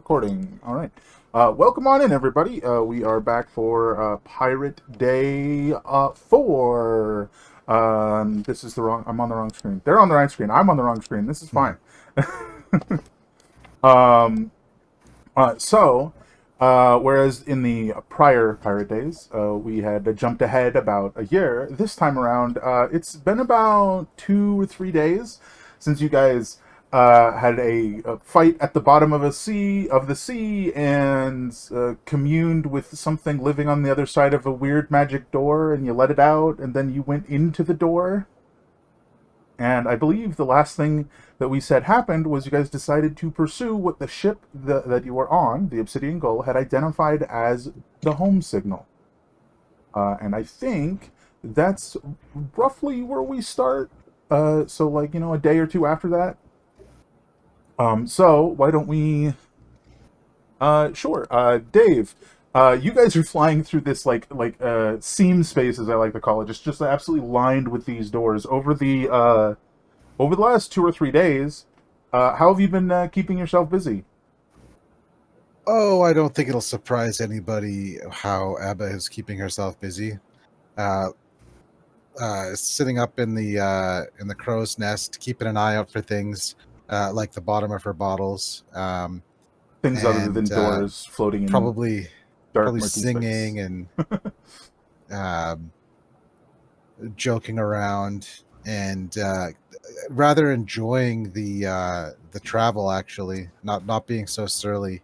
recording. All right. Welcome on in, everybody. We are back for Pirate Day 4. This is the wrong... I'm on the wrong screen. They're on the right screen. I'm on the wrong screen. This is fine. um, whereas in the prior Pirate Days, we had jumped ahead about a year, this time around, it's been about 2 or 3 days since you guys had a fight at the bottom of the sea, and communed with something living on the other side of a weird magic door, and you let it out, and then you went into the door. And I believe the last thing that we said happened was you guys decided to pursue what the ship that you were on, the Obsidian Gull, had identified as the home signal. And I think that's roughly where we start. So, like, a day or two after that. So why don't we... Sure. Dave, you guys are flying through this seam space, as I like to call it, just absolutely lined with these doors over the last 2 or 3 days. How have you been keeping yourself busy? Oh, I don't think it'll surprise anybody how Abba is keeping herself busy. Sitting up in the crow's nest, keeping an eye out for things like the bottom of her bottles. Things other than doors floating in probably dark, murky singing space. and joking around, and rather enjoying the travel. Actually, not being so surly.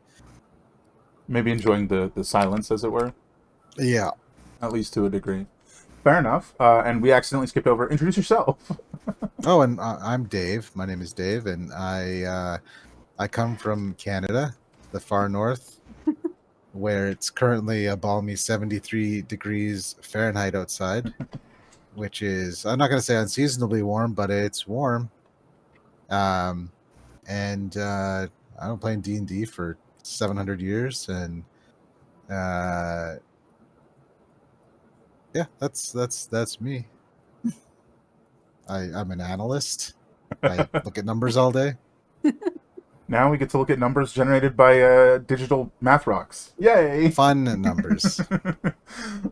Maybe enjoying the silence, as it were. Yeah, at least to a degree. Fair enough. And we accidentally skipped over. Introduce yourself. Oh, and I'm Dave. My name is Dave, and I come from Canada, the far north, where it's currently a balmy 73 degrees Fahrenheit outside, which is, I'm not going to say unseasonably warm, but it's warm. And I've been playing D&D for 700 years, and yeah, that's me. I'm an analyst. I look at numbers all day. Now we get to look at numbers generated by digital math rocks. Yay! Fun numbers.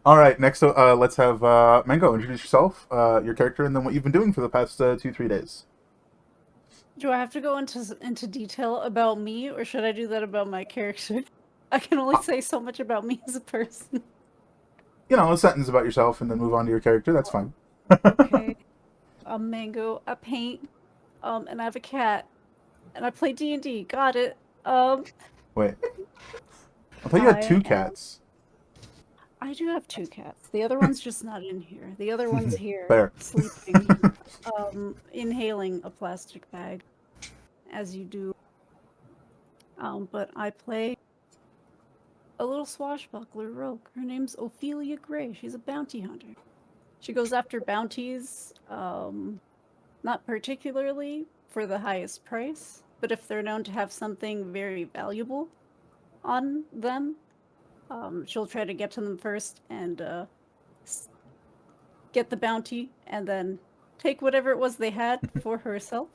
All right, next let's have Mango introduce yourself, your character, and then what you've been doing for the past 2-3 days. Do I have to go into detail about me, or should I do that about my character? I can only say so much about me as a person. A sentence about yourself, and then move on to your character. That's fine. Okay. I'm Mango. I paint. And I have a cat. And I play D&D. Got it. Wait. I thought you had 2 cats. I do have 2 cats. The other one's just not in here. The other one's here. Fair. Sleeping. Inhaling a plastic bag. As you do. But I play a little swashbuckler rogue. Her name's Ophelia Gray. She's a bounty hunter. She goes after bounties, not particularly for the highest price, but if they're known to have something very valuable on them, she'll try to get to them first and get the bounty, and then take whatever it was they had for herself.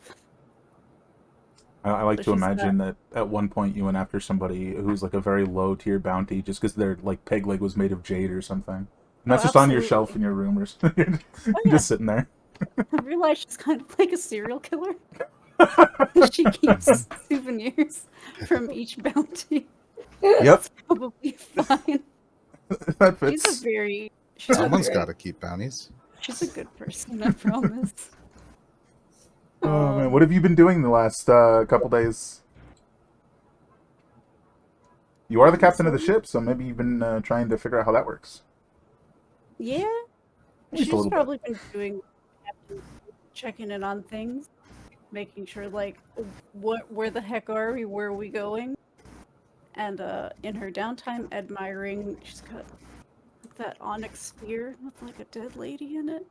I like to imagine that at one point you went after somebody who's like a very low tier bounty just because their peg leg was made of jade or something. And that's just absolutely. on your shelf in your room or something. Yeah. Just sitting there. I realize she's kind of like a serial killer. She keeps souvenirs from each bounty. Yep. That's probably fine. That fits. Someone's got to keep bounties. She's a good person, I promise. Oh man, what have you been doing the last couple days? You are the captain of the ship, so maybe you've been trying to figure out how that works. Yeah, Just she's probably been doing checking in on things, making sure where the heck are we, where are we going, and in her downtime admiring. She's got that onyx spear with a dead lady in it,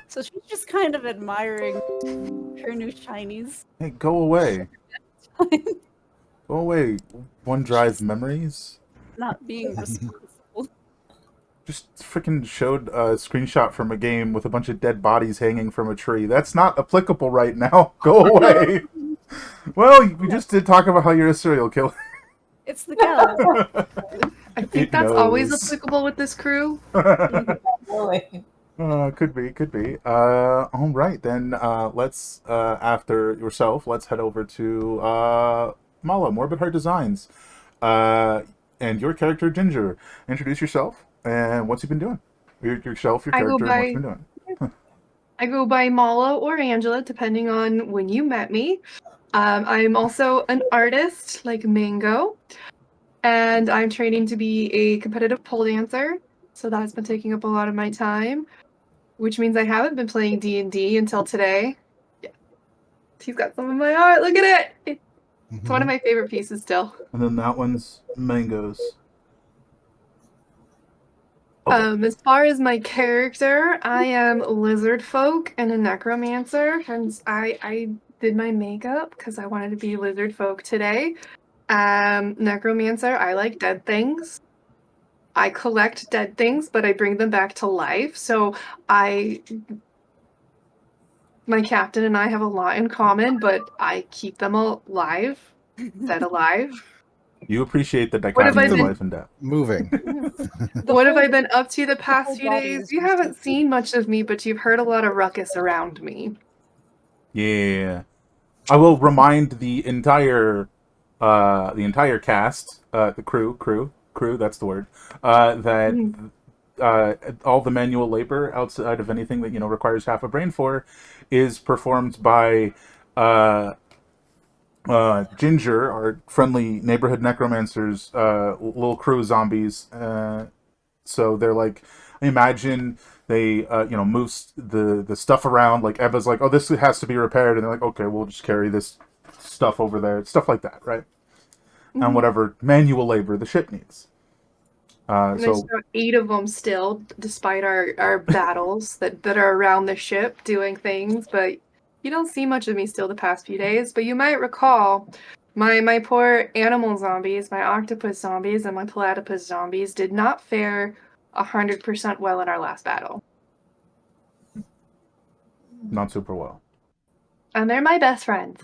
so she's just kind of admiring her new shinies. Hey, go away. Go away. OneDrive memories. Not being responsible. Just freaking showed a screenshot from a game with a bunch of dead bodies hanging from a tree. That's not applicable right now. Go away. Well, we just did talk about how you're a serial killer. It's the gull. I think It that's always knows. applicable with this crew. Really. Could be, could be. All right, then. Let's after yourself, let's head over to Mala, Morbid Heart Designs, and your character Ginger. Introduce yourself and what's you been doing. Yourself, your I go character, and what you've by been doing. I go by Mala or Angela, depending on when you met me. I'm also an artist, like Mango, and I'm training to be a competitive pole dancer. So that's been taking up a lot of my time, which means I haven't been playing D&D until today. Yeah, he's got some of my art. Look at it. It's one of my favorite pieces still. And then that one's mangoes. Okay. As far as my character, I am lizard folk and a necromancer. Hence, I did my makeup because I wanted to be lizard folk today. Necromancer, I like dead things. I collect dead things, but I bring them back to life. So my captain and I have a lot in common, but I keep them alive, dead alive. You appreciate the What have I dichotomy of been- life and death. Moving. What have I been up to the past whole few body days? is You haven't mutated. seen much of me, but you've heard a lot of ruckus around me. Yeah. I will remind the entire cast, the crew, that's the word, that all the manual labor outside of anything that requires half a brain for is performed by Ginger, our friendly neighborhood necromancers, little crew of zombies. So they're like, imagine they move the stuff around. Like Eva's like, oh, this has to be repaired, and they're like, okay, we'll just carry this stuff over there, stuff like that, right? And whatever manual labor the ship needs. And there's So about 8 of them still, despite our battles that are around the ship doing things. But you don't see much of me still the past few days. But you might recall my poor animal zombies, my octopus zombies, and my platypus zombies did not fare 100% well in our last battle. not super well. And they're my best friends.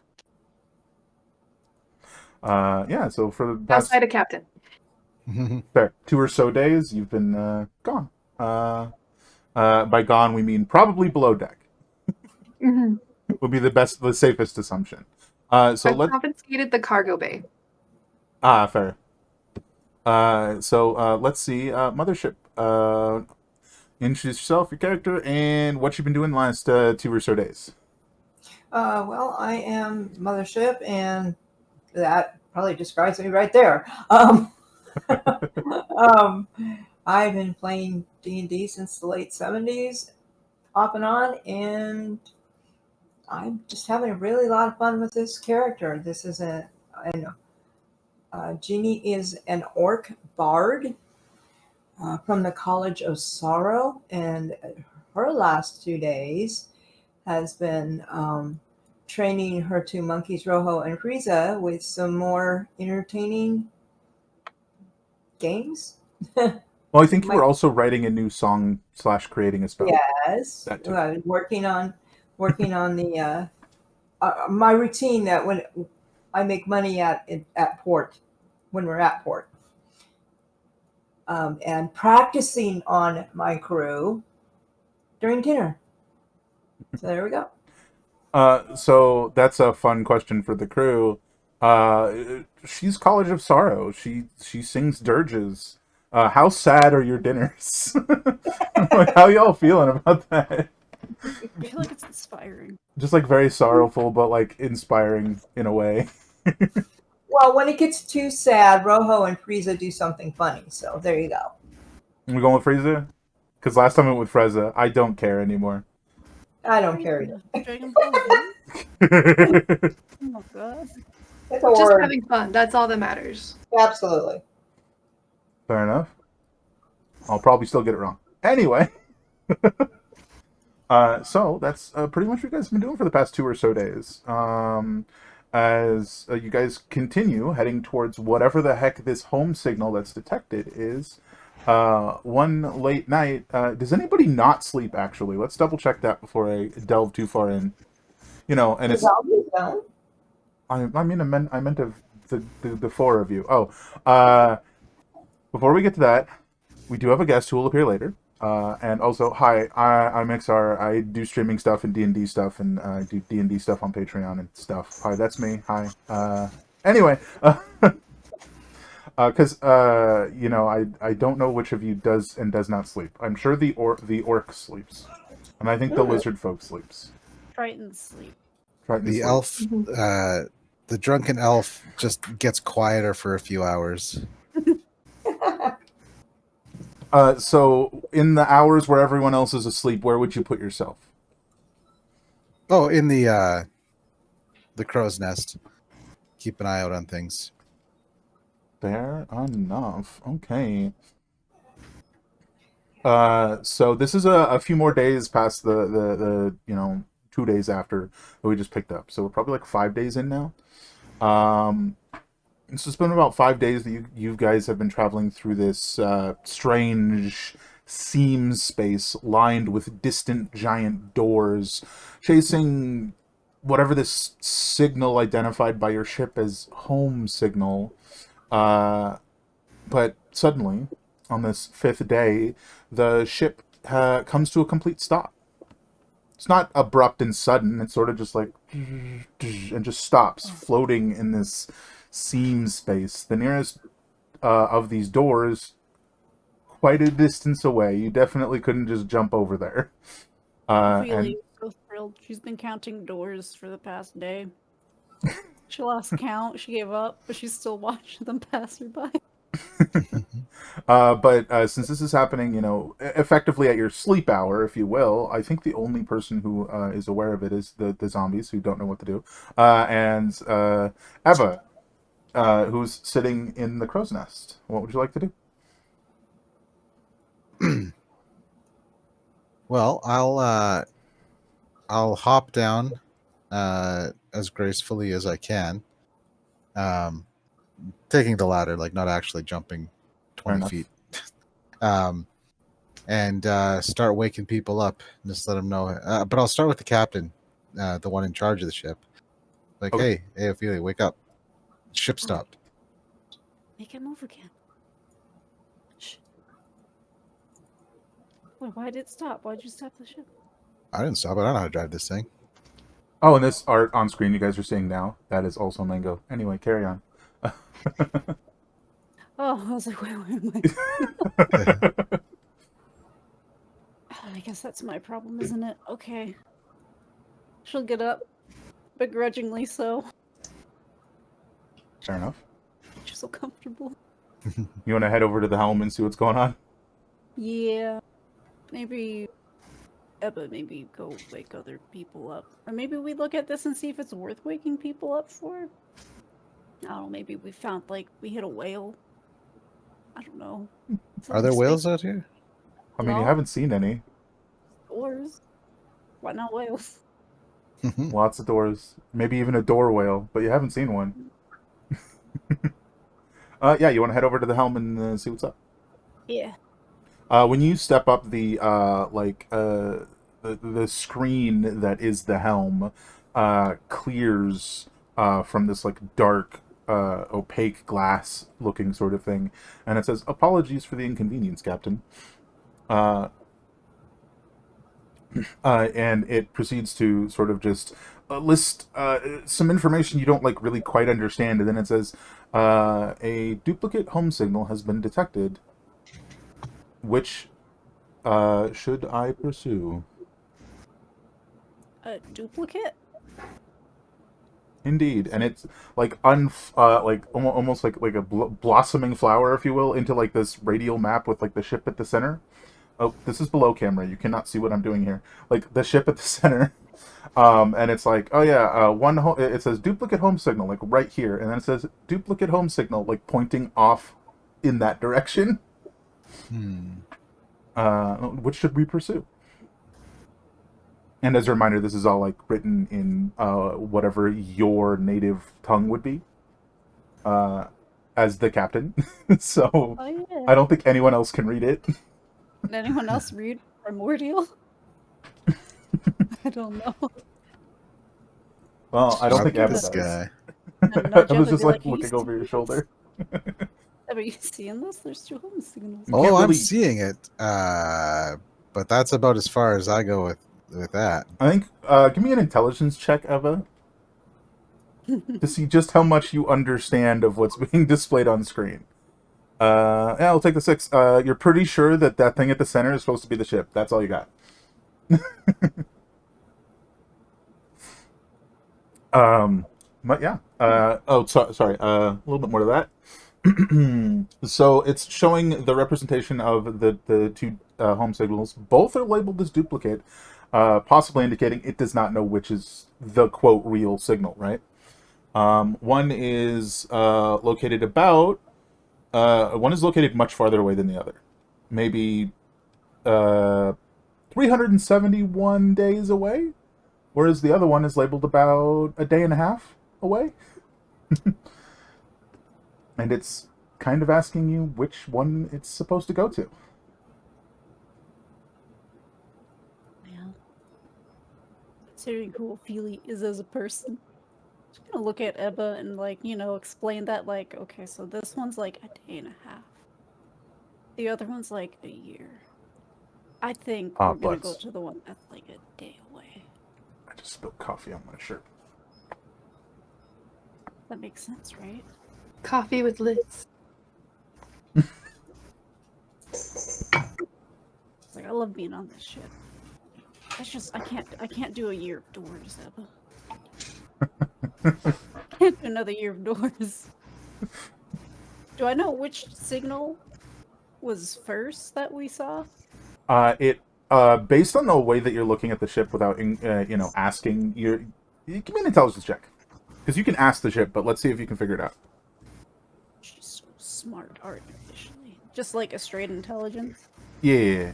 Yeah. So for the past Outside of Captain. fair 2 or so days, you've been gone. By gone, we mean probably below deck. Mhm. Would be the safest assumption. So I've let's confiscated the cargo bay. fair. So let's see. Mothership. Introduce yourself, your character, and what you've been doing the last 2 or so days. Well, I am Mothership, and that probably describes me right there. I've been playing D&D since the late 70s, off and on, and I'm just having a really lot of fun with this character. This is Jeannie is an orc bard from the College of Sorrow, and her last 2 days has been training her 2 monkeys, Rojo and Frieza, with some more entertaining games. Well, I think you were also writing a new song / creating a spell. Yes, That too. working on the my routine that when I make money at port, when we're at port, and practicing on my crew during dinner. So there we go. So that's a fun question for the crew. She's College of Sorrow. She sings dirges. How sad are your dinners? Like, how y'all feeling about that? I feel like it's inspiring. Just like very sorrowful, but like inspiring in a way. Well, when it gets too sad, Rojo and Frieza do something funny. So there you go. We going with Frieza? Because last time I went with Freza, I don't care anymore. I don't care either. Dragon Ball Z? Oh god. It's a Just word. having fun. That's all that matters. Absolutely. Fair enough. I'll probably still get it wrong. Anyway. So that's pretty much what you guys have been doing for the past 2 or so days. As you guys continue heading towards whatever the heck this home signal that's detected is, one late night. Does anybody not sleep, actually? Let's double check that before I delve too far in. And it's... Zombies don't. I mean, I meant of the four of you. Before we get to that, we do have a guest who will appear later. And also, hi, I'm XR. I do streaming stuff and D&D stuff, and I do D&D stuff on Patreon and stuff. Hi, that's me. Hi. Anyway, because you know, I don't know which of you does and does not sleep. I'm sure the orc sleeps, and I think the lizard folk sleeps. Triton sleep. Triton The sleep. elf, the drunken elf, just gets quieter for a few hours. So in the hours where everyone else is asleep, where would you put yourself? Oh, in the crow's nest. Keep an eye out on things. Fair enough. Okay. So this is a few more days past the 2 days after that we just picked up. So we're probably like 5 days in now. So it's been about 5 days that you guys have been traveling through this strange seam space lined with distant giant doors, chasing whatever this signal identified by your ship as home signal. But suddenly, on this 5th day, the ship comes to a complete stop. It's not abrupt and sudden. It's sort of just like and just stops, floating in this seam space. The nearest of these doors, quite a distance away. You definitely couldn't just jump over there. Really so thrilled. She's been counting doors for the past day. She lost count. She gave up, but she's still watching them pass her by. But since this is happening, effectively at your sleep hour, if you will, I think the only person who is aware of it is the zombies who don't know what to do, and Eva, who's sitting in the crow's nest. What would you like to do? Well, I'll hop down as gracefully as I can, taking the ladder, like not actually jumping 20 feet, and start waking people up. Just let them know. But I'll start with the captain, the one in charge of the ship. Like, Okay. hey, Ophelia, wake up. Ship stopped. Make it move again. Shh. Wait, why did it stop? Why'd you stop the ship? I didn't stop it. I don't know how to drive this thing. Oh, and this art on screen you guys are seeing now, that is also Mango. Anyway, carry on. Oh, I was like, where am I? I guess that's my problem, isn't it? Okay. She'll get up. Begrudgingly so. Fair enough. She's so comfortable. You want to head over to the helm and see what's going on? Yeah. Maybe go wake other people up. Or maybe we look at this and see if it's worth waking people up for. I don't know, maybe we found, we hit a whale. I don't know. Are there whales out here? I mean, you No. haven't seen any. Doors. Why not whales? Lots of doors. Maybe even a door whale, but you haven't seen one. Yeah, you want to head over to the helm and see what's up? Yeah. When you step up the screen that is the helm, clears from this dark, opaque glass looking sort of thing, and it says, "Apologies for the inconvenience, Captain." And it proceeds to sort of just list some information you don't really quite understand, and then it says, "A duplicate home signal has been detected. Which should I pursue?" A duplicate? Indeed, and it's almost like a blossoming flower, if you will, into this radial map with the ship at the center. Oh, this is below camera. You cannot see what I'm doing here. The ship at the center, and it's it says duplicate home signal right here, and then it says duplicate home signal pointing off in that direction. Which should we pursue? And as a reminder, this is all written in whatever your native tongue would be, as the captain. So Oh, yeah. I don't think anyone else can read it. Did anyone else read Primordial? I don't know. Well, I don't think Not Eva this does. guy. And I nudge was up and just be like "Are you looking over your seeing this? shoulder. Are you seeing this? There's two home signals." You can't Oh, I'm really- seeing it. But that's about as far as I go with that. I think. Give me an intelligence check, Eva, to see just how much you understand of what's being displayed on screen. Yeah, I'll take the 6. You're pretty sure that that thing at the center is supposed to be the ship. That's all you got. But yeah. Sorry. A little bit more to that. So it's showing the representation of the two home signals. Both are labeled as duplicate, possibly indicating it does not know which is the quote real signal. Right. One is located about. One is located much farther away than the other. Maybe 371 days away, whereas the other one is labeled about a day and a half away. And it's kind of asking you which one it's supposed to go to. Yeah. Considering who Ophelia is as a person. Just gonna look at Ebba and explain that okay, so this one's like a day and a half. The other one's like a year. I think we're gonna go Butts. to the one that's like a day away. I just spilled coffee on my shirt. That makes sense, right? Coffee with lids. It's like I love being on this ship. That's just I can't do a year of doors, Ebba. Can't do another year of doors. Do I know which signal was first that we saw? Based on the way that you're looking at the ship without asking, you give me an intelligence check, because you can ask the ship, but let's see if you can figure it out. She's so smart artificially. Just like a straight intelligence. Yeah.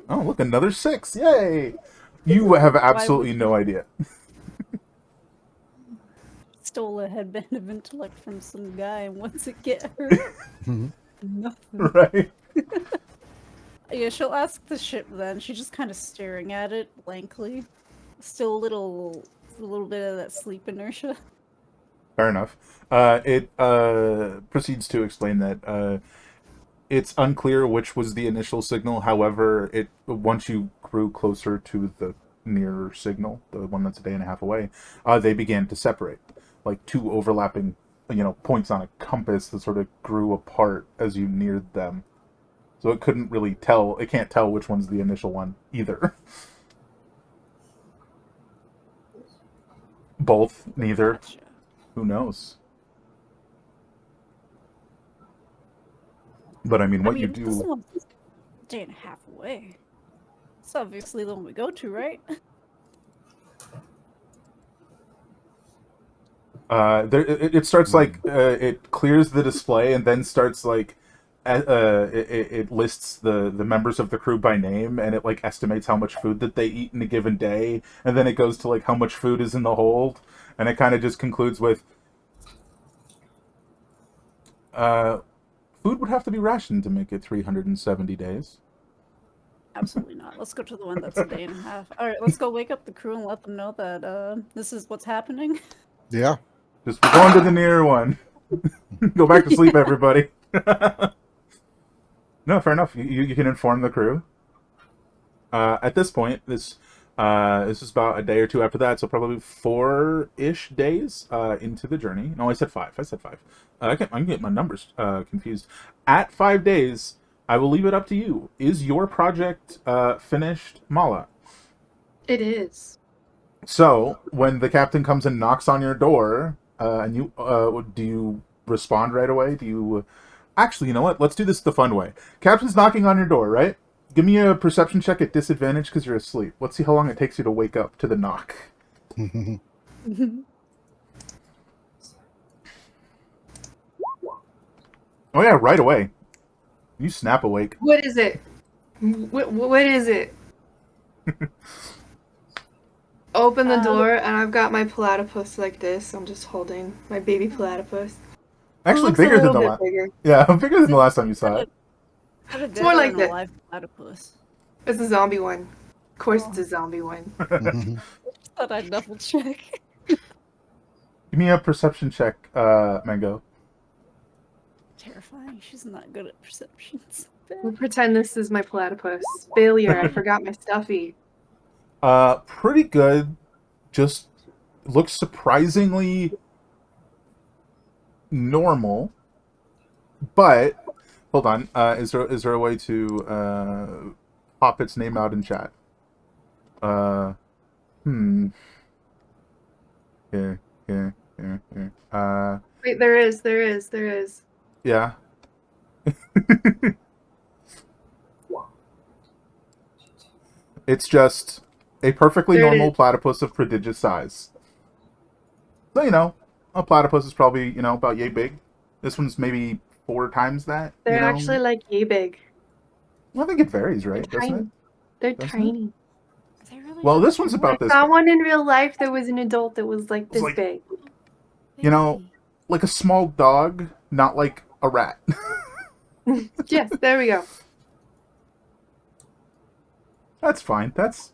Oh, look, another 6. Yay! You have absolutely no idea. Stole a headband of intellect from some guy and wants to get her. Nothing. Right? Yeah, she'll ask the ship then. She's just kind of staring at it blankly. Still a little bit of that sleep inertia. Fair enough. It proceeds to explain that it's unclear which was the initial signal. However, once you grew closer to the nearer signal, the one that's a day and a half away, they began to separate, like two overlapping, points on a compass that sort of grew apart as you neared them. So it couldn't really tell. It can't tell which one's the initial one either. Both, neither. Gotcha. Who knows? But I mean, what you This do. one's a day and a half away. It's obviously the one we go to, right? It starts like it clears the display and then starts like it lists the members of the crew by name, and it like estimates how much food that they eat in a given day, and then it goes to like how much food is in the hold, and it kind of just concludes with food would have to be rationed to make it 370 days. Absolutely not. Let's go to the one that's a day and a half. All right, let's go wake up the crew and let them know that this is what's happening. Yeah. Just we're going to the nearer one. Go back to sleep, everybody. No, fair enough. You can inform the crew. At this point, this is about a day or two after that, so probably 4-ish days into the journey. No, I said 5. I'm getting my numbers confused. At 5 days, I will leave it up to you. Is your project finished, Mala? It is. So, when the captain comes and knocks on your door, and you do you respond right away? Do you actually, you know what? Let's do this the fun way. Captain's knocking on your door, right? Give me a perception check at disadvantage because you're asleep. Let's see how long it takes you to wake up to the knock. Oh yeah, right away. You snap awake. What is it? What is it? Open the door, and I've got my platypus like this. I'm just holding my baby platypus. Actually, Looks a bigger than little the bit last. bigger. Yeah, bigger than the last time you saw it. It's more like that. Live platypus. It's a zombie one. Of course, it's a zombie one. Thought I'd double check. Give me a perception check, Mango. Terrifying. She's not good at perceptions. We'll pretend this is my platypus. Failure. I forgot my stuffy. Pretty good. Just looks surprisingly normal. But hold on. Is there a way to pop its name out in chat? Here. Wait, there is. Yeah. It's just a perfectly There it normal is. platypus of prodigious size. So, a platypus is probably, about yay big. This one's maybe 4 times that. They're actually like yay big. Well, I think it varies, They're right? Doesn't tiny. it? They're Doesn't it? tiny. They really Well, are this one's about I this saw big. one in real life that was an adult that was like this like- big. baby. Like a small dog, not like a rat. Yes, there we go. That's fine. That's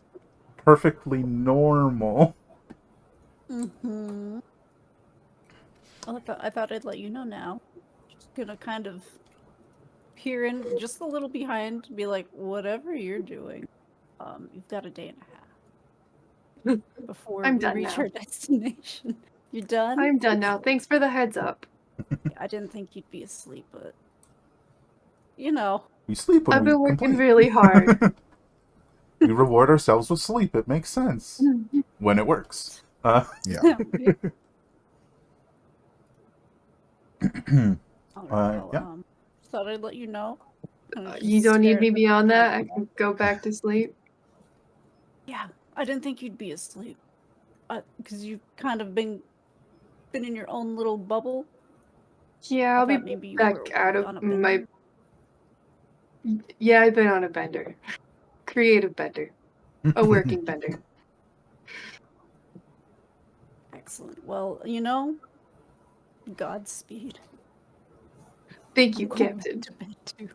perfectly normal. Mm-hmm. Well, I thought I'd let you know now. Just gonna kind of peer in just a little behind, be like, whatever you're doing, you've got a day and a half before I'm we done reach now. our destination. You done? I'm done now. Thanks for the heads up. I didn't think you'd be asleep, but We sleep when I've we been working complete. really hard. We reward ourselves with sleep. It makes sense when it works. Yeah. Alright, yeah. thought I'd let you know. Kinda just You don't need stare me at the beyond ground. that. I can go back to sleep. Yeah, I didn't think you'd be asleep. Because you've kind of been in your own little bubble. Yeah, I I'll be thought maybe you back were out on a of my. bender. Yeah, I've been on a bender. Creative bender. A working bender. Excellent. Well, Godspeed. Thank you, I'm going Captain. to bed too.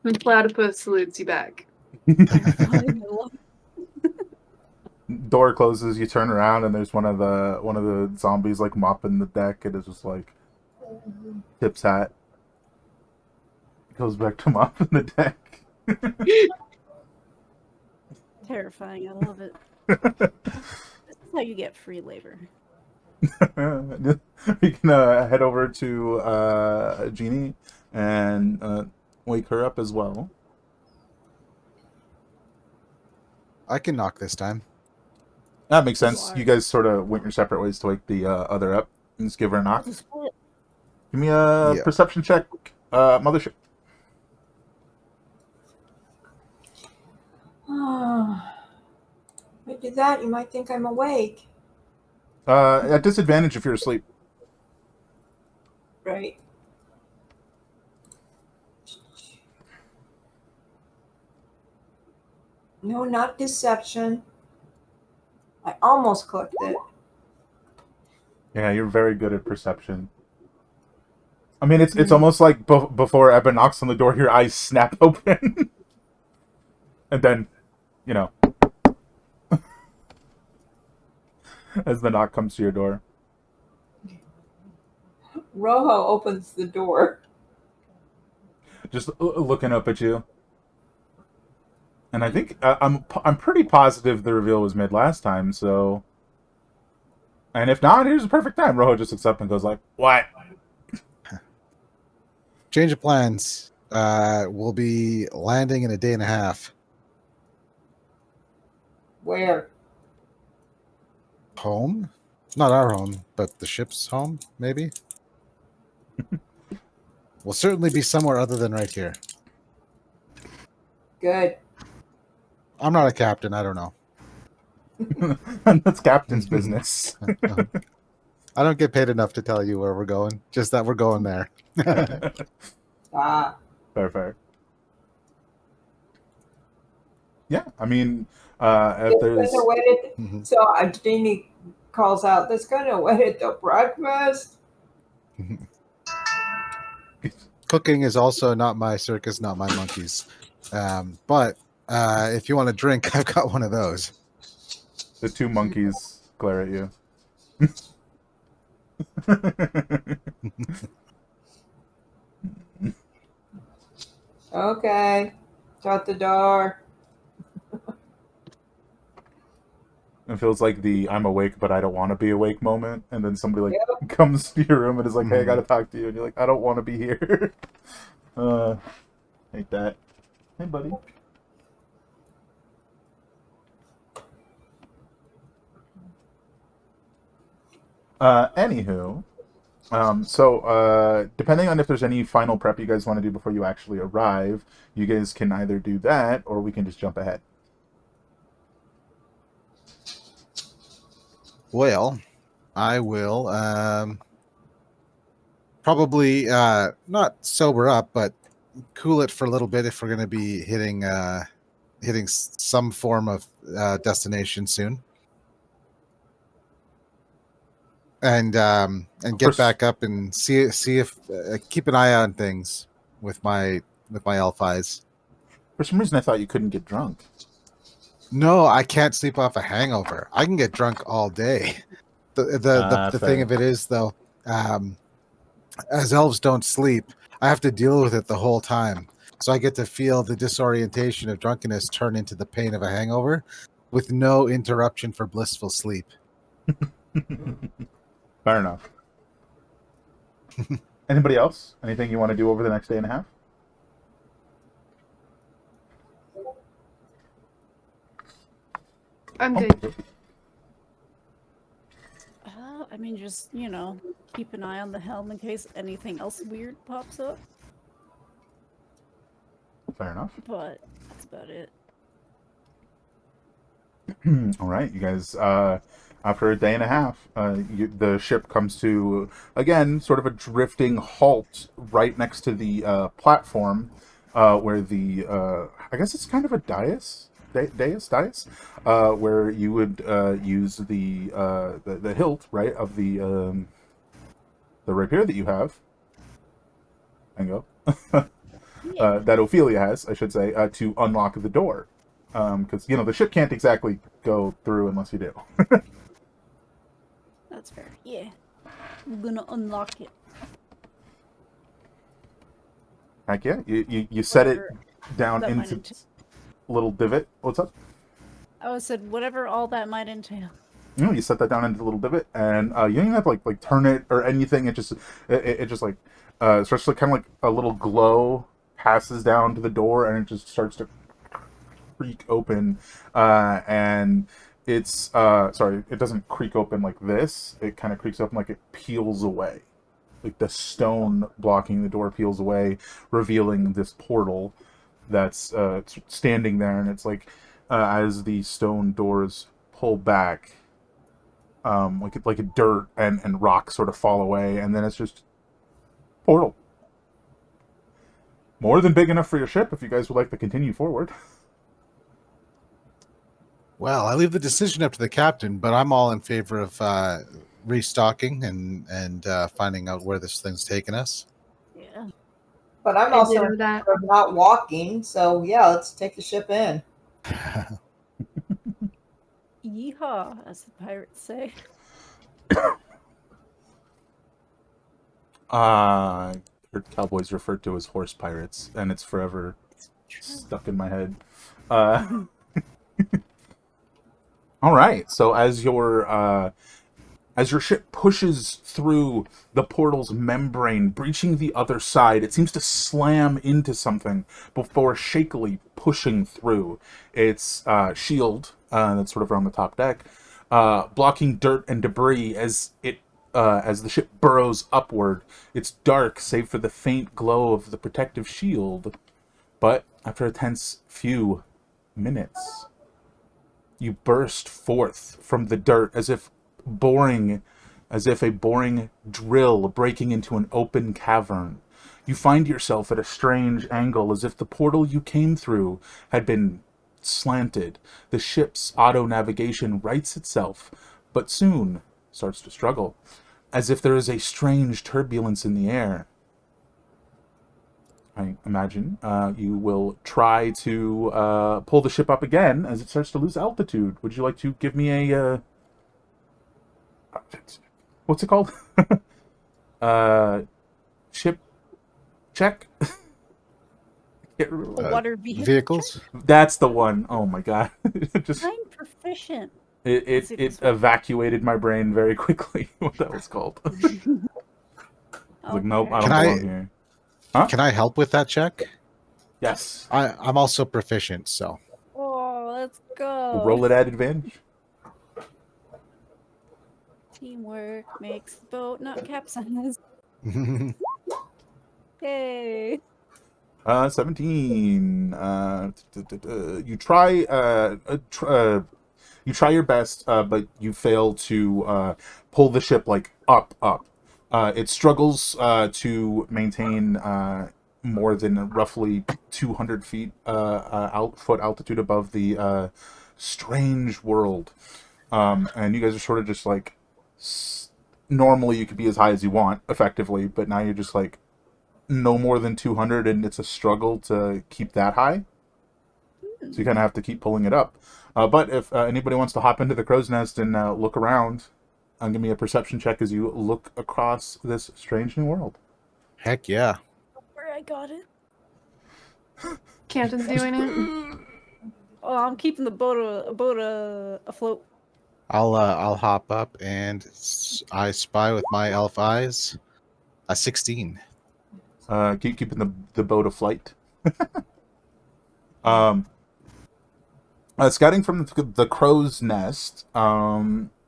The platypus salutes you back. Fine, I love Door closes. You turn around, and there's one of the zombies like mopping the deck. It is just like tips hat. Goes back to mopping the deck. Terrifying. I love it. This is how you get free labor. We can head over to Jeannie and wake her up as well. I can knock this time. That makes sense. are. You guys sort of went your separate ways to wake the other up and just give her a knock. Just split. Give me a Yeah. perception check, mothership. If I do that, you might think I'm awake. At disadvantage if you're asleep. Right. No, not deception. I almost clicked it. Yeah, you're very good at perception. I mean, it's almost like before Ebba knocks on the door, your eyes snap open, and then, as the knock comes to your door. Rojo opens the door. Just looking up at you. And I think I'm pretty positive the reveal was made last time. So, and if not, here's the perfect time. Rojo just looks up and goes like, "What?" Change of plans. We'll be landing in a day and a half. Where? Home? Not our home, but the ship's home, maybe? We'll certainly be somewhere other than right here. Good. I'm not a captain, I don't know. That's Captain's business. I don't get paid enough to tell you where we're going, just that we're going there. Ah. Fair. Yeah, I mean, if there's Gonna wait it. Mhm. So Jeannie calls out, "That's gonna wait it till breakfast." Cooking is also not my circus, not my monkeys. But if you want a drink, I've got one of those. The two monkeys glare at you. Okay. Shut the door. It feels like the "I'm awake but I don't want to be awake" moment, and then somebody like Yep. comes to your room and is like, "Hey, I Mhm. gotta talk to you," and you're like, "I don't want to be here." uh, hate that. Hey, buddy. Anywho, depending on if there's any final prep you guys want to do before you actually arrive, you guys can either do that or we can just jump ahead. Well, I will probably not sober up, but cool it for a little bit if we're going to be hitting some form of destination soon, and get First, back up and see if keep an eye on things with my elf eyes. for some reason, I thought you couldn't get drunk. No, I can't sleep off a hangover. I can get drunk all day. The thing Fair. of it is though, as elves don't sleep, I have to deal with it the whole time. So I get to feel the disorientation of drunkenness turn into the pain of a hangover with no interruption for blissful sleep. Fair enough. Anybody else? Anything you want to do over the next day and a half? I'm good. I mean, just, keep an eye on the helm in case anything else weird pops up. Fair enough. But that's about it. All right, you guys. After a day and a half, the ship comes to again sort of a drifting halt right next to the platform, where the I guess it's kind of a dais, where you would use the hilt, right, of the rapier that you have. Bingo. That Ophelia has, I should say, to unlock the door. Because the ship can't exactly go through unless you do. That's fair. Yeah. I'm gonna unlock it. Heck yeah, you set it Whatever down that might into entail. a little divot. What's up? I said whatever all that might entail. You set that down into the little divot, and you don't even have to like turn it or anything. It just like starts to kind of like a little glow passes down to the door, and it just starts to creak open, and it's sorry, it doesn't creak open like this. It kind of creaks open like it peels away, like the stone blocking the door peels away, revealing this portal that's standing there. And it's like as the stone doors pull back, like a dirt and rock sort of fall away, and then it's just portal. More than big enough for your ship if you guys would like to continue forward. Well, I leave the decision up to the captain, but I'm all in favor of restocking and finding out where this thing's taking us. Yeah. But I'm I also ditto that. not walking, so yeah, let's take the ship in. Yeehaw, as the pirates say. Heard cowboys referred to as horse pirates, and it's forever True. stuck in my head. All right. So as your ship pushes through the portal's membrane, breaching the other side, it seems to slam into something before shakily pushing through. Its shield that's sort of around the top deck, blocking dirt and debris as the ship burrows upward. It's dark, save for the faint glow of the protective shield. But after a tense few minutes, you burst forth from the dirt as if a boring drill breaking into an open cavern. You find yourself at a strange angle, as if the portal you came through had been slanted. The ship's auto navigation rights itself, but soon starts to struggle, as if there is a strange turbulence in the air. I imagine, you will try to pull the ship up again as it starts to lose altitude. Would you like to give me a what's it called? Ship check. Can't remember. A water vehicle. Vehicles? That's the one. Oh my god! Just I'm proficient. it Let's see it, this it one. evacuated my brain very quickly. What that was called. I was like, nope, I don't Can I- belong here. Can I help with that check? Yes. I'm also proficient, so. Oh, let's go. Roll it at advantage. Teamwork makes the boat not capsize. Yay. 17. You try. You try your best, but you fail to pull the ship like up. It struggles to maintain more than roughly 200 feet foot altitude above the strange world. And you guys are sort of just like, normally you could be as high as you want, effectively, but now you're just like no more than 200, and it's a struggle to keep that high. So you kind of have to keep pulling it up. But if anybody wants to hop into the crow's nest and look around, give me a perception check as you look across this strange new world. Heck yeah. Where I got it. Canton's doing it. Oh, I'm keeping the boat afloat. I'll hop up and I spy with my elf eyes a 16. Keep keeping the boat afloat. Scouting from the crow's nest, at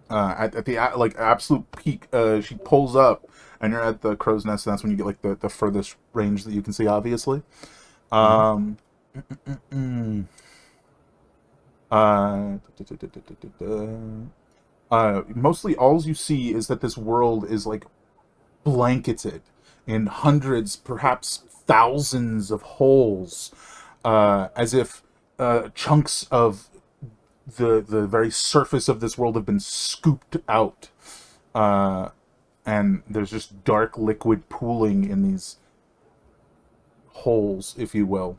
the like absolute peak, she pulls up, and you're at the crow's nest. And that's when you get like the furthest range that you can see, obviously. Mostly, all you see is that this world is like blanketed in hundreds, perhaps thousands of holes, as if chunks of the very surface of this world have been scooped out, and there's just dark liquid pooling in these holes, if you will,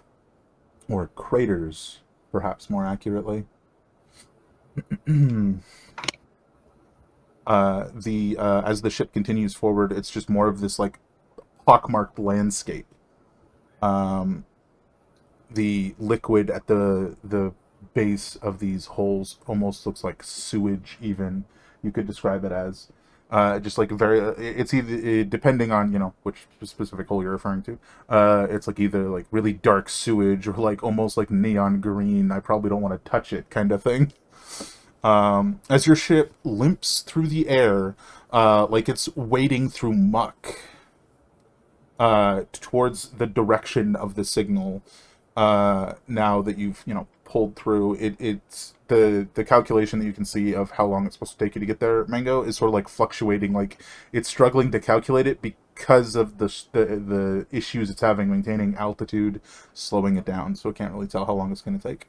or craters, perhaps more accurately. As the ship continues forward, it's just more of this like pockmarked landscape. The liquid at the base of these holes almost looks like sewage, even you could describe it as. Just like very, it's either, depending on, you know, which specific hole you're referring to, it's like either like really dark sewage or like almost like neon green, I probably don't want to touch it kind of thing. As your ship limps through the air, like it's wading through muck, towards the direction of the signal. Now that you've, you know, pulled through, it's the calculation that you can see of how long it's supposed to take you to get there, Mango, is sort of like fluctuating. Like it's struggling to calculate it because of the issues it's having maintaining altitude, slowing it down, so it can't really tell how long it's going to take.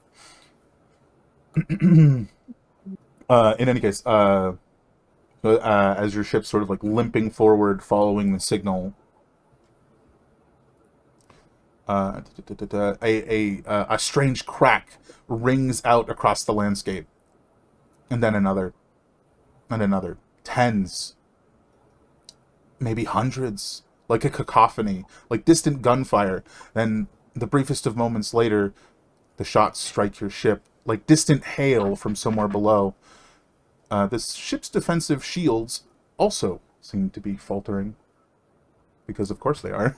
In any case, as your ship's sort of like limping forward, following the signal, a strange crack rings out across the landscape, and then another, and another. Tens, maybe hundreds, like a cacophony, like distant gunfire. Then, the briefest of moments later, the shots strike your ship, like distant hail from somewhere below. This ship's defensive shields also seem to be faltering, because of course they are.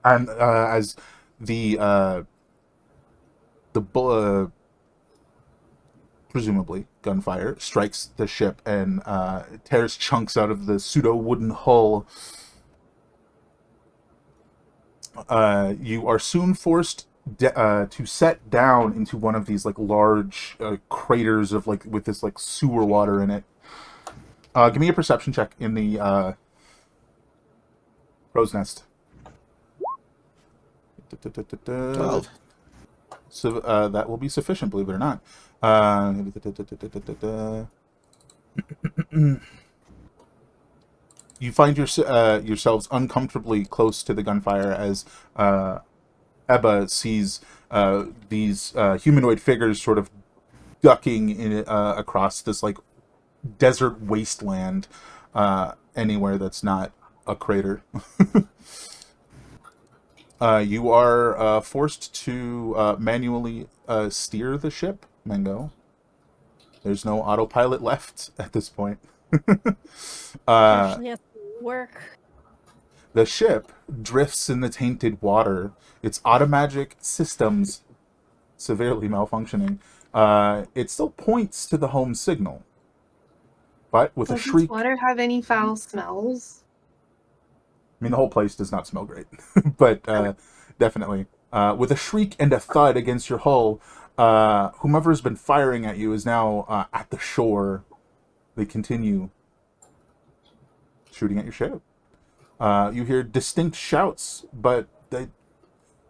And as the presumably gunfire strikes the ship and tears chunks out of the pseudo wooden hull, you are soon forced to set down into one of these like large craters of like with this like sewer water in it. Give me a perception check in the crow's nest. 12. So that will be sufficient, believe it or not. You find yourselves uncomfortably close to the gunfire as Ebba sees these humanoid figures sort of ducking across this like desert wasteland, anywhere that's not a crater. You are forced to manually steer the ship, Mango. There's no autopilot left at this point. Actually has to work. The ship drifts in the tainted water. Its automagic systems severely malfunctioning. It still points to the home signal, but with a Does shriek. this water have any foul smells? I mean, the whole place does not smell great, but definitely. With a shriek and a thud against your hull, whomever has been firing at you is now at the shore. They continue shooting at your ship. You hear distinct shouts, but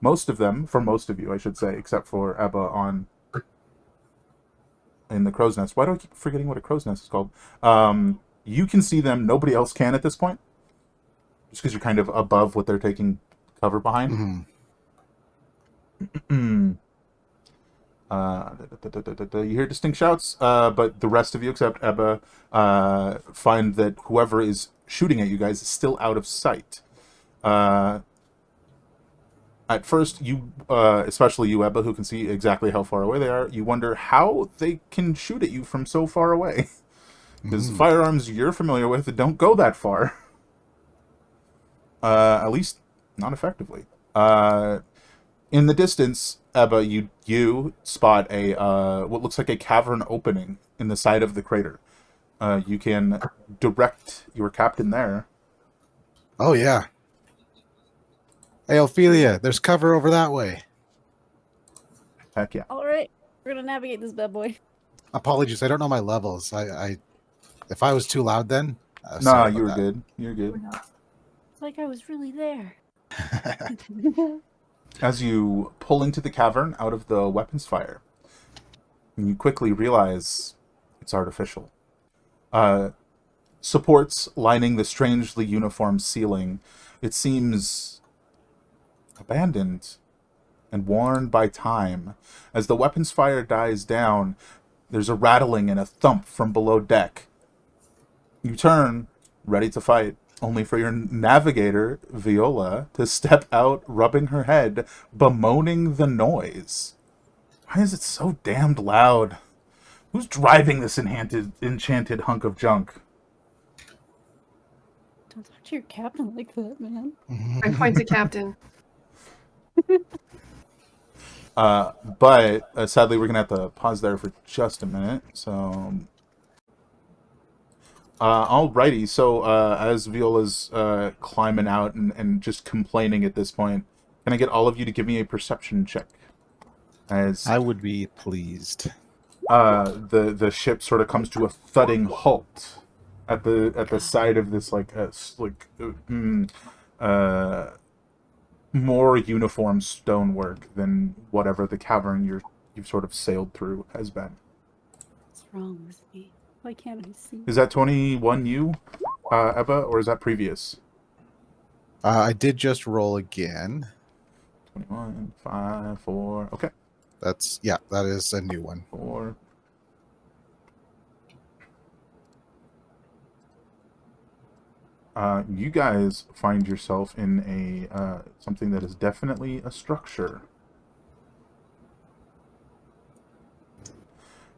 most of them, for most of you, I should say, except for Ebba in the crow's nest. Why do I keep forgetting what a crow's nest is called? You can see them. Nobody else can at this point. Just because you're kind of above what they're taking cover behind. Mm-hmm. You hear distinct shouts, but the rest of you, except Ebba, find that whoever is shooting at you guys is still out of sight. At first, you, especially you, Ebba, who can see exactly how far away they are, you wonder how they can shoot at you from so far away. Because firearms you're familiar with don't go that far. At least, not effectively. In the distance, Ebba, you spot a what looks like a cavern opening in the side of the crater. You can direct your captain there. Oh, yeah. Hey, Ophelia, there's cover over that way. Heck yeah. All right, we're gonna navigate this bad boy. Apologies, I don't know my levels. If I was too loud then, Nah, sorry you were about good. You're We're good. not. It's like I was really there. that. As you pull into the cavern out of the weapons fire, you quickly realize it's artificial. Supports lining the strangely uniform ceiling. It seems abandoned and worn by time. As the weapons fire dies down, there's a rattling and a thump from below deck. You turn, ready to fight, only for your navigator, Viola, to step out, rubbing her head, bemoaning the noise. Why is it so damned loud? Who's driving this enchanted hunk of junk? Don't talk to your captain like that, man. I point to Captain. But sadly, we're gonna have to pause there for just a minute. So, alrighty. So, as Viola's climbing out and just complaining at this point, can I get all of you to give me a perception check? As I would be pleased. the ship sort of comes to a thudding halt at the side of this more uniform stonework than whatever the cavern you've sort of sailed through has been. What's wrong with me? Why can't I see? Is that 21 you, Ebba, or is that previous? I did just roll again. 21, 5, 4. Okay, That is a new one. 4. You guys find yourself in a something that is definitely a structure.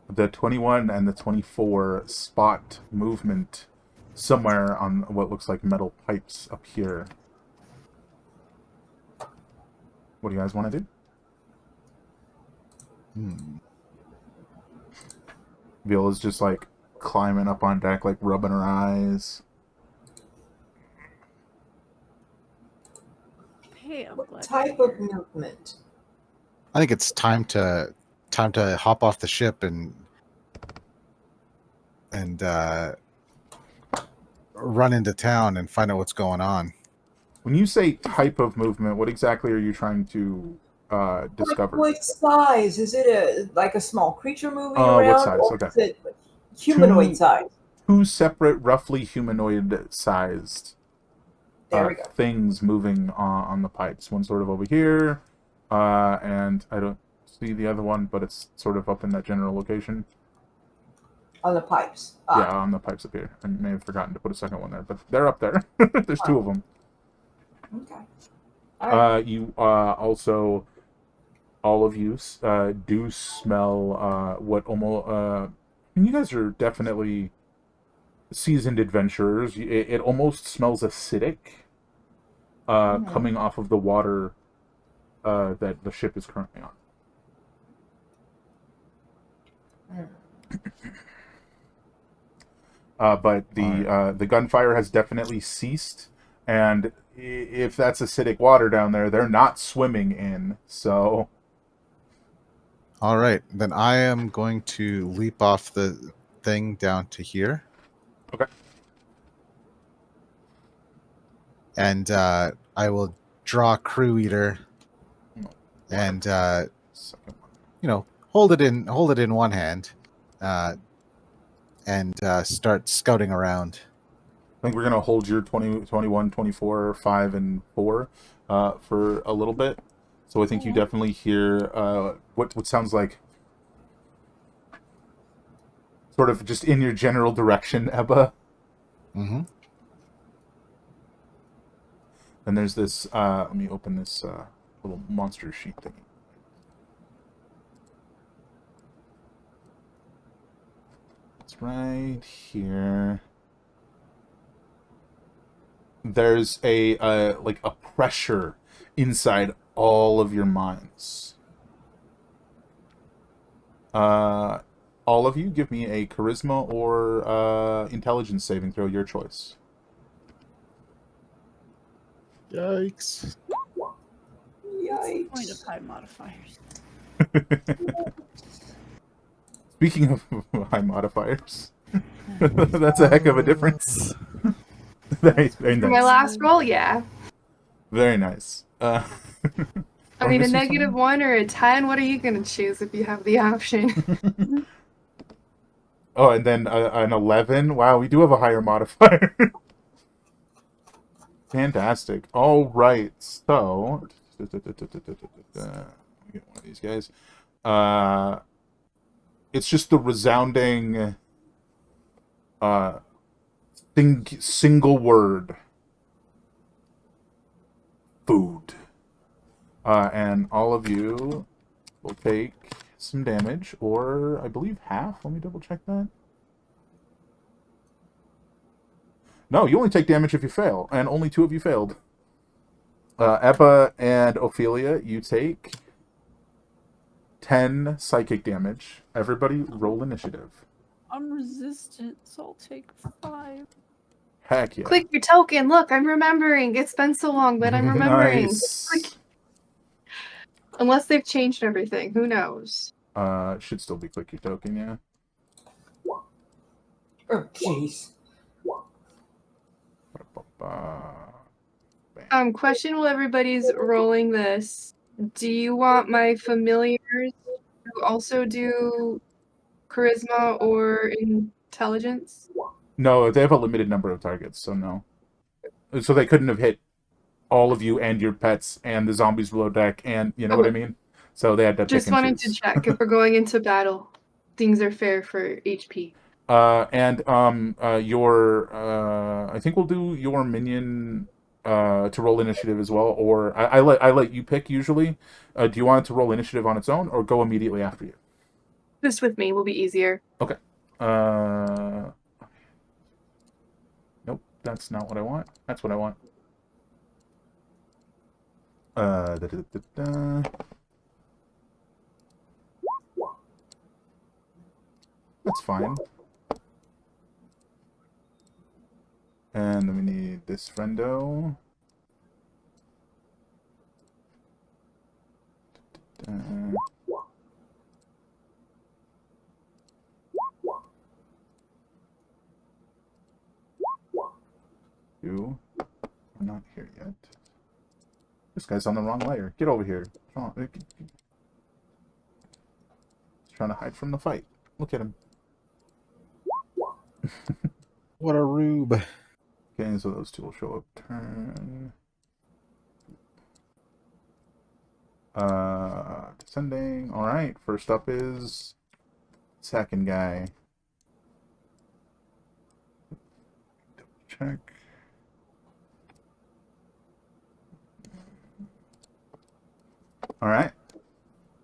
The 21 and the 24 spot movement somewhere on what looks like metal pipes up here. What do you guys want to do? Viola's just like climbing up on deck, like rubbing her eyes. Hey, I'm What glad type you're of here. movement? I think it's time to hop off the ship and run into town and find out what's going on. When you say type of movement, what exactly are you trying to discover? What size? Is it like a small creature moving What around, size? or Okay. is it humanoid Two- size? two separate, roughly humanoid-sized There we go. things moving on the pipes. One sort of over here, and I don't see the other one, but it's sort of up in that general location. On the pipes. Yeah, on the pipes up here. I may have forgotten to put a second one there, but they're up there. There's two of them. Okay. All right. You also, all of you do smell what almost. You guys are definitely seasoned adventurers. It almost smells acidic, coming off of the water that the ship is currently on. But the gunfire has definitely ceased, and if that's acidic water down there, they're not swimming in. So, All right, then I am going to leap off the thing down to here. okay. And I will draw Crew Eater, and Second one. you know, hold it in one hand, and start scouting around. I think we're gonna hold your 20, 21, 24, 5, and 4 for a little bit. So I think you definitely hear what sounds like sort of just in your general direction, Ebba. Mm-hmm. And there's this. Let me open this little monster sheet thing. It's right here. There's a like a pressure inside all of your minds. All of you, give me a charisma or intelligence saving throw, your choice. Yikes! What's the point of high modifiers? Speaking of high modifiers, that's a heck of a difference. Very, very For my nice. last roll, yeah. Very nice. I Or mean, a missing -1 or a 10. What are you gonna choose if you have the option? Oh, and then an 11. Wow, we do have a higher modifier. Fantastic. All right, so let me get one of these guys. It's just the resounding single word: food. And all of you will take some damage, or I believe half. Let me double check that. No, you only take damage if you fail, and only 2 of you failed. Ebba and Ophelia, you take 10 psychic damage. Everybody roll initiative. I'm resistant, so I'll take 5. Heck yeah. Click your token. Look, I'm remembering. It's been so long, but I'm remembering. Nice. Click. Unless they've changed everything. Who knows? Should still be click your token, yeah. Oh, jeez. Bam. Question while everybody's rolling this. Do you want my familiars to also do charisma or intelligence? No, they have a limited number of targets, so no. So they couldn't have hit all of you and your pets and the zombies below deck, and you know what I mean? So they had to Just pick and wanted to choose. check if we're going into battle. Things are fair for HP. I think we'll do your minion to roll initiative as well, or I let you pick usually. Do you want it to roll initiative on its own or go immediately after you? Just with me will be easier. Okay. Nope, that's not what I want. That's what I want. That's fine. And then we need this friendo. You are not here yet. This guy's on the wrong layer. Get over here. Come on. He's trying to hide from the fight. Look at him. What a rube. Okay, so those two will show up turn. Descending. All right. First up is second guy. Check. All right.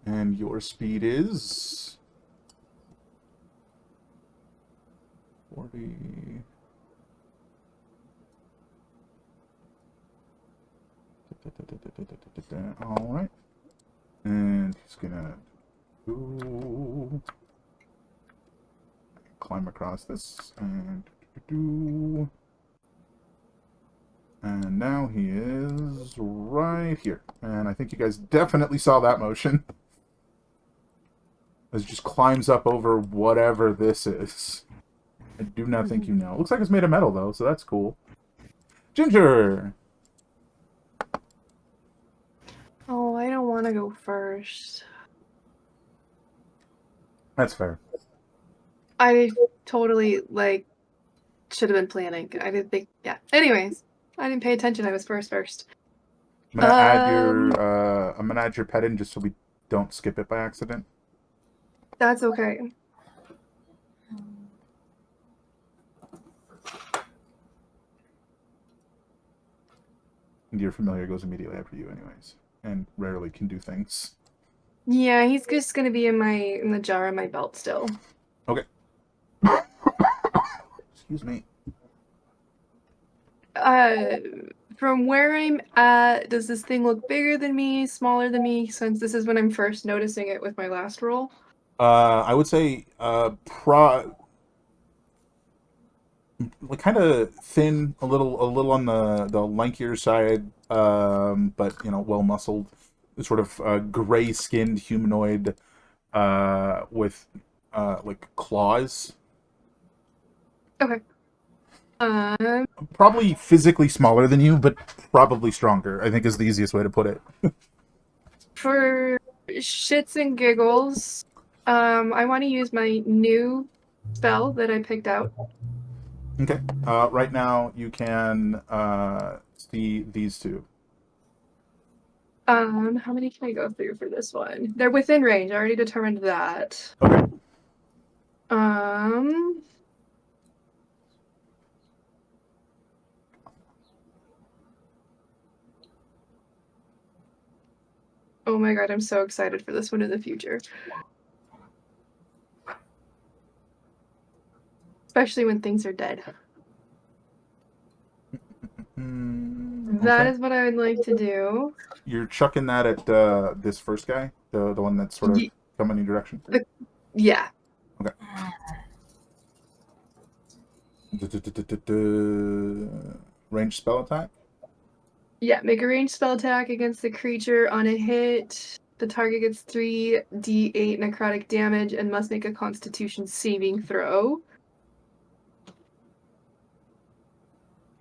And your speed is 40. All right. And he's gonna do climb across this and now he is right here. And I think you guys definitely saw that motion. As he just climbs up over whatever this is. I do not think you know. Looks like it's made of metal though, so that's cool. Ginger! Oh, I don't want to go first. That's fair. I totally, like, should have been planning. I didn't think, yeah. Anyways, I didn't pay attention. I was first. I'm gonna add your pet in just so we don't skip it by accident. That's okay. And your familiar goes immediately after you anyways. And rarely can do things. Yeah, he's just gonna be in the jar of my belt still. Okay. Excuse me. From where I'm at, does this thing look bigger than me, smaller than me, since this is when I'm first noticing it with my last roll? I would say like kind of thin, a little on the lankier side, but you know, well muscled, sort of gray-skinned humanoid with like claws. Okay. Probably physically smaller than you, but probably stronger, I think is the easiest way to put it. For shits and giggles, I want to use my new spell that I picked out. Okay. Right now you can see these two. How many can I go through for this one? They're within range. I already determined that. Okay. Oh my god, I'm so excited for this one in the future. Especially when things are dead. That Okay. is what I would like to do. You're chucking that at this first guy, the one that's sort of coming in your direction. Yeah. Okay. Range spell attack. Yeah, make a ranged spell attack against the creature. On a hit, the target gets 3d8 necrotic damage and must make a Constitution saving throw.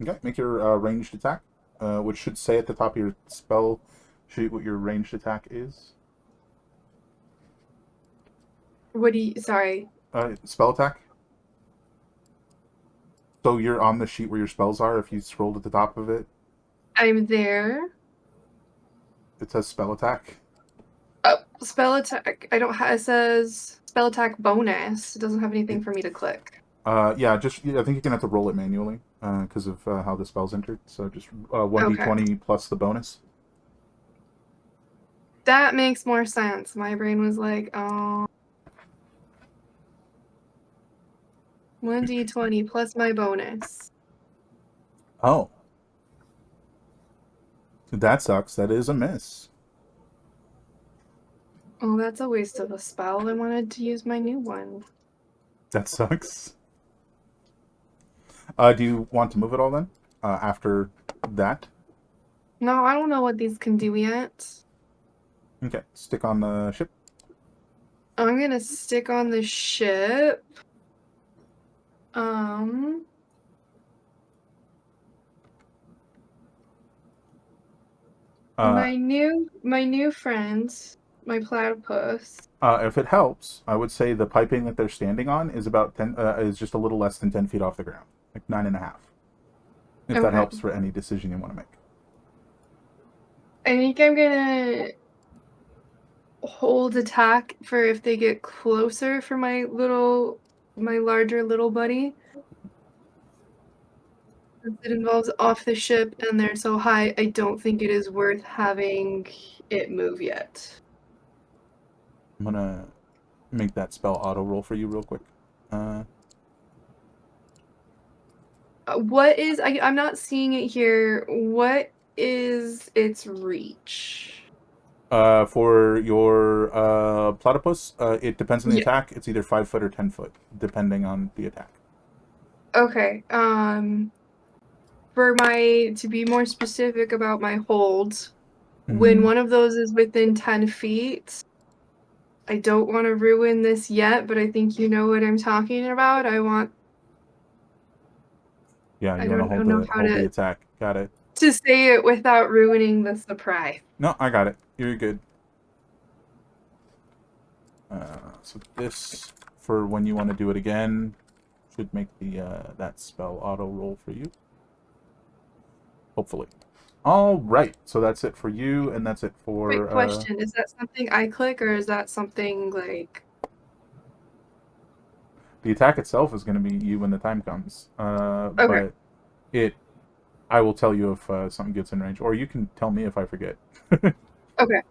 Okay, make your ranged attack, which should say at the top of your spell sheet what your ranged attack is. What do you... Sorry. Spell attack. So you're on the sheet where your spells are. If you scroll to the top of it, I'm there. it says spell attack. Oh, spell attack. I don't have... It says spell attack bonus. It doesn't have anything for me to click. Yeah, I think you're gonna have to roll it manually because of how the spell's entered. So just 1d20 plus the bonus. That makes more sense. My brain was like, oh... 1d20 plus my bonus. Oh. That sucks. That is a miss. Oh, that's a waste of a spell. I wanted to use my new one. That sucks. Do you want to move it all then? After that? No, I don't know what these can do yet. Okay, stick on the ship. I'm gonna stick on the ship. My new friend, my platypus. If it helps, I would say the piping that they're standing on is about 10. Is just a little less than 10 feet off the ground. like 9.5. If that Okay. helps for any decision you want to make. I think I'm gonna hold attack for if they get closer for my larger little buddy. Since it involves off the ship and they're so high, I don't think it is worth having it move yet. I'm gonna make that spell auto roll for you real quick. What is I'm not seeing it here. What is its reach? For your platypus, it depends on the Yeah. attack. It's either 5 foot or 10 foot, depending on the attack. Okay. To be more specific about my hold, when Mhm. one of those is within 10 feet, I don't want to ruin this yet, but I think you know what I'm talking about. Yeah, I you want to don't know how hold the attack. Got it. to say it without ruining the surprise. No, I got it. You're good. So this, for when you want to do it again, should make the that spell auto roll for you. Hopefully. All right. So that's it for you, and that's it for. Quick question: is that something I click, or is that something like? The attack itself is going to be you when the time comes. Okay. But I will tell you if something gets in range, or you can tell me if I forget. Okay.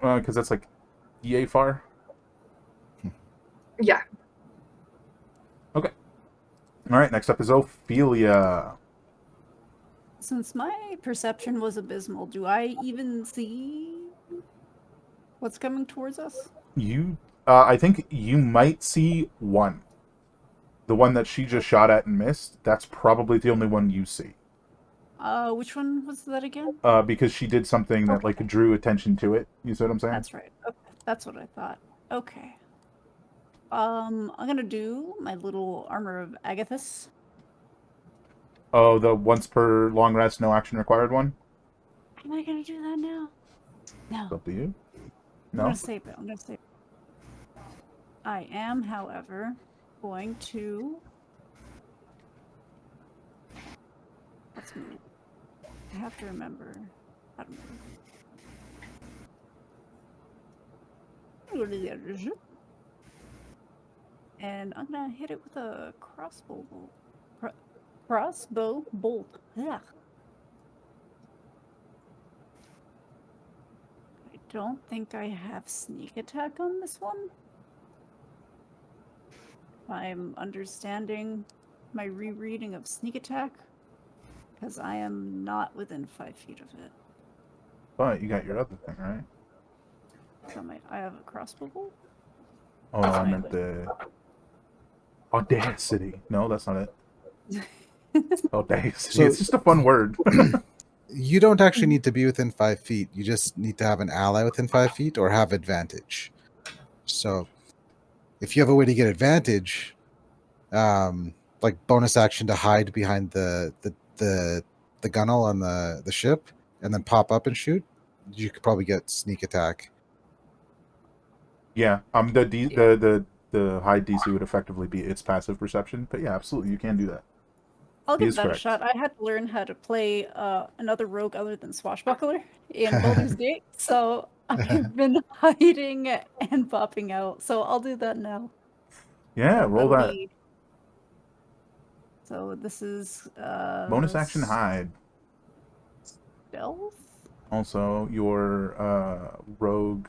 Because that's like EA far. Yeah. Okay. All right. Next up is Ophelia. Since my perception was abysmal, do I even see what's coming towards us? I think you might see one. The one that she just shot at and missed. That's probably the only one you see. Which one was that again? Because she did something that Okay. like drew attention to it. You see what I'm saying? That's right. Okay, that's what I thought. Okay. I'm gonna do my little armor of Agathis. Oh, the once per long rest, no action required one. Am I gonna do that now? No. It's up to you. I'm No. gonna save it. I'm gonna save it. I am, however, going to. Let's move. I have to remember how to move. Go to the other ship. And I'm gonna hit it with a crossbow bolt. Crossbow bolt. Ugh. I don't think I have sneak attack on this one. I'm understanding my rereading of sneak attack because I am not within 5 feet of it. But you got your other thing, right? So I have a crossbow bolt. Oh, That's I my meant the audacity. No, that's not it. Audacity. So- It's just a fun word. You don't actually need to be within 5 feet. You just need to have an ally within 5 feet or have advantage. So, if you have a way to get advantage, like bonus action to hide behind the gunnel on the ship and then pop up and shoot, you could probably get sneak attack. Yeah. The high DC would effectively be its passive perception. But yeah, absolutely, you can do that. I'll He give is that a correct. shot. I had to learn how to play another rogue other than Swashbuckler in Baldur's Gate, so I've been hiding and popping out. So I'll do that now. Yeah, So roll that'll that. be- So this is Bonus action hide. stealth. Also, your rogue,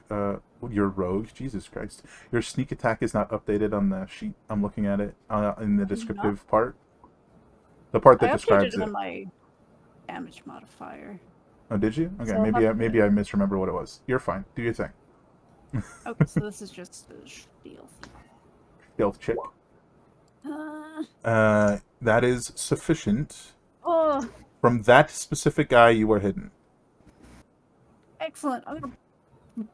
Jesus Christ. Your sneak attack is not updated on the sheet. I'm looking at it in the Not? descriptive part. The part I that updated describes it it. on my damage modifier. Oh, did you? Okay, So I'll have to- maybe I misremember what it was. You're fine. Do your thing. Okay, so this is just stealth. Stealth chick. Uh, That is sufficient. oh, From that specific guy, you are hidden. excellent. I'm gonna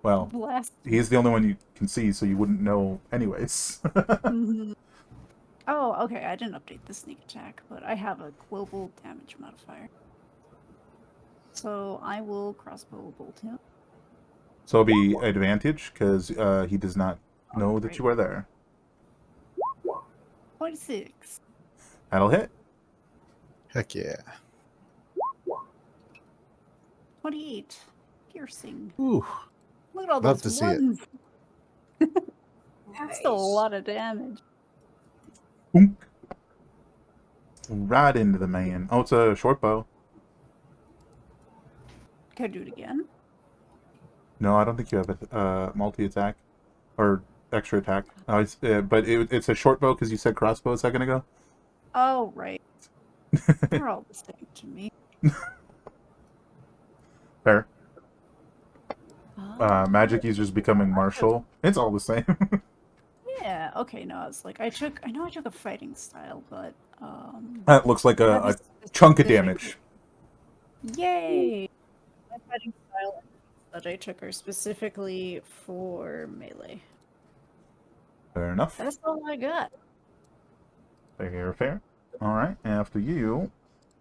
Well, blast. he's the only one you can see, so you wouldn't know anyways. Mhm. Oh, okay. I didn't update the sneak attack, but I have a global damage modifier. So I will crossbow bolt him. So it'll be advantage, because he does not know that Great. you are there. 26. That'll hit. Heck yeah. 28. Piercing. Ooh, Look at all love those to see it. ones. Nice. Still a lot of damage. Boom. Right into the man. Oh, it's a short bow. Can I do it again? No, I don't think you have a multi-attack or extra attack. But it's a short bow because you said crossbow a second ago. Oh, right. They're all the same to me. Fair. Ah, Magic users becoming martial. It's all the same. yeah. Okay. No, I was like, I know I took a fighting style, but That looks like I have a chunk of specific- damage. Yay! My fighting style that I took are specifically for melee. Fair enough. That's all I got. Fair. All right. After you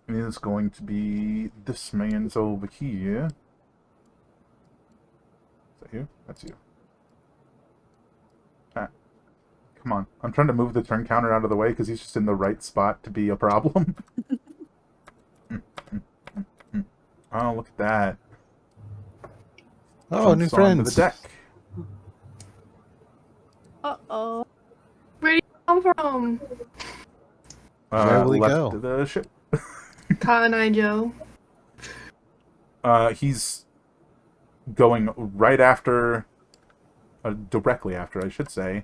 is going to be this man's over here. Is that you? That's you. Ah. Come on. I'm trying to move the turn counter out of the way because he's just in the right spot to be a problem. Oh, look at that. Oh, new Jumps onto friends. the deck. Uh-oh. Where do you come from? Where will he left go? the ship. Cotton Eye Joe. He's going right after, directly after, I should say.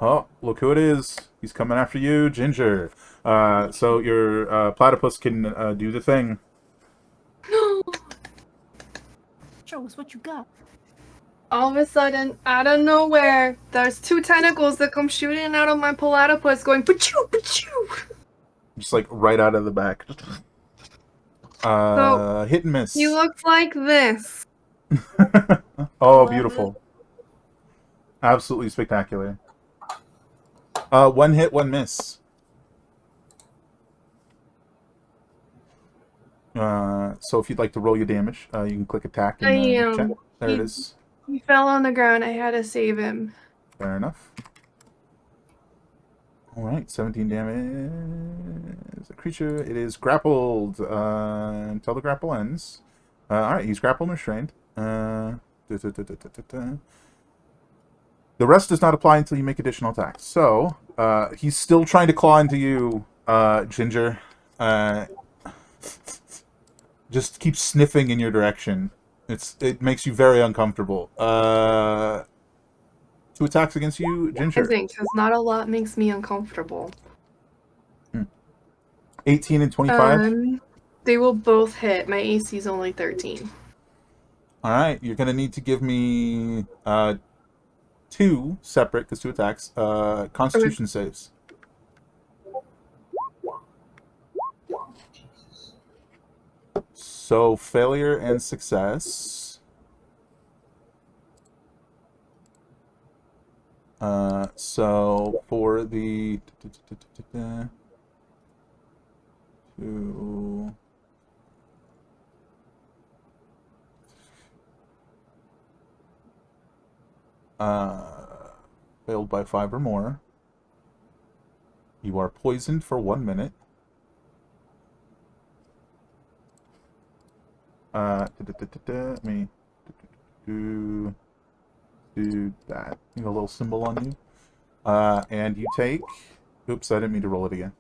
Oh, look who it is. He's coming after you, Ginger. So your platypus can do the thing. Show us what you got. All of a sudden, out of nowhere, there's two tentacles that come shooting out of my platypus going pachoo, pachoo. Just like right out of the back. Hit and miss. He looks like this. Oh, Love beautiful. Absolutely spectacular. One hit, one miss. So if you'd like to roll your damage, you can click attack in the chat. There it is. He fell on the ground. I had to save him. Fair enough. Alright, 17 damage. It's a creature. It is grappled until the grapple ends. Alright, he's grappled and restrained. The rest does not apply until you make additional attacks. So, he's still trying to claw into you, Ginger. Just keep sniffing in your direction. It makes you very uncomfortable. 2 attacks against you, Ginger. I think, because not a lot makes me uncomfortable. 18 and 25. They will both hit. My AC is only 13. Alright, you're going to need to give me 2 separate, because 2 attacks, Constitution saves. So, failure and success. So, for the... 2... failed by 5 or more. You are poisoned for 1 minute. Let me do that. Need a little symbol on you. And you take... Oops, I didn't mean to roll it again.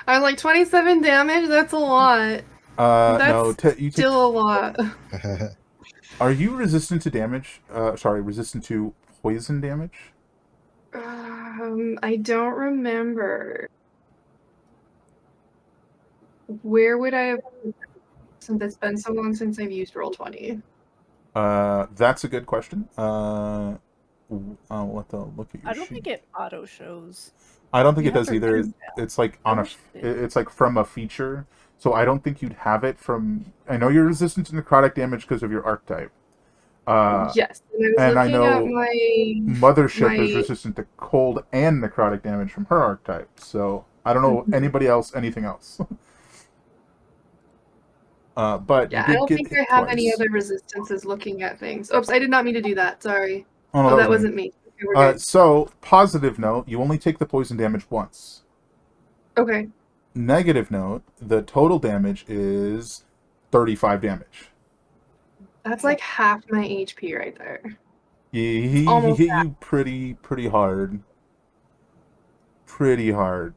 I'm like 27 damage. That's a lot. No, That's you take... still a lot. Are you resistant to damage? Sorry, resistant to poison damage? I don't remember. Where would I have? Since it's been so long since I've used Roll20. That's a good question. I'll have to look at your I don't sheet. think it auto shows. I don't think You it have does to either. do It's like on a. wish it did. It's like from a feature. So I don't think you'd have it from. I know you're resistant to necrotic damage because of your archetype. Yes, and I I was looking know at my Mothership is my- resistant to cold and necrotic damage from her archetype. So I don't know anybody else, anything else. But Yeah, you I did don't get think hit I have any twice. other resistances looking at things. Oops, I did not mean to do that. Sorry. Oh, no, Oh, that was wasn't me. Okay, we're good. So, positive note, you only take the poison damage once. Okay. negative note, the total damage is 35 damage. That's like half my HP right there. He Almost hit you pretty hard. Pretty hard.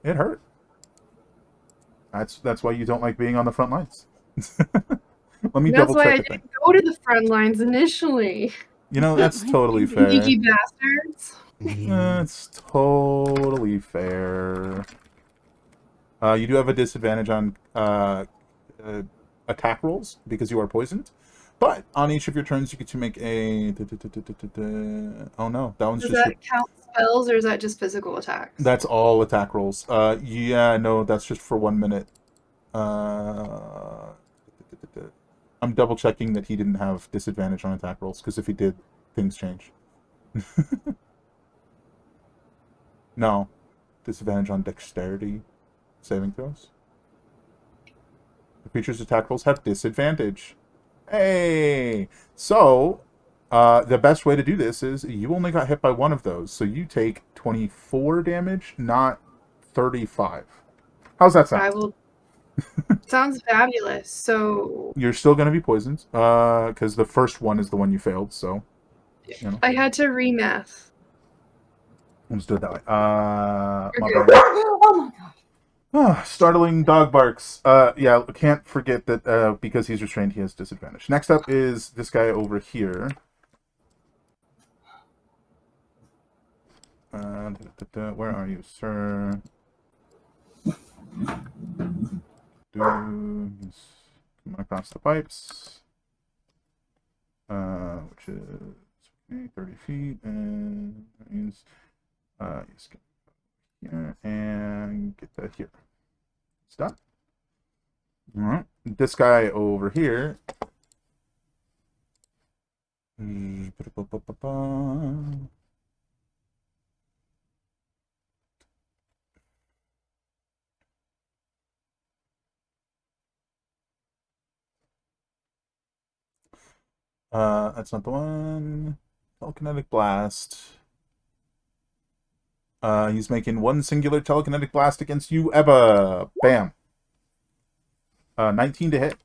It hurt. That's why you don't like being on the front lines. Let me That's double why I check a thing. didn't go to the front lines initially. You know, that's I totally think fair. Sneaky bastards. That's totally fair. You do have a disadvantage on attack rolls because you are poisoned. But on each of your turns, you get to make a. Oh no, that one's Does just. that count spells or is that just physical attacks? That's all attack rolls. Yeah, no, that's just for 1 minute. I'm double checking that he didn't have disadvantage on attack rolls because if he did, things change. No, disadvantage on dexterity saving throws. The creature's attack rolls have disadvantage. Hey! So, the best way to do this is you only got hit by one of those, so you take 24 damage, not 35. How's that sound? I will. Sounds fabulous. So You're still going to be poisoned, because the first one is the one you failed, so, you know, I had to remath. let's do it that way. My Okay. bad. Oh my god. Startling dog barks. Yeah, can't forget that because he's restrained, he has disadvantage. Next up is this guy over here. Where are you, sir? He's coming across the pipes. Which is okay, 30 feet, and that means he's here and get that here. It's done. All right. This guy over here. That's not the one. Telekinetic blast. He's making one singular telekinetic blast against you, Ebba. Bam. 19 to hit.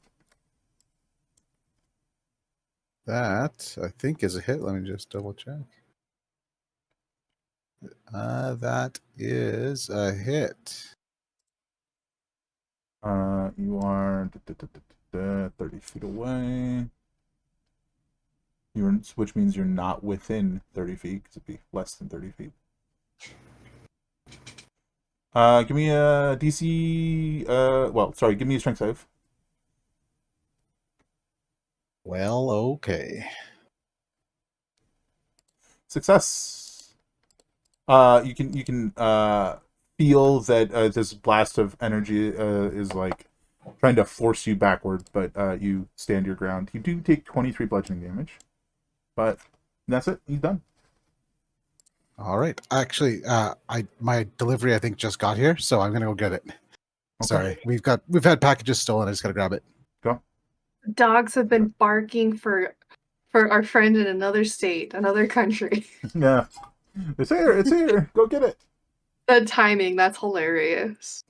That, I think, is a hit. Let me just double check. That is a hit. You are 30 feet away. Which means you're not within 30 feet, because it'd be less than 30 feet. Give me a DC. Give me a strength save. Well, okay. Success. You can feel that this blast of energy is like trying to force you backward, but you stand your ground. You do take 23 bludgeoning damage, but that's it. He's done. All right. Actually, my delivery I think just got here, so I'm gonna go get it. Okay. Sorry, we've had packages stolen. I just gotta grab it. Go. Dogs have been barking for our friend in another state, another country. Yeah. It's here. It's here. Go get it. The timing, that's hilarious.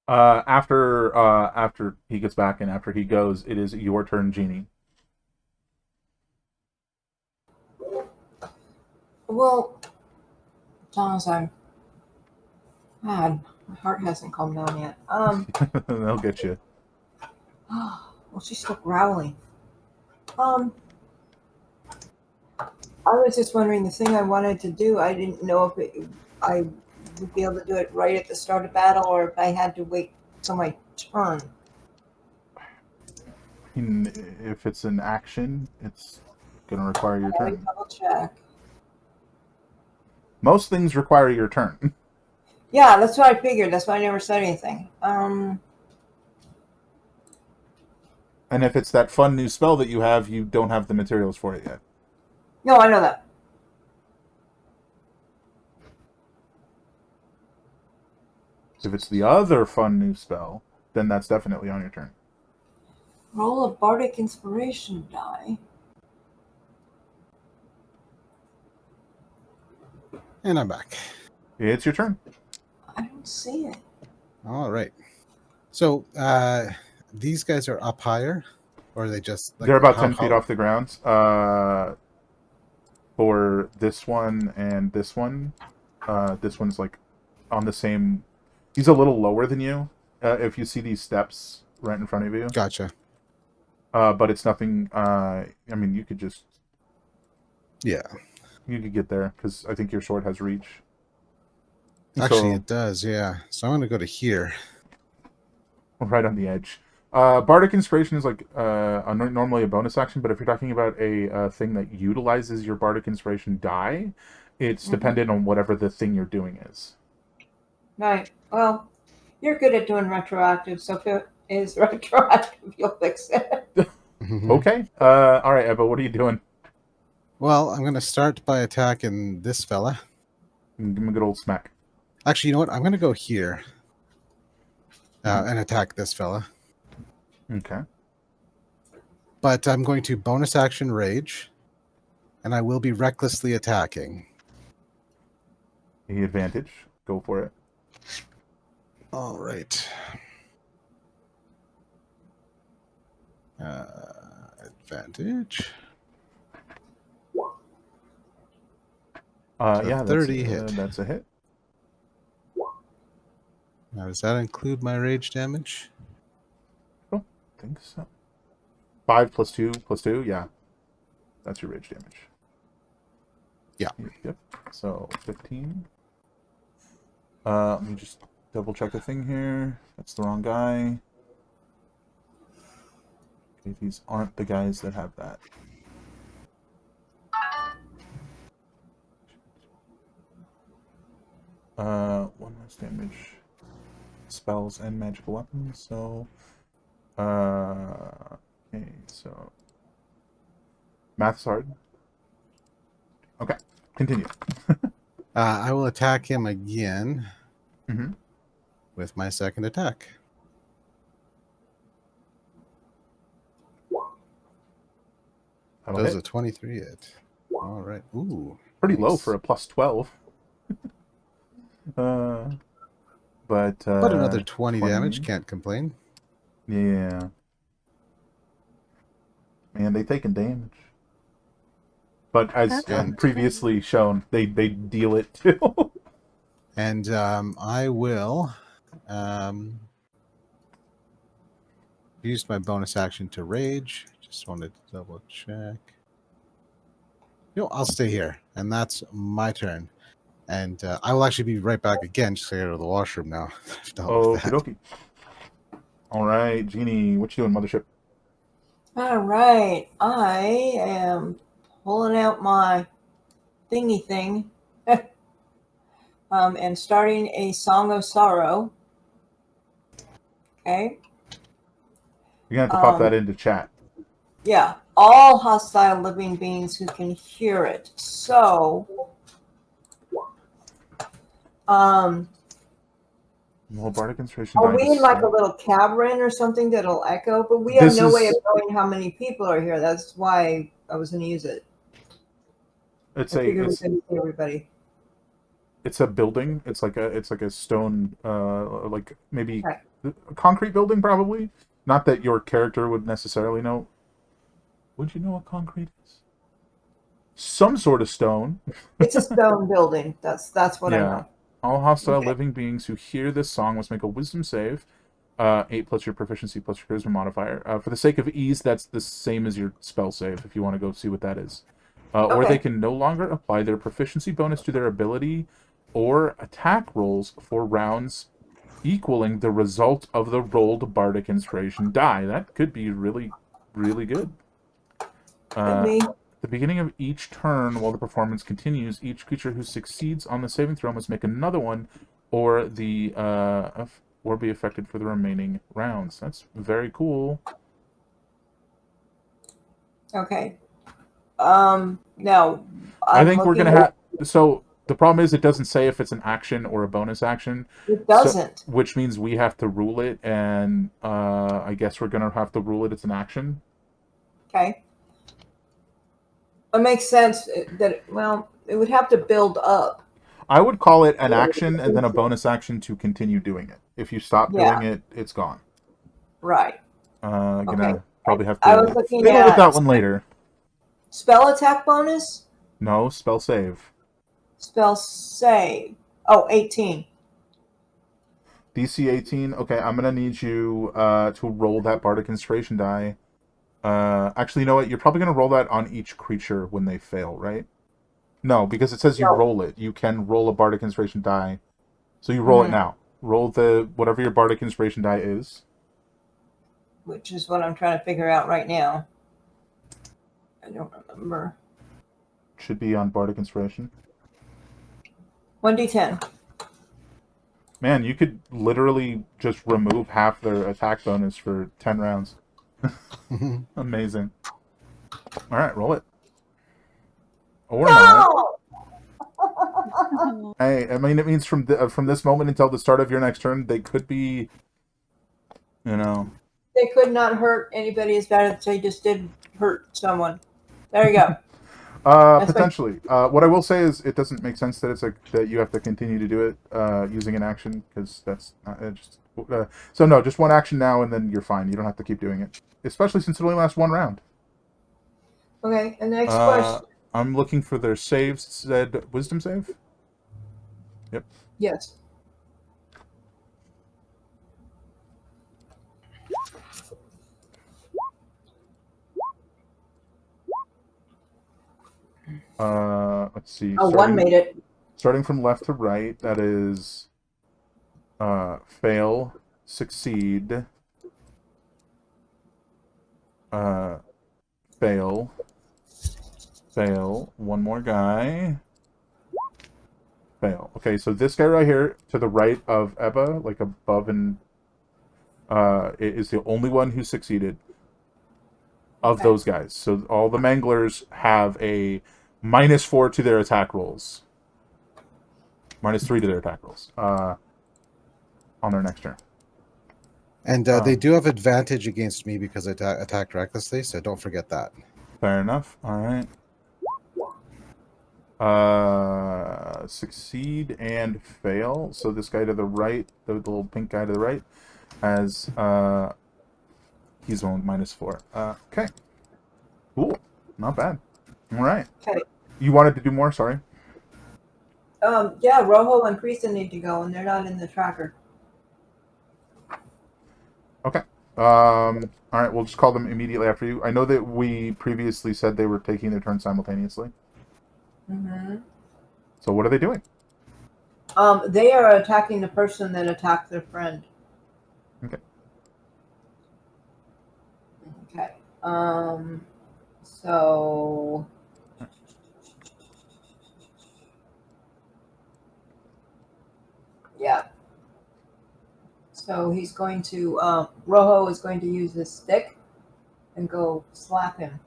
After he gets back and after he goes, it is your turn, Jeannie. Well, Thomas, God, my heart hasn't calmed down yet. They'll get you. Well, she's still growling. I was just wondering, the thing I wanted to do, I didn't know if I would be able to do it right at the start of battle or if I had to wait till my turn. If it's an action, it's going to require your Let me turn. double check. Most things require your turn. Yeah, that's what I figured. That's why I never said anything. And if it's that fun new spell that you have, you don't have the materials for it yet. No, I know that. If it's the other fun new spell, then that's definitely on your turn. Roll a bardic inspiration die. And I'm back. It's your turn. I don't see it. All right. So these guys are up higher, or are they just like They're about how- 10 feet how- off the ground. For this one and this one's like on the same. He's a little lower than you. If you see these steps right in front of you, Gotcha. but it's nothing. I mean, you could just Yeah. get there because I think your sword has reach. Actually, So- it does. Yeah. So I'm going to go to here. right on the edge. Bardic Inspiration is like normally a bonus action, but if you're talking about a thing that utilizes your Bardic Inspiration die, it's dependent on whatever the thing you're doing is. Right. Well, you're good at doing retroactive, so if it is retroactive, you'll fix it. Okay. All right, Ebba, what are you doing? Well, I'm going to start by attacking this fella. Give him a good old smack. Actually, you know what? I'm going to go here and attack this fella. Okay. But I'm going to bonus action rage, and I will be recklessly attacking. The advantage. Go for it. All right. Advantage. So Yeah, 30 that's, hit. that's a hit. Now, does that include my rage damage? I think so. 5 plus 2 plus 2, yeah. That's your rage damage. Yeah. Yep. So 15. Let me just double check the thing here. That's the wrong guy. Okay, these aren't the guys that have that. One less damage. Spells and magical weapons, so okay, so math's hard. Okay, continue. I will attack him again Mm-hmm. with my second attack. That'll Does hit. a 23 hit? All right. Ooh. Pretty low nice. for a plus 12. But another 20 damage. Can't complain. Yeah. Man, they taking damage. But as That's previously shown, they deal it too. And I will use my bonus action to rage. Just wanted to double check. I'll stay here, and that's my turn. And I will actually be right back again, just to get out of the washroom now. Okie dokie. Alright, Jeannie, what you doing, mothership? All right. I am pulling out my thingy thing and starting a Song of Sorrow. Okay. You're gonna have to pop that into chat. Yeah. All hostile living beings who can hear it. So, Well, Bardic Inspiration. are we in like a little cavern or something that'll echo? But we have no way of knowing how many people are here. That's why I was going to use it. It's I figured we it's couldn't see everybody. it's a building. It's like a stone, like maybe Okay. a concrete building, probably. Not that your character would necessarily know. Would you know what concrete is? Some sort of stone. It's a stone building. That's what I Yeah. know. All hostile Okay. living beings who hear this song must make a wisdom save. 8 plus your proficiency plus your charisma modifier. For the sake of ease, that's the same as your spell save, if you want to go see what that is. Or Okay. they can no longer apply their proficiency bonus to their ability or attack rolls for rounds equaling the result of the rolled Bardic Inspiration die. That could be really, really good. Could be. At the beginning of each turn, while the performance continues, each creature who succeeds on the saving throw must make another one, or be affected for the remaining rounds. That's very cool. Okay. Now, I think we're gonna looking have. So the problem is, it doesn't say if it's an action or a bonus action. It doesn't. Which means we have to rule it, and I guess we're gonna have to rule it. It's an action. Okay. It makes sense that, well, it would have to build up. I would call it an action and then a bonus action to continue doing it. If you stop doing it, it's gone. Right. Gonna Okay. probably have I was to looking fiddle with at that one later. spell attack bonus, No, spell save. spell save. Oh, 18. DC 18. Okay, I'm gonna need you to roll that bardic inspiration die. Actually, you know what? You're probably gonna roll that on each creature when they fail, right? No, because it says you No. roll it. You can roll a bardic inspiration die. So you roll it now. Roll the whatever your bardic inspiration die is. Which is what I'm trying to figure out right now. I don't remember. Should be on bardic inspiration. 1d10. Man, you could literally just remove half their attack bonus for 10 rounds. Amazing. All right, roll it. Or not. No! Hey, I mean, it means from this moment until the start of your next turn, they could be, you know. They could not hurt anybody as bad as they just did hurt someone. There you go. Potentially. What I will say is, it doesn't make sense that that you have to continue to do it using an action, because that's not, so no, just one action now, and then you're fine. You don't have to keep doing it, especially since it only lasts one round. Okay, and the next question. I'm looking for their saves. It said wisdom save. Yep. Yes. Let's see. Oh, one made it. Starting from left to right, that is fail, succeed, fail, fail, one more guy, fail. Okay, so this guy right here to the right of Ebba, like above, and is the only one who succeeded of those guys. So all the manglers have a -4 to their attack rolls. -3 to their attack rolls on their next turn. And they do have advantage against me because I attacked recklessly, so don't forget that. Fair enough. All right. Succeed and fail. So this guy to the right, the little pink guy to the right, has he's on -4. Okay. Cool. Not bad. All right. Okay. You wanted to do more? Sorry. Yeah, Rojo and Priesta need to go, and they're not in the tracker. Okay. All right. We'll just call them immediately after you. I know that we previously said they were taking their turn simultaneously. Mm-hmm. So what are they doing? They are attacking the person that attacked their friend. Okay. Okay. So yeah. So he's going to Rojo is going to use his stick and go slap him.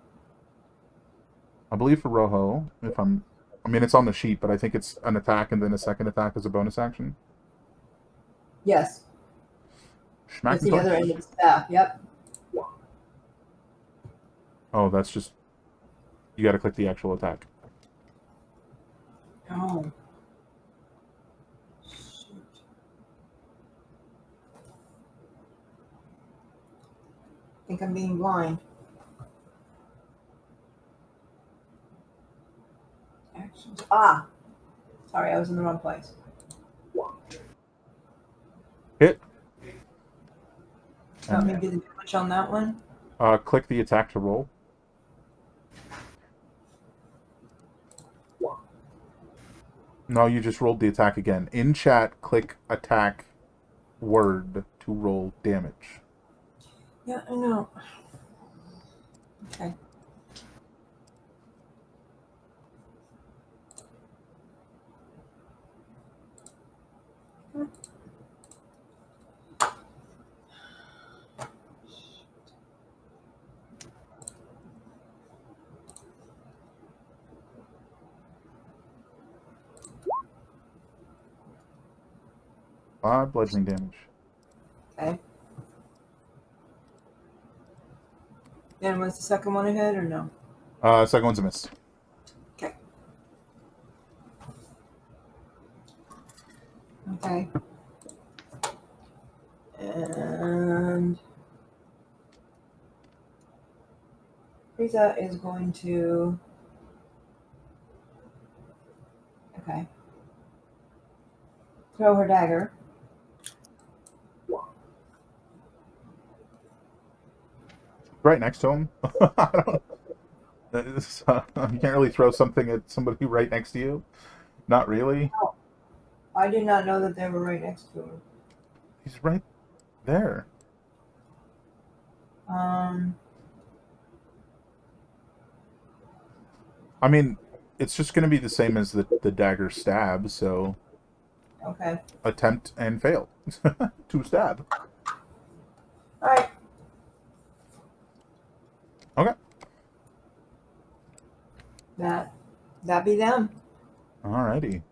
I believe for Rojo, I mean, it's on the sheet, but I think it's an attack and then a second attack as a bonus action. Yes. Schmack That's and the touch. other end of the staff. Yep. Oh, that's just... You gotta click the actual attack. Oh. Shoot. I think I'm being blind. Actions. Ah. Sorry, I was in the wrong place. Hit. Want me to do the damage on that one? Click the attack to roll. No, you just rolled the attack again. In chat, click attack word to roll damage. Yeah, I know. Okay. Bludgeoning damage. Okay. And was the second one a hit or no? Second one's a miss. Okay. Okay. And Frieza is going to. Okay. Throw her dagger. Right next to him. I don't, you can't really throw something at somebody right next to you. Not really. Oh, I did not know that they were right next to her. He's right there. I mean, it's just going to be the same as the dagger stab, so Okay. attempt and fail. To stab. All right. Okay. That be them. Alrighty.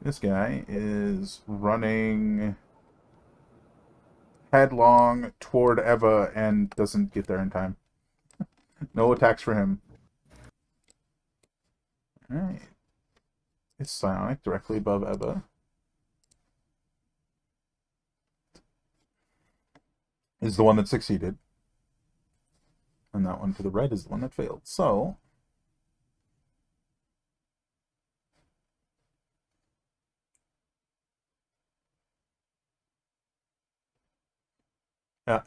This guy is running headlong toward Eva and doesn't get there in time. No attacks for him. Alright. It's psionic directly above Eva. Is the one that succeeded. And that one to the right is the one that failed. So,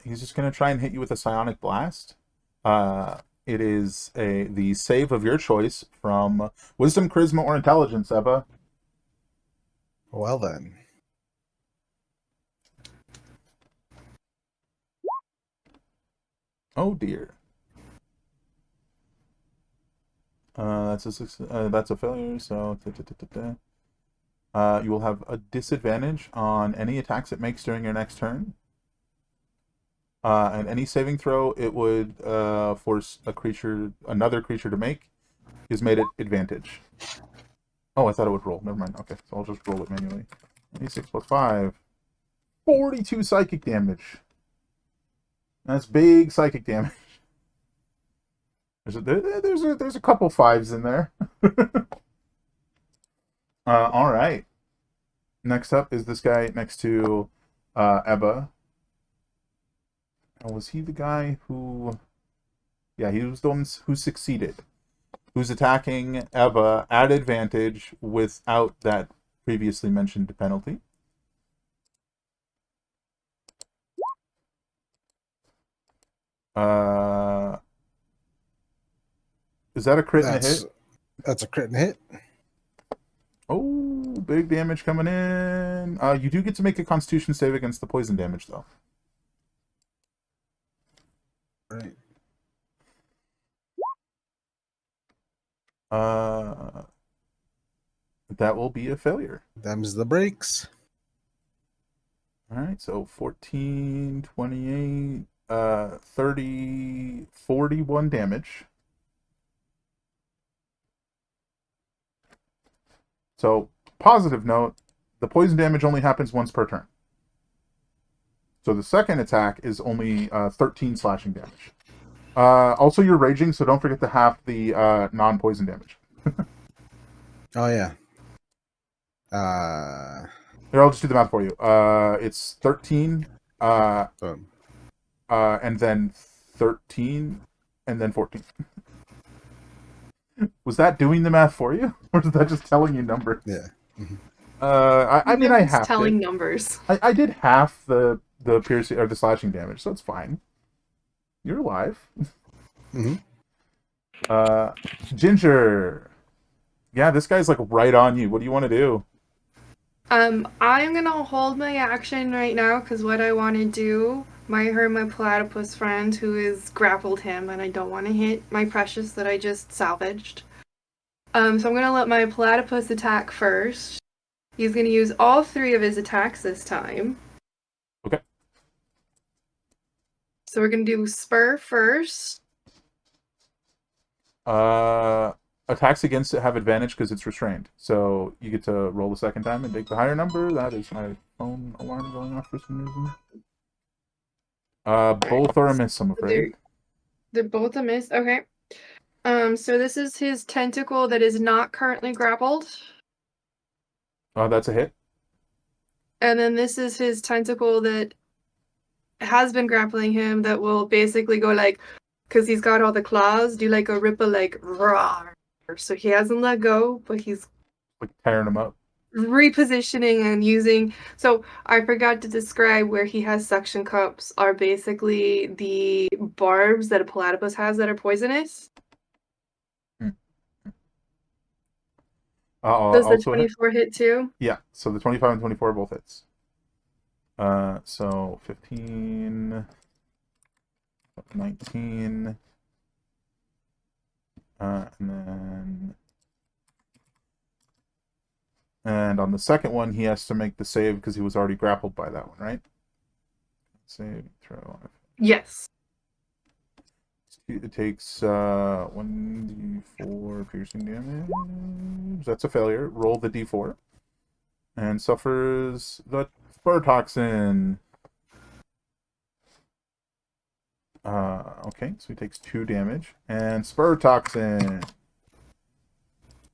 he's just going to try and hit you with a psionic blast. It is the save of your choice from Wisdom, Charisma, or Intelligence, Eva. Well then. Oh dear. That's a failure. So you will have a disadvantage on any attacks it makes during your next turn. And any saving throw it would force another creature to make is made at advantage. Oh, I thought it would roll. Never mind. Okay, so I'll just roll it manually. 86 plus 5. 42 psychic damage. That's big psychic damage. There's a couple fives in there. All right. Next up is this guy next to Eba. Was he the guy who? Yeah, he was the one who succeeded. Who's attacking Eba at advantage without that previously mentioned penalty. Is that a crit and a hit? That's a crit and hit. Oh, big damage coming in. You do get to make a Constitution save against the poison damage, though. Right. That will be a failure. Them's the breaks. All right, so 14, 28, 30, 41 damage. So, positive note, the poison damage only happens once per turn. So the second attack is only 13 slashing damage. Also, you're raging, so don't forget to half the non-poison damage. Oh, yeah. Here, I'll just do the math for you. It's 13, and then 13, and then 14. Was that doing the math for you, or is that just telling you numbers? Yeah. Mm-hmm. I mean, I half telling numbers. I did half the piercing or the slashing damage, so it's fine. You're alive. Mm-hmm. Ginger. Yeah, this guy's like right on you. What do you want to do? I'm gonna hold my action right now because what I want to do might hurt my platypus friend who has grappled him, and I don't want to hit my precious that I just salvaged. So I'm gonna let my platypus attack first. He's gonna use all 3 of his attacks this time. Okay. So we're gonna do spur first. Attacks against it have advantage because it's restrained. So you get to roll the second time and take the higher number. That is my phone alarm going off for some reason. Both are a miss, I'm afraid. They're both a miss. Okay. So this is his tentacle that is not currently grappled. That's a hit. And then this is his tentacle that has been grappling him that will basically go like, because he's got all the claws, do like a ripple, like, roar. So he hasn't let go, but he's Like tearing him up. repositioning and using. So I forgot to describe where he has suction cups are basically the barbs that a platypus has that are poisonous. Does the Also a hit. 24 hit too? Yeah, so the 25 and 24 are both hits. So 15, 19, and then... And on the second one, he has to make the save because he was already grappled by that one, right? Save, throw. Yes. It takes 1d4 piercing damage. That's a failure. Roll the d4. And suffers the spur toxin. Okay, so he takes 2 damage. And spur toxin.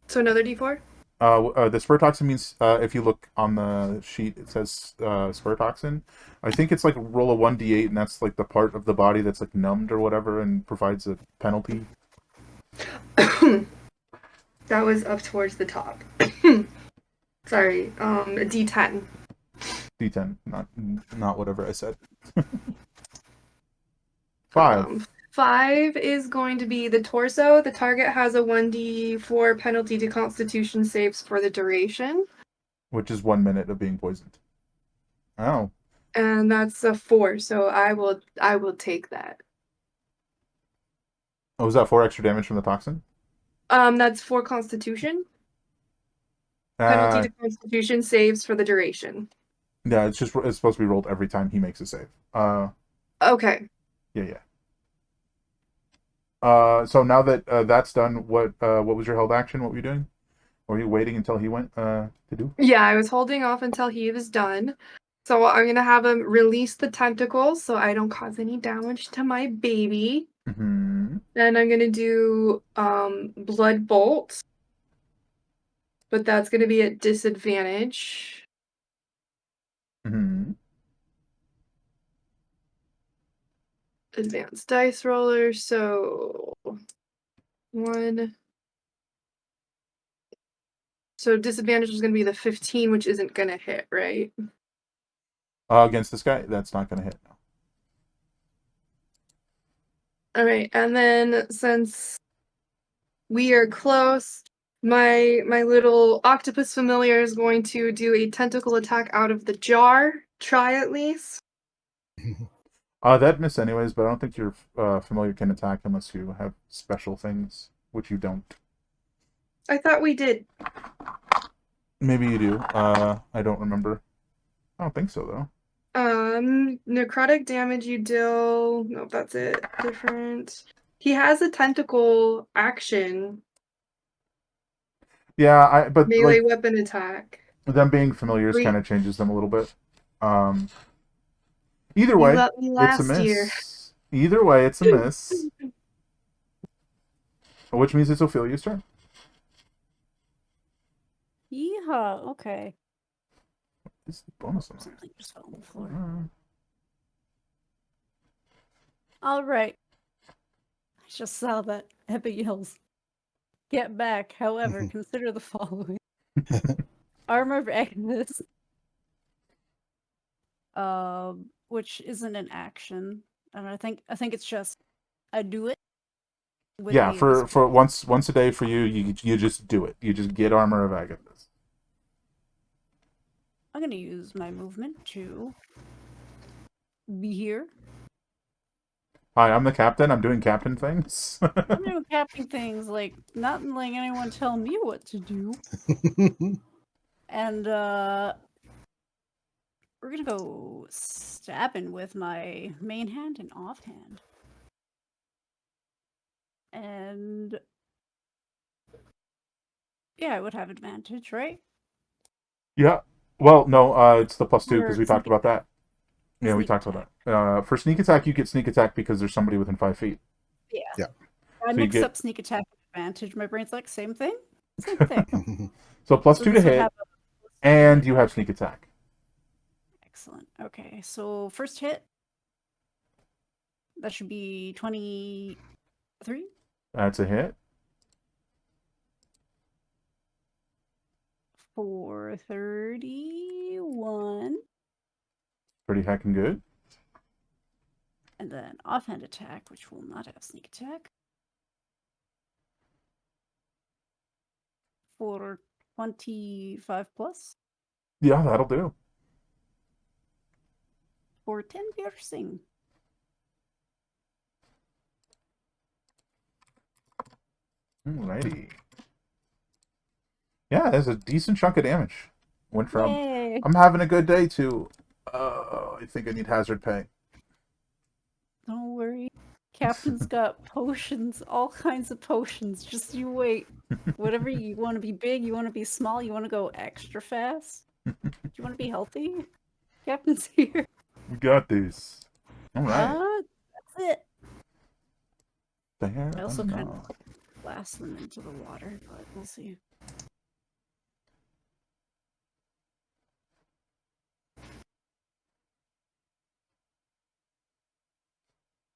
So another d4? The spur toxin means if you look on the sheet, it says spur toxin. I think it's like roll a 1d8, and that's like the part of the body that's like numbed or whatever, and provides a penalty. That was up towards the top. Sorry, a d10. D10, not whatever I said. 5. 5 is going to be the torso. The target has a 1d4 penalty to Constitution saves for the duration. Which is 1 minute of being poisoned. Oh. And that's a 4, so I will take that. Oh, was that 4 extra damage from the toxin? That's 4 Constitution. Penalty to Constitution saves for the duration. Yeah, it's supposed to be rolled every time he makes a save. Okay. Yeah. So now that that's done, what was your held action? What were you doing? Or were you waiting until he went to do? Yeah, I was holding off until he was done. So I'm gonna have him release the tentacles so I don't cause any damage to my baby. Mm-hmm. And I'm gonna do blood bolt. But that's gonna be at disadvantage. Mm-hmm. Advanced dice roller, so 1. So disadvantage is gonna be the 15, which isn't gonna hit, right? Against this guy, that's not going to hit. All right, and then since we are close, my little octopus familiar is going to do a tentacle attack out of the jar. Try at least. That missed anyways, but I don't think your familiar can attack unless you have special things, which you don't. I thought we did. Maybe you do. I don't remember. I don't think so though. Necrotic damage you deal. Nope, that's it. Different. He has a tentacle action. Yeah, but Melee like weapon attack. them being familiars kind of changes them a little bit. Either way, let me it's a last miss. year. Either way, it's a miss. Which means it's Ophelia's turn. Yeehaw, okay. This is the bonus one. Something just fell on the floor. All right. I just saw that. Epic yells. Get back. However, consider the following. Armor of Agnes. Which isn't an action. And I think it's just I do it. Yeah, for once a day for you just do it. You just get Armor of Agathis. I'm gonna use my movement to be here. Hi, I'm the captain. I'm doing captain things. I'm doing captain things, like not letting anyone tell me what to do. And we're gonna go stabbing with my main hand and offhand. And yeah, I would have advantage, right? Yeah. Well, no, it's the +2 because Or we talked about that. Yeah, we Sneak talked attack. about that. For sneak attack, you get sneak attack because there's somebody within 5 feet. Yeah. Yeah. I So you mix get- up sneak attack and advantage. My brain's like, same thing? Same thing. So plus So 2 to this would hit, have a plus and two you have sneak attack. Excellent. Okay, so first hit. That should be 23. That's a hit. For 31. Pretty heckin' good. And then offhand attack, which will not have sneak attack. For 25 plus. Yeah, that'll do. For 10 piercing. Alrighty. Yeah, there's a decent chunk of damage. Went from Yay! I'm having a good day to I think I need hazard pay. Don't worry. Captain's got potions, all kinds of potions. Just you wait. Whatever you want to be big, you want to be small, you want to go extra fast. Do you want to be healthy? Captain's here. We got this. Alright. That's it. Fair I also kind enough. of blast them into the water, but we'll see.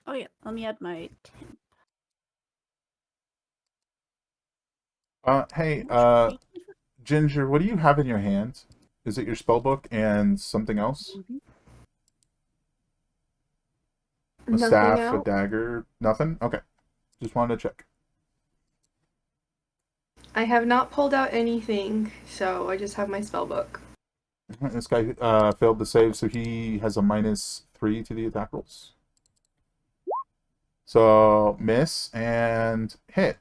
Oh yeah, let me add my temp. Hey, How much Ginger, what do you have in your hand? Is it your spell book and something else? Mhm. A Nothing staff, a out. dagger? Nothing? Okay. Just wanted to check. I have not pulled out anything, so I just have my spell book. This guy failed to save, so he has a -3 to the attack rolls. So miss and hit.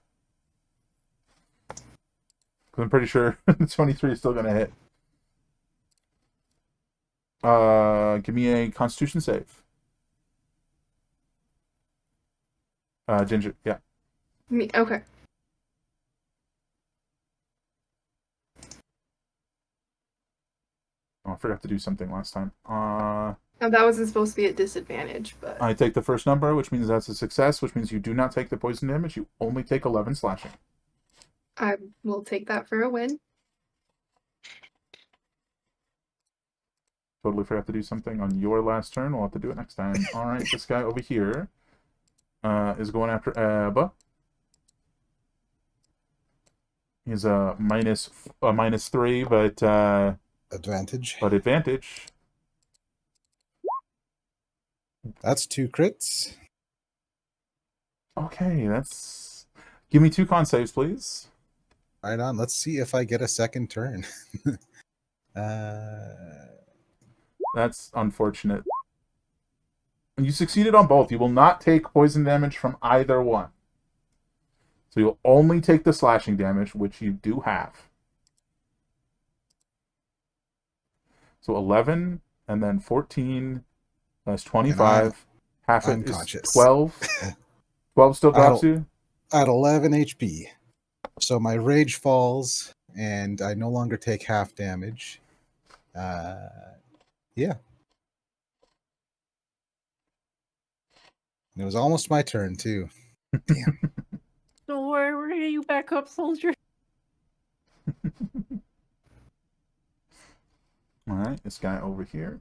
'Cause I'm pretty sure 23 is still gonna hit. Give me a Constitution save. Ginger, yeah. Me, okay. Oh, I forgot to do something last time. Oh, that wasn't supposed to be at disadvantage, but I take the first number, which means that's a success, which means you do not take the poison damage. You only take 11 slashing. I will take that for a win. Totally forgot to do something on your last turn. We'll have to do it next time. All right, this guy over here is going after Abba. He's a -3, but Advantage. advantage. That's 2 crits. Okay, that's. Give me 2 con saves, please. Right on. Let's see if I get a second turn. That's unfortunate. You succeeded on both. You will not take poison damage from either one. So you'll only take the slashing damage, which you do have. So 11, and then 14, that's 25. Half it is unconscious. 12. 12 still drops you? At 11 HP. So my rage falls, and I no longer take half damage. Yeah. And it was almost my turn, too. Damn. Don't worry, we're gonna get you back up, soldier. All right, this guy over here.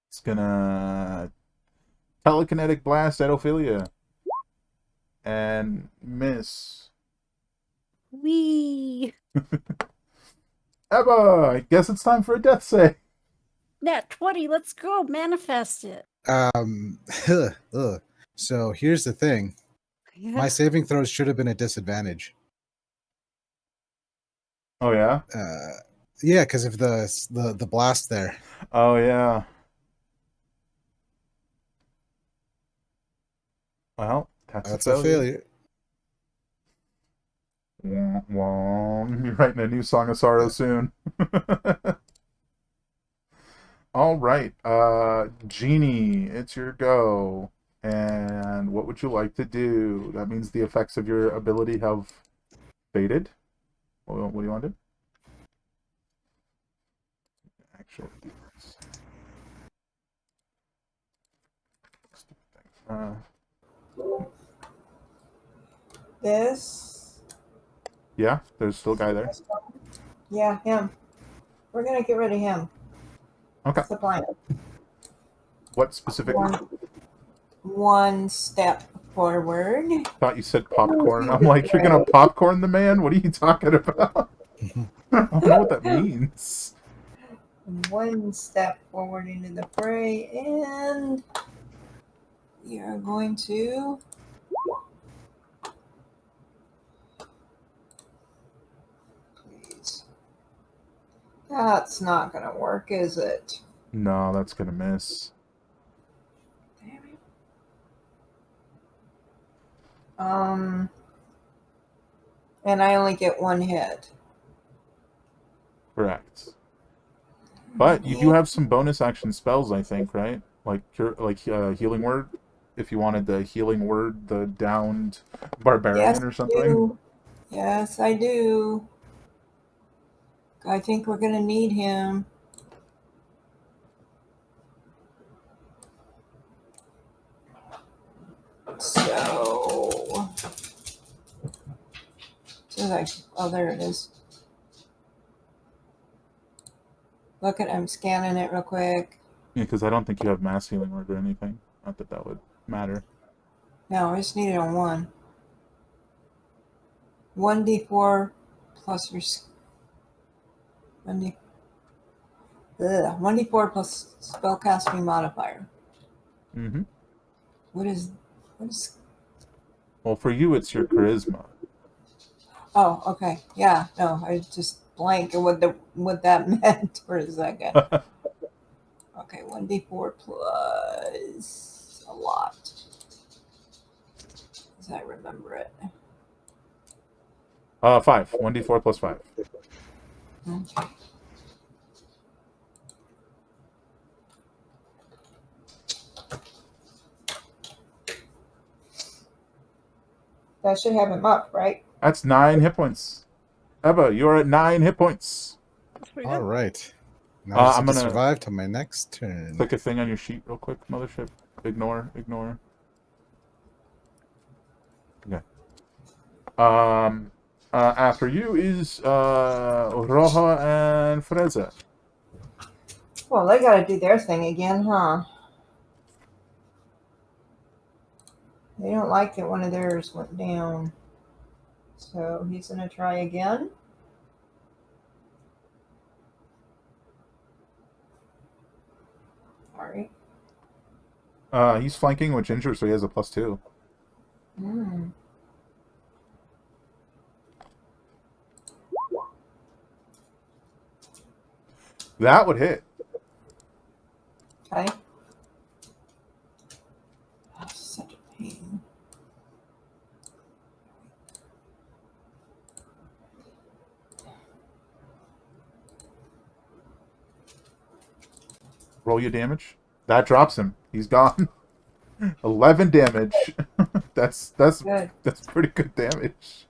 It's gonna telekinetic blast at Ophelia and miss. Wee! Ebba, I guess it's time for a death save. Nat 20, let's go, manifest it. So here's the thing. My saving throws should have been a disadvantage. Oh yeah. Yeah, because of the blast there. Oh yeah. Well, That's a failure. Wah, wah. You're writing a new Song of Sorrow soon. All right, Genie, it's your go. And what would you like to do? That means the effects of your ability have faded. What do you want to do? Actual defense. This. Yeah, there's still a guy there. Yeah, him. We're gonna get rid of him. Okay. That's the plan. What specific? One step forward. Thought you said popcorn. I'm like, you're gonna popcorn the man? What are you talking about? I don't know what that means. One step forward into the fray, and you're going to. Please. That's not gonna work, is it? No, that's gonna miss. Damn it. And I only get one hit. Correct. But you do have some bonus action spells, I think, right? Like healing word. If you wanted the healing word, the downed barbarian Yes, or I something. do. Yes, I do. I think we're gonna need him. So, oh, there it is. Look at, I'm scanning it real quick. Yeah, because I don't think you have mass healing word or anything. Not that that would matter. No, I just need it on one. 1d4 plus your 1d4 plus spellcasting modifier. Mm-hmm. What is? Well, for you, it's your charisma. Oh, okay. Yeah, no, I just blanked what that meant for a second. Okay, 1d4 plus a lot, as I remember it. 5. 1d4 plus 5. Okay. That should have him up, right? That's 9 hit points. Ebba, you're at 9 hit points. That's pretty All good. right. Now I just I'm have to gonna survive till my next turn. click a thing on your sheet real quick, mothership. Ignore. Okay. After you is Roja and Freza. Well, they got to do their thing again, huh? They don't like that one of theirs went down. So he's going to try again. Sorry. He's flanking with Ginger, so he has a +2. Mm. That would hit. Okay. That's such a pain. Roll your damage. That drops him. He's gone. 11 damage. that's Good. pretty good damage.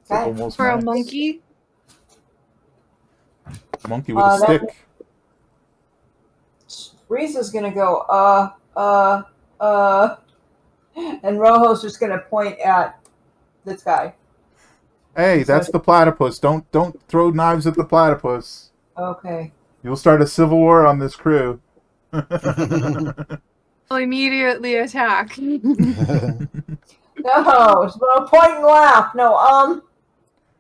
It's Okay. almost For a max. monkey, Monkey with a stick. Riza's going to go, and Rojo's just going to point at this guy. Hey, that's the platypus. Don't throw knives at the platypus. Okay. You'll start a civil war on this crew. I'll immediately attack. No, it's no point and laugh. No,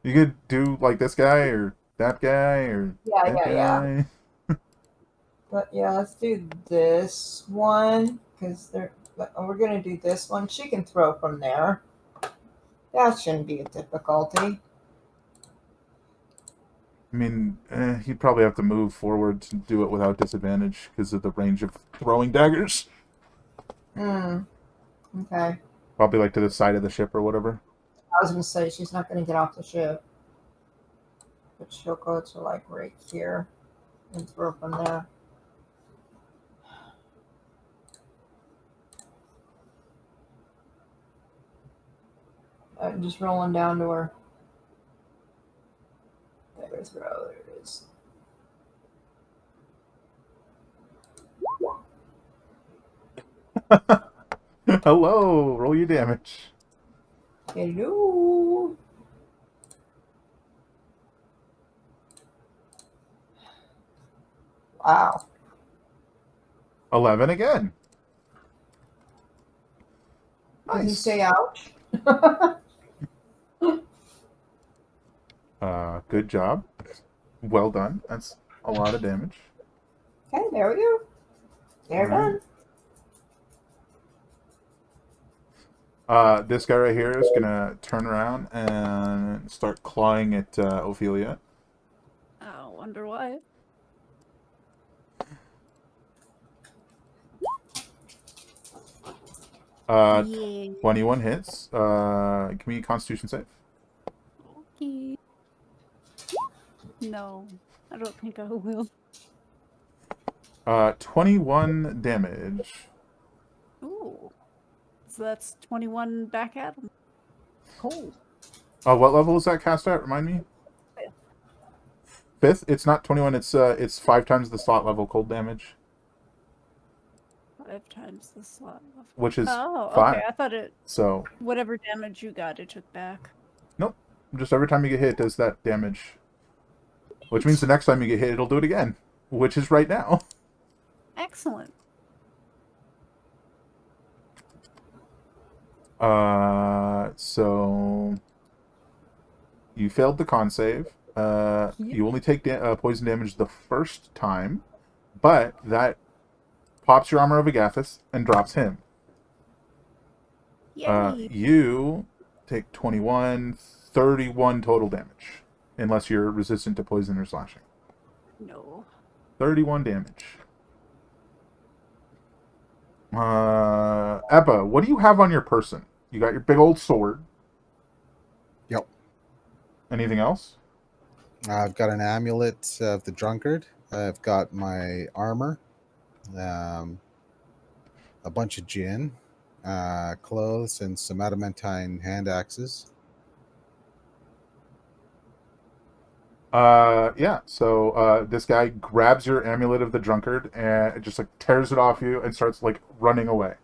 You could do like this guy or that guy or that guy. But yeah, let's do this one because we're gonna do this one. She can throw from there. That shouldn't be a difficulty. I mean, he'd probably have to move forward to do it without disadvantage because of the range of throwing daggers. Okay. Probably like to the side of the ship or whatever. I was gonna say she's not gonna get off the ship, but she'll go to like right here and throw from there. Just rolling down to her. throw. There it is. Hello, roll your damage. Hello. Wow. 11 again. Did he Nice. say ouch? Good job. Well done. That's a lot of damage. Okay, there we go. They're Alright. done. This guy right here is gonna turn around and start clawing at Ophelia. I wonder why. Yeah. 21 hits. Give me a Constitution save. Okay. No, I don't think I will. 21 damage. Ooh. So that's 21 back at him. Cool. What level is that cast at? Remind me. Fifth. It's not 21. It's 5 times the slot level cold damage, 5 times the slot level. which is Oh, 5. okay. I thought it, So whatever damage you got, it took back. nope. Just every time you get hit, it does that damage. Which means the next time you get hit, it'll do it again, which is right now. Excellent. So you failed the con save. You only take poison damage the first time, but that pops your armor of Agathis and drops him. Yay. You take 21, 31 total damage, unless you're resistant to poison or slashing. No. 31 damage. Ebba, what do you have on your person? You got your big old sword. Yep. Anything else? I've got an amulet of the drunkard. I've got my armor, a bunch of gin, clothes, and some adamantine hand axes. Yeah. So this guy grabs your amulet of the drunkard and just like tears it off you and starts like running away.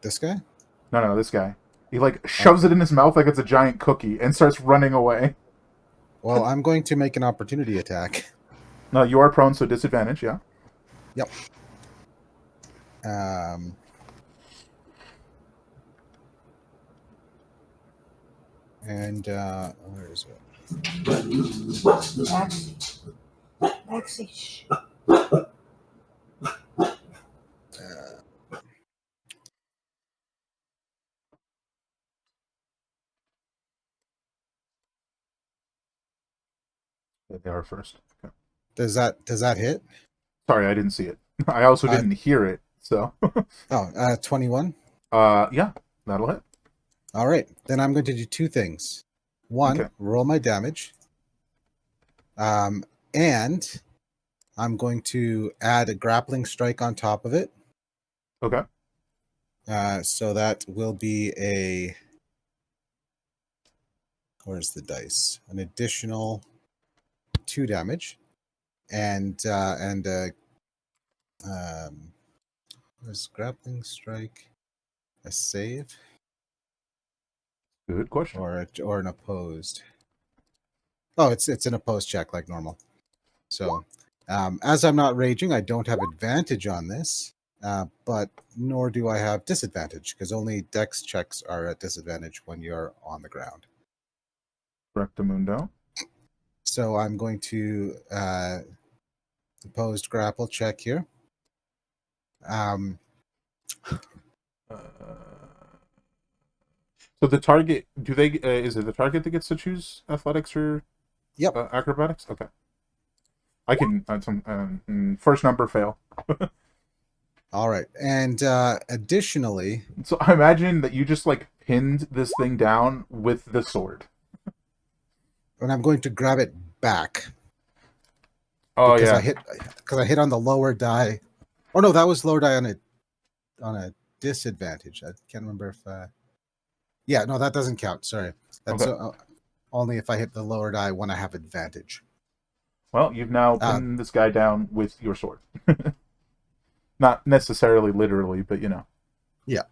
This guy? No, this guy. He like shoves it in his mouth like it's a giant cookie and starts running away. Well, I'm going to make an opportunity attack. No, you are prone, so disadvantage. Yeah. Yep. Where is it? Maxie, shh. They are first. Okay. Does that hit? Sorry, I didn't see it. I also Uh, didn't hear it. So. 21. Yeah, that'll hit. All right. Then I'm going to do two things. One, Okay. roll my damage. And I'm going to add a grappling strike on top of it. Okay. So that will be a... Where's the dice? An additional 2 damage. Was grappling strike a save Good question. or an opposed? Oh, it's an opposed check like normal. So, as I'm not raging, I don't have advantage on this, but nor do I have disadvantage because only dex checks are at disadvantage when you're on the ground. Rectamundo. So I'm going to opposed grapple check here. So the target, do they? Is it the target that gets to choose athletics or Yep. acrobatics? Okay. I can. First number fail. All right. And additionally, So I imagine that you just like pinned this thing down with the sword. and I'm going to grab it back Oh because yeah. I hit on the lower die. Oh no, that was lower die on a disadvantage. I can't remember if. Yeah, no, that doesn't count. Sorry, that's Okay. only if I hit the lower die when I have advantage. Well, you've now pinned this guy down with your sword. Not necessarily literally, but you know. Yeah.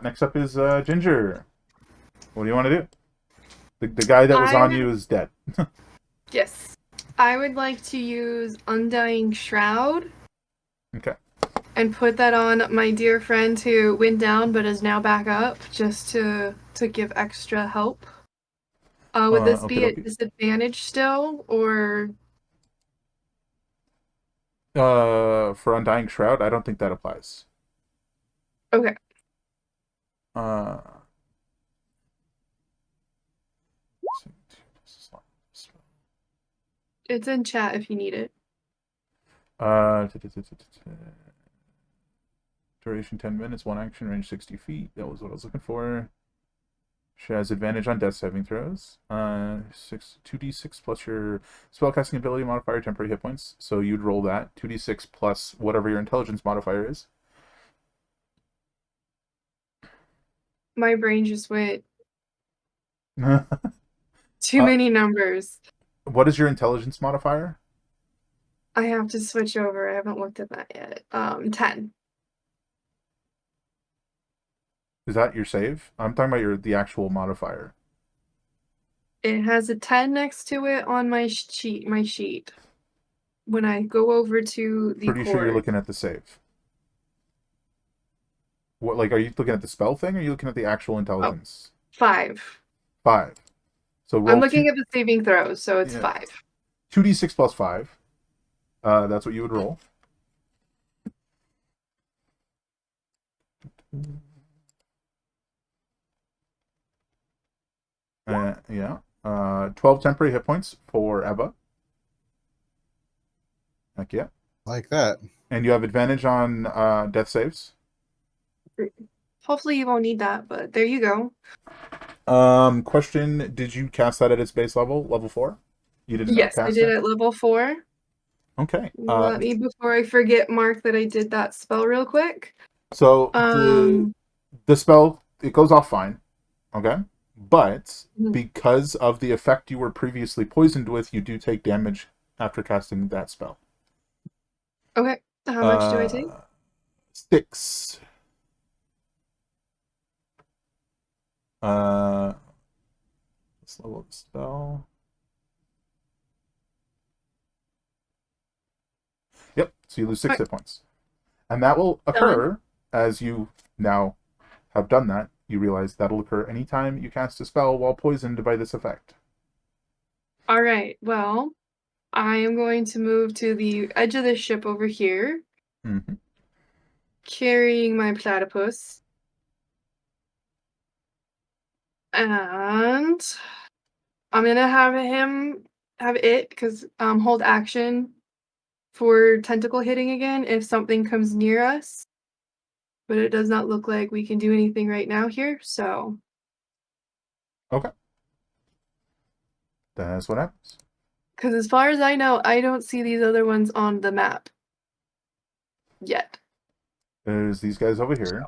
Next up is Ginger. What do you want to do? The guy that was on you is dead. Yes. I would like to use Undying Shroud. Okay. And put that on my dear friend who went down but is now back up, just to give extra help. Would this be at disadvantage still, or? For Undying Shroud, I don't think that applies. Okay. It's in chat if you need it. Duration 10 minutes, one action, range 60 feet. That was what I was looking for. She has advantage on death saving throws. 2d6 plus your spellcasting ability modifier, temporary hit points. So you'd roll that. 2d6 plus whatever your intelligence modifier is. My brain just went too many numbers. What is your intelligence modifier? I have to switch over. I haven't looked at that yet. 10. Is that your save? I'm talking about the actual modifier. It has a 10 next to it on my sheet. When I go over to the Pretty sure you're looking at the save. What, like, are you looking at the spell thing, or are you looking at the actual intelligence? 5. 5. So roll I'm looking at the saving throws, so it's 5. 2d6 plus 5. That's what you would roll. Yeah. 12 temporary hit points for Eva. Heck yeah. Like that. And you have advantage on death saves. Hopefully you won't need that, but there you go. Question, did you cast that at its base level, level 4? You didn't Yes, I did at level 4. Okay. Let me, before I forget, mark that I did that spell real quick. So the spell, it goes off fine. Okay? But because of the effect you were previously poisoned with, you do take damage after casting that spell. Okay. How much do I take? 6. Let's level the spell. Yep, so you lose 6 hit points. And that will occur as you now have done that. You realize that'll occur anytime you cast a spell while poisoned by this effect. All right. Well, I am going to move to the edge of the ship over here, carrying my platypus. And I'm gonna have it because hold action for tentacle hitting again if something comes near us. But it does not look like we can do anything right now here, so. Okay. That's what happens. Because as far as I know, I don't see these other ones on the map yet. There's these guys over here.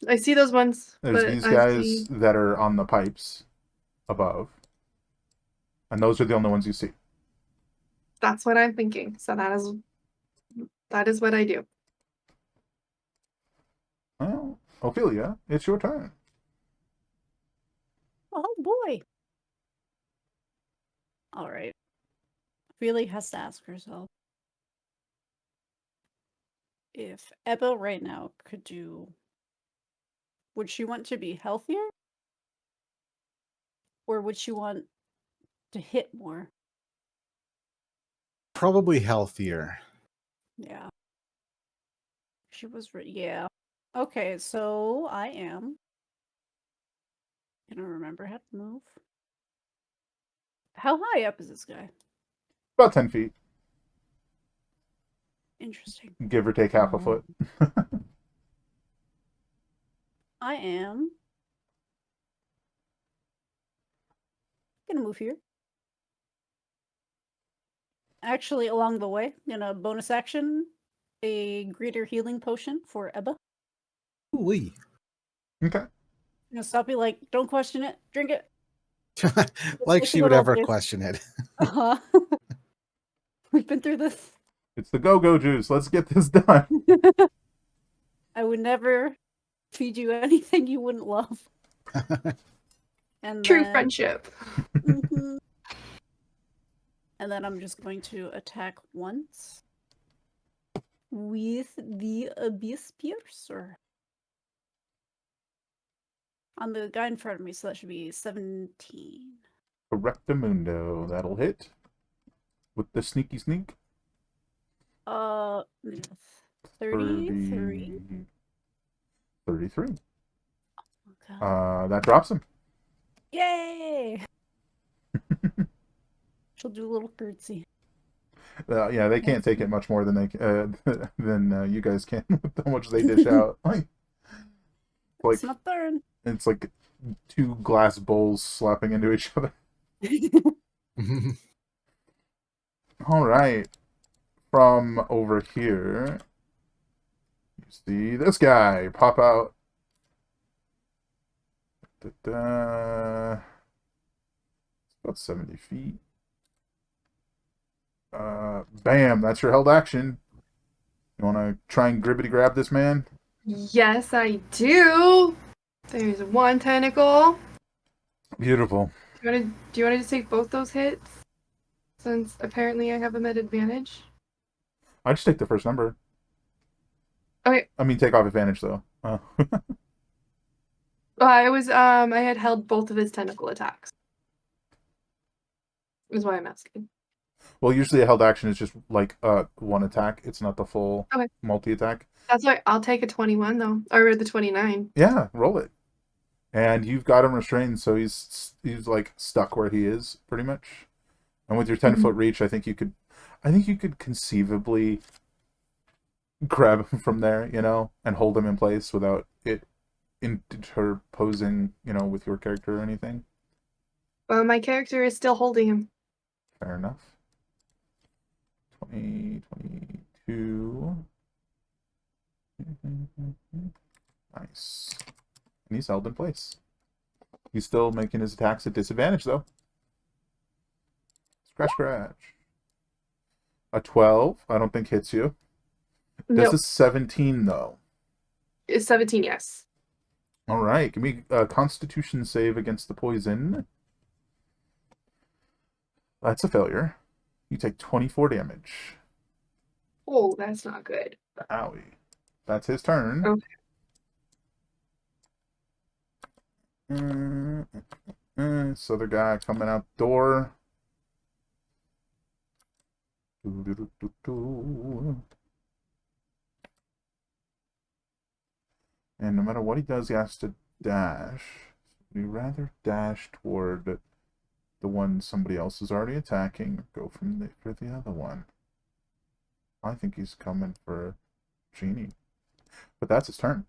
I see those ones. There's these guys that are on the pipes above. And those are the only ones you see. That's what I'm thinking. So that is what I do. Well, Ophelia, it's your turn. Oh boy. All right. Ophelia has to ask herself if Ebba right now could do. Would she want to be healthier? Or would she want to hit more? Probably healthier. Yeah. She was, yeah. Okay, so I am gonna remember how to move. How high up is this guy? About 10 feet. Interesting. Give or take half a foot. I am gonna move here. Actually, along the way, bonus action, a greater healing potion for Ebba. Ooh-wee. Okay. You know, stop you like, don't question it, drink it. Like It's she a would good old ever days. question it. Uh-huh. We've been through this. It's the go-go juice. Let's get this done. I would never feed you anything you wouldn't love. And True then, friendship. Mhm. And then I'm just going to attack once with the Abyss Piercer. On the guy in front of me, so that should be 17. Correctamundo. That'll hit. With the sneaky sneak. 33. 33. Okay. That drops him. Yay! She'll do a little curtsy. Yeah, they can't take it much more than you guys can with how much they dish out. Like It's my turn. it's like 2 glass bowls slapping into each other. All right, from over here, you see this guy pop out. Da-da. It's about 70 feet. Bam! That's your held action. You want to try and gribbity grab this man? Yes, I do. There's one tentacle. Beautiful. Do you want to just take both those hits? Since apparently I have them at advantage. I just take the first number. Okay. I mean, take off advantage though. I had held both of his tentacle attacks. Is why I'm asking. Well, usually a held action is just like one attack. It's not the full Okay. multi-attack. That's why I'll take a 21 though, or the 29. Yeah, roll it. And you've got him restrained, so he's like stuck where he is, pretty much. And with your 10-foot reach, I think you could conceivably grab him from there, and hold him in place without it interposing, with your character or anything. Well, my character is still holding him. Fair enough. 20, 22. Nice. And he's held in place. He's still making his attacks at disadvantage, though. Scratch, scratch. A 12, I don't think hits you. This Nope. is 17, though. It's 17, yes. All right. Give me a Constitution save against the poison. That's a failure. You take 24 damage. Oh, that's not good. Owie. That's his turn. Okay. This other guy coming out the door. And no matter what he does, he has to dash. Would you rather dash toward the one somebody else is already attacking, or go for the other one? I think he's coming for Genie. But that's his turn.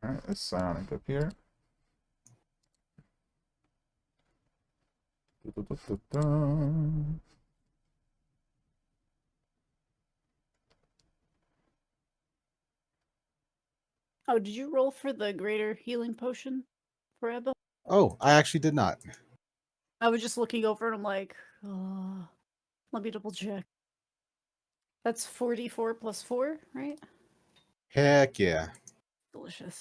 Alright, let's Sonic up here. Oh, did you roll for the greater healing potion for Ebba? Oh, I actually did not. I was just looking over and I'm like, let me double check. That's 44 plus 4, right? Heck yeah. Delicious.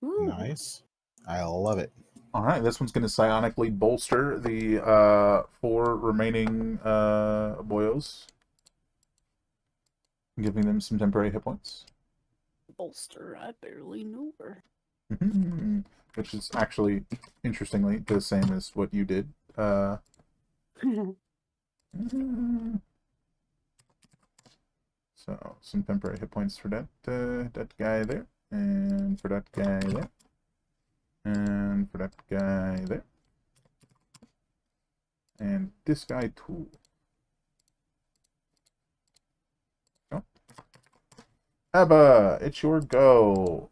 Ooh. Nice. I love it. Alright, this one's going to psionically bolster the 4 remaining boyos, giving them some temporary hit points. Bolster, I barely knew her. Which is actually, interestingly, the same as what you did. So, some temporary hit points for that guy there, and for that guy there, and for that guy there, and this guy too. Oh. Ebba, it's your go.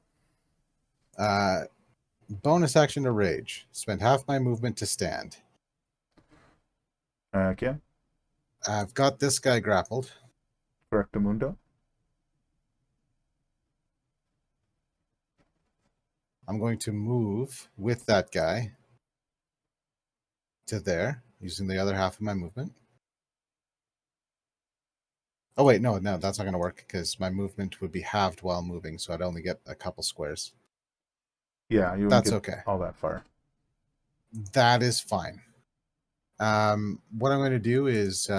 Bonus action to rage. Spend half my movement to stand. Okay. I've got this guy grappled. Correctamundo. I'm going to move with that guy to there, using the other half of my movement. Oh, wait, no, that's not going to work because my movement would be halved while moving, so I'd only get a couple squares. Yeah, you wouldn't That's get okay. all that far. That is fine. What I'm going to do is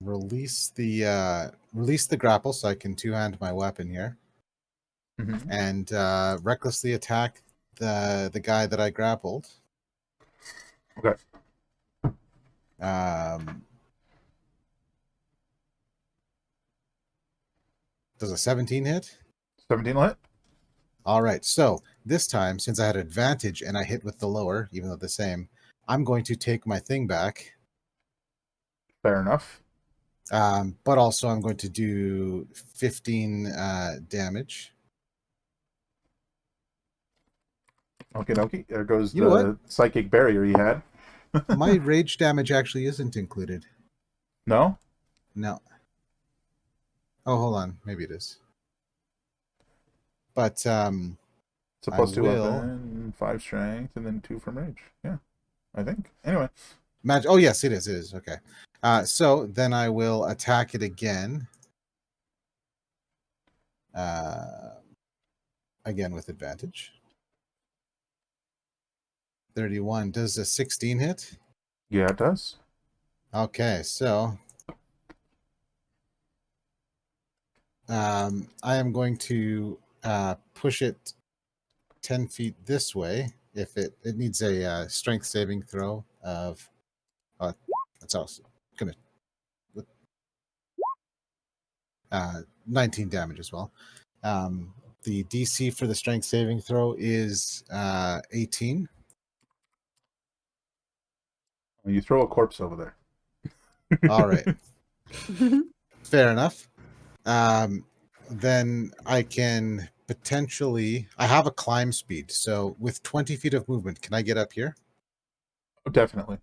release the grapple so I can two-hand my weapon here, Mm-hmm. and recklessly attack the guy that I grappled. Okay. Does a 17 hit? 17 lit. All right. So this time, since I had advantage and I hit with the lower, even though the same, I'm going to take my thing back. Fair enough. But also I'm going to do 15 damage. Okie dokie. There goes You know what? the psychic barrier he had. My rage damage actually isn't included. No? No. Oh, hold on. Maybe it is. But It's a I plus 2 will weapon, 5 strength, and then 2 from rage. Yeah, I think. Anyway. Oh, yes, it is. It is. Okay. So then I will attack it again. Again with advantage. 31. Does a 16 hit? Yeah, it does. Okay, so I am going to push it 10 feet this way. If it needs a strength saving throw of that's also gonna 19 damage as well. The DC for the strength saving throw is 18. You throw a corpse over there. All right, fair enough. Then I can potentially. I have a climb speed, so with 20 feet of movement, can I get up here? Oh, definitely.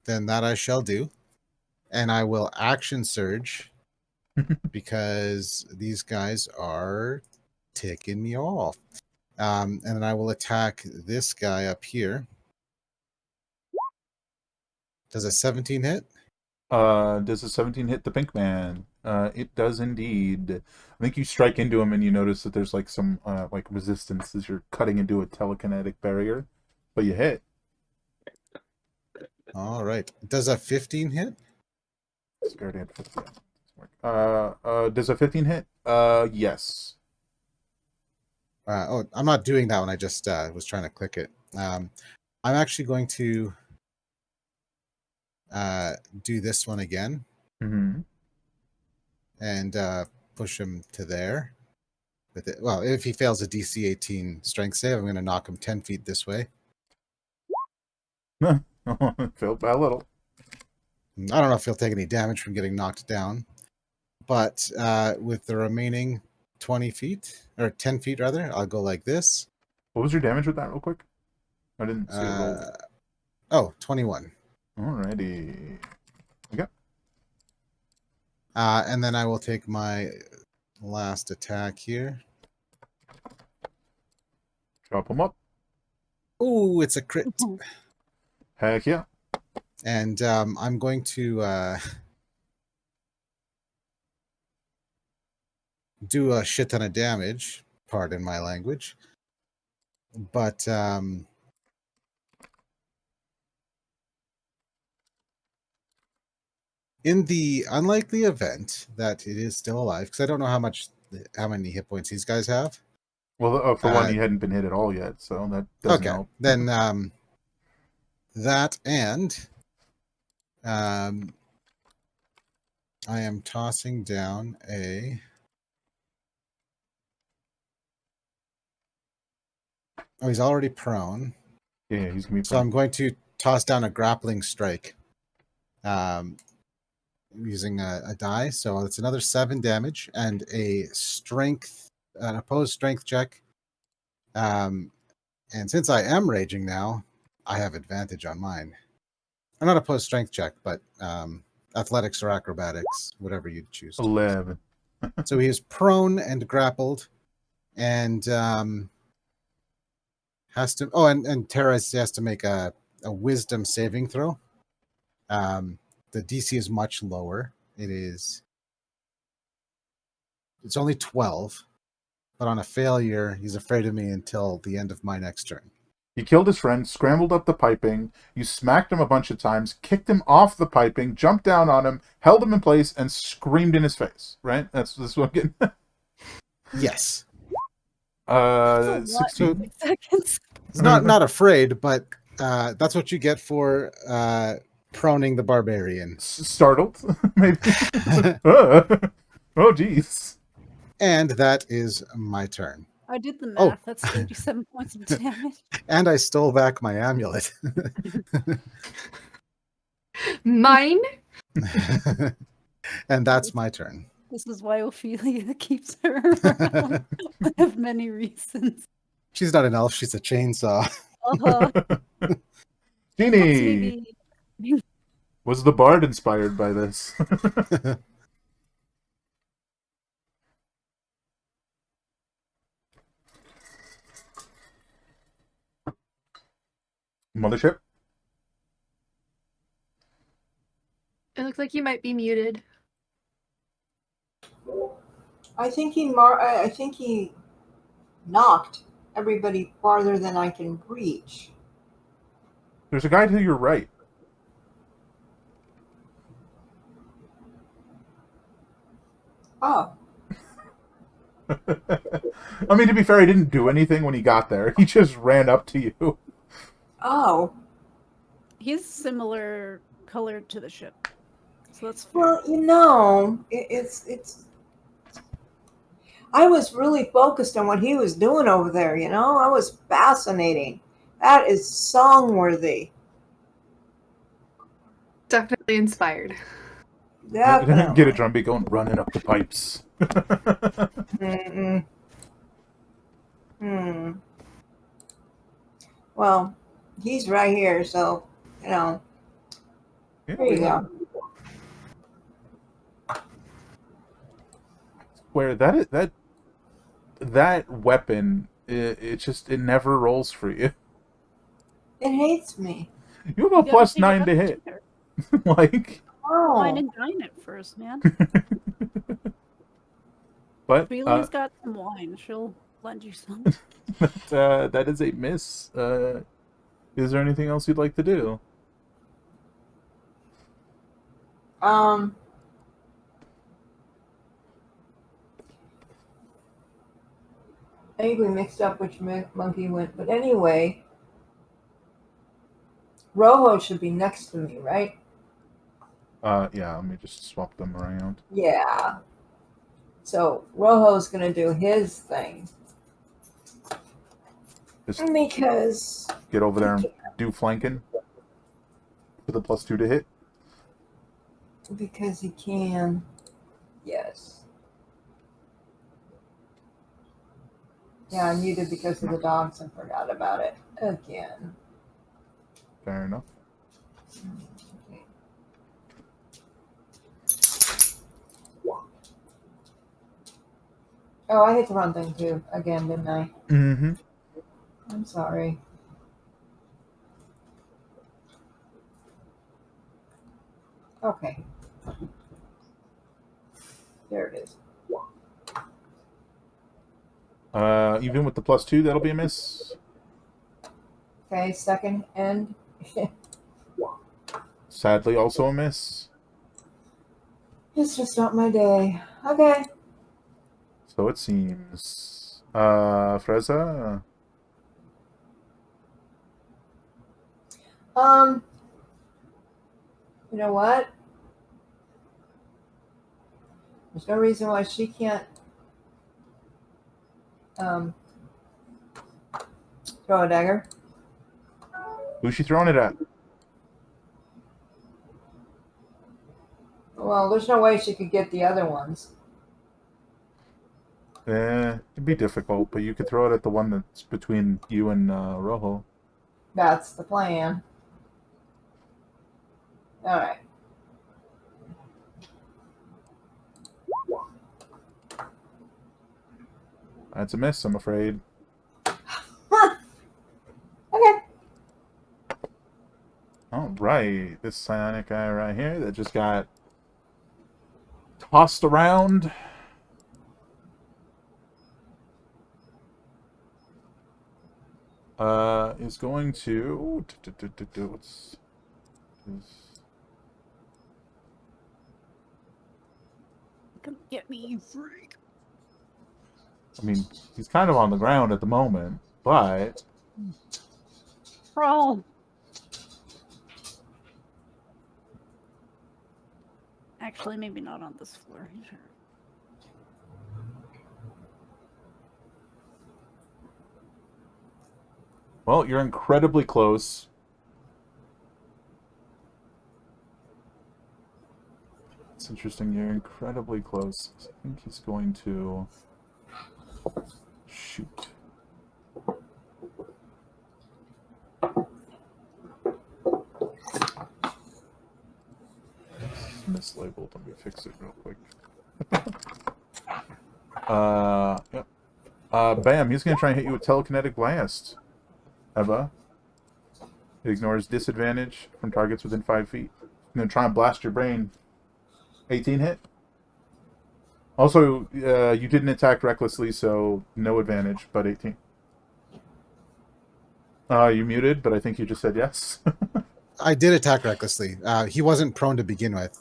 Then that I shall do, and I will action surge because these guys are ticking me off. And then I will attack this guy up here. Does a 17 hit? Does a 17 hit the pink man? It does indeed. I think you strike into him and you notice that there's like some like resistance as you're cutting into a telekinetic barrier, but you hit. All right. Does a 15 hit? Scared at 15. Does a 15 hit? Yes. Oh, I'm not doing that one. I just was trying to click it. I'm actually going to do this one again Mm-hmm. and push him to there. With it. Well, if he fails a DC 18 strength save, I'm going to knock him 10 feet this way. Failed by a little. I don't know if he'll take any damage from getting knocked down, but with the remaining 20 feet, or 10 feet rather, I'll go like this. What was your damage with that, real quick? I didn't see it roll. Oh, 21. Alrighty. Okay. And then I will take my last attack here. Chop him up. Ooh, it's a crit. Heck yeah. And I'm going to do a shit ton of damage, pardon my language. But in the unlikely event that it is still alive, because I don't know how many hit points these guys have. Well, for one, he hadn't been hit at all yet, so that doesn't Okay, help. then that and I am tossing down a. Oh, he's already prone. Yeah, he's gonna be. So I'm going to toss down a grappling strike, using a die. So it's another 7 damage and an opposed strength check, And since I am raging now, I have advantage on mine. I'm not opposed strength check, but athletics or acrobatics, whatever you choose. 11. So he is prone and grappled, and has to. Oh, and Terra has to make a wisdom saving throw. The DC is much lower. It's only 12, but on a failure, he's afraid of me until the end of my next turn. You killed his friend, scrambled up the piping, you smacked him a bunch of times, kicked him off the piping, jumped down on him, held him in place, and screamed in his face, right? That's what I'm getting. Yes. That's a lot 16. in 6 seconds. He's not afraid, but that's what you get for proning the barbarian. Startled, maybe. Oh, jeez. And that is my turn. I did the math. Oh. That's 37 points of damage. And I stole back my amulet. Mine? And that's my turn. This is why Ophelia keeps her around. One of many reasons. She's not an elf, she's a chainsaw. Jeannie, was the bard inspired by this? Mothership? It looks like you might be muted. I think he knocked everybody farther than I can reach. There's a guy to your right. Oh, I mean, to be fair, he didn't do anything when he got there. He just ran up to you. oh. He's similar colored to the ship. So that's fair. Well, you know, it's. I was really focused on what he was doing over there. You know, I was fascinating. That is song-worthy. Definitely inspired. Definitely. Get a drum beat going, running up the pipes. Mm-mm. Well, he's right here, so you know. Yeah, Here you go. Where that weapon, it never rolls for you. It hates me. You have a You gotta plus take it 9 up to to hit. her. Like, Wine Oh, and dine it first, man. but Freely's got some wine. She'll lend you some. that is a miss. Is there anything else you'd like to do? I think we mixed up which monkey went, but anyway, Rojo should be next to me, right? Yeah, let me just swap them around. Yeah. So Rojo's gonna do his thing Just because get over there and do flanking with a plus 2 to hit. he can. Yes. Yeah, I muted because of the dogs and forgot about it again. Fair enough. Okay. Oh, I hit the wrong thing too again, didn't I? Mm-hmm. I'm sorry. Okay. There it is. Even with the plus 2, that'll be a miss. Okay, second and Sadly, also a miss. it's just not my day. Okay. So it seems. Freza? You know what? There's no reason why she can't throw a dagger. Who's she throwing it at? Well, there's no way she could get the other ones. It'd be difficult, but you could throw it at the one that's between you and Rojo. That's the plan. All right. That's a miss, I'm afraid. Okay. All right, this psionic guy right here that just got tossed around. Is going to what's Come get me, you freak. I mean, he's kind of on the ground at the moment, but Crawl. Actually, maybe not on this floor. Sure. well, you're incredibly close. It's interesting. You're incredibly close. I think he's going to shoot. This is mislabeled. Let me fix it real quick. Yep. Bam. He's gonna try and hit you with telekinetic blast. Eva. It ignores disadvantage from targets within 5 feet. I'm gonna try and blast your brain. 18 hit. Also, you didn't attack recklessly, so no advantage, but 18. You muted, but I think you just said yes. I did attack recklessly. He wasn't prone to begin with.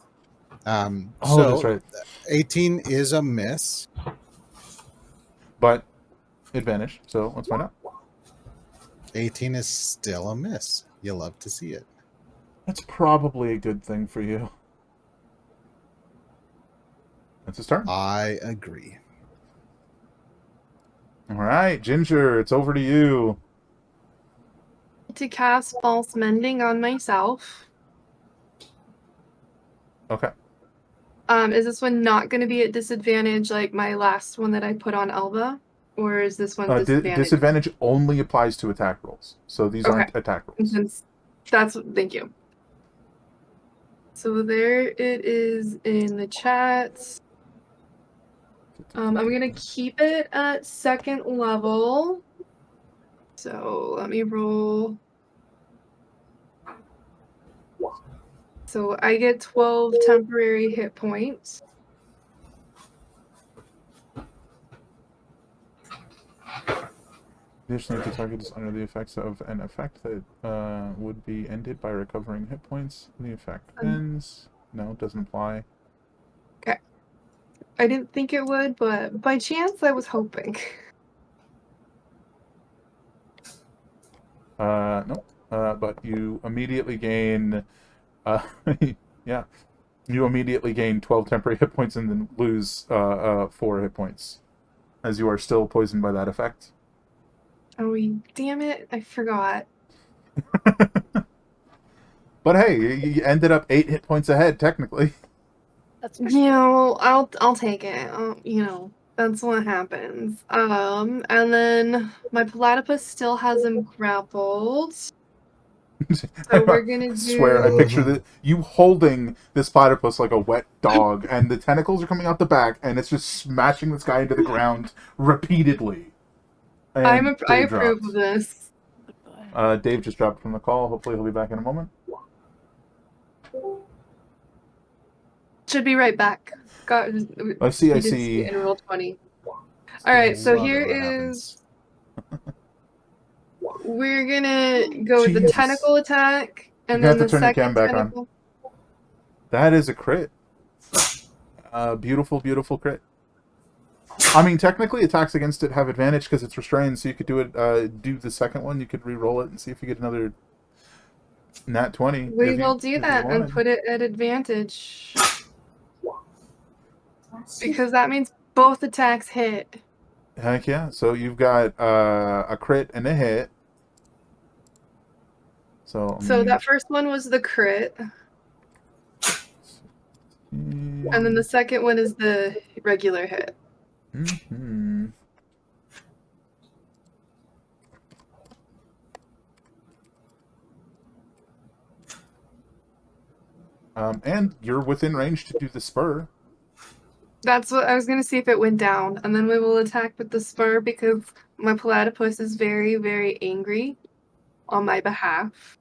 Oh, So that's right. 18 is a miss. But advantage, so let's find out. 18 is still a miss. You love to see it. That's probably a good thing for you. That's his turn. I agree. All right, Ginger, it's over to you. To cast false mending on myself. Okay. Is this one not going to be at disadvantage like my last one that I put on Elva? Or is this one disadvantage? Disadvantage only applies to attack rolls. So these aren't attack rolls. Thank you. So there it is in the chat. I'm going to keep it at 2nd level. So let me roll. So I get 12 temporary hit points. Additionally, if the target is under the effects of an effect that would be ended by recovering hit points, the effect ends. No, it doesn't apply. Okay. I didn't think it would, but by chance I was hoping. No. But you immediately gain... yeah. You immediately gain 12 temporary hit points and then lose 4 hit points. As you are still poisoned by that effect. Oh, damn it. I forgot. But hey, you ended up 8 hit points ahead, technically. That's right. Yeah, well, I'll take it. That's what happens. And then my platypus still has him grappled. So we're gonna do... I swear, I picture you holding this platypus like a wet dog, and the tentacles are coming out the back, and it's just smashing this guy into the ground repeatedly. I Dave approve dropped. of this. Dave just dropped from the call. Hopefully he'll be back in a moment. Should be right back. I see. In roll 20. Alright, so here is... We're gonna go with the Jesus. tentacle attack, and You're then gonna have the to turn your second cam back tentacle. That is a crit. Beautiful, beautiful crit. I mean, technically, attacks against it have advantage because it's restrained, so you could do it. Do the second one. You could re-roll it and see if you get another nat 20. We will do that and put it at advantage. Because that means both attacks hit. Heck yeah. So you've got a crit and a hit. So that first one was the crit. And then the second one is the regular hit. Mm-hmm. And you're within range to do the spur. That's what I was gonna see if it went down, and then we will attack with the spur because my platypus is very, very angry on my behalf.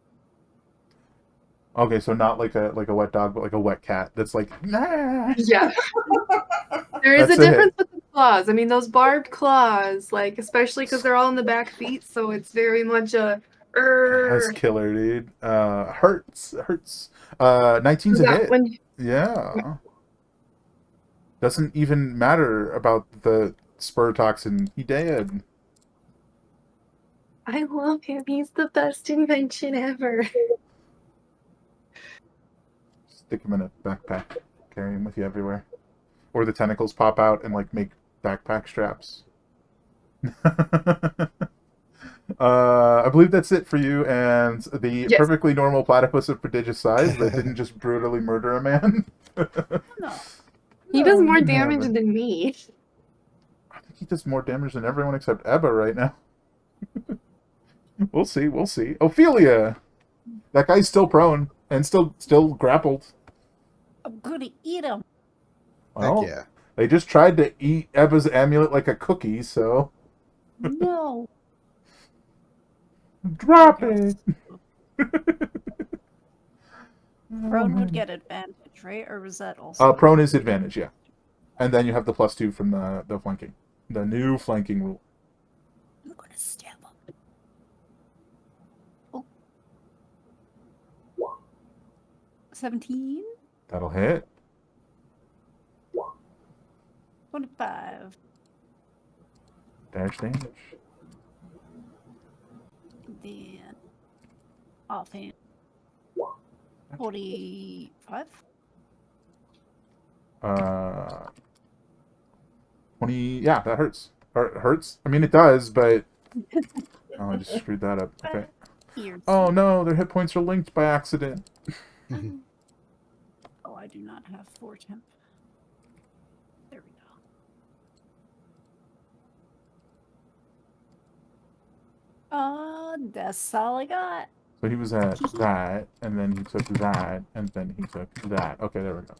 Okay, so not like a wet dog, but like a wet cat. That's like, nah. Yeah. There is That's a a hit. difference with the claws. I mean, those barbed claws, like, especially because they're all in the back feet, so it's very much a. That's killer, dude. Hurts. 19's a That hit. when Yeah. Doesn't even matter about the spur toxin. He dead. I love him. He's the best invention ever. Stick him in a backpack. Carry him with you everywhere. Or the tentacles pop out and like make backpack straps. I believe that's it for you and the Yes. perfectly normal platypus of prodigious size that didn't just brutally murder a man. No. He does more didn't damage happen. than me. I think he does more damage than everyone except Ebba right now. We'll see. We'll see. Ophelia! That guy's still prone and still grappled. I'm gonna eat him. Well, Heck yeah. they just tried to eat Ebba's amulet like a cookie, so No. drop it. Prone would get advantage, right? Or was that also? Prone is advantage, yeah. And then you have the +2 from the flanking. The new flanking rule. I'm gonna stab him. Oh. 17? That'll hit. 25. Dash damage. Then offhand. 45? 20. Yeah, that hurts. Hurts? I mean, it does, but... Oh, I just screwed that up. Okay. Ears. Oh, no, their hit points are linked by accident. Oh, I do not have 4 temp. There we go. That's all I got. So he was at that, and then he took that, and then he took that. Okay, there we go.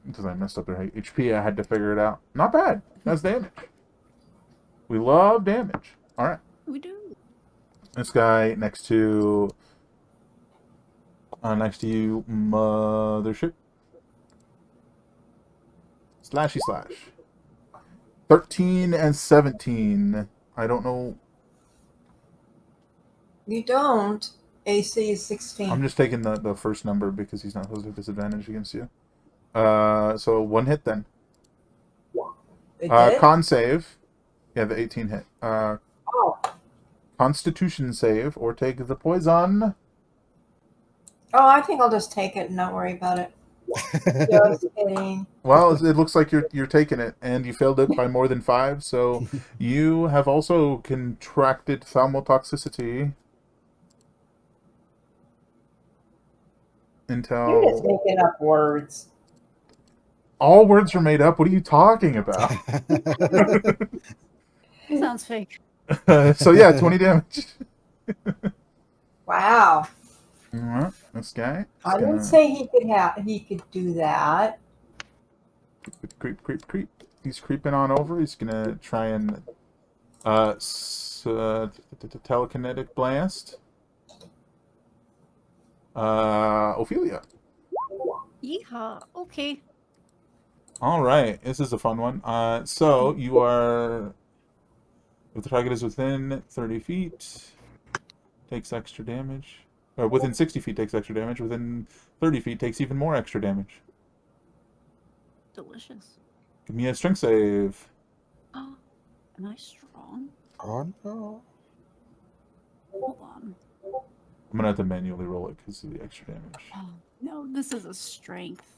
Because I messed up their HP, I had to figure it out. Not bad. That's damage. We love damage. Alright. We do. This guy next to you, mothership. Slashy slash. 13 and 17. I don't know. You don't. AC is 16. I'm just taking the first number because he's not supposed to have disadvantage against you. So 1 hit then. It did? Con save. Yeah, the 18 hit. Oh, Constitution save or take the poison. I think I'll just take it and not worry about it. Just kidding. Well, it looks like you're taking it, and you failed it by more than 5. So you have also contracted thalmotoxicity You're just until making up words. all words are made up. What are you talking about? Sounds fake. So yeah, 20 damage. Wow. Alright, this guy. I didn't say he could do that. Creep. He's creeping on over. He's gonna try and telekinetic blast. Ophelia. Yeehaw. Okay. All right, this is a fun one. So you are, if the target is within 30 feet, takes extra damage. Or within 60 feet takes extra damage. Within 30 feet takes even more extra damage. Delicious. Give me a strength save. Oh, am I strong? Oh no. Hold on. I'm gonna have to manually roll it because of the extra damage. Oh, no, this is a strength.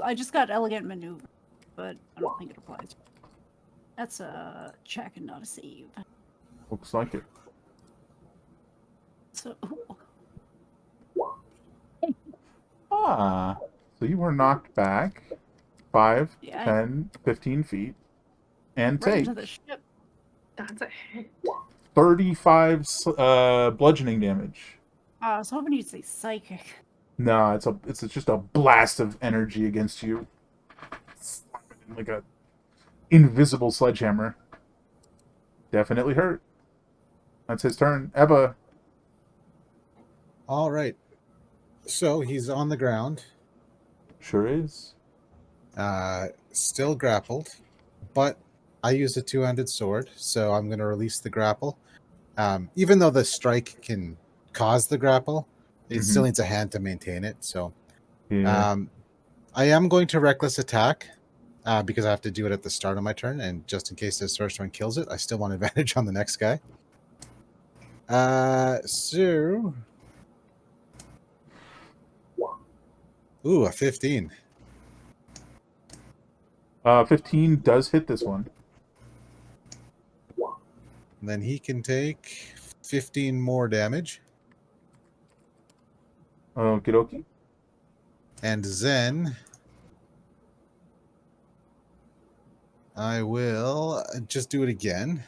I just got elegant maneuver, but I don't think it applies. That's a check and not a save. Looks like it. So, Ah, so you were knocked back 5, Yeah. 10, 15 feet, and right take into the ship. That's a hit. 35 bludgeoning damage. I was hoping you'd say psychic. No, it's just a blast of energy against you, like a invisible sledgehammer. Definitely hurt. That's his turn. Eva. All right. So he's on the ground, Sure is. still grappled, but I used a two-handed sword, so I'm going to release the grapple. Even though the strike can cause the grapple, it still needs a hand to maintain it. So Yeah. I am going to reckless attack because I have to do it at the start of my turn, and just in case this first one kills it, I still want advantage on the next guy. So... Ooh, a 15. 15 does hit this one. And then he can take 15 more damage. Okie dokie. And then I will just do it again.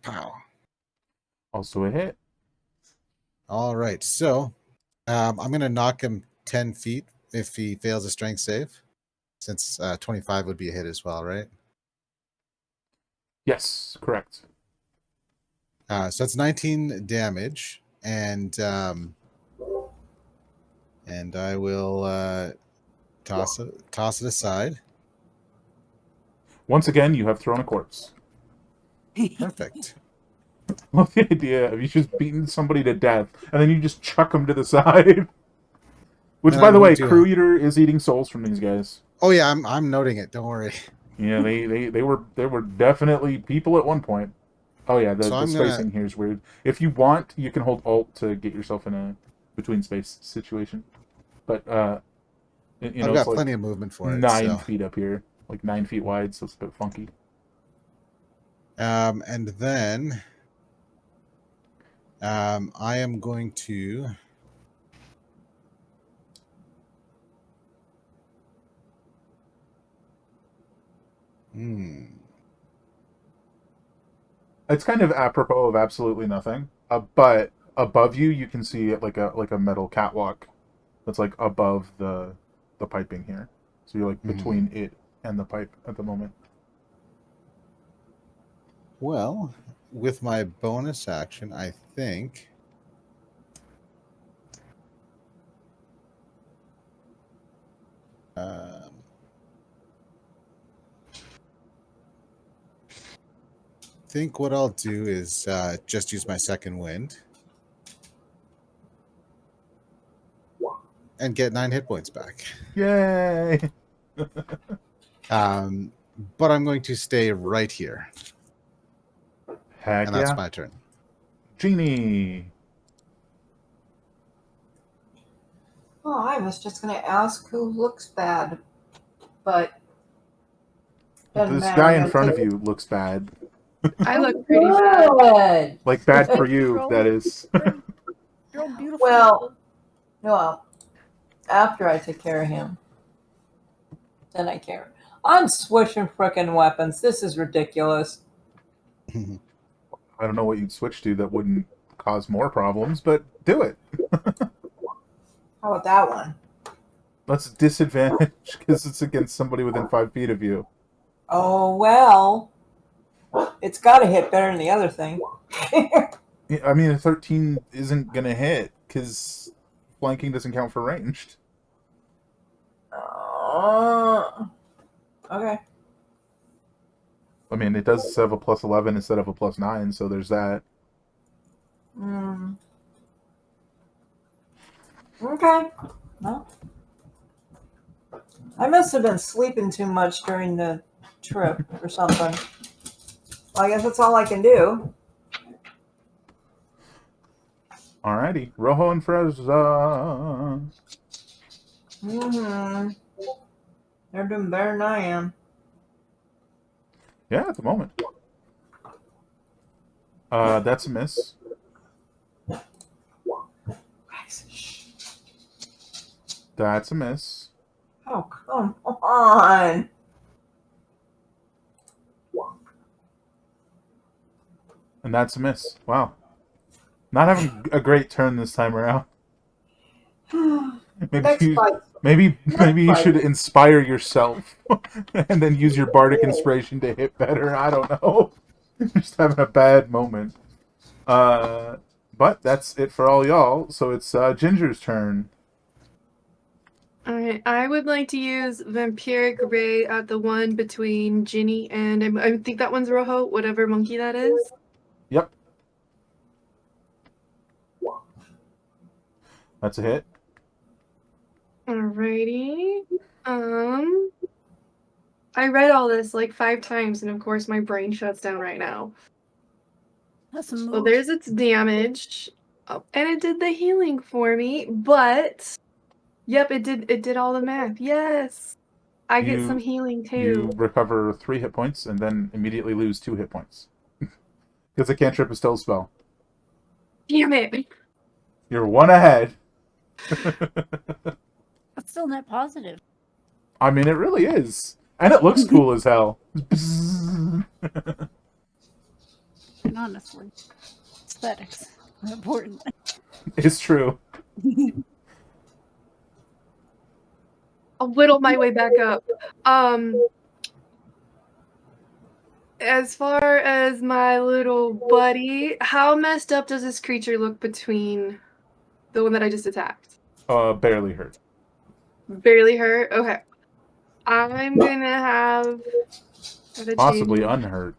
Pow. Also a hit. All right. So I'm going to knock him 10 feet if he fails a strength save, since 25 would be a hit as well, right? Yes, correct. So that's 19 damage. And I will toss it aside. Once again, you have thrown a corpse. Perfect. Love the idea of you just beating somebody to death, and then you just chuck them to the side. Which, And by I'm the way, going to- Crew Eater is eating souls from these guys. Oh yeah, I'm noting it. Don't worry. Yeah, they were definitely people at one point. Oh yeah, So the I'm spacing here is weird. If you want, you can hold Alt to get yourself in a between space situation. But you I've know, got it's like plenty of movement for it. 9 So. feet up here, like 9 feet wide, so it's a bit funky. And then I am going to It's kind of apropos of absolutely nothing. But above you, you can see like a metal catwalk that's like above the piping here. So you're like between it and the pipe at the moment. Well, with my bonus action, I think what I'll do is just use my second wind and get 9 hit points back. Yay! But I'm going to stay right here. Heck And that's yeah. my turn. Genie. Oh, I was just going to ask who looks bad, but doesn't This matter. guy I'm in gonna front of take- you looks bad. I look pretty bad. Good. Like bad for you, that is. You're all beautiful. Well, after I take care of him, then I care. I'm switching frickin' weapons. This is ridiculous. I don't know what you'd switch to that wouldn't cause more problems, but do it. How about that one? That's a disadvantage because it's against somebody within 5 feet of you. Oh, well. It's got to hit better than the other thing. Yeah, I mean, a 13 isn't going to hit because flanking doesn't count for ranged. Okay. I mean, it does have a plus 11 instead of a plus 9, so there's that. Okay. Well, I must have been sleeping too much during the trip or something. Well, I guess that's all I can do. Alrighty. Rojo and Frezza. They're doing better than I am. Yeah, at the moment. That's a miss. That's a miss. Oh, come on. And that's a miss. Wow. Not having a great turn this time around. Maybe Next you, fight. maybe you fight. should inspire yourself and then use your bardic inspiration to hit better. I don't know. Just having a bad moment. But that's it for all y'all. So it's Ginger's turn. Alright, I would like to use Vampiric Ray at the one between Ginny and I think that one's Rojo, whatever monkey that is. Yep. That's a hit. Alrighty. I read all this like 5 times, and of course my brain shuts down right now. That's a So move. there's its damage. Oh, and it did the healing for me, but yep, it did all the math. Yes. I get some healing too. You recover 3 hit points and then immediately lose 2 hit points. Because a cantrip is still a spell. Damn it. You're 1 ahead. That's still net positive. I mean, it really is. And it looks cool as hell. And honestly, aesthetics are important. It's true. I'll whittle my way back up. As far as my little buddy, how messed up does this creature look between the one that I just attacked? Barely hurt. Barely hurt? Okay. I'm gonna have... Possibly unhurt.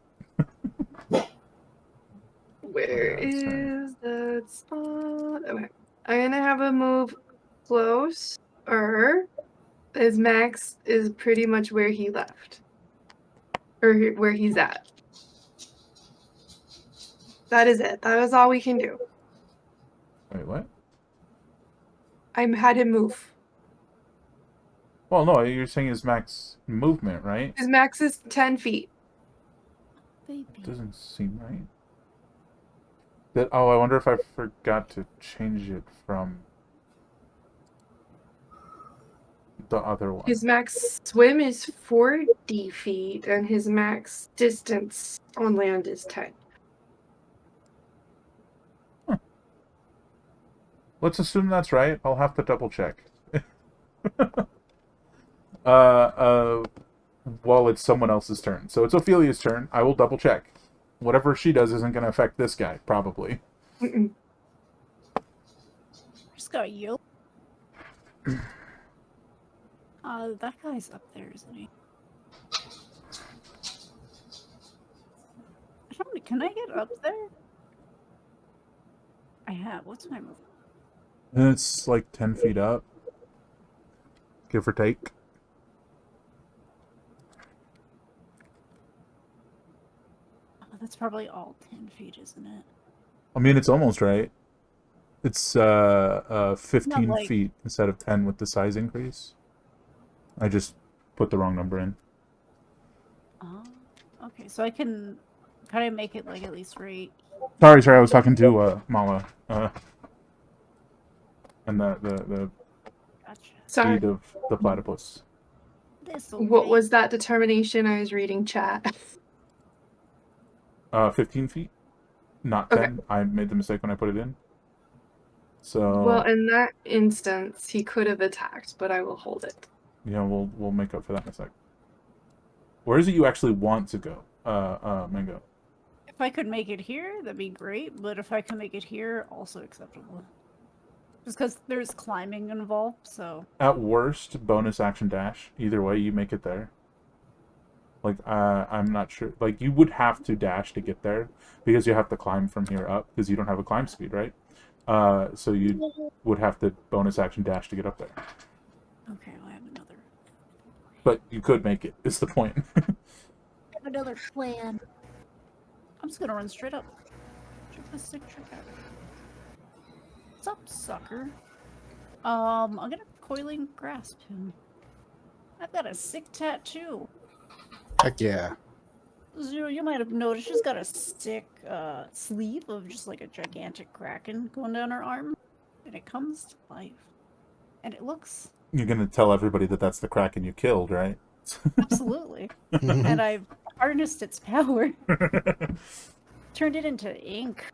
Where Yeah, that's is that spot? Okay. I'm gonna have a move closer. His max is pretty much where he left. Or where he's at. That is it. That is all we can do. Wait, what? I had him move. Well, no, you're saying his max movement, right? His max is 10 feet. Baby. Doesn't seem right. I wonder if I forgot to change it from the other one. His max swim is 40 feet, and his max distance on land is 10. Let's assume that's right. I'll have to double check. While it's someone else's turn. So it's Ophelia's turn. I will double check. Whatever she does isn't going to affect this guy, probably. Mm-mm. Just got you. That guy's up there, isn't he? Can I get up there? I have. What's my move? And it's like 10 feet up. Give or take. Oh, that's probably all 10 feet, isn't it? I mean, it's almost right. It's 15 like- feet instead of 10 with the size increase. I just put the wrong number in. Oh, okay. So I can kind of make it like at least right. Sorry, I was talking to Mala. And the Gotcha. Sorry. speed of the platypus. What was that determination? I was reading chat. 15 feet, not 10. Okay. I made the mistake when I put it in. So Well, in that instance, he could have attacked, but I will hold it. yeah, we'll make up for that in a sec. Where is it you actually want to go, Mango? If I could make it here, that'd be great. But if I can make it here, also acceptable. Just because there's climbing involved, so. At worst, bonus action dash. Either way, you make it there. Like, I'm not sure. Like, you would have to dash to get there because you have to climb from here up because you don't have a climb speed, right? So you would have to bonus action dash to get up there. Okay, well, I have another. But you could make it. Is the point? I have another plan. I'm just gonna run straight up. Check this sick trick out. What's up, sucker? I'm gonna coiling grasp him. I've got a sick tattoo. Heck yeah. Zero, you might have noticed she's got a sick sleeve of just like a gigantic kraken going down her arm. And it comes to life. And it looks You're gonna tell everybody that that's the Kraken you killed, right? absolutely. And I've harnessed its power. Turned it into ink.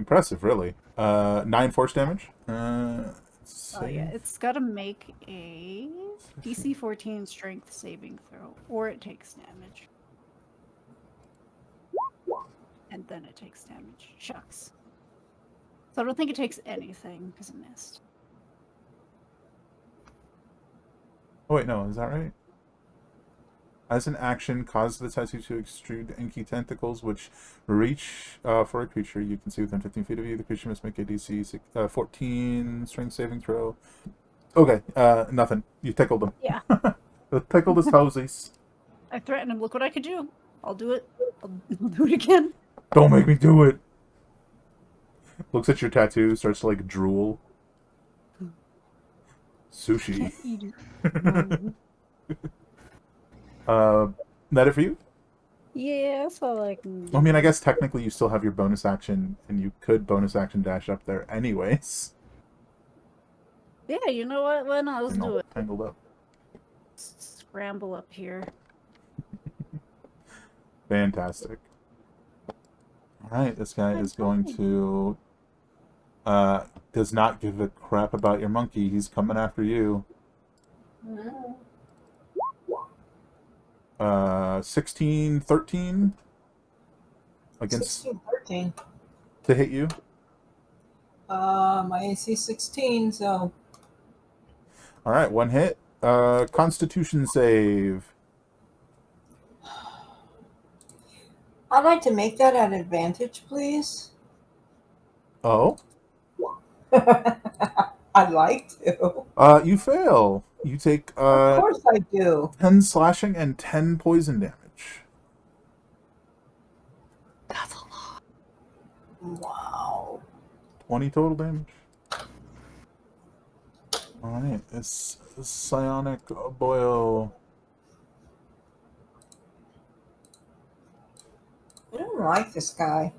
Impressive, really. 9 force damage. Oh yeah, it's got to make a DC 14 strength saving throw, or it takes damage. And then it takes damage. Shucks. So I don't think it takes anything because it missed. Oh wait, no, is that right? As an action, cause the tattoo to extrude inky tentacles, which reach for a creature you can see within 15 feet of you. The creature must make a DC 14 strength saving throw. Okay, nothing. You tickled him. Yeah. Tickled his toesies. I threatened him. Look what I could do. I'll do it. I'll do it again. Don't make me do it. Looks at your tattoo, starts to like drool. Sushi. Can't eat it. That it for you? Yeah, that's all I can do. I mean, I guess technically you still have your bonus action, and you could bonus action dash up there anyways. Yeah, you know what? Why not? Let's do it. Tangled up. Scramble up here. Fantastic. Alright, this guy is going to... does not give a crap about your monkey. He's coming after you. 16, 13? Against... 16, 13. To hit you? My AC 16, so... Alright, one hit. Constitution save. I'd like to make that at advantage, please. Oh? I'd like to. You fail. You take Of course I do. 10 slashing and 10 poison damage. That's a lot. Wow. 20 total damage. Alright, this psionic boyo. I don't like this guy.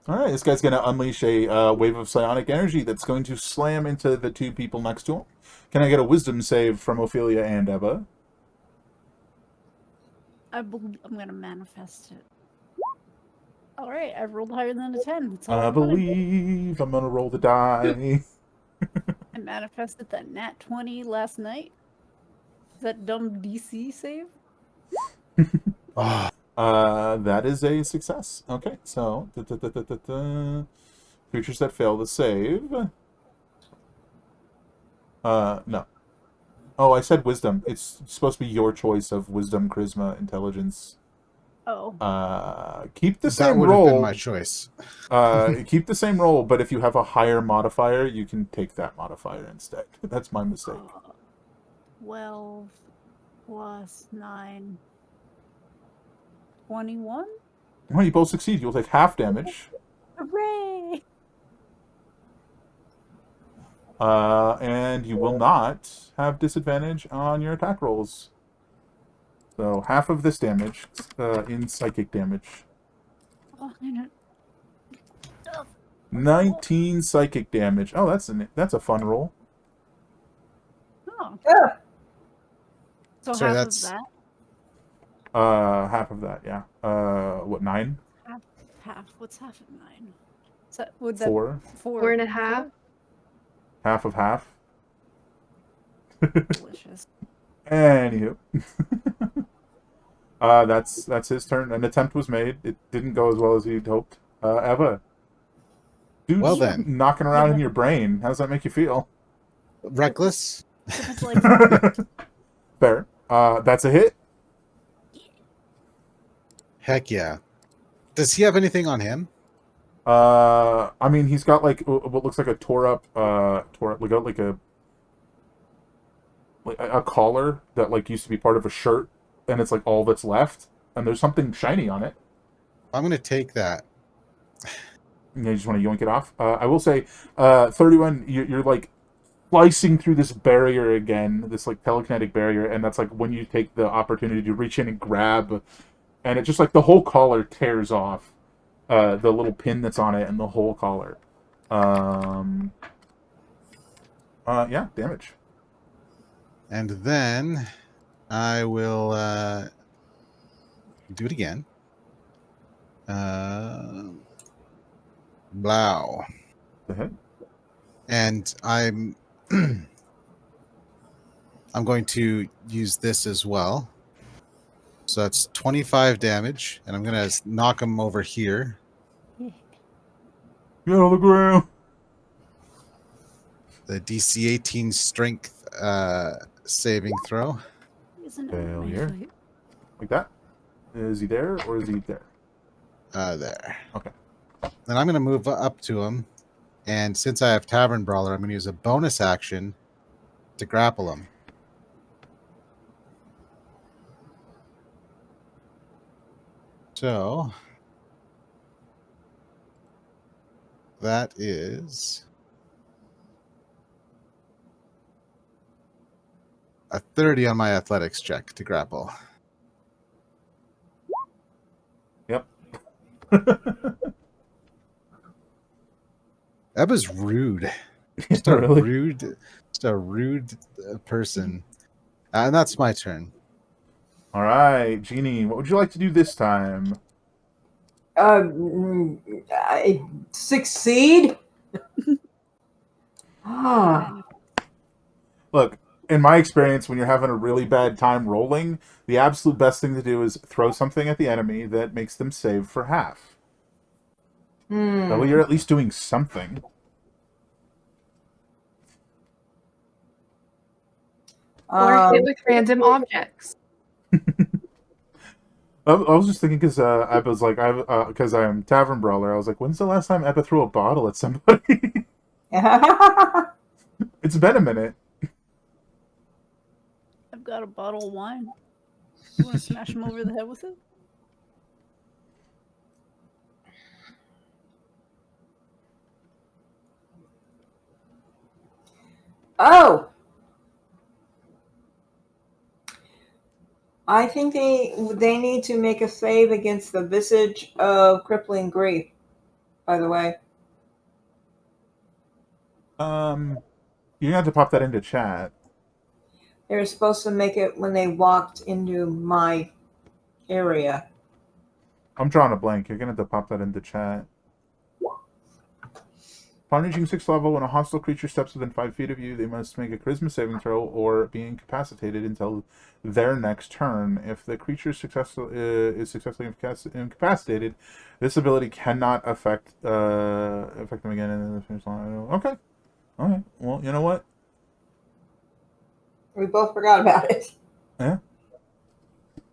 Alright, this guy's going to unleash a wave of psionic energy that's going to slam into the two people next to him. Can I get a wisdom save from Ophelia and Eva? I'm gonna manifest it. Alright, I've rolled higher than a 10. That's all I I wanted. believe I'm going to roll the die. I manifested that nat 20 last night. Is that dumb DC save? That is a success. Okay, so creatures that fail the save. No. Oh, I said wisdom. It's supposed to be your choice of wisdom, charisma, intelligence. Oh. Keep the That same would have been roll. my choice. Keep the same roll, but if you have a higher modifier, you can take that modifier instead. That's my mistake. 12 plus 9. 21? Well, you both succeed. You'll take half damage. Hooray! And you will not have disadvantage on your attack rolls. So half of this damage in psychic damage. Oh, I know. 19 psychic damage. Oh, that's a fun roll. Oh. Yeah. So Sorry, half that's- of that? Half of that, yeah. What, 9? Half. What's half of 9? Is that, would that 4? 4.5. Half of half. Delicious. Anywho. That's his turn. An attempt was made. It didn't go as well as he'd hoped. Eva. Dude's Well then. knocking around in your brain. How does that make you feel? Reckless? It's like, Fair. That's a hit. Heck yeah. Does he have anything on him? I mean, he's got like what looks like a tore up, like a collar that like used to be part of a shirt, and it's like all that's left, and there's something shiny on it. I'm going to take that. You just want to yoink it off. I will say, 31. You're like slicing through this barrier again, this like telekinetic barrier, and that's like when you take the opportunity to reach in and grab, and it just like the whole collar tears off. The little pin that's on it and the whole collar. Yeah, damage. And then I will do it again. Blau. Go ahead. And I'm I'm going to use this as well. So that's 25 damage, and I'm going to knock him over here. Get on the ground. The DC 18 strength saving throw. Isn't it Failure. my fight? Like that? Is he there or is he there? There. Okay. Then I'm going to move up to him, and since I have Tavern Brawler, I'm going to use a bonus action to grapple him. So that is a 30 on my athletics check to grapple. Yep. Ebba's rude. Just Really? Just a rude person. And that's my turn. All right, Jeannie, what would you like to do this time? I succeed. Ah, Look, in my experience, when you're having a really bad time rolling, the absolute best thing to do is throw something at the enemy that makes them save for half. That way you're at least doing something. Or hit with random objects. I was just thinking because I was like, because I'm Tavern Brawler, I was like, when's the last time Ebba threw a bottle at somebody? It's been a minute. I've got a bottle of wine. You want to smash him over the head with it? Oh, I think they need to make a save against the visage of crippling grief. By the way, You have to pop that into chat. they were supposed to make it when they walked into my area. I'm drawing a blank. You're gonna have to pop that into chat. Upon reaching 6th level, when a hostile creature steps within 5 feet of you, they must make a charisma saving throw or be incapacitated until their next turn. If the creature is successfully incapacitated, this ability cannot affect them again in the finish line. Okay. Alright. Well, you know what? We both forgot about it. Yeah.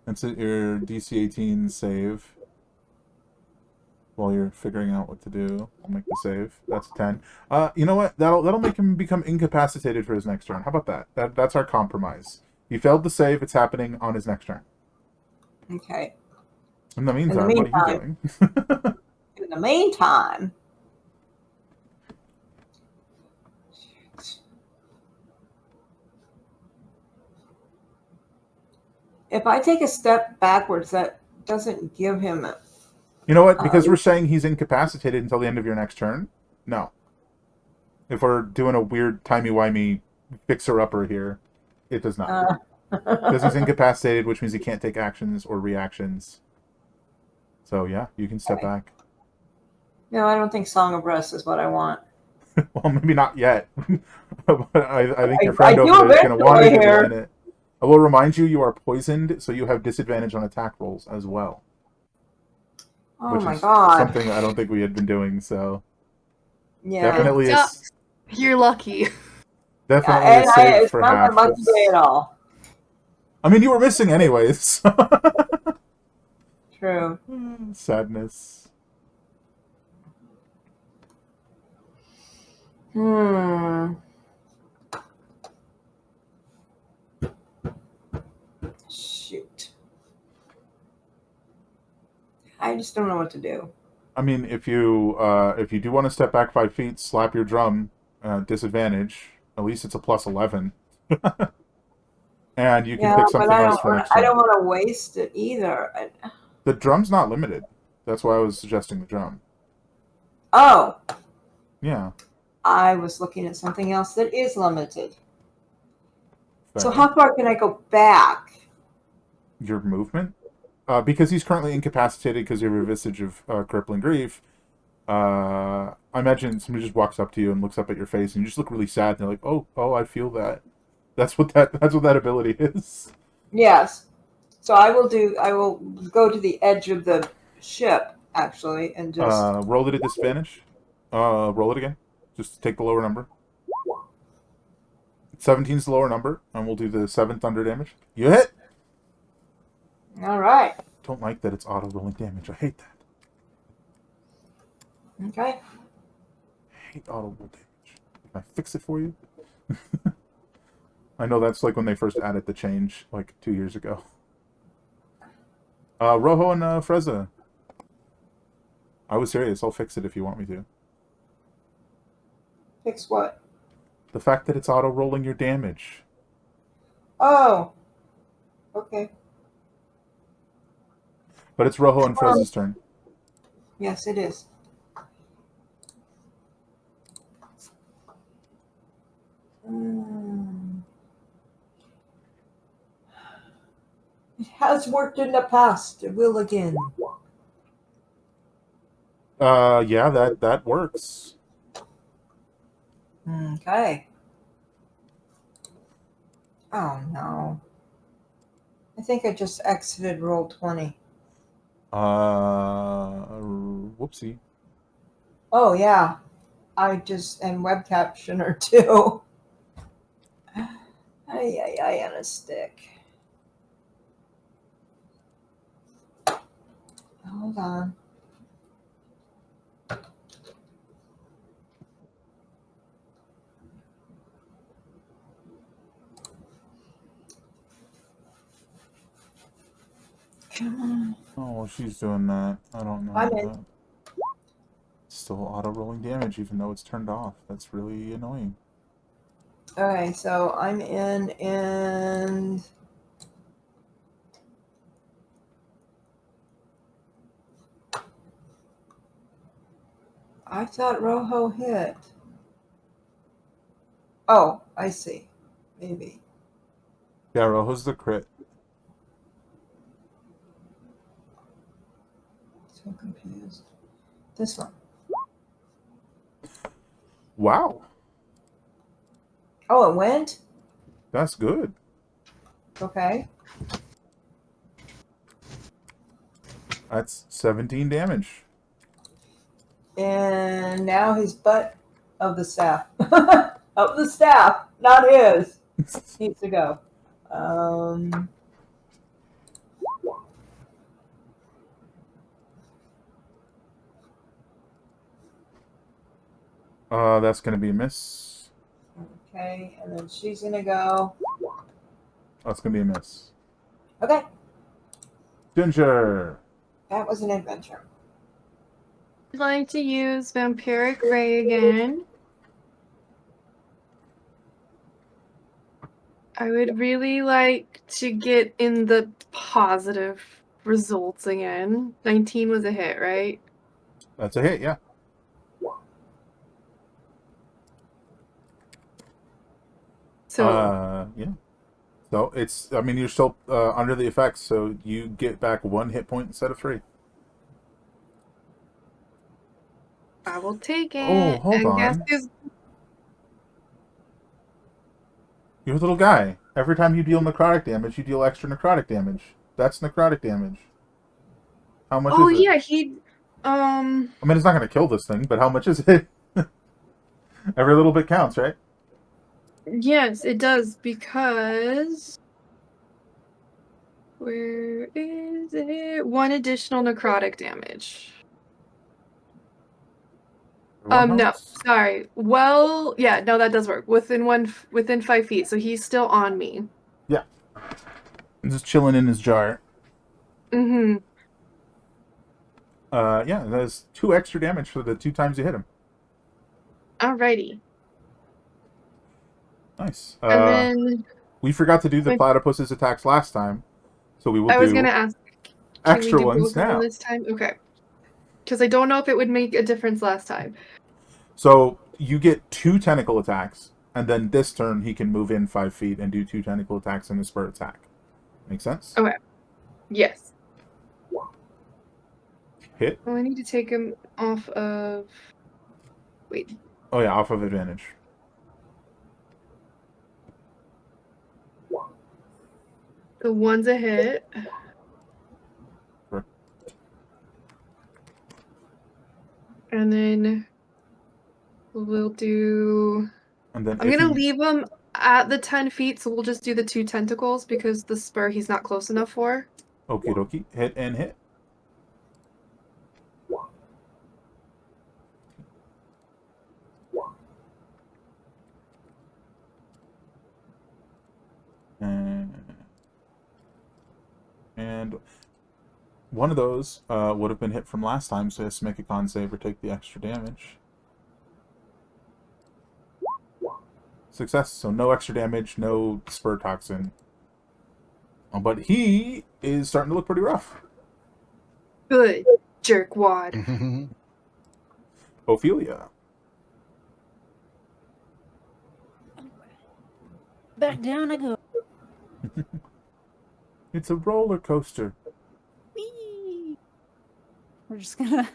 That's it, your DC 18 save. While you're figuring out what to do, I'll make the save. That's a 10. You know what? That'll make him become incapacitated for his next turn. How about that? That's our compromise. He failed the save. It's happening on his next turn. Okay. In the meantime, what are you doing? In the meantime, if I take a step backwards, that doesn't give him a... You know what? Because we're saying he's incapacitated until the end of your next turn? No. If we're doing a weird timey-wimey fixer-upper here, it does not. Because he's incapacitated, which means he can't take actions or reactions. So, yeah, you can step back. No, I don't think Song of Rest is what I want. Well, maybe not yet. But I think your friend over there is going to want to do in it. I will remind you, you are poisoned, so you have disadvantage on attack rolls as well. Oh which my is god. something I don't think we had been doing, so Yeah. definitely is You're lucky. definitely And a save it's for not half. my lucky day at all. I mean, you were missing anyways. True. Sadness. Shoot. I just don't know what to do. I mean, if you do want to step back 5 feet, slap your drum, disadvantage. At least it's a plus 11. And you can pick something else for next I time. don't want to waste it either. The drum's not limited. That's why I was suggesting the drum. Oh, Yeah. I was looking at something else that is limited. So Fair. how far can I go back? Your movement? Because he's currently incapacitated because of your visage of crippling grief, I imagine somebody just walks up to you and looks up at your face, and you just look really sad. And they're like, "Oh, I feel that." That's what that ability is. Yes. So I will go to the edge of the ship actually and just Roll it at disadvantage. Roll it again. Just take the lower number. 17 is the lower number, and we'll do the 7 thunder damage. You hit. all right. Don't like that it's auto rolling damage. I hate that. Okay. I hate auto roll damage. Can I fix it for you? I know that's like when they first added the change, like 2 years ago. Rojo and Freza. I was serious. I'll fix it if you want me to. Fix what? The fact that it's auto rolling your damage. Oh. Okay. But it's Rojo and Freza's turn. Yes, it is. It has worked in the past. It will again. Yeah, that works. Okay. Oh no. I think I just exited roll 20. Whoopsie. Oh yeah. I just am web captioner too. Ay, on a stick. Hold on. Come on. Oh, she's doing that. I don't know. I'm in. But it's still auto rolling damage, even though it's turned off. That's really annoying. Okay, so I'm in and I thought Rojo hit. Oh, I see. Maybe. Yeah, Rojo's the crit. So confused. This one. Wow, Oh, it went? that's good. Okay. That's 17 damage. And now his butt of the staff. Of the staff, not his. Needs to go. That's gonna be a miss. Okay, and then she's gonna go. That's gonna be a miss. Okay, Ginger. that was an adventure. I'd like to use Vampiric Ray again. I would really like to get in the positive results again. 19 was a hit, right? That's a hit, yeah. So Yeah. So it's, I mean, you're still under the effects, so you get back 1 hit point instead of 3. I will take it. Oh, hold and guess on. who's You're a little guy. Every time you deal necrotic damage, you deal extra necrotic damage. That's necrotic damage. How much Oh is it? yeah, he I mean, it's not going to kill this thing, but how much is it? Every little bit counts, right? yes, it does because where is it? 1 additional necrotic damage. Everyone No, helps. sorry. Well, yeah, no, that does work. Within 5 feet, so he's still on me. Yeah. He's just chilling in his jar. Mm-hmm. Yeah, that's 2 extra damage for the 2 times you hit him. Alrighty. Nice. And then We forgot to do the Wait. platypus's attacks last time, so we will I was do gonna ask, can we extra do ones both of them now. this time? Okay. Because I don't know if it would make a difference last time. So you get 2 tentacle attacks, and then this turn he can move in 5 feet and do 2 tentacle attacks and a spur attack. Make sense? Okay. Yes. Hit. Oh, I need to take him off of. Wait. Oh yeah, off of advantage. The one's a hit. Correct. And then we'll do. And then I'm if gonna he, leave him at the 10 feet, so we'll just do the 2 tentacles because the spur he's not close enough for. okie dokie, hit and hit. And one of those would have been hit from last time, so he has to make a con save or take the extra damage. Success, so no extra damage, no spur toxin. But he is starting to look pretty rough. Good, jerkwad. Ophelia. Back down I go. It's a roller coaster. Whee! We're gonna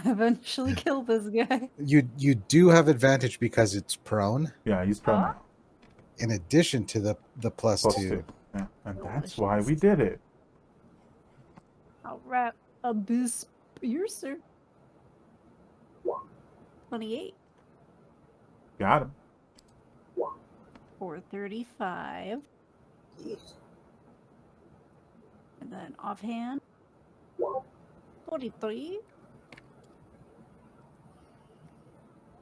eventually kill this guy. You do have advantage because it's prone, Yeah, he's prone now. in addition to the plus Plus 2. 2. Yeah, and that's why we did it. Alright, Abyss Piercer. 28 Got him. for 35. Jeez. And then offhand, 43.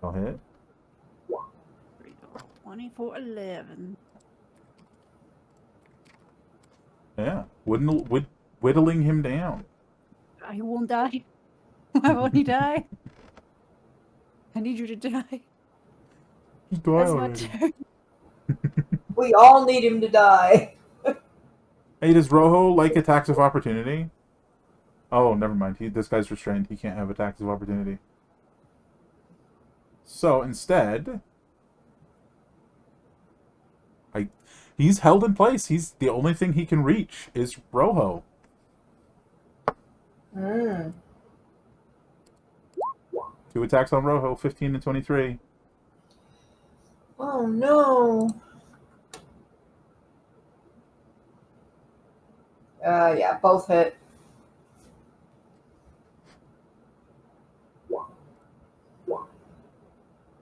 I'll hit. 24, 11. Yeah, whittling him down. I won't die. Why won't he die? I need you to die. Just die That's my already. turn. We all need him to die. Hey, does Rojo like attacks of opportunity? Oh, never mind. This guy's restrained. He can't have attacks of opportunity. So instead, he's held in place. He's the only thing he can reach is Rojo. Mm. 2 attacks on Rojo, 15 and 23. Oh no. Yeah, both hit.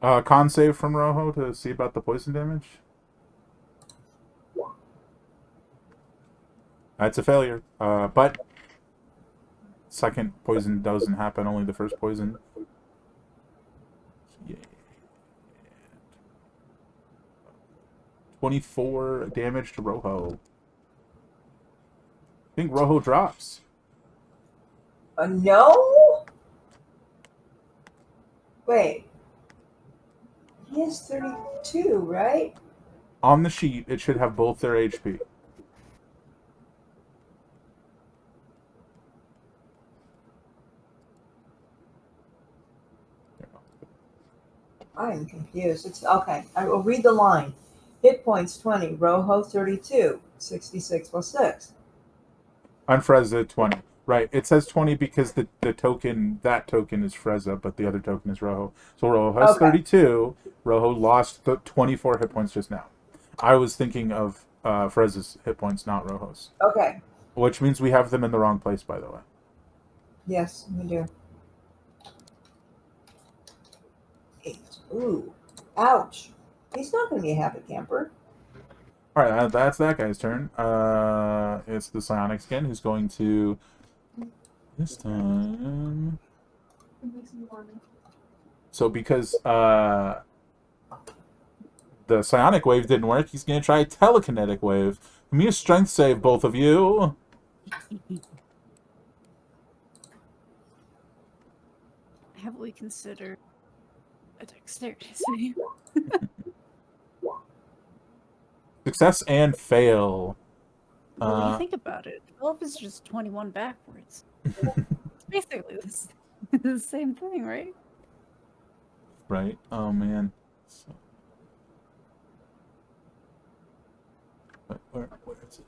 Con save from Rojo to see about the poison damage. That's a failure. But second poison doesn't happen, only the first poison. Yeah. 24 damage to Rojo. I think Rojo drops. No? Wait. He has 32, right? On the sheet, it should have both their HP. I'm confused. It's okay. I will read the line. Hit points 20. Rojo 32. 66 plus 6. On Frezza, 20. Right, it says 20 because the token, that token is Frezza, but the other token is Rojo. So Rojo has 32. Rojo lost the 24 hit points just now. I was thinking of Frezza's hit points, not Rojo's. Okay. Which means we have them in the wrong place, by the way. Yes, we do. 8. Ooh. Ouch. He's not going to be a happy camper. Alright, that's that guy's turn. It's the Psionics again, who's going to... This time... So because the Psionic Wave didn't work, he's going to try Telekinetic Wave. Give me a strength save, both of you. Have we considered a dexterity save? Success and fail. When you think about it, 12 is just 21 backwards. It's basically the same thing, right? Right? Oh, man. So... Where is it?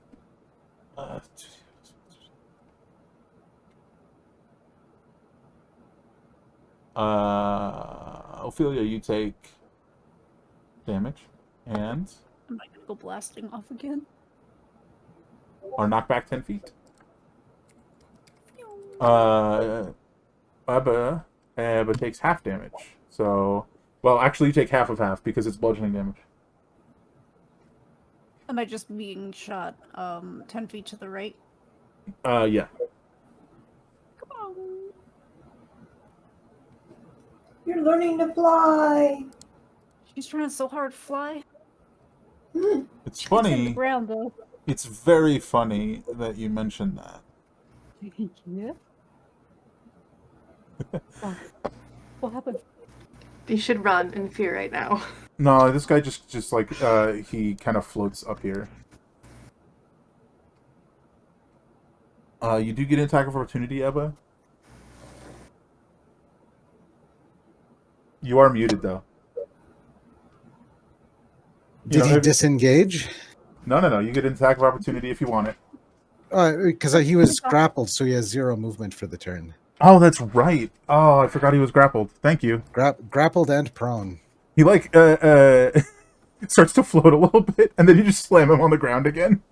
Ophelia, you take damage and Am I gonna go blasting off again? are knocked back 10 feet. Ebba takes half damage. So, well, actually, you take half of half because it's bludgeoning damage. Am I just being shot 10 feet to the right? Yeah. Come on. You're learning to fly. She's trying so hard to fly. It's She's in the funny. ground though. It's very funny that you mentioned that. Yeah. Oh. What happened? You should run in fear right now. No, this guy just like he kind of floats up here. You do get an attack of opportunity, Ebba. You are muted though. Did he if- disengage? No. You get an attack of opportunity if you want it. Because he was grappled, so he has 0 movement for the turn. Oh, that's right. Oh, I forgot he was grappled. Thank you. Grappled and prone. He like starts to float a little bit, and then you just slam him on the ground again.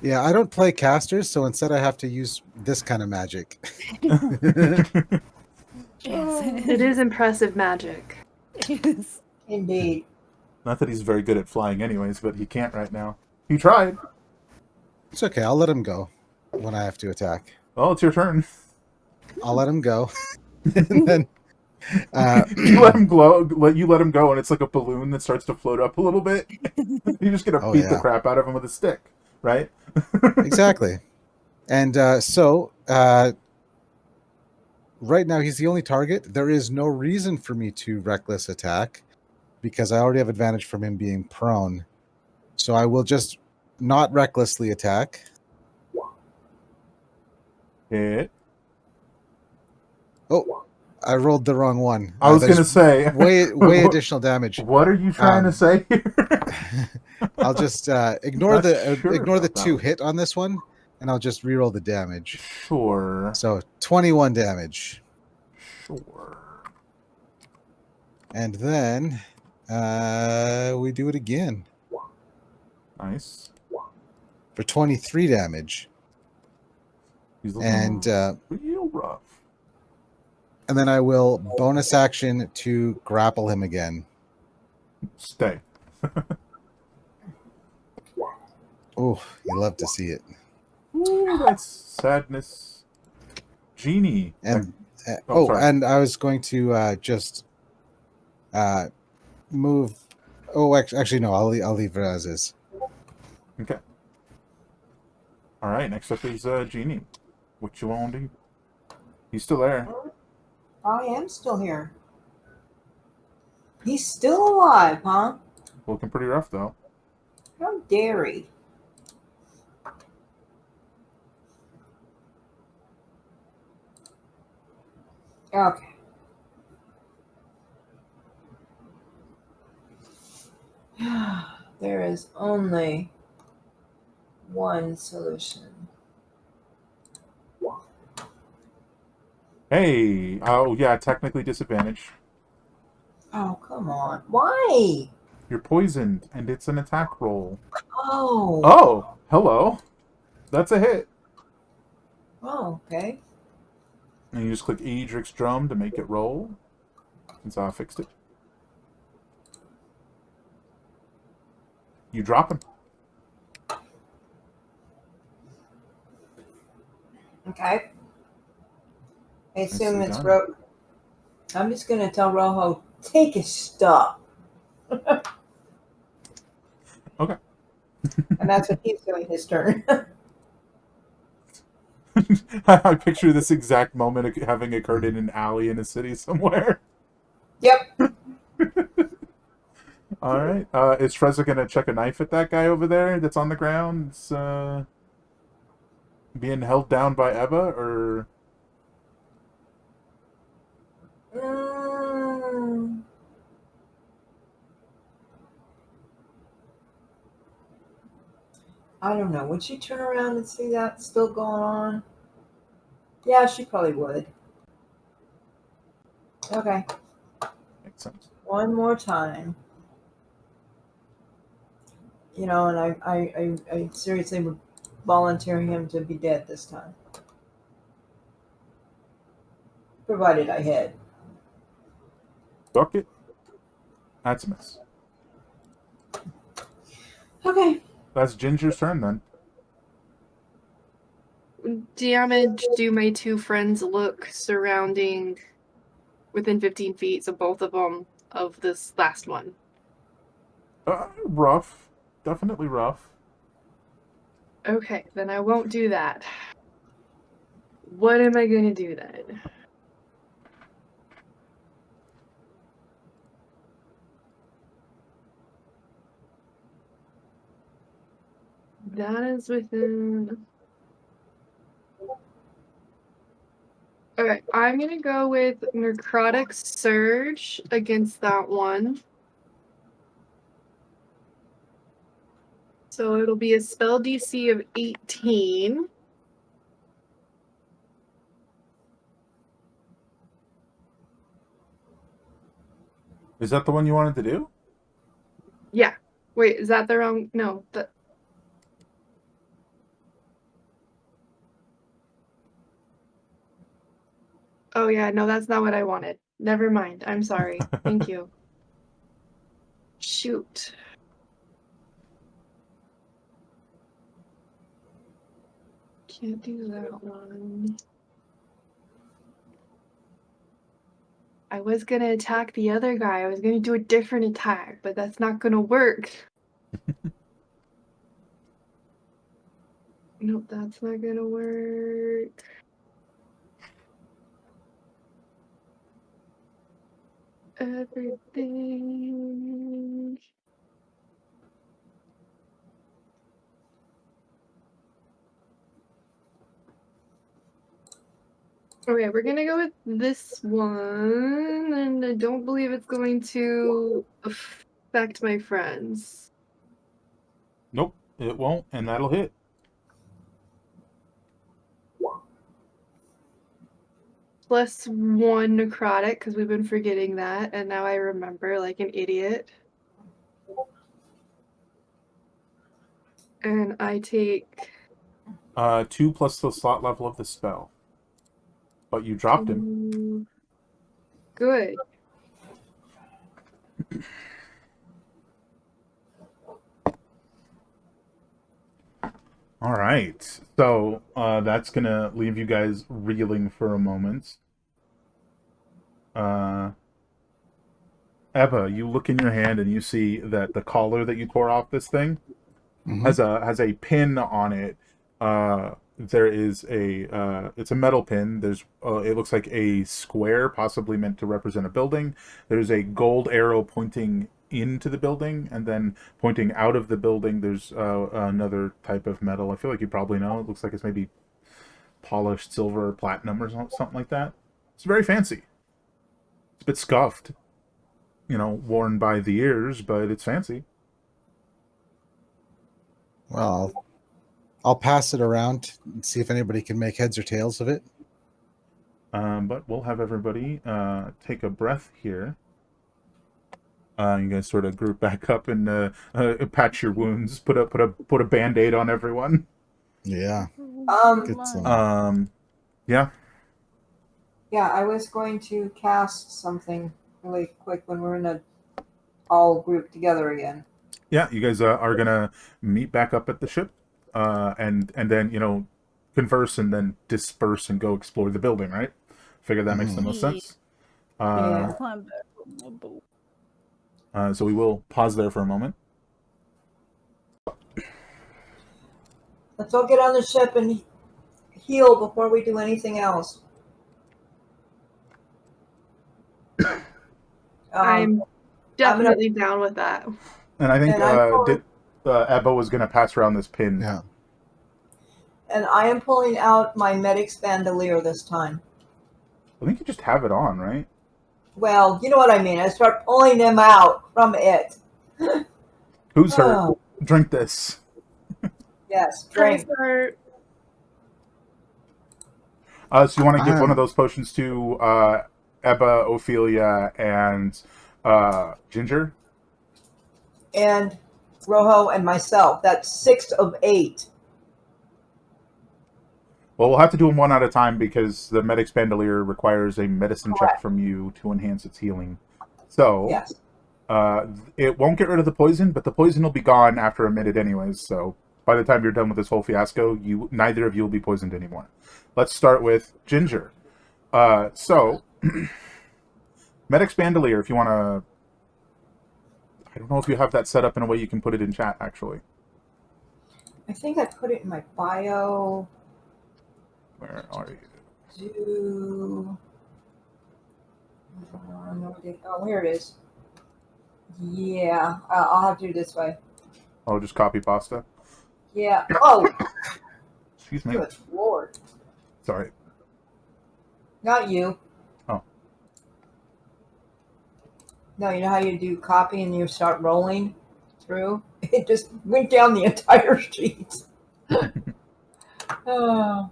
Yeah, I don't play casters, so instead I have to use this kind of magic. It is impressive magic. It is. Indeed. Not that he's very good at flying, anyways, but he can't right now. He tried. It's okay. I'll let him go when I have to attack. Well, it's your turn. I'll let him go. And then You let him let him go, and it's like a balloon that starts to float up a little bit. You're just gonna beat the crap out of him with a stick, right? Exactly. And right now he's the only target. There is no reason for me to reckless attack because I already have advantage from him being prone. So I will just not recklessly attack. Hit. Oh, I rolled the wrong one. I was gonna say way additional damage. What are you trying to say here? I'll just ignore Not the sure ignore the about that 2 one. hit on this one, and I'll just reroll the damage. Sure. So 21 damage, Sure. and then we do it again Nice. for 23 damage, He's looking and real rough. and then I will bonus action to grapple him again. Stay. Oh, you love to see it. Ooh, that's sadness. Genie. And sorry. and I was going to just move. Oh, actually, no. I'll leave it as is. Okay. All right. Next up is Genie. What you want to do? He's still there. I am still here. He's still alive, huh? Looking pretty rough though. How dare he? Okay. There is only one solution. Hey. Oh yeah. Technically disadvantage. Oh, come on. Why? You're poisoned, and it's an attack roll. Oh. Oh. Hello. That's a hit. Oh, okay. And you just click Edric's drum to make it roll. Since I fixed it. You drop him. Okay. I assume Nicely it's done. I'm just going to tell Rojo, take his stuff. Okay. And that's what he's doing his turn. I picture this exact moment having occurred in an alley in a city somewhere. Yep. All right. Is Trezor gonna chuck a knife at that guy over there that's on the ground? It's, being held down by Eva, or I don't know. Would she turn around and see that still going on? Yeah, she probably would. Okay. Makes sense. One more time. You know, and I seriously would volunteer him to be dead this time. Provided I hit. Bucket. That's a miss. Okay. That's Ginger's turn then. Damage do my two friends look surrounding within 15 feet, so both of them of this last one? Rough. Definitely rough. Okay, then I won't do that. What am I going to do then? That is within... Okay, I'm going to go with Necrotic Surge against that one. So it'll be a spell DC of 18. Is that the one you wanted to do? Yeah. Wait, is that the wrong... No, that... Oh yeah, no, that's not what I wanted. Never mind. I'm sorry. Thank you. Shoot. Can't do that one. I was gonna attack the other guy. I was gonna do a different attack, but that's not gonna work. Nope, that's not gonna work. Everything. Okay, we're gonna go with this one, and I don't believe it's going to affect my friends. Nope, it won't, and that'll hit. +1 necrotic, because we've been forgetting that, and now I remember like an idiot. And I take 2 plus the slot level of the spell. But you dropped him. Good. All right. So that's going to leave you guys reeling for a moment. Eva, you look in your hand and you see that the collar that you tore off this thing has a pin on it. There is it's a metal pin. There's it looks like a square, possibly meant to represent a building. There's a gold arrow pointing into the building, and then pointing out of the building there's another type of metal. I feel like you probably know. It looks like it's maybe polished silver or platinum or something like that. It's very fancy. It's a bit scuffed, worn by the ears, but it's fancy. Well, I'll pass it around and see if anybody can make heads or tails of it. But we'll have everybody take a breath here. You guys sort of group back up and patch your wounds. Put a Band-Aid on everyone. Yeah. Get some. Yeah. Yeah, I was going to cast something really quick when we're in a all grouped together again. Yeah, you guys are gonna meet back up at the ship, and then converse and then disperse and go explore the building. Right? Figure that makes the most sense. Yeah. Climb back on my boat. So we will pause there for a moment. Let's all get on the ship and heal before we do anything else. I'm definitely down with that. And I think And Ebba was gonna pass around this pin. Yeah. And I am pulling out my medic's bandolier this time. I think you just have it on, right? Well, you know what I mean. I start pulling them out from it. Who's hurt? Oh, Drink this. yes, drink. So you want to give one of those potions to Ebba, Ophelia, and Ginger. And Rojo and myself. That's 6 of 8. Well, we'll have to do them one at a time because the Medic's Bandolier requires a medicine check Correct. from you to enhance its healing. So, Yes. it won't get rid of the poison, but the poison will be gone after a minute anyways. So, by the time you're done with this whole fiasco, neither of you will be poisoned anymore. Let's start with Ginger. So, Medic's Bandolier, if you want to... I don't know if you have that set up in a way you can put it in chat, actually. I think I put it in my bio. Where are you? Oh, here it is. Yeah, I'll have to do it this way. Oh, just copy pasta? Yeah. Oh, Excuse me. good Lord. Sorry. Not you. Oh. No, you know how you do copy and you start rolling through? It just went down the entire sheet. Oh,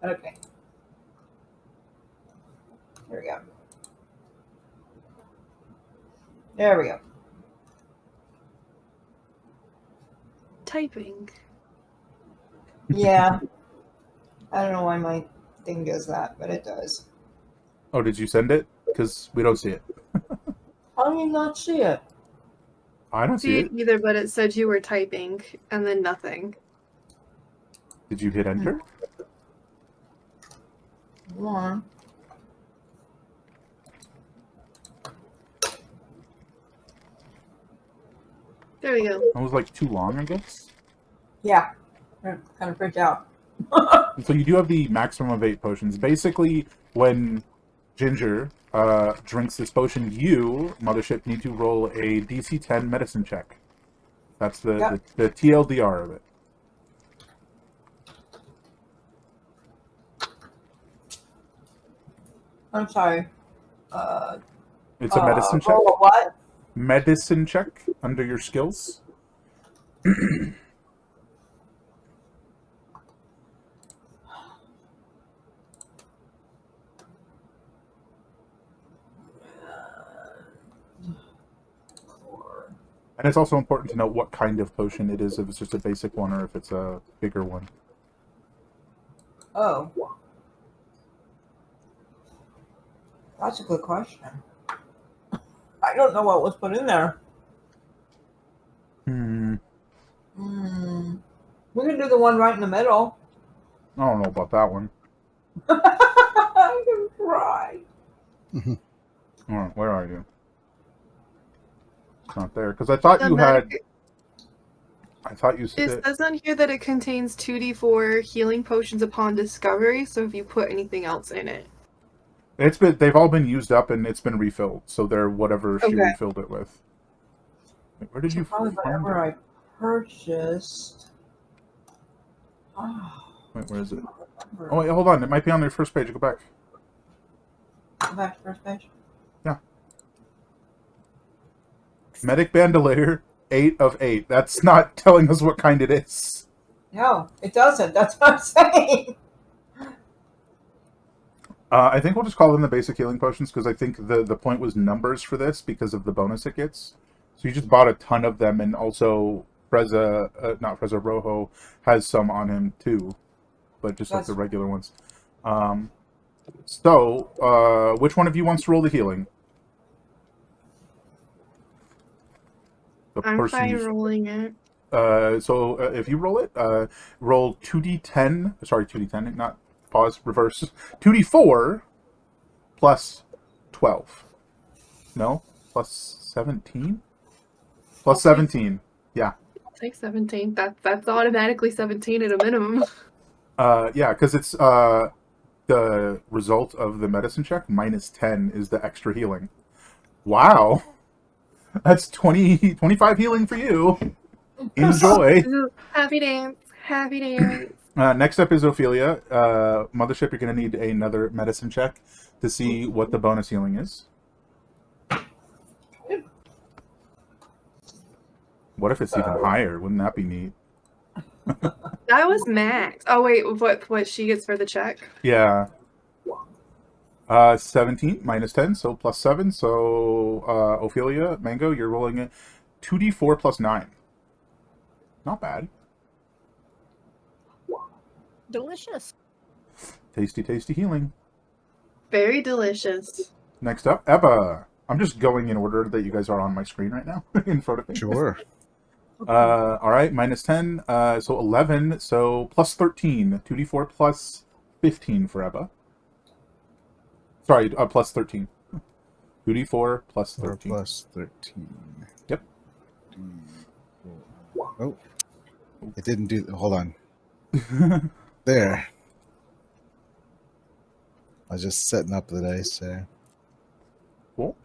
okay. There we go. There we go. Typing. Yeah. I don't know why my thing does that, but it does. Oh, did you send it? Because we don't see it. How do you not see it? I don't see See it. it either, but it said you were typing and then nothing. Did you hit enter? Hold on. There we go. That was like too long, I guess. Yeah. I'm kind of freaked out. So you do have the maximum of 8 potions. Basically, when Ginger drinks this potion, you, Mothership, need to roll a DC 10 medicine check. That's the TLDR of it. I'm sorry. It's a medicine check. Roll a what? Medicine check under your skills. And it's also important to note what kind of potion it is, if it's just a basic one or if it's a bigger one. Oh. That's a good question. I don't know what was put in there. We can do the one right in the middle. I don't know about that one. I can cry. All right, where are you? It's not there. Because I thought you had... I thought you It said... says on here that it contains 2d4 healing potions upon discovery, so if you put anything else in it. They've all been used up and it's been refilled, so they're whatever she Okay. refilled it with. Wait, where did you Probably find whatever it? I purchased. Oh, Wait, where is it? I don't remember. Oh wait, hold on. It might be on their first page. Go back. Go back to first page. Medic Bandolier, 8 of 8. That's not telling us what kind it is. No, it doesn't. That's what I'm saying. I think we'll just call them the basic healing potions because I think the point was numbers for this because of the bonus it gets. So you just bought a ton of them, and also not Freza, Rojo has some on him too, but just like the regular ones. So which one of you wants to roll the healing? The I'm person fine who's- rolling it. So if you roll it, roll 2d10. Sorry, 2d10. Not pause. Reverse. 2d4 plus 12. No, plus 17. Plus 17. Yeah. I'll take 17. That's automatically 17 at a minimum. Yeah, because it's the result of the medicine check minus 10 is the extra healing. Wow. That's 25 healing for you. Enjoy. Happy dance. Happy dance. Next up is Ophelia. Mothership, you're going to need another medicine check to see what the bonus healing is. What if it's even higher? Wouldn't that be neat? That was max. Oh wait, what she gets for the check? Yeah. 17 minus 10, so plus 7. So, Ophelia, Mango, you're rolling it 2d4 plus 9. Not bad. Delicious. Tasty, tasty healing. Very delicious. Next up, Ebba. I'm just going in order that you guys are on my screen right now in front of me. Sure. All right, minus 10, so 11, so plus 13. 2d4 plus 15 for Ebba. Sorry, plus 13. 2d4 plus 4 13. plus 13. Yep. Oh. It didn't do... Hold on. There. I was just setting up the dice there. Cool.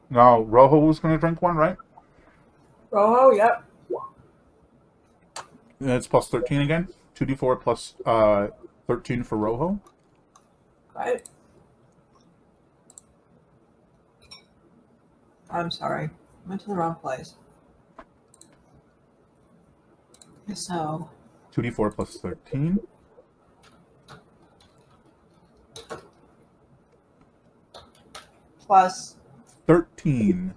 Now, Rojo was going to drink one, right? Oh, yep. It's plus 13 again. 2d4 plus 13 for Rojo. Right. I'm sorry. Went to the wrong place. So, 2d4 plus 13. plus, 13.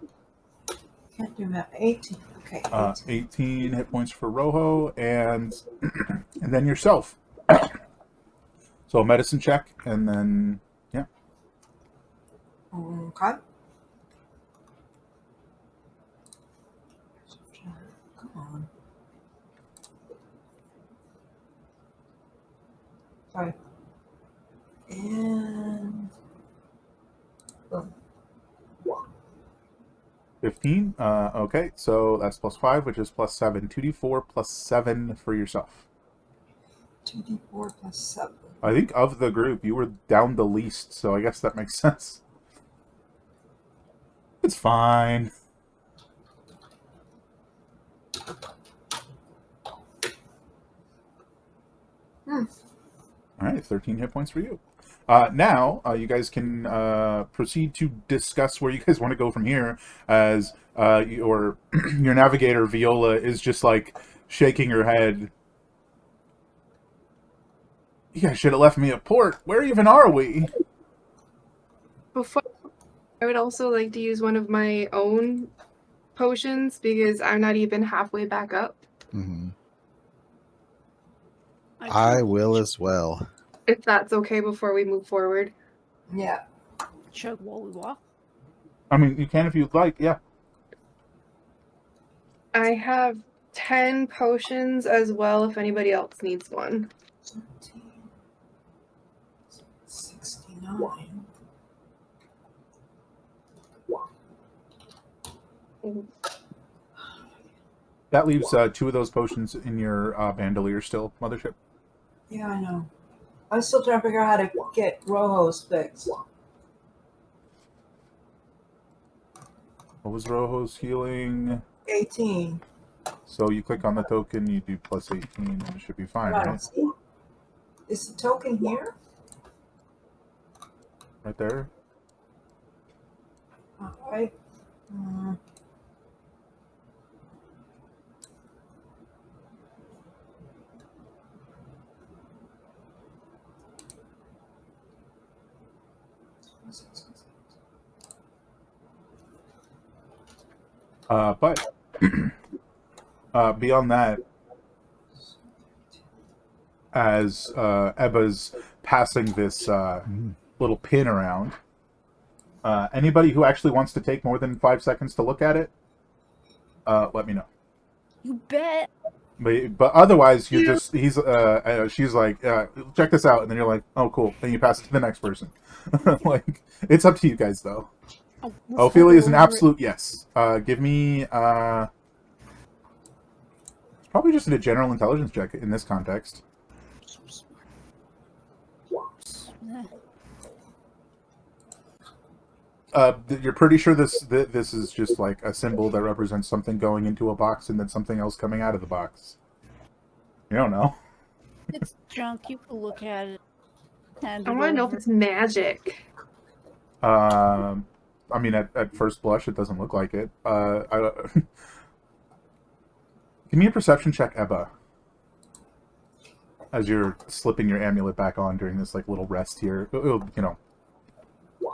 can't do that. 18. Okay, 18. 18 hit points for Rojo, and and then yourself. So a medicine check, and then, yeah. Okay. Come on. Sorry. And boom. 15. Okay, so that's plus 5, which is plus 7. 2d4 plus 7 for yourself. 2d4 plus 7. I think of the group, you were down the least, so I guess that makes sense. It's fine. Alright, 13 hit points for you. Now, you guys can proceed to discuss where you guys want to go from here, as your navigator, Viola, is just, like, shaking her head. You guys should have left me at port. Where even are we? Before, I would also like to use one of my own potions because I'm not even halfway back up. Mm-hmm. I will as well. If that's okay before we move forward. Yeah. Chug while we walk. I mean, you can if you'd like, yeah. I have 10 potions as well if anybody else needs one. 17. 69. That leaves 2 of those potions in your bandolier still, Mothership. Yeah, I know. I'm still trying to figure out how to get Rojo's fixed. What was Rojo's healing? 18. So you click on the token, you do plus 18, and it should be fine, I don't right? see. Is the token here? Right there. Alright. But beyond that, as Ebba's passing this little pin around, anybody who actually wants to take more than 5 seconds to look at it, let me know. You bet. But otherwise, you're just she's like, check this out, and then you're like, oh, cool. Then you pass it to the next person. Like, it's up to you guys, though. Oh, Ophelia is an absolute yes. Give me, it's probably just a general intelligence check in this context. You're pretty sure this is just like a symbol that represents something going into a box and then something else coming out of the box. You don't know. It's junk. You can look at it. I want to know if it's magic. I mean, at first blush, it doesn't look like it. Give me a perception check, Ebba. as you're slipping your amulet back on during this like little rest here,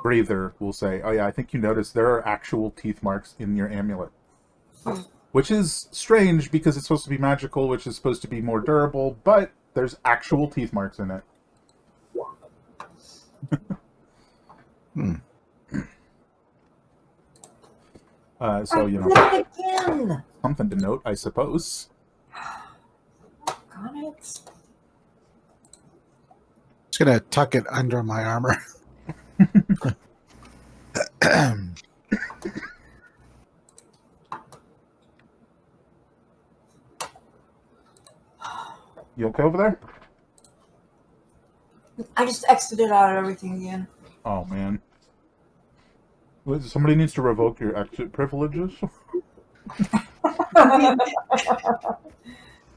breather will say, "Oh yeah, I think you noticed there are actual teeth marks in your amulet," which is strange because it's supposed to be magical, which is supposed to be more durable, but there's actual teeth marks in it. So Again. something to note, I suppose. Got it. Just gonna tuck it under my armor. You okay over there? I just exited out of everything again. Oh man. Somebody needs to revoke your exit privileges.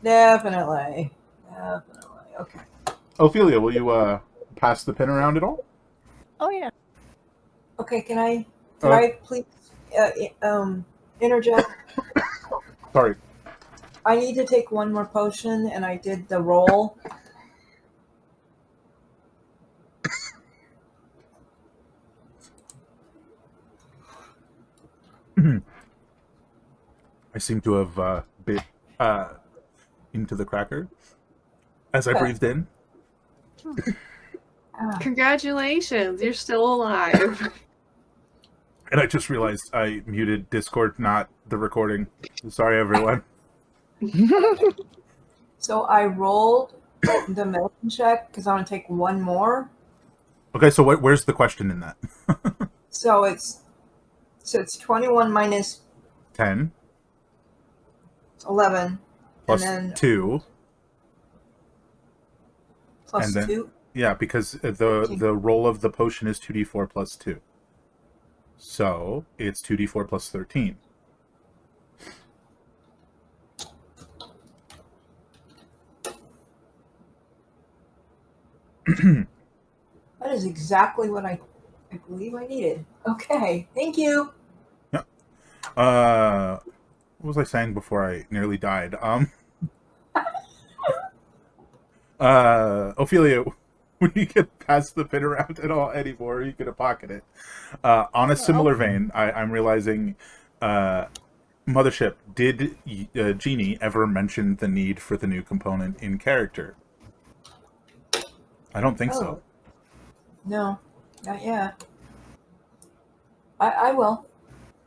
Definitely. Okay. Ophelia, will you pass the pin around at all? Oh yeah. Okay, can I please interject? Sorry. I need to take one more potion, and I did the roll. I seem to have bit into the cracker as I Okay. breathed in. Congratulations, you're still alive. And I just realized I muted Discord, not the recording. Sorry, everyone. So I rolled the medicine check because I want to take one more. Okay, so where's the question in that? So it's 21 minus 10 11, plus and then 2. plus and then- 2. Yeah, because the roll of the potion is 2d4 plus 2. So it's 2d4 plus 13. That is exactly what I believe I needed. Okay, thank you. What was I saying before I nearly died? Ophelia, when you get past the pin around at all anymore, you could pocket it. On a similar vein, I'm realizing, Mothership, did Jeannie ever mention the need for the new component in character? I don't think so. No, not yet. I will.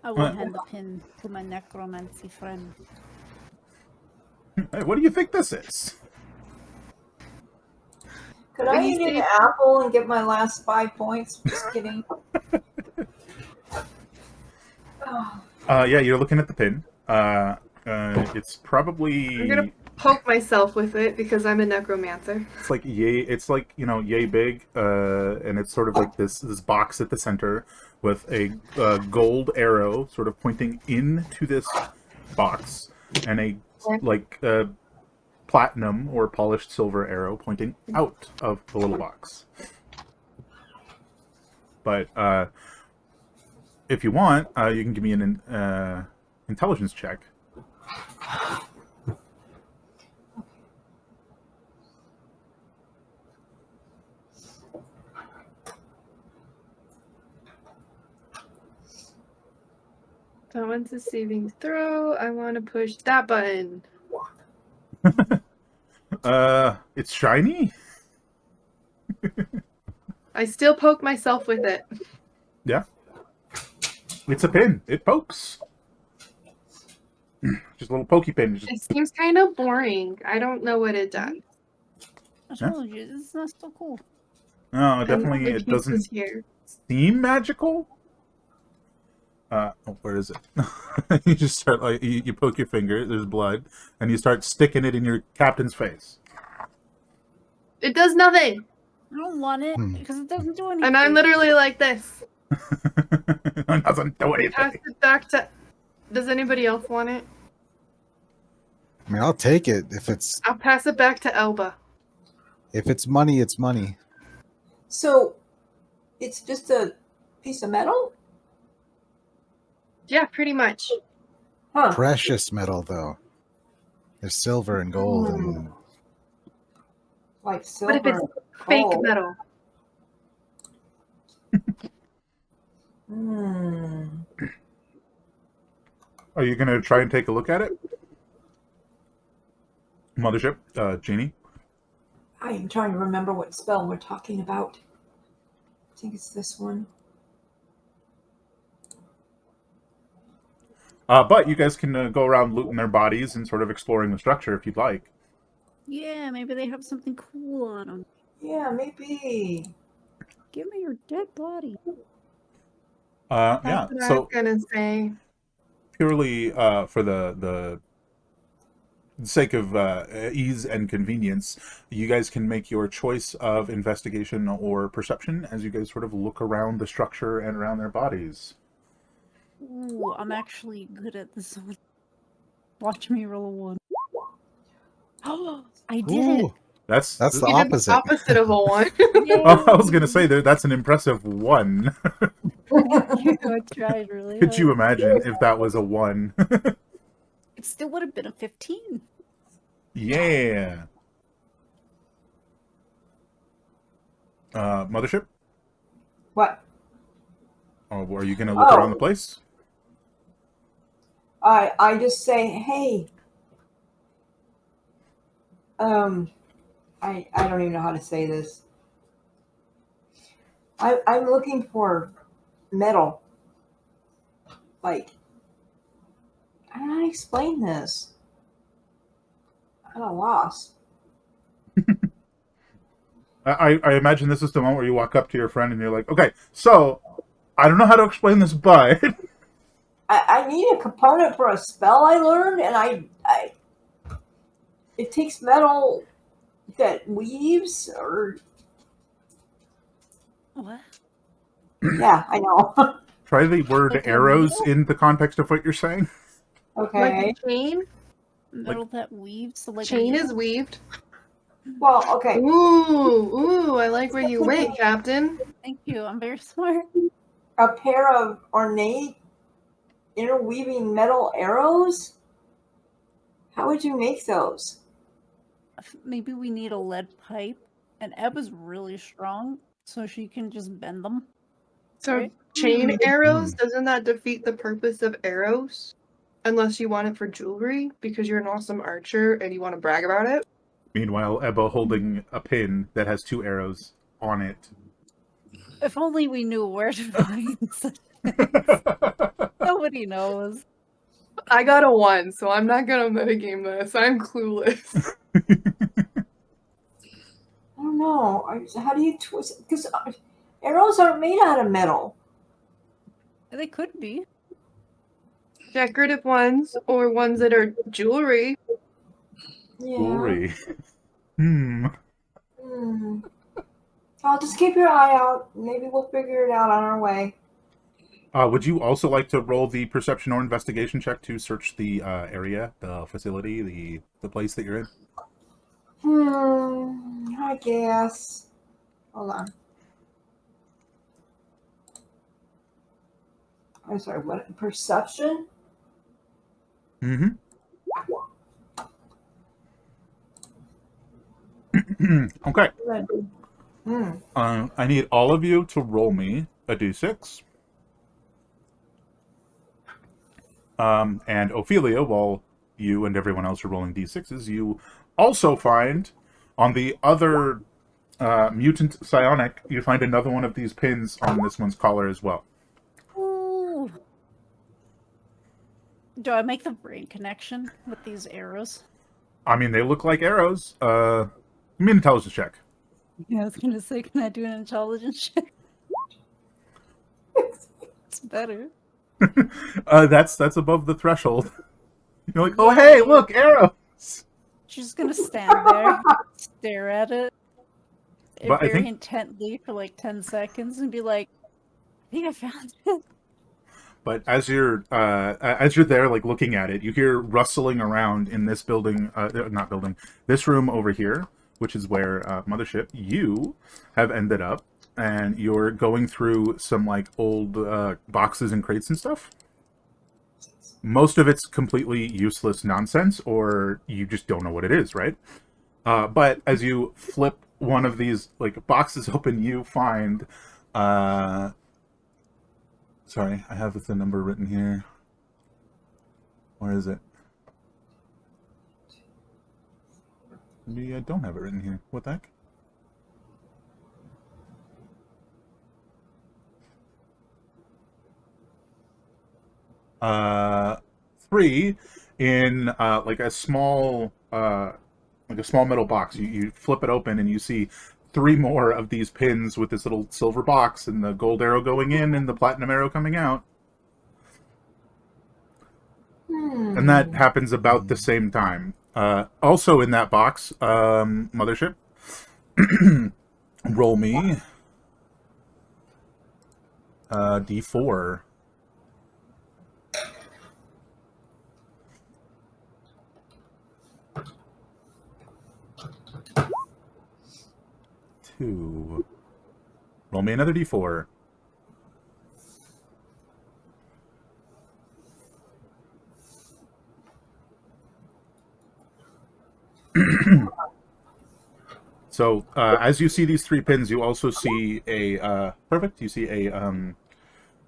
I will hand the pin to my necromancy friend. Hey, what do you think this is? Could I When you eat an say- apple and get my last 5 points? Just kidding. Oh, Yeah, you're looking at the pin. It's probably I'm gonna poke myself with it because I'm a necromancer. it's like yay big, and it's sort of like this box at the center with a gold arrow sort of pointing into this box, and a platinum or polished silver arrow pointing out of the little box. But if you want, you can give me an intelligence check. That one's a saving throw. I want to push that button. It's shiny. I still poke myself with it. Yeah. It's a pin. It pokes. Just a little pokey pin. Just... It seems kind of boring. I don't know what it does. I told you, it's not so cool. No, definitely Another it piece doesn't is here. seem magical. Where is it? You just start you poke your finger. There's blood, and you start sticking it in your captain's face. It does nothing. I don't want it because it doesn't do anything. And I'm literally like this. It doesn't do Pass anything. it back to. Does anybody else want it? I mean, I'll take it if it's I'll pass it back to Elba. money. It's money. so it's just a piece of metal? Yeah, pretty much. Huh. Precious metal, though. There's silver and gold and like What silver if it's and fake gold. metal? Hmm. Are you going to try and take a look at it? Mothership, Genie? I am trying to remember what spell we're talking about. I think it's this one. But you guys can go around looting their bodies and sort of exploring the structure if you'd like. Yeah, maybe they have something cool on them. Yeah, maybe. Give me your dead body. Yeah, That's what I so was gonna say. purely for the sake of ease and convenience, you guys can make your choice of investigation or perception as you guys sort of look around the structure and around their bodies. Ooh, I'm actually good at this one. Watch me roll a 1. Oh, I did Ooh, That's that's the You did the opposite. opposite of a 1. it! I was going to say that's an impressive 1. I tried really Could you hard. imagine if that was a 1? It still would have been a 15. Yeah. Mothership? What? Are you going to look around the place? I just say, hey. I don't even know how to say this. I'm looking for metal. Like, I don't know how to explain this. I'm at a loss. I imagine this is the moment where you walk up to your friend and you're like, okay, so I don't know how to explain this, but I need a component for a spell I learned, and I it takes metal that weaves, or What? yeah, I know. try the word Like a arrows needle? in the context of what you're saying. Okay. Like a chain? Metal that weaves, so like a Chain is needle? weaved. Well, okay. Ooh, I like where you went, Captain. Thank you, I'm very smart. A pair of ornate interweaving metal arrows. How would you make those? Maybe we need a lead pipe. And Ebba's really strong, so she can just bend them. So Right? chain arrows, Hmm. doesn't that defeat the purpose of arrows? Unless you want it for jewelry, because you're an awesome archer and you want to brag about it. Meanwhile, Ebba holding a pin that has 2 arrows on it. If only we knew where to find such things. Nobody knows. I got a 1, so I'm not gonna metagame this. I'm clueless. I don't know. How do you twist? Because arrows aren't made out of metal. They could be. Decorative ones, or ones that are jewelry. Yeah. Jewelry. Hmm. Hmm. I'll just keep your eye out. Maybe we'll figure it out on our way. Would you also like to roll the perception or investigation check to search the area, the facility, the place that you're in? I guess. Hold on. I'm sorry, what? Perception? Mm-hmm. Okay. What did I do? I need all of you to roll me a d6. And Ophelia, while you and everyone else are rolling d6s, you also find on the other mutant psionic, you find another one of these pins on this one's collar as well. Ooh. Do I make the brain connection with these arrows? I mean, they look like arrows. Give me an intelligence check. Yeah, I was gonna say, can I do an intelligence check? It's better. That's above the threshold. You're like, oh hey, look, arrows. She's gonna stand there, stare at it, But I very think- intently for like 10 seconds, and be like, I think I found it. But as you're there, like looking at it, you hear rustling around in this building, not building, this room over here, which is where Mothership, you have ended up, and you're going through some like old boxes and crates and stuff. Most of it's completely useless nonsense, or you just don't know what it is, right? But as you flip one of these like boxes open, you find. Sorry, I have the number written here. Where is it? Maybe I don't have it written here. What the heck? Three in like a small metal box. You flip it open and you see three more of these pins with this little silver box and the gold arrow going in and the platinum arrow coming out. And that happens about the same time. Also in that box, Mothership, roll me D4. Two. Roll me another D4. So as you see these three pins, you also see a perfect. You see a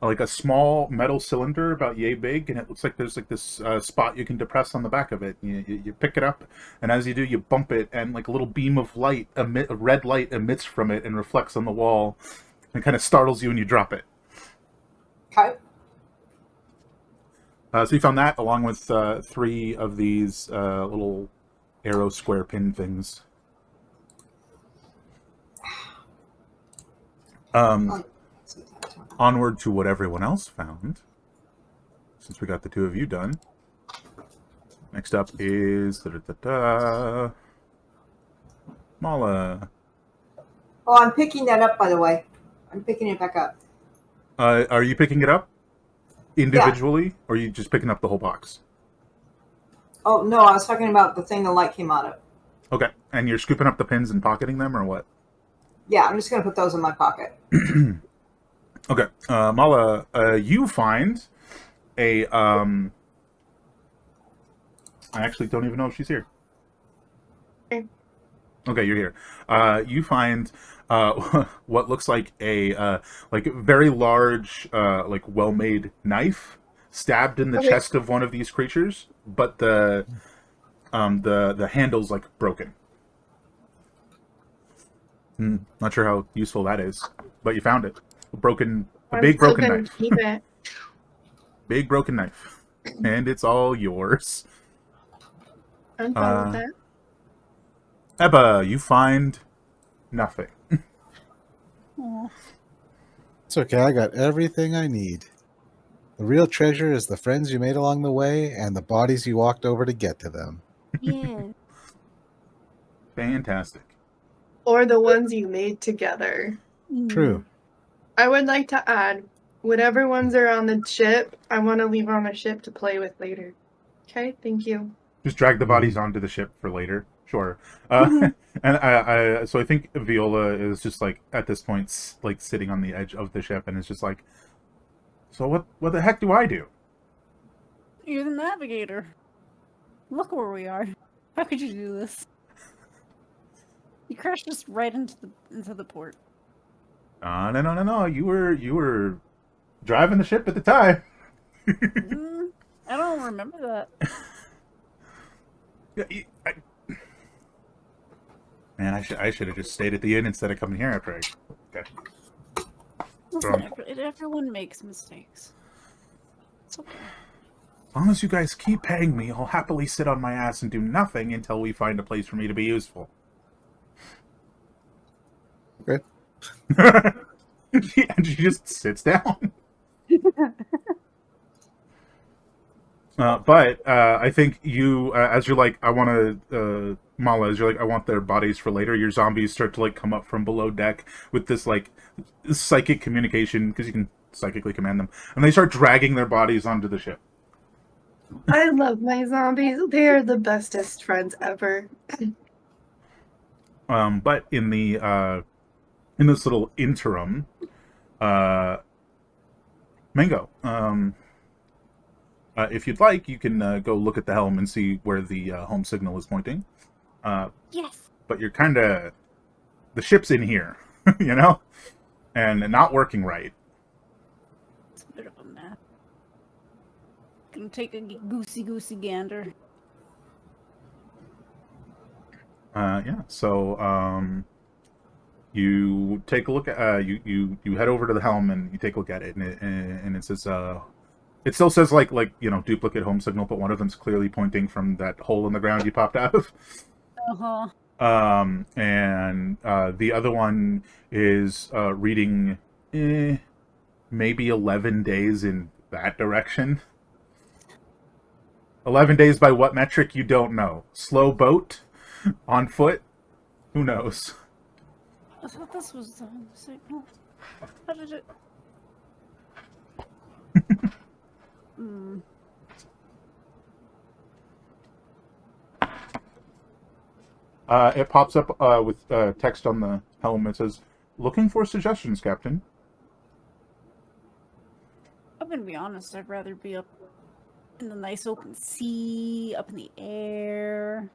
like a small metal cylinder about yay big, and it looks like there's like this spot you can depress on the back of it. You pick it up, and as you do, you bump it, and like a little beam of light, a red light emits from it and reflects on the wall, and kind of startles you, and you drop it. Okay. So you found that along with three of these little arrow square pin things. Onward to what everyone else found, since we got the two of you done. Next up is Mala. Oh, I'm picking that up, by the way. I'm picking it back up. Are you picking it up individually, or are you just picking up the whole box? Oh, no, I was talking about the thing the light came out of. Okay, and you're scooping up the pins and pocketing them, or what? Yeah, I'm just going to put those in my pocket. Okay, Mala, you find a I actually don't even know if she's here. Okay, you're here. You find what looks like a like very large, like well-made knife stabbed in the chest of one of these creatures, but the handle's like broken. Not sure how useful that is, but you found it. A big broken knife. Keep it. Big broken knife, and it's all yours. I'm fine with that. Ebba, you find nothing. Aw. It's okay. I got everything I need. The real treasure is the friends you made along the way and the bodies you walked over to get to them. Yeah. Fantastic. Or the ones you made together. True. I would like to add, whatever ones are on the ship, I want to leave on the ship to play with later. Okay, thank you. Just drag the bodies onto the ship for later. Sure. And so I think Viola is just like at this point, like sitting on the edge of the ship, and is just like, so what the heck do I do? You're the navigator. Look where we are. How could you do this? You crashed us right into the port. No. You were driving the ship at the time. I don't remember that. Yeah, man, I should have just stayed at the inn instead of coming here after okay. Listen, everyone makes mistakes. It's okay. As long as you guys keep paying me, I'll happily sit on my ass and do nothing until we find a place for me to be useful. Okay. And she just sits down. But I think you, as you're like, I want to, Mala, as you're like, I want their bodies for later, your zombies start to like come up from below deck with this like psychic communication, because you can psychically command them, and they start dragging their bodies onto the ship. I love my zombies. They are the bestest friends ever. But in the in this little interim, Mango, if you'd like, you can go look at the helm and see where the home signal is pointing. Yes. but you're kind of the ship's in here, you know, and not working right. It's a bit of a mess. Gonna take a goosey gander. Yeah. So you take a look at you head over to the helm and you take a look at it, and it says it still says like duplicate home signal, but one of them's clearly pointing from that hole in the ground you popped out of. Uh-huh. And the other one is reading maybe 11 days in that direction. 11 days by what metric, you don't know. Slow boat? On foot? Who knows? I thought this was the home signal. How did it... It pops up with text on the helm. It says, "Looking for suggestions, Captain." I'm gonna be honest, I'd rather be up in the nice open sea, up in the air,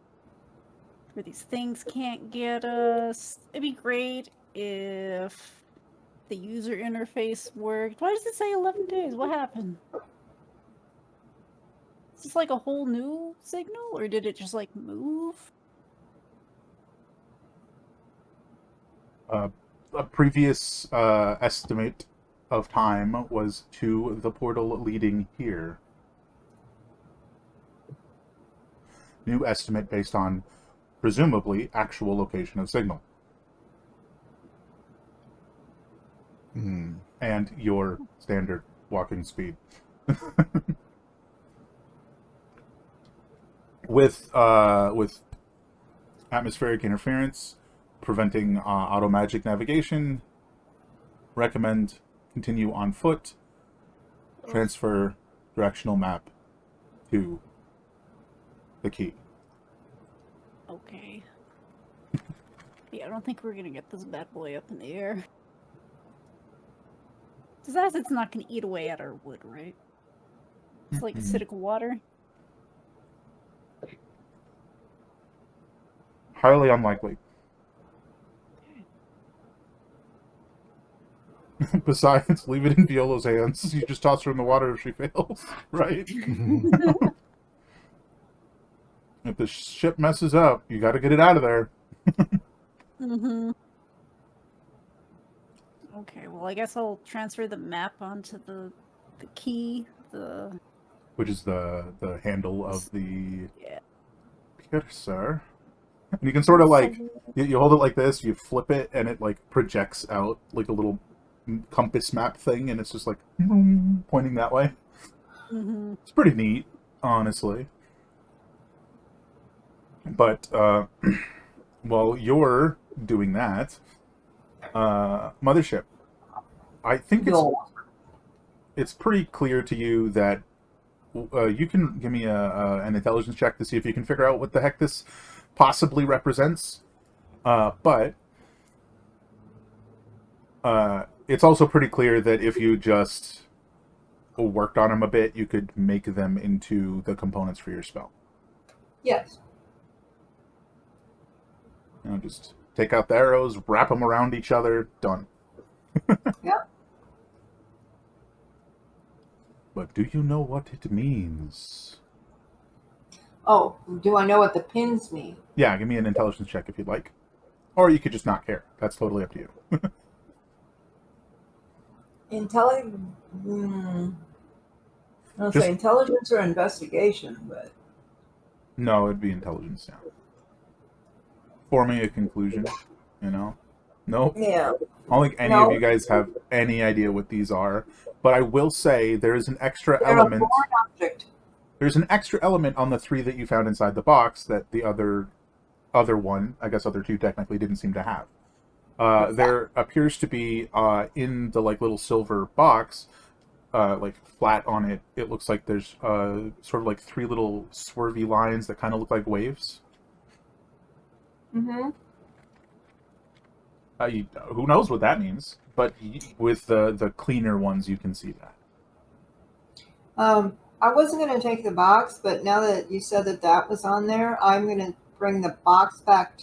where these things can't get us. It'd be great if the user interface worked. Why does it say 11 days? What happened? Is this like a whole new signal, or did it just like move? A previous estimate of time was to the portal leading here. New estimate based on, presumably, actual location of signal. And your standard walking speed. With atmospheric interference preventing auto magic navigation, recommend continue on foot, transfer directional map to the key. Okay. Yeah, I don't think we're gonna get this bad boy up in the air. Besides, it's not gonna eat away at our wood, right? It's like acidic water. Highly unlikely. Besides, leave it in Viola's hands. You just toss her in the water if she fails, right? If the ship messes up, you got to get it out of there. Okay, well, I guess I'll transfer the map onto the key. Which is the handle of the... Yeah. Here, sir. And you can sort of like... You hold it like this, you flip it, and it like projects out like a little compass map thing, and it's just like pointing that way. It's pretty neat, honestly. But while you're doing that, Mothership, I think it's pretty clear to you that you can give me an intelligence check to see if you can figure out what the heck this possibly represents. But it's also pretty clear that if you just worked on them a bit, you could make them into the components for your spell. Yes. You know, just take out the arrows, wrap them around each other, done. Yep. But do you know what it means? Oh, do I know what the pins mean? Yeah, give me an intelligence check if you'd like. Or you could just not care. That's totally up to you. I'll say intelligence or investigation, but... No, it'd be intelligence now. Forming a conclusion, you know? Nope. Yeah. I don't think any of you guys have any idea what these are. But I will say there is an extra element. A foreign object. There's an extra element on the 3 that you found inside the box that the other one, I guess other 2 technically, didn't seem to have. There appears to be in the like little silver box, like flat on it. It looks like there's sort of like 3 little swervy lines that kind of look like waves. Mm-hmm. Who knows what that means? But with the cleaner ones, you can see that. I wasn't going to take the box, but now that you said that was on there, I'm going to bring the box back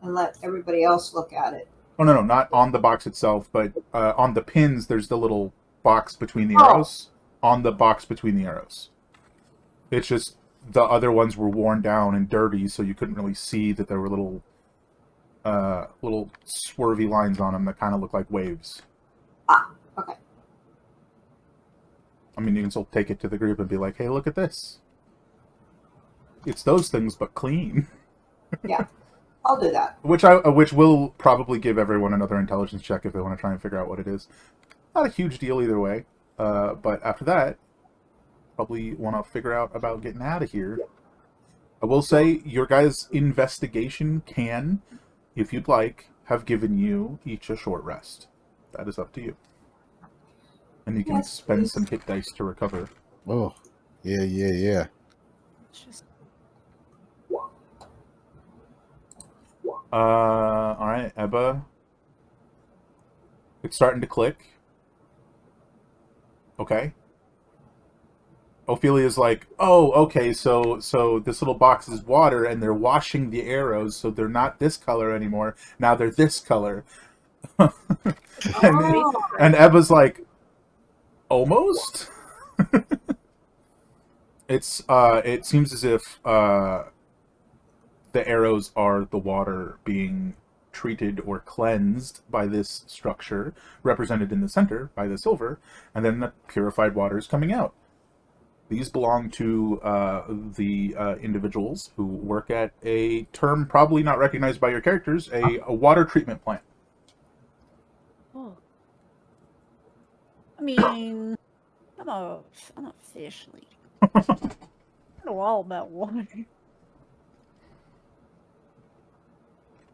and let everybody else look at it. Oh no, not on the box itself, but on the pins. There's the little box between the Oh. arrows. On the box between the arrows. It's just the other ones were worn down and dirty, so you couldn't really see that there were little swervy lines on them that kind of look like waves. Ah, okay. I mean, you can still take it to the group and be like, "Hey, look at this. It's those things, but clean." Yeah, I'll do that. Which will probably give everyone another intelligence check if they want to try and figure out what it is. Not a huge deal either way. But after that, probably want to figure out about getting out of here. I will say your guys' investigation can, if you'd like, have given you each a short rest. That is up to you. And you can Yes, spend please. some hit dice to recover. Oh, yeah. It's just Alright, Ebba. It's starting to click. Okay. Ophelia's like, oh, okay, so this little box is water, and they're washing the arrows, so they're not this color anymore. Now they're this color. and, Oh. and Ebba's like, almost? It seems as if the arrows are the water being treated or cleansed by this structure, represented in the center by the silver, and then the purified water is coming out. These belong to the individuals who work at a term probably not recognized by your characters, a water treatment plant. oh. I mean, I'm a fish lady. I know all about water.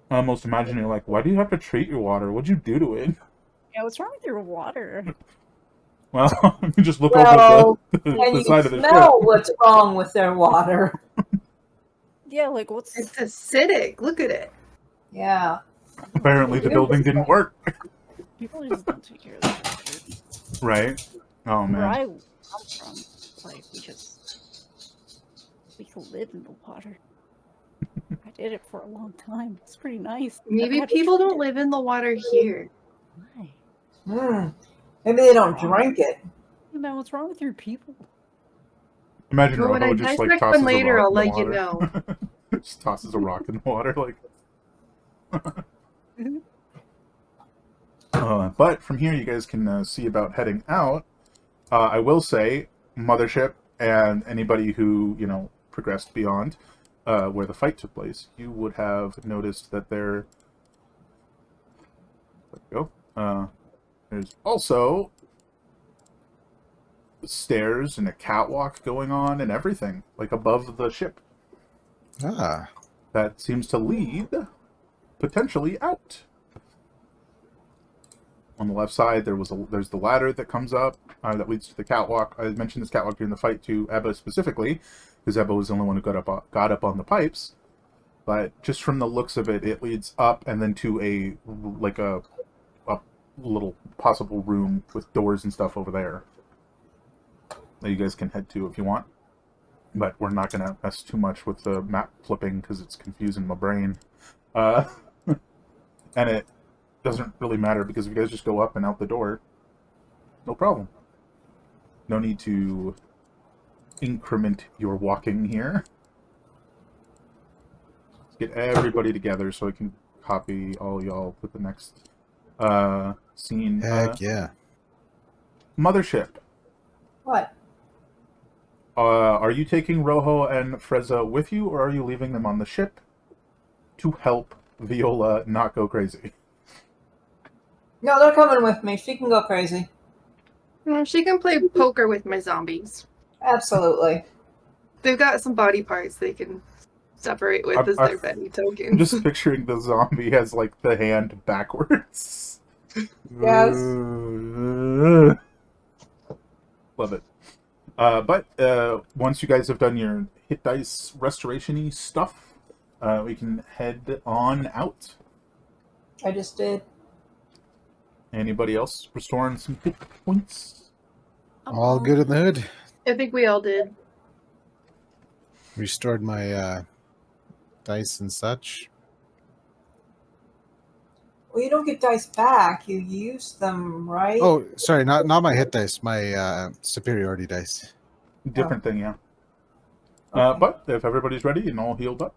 I almost imagine you're like, why do you have to treat your water? What'd you do to it? Yeah, what's wrong with your water? Well, you just look Well, over and the you side of the smell ship. what's wrong with their water. Yeah, like what's It's acidic. Look at it. Yeah. Apparently the building didn't work. people just don't take care of that shit. Right? Oh, Where man. I come from, like we could live in the water. I did it for a long time. It's pretty nice. Maybe Never had to people treat don't it. live in the water here. Why? Maybe they don't drink it. Hey, man, what's wrong with your people? Imagine Well, when I Robo just like dissect tosses them later, a rock I'll in the let you water. know. Just tosses a rock in the water, like. But from here, you guys can see about heading out. I will say, Mothership and anybody who progressed beyond where the fight took place, you would have noticed that there. There we go. There's also stairs and a catwalk going on and everything, like above the ship. Ah, That seems to lead potentially out. On the left side, there's the ladder that comes up that leads to the catwalk. I mentioned this catwalk during the fight to Ebba specifically, because Ebba was the only one who got up on the pipes. But just from the looks of it, it leads up and then to a little possible room with doors and stuff over there that you guys can head to if you want. But we're not going to mess too much with the map flipping because it's confusing my brain. And it doesn't really matter because if you guys just go up and out the door, no problem. No need to increment your walking here. Let's get everybody together so I can copy all y'all with the next scene. heck yeah. Mothership. What? Are you taking Rojo and Freza with you, or are you leaving them on the ship to help Viola not go crazy? No, they're coming with me. She can go crazy. Well, she can play poker with my zombies. Absolutely. They've got some body parts they can separate with as their Benny I'm tokens. just picturing the zombie has like the hand backwards. Yes. Love it. But once you guys have done your hit dice restoration-y stuff, we can head on out. I just did. Anybody else restoring some hit points? All good in the hood. I think we all did. Restored my dice and such. Well, you don't get dice back. You use them, right? Oh, sorry, not my hit dice, my superiority dice. Different thing, yeah. Okay. But if everybody's ready and all healed up,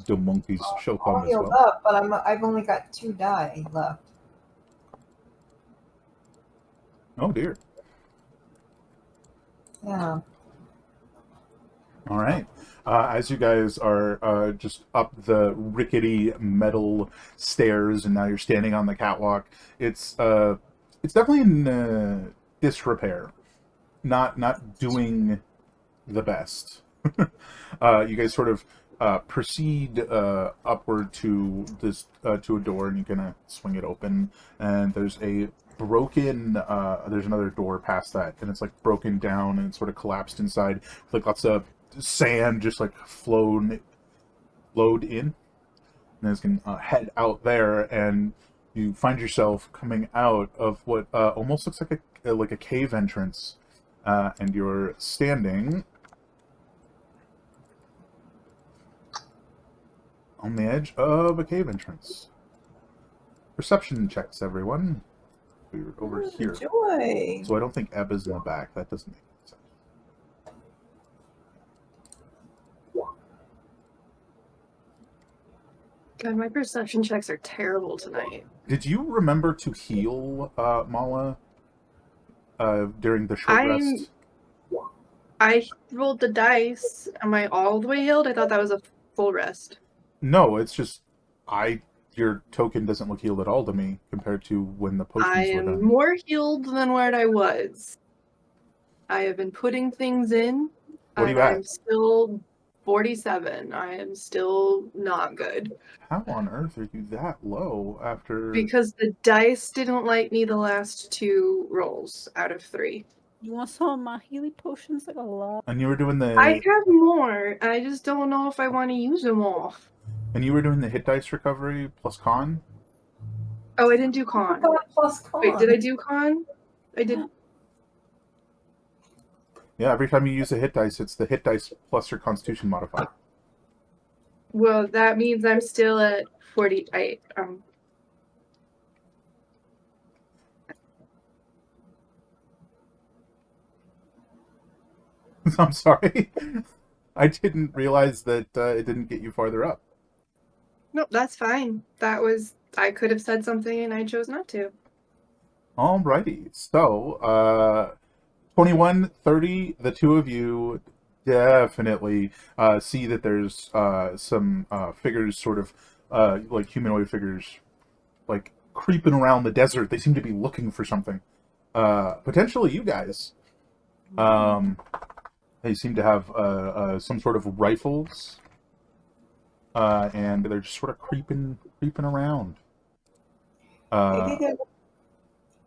the monkeys shall All come as healed well. up, but I've only got 2 die left. Oh dear. Yeah. All right. As you guys are just up the rickety metal stairs, and now you're standing on the catwalk, it's definitely in disrepair, not doing the best. You guys sort of proceed upward to this to a door, and you kind of swing it open, and there's a broken there's another door past that, and it's like broken down and sort of collapsed inside with like lots of sand just like flowed in, and it's can head out there, and you find yourself coming out of what almost looks like a cave entrance, and you're standing on the edge of a cave entrance. Perception checks, everyone. We're over here. Joy. So I don't think Ebba's in the back. That doesn't make sense. God, my perception checks are terrible tonight. Did you remember to heal Mala during the short rest? I rolled the dice. Am I all the way healed? I thought that was a full rest. No, it's just your token doesn't look healed at all to me compared to when the potions I were am done. more healed than what I was. I have been putting things in. What are you I'm at? still 47. I am still not good. How on earth are you that low after? Because the dice didn't like me the last 2 rolls out of 3. You want some of my healing potions? Like a lot. And you were doing I the have more. I just don't know if I want to use them all. hit dice recovery plus con. Oh, I didn't do con. Plus con. Wait, did I do con? I did. Yeah, every time you use a hit dice, it's the hit dice plus your constitution modifier. Well, that means I'm still at 48. I'm sorry. I didn't realize that it didn't get you farther up. No, that's fine. I could have said something and I chose not to. Alrighty. So, 21, 30, the two of you definitely see that there's some figures, sort of like humanoid figures, like creeping around the desert. They seem to be looking for something. Potentially you guys. They seem to have some sort of rifles, and they're just sort of creeping around.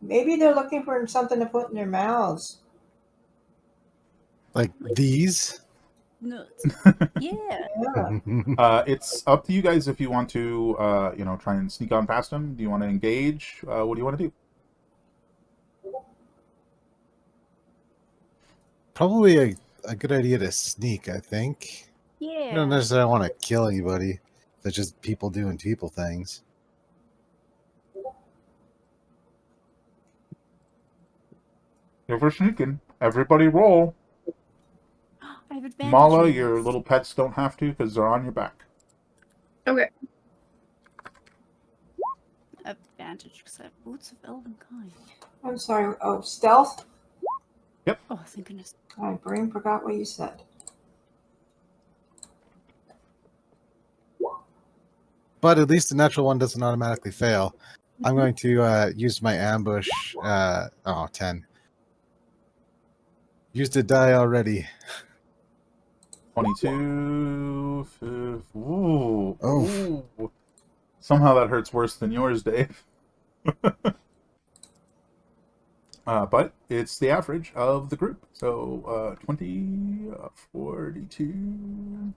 Maybe they're looking for something to put in their mouths. Like these? Nuts. Yeah. Yeah. It's up to you guys if you want to, try and sneak on past them. Do you want to engage? What do you want to do? Probably a good idea to sneak, I think. Yeah. I don't necessarily want to kill anybody. They're just people doing people things. If we're sneaking, everybody roll. I have advantage. Mala, on your this. little pets don't have to because they're on your back. Okay. Advantage because I have boots of elven kind. I'm sorry. Oh, stealth? Oh, thank goodness. My brain forgot what you said. But at least the natural one doesn't automatically fail. I'm going to use my ambush. 10. Used a die already. 22. Ooh. Oh. Ooh. Somehow that hurts worse than yours, Dave. But it's the average of the group. So 20, 42.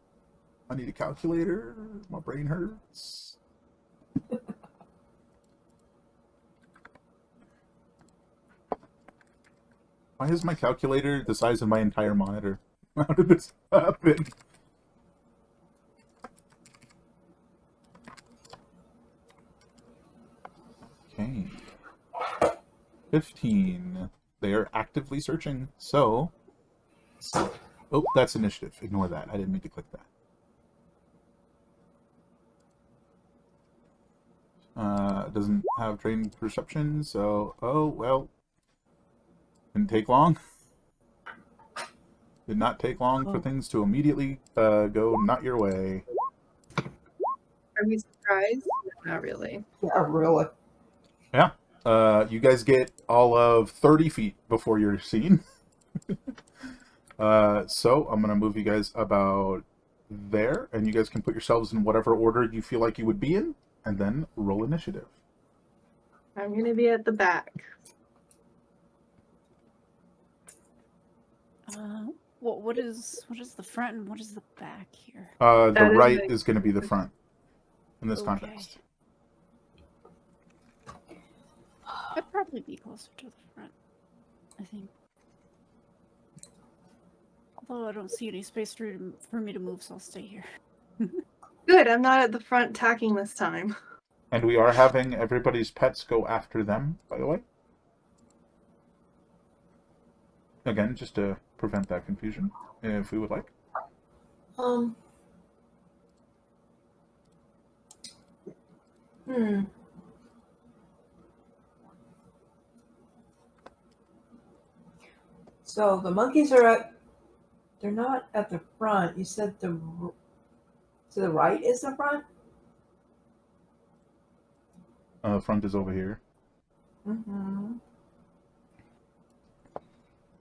I need a calculator. My brain hurts. Why is my calculator the size of my entire monitor? How did this happen? 15. They are actively searching. So, oh, that's initiative. Ignore that. I didn't mean to click that. Doesn't have trained perception, so oh well. Didn't take long. Did not take long for things to immediately go not your way. Are we surprised? Not really. Yeah, really. Yeah. You guys get all of 30 feet before you're seen. So I'm gonna move you guys about there, and you guys can put yourselves in whatever order you feel like you would be in, and then roll initiative. I'm gonna be at the back. What is the front and what is the back here? The That is right the- is going to be the front in this Okay. context. I'd probably be closer to the front, I think. Although I don't see any space for me to move, so I'll stay here. Good, I'm not at the front tacking this time. And we are having everybody's pets go after them, by the way. Again, just to prevent that confusion, if we would like. So the monkeys are they're not at the front. You said to the right is the front? Front is over here. Mm-hmm.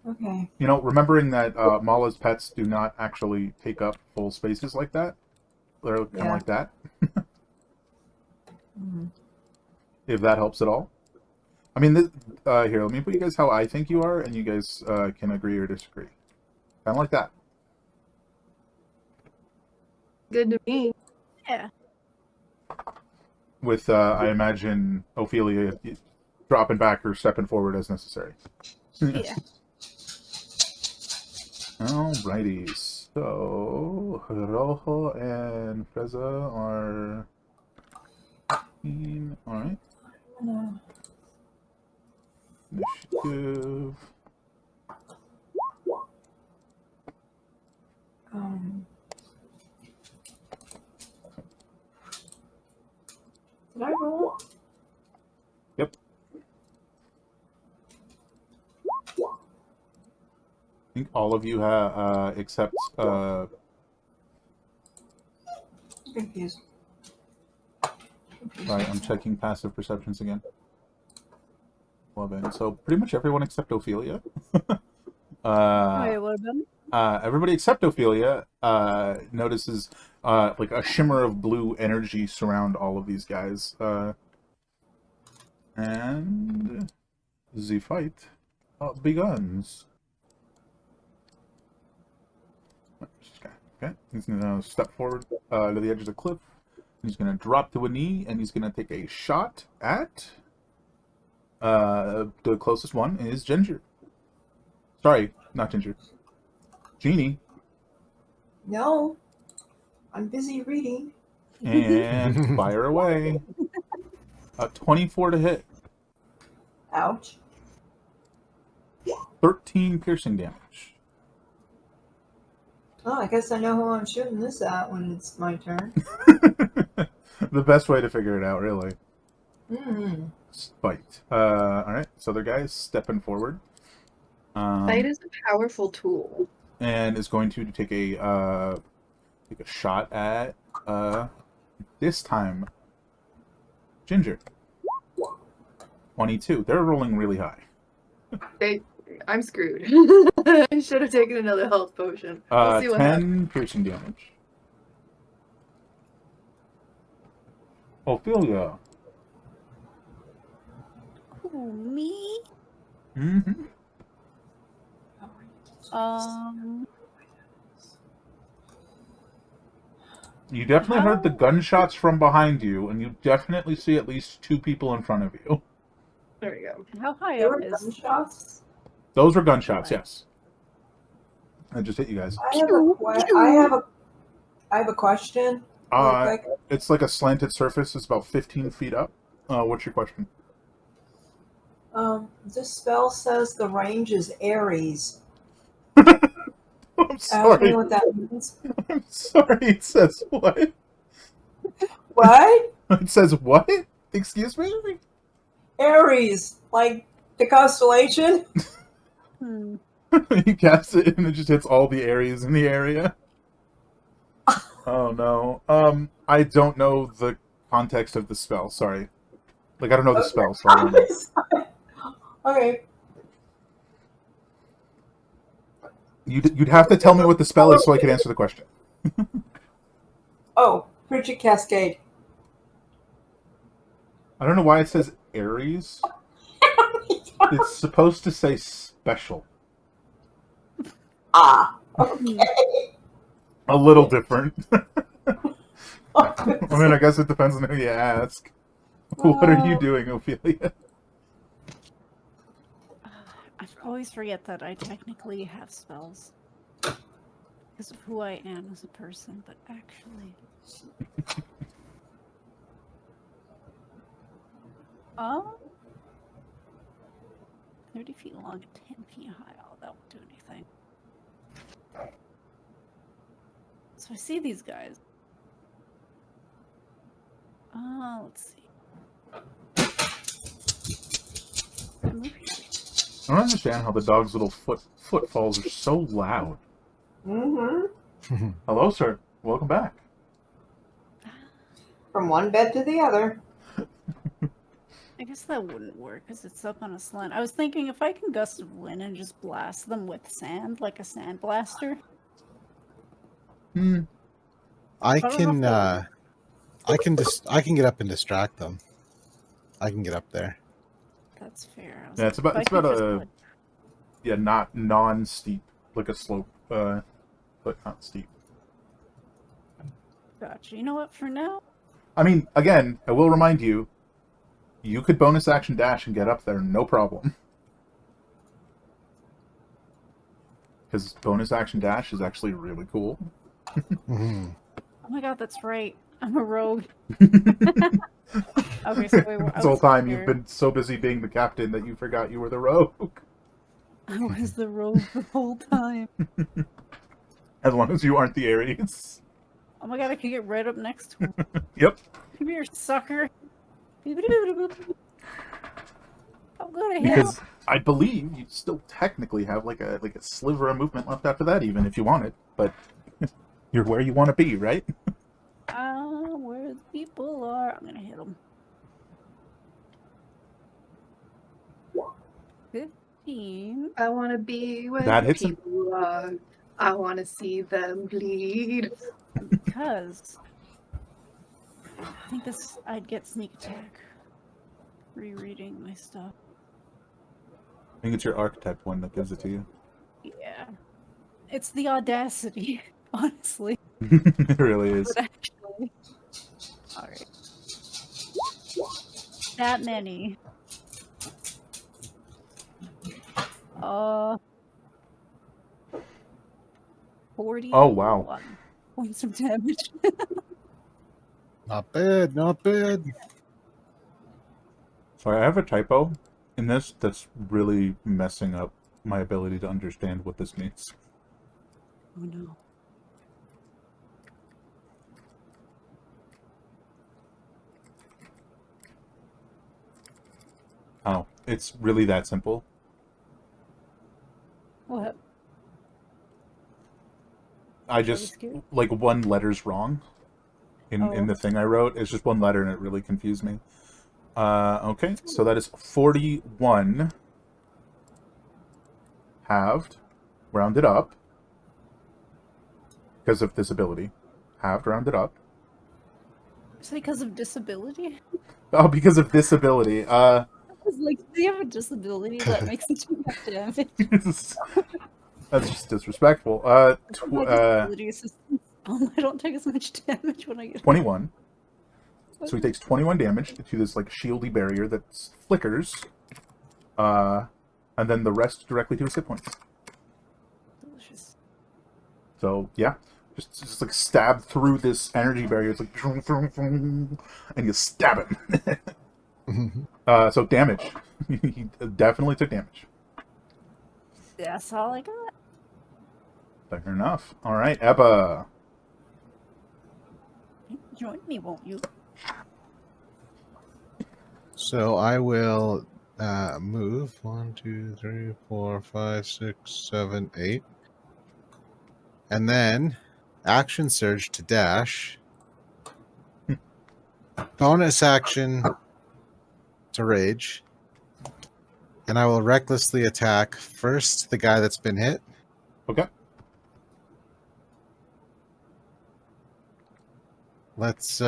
Okay. You know, remembering that Mala's pets do not actually take up full spaces like that. They're kind of Yeah. like that. Mm-hmm. If that helps at all. I mean, here, let me put you guys how I think you are, and you guys can agree or disagree. Kind of like that. Good to me. Yeah. With, I imagine, Ophelia dropping back or stepping forward as necessary. Yeah. Alrighty, so Rojo and Freza are alright. Initiative. Did I roll? Yep. I think all of you have, except, Confused. sorry, I'm checking passive perceptions again. 11. So pretty much everyone except Ophelia. Wait, what about? Everybody except Ophelia notices like a shimmer of blue energy surround all of these guys. And the fight begins. Okay, he's gonna step forward to the edge of the cliff. He's gonna drop to a knee, and he's gonna take a shot at the closest one is Ginger. Sorry, not Ginger. Jeannie. No. I'm busy reading. And fire away. 24 to hit. Ouch. 13 piercing damage. Oh, I guess I know who I'm shooting this at when it's my turn. The best way to figure it out, really. Mm-hmm. Spite. Alright, so the guy's stepping forward. Sight is a powerful tool. And is going to take a shot at this time Ginger. 22. They're rolling really high. I'm screwed. I should have taken another health potion. We'll see what 10 piercing damage. Ophelia. Who, me? Mm-hmm. You definitely heard the gunshots from behind you, and you definitely see at least 2 people in front of you. There we go. How high There up were is gunshots? Those were gunshots, yes. I just hit you guys. I have a question. Real quick. It's like a slanted surface. It's about 15 feet up. What's your question? This spell says the range is Aries. I'm Ask me sorry. what that means. I'm sorry. It says what? What? It says what? Excuse me? Aries, like the constellation. Hmm. You cast it and it just hits all the areas in the area. Oh no. I don't know the context of the spell. Sorry. Like I don't know the spell, so I don't know. Okay. You'd have to tell me what the spell is so I could answer the question. Oh, Frigid Cascade. I don't know why it says Aries. It's supposed to say special. Ah. Okay. A little different. I mean, I guess it depends on who you ask. What are you doing, Ophelia? I always forget that I technically have spells. Because of who I am as a person, but actually... 30 feet long and 10 feet high. Oh, that won't do anything. So I see these guys. Let's see. Move here. I don't understand how the dog's little footfalls are so loud. Mm-hmm. Hello, sir. Welcome back. From one bed to the other. I guess that wouldn't work because it's up on a slant. I was thinking if I can gust of wind and just blast them with sand, like a sand blaster. Hmm. I don't know can if I can get up and distract them. I can get up there. That's fair. I was Yeah, like, it's about if I could just, like, not non-steep, like a slope, but not steep. Gotcha. You know what? For now, I mean, again, I will remind you, you could bonus action dash and get up there, no problem. Because bonus action dash is actually really cool. Mhm. oh my god, that's right. I'm a rogue. Okay, so wait, This whole time you've been so busy being the captain that you forgot you were the rogue. I was the rogue the whole time. As long as you aren't the Aries. Oh my god, I can get right up next to him. Yep. Come here, sucker. I'm gonna hit him. Because I believe you still technically have like a sliver of movement left after that, even if you want it. But you're where you want to be, right? Where the people are. I'm gonna hit them. 15. I want to be where That the hits him. people are. I want to see them bleed. Because I think this I'd get sneak attack. Rereading my stuff. I think it's your archetype one that gives it to you. Yeah. It's the audacity, honestly. It really is. But actually. Alright. That many. 40. Oh, wow. Points of damage. Not bad, not bad. Sorry, I have a typo in this that's really messing up my ability to understand what this means. Oh no. Oh, it's really that simple. What? I just, scared? like, one letter's wrong in Oh. the thing I wrote. It's just one letter and it really confused me. Okay, so that is 41 halved, rounded up, because of this ability. Halved, rounded up. Is it because of disability? Oh, because of this ability. I was like, do you have a disability that makes it too much damage? That's just disrespectful. My disability assistance. I don't take as much damage when I get 21. So he takes 21 damage to this like shieldy barrier that flickers, and then the rest directly to his hit points. Delicious. So yeah, just like stab through this energy barrier. It's like, and you stab him. So damage. He definitely took damage. That's all I got. Fair enough. All right, Ebba. Join me, won't you? So I will move 1, 2, 3, 4, 5, 6, 7, 8. And then action surge to dash. Bonus action to rage. And I will recklessly attack first the guy that's been hit. Okay. Let's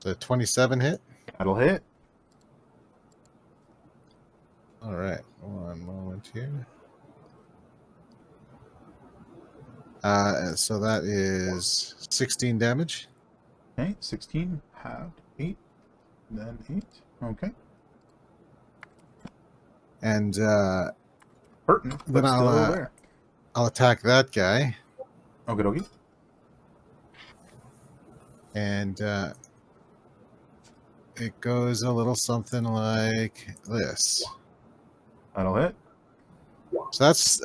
the 27 hit. That'll hit. All right, one moment here. So that is 16 damage. Okay, 16, halved, 8, then 8. Okay. And Hurting, but then still there. I'll attack that guy. Okie dokie. And it goes a little something like this. That'll hit. So that's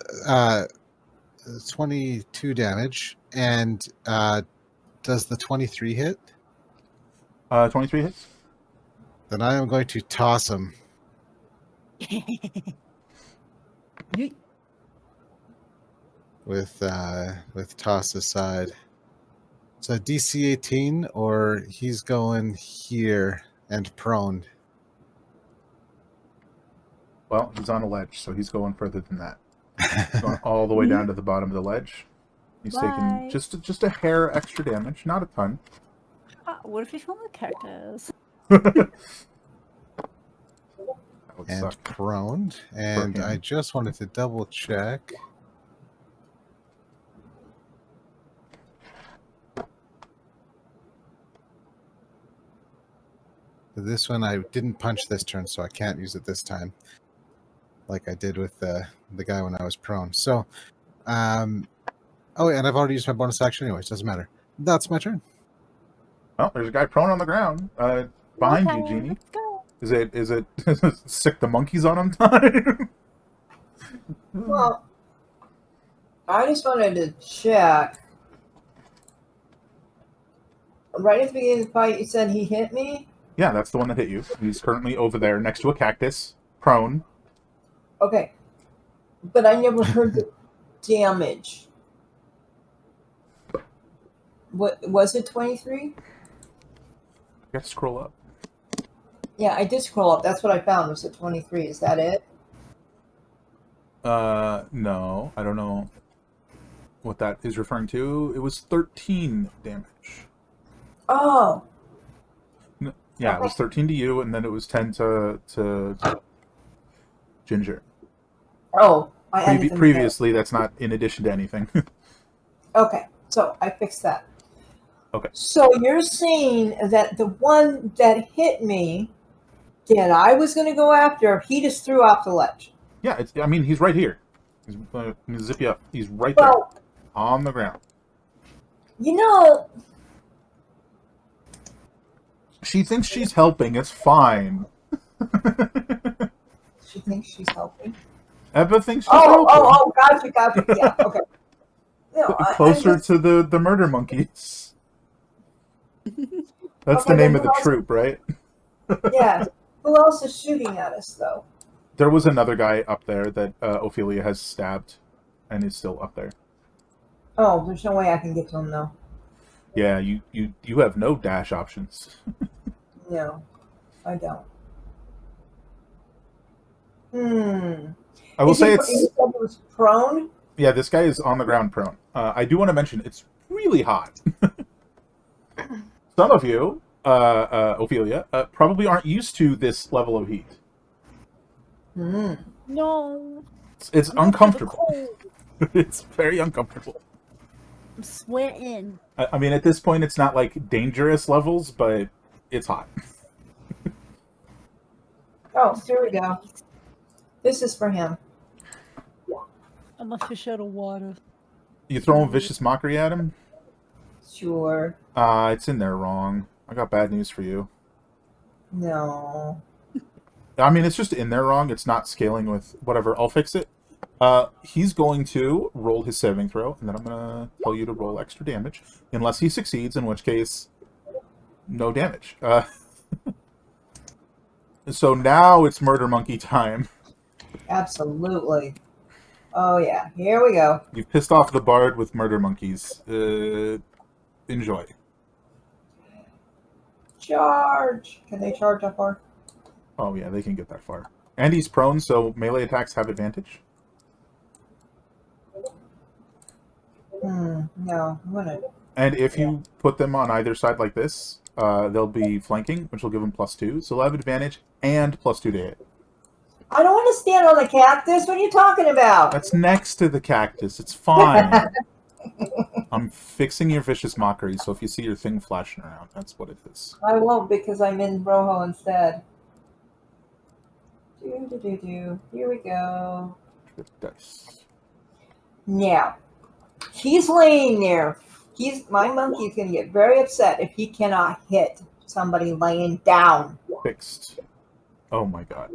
22 damage. And does the 23 hit? 23 hits. Then I am going to toss him. Yeet. With toss aside. So DC 18, or he's going here and prone. Well, he's on a ledge, so he's going further than that. He's going all the way down to the bottom of the ledge. He's Bye. taking just a hair extra damage, not a ton. What if you found the cactus? That would And suck. proned. And him. I just wanted to double check. This one I didn't punch this turn, so I can't use it this time, like I did with the guy when I was prone. So, and I've already used my bonus action anyways. Doesn't matter. That's my turn. Well, there's a guy prone on the ground behind you, Okay, Jeannie. let's go. Is it sick the monkeys on him time? Well, I just wanted to check. Right at the beginning of the fight, you said he hit me? Yeah, that's the one that hit you. He's currently over there next to a cactus, prone. Okay. But I never heard the damage. What was it, 23? Gotta scroll up. Yeah, I did scroll up. That's what I found. Was it 23? Is that it? No, I don't know what that is referring to. It was 13 damage. Oh, Yeah, it was 13 to you, and then it was 10 to Ginger. oh, I added them Previously, that's not in addition to anything. together. Okay, so I fixed that. Okay. So you're saying that the one that hit me, that I was going to go after, he just threw off the ledge. Yeah, I mean, he's right here. He's gonna zip you up. He's right there Well, on the ground. you know, She thinks she's helping. It's fine. she thinks she's helping. Ebba thinks she's Oh, helping. gotcha. Yeah, okay. No, Closer just, to the murder monkeys. That's Okay, the name then of the who else- troop, right? yeah. Who else is shooting at us, though? There was another guy up there that Ophelia has stabbed, and is still up there. Oh, there's no way I can get to him, though. Yeah, you have no dash options. No, I don't. I will Is he- say You it's said he was prone? yeah. This guy is on the ground prone. I do want to mention it's really hot. Some of you, Ophelia, probably aren't used to this level of heat. No. It's I'm not for the uncomfortable. cold. It's very uncomfortable. I'm sweating. I mean, at this point, it's not like dangerous levels, but it's hot. Oh, here we go. This is for him. I'm a fish out of water. You throwing vicious mockery at him? Sure. It's in there wrong. I got bad news for you. No. I mean, it's just in there wrong. It's not scaling with whatever. I'll fix it. He's going to roll his saving throw, and then I'm going to tell you to roll extra damage. Unless he succeeds, in which case, no damage. So now it's Murder Monkey time. Absolutely. Oh, yeah. Here we go. You've pissed off the bard with Murder Monkeys. Enjoy. Charge. Can they charge that far? Oh, yeah, they can get that far. And he's prone, so melee attacks have advantage. No. I'm going to... And if you put them on either side like this, they'll be flanking, which will give them +2. So they'll have advantage and +2 to hit. I don't want to stand on the cactus. What are you talking about? That's next to the cactus. It's fine. I'm fixing your vicious mockery, so if you see your thing flashing around, that's what it is. I won't because I'm in Rojo instead. Here we go. Dice. Now, he's laying there. My monkey's going to get very upset if he cannot hit somebody laying down. Fixed. Oh my god.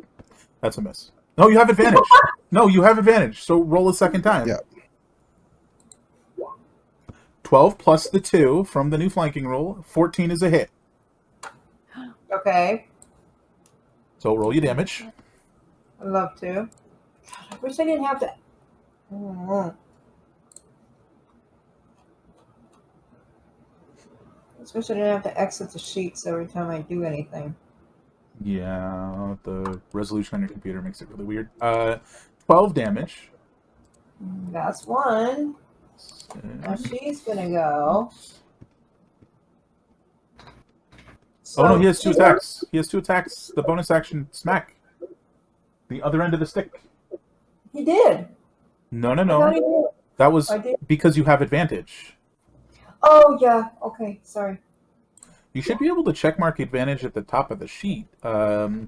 That's a miss. No, you have advantage. No, you have advantage. So roll a second time. Yeah. 12 plus the 2 from the new flanking roll. 14 is a hit. Okay. So roll your damage. I'd love to. God, I wish I didn't have to. I just wish I didn't have to exit the sheets every time I do anything. Yeah, the resolution on your computer makes it really weird. 12 damage. That's one. Now she's gonna go. Oh no, he has 2 attacks. He has 2 attacks. The bonus action, smack. The other end of the stick. He did. No. I thought he did. That was I did. because you have advantage. Oh yeah. Okay. Sorry. You should be able to checkmark advantage at the top of the sheet. If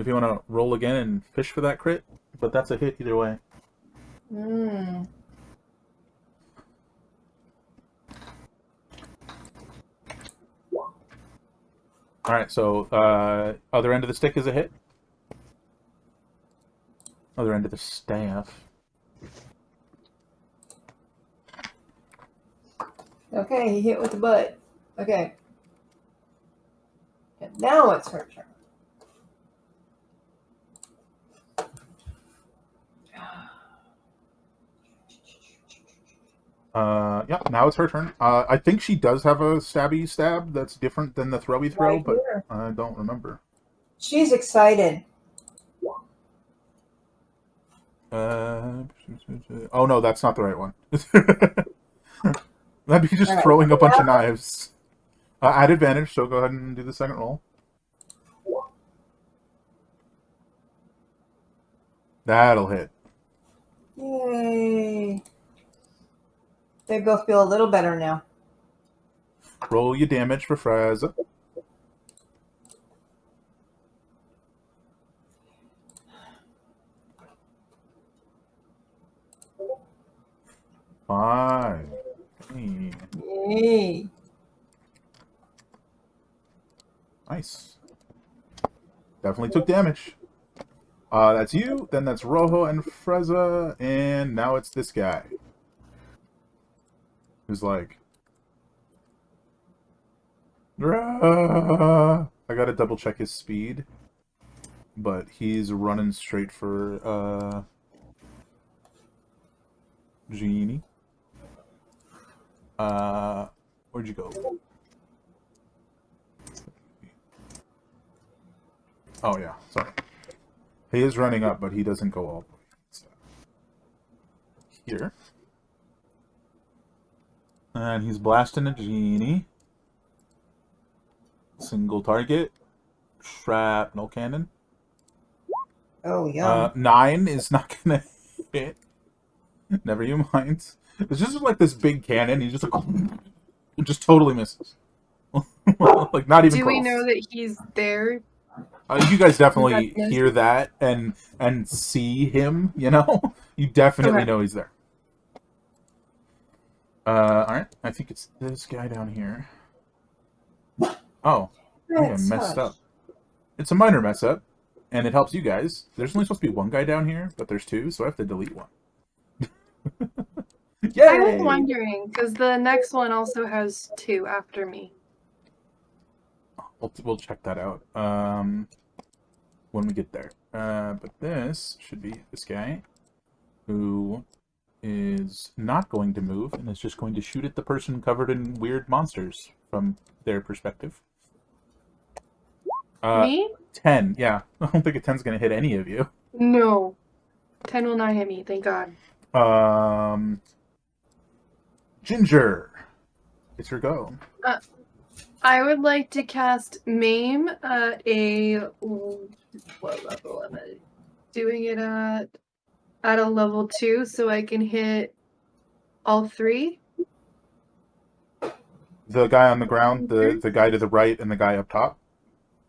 you want to roll again and fish for that crit, but that's a hit either way. Alright, so other end of the stick is a hit. Other end of the staff. Okay, he hit with the butt. Okay. And now it's her turn. Yeah, now it's her turn. I think she does have a stabby stab that's different than the throwy throw, Right but here. I don't remember. She's excited. Oh no, that's not the right one. That'd be just All right. throwing a bunch of knives. At advantage, so go ahead and do the second roll. That'll hit. Yay. They both feel a little better now. Roll your damage for Freza. Five. Hey. Yay. Nice. Definitely took damage. That's you, then that's Rojo and Freza, and now it's this guy. Who's like... "Rah!" I gotta double check his speed. But he's running straight for, Genie. Where'd you go? Oh yeah, sorry. He is running up, but he doesn't go all the way. So, here. And he's blasting a Genie. Single target. Shrapnel cannon. Oh, yeah. 9 is not gonna hit. Never you mind. It's just like this big cannon. He just like, it just totally misses. Like not even Do close. we know that he's there? You guys definitely Yes. hear that and see him. You know, you definitely Okay. know he's there. Alright. I think it's this guy down here. Oh. I think I It's messed up. hush. It's a minor mess up, and it helps you guys. There's only supposed to be one guy down here, but there's two, so I have to delete one. I was Yay! wondering, because the next one also has 2 after me. We'll check that out when we get there. But this should be this guy, who is not going to move and is just going to shoot at the person covered in weird monsters from their perspective. Me? 10, yeah. I don't think a 10's going to hit any of you. No. 10 will not hit me, thank God. Ginger, it's your go. I would like to cast Maim at a... What level am I doing it at? At a level 2, so I can hit all 3. The guy on the ground, the guy to the right, and the guy up top.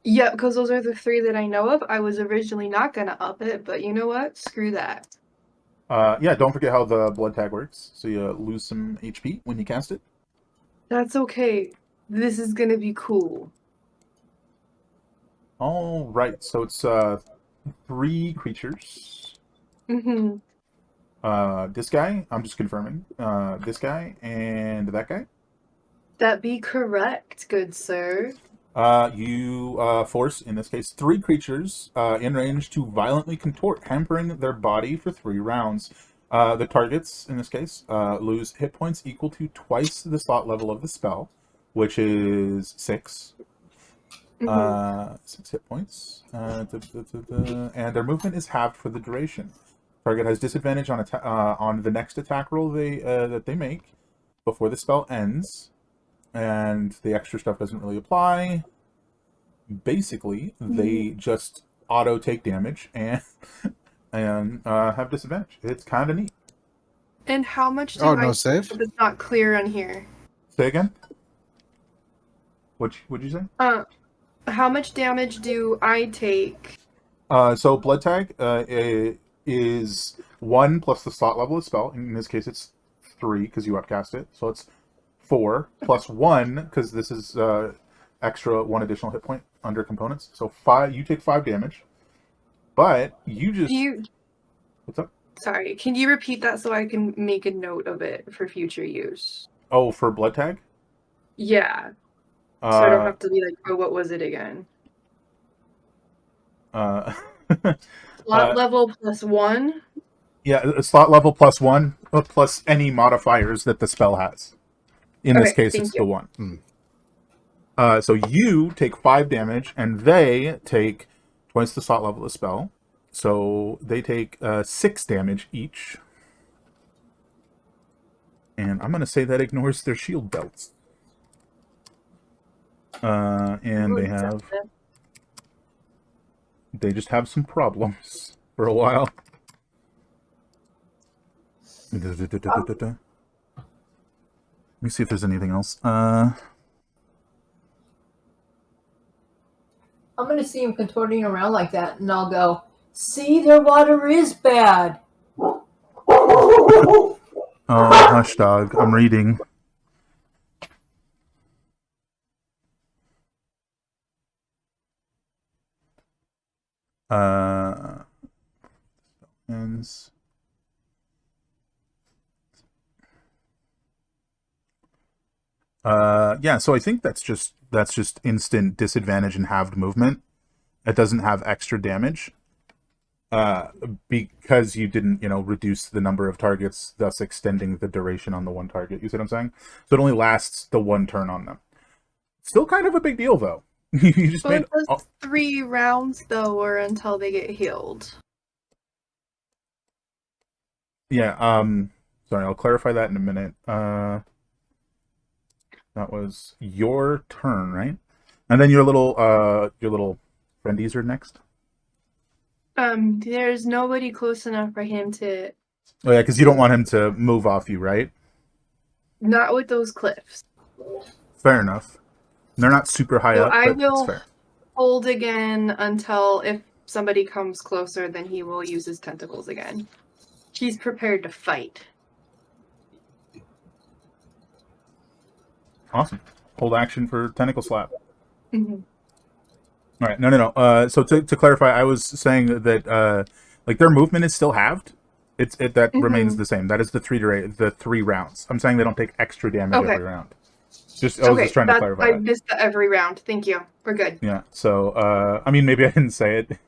Yeah, because those are the 3 that I know of. I was originally not going to up it, but you know what? Screw that. Yeah, don't forget how the blood tag works. So you lose some HP when you cast it. That's okay. This is going to be cool. All right, so it's 3 creatures. Mm-hmm. This guy, I'm just confirming. This guy and that guy. That be correct, good sir. You force, in this case, 3 creatures in range to violently contort, hampering their body for 3 rounds. The targets, in this case, lose hit points equal to twice the slot level of the spell, which is 6. 6 hit points. And their movement is halved for the duration. Target has disadvantage on the next attack roll that they make before the spell ends. And the extra stuff doesn't really apply. Basically, they just auto take damage and have disadvantage. It's kind of neat. And how much do Oh, no save? It's not clear on here. Say again. What'd you say? How much damage do I take? So blood tag is 1 plus the slot level of spell. In this case, it's 3 because you upcast it. So it's 4 plus 1 because this is extra 1 additional hit point under components. So 5. You take 5 damage, but you just. What's up? Sorry, can you repeat that so I can make a note of it for future use? Oh, for blood tag. Yeah. So I don't have to be like, oh, what was it again? Slot level plus 1? Yeah, slot level plus 1, plus any modifiers that the spell has. In this case, it's the 1. So you take 5 damage, and they take twice the slot level of the spell. So they take 6 damage each. And I'm going to say that ignores their shield belts. And they just have some problems for a while. Let me see if there's anything else. I'm going to see him contorting around like that, and I'll go, see, their water is bad. Oh, hush, dog. I'm reading. Ends. Yeah, so I think that's just instant disadvantage and halved movement. It doesn't have extra damage. Because you didn't, reduce the number of targets, thus extending the duration on the one target. You see what I'm saying? So it only lasts the 1 turn on them. Still kind of a big deal, though. You just made 3 rounds, though, or until they get healed. Yeah, sorry, I'll clarify that in a minute. That was your turn, right? And then your little friendies are next. There's nobody close enough for him to... Oh yeah, because you don't want him to move off you, right? Not with those cliffs. Fair enough. They're not super high up, I but will it's fair. Hold again until if somebody comes closer, then he will use his tentacles again. He's prepared to fight. Awesome. Hold action for tentacle slap. Mhm. All right. No. So to clarify, I was saying that like their movement is still halved. That remains Mhm. the same. That is the three rounds. I'm saying they don't take extra damage Okay. every round. I was just trying to clarify I that. missed that every round. Thank you. We're good. Yeah. So I mean, maybe I didn't say it.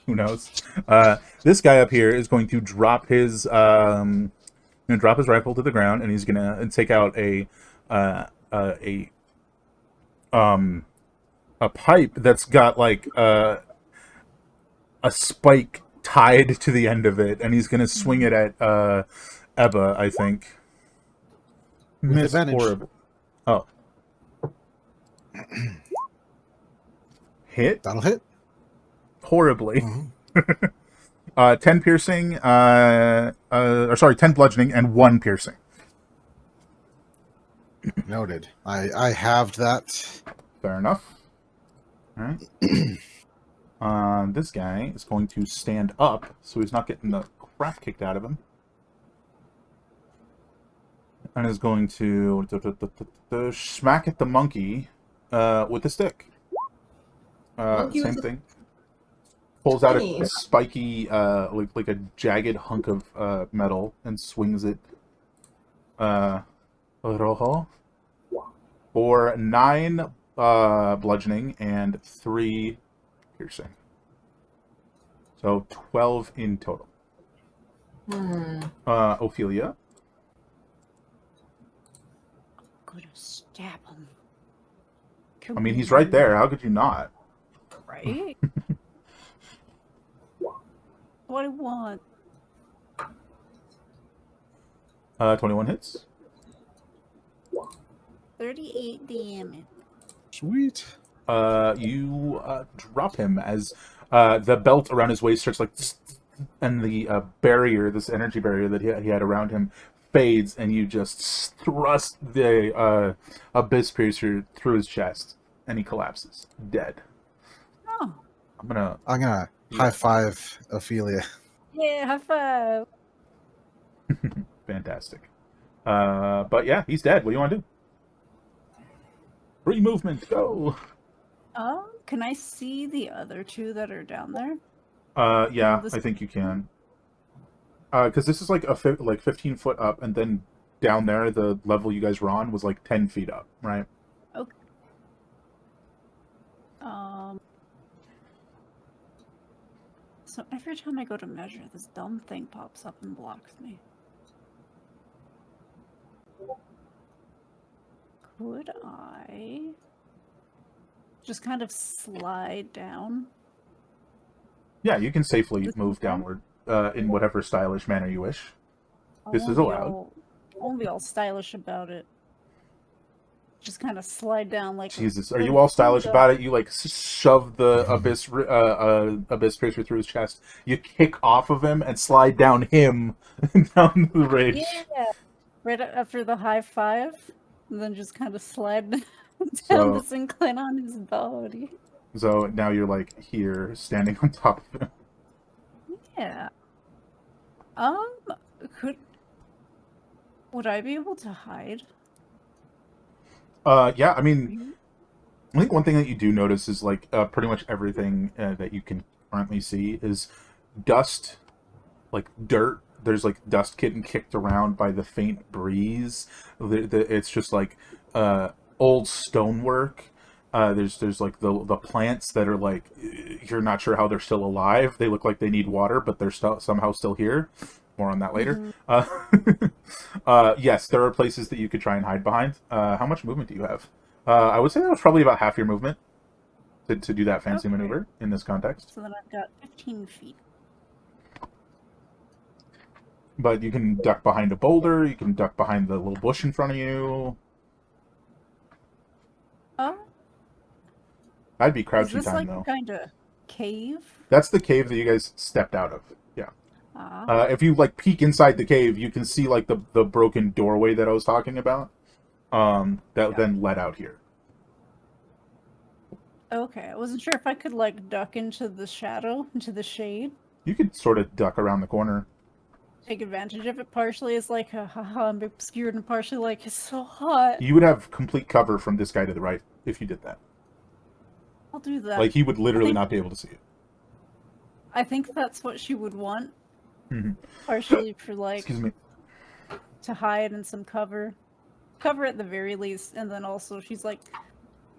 Who knows? This guy up here is going to drop his rifle to the ground, and he's gonna take out a a pipe that's got like a spike tied to the end of it, and he's gonna swing it at Ebba, I think. With Miss advantage. horrible. Oh. Hit That'll hit. horribly. Mhm. 10 piercing, or sorry, 10 bludgeoning and 1 piercing. Noted. I halved that. Fair enough. All right. This guy is going to stand up, so he's not getting the crap kicked out of him. And is going to smack at the monkey with a stick. Monkey Same with a- thing. Pulls out a 20. spiky, like a jagged hunk of metal and swings it. Rojo. For 9 bludgeoning and 3 piercing. So 12 in total. Ophelia. Gonna stab him. I mean, he's right there. How could you not? Right? What I want. 21 hits. 38 damage. Sweet. You drop him as the belt around his waist starts like, and the barrier, this energy barrier that he had around him, fades, and you just thrust the abyss piercer through his chest, and he collapses, dead. Oh. I'm gonna high five Ophelia. Yeah, high five. Fantastic. But yeah, he's dead. What do you want to do? Free movement, go! Can I see the other two that are down there? Yeah, This- I think you can. Because this is like like 15 foot up, and then down there, the level you guys were on was like 10 feet up, right? Okay. So every time I go to measure, this dumb thing pops up and blocks me. Could I just kind of slide down? Yeah, you can safely This move is fine. downward in whatever stylish manner you wish. This is won't be allowed. Won't be all stylish about it. Just kind of slide down like. Jesus, are you all stylish about it? You like shove the abyss piercer through his chest. You kick off of him and slide down him down the ridge. Yeah, right after the high five, and then just kind of slide down So- this incline on his body. So now you're like here, standing on top of him. Yeah. Would I be able to hide? Yeah, I mean, I think one thing that you do notice is like pretty much everything that you can currently see is dust, like dirt. There's like dust getting kicked around by the faint breeze. It's just like old stonework. There's like the plants that are like you're not sure how they're still alive. They look like they need water, but they're somehow still here. More on that later. Yes, there are places that you could try and hide behind. How much movement do you have? I would say that was probably about half your movement to do that fancy Okay. maneuver in this context. So then I've got 15 feet. But you can duck behind a boulder. You can duck behind the little bush in front of you. I'd be Is crouching this time like though. kind of cave? That's the cave that you guys stepped out of. Yeah. Ah. If you like peek inside the cave, you can see like the broken doorway that I was talking about. That then led out here. Okay, I wasn't sure if I could like duck into the shadow, into the shade. You could sort of duck around the corner. take advantage of it. Partially as like, haha, I'm obscured, and partially like, it's so hot. You would have complete cover from this guy to the right if you did that. I'll do that. Like, he would literally think- not be able to see you. I think that's what she would want. Mhm. Partially for like Excuse me. to hide and some cover. Cover at the very least, and then also she's like,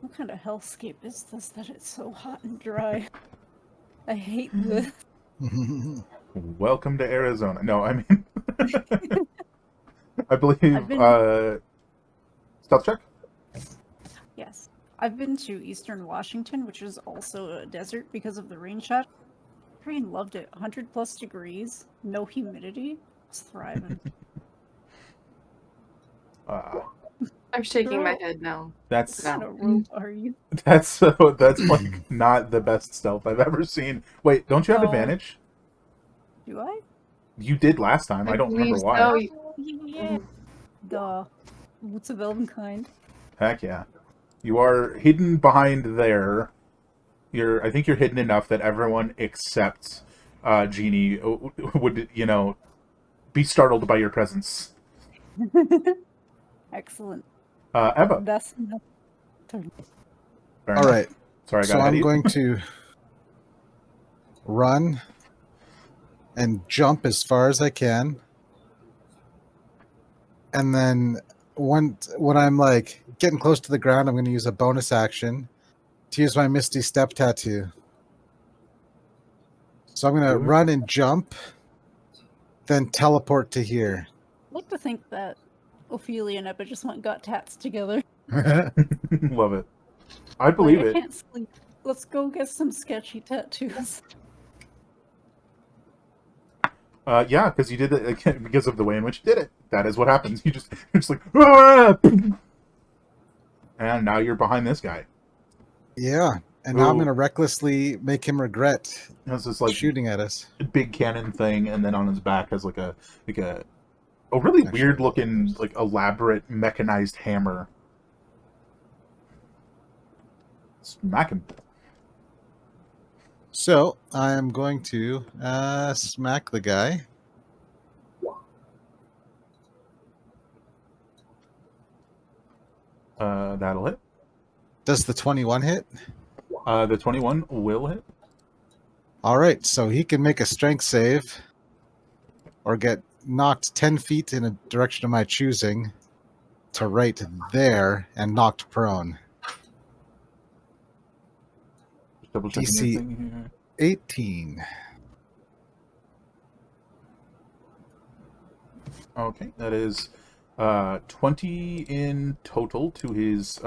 what kind of hellscape is this that it's so hot and dry? I hate this. Welcome to Arizona. No, I mean... I believe... I've been- Stealth check? Yes. I've been to Eastern Washington, which is also a desert because of the rain shot. Freaking loved it. 100 plus degrees, no humidity. It's thriving. I'm shaking my Girl. head now. That's... What kind of rope are you? That's like not the best stealth I've ever seen. Wait, don't you have No. advantage? Do I? You did last time. I don't remember believe why. so. Oh, yeah. Duh. Boots of Elvenkind. Heck yeah. You are hidden behind there. I think you're hidden enough that everyone except Jeannie would, be startled by your presence. Excellent. Eva. That's enough. Fair All enough. right. Sorry, I got So ahead of I'm you. going to run and jump as far as I can. And then when I'm like getting close to the ground, I'm going to use a bonus action to use my Misty Step tattoo. So I'm going to Good. run and jump, then teleport to here. I'd like to think that Ophelia and Ebba just got tats together. Love it. I believe Like, I it. can't sleep. Let's go get some sketchy tattoos. Yeah, because you did it again because of the way in which you did it. That is what happens. You're just like, "Ah!" And now you're behind this guy. Yeah. And now I'm Ooh. going to recklessly make him regret Has this like shooting at us. big cannon thing, and then on his back has like a really Actually, weird looking, like, elaborate mechanized hammer. Smack him. So I'm going to smack the guy. That'll hit. Does the 21 hit? The 21 will hit. All right, so he can make a strength save or get knocked 10 feet in a direction of my choosing to right there and knocked prone. Just double checking DC. your thing here. 18. Okay, that is 20 in total to his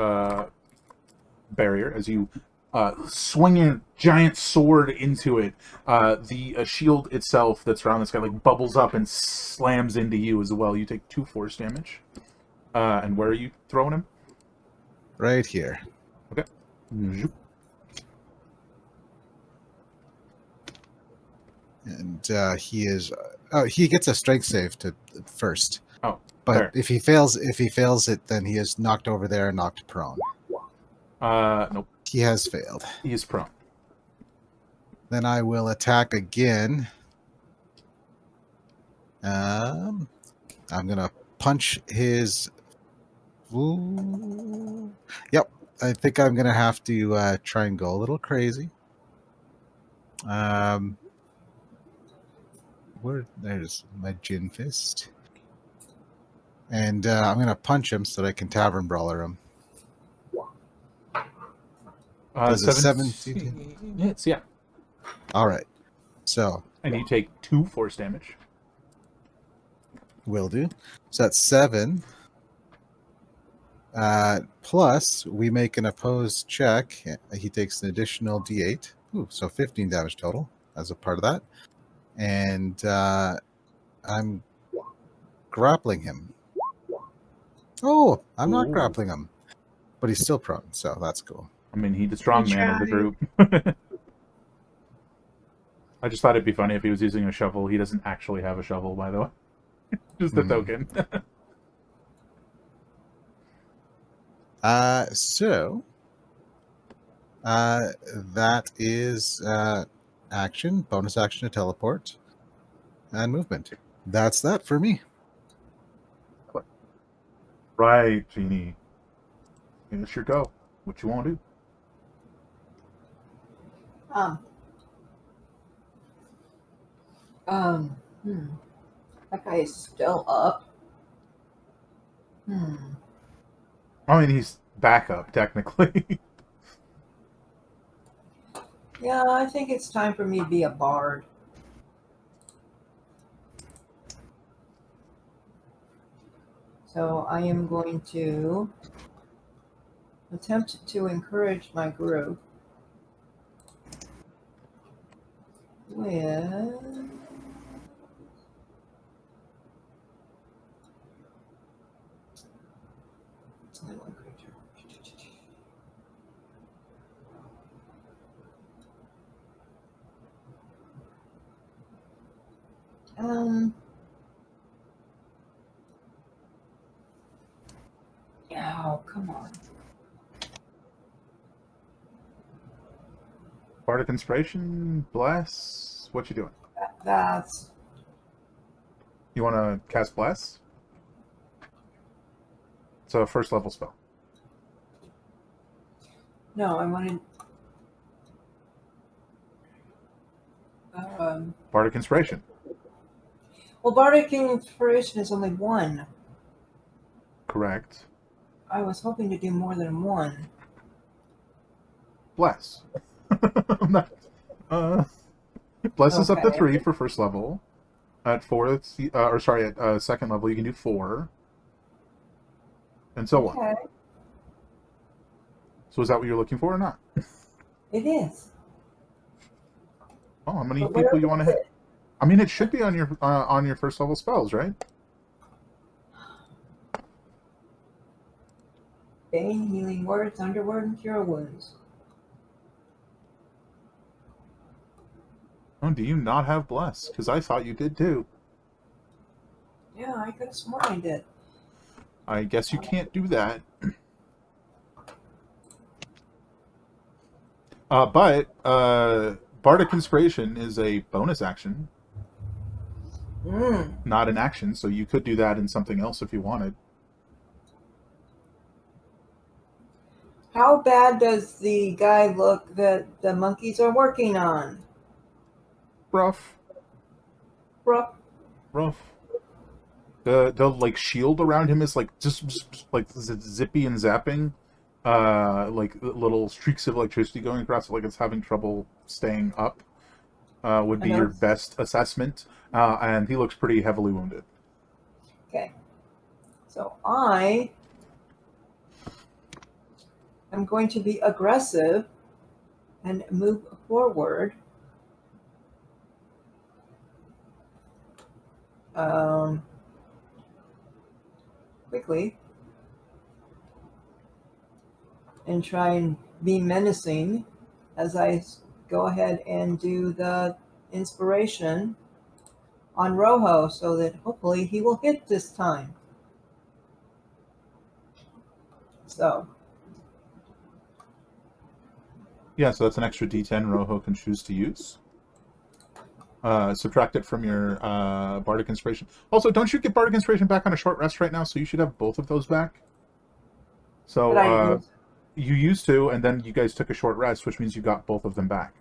barrier as you swing your giant sword into it. The shield itself that's around this guy like bubbles up and slams into you as well. You take 2 force damage. And where are you throwing him? Right here. Okay. Zoop. And he is he gets a strength save to first. Oh, But fair. if he fails it, then he is knocked over there and knocked prone. Nope. He has failed. He is prone. Then I will attack again. I'm gonna punch his. Ooh. Yep, I think I'm gonna have to try and go a little crazy. There's my gin fist, and I'm gonna punch him so that I can tavern brawler him. Does a 17 hits, yeah. All right, so And you take 2 force damage. will do. So that's 7. Plus, we make an opposed check. He takes an additional D8. Ooh, so 15 damage total as a part of that. And I'm grappling him. Oh, I'm not Ooh. grappling him. But he's still prone, so that's cool. I mean, he's the strong man of the tried. group. I just thought it'd be funny if he was using a shovel. He doesn't actually have a shovel, by the way. Just a token. So that is action, bonus action to teleport, and movement. That's that for me. Right, Genie. It's your go. What you want to do? Um. Um. That guy is still up. I mean, he's backup technically. Yeah, I think it's time for me to be a bard. So I am going to attempt to encourage my group with only one creature. Oh, come on. Bardic Inspiration, Bless. What you doing? That's You want to cast Bless? It's a first level spell. no. I wanted. Bardic Inspiration. Well, bardic inspiration is only one. Correct. I was hoping to do more than one. Bless. Bless is up to Okay. 3 for first level. At 4, at second level, you can do 4. And so on. Okay. So is that what you're looking for or not? It is. Oh, how many But where people you want to is hit? I mean, it should be on your first level spells, right? Bane, healing words, underword, and cure wounds. Oh, do you not have Bless? Because I thought you did too. Yeah, I could have sworn I did. I guess you can't do that. But Bardic Inspiration is a bonus action, not an action, so you could do that in something else if you wanted. How bad does the guy look that the monkeys are working on? Rough. Rough. The like shield around him is like just like zippy and zapping, like little streaks of electricity going across it, like it's having trouble staying up. Would be your best assessment, and he looks pretty heavily wounded. Okay. So I am going to be aggressive and move forward. Quickly. And try and be menacing as I go ahead and do the inspiration on Rojo so that hopefully he will hit this time. So. Yeah, so that's an extra D10 Rojo can choose to use. Subtract it from your Bardic Inspiration. Also, don't you get Bardic Inspiration back on a short rest right now? So you should have both of those back. So you used to, and then you guys took a short rest, which means you got both of them back.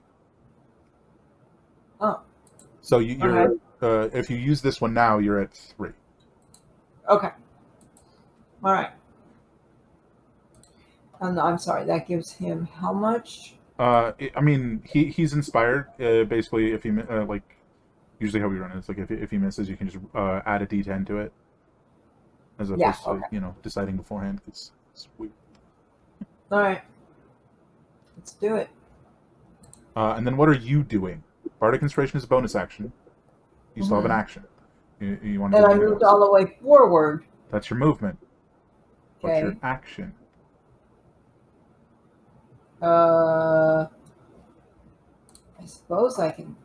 Oh. So you're if you use this one now, you're at 3. Okay. All right. I'm sorry. That gives him how much? I mean, he's inspired. Basically, if he like, usually how we run it is like if he misses, you can just add a D10 to it, as opposed to deciding beforehand. It's weird. All right. Let's do it. And then what are you doing? Bardic Inspiration is a bonus action. You still have an action. You want to? And I moved all the way forward. That's your movement. Okay. What's your action? I suppose I can.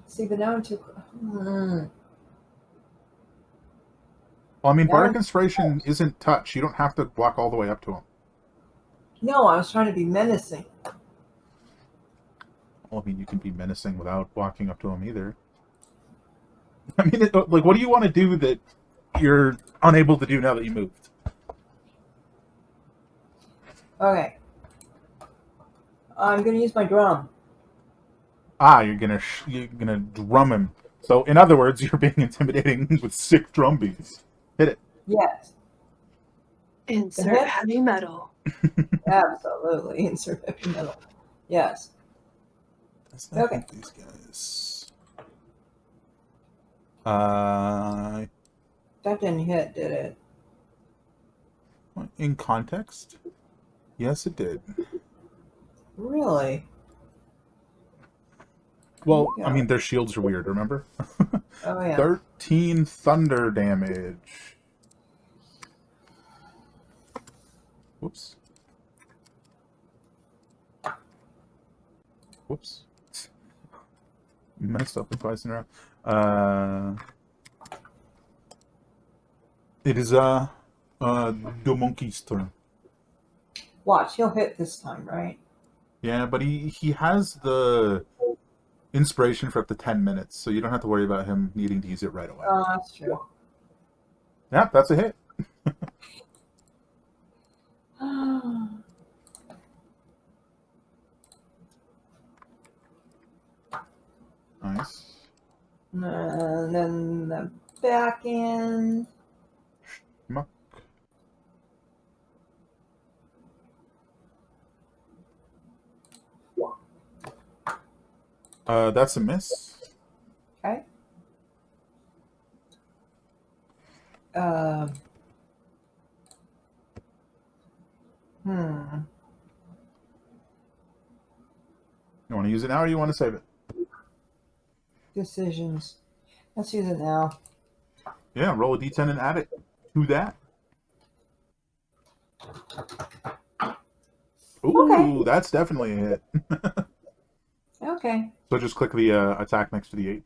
See, but now I'm too. Well, I mean, Bardic Inspiration isn't touch. You don't have to walk all the way up to him. No, I was trying to be menacing. Well, I mean, you can be menacing without walking up to him either. I mean, like, what do you want to do that you're unable to do now that you moved? Okay. I'm gonna use my drum. Ah, you're gonna drum him. So, in other words, you're being intimidating with sick drum beats. Hit it. Yes, Insert hit? heavy metal. absolutely. Insert heavy metal. Yes. Let's not Okay. hit these guys. That didn't hit, did it? In context, yes, it did. Really? Well, Yeah. I mean, their shields are weird. Remember? Oh yeah. 13 thunder damage. Whoops. Whoops. Messed up twice in a row. It is the monkey's turn. Watch, he'll hit this time, right? Yeah, but he has the inspiration for up to 10 minutes, so you don't have to worry about him needing to use it right away. Oh, that's true. Yeah, that's a hit. Nice. And then the back end. Muck. That's a miss. Okay. Um. Hmm. You want to use it now or you want to save it? Decisions. Let's use it now. Yeah, roll a d10 and add it to that. Ooh, Okay. that's definitely a hit. Okay. So just click the attack next to the 8.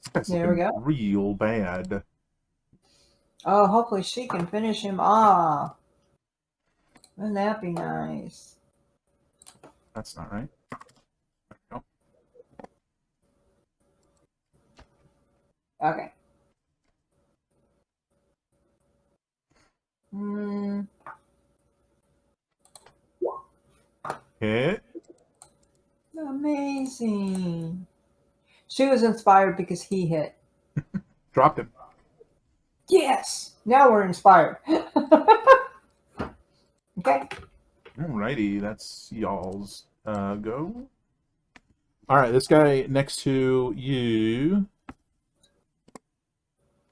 This guy's There we looking go. real bad. Oh, hopefully she can finish him off. Wouldn't that be nice? That's not right. There we go. Okay. Hmm. Hit. Amazing. She was inspired because he hit. Dropped him. Yes. Now we're inspired. Okay. Alrighty, that's y'all's go. Alright, this guy next to you.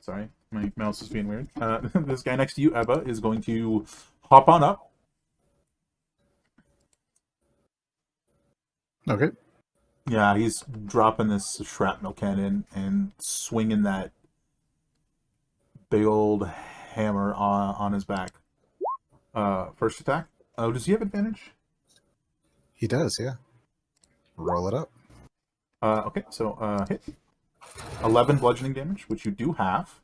Sorry, my mouse is being weird. This guy next to you, Eva, is going to hop on up. Okay. Yeah, he's dropping this shrapnel cannon and swinging that big old hammer on his back. First attack. Oh, does he have advantage? He does, yeah. Roll it up. Okay, so hit. 11 bludgeoning damage, which you do have.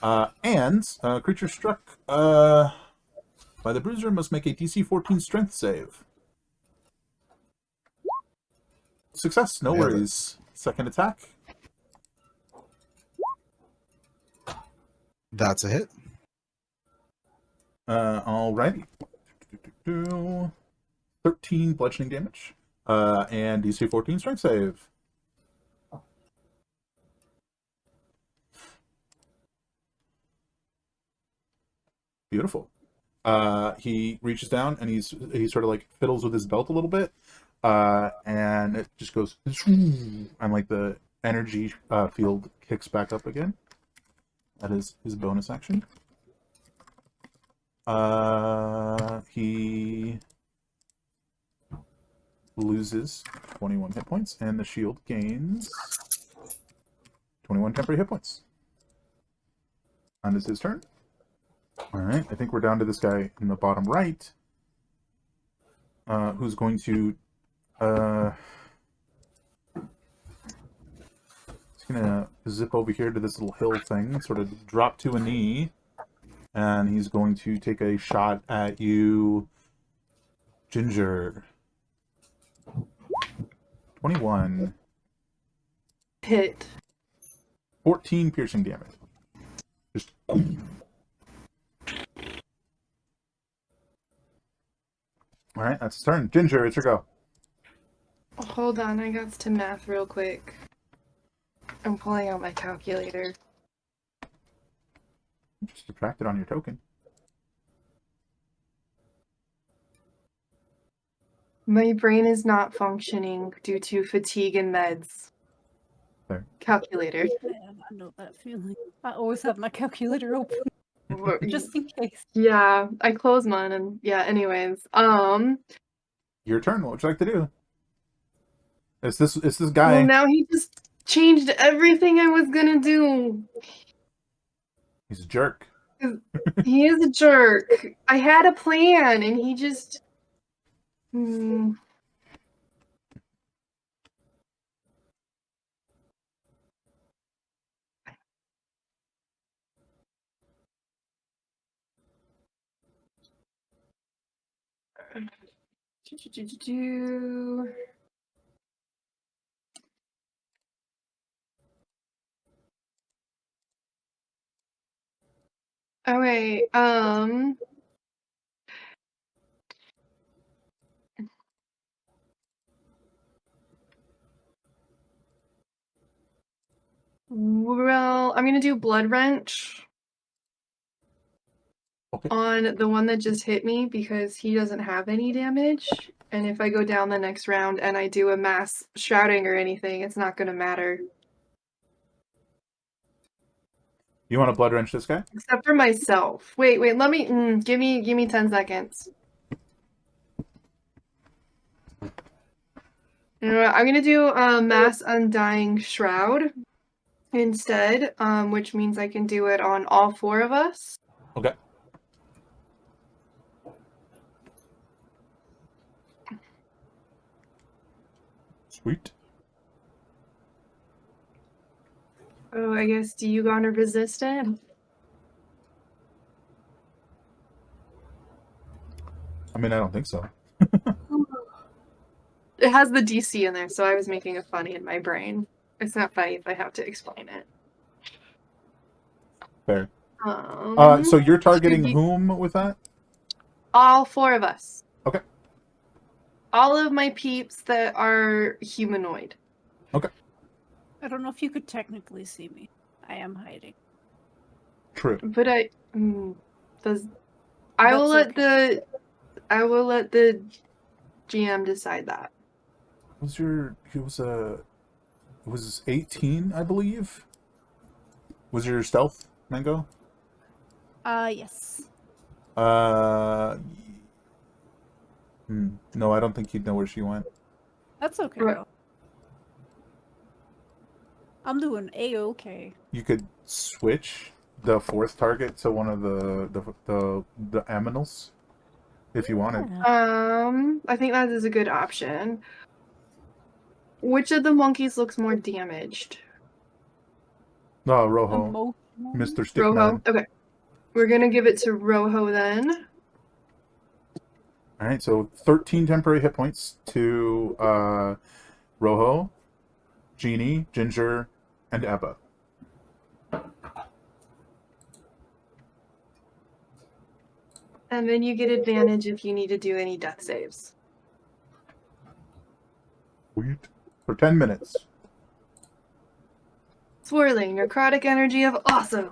And creature struck by the bruiser must make a DC 14 strength save. Success, no Nailed it. worries. Second attack. That's a hit. Alrighty. 13 bludgeoning damage. And DC 14 strength save. Beautiful. He reaches down and he sort of like fiddles with his belt a little bit. And it just goes and like the energy field kicks back up again. That is his bonus action. He loses 21 hit points, and the shield gains 21 temporary hit points. And it's his turn. Alright, I think we're down to this guy in the bottom right, who's going to he's gonna zip over here to this little hill thing, sort of drop to a knee, And he's going to take a shot at you, Ginger. 21. Hit. 14 piercing damage. Just. Alright, that's his turn. Ginger, it's your go. Hold on, I got to math real quick. I'm pulling out my calculator. Just subtract it on your token. My brain is not functioning due to fatigue and meds. There. Calculator. Yeah, I know that feeling. I always have my calculator open just in case. Yeah, I closed mine and yeah, anyways. Your turn. What would you like to do? It's this Well, guy. now he just changed everything I was gonna do. He's a jerk. He is a jerk. I had a plan and he just. Okay, well, I'm gonna do Blood Wrench Okay. on the one that just hit me because he doesn't have any damage. And if I go down the next round and I do a mass shrouding or anything, it's not gonna matter. You want to blood wrench this guy? Except for myself. Wait, let me give me 10 seconds. You know what, I'm gonna do a mass undying shroud instead, which means I can do it on all 4 of us. Okay. Sweet. Oh, I guess, do you gonna resist it? I mean, I don't think so. It has the DC in there, so I was making it funny in my brain. It's not funny if I have to explain it. Fair. So you're targeting whom with that? All 4 of us. Okay. All of my peeps that are humanoid. Okay. I don't know if you could technically see me. I am hiding. True. But I will okay. let the GM decide that. It was 18, I believe. Was your stealth, Mango? Yes. No, I don't think you'd know where she went. That's okay, Right. though. I'm doing A-okay. You could switch the 4th target to one of the aminals if you wanted. I think that is a good option. Which of the monkeys looks more damaged? No, Rojo, Emotional. Mr. Rojo? Stickman. Okay. We're gonna give it to Rojo then. Alright, so 13 temporary hit points to Rojo, Jeannie, Ginger, and Ebba. And then you get advantage if you need to do any death saves. Sweet. For 10 minutes. Swirling, necrotic energy of awesome.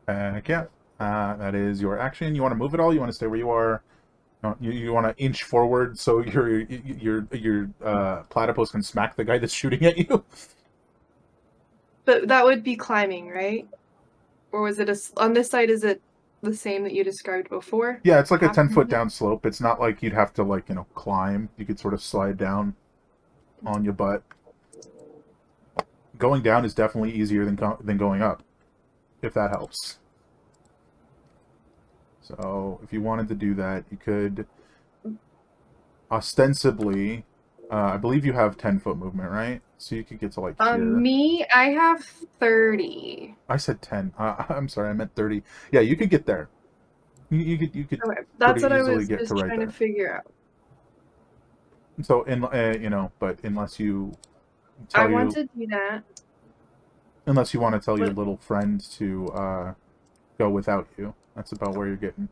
Heck yeah. That is your action. You want to move at all? You want to stay where you are? You want to inch forward so your platypus can smack the guy that's shooting at you? But that would be climbing, right? Or was it on this side? Is it the same that you described before? Yeah, it's like a Half 10-foot movement? down slope. It's not like you'd have to climb. You could sort of slide down on your butt. Going down is definitely easier than going up, if that helps. So if you wanted to do that, you could ostensibly I believe you have 10-foot movement, right? So you could get to like here. Me, I have 30. I said 10. I'm sorry, I meant 30. Yeah, you could get there. You could Okay, that's pretty what I easily was get just to right trying to there. figure out. So but unless you I want to do that. unless you want to tell your But little friend to go without you, that's about where you're getting.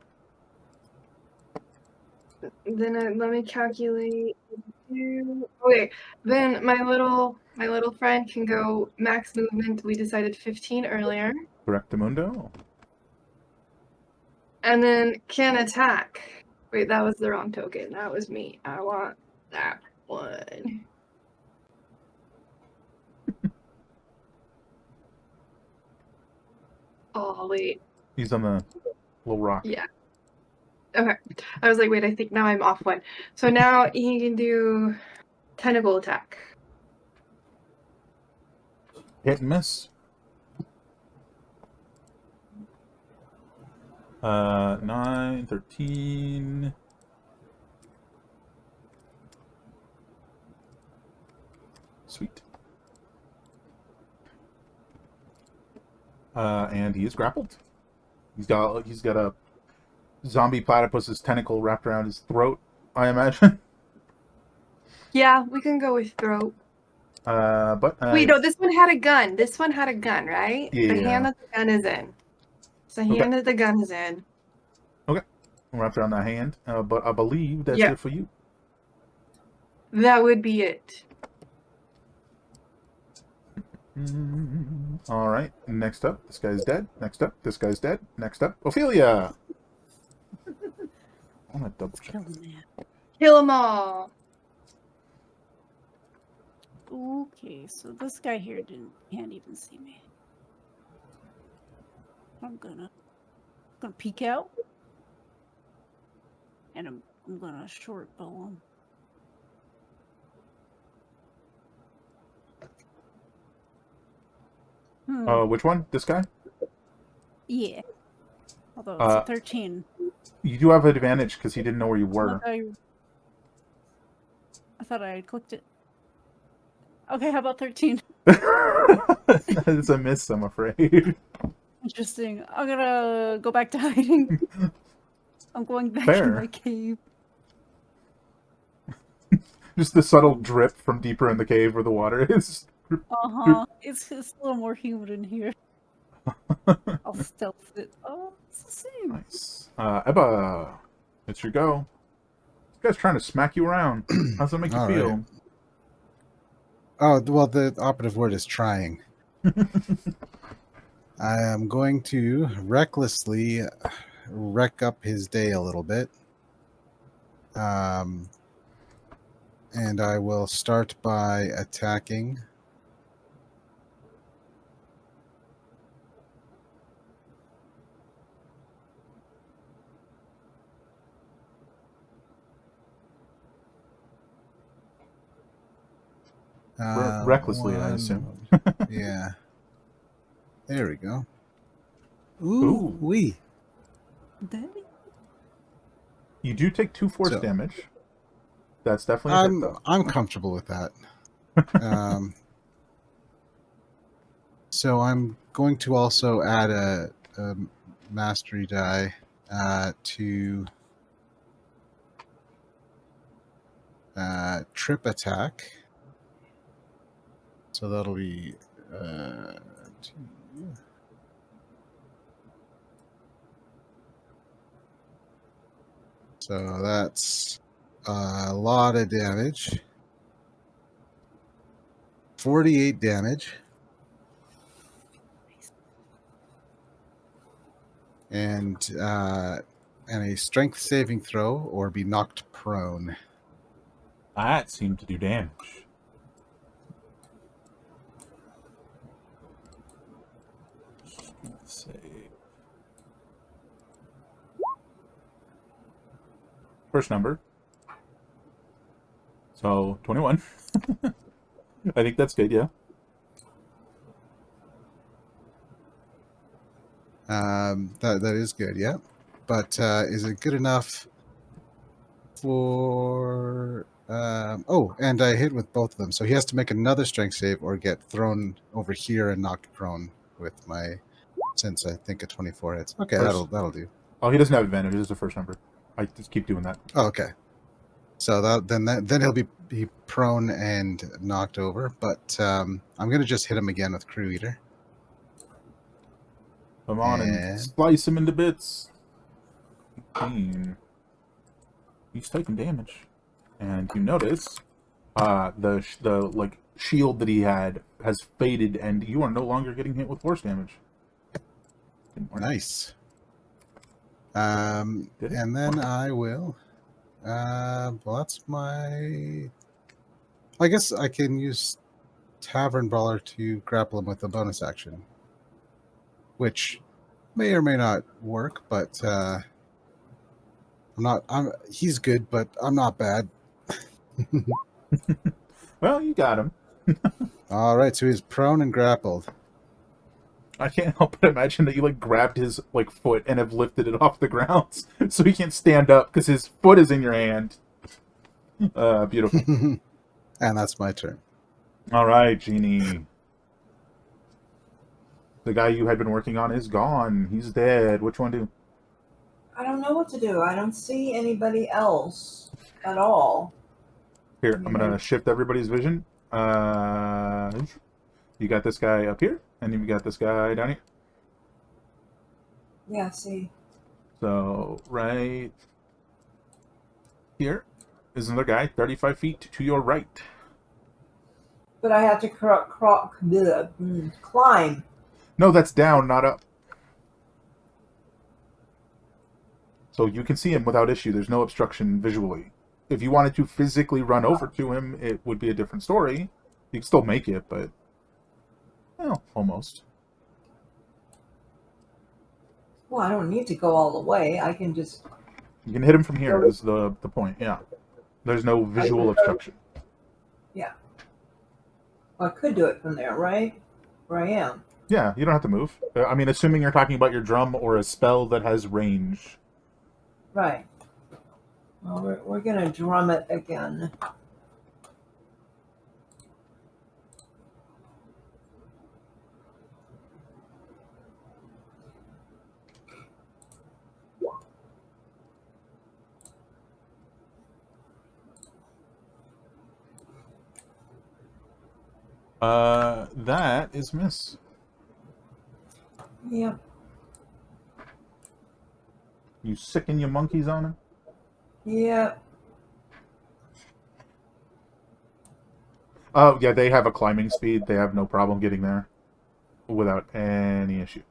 then let me calculate. Okay, then my little friend can go max movement. We decided 15 earlier, Correctamundo. and then can attack. Wait, that was the wrong token. That was me. I want that one. Oh wait, He's on the little rock. yeah. Okay, I was like, wait, I think now I'm off one. So now he can do tentacle attack. Hit and miss. 9, 13. Sweet. And he is grappled. He's got a zombie platypus's tentacle wrapped around his throat, I imagine. Yeah, we can go with throat. But Wait, no, this one had a gun. This one had a gun, right? The Yeah. hand that the gun is in. It's the hand that the gun is in. Wrapped around that hand. But I believe that's Yeah. it for you. That would be it. All right. Next up, this guy's dead. Next up, this guy's dead. Next up, Ophelia. I'm gonna double check. Kill them all. Okay, so this guy here can't even see me. I'm gonna peek out, and I'm gonna short bow him. Which one? This guy? Yeah. Although it's a 13. You do have advantage because he didn't know where you were. I thought I had clicked it. Okay, how about 13? It's a miss, I'm afraid. Interesting. I'm gonna go back to hiding. I'm going back Fair. in my cave. Just the subtle drip from deeper in the cave where the water is. It's a little more humid in here. I'll stealth it. Oh, it's the same. Nice. Ebba, it's your go. This guy's trying to smack you around. How's that make you All feel? right. Oh, well, the operative word is trying. I am going to recklessly wreck up his day a little bit. And I will start by attacking. Recklessly, I assume. Yeah. There we go. Ooh. Wee. You do take 2 force damage. That's definitely a hit, though. I'm comfortable with that. So I'm going to also add a mastery die to trip attack. So that'll be 2. So that's a lot of damage. 48 damage. And a strength saving throw or be knocked prone. That seemed to do damage. Let's see. First number. So 21. I think that's good, yeah. That is good, yeah. But is it good enough for Oh, and I hit with both of them, so he has to make another strength save or get thrown over here and knocked prone with my. Since I think a 24 hits. Okay, First. that'll do. Oh, he doesn't have advantage. This is the first number. I just keep doing that. Oh, okay. So then he'll be prone and knocked over. But I'm gonna just hit him again with Crew Eater. Come on and And- slice him into bits. 18. He's taking damage, and you notice the like shield that he had has faded, and you are no longer getting hit with force damage. Nice. Did it? And then I will. Well, that's my. I guess I can use Tavern Brawler to grapple him with a bonus action, which may or may not work. But I'm not. He's good, but I'm not bad. Well, you got him. All right, so he's prone and grappled. I can't help but imagine that you like grabbed his like foot and have lifted it off the ground, so he can't stand up because his foot is in your hand. Beautiful. And that's my turn. All right, Genie. The guy you had been working on is gone. He's dead. Which one do? I don't know what to do. I don't see anybody else at all. Here, I'm gonna shift everybody's vision. You got this guy up here, and you got this guy down here. Yeah, see. So right here is another guy, 35 feet to your right. But I have to climb. No, that's down, not up. So you can see him without issue. There's no obstruction visually. If you wanted to physically run over to him, it would be a different story. You can still make it, but well, almost. Well, I don't need to go all the way. I can just. You can hit him from here. Is the point? Yeah. There's no visual obstruction. Yeah. Well, I could do it from there, right? Where I am. Yeah, you don't have to move. I mean, assuming you're talking about your drum or a spell that has range. Right. Well, we're gonna drum it again. That is miss. Yep. You sicken your monkeys on him? Yep. Oh, yeah, they have a climbing speed. They have no problem getting there without any issue.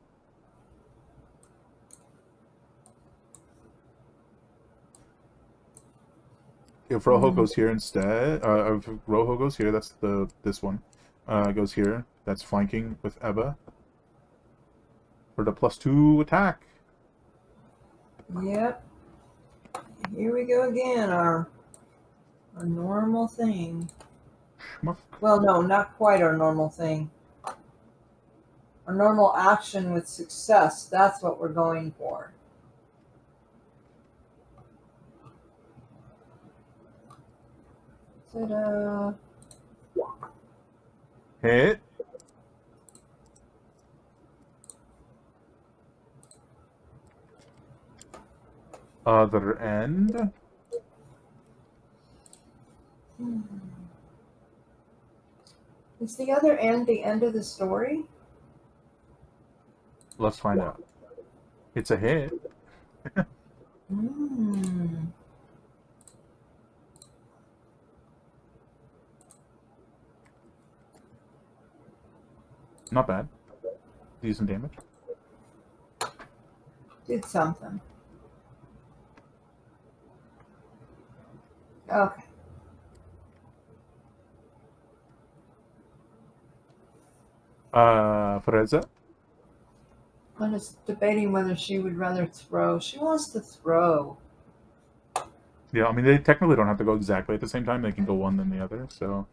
If Rojo goes here instead, if Rojo goes here, that's this one. Goes here. That's flanking with Eba. For the +2 attack. Yep. Here we go again. Our normal thing. Schmuck. Well, no, not quite our normal thing. Our normal action with success. That's what we're going for. Ta-da. Hit. Other end. Is the other end the end of the story? Let's find out. It's a hit. Hmm. Not bad. Decent damage. Did something. Okay. Freza. I'm just debating whether she would rather throw. She wants to throw. Yeah, I mean, they technically don't have to go exactly at the same time. They can go one then the other. So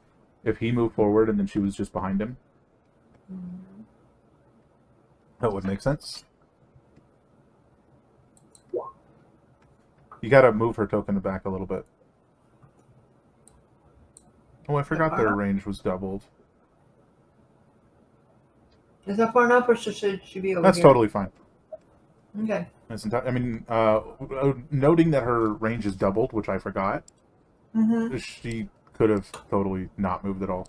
if he moved forward and then she was just behind him, that would make sense. You gotta move her token back a little bit. Oh, I forgot their range was doubled. Is that far enough, or should she be over That's here? totally fine. Okay. I mean, noting that her range is doubled, which I forgot, Mm-hmm. she could have totally not moved at all.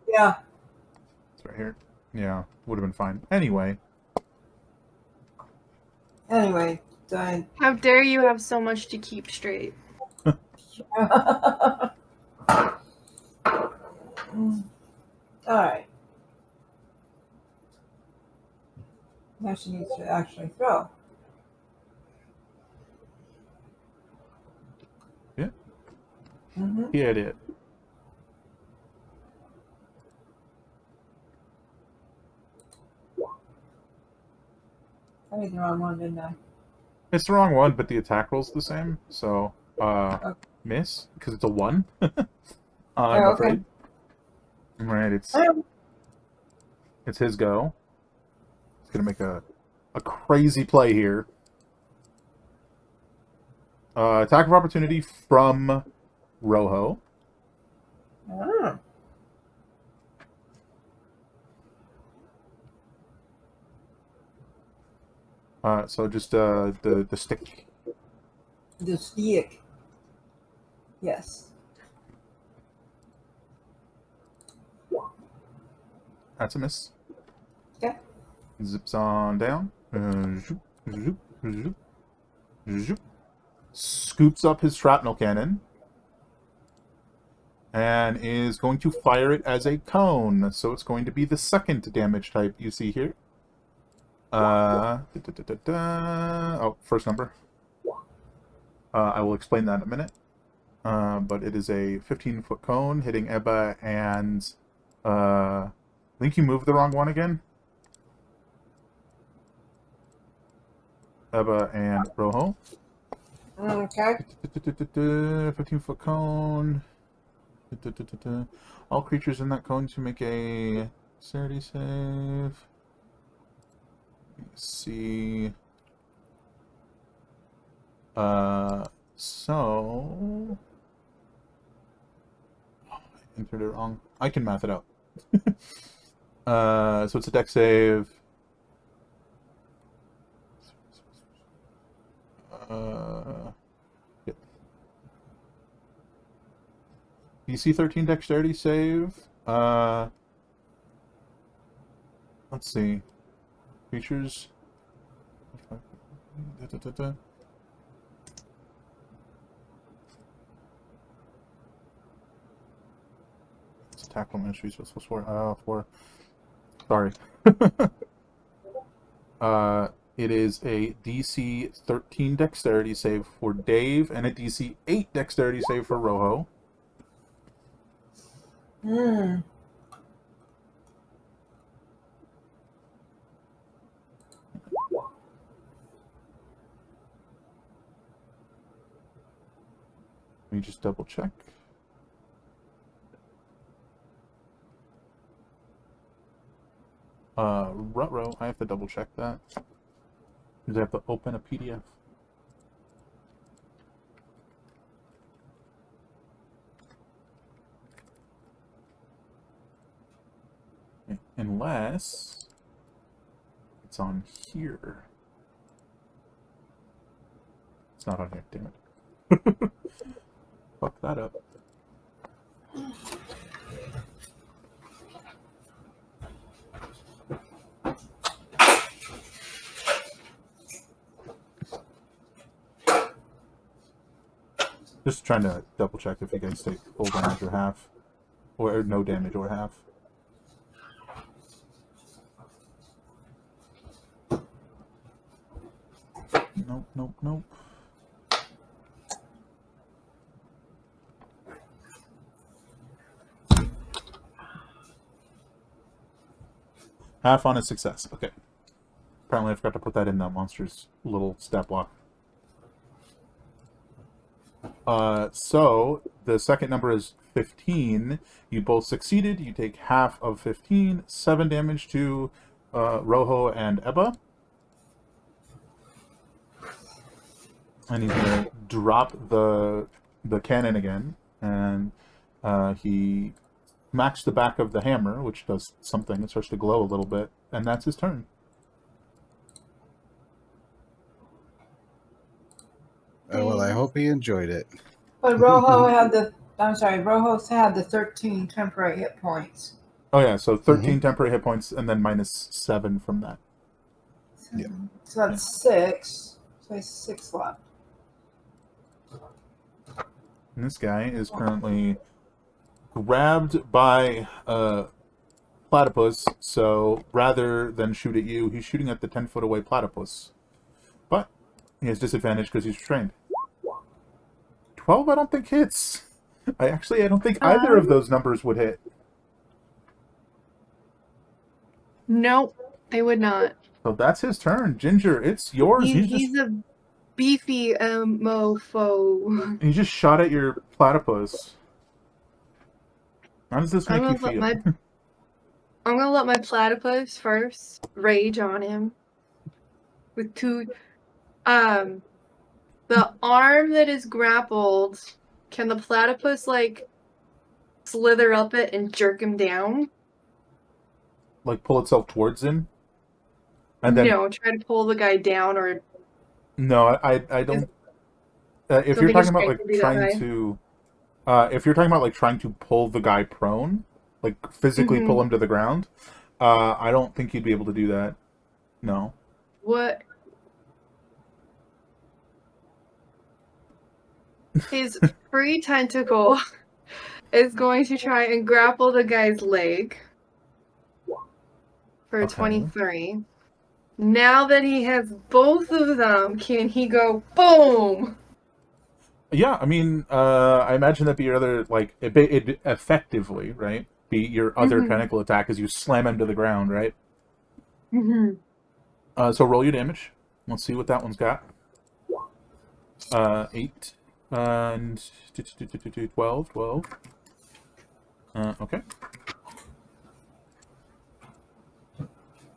Yeah. It's right here. Yeah, would have been fine. Anyway. Anyway, so How dare you have so much to keep straight? All right. Now she needs to actually throw. Yeah. Mm-hmm. He had it. I made the wrong one, didn't I? It's the wrong one, but the attack roll's the same. So, Okay. miss, because it's a 1. I'm Oh, okay. afraid. Right, Oh. it's his go. He's gonna make a crazy play here. Attack of opportunity from Rojo. Oh. So just the stick. The stick. Yes. That's a miss. Okay. Zips on down. Zoop, zoop, zoop, zoop. Scoops up his shrapnel cannon. And is going to fire it as a cone. So it's going to be the second damage type you see here. Oh, first number. I will explain that in a minute. But it is a 15-foot cone hitting Ebba and... I think you moved the wrong one again. Ebba and Rojo. Okay. 15-foot cone. All creatures in that cone to make a dexterity save. Let's see. So... Oh, I entered it wrong. I can math it out. So it's a dex save. Yep. DC 13 dexterity save. Let's see. Creatures. It's tackle ministry, so it's plus 4. 4. Sorry. It is a DC 13 dexterity save for Dave and a DC 8 dexterity save for Rojo. Hmm. Let me just double check. Ruh-roh, I have to double check that. Because I have to open a PDF. Unless it's on here. It's not on here, damn it. Fuck that up. Just trying to double check if you guys take full damage or half. Or no damage or half. Nope, nope, nope. Half on a success. Okay. Apparently I forgot to put that in that monster's little stat block. So the second number is 15. You both succeeded. You take half of 15. 7 damage to Rojo and Ebba. And he's gonna drop the cannon again, and He smacks the back of the hammer, which does something. It starts to glow a little bit, and that's his turn. Well, I hope he enjoyed it. But Rojo had the 13 temporary hit points. Oh yeah, so 13 temporary hit points, and then minus 7 from that. Yeah. So that's 6. So he's 6 left. And this guy is currently grabbed by a platypus, so rather than shoot at you, he's shooting at the 10-foot away platypus. But he has disadvantage because he's trained. 12 I don't think hits. I don't think either of those numbers would hit. Nope, they would not. So that's his turn. Ginger, it's yours. He's a beefy mofo. He just shot at your platypus. How does this make you feel? I'm gonna let my platypus first rage on him with two. The arm that is grappled, can the platypus like slither up it and jerk him down? Like pull itself towards him? And then No, try to pull the guy down or. no, I don't. If you're talking about like trying to, if you're talking about like trying to pull the guy prone, like physically pull him to the ground, I don't think you'd be able to do that. No. What? His free tentacle is going to try and grapple the guy's leg for Okay. 23. Now that he has both of them, can he go boom? Yeah, I mean, I imagine that'd be your other, like, it effectively, right? Be your other tentacle attack as you slam him to the ground, right? So roll your damage. Let's see what that one's got. 8 and 12. Okay.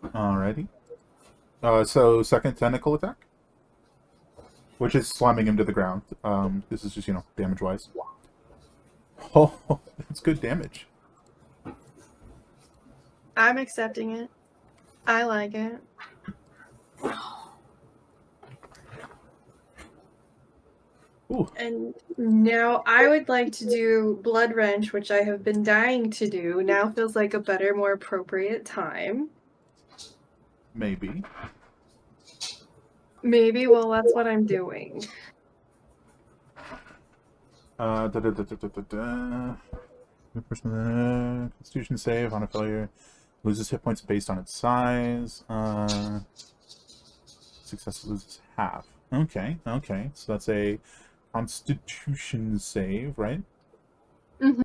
Alrighty. So second tentacle attack, which is slamming him to the ground. This is just, damage-wise. Oh, that's good damage. I'm accepting it. I like it. Ooh. And now I would like to do Blood Wrench, which I have been dying to do. Now feels like a better, more appropriate time. Maybe. Maybe, well, that's what I'm doing. Constitution save on a failure. Loses hit points based on its size. Success loses half. Okay. So that's a Constitution save, right? They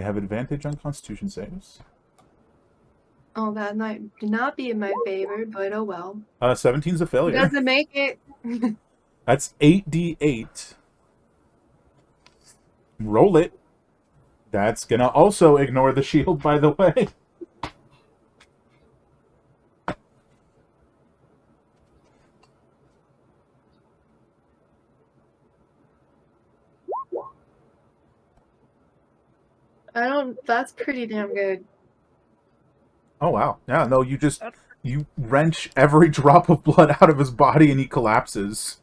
have advantage on Constitution saves. Oh, that might not be in my favor, but oh well. 17's a failure. Doesn't make it. That's 8d8. Roll it. That's gonna also ignore the shield, by the way. That's pretty damn good. Oh, wow. Yeah, no, you wrench every drop of blood out of his body and he collapses.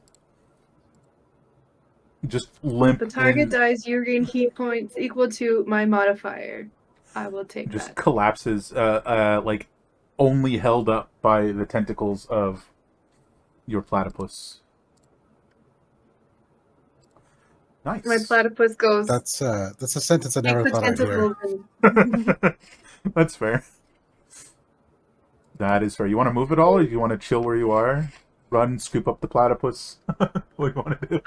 Just limp. The target dies, you gain heat points equal to my modifier. I will take just that. Collapses, like, only held up by the tentacles of your platypus. Nice. My platypus goes. That's a sentence I never thought I'd hear. That's fair. That is fair. You want to move at all, or do you want to chill where you are? Run, scoop up the platypus? What do you want to do?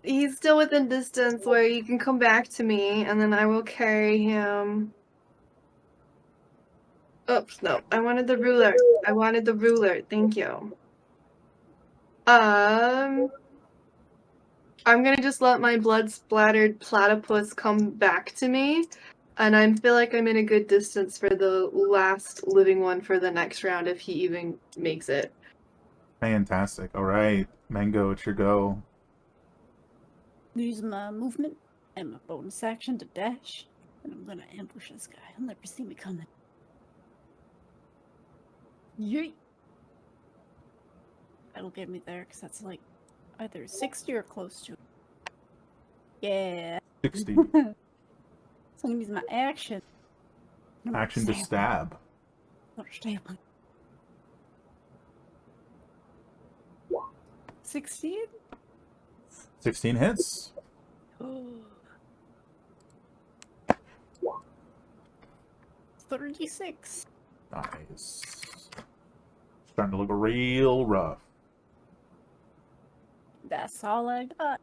He's still within distance where you can come back to me, and then I will carry him. Oops, no. I wanted the ruler. Thank you. I'm gonna just let my blood-splattered platypus come back to me, and I feel like I'm in a good distance for the last living one for the next round if he even makes it. Fantastic. All right. Mango, it's your go. use my movement and my bonus action to dash, and I'm gonna ambush this guy. He'll never see me coming. Yeet! That'll get me there, because that's like either 60 or close to it. Yeah. 60. So I'm gonna use my action. I'm gonna Action to him. stab. Gonna stab him. 16? 16 hits. 36. Nice. Starting to look real rough. That's all I got.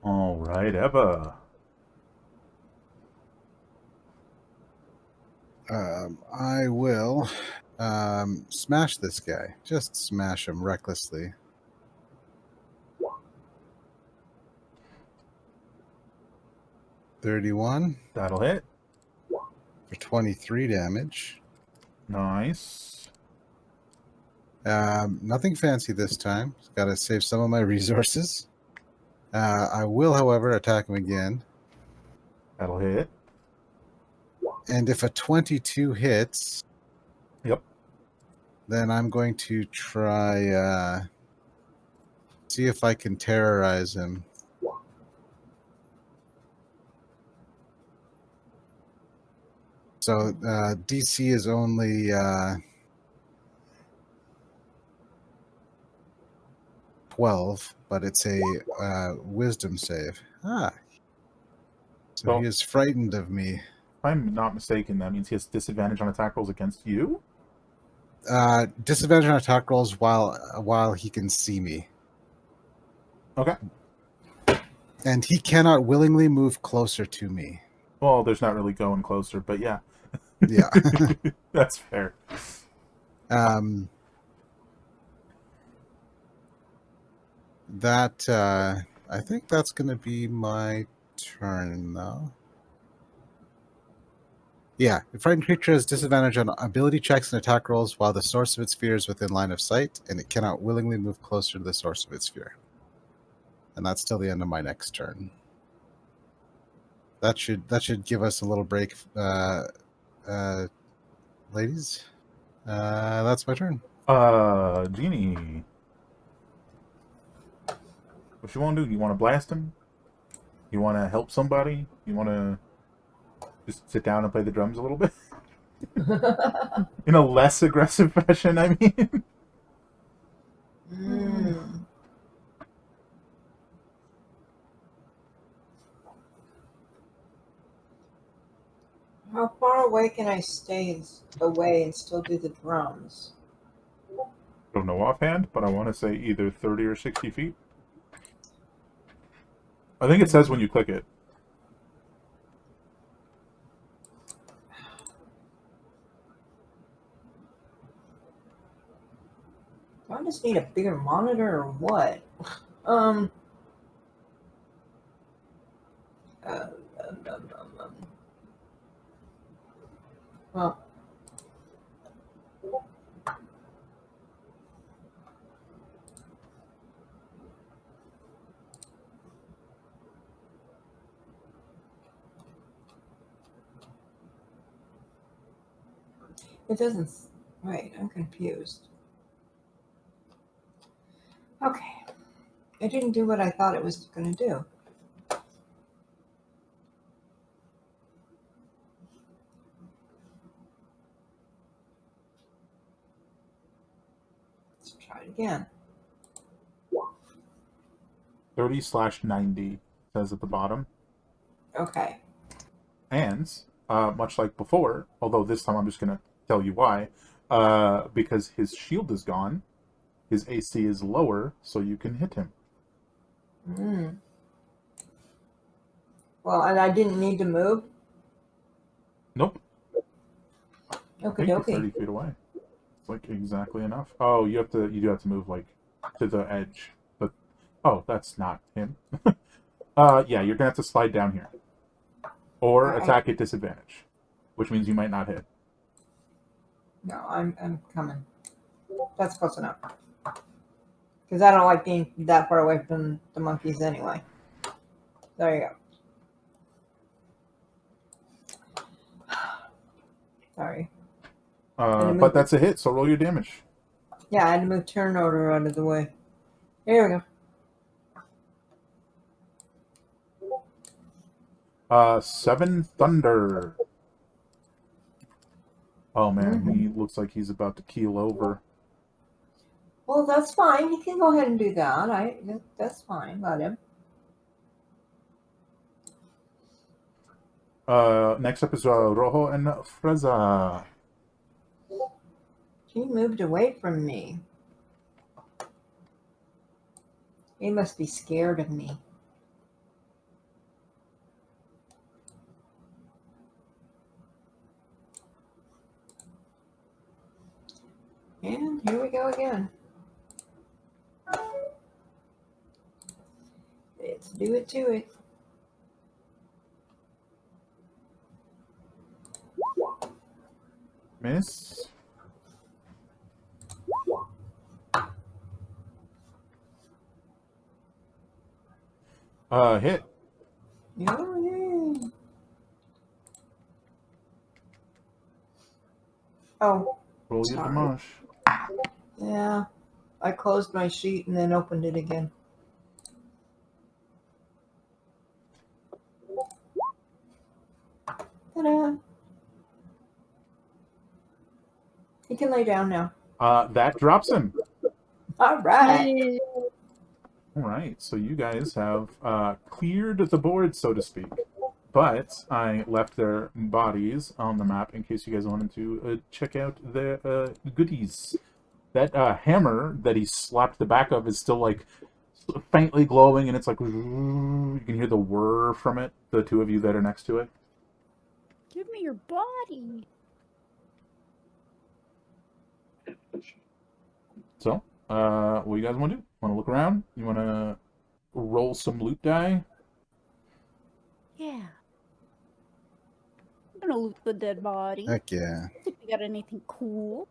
All right, Eva. I will smash this guy. Just smash him recklessly. $31 That'll hit. for 23 damage. Nice. Nothing fancy this time. Got to save some of my resources. I will, however, attack him again. That'll hit. And if a 22 hits, Yep. then I'm going to try see if I can terrorize him. So DC is only 12, but it's a wisdom save. So he is frightened of me. If I'm not mistaken, that means he has disadvantage on attack rolls against you? Disadvantage on attack rolls while he can see me. Okay. And he cannot willingly move closer to me. Well, there's not really going closer, but yeah. Yeah. That's fair. That I think that's going to be my turn, though. Yeah, the frightened creature has disadvantage on ability checks and attack rolls while the source of its fear is within line of sight, and it cannot willingly move closer to the source of its fear. And that's till the end of my next turn. That should give us a little break, ladies. That's my turn. Genie. What you want to do? You want to blast him? You want to help somebody? You want to just sit down and play the drums a little bit? In a less aggressive fashion, I mean. How far away can I stay away and still do the drums? Don't know offhand, but I want to say either 30 or 60 feet. I think it says when you click it. Do I just need a bigger monitor or what? Well, it doesn't. Wait, I'm confused. Okay. It didn't do what I thought it was going to do. Let's try it again. 30/90 says at the bottom. Okay. And, much like before, although this time I'm just going to tell you why, because his shield is gone, his AC is lower, so you can hit him. Well, and I didn't need to move? Nope. Okay, You're okay. 30 feet away. It's like exactly enough. Oh, you do have to move like to the edge. But oh, that's not him. Yeah, you're gonna have to slide down here. Or attack at disadvantage. Which means you might not hit. No, I'm coming. That's close enough. Because I don't like being that far away from the monkeys anyway. There you go. Sorry. But that's a hit, so roll your damage. Yeah, I had to move turn order out of the way. There we go. 7 thunder. Oh man, Mm-hmm. he looks like he's about to keel over. Well, that's fine. You can go ahead and do that. That's fine. Let him. Next up is Rojo and Freza. He moved away from me. He must be scared of me. And here we go again. Let's do it to it. Miss. Hit. Yay. Oh, Roll your sorry. damage. Yeah. I closed my sheet and then opened it again. Ta-da. He can lay down now. That drops him. All right. All right, so you guys have cleared the board, so to speak. But I left their bodies on the map in case you guys wanted to check out the goodies. That hammer that he slapped the back of is still like faintly glowing, and it's like you can hear the whir from it. The two of you that are next to it. Give me your body. So, what do you guys want to do? Want to look around? You want to roll some loot die? Yeah. I'm gonna loot the dead body. Heck yeah. See if we got anything cool.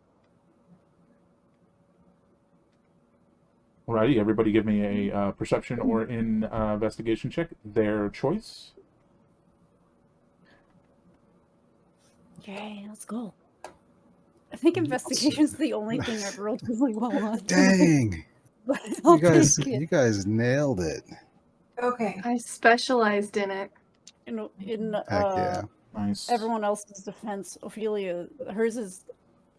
Alrighty, everybody give me a perception or investigation check. Their choice. Okay, let's go. I think investigation's the only thing I've rolled really well on. Dang. But I'll take You it. guys nailed it. Okay. I specialized in it. In Heck yeah. Nice. everyone else's defense, Ophelia, hers is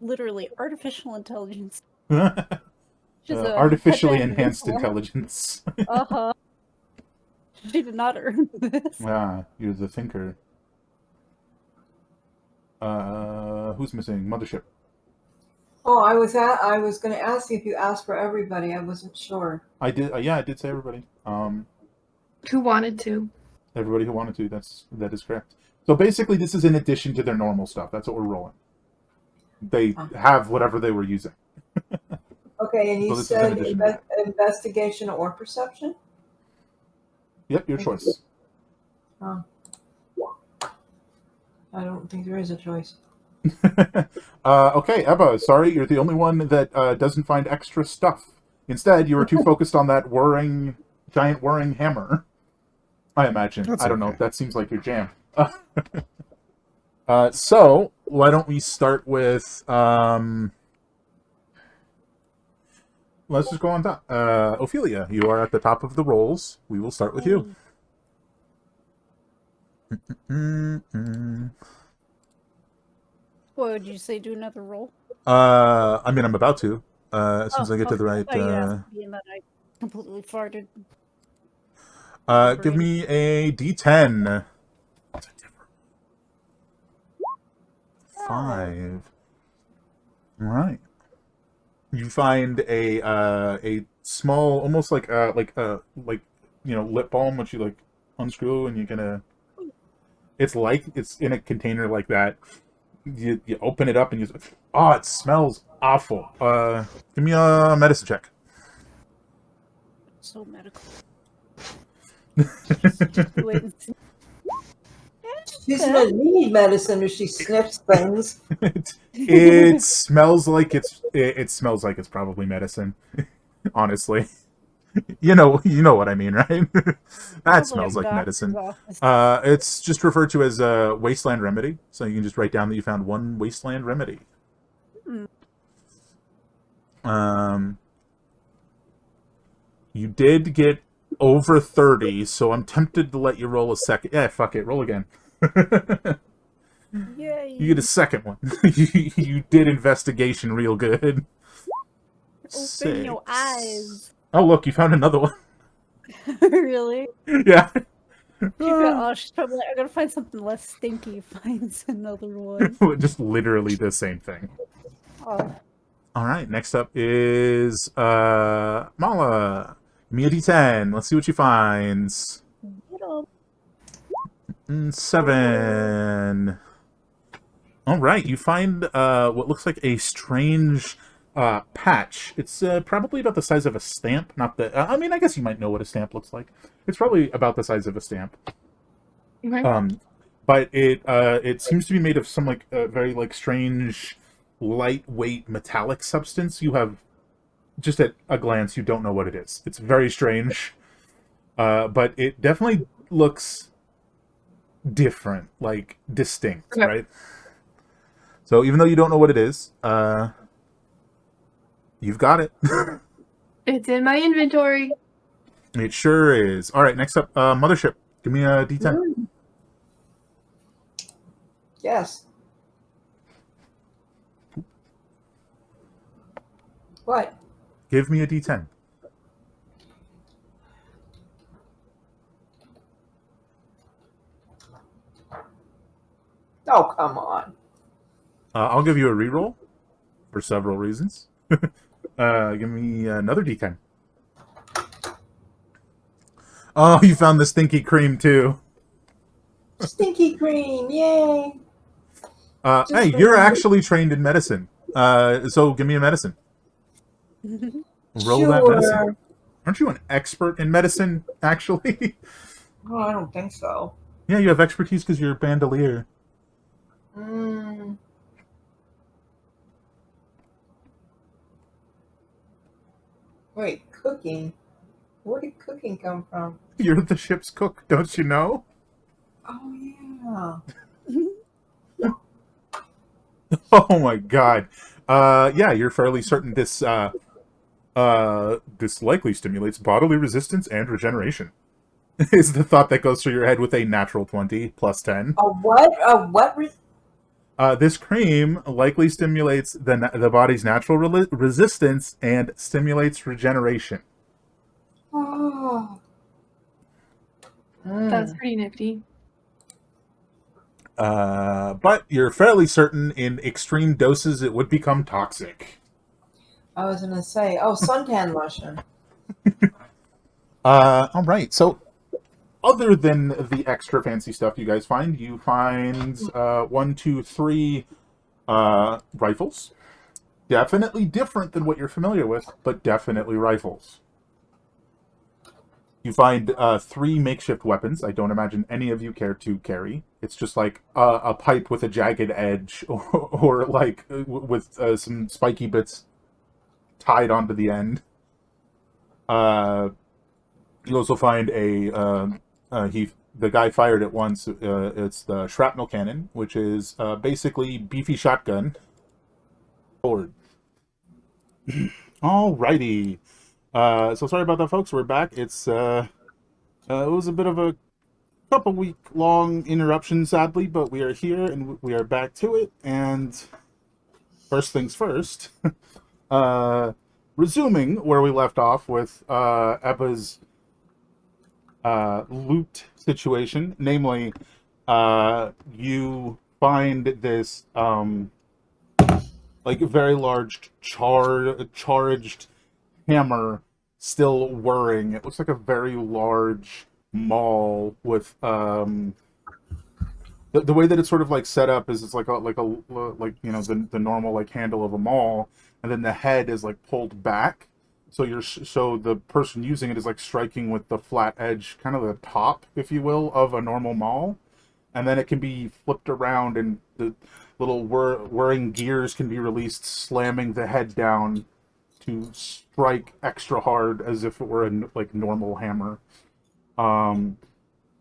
literally artificial intelligence. She's a Artificially head-banging enhanced unicorn. intelligence. Uh-huh. She did not earn this. You're the thinker. Who's missing? Mothership. Oh, I was going to ask you if you asked for everybody. I wasn't sure. I did. I did say everybody. Who wanted to? Everybody who wanted to. That is correct. So basically, this is in addition to their normal stuff. That's what we're rolling. They have whatever they were using. Okay, and you So this is in said addition to investigation or perception? Yep, your choice. Oh. I don't think there is a choice. Okay, Ebba, sorry, you're the only one that doesn't find extra stuff. Instead, you were too focused on that giant whirring hammer. I imagine. That's I don't know. okay. That seems like your jam. So, why don't we start with... let's just go on top. Ophelia, you are at the top of the rolls. We will start with you. What would you say? Do another roll? I mean, I'm about to. As soon as I get to the okay. right... I thought you asked me and then I completely farted. give me a D10. That's a different 5. All right. You find a small, almost like lip balm, which you like unscrew and you kind of. It's in a container like that. You open it up and it smells awful. Give me a medicine check. So medical. Just wait and see. She doesn't need medicine if she sniffs things. It smells like it smells like it's probably medicine. honestly. You know what I mean, right? That Sounds smells a like doctor's medicine. office. It's just referred to as a wasteland remedy, so you can just write down that you found one wasteland remedy. Hmm. Um, you did get over 30, so I'm tempted to let you roll a second. Yeah, fuck it, roll again. Yay! You get a second one. You did investigation real good. Open your Six. eyes. Oh, look, you found another one. Really? Yeah. She's probably like, I'm gonna find something less stinky. Finds another one. Just literally the same thing. Oh, All right, next up is Mala. Give me a D10. Let's see what she finds. get 'em. 7. All right, you find what looks like a strange patch. It's probably about the size of a stamp. Not the. I mean, I guess you might know what a stamp looks like. It's probably about the size of a stamp. Okay. But it seems to be made of some like very like strange, lightweight metallic substance. You have just at a glance, you don't know what it is. It's very strange, but it definitely looks different, like distinct, Okay. right? So even though you don't know what it is, you've got it. It's in my inventory. It sure is. All right, next up, Mothership. Give me a D10. Yes. What? Give me a D10. Oh, come on. I'll give you a reroll for several reasons. Give me another D10. Oh, you found the stinky cream too. Stinky cream, yay! Hey, you're actually trained in medicine. So give me a medicine. Roll that medicine. Sure. Aren't you an expert in medicine, actually? Oh, I don't think so. Yeah, you have expertise because you're a bandolier. Mm. Wait, cooking? Where did cooking come from? You're the ship's cook, don't you know? Oh, yeah. Oh my god. Yeah, you're fairly certain this this likely stimulates bodily resistance and regeneration. Is the thought that goes through your head with a natural 20 plus 10. A what? A what? This cream likely stimulates the body's natural resistance and stimulates regeneration. Oh. That's Mm. pretty nifty. But you're fairly certain in extreme doses it would become toxic. I was gonna say, oh, suntan lotion. All right. So, other than the extra fancy stuff you guys find, you find 1, 2, 3 rifles. Definitely different than what you're familiar with, but definitely rifles. You find 3 makeshift weapons. I don't imagine any of you care to carry. It's just like a pipe with a jagged edge, or like with some spiky bits tied onto the end. You also find the guy fired it once. It's the shrapnel cannon, which is basically beefy shotgun. Forward. Alrighty. So sorry about that, folks. We're back. It was a bit of a couple week long interruption, sadly, but we are here and we are back to it. And first things first, resuming where we left off with Ebba's loot situation, namely, you find this like very large charged hammer still whirring. It looks like a very large maul with the way that it's sort of like set up is it's like the normal like handle of a maul, and then the head is like pulled back, so the person using it is like striking with the flat edge, kind of the top, if you will, of a normal maul, and then it can be flipped around and the little whirring gears can be released, slamming the head down to strike extra hard as if it were a like normal hammer. Um,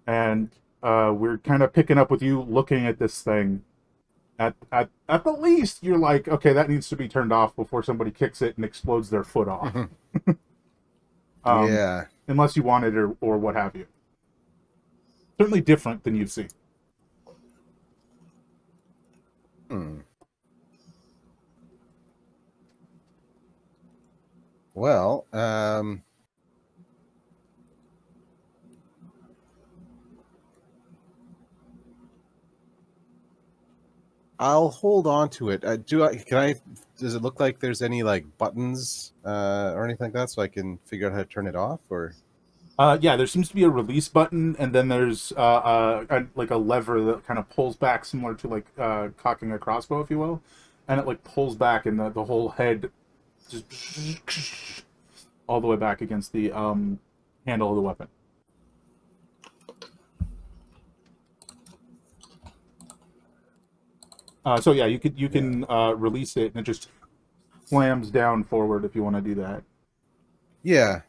and we're kind of picking up with you looking at this thing. At the least, you're like, okay, that needs to be turned off before somebody kicks it and explodes their foot off. Yeah. Unless you want it or what have you. Certainly different than you've seen. Hmm. Well, I'll hold on to it. Does it look like there's any like buttons or anything like that, so I can figure out how to turn it off? Or Yeah, there seems to be a release button, and then there's like a lever that kind of pulls back, similar to like cocking a crossbow, if you will, and it like pulls back, and the whole head just all the way back against the handle of the weapon. So yeah, you can release it, and it just slams down forward if you want to do that. yeah,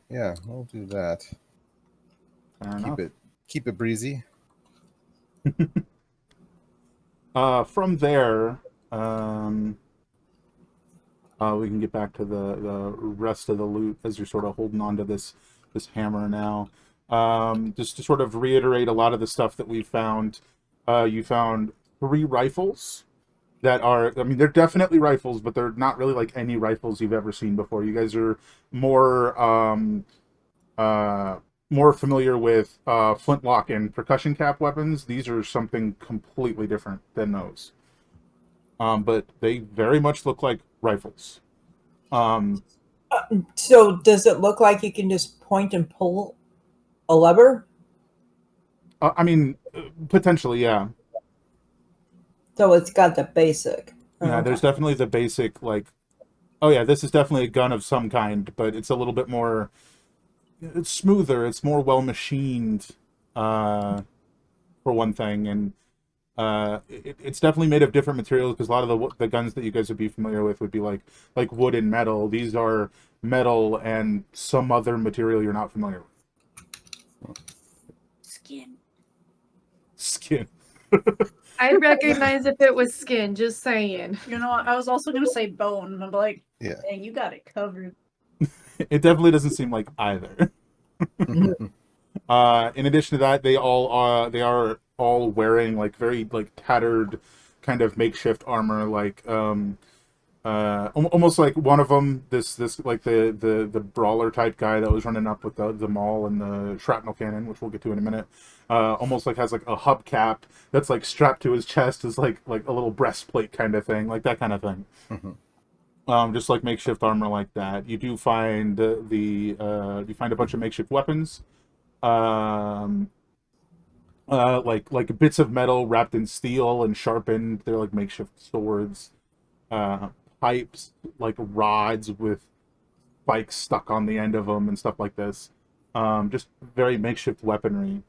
I'll do that. Fair enough. Keep it breezy. From there, we can get back to the rest of the loot as you're sort of holding on to this hammer now. Just to sort of reiterate a lot of the stuff that we found. You found 3 rifles that are, I mean, they're definitely rifles, but they're not really like any rifles you've ever seen before. You guys are more familiar with flintlock and percussion cap weapons. These are something completely different than those. But they very much look like rifles. So does it look like you can just point and pull a lever? I mean, potentially, yeah. So it's got the basic. Yeah, there's definitely the basic, like, oh yeah, this is definitely a gun of some kind, but it's a little bit more, it's smoother, it's more well machined, for one thing, and it's definitely made of different materials, because a lot of the guns that you guys would be familiar with would be like wood and metal. These are metal and some other material you're not familiar with. Skin. I'd recognize if it was skin, just saying. You know, I was also gonna say bone. I'm like, Yeah. dang, you got it covered. It definitely doesn't seem like either. In addition to that, they are all wearing like very like tattered kind of makeshift armor, like almost like one of them, this like the brawler type guy that was running up with the maul and the shrapnel cannon, which we'll get to in a minute. Almost like has like a hubcap that's like strapped to his chest as like a little breastplate kind of thing, like that kind of thing. Just like makeshift armor like that. You do find you find a bunch of makeshift weapons, like bits of metal wrapped in steel and sharpened. They're like makeshift swords, pipes, like rods with spikes stuck on the end of them and stuff like this. Just very makeshift weaponry.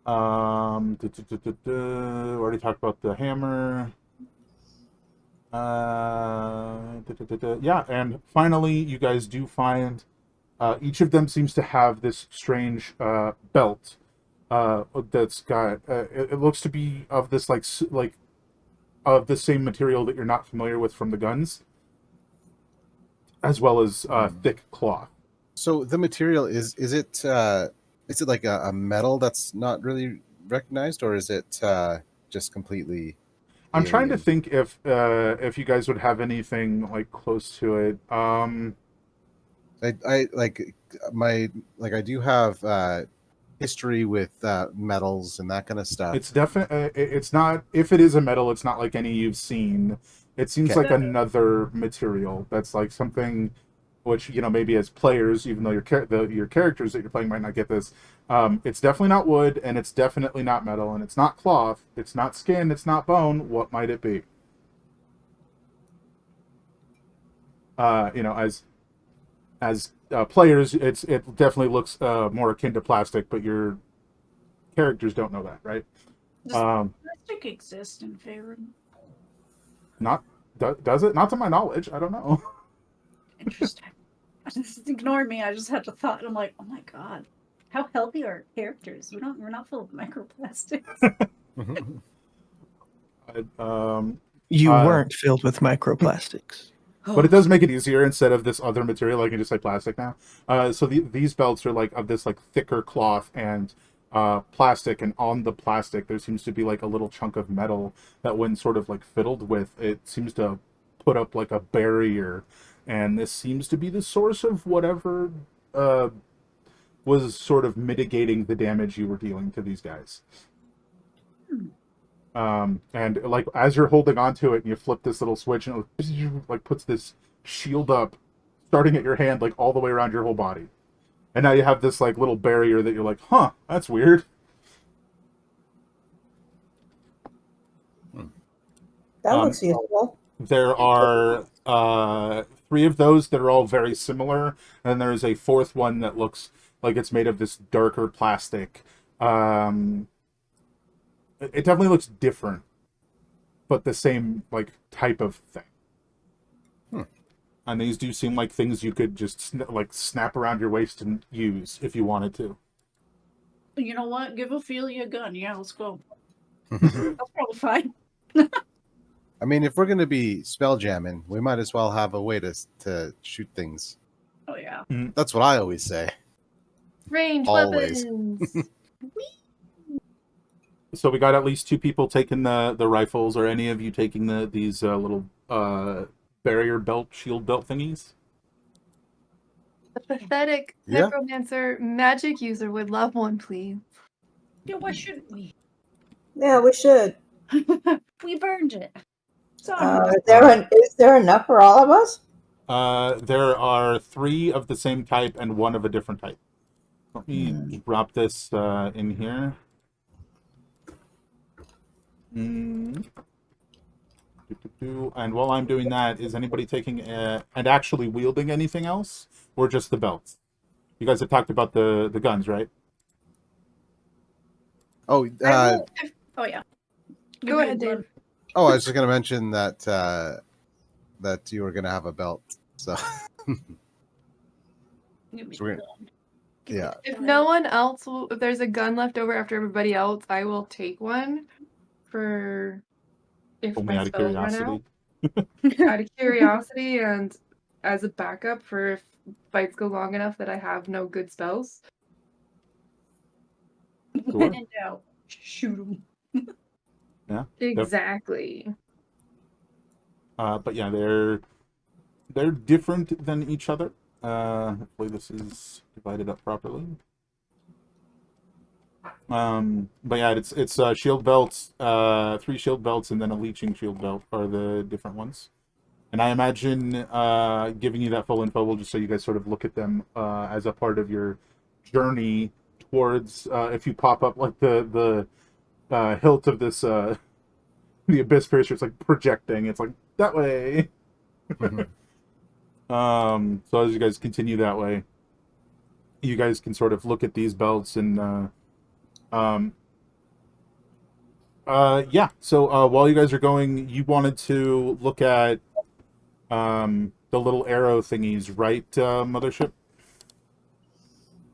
We already talked about the hammer. Yeah, and finally, you guys do find each of them seems to have this strange belt that's got. It looks to be of this like of the same material that you're not familiar with from the guns, as well as thick cloth. So the material is it like a metal that's not really recognized, or is it just completely I'm trying to alien? think if you guys would have anything like close to it. I like I do have history with metals and that kind of stuff. It's definitely it's not, if it is a metal, it's not like any you've seen. It seems Okay. like another material that's like something which, you know, maybe as players, even though your characters that you're playing might not get this, it's definitely not wood, and it's definitely not metal, and it's not cloth, it's not skin, it's not bone. What might it be? You know, as players, it definitely looks more akin to plastic, but your characters don't know that, right? Does plastic exist in Faerun? Not does it? Not to my knowledge. I don't know. Interesting. Just ignore me. I just had a thought. And I'm like, oh my god, how healthy are our characters? We're not full of microplastics. You Uh, weren't filled with microplastics. But it does make it easier instead of this other material. I can just say plastic now. So these belts are like of this like thicker cloth and plastic, and on the plastic there seems to be like a little chunk of metal that, when sort of like fiddled with, it seems to put up like a barrier, and this seems to be the source of whatever was sort of mitigating the damage you were dealing to these guys. And like as you're holding onto it and you flip this little switch, and it like puts this shield up starting at your hand like all the way around your whole body, and now you have this like little barrier that you're like, huh, that's weird. That looks useful. There are 3 of those that are all very similar, and then there's a 4th one that looks like it's made of this darker plastic. It definitely looks different, but the same like type of thing. And these do seem like things you could just snap around your waist and use if you wanted to. You know what? Give Ophelia a gun. Yeah, let's go. That's probably fine. I mean, if we're going to be spell jamming, we might as well have a way to shoot things. Oh yeah. That's what I always say. Range Always. weapons. So we got at least 2 people taking the rifles. Or any of you taking these little barrier belt, shield belt thingies? The pathetic Yeah. necromancer magic user would love one, please. Yeah, why shouldn't we? Yeah, we should. We burned it. Is there enough for all of us? There are 3 of the same type and 1 of a different type. Let me drop this in here. And while I'm doing that, is anybody taking and actually wielding anything else, or just the belts? You guys have talked about the guns, right? Oh, Oh yeah. Go ahead, Dave. I was just going to mention that that you were going to have a belt. So, yeah. If no one else will, if there's a gun left over after everybody else, I will take one for if Only my out of spells run curiosity. out. Out of curiosity and as a backup for if fights go long enough that I have no good spells. Sure. When in doubt, shoot them. Yeah. Exactly. But yeah, they're different than each other. Hopefully this is divided up properly. But yeah, it's shield belts, 3 shield belts, and then a leeching shield belt are the different ones. And I imagine giving you that full info will just so you guys sort of look at them as a part of your journey towards if you pop up like the hilt of this the abyss piercer, it's like projecting. It's like that way. So as you guys continue that way, you guys can sort of look at these belts and yeah. So while you guys are going, you wanted to look at the little arrow thingies, right, Mothership?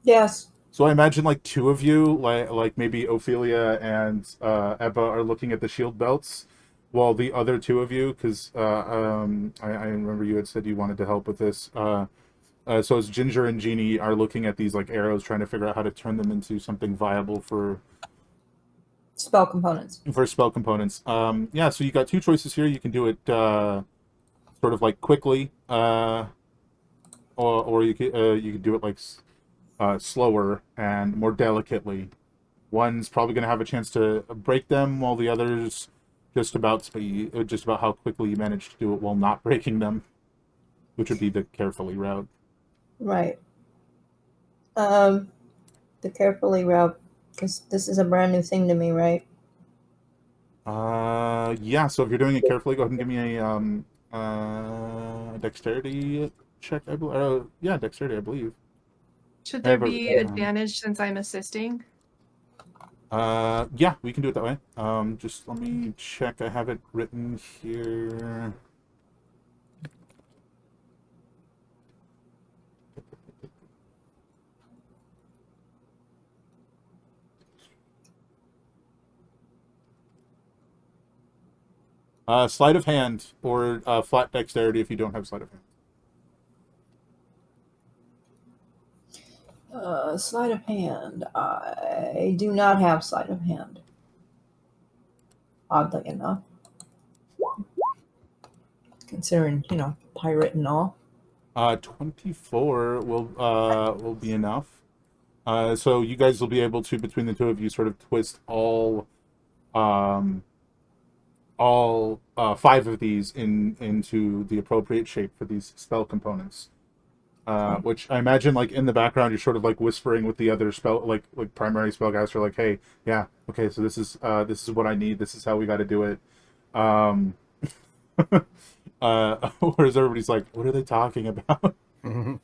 Yes. So I imagine like 2 of you, like maybe Ophelia and Ebba, are looking at the shield belts, while the other 2 of you, because I remember you had said you wanted to help with this. So as Ginger and Jeannie are looking at these like arrows, trying to figure out how to turn them into something viable for Spell components. spell components. Yeah, so you got 2 choices here. You can do it sort of like quickly, or you could do it like slower and more delicately. One's probably going to have a chance to break them, while the other's just about how quickly you manage to do it while not breaking them, which would be the carefully route. Right. The carefully route, because this is a brand new thing to me, right? Yeah, so if you're doing it carefully, go ahead and give me a dexterity check, I believe. Yeah, dexterity, I believe. Should there but, be advantage since I'm assisting? Yeah, we can do it that way. Just let me check. I have it written here. Sleight of hand or flat dexterity if you don't have sleight of hand. Sleight of hand. I do not have sleight of hand. Oddly enough. Considering, pirate and all. 24 will be enough. So you guys will be able to, between the two of you, sort of twist all 5 of these into the appropriate shape for these spell components. Which I imagine, like in the background, you're sort of like whispering with the other spell, like primary spellcaster, like, "Hey, yeah, okay, so this is what I need. This is how we got to do it." Whereas everybody's like, "What are they talking about?" Mm-hmm.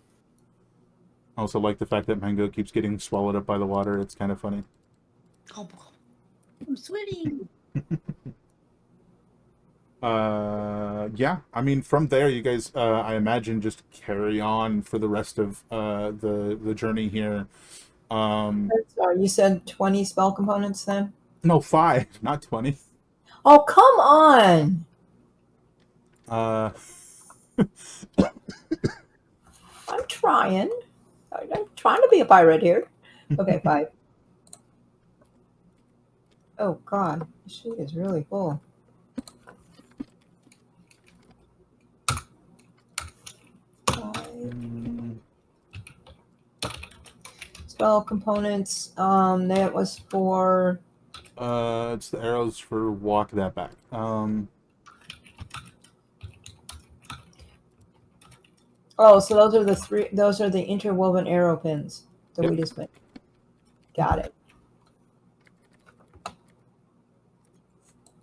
Also, like the fact that Mango keeps getting swallowed up by the water. It's kind of funny. Oh, I'm swimming. Yeah, I mean, from there, you guys, I imagine, just carry on for the rest of the journey here. Sorry, you said 20 spell components then? No, 5, not 20. Oh, come on! Uh, I'm trying. I'm trying to be a pirate here. Okay, 5. Oh, God. She is really full. Spell components. That was for. it's the arrows for walk that back. Oh, so those are the 3. Those are the interwoven arrow pins that Yep. we just made. Got it.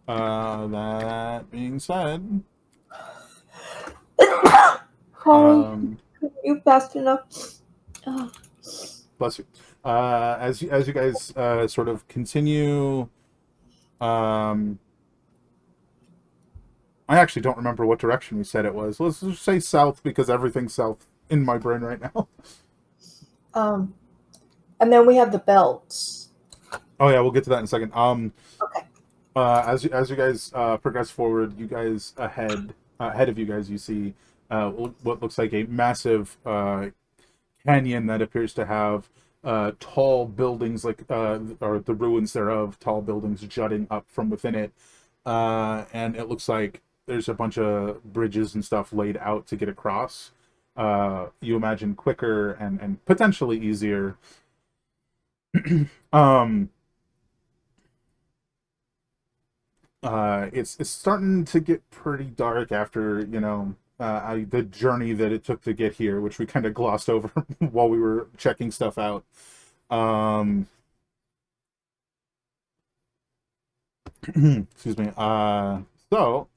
That being said, Sorry, you fast enough? Oh. bless you. As you guys sort of continue, I actually don't remember what direction we said it was. Let's just say south because everything's south in my brain right now. And then we have the belts. Oh yeah, we'll get to that in a second. Okay. As you guys progress forward, you guys ahead of you guys, you see what looks like a massive canyon that appears to have tall buildings, like or the ruins thereof, tall buildings jutting up from within it, and it looks like there's a bunch of bridges and stuff laid out to get across. You imagine quicker and potentially easier. It's starting to get pretty dark after the journey that it took to get here, which we kind of glossed over while we were checking stuff out. Excuse me. So,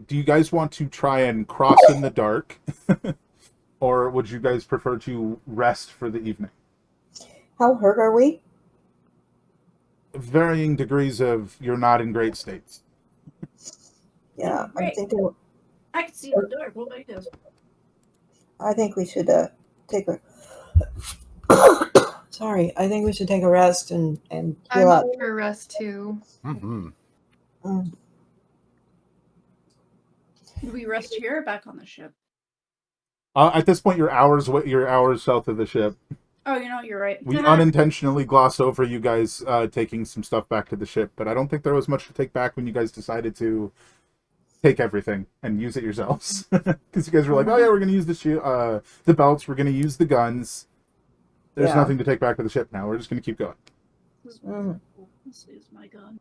do you guys want to try and cross in the dark, or would you guys prefer to rest for the evening? How hurt are we? Varying degrees of you're not in great states. Yeah, I'm Great. thinking. I can see in the dark. What about this? I think we should take a. Sorry, I think we should take a rest and I'm heal up up. for a rest too. Mm-hmm. Do we rest here or back on the ship? At this point, you're hours south of the ship. Oh, you know what? You're right. We unintentionally glossed over you guys taking some stuff back to the ship, but I don't think there was much to take back when you guys decided to take everything and use it yourselves. Because you guys were like, "Oh yeah, we're going to use the belts. We're going to use the guns. There's Yeah. nothing to take back to the ship now. We're just going to keep going." This is my gun.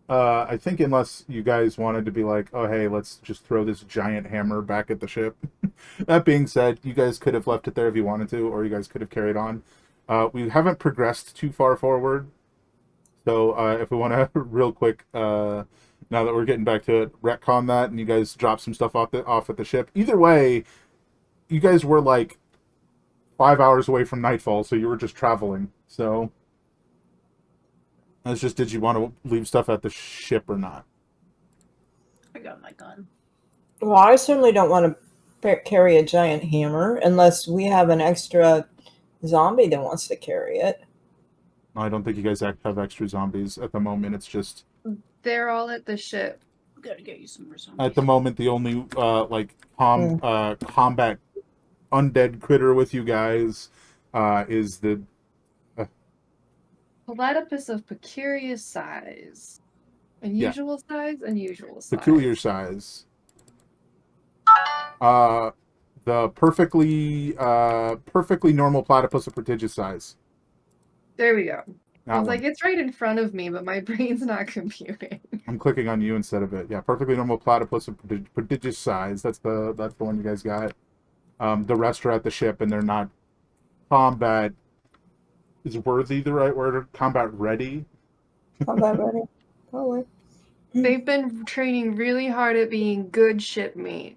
I think unless you guys wanted to be like, "Oh hey, let's just throw this giant hammer back at the ship." That being said, you guys could have left it there if you wanted to, or you guys could have carried on. We haven't progressed too far forward, so if we want to real quick, now that we're getting back to it, retcon that, and you guys drop some stuff off at the ship. Either way, you guys were like 5 hours away from nightfall, so you were just traveling. So it's just, did you want to leave stuff at the ship or not? I got my gun. Well, I certainly don't want to carry a giant hammer unless we have an extra zombie that wants to carry it. I don't think you guys have extra zombies at the moment. It's just They're all at the ship. Gotta get you some more zombies. at the moment the only combat undead critter with you guys is the Platypus of peculiar size. Unusual size, unusual size. peculiar size. The perfectly normal platypus of prodigious size. There we go. That I was one. like, it's right in front of me, but my brain's not computing. I'm clicking on you instead of it. Yeah, perfectly normal platypus of prodigious size. That's the one you guys got. The rest are at the ship, and they're not combat. Is worthy the right word? Or combat ready? Combat ready. Probably. They've been training really hard at being good shipmates.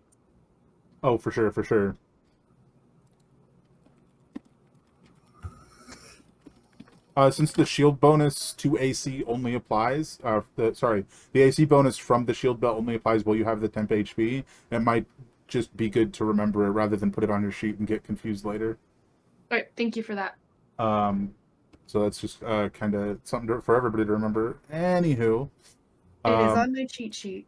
Oh, for sure, for sure. Since the shield bonus to AC only applies, the AC bonus from the shield belt only applies while you have the temp HP. It might just be good to remember it rather than put it on your sheet and get confused later. All right, thank you for that. So that's just kind of something for everybody to remember. Anywho, It is on my cheat sheet.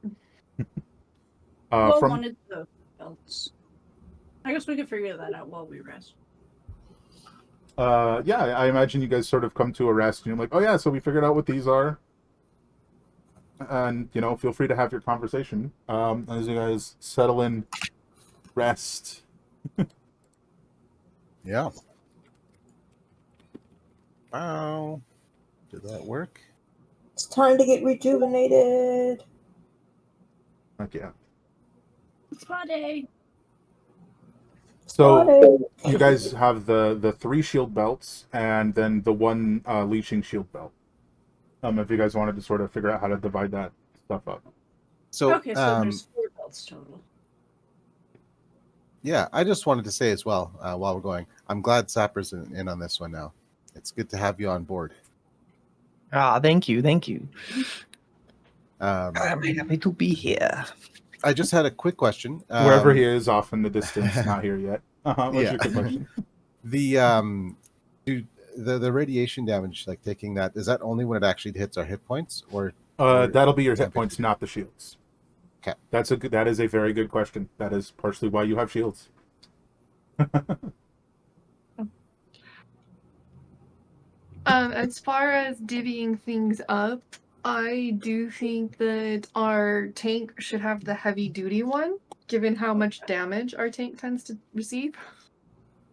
Well, from wanted the belts. I guess we could figure that out while we rest. yeah, I imagine you guys sort of come to a rest and you're like, oh yeah, so we figured out what these are. And, feel free to have your conversation as you guys settle in, rest. Yeah. Wow. Did that work? It's time to get rejuvenated. Heck yeah. Spa day. So Spotted. you guys have the 3 shield belts and then the 1 leeching shield belt. If you guys wanted to sort of figure out how to divide that stuff up. So, Okay, so there's 4 belts total. yeah, I just wanted to say as well, while we're going, I'm glad Sapper's in on this one now. It's good to have you on board. Thank you, thank you. Um, I'm happy to be here. I just had a quick question. Wherever he is off in the distance, not here yet. What's Yeah. your quick question? The radiation damage, like taking that, is that only when it actually hits our hit points, or That'll be your hit temp points, HP? not the shields. Okay. That is a very good question. That is partially why you have shields. As far as divvying things up, I do think that our tank should have the heavy duty one, given how much damage our tank tends to receive.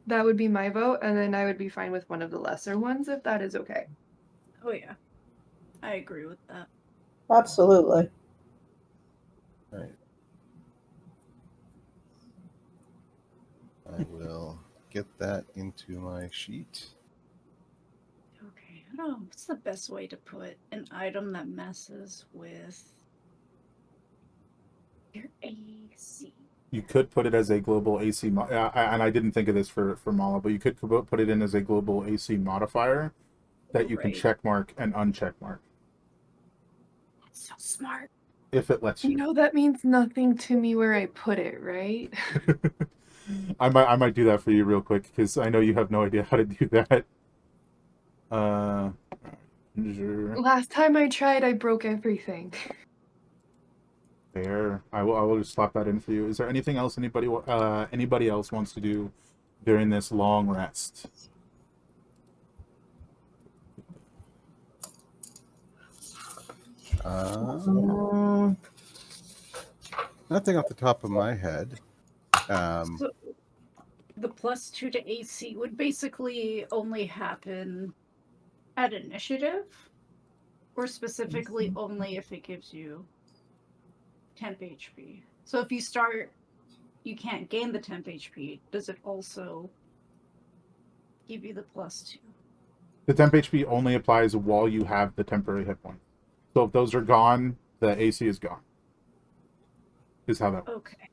That would be my vote, and then I would be fine with one of the lesser ones if that is okay. Oh yeah, I agree with that. Absolutely. Right. I will get that into my sheet. Okay, I don't know. What's the best way to put an item that messes with your AC? You could put it as a global AC, and I didn't think of this for Mala, but you could put it in as a global AC modifier that you can Right. check mark and uncheck mark That's so smart. if it lets You you. know, that means nothing to me where I put it, right? I might do that for you real quick because I know you have no idea how to do that. Last time I tried, I broke everything. There, I will just slap that in for you. Is there anything else anybody else wants to do during this long rest? Nothing off the top of my head. So the +2 to AC would basically only happen at initiative, or specifically only if it gives you temp HP. So if you start, you can't gain the temp HP. Does it also give you the +2? The temp HP only applies while you have the temporary hit point. So if those are gone, the AC is gone. Is how that works. Okay.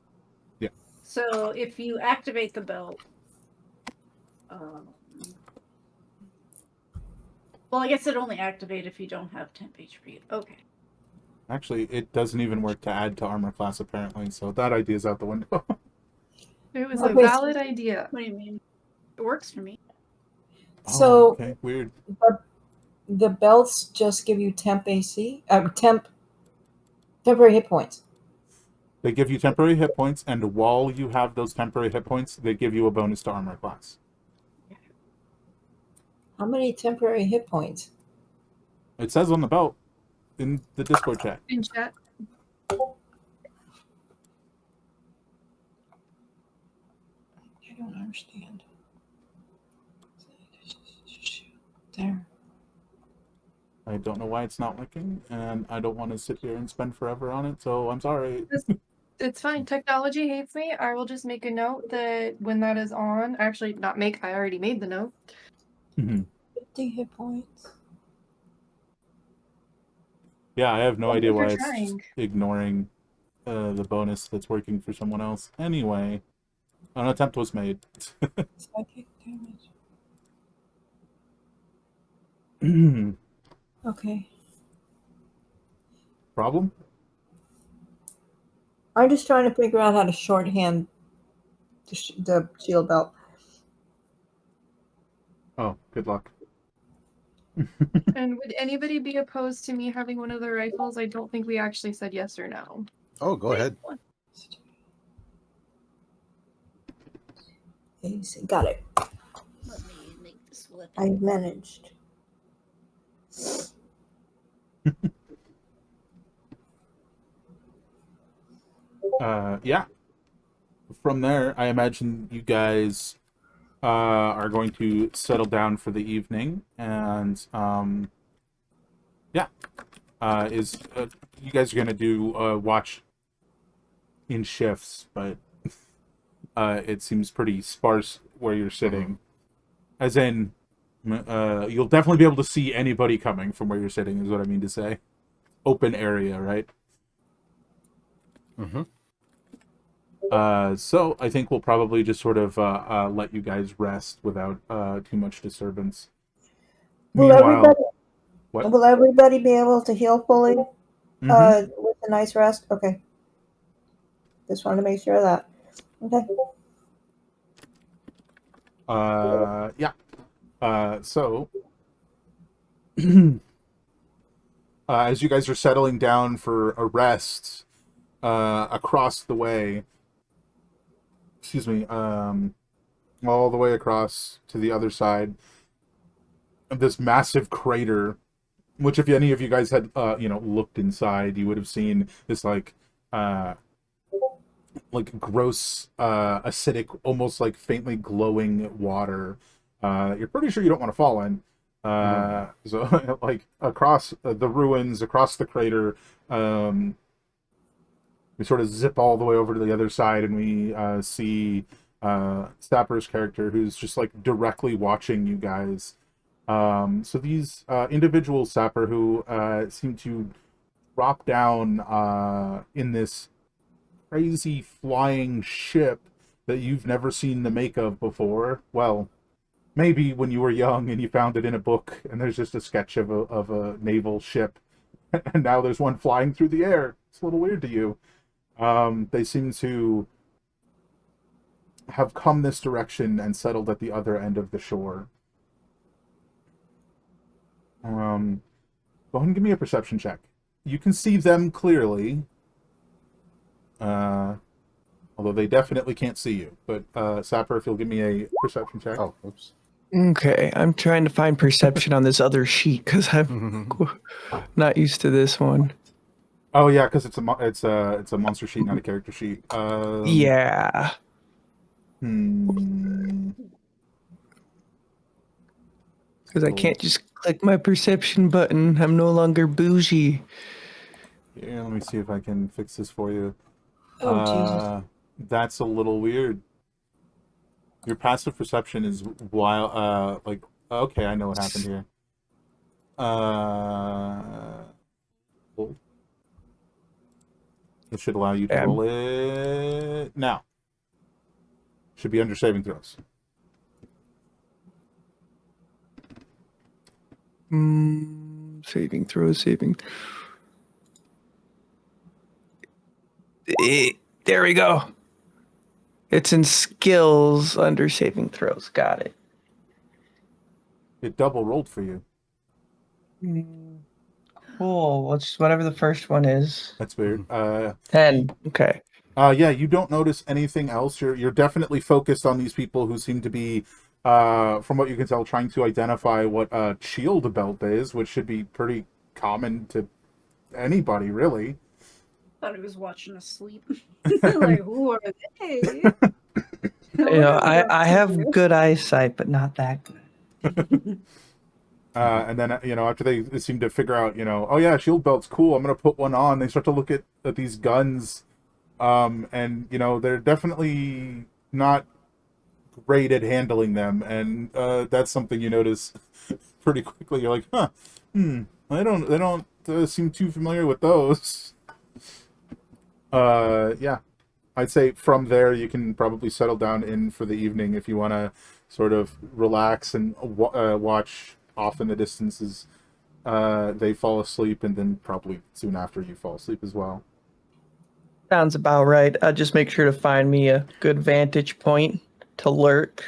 Yeah. So if you activate the belt, well, I guess it only activate if you don't have temp HP. Okay. Actually, it doesn't even work to add to armor class apparently, so that idea is out the window. It was a Okay, so- valid idea. What do you mean? It works for me. So okay, weird. the belts just give you temp AC, temporary hit points. They give you temporary hit points, and while you have those temporary hit points, they give you a bonus to armor class. How many temporary hit points? It says on the belt in the Discord chat. In chat. I don't understand. There. I don't know why it's not working, and I don't want to sit here and spend forever on it, so I'm sorry. It's fine. Technology hates me. I will just make a note that when that is on, actually not make, I already made the note. 50 hit points. Yeah, I have no Thank idea you for why it's just trying. ignoring the bonus that's working for someone else. Anyway, an attempt was made. Psychic damage. Okay. Problem? I'm just trying to figure out how to shorthand the shield belt. Oh, good luck. And would anybody be opposed to me having one of the rifles? I don't think we actually said yes or no. Oh, go ahead. AC. Got it. Let me make this weapon. I managed. Yeah. From there, I imagine you guys are going to settle down for the evening, and yeah, you guys are going to do watch in shifts, but it seems pretty sparse where you're sitting. As in, you'll definitely be able to see anybody coming from where you're sitting, is what I mean to say. Open area, right? Mm-hmm. So I think we'll probably just sort of let you guys rest without too much disturbance. Will Meanwhile, everybody what? will everybody be able to heal fully Mhm. with a nice rest? Okay. Just wanted to make sure of that. Okay. Yeah. So as you guys are settling down for a rest across the way, excuse me, all the way across to the other side of this massive crater, which if any of you guys had looked inside, you would have seen this uh gross acidic, almost like faintly glowing water. You're pretty sure you don't want to fall in. So like across the ruins, across the crater, we sort of zip all the way over to the other side, and we see Sapper's character, who's just like directly watching you guys. So these individuals, Sapper, who seem to drop down in this crazy flying ship that you've never seen the make of before. Well, maybe when you were young and you found it in a book, and there's just a sketch of a naval ship, and now there's one flying through the air. It's a little weird to you. They seem to have come this direction and settled at the other end of the shore. Go ahead and give me a perception check. You can see them clearly, although they definitely can't see you. But Sapper, if you'll give me a perception check. Oh, oops. Okay, I'm trying to find perception on this other sheet because I'm not used to this one. Oh yeah, because it's a monster sheet, not a character sheet. Yeah. Because I can't just click my perception button. I'm no longer bougie. Yeah, let me see if I can fix this for you. Oh, Jesus. That's a little weird. Your passive perception is wild. Okay, I know what happened here. Cool. It should allow you to roll it now. Should be under saving throws. Saving throws, there we go. It's in skills under saving throws. Got it. It double rolled for you. Cool. Whatever the first one is. That's weird. 10. Okay. Yeah, you don't notice anything else. You're definitely focused on these people who seem to be, from what you can tell, trying to identify what a shield belt is, which should be pretty common to anybody, really. Thought he was watching us sleep. Like, who are they? I have good eyesight, but not that good. And then, after they seem to figure out, oh yeah, shield belt's cool, I'm gonna put one on. They start to look at these guns, and they're definitely not great at handling them, and that's something you notice pretty quickly. You're like, huh, they don't seem too familiar with those. Yeah, I'd say from there you can probably settle down in for the evening if you want to sort of relax and watch off in the distance as they fall asleep, and then probably soon after you fall asleep as well. Sounds about right. Just make sure to find me a good vantage point to lurk.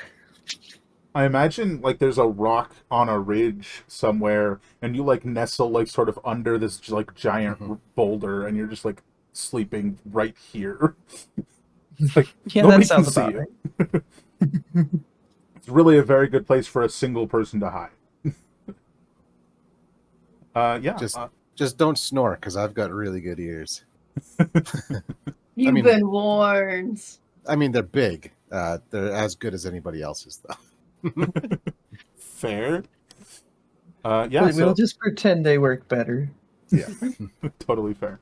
I imagine like there's a rock on a ridge somewhere, and you like nestle like sort of under this like giant boulder, and you're just like sleeping right here. It's like Yeah, nobody that sounds can see about you. right. It's really a very good place for a single person to hide. Yeah. Just don't snore, because I've got really good ears. You've mean- been warned. I mean, they're big. They're as good as anybody else's, though. Fair. Yeah. We'll just pretend they work better. Yeah. Totally fair.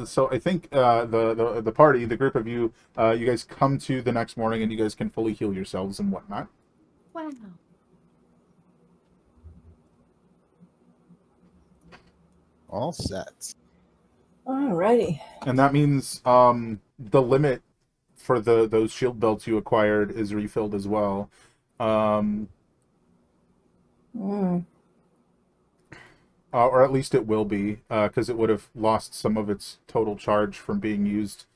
So I think the party, the group of you, you guys come to the next morning, and you guys can fully heal yourselves and whatnot. Wow. All set. Alrighty. And that means the limit for those shield belts you acquired is refilled as well. Or at least it will be, because it would have lost some of its total charge from being used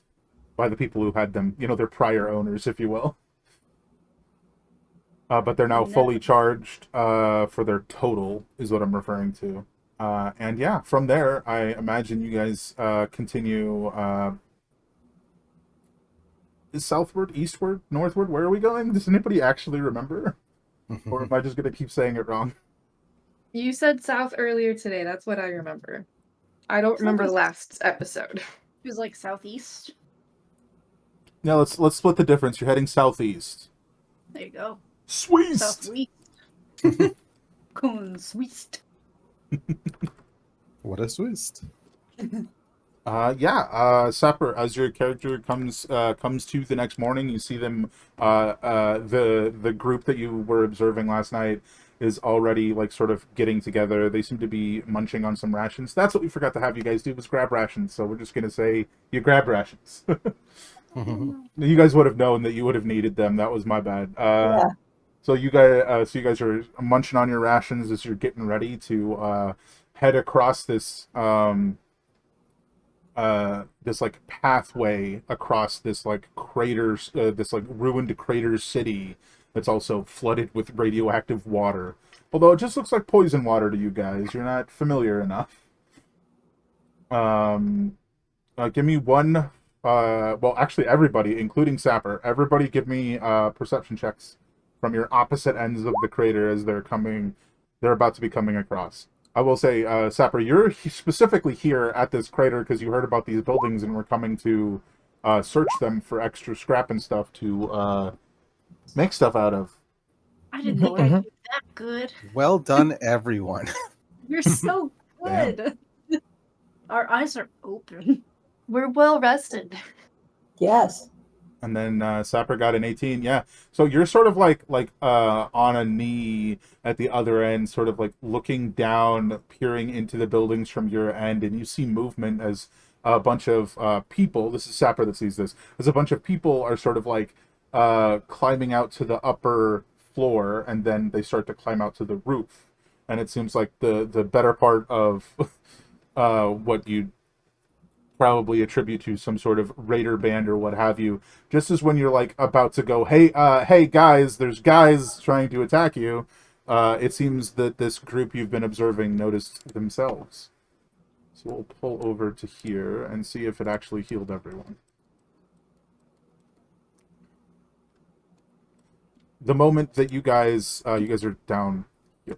by the people who had them, their prior owners, if you will. But they're now fully charged for their total, is what I'm referring to. And yeah, from there, I imagine you guys continue southward, eastward, northward. Where are we going? Does anybody actually remember? Or am I just going to keep saying it wrong? You said south earlier today. That's what I remember. I don't remember the last episode. It was like southeast. Yeah, let's split the difference. You're heading southeast. There you go. Sweet. Southwest. Going sweet. What a twist. Sapper, as your character comes to the next morning, you see them, the group that you were observing last night is already like sort of getting together. They seem to be munching on some rations. That's what we forgot to have you guys do, was grab rations. So we're just gonna say you grab rations. You guys would have known that you would have needed them. That was my bad. Yeah. So you guys are munching on your rations as you're getting ready to head across this this like pathway across this like craters, this like ruined crater city that's also flooded with radioactive water. Although it just looks like poison water to you guys. You're not familiar enough. Give me one. Well, actually, everybody, including Sapper, everybody, give me perception checks from your opposite ends of the crater as they're about to be coming across. I will say, Sapper, you're specifically here at this crater because you heard about these buildings and were coming to search them for extra scrap and stuff to make stuff out of. I didn't think I'd do that good. Well done, everyone. You're so good. Our eyes are open. We're well rested. Yes. And then Sapper got an 18. Yeah. So you're sort of like on a knee at the other end, sort of like looking down, peering into the buildings from your end, and you see movement as a bunch of people. This is Sapper that sees this. As a bunch of people are sort of like climbing out to the upper floor, and then they start to climb out to the roof. And it seems like the better part of what you probably attribute to some sort of raider band or what have you. Just as when you're like about to go, hey guys, there's guys trying to attack you. it seems that this group you've been observing noticed themselves. So we'll pull over to here and see if it actually healed everyone. The moment that you guys are down here.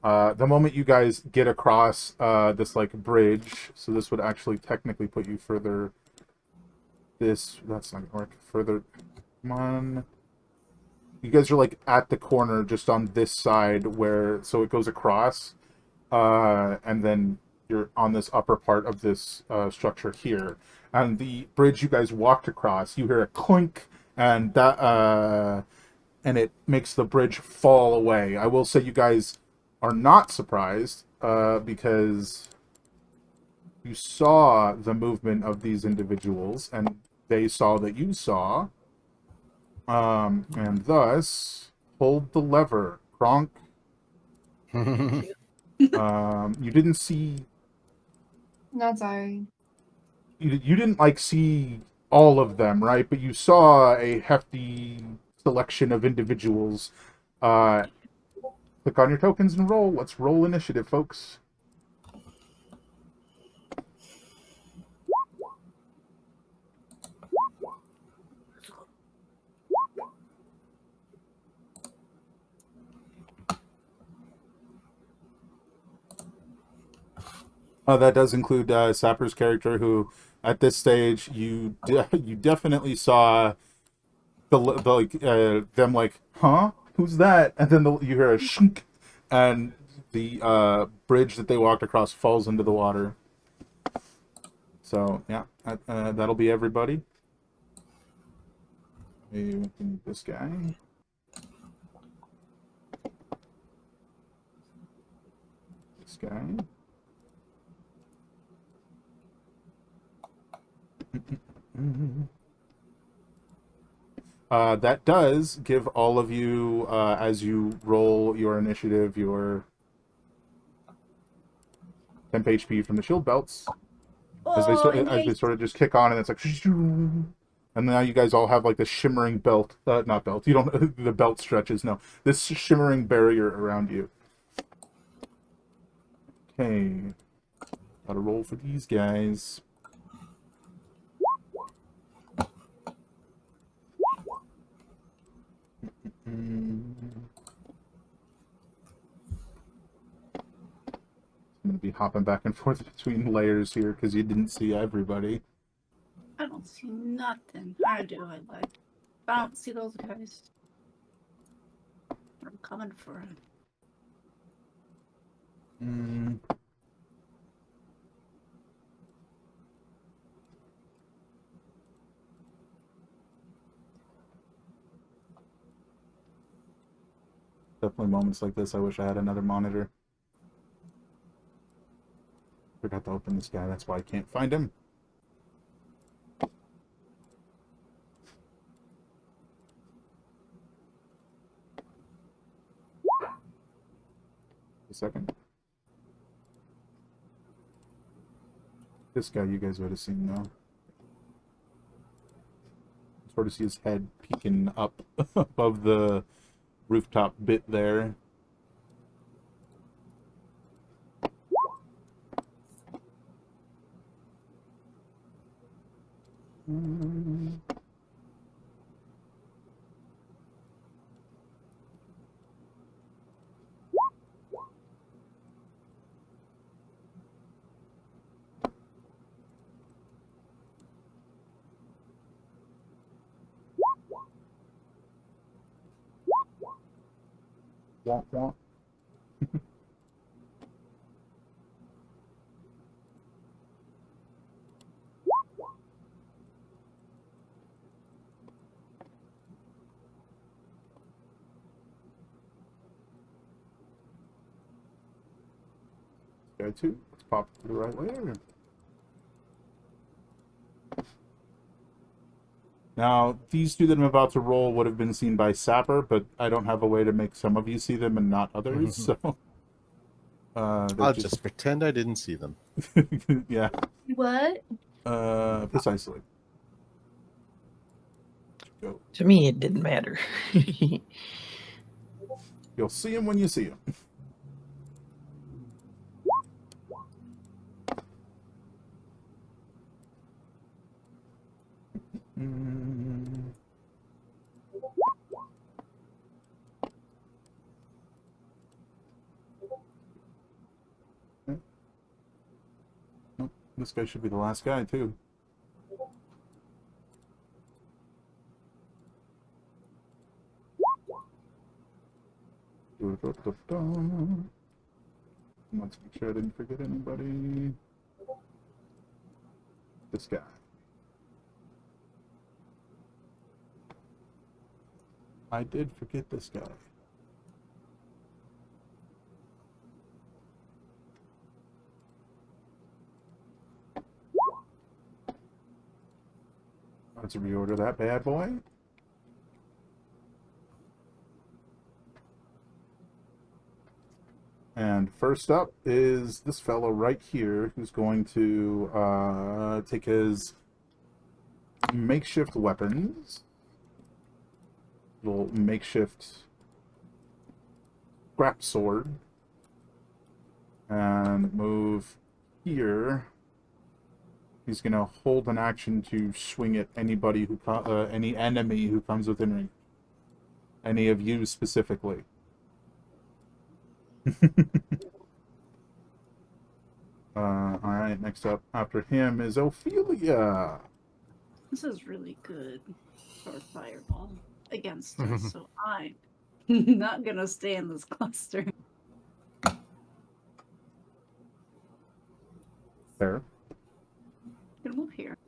The moment you guys get across this like bridge, so this would actually technically put you further. That's not gonna work. Further, come on. You guys are like at the corner, just on this side where, so it goes across, and then you're on this upper part of this structure here. And the bridge you guys walked across, you hear a clink, and that and it makes the bridge fall away. I will say you guys are not surprised because you saw the movement of these individuals, and they saw that you saw. And thus, hold the lever, Kronk. You didn't see. Not sorry. You didn't like see all of them, right? But you saw a hefty selection of individuals. Click on your tokens and roll. Let's roll initiative, folks. That does include Sapper's character, who at this stage you definitely saw them like, huh? Who's that? And then you hear a shink, and the bridge that they walked across falls into the water. So yeah, that'll be everybody. Maybe this guy. This guy. That does give all of you, as you roll your initiative, your temp HP from the shield belts. As they sort of just kick on, and it's like, and now you guys all have like this shimmering belt, not belt. You don't. The belt stretches. No, this shimmering barrier around you. Okay, gotta roll for these guys. I'm going to be hopping back and forth between layers here because you didn't see everybody. I don't see nothing. I do. I don't see those guys. I'm coming for him. Definitely moments like this, I wish I had another monitor. Forgot to open this guy, that's why I can't find him. A second. This guy you guys would have seen though. Sort of see his head peeking up above the rooftop bit there. Womp womp. Guy two. Let's pop to the right layer. Now, these two that I'm about to roll would have been seen by Sapper, but I don't have a way to make some of you see them and not others, so... I'll just pretend I didn't see them. Yeah. What? Precisely. To me, it didn't matter. Good You'll see him when you see him. Nope, this guy should be the last guy, too. Let's make sure I didn't forget anybody. This guy. I did forget this guy. Let's reorder that bad boy. And first up is this fellow right here, who's going to take his makeshift weapons, little makeshift scrap sword, and move here. He's going to hold an action to swing at anybody who any enemy who comes within range. Any of you specifically. Alright, next up after him is Ophelia. This is really good for a fireball against us, so I'm not gonna stay in this cluster. There. Gonna move here.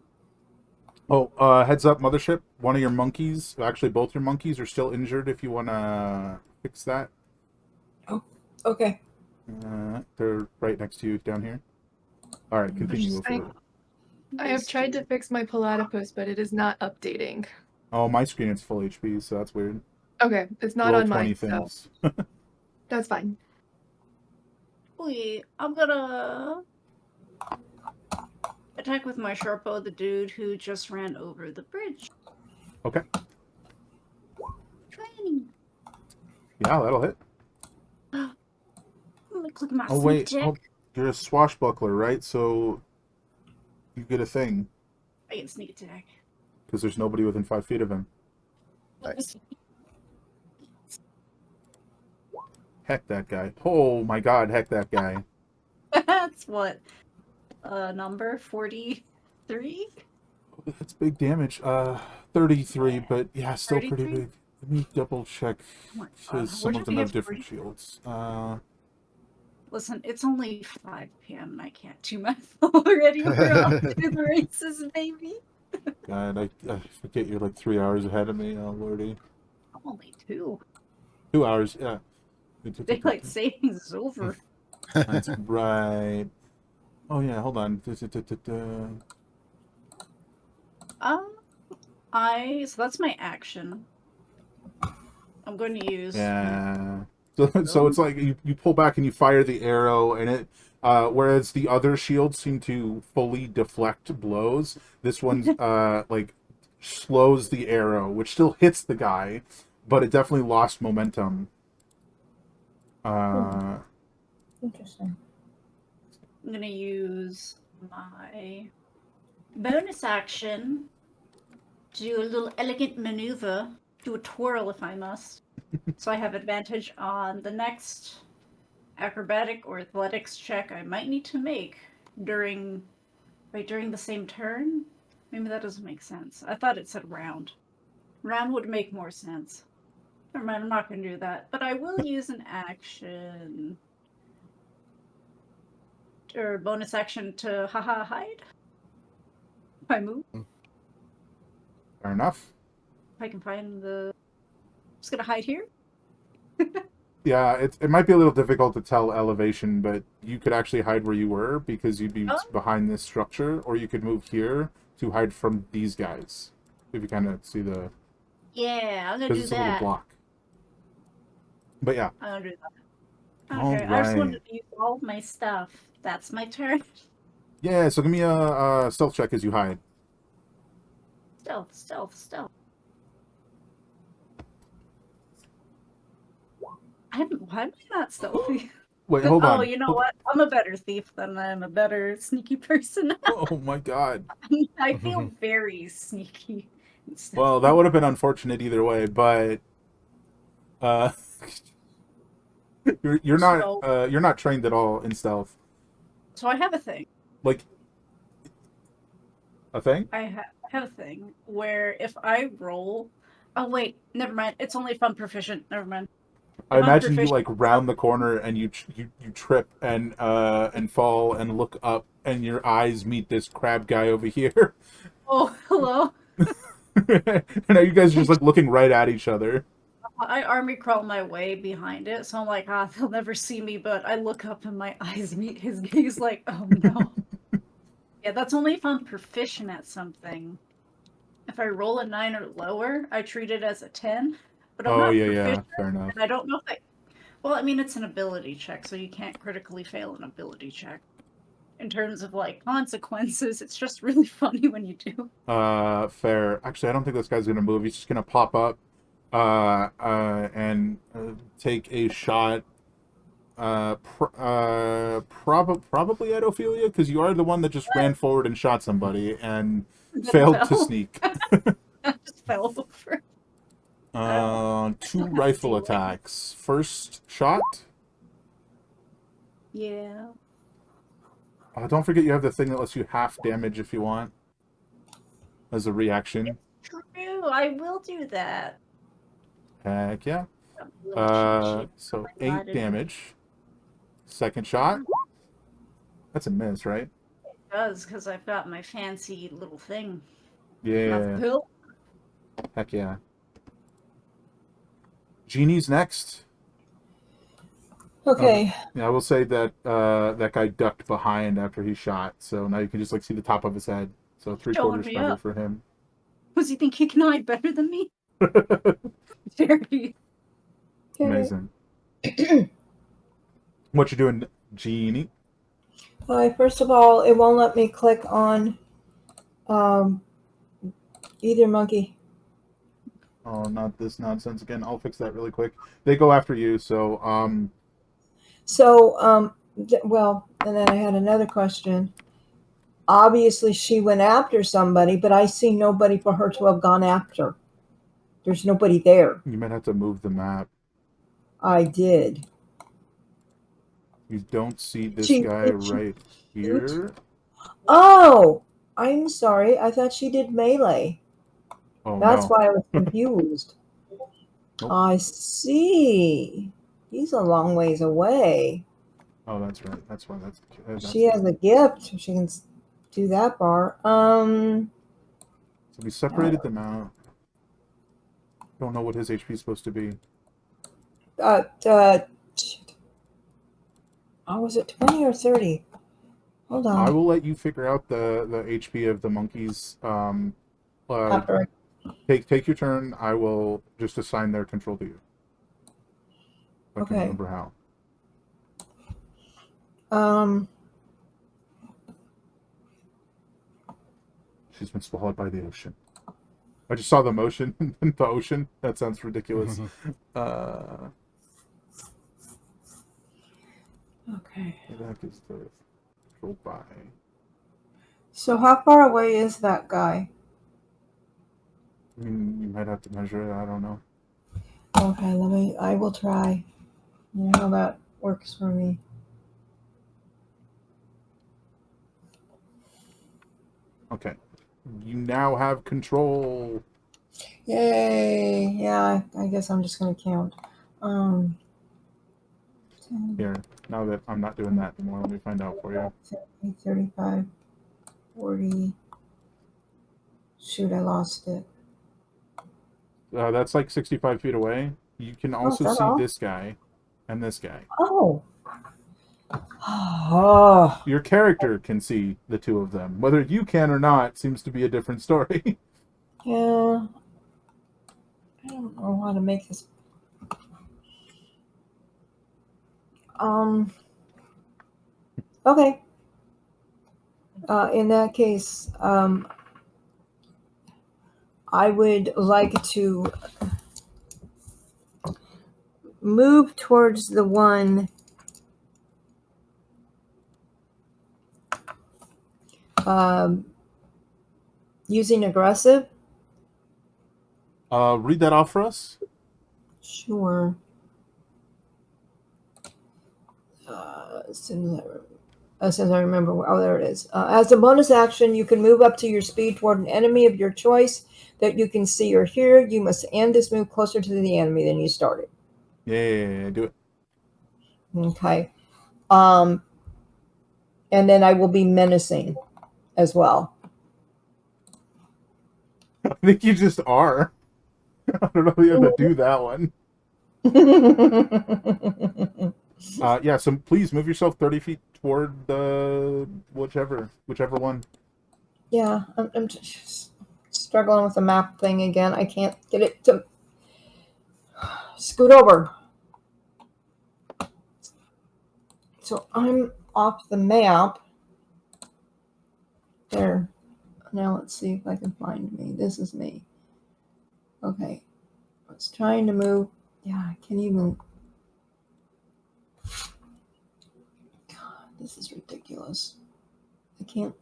Oh, heads up, Mothership. One of your monkeys, actually both your monkeys, are still injured if you want to fix that. Oh, okay. They're right next to you down here. Alright, continue. I have tried to fix my platypus, but it is not updating. Oh, my screen is full HP, so that's weird. Okay, it's not Roll on 20 mine, things. so that's fine. Wait, I'm gonna attack with my sharp bow the dude who just ran over the bridge. Okay. Training. Yeah, that'll hit. Look at my Oh, wait. sneak Oh, attack. you're a swashbuckler, right? So you get a thing. I get sneak attack. Because there's nobody within 5 feet of him. Nice. Heck that guy. Oh my god, heck that guy. That's what? Number 43? That's big damage. 33, but yeah, still pretty 33? big. Let me double check. Oh my Because God, some where'd of them you have get different 40? shields. Listen, it's only 5 p.m. and I can't do math already. We're off to the races, baby. God, I forget you're like 3 hours ahead of me. Oh, lordy. I'm only 2. 2 hours, yeah. Daylight savings is over. That's right. Oh yeah, hold on. So that's my action. I'm going to use. Yeah. So it's like you pull back and you fire the arrow, and it whereas the other shields seem to fully deflect blows, this one like slows the arrow, which still hits the guy, but it definitely lost momentum. Interesting. I'm going to use my bonus action to do a little elegant maneuver, do a twirl if I must. So I have advantage on the next acrobatic or athletics check I might need to make during the same turn. Maybe that doesn't make sense. I thought it said round. Round would make more sense. Never mind, I'm not going to do that. But I will use an action or bonus action to hide. If I move. Fair enough. If I can find the. Just gonna hide here. Yeah, it might be a little difficult to tell elevation, but you could actually hide where you were because you'd be behind this structure, or you could move here to hide from these guys. If you kind of see the. Yeah, I'm gonna Because do it's a little that. block. But yeah. I'm gonna do that. All Okay, I just wanted right. to use all of my stuff. That's my turn. Yeah, so give me a stealth check as you hide. Stealth. Why am I not stealthy? Wait, hold on. Oh, you know what? I'm a better thief than I'm a better sneaky person. Oh my god. I feel very sneaky. and Well, that would have been unfortunate either way, but uh, you're not trained at all in stealth. So I have a thing. Like a thing? I have a thing where if I roll, oh wait, never mind. It's only if I'm proficient. Never mind. I If I'm imagine you proficient, like round the corner and you trip and fall and look up and your eyes meet this crab guy over here. oh hello. And now you guys are just like looking right at each other. I army crawl my way behind it, so I'm like, they'll never see me. But I look up and my eyes meet his gaze. Like, oh no. Yeah, that's only if I'm proficient at something. If I roll a 9 or lower, I treat it as a 10. But I'm Oh not yeah, proficient, fair enough. and I don't know if I. Well, I mean, it's an ability check, so you can't critically fail an ability check. In terms of like consequences, it's just really funny when you do. Fair. Actually, I don't think this guy's gonna move. He's just gonna pop up, and take a shot. Probably at Ophelia because you are the one that just ran forward and shot somebody and failed to fell. sneak. I just fell over. 2 rifle attacks. First shot. Yeah. Don't forget you have the thing that lets you half damage if you want, as a reaction. True, I will do that. Heck yeah. Little cheat sheet. So I 8 got it. damage. Second shot. That's a miss, right? It does, because I've got my fancy little thing. Yeah. My pill. Heck yeah. Genie's next. Okay. Yeah, I will say that that guy ducked behind after he shot, so now you can just like see the top of his head. So 3/4 Showing me cover up. for him. Does he think he can hide better than me? Very. Amazing. What you doing, Genie? First of all, it won't let me click on either monkey. Oh, not this nonsense again. I'll fix that really quick. They go after you, so Well, and then I had another question. Obviously, she went after somebody, but I see nobody for her to have gone after. There's nobody there. you might have to move the map. I did. You don't see this She- guy did she right here. Oh, I'm sorry. I thought she did melee. Oh That's no. why I was confused. Nope. I see. He's a long ways away. Oh, that's right. That's why. That's She has a gift. She can do that bar. So we separated them out. Don't know what his HP is supposed to be. Shit. Oh, was it 20 or 30? Hold on. I will let you figure out the HP of the monkeys. After Take your turn. I will just assign their control to you. If I can Okay. remember how. She's been swallowed by the ocean. I just saw the motion in the ocean. That sounds ridiculous. Okay. That is the control by. So how far away is that guy? I mean, you might have to measure it. I don't know. Okay, I will try. You know how that works for me. Okay. You now have control. Yay! Yeah, I guess I'm just gonna count. 10, Here. Now that I'm not doing that anymore, let me find out for you. 30, 35, 40. Shoot, I lost it. That's like 65 feet away. You can also is that see all? this guy and this guy. Oh. Oh. Your character can see the two of them. Whether you can or not seems to be a different story. Yeah. I don't know how to make this. Okay. In that case, I would like to move towards the one using aggressive. Read that off for us. Sure. As soon as I remember. Oh, there it is. As a bonus action, you can move up to your speed toward an enemy of your choice that you can see or hear. You must end this move closer to the enemy than you started. Yeah, do it. Okay. And then I will be menacing as well. I think you just are. I don't know if you have to do that one. Yeah, so please move yourself 30 feet toward the whichever one. Yeah, I'm just struggling with the map thing again. I can't get it to scoot over. So I'm off the map. There. Now let's see if I can find me. This is me. Okay. I was trying to move. Yeah, I can't even. God, this is ridiculous. I can't.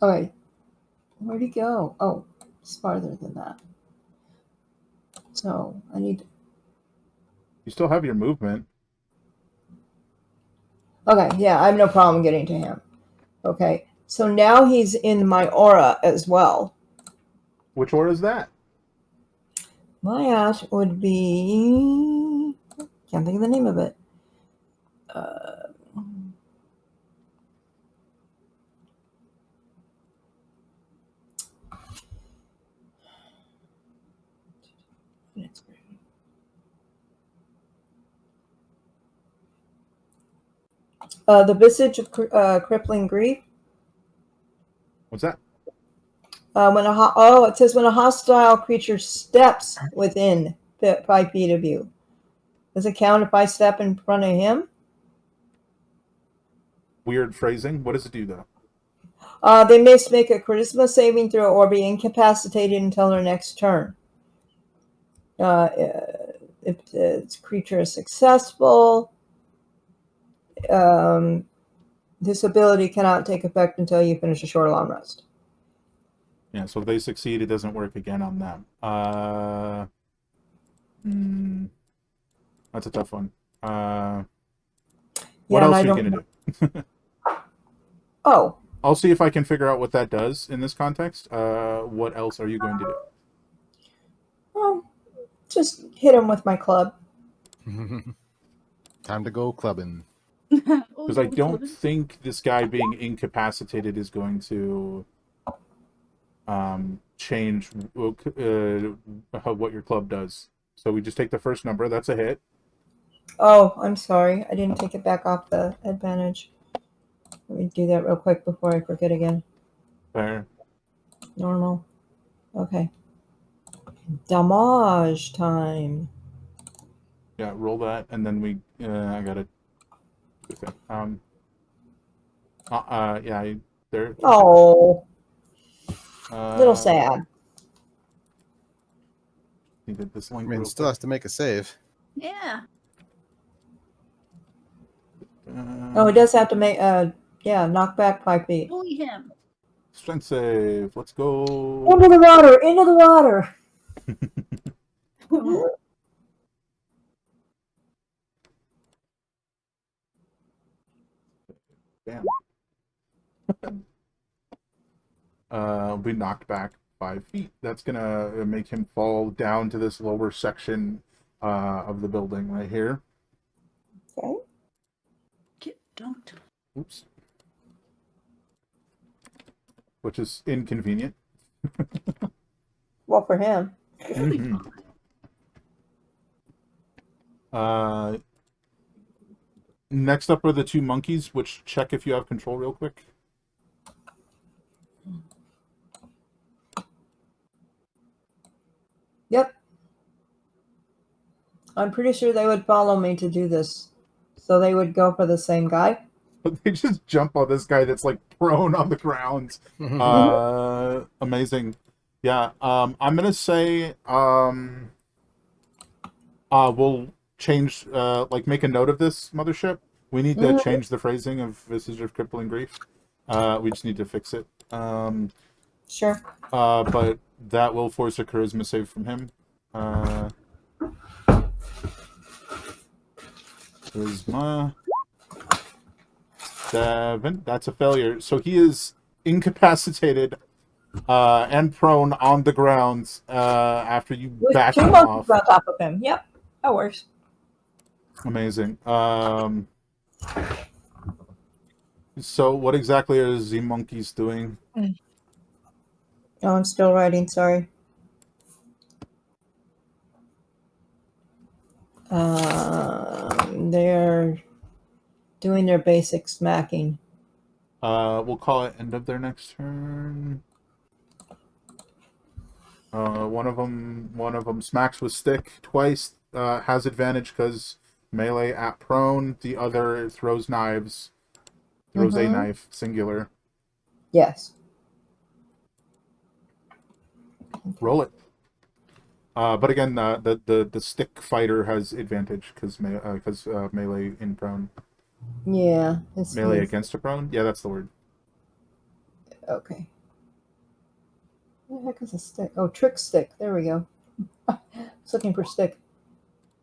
Okay. Where'd he go? Oh, it's farther than that. So I need to. You still have your movement. Okay, yeah, I have no problem getting to him. Okay. So now he's in my aura as well. Which aura is that? My ash would be. Can't think of the name of it. The visage of crippling grief. What's that? It says when a hostile creature steps within 5 feet of you. Does it count if I step in front of him? Weird phrasing. What does it do, though? They must make a charisma saving throw or be incapacitated until their next turn. If the creature is successful, this ability cannot take effect until you finish a short long rest. Yeah, so if they succeed, it doesn't work again on them. That's a tough one. What else are you going to do? Oh. I'll see if I can figure out what that does in this context. What else are you going to do? Well, just hit him with my club. Time to go clubbing. Because I don't think this guy being incapacitated is going to change what your club does. So we just take the first number. That's a hit. Oh, I'm sorry. I didn't take it back off the advantage. Let me do that real quick before I forget again. Fair. Normal. Okay. Damage time. Yeah, roll that, and then we. I got it. Yeah, there. Oh. Little sad. He did this I link. mean, still has to make a save. Yeah. Oh, it does have to make. Knock back 5 feet. Bully him. Strength save. Let's go. Into the water. Into the water. Damn. Be knocked back 5 feet. That's gonna make him fall down to this lower section of the building right here. Okay. Get dunked. Oops. Which is inconvenient. Well, for him. Mm-hmm. Next up are the two monkeys, which check if you have control real quick. Yep. I'm pretty sure they would follow me to do this. So they would go for the same guy. But they just jump on this guy that's like prone on the ground. Amazing. Yeah, I'm gonna say we'll change like make a note of this, mothership. We need to Mhm. change the phrasing of Visage of Crippling Grief. We just need to fix it. Sure. But that will force a charisma save from him. Charisma 7. That's a failure. So he is incapacitated and prone on the ground after you With bash 2 him monkeys off. on top of him. Yep, that works. Amazing. So what exactly are the monkeys doing? Oh, I'm still writing. Sorry. They're doing their basic smacking. We'll call it end of their next turn. One of them smacks with stick twice. Has advantage because melee at prone. The other throws knives. Throws a knife, singular. Yes. Roll it. But again, the stick fighter has advantage because melee in prone. Yeah. Melee against a prone. Yeah, that's the word. Okay. What the heck is a stick? Oh, trick stick. There we go. I was looking for stick.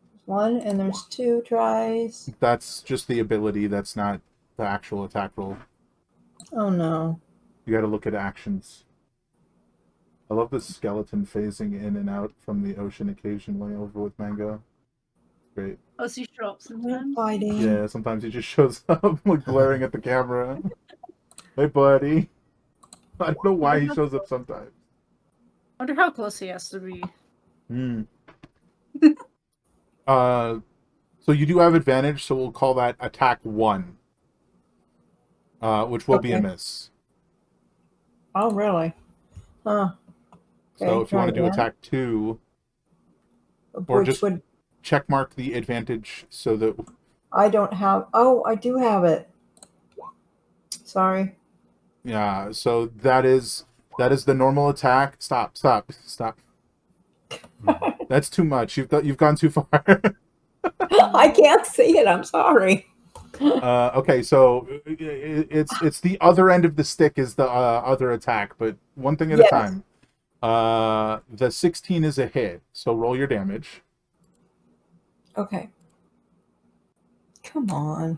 There's 1 and there's 2 tries. That's just the ability. That's not the actual attack roll. Oh no. You got to look at actions. I love the skeleton phasing in and out from the ocean occasionally over with Mango. Great. Oh, so you show up sometimes? Fighting. Yeah, sometimes he just shows up like glaring at the camera. Hey, buddy. I don't know why he shows up sometimes. Wonder how close he has to be. Hmm. So you do have advantage, so we'll call that attack 1, which will be a Okay. miss. Oh, really? Huh. So Okay, if you want to do again. attack 2, or Which just would check mark the advantage so that I don't have. Oh, I do have it. Sorry. yeah. So that is the normal attack. Stop. That's too much. You've gone too far. I can't see it. I'm sorry. Okay, so it's the other end of the stick is the other attack, but one thing at a Yes. time. The 16 is a hit, so roll your damage. Okay. Come on.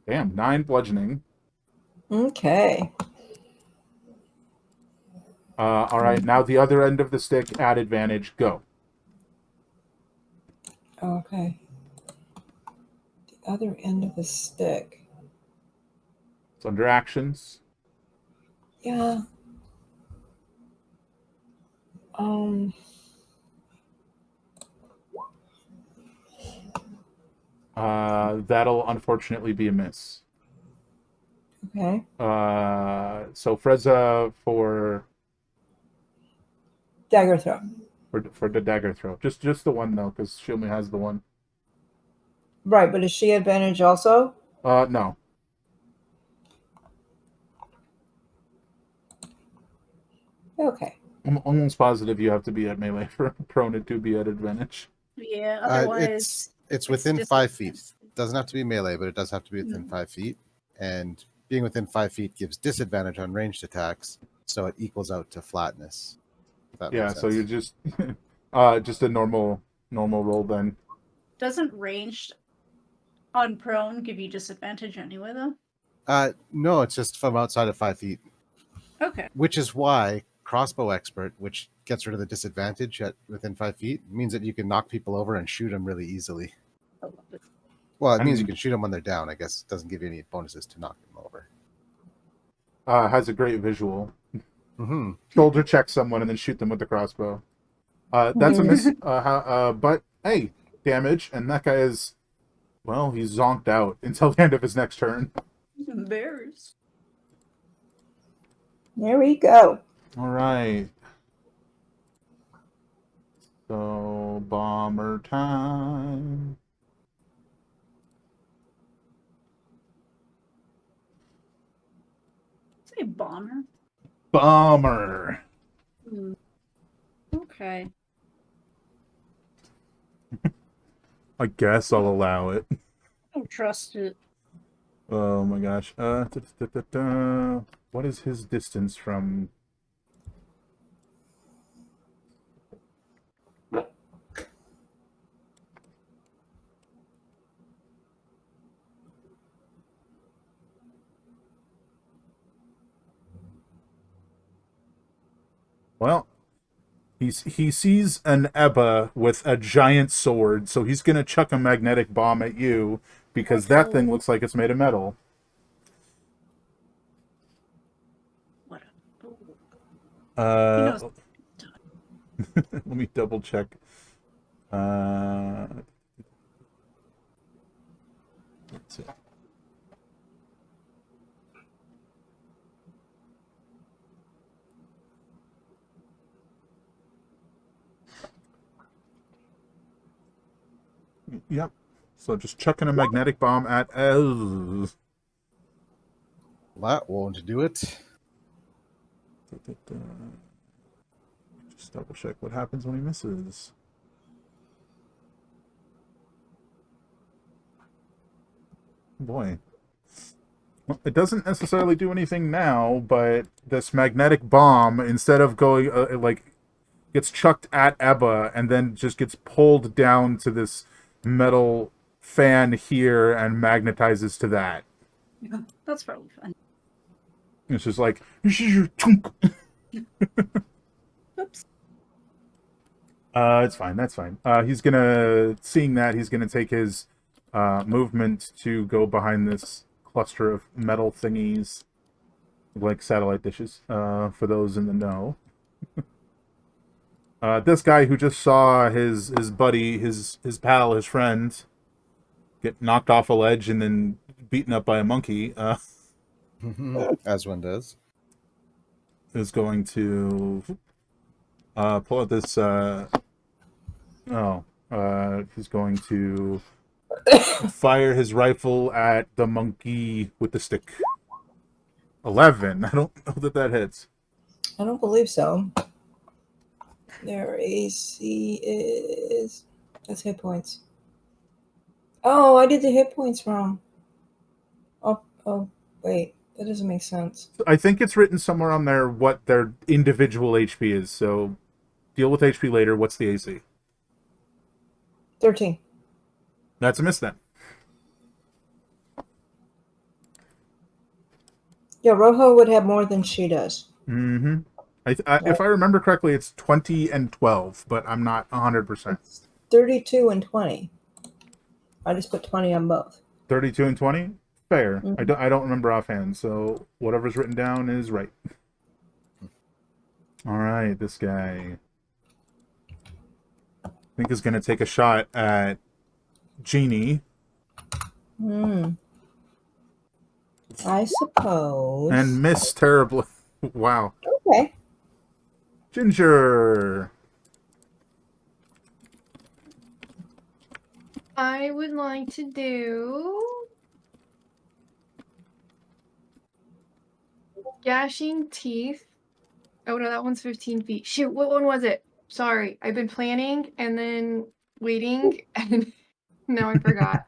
Damn, 9 bludgeoning. Okay. All right, now the other end of the stick at advantage. Go. Okay. The other end of the stick. It's under actions. Yeah. Um. That'll unfortunately be a miss. Okay. So Freza for Dagger throw. the dagger throw. Just the one though, because she only has the one. Right, but is she advantage also? No. Okay. I'm almost positive you have to be at melee for prone to be at advantage. Yeah, otherwise. It's within 5 feet. disadvantage. Doesn't have to be melee, but it does have to be within 5 feet. And being within 5 feet gives disadvantage on ranged attacks, so it equals out to flatness. If that Yeah, makes so sense. you're just a normal roll then. Doesn't ranged on prone give you disadvantage anyway, though? No, it's just from outside of 5 feet, Okay. which is why crossbow expert, which gets rid of the disadvantage at within 5 feet, means that you can knock people over and shoot them really easily. I love it. Well, it means you And- can shoot them when they're down. I guess it doesn't give you any bonuses to knock them over. Has a great visual. Mm-hmm. Shoulder check someone and then shoot them with the crossbow. That's a miss. But hey, damage, and that guy is, well, he's zonked out until the end of his next turn. He's embarrassed. There we go. All right. So bomber time. bomber? Bomber. Hmm. Okay. I guess I'll allow it. I don't trust it. Oh my gosh. What is his distance from? Well, he sees an Ebba with a giant sword, so he's gonna chuck a magnetic bomb at you because that thing looks like it's made of metal. What a fool. He Uh, knows. let me double check. Let's see. Yep. So just chucking a magnetic bomb at. That won't do it. Just double check what happens when he misses. Boy. Well, it doesn't necessarily do anything now, but this magnetic bomb, instead of going, gets chucked at Ebba and then just gets pulled down to this metal fan here and magnetizes to that. Yeah, that's probably fun. It's just like, Oops. it's fine. That's fine. Seeing that, he's gonna take his movement to go behind this cluster of metal thingies, like satellite dishes. For those in the know, this guy who just saw his buddy, his pal, his friend, get knocked off a ledge and then beaten up by a monkey, As one does. is going to pull out this. He's going to fire his rifle at the monkey with the stick. 11. I don't know that hits. I don't believe so. Their AC is... That's hit points. Oh, I did the hit points wrong. Oh, wait. That doesn't make sense. I think it's written somewhere on there what their individual HP is, so deal with HP later. What's the AC? 13. That's a miss then. Yeah, Rojo would have more than she does. Mm-hmm. If I remember correctly, it's 20 and 12, but I'm not 100%. It's 32 and 20. I just put 20 on both. 32 and 20? Fair. Mhm. I don't remember offhand, so whatever's written down is right. All right, this guy I think is going to take a shot at Genie. I suppose. And miss terribly. Wow. Okay. Ginger. I would like to do gashing teeth. Oh no, that one's 15 feet. Shoot, what one was it? Sorry, I've been planning and then waiting, and now I forgot.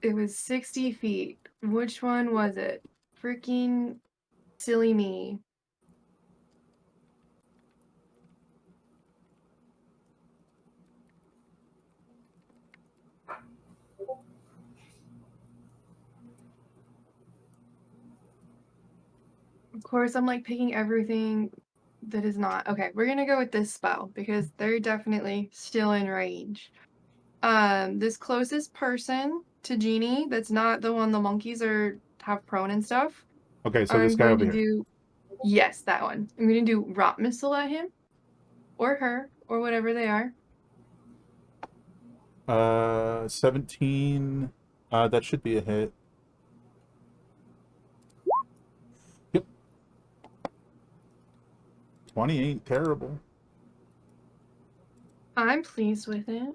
It was 60 feet. Which one was it? Freaking silly me. Of course, I'm like picking everything that is not. Okay, we're gonna go with this spell because they're definitely still in range. This closest person to Genie, that's not the one the monkeys have prone and stuff. Okay, so I'm this guy going over to here. do, yes, that one. I'm gonna do rot missile at him, or her, or whatever they are. 17. That should be a hit. Yep. 20 ain't terrible. I'm pleased with it.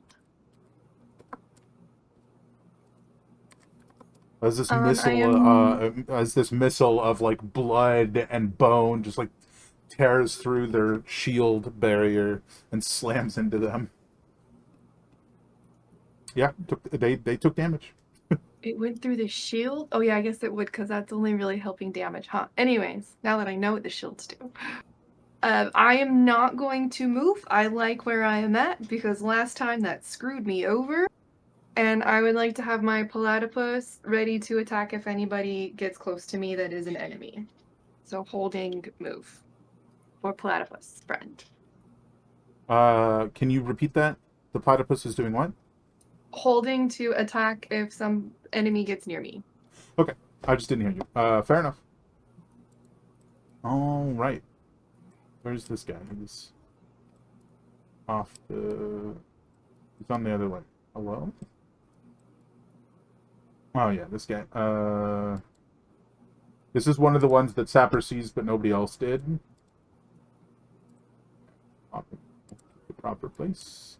As this I missile, am. as this missile of like blood and bone just like tears through their shield barrier and slams into them. Yeah, they took damage. It went through the shield? Oh, yeah, I guess it would because that's only really helping damage, huh? Anyways, now that I know what the shields do. I am not going to move. I like where I am at because last time that screwed me over. And I would like to have my platypus ready to attack if anybody gets close to me that is an enemy. So holding move. Or platypus friend. Can you repeat that? The platypus is doing what? Holding to attack if some enemy gets near me. Okay, I just didn't hear you. Fair enough. All right. Where's this guy? He's off the. He's on the other way. Hello? Oh yeah, this guy. This is one of the ones that Sapper sees, but nobody else did. The proper place.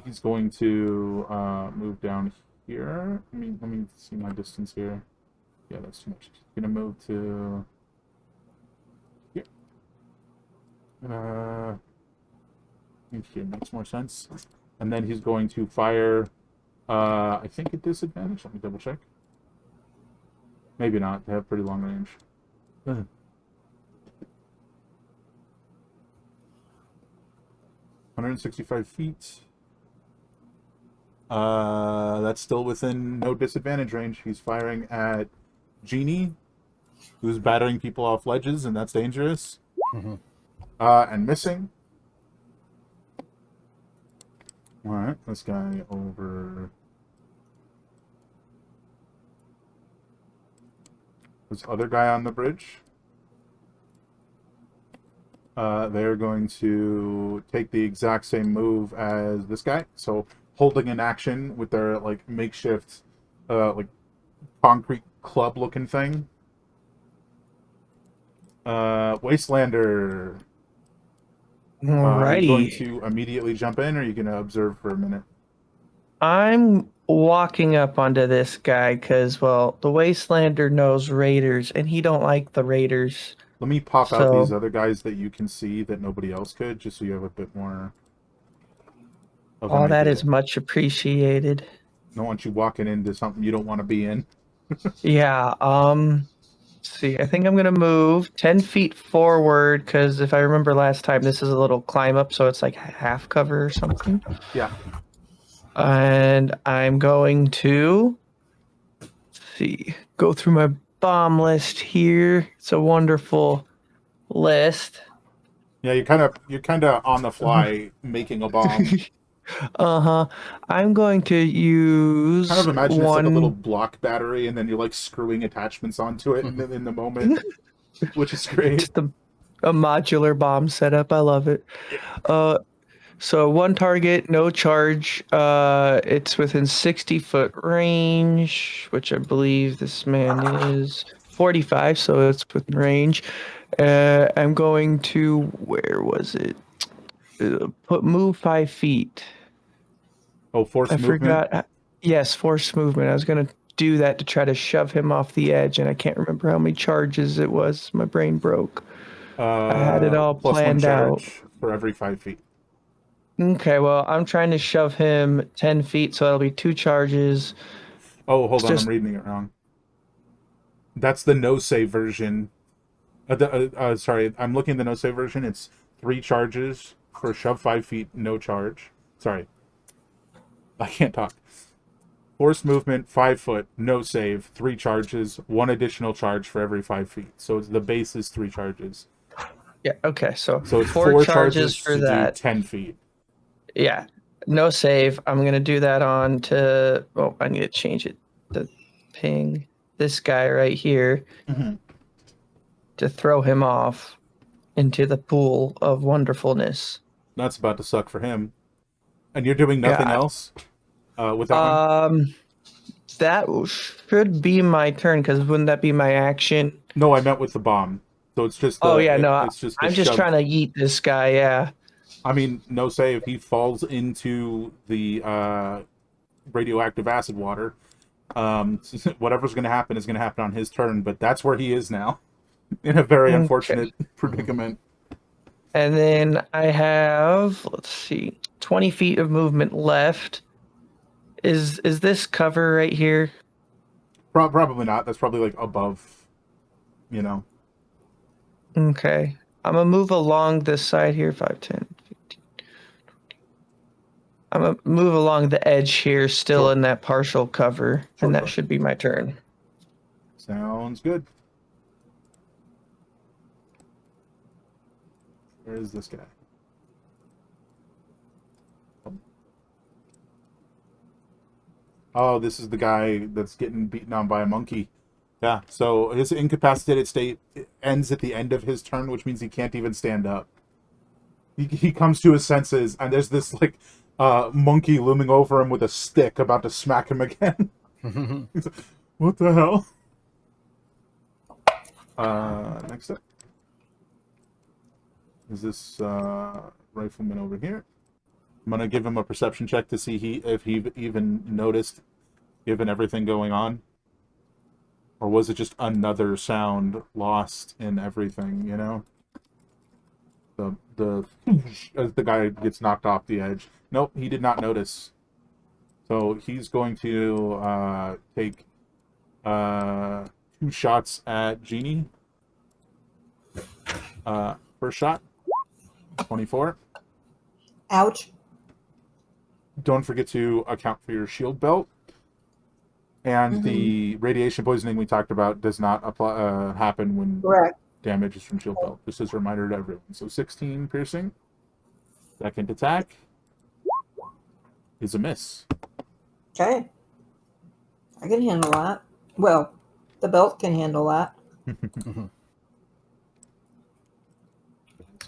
He's going to move down here. Let me see my distance here. Yeah, that's too much. He's gonna move to here. Here makes more sense. And then he's going to fire. I think at disadvantage. Let me double check. Maybe not. They have pretty long range. 165 feet. That's still within no disadvantage range. He's firing at Genie, who's battering people off ledges, and that's dangerous. And missing. Alright, this guy over. This other guy on the bridge. They're going to take the exact same move as this guy. So holding an action with their like makeshift like concrete club looking thing. Wastelander. Are you going Alrighty. to immediately jump in, or are you going to observe for a minute? I'm walking up onto this guy because, well, the Wastelander knows raiders, and he don't like the raiders. Let me pop out these So, other guys that you can see that nobody else could, just so you have a bit more of an all that idea. is much appreciated. Don't want you walking into something you don't want to be in. Yeah, let's see, I think I'm gonna move 10 feet forward because if I remember last time, this is a little climb up, so it's like half cover or something. Yeah. And I'm going to see, go through my bomb list here. It's a wonderful list. Yeah, you're kind of on the fly making a bomb. Uh-huh. I'm going to use Kind of imagine it's like a little one. block battery, and then you're like screwing attachments onto it in the moment, which is great. Just a modular bomb setup. I love it. So one target, no charge. It's within 60-foot range, which I believe this man is 45, so it's within range. I'm going to, where was it? Move 5 feet. Oh, force I movement. forgot. Yes, force movement. I was gonna do that to try to shove him off the edge, and I can't remember how many charges it was. My brain broke. I had it all Plus one planned out. charge for every 5 feet. Okay, well, I'm trying to shove him 10 feet, so that'll be 2 charges. Oh, hold It's on, I'm just, reading it wrong. That's the no save version. Sorry, I'm looking at the no save version. It's 3 charges for shove 5 feet, no charge. Sorry, I can't talk. Force movement, 5 foot, no save, 3 charges, 1 additional charge for every 5 feet. So the base is 3 charges. yeah, okay, so So it's 4 4 charges charges for to that. do 10 feet. Yeah, no save. I'm gonna do that on to, oh, I need to change it. The ping this guy right here to throw him off into the pool of wonderfulness. That's about to suck for him. And you're doing nothing Yeah. else with that one? That should be my turn because wouldn't that be my action? No, I meant with the bomb. So it's just the. Oh yeah, no, It's just the I'm just shove. trying to yeet this guy. Yeah. I mean, no save. He falls into the radioactive acid water, Whatever's going to happen is going to happen on his turn, but that's where he is now, in a very Okay. unfortunate predicament. And then I have, let's see, 20 feet of movement left. Is this cover right here? Probably not. That's probably like above, you know. Okay. I'm gonna move along this side here, 5, 10, 15. I'm gonna move along the edge here, still Sure. in that partial cover, Sure, and that sure. should be my turn. Sounds good. Where is this guy? Oh, this is the guy that's getting beaten on by a monkey. Yeah, so his incapacitated state ends at the end of his turn, which means he can't even stand up. He comes to his senses, and there's this like monkey looming over him with a stick, about to smack him again. He's like, what the hell? Next up is this rifleman over here. I'm gonna give him a perception check to see if he even noticed, given everything going on, or was it just another sound lost in everything? You know, the as the guy gets knocked off the edge. Nope, he did not notice. So he's going to take 2 shots at Genie. First shot, 24. Ouch. Don't forget to account for your shield belt. And the radiation poisoning we talked about does not apply, happen when Correct. damage is from shield belt. Just as a reminder to everyone. So 16 piercing. Second attack is a miss. Okay. I can handle that. Well, the belt can handle that. Let's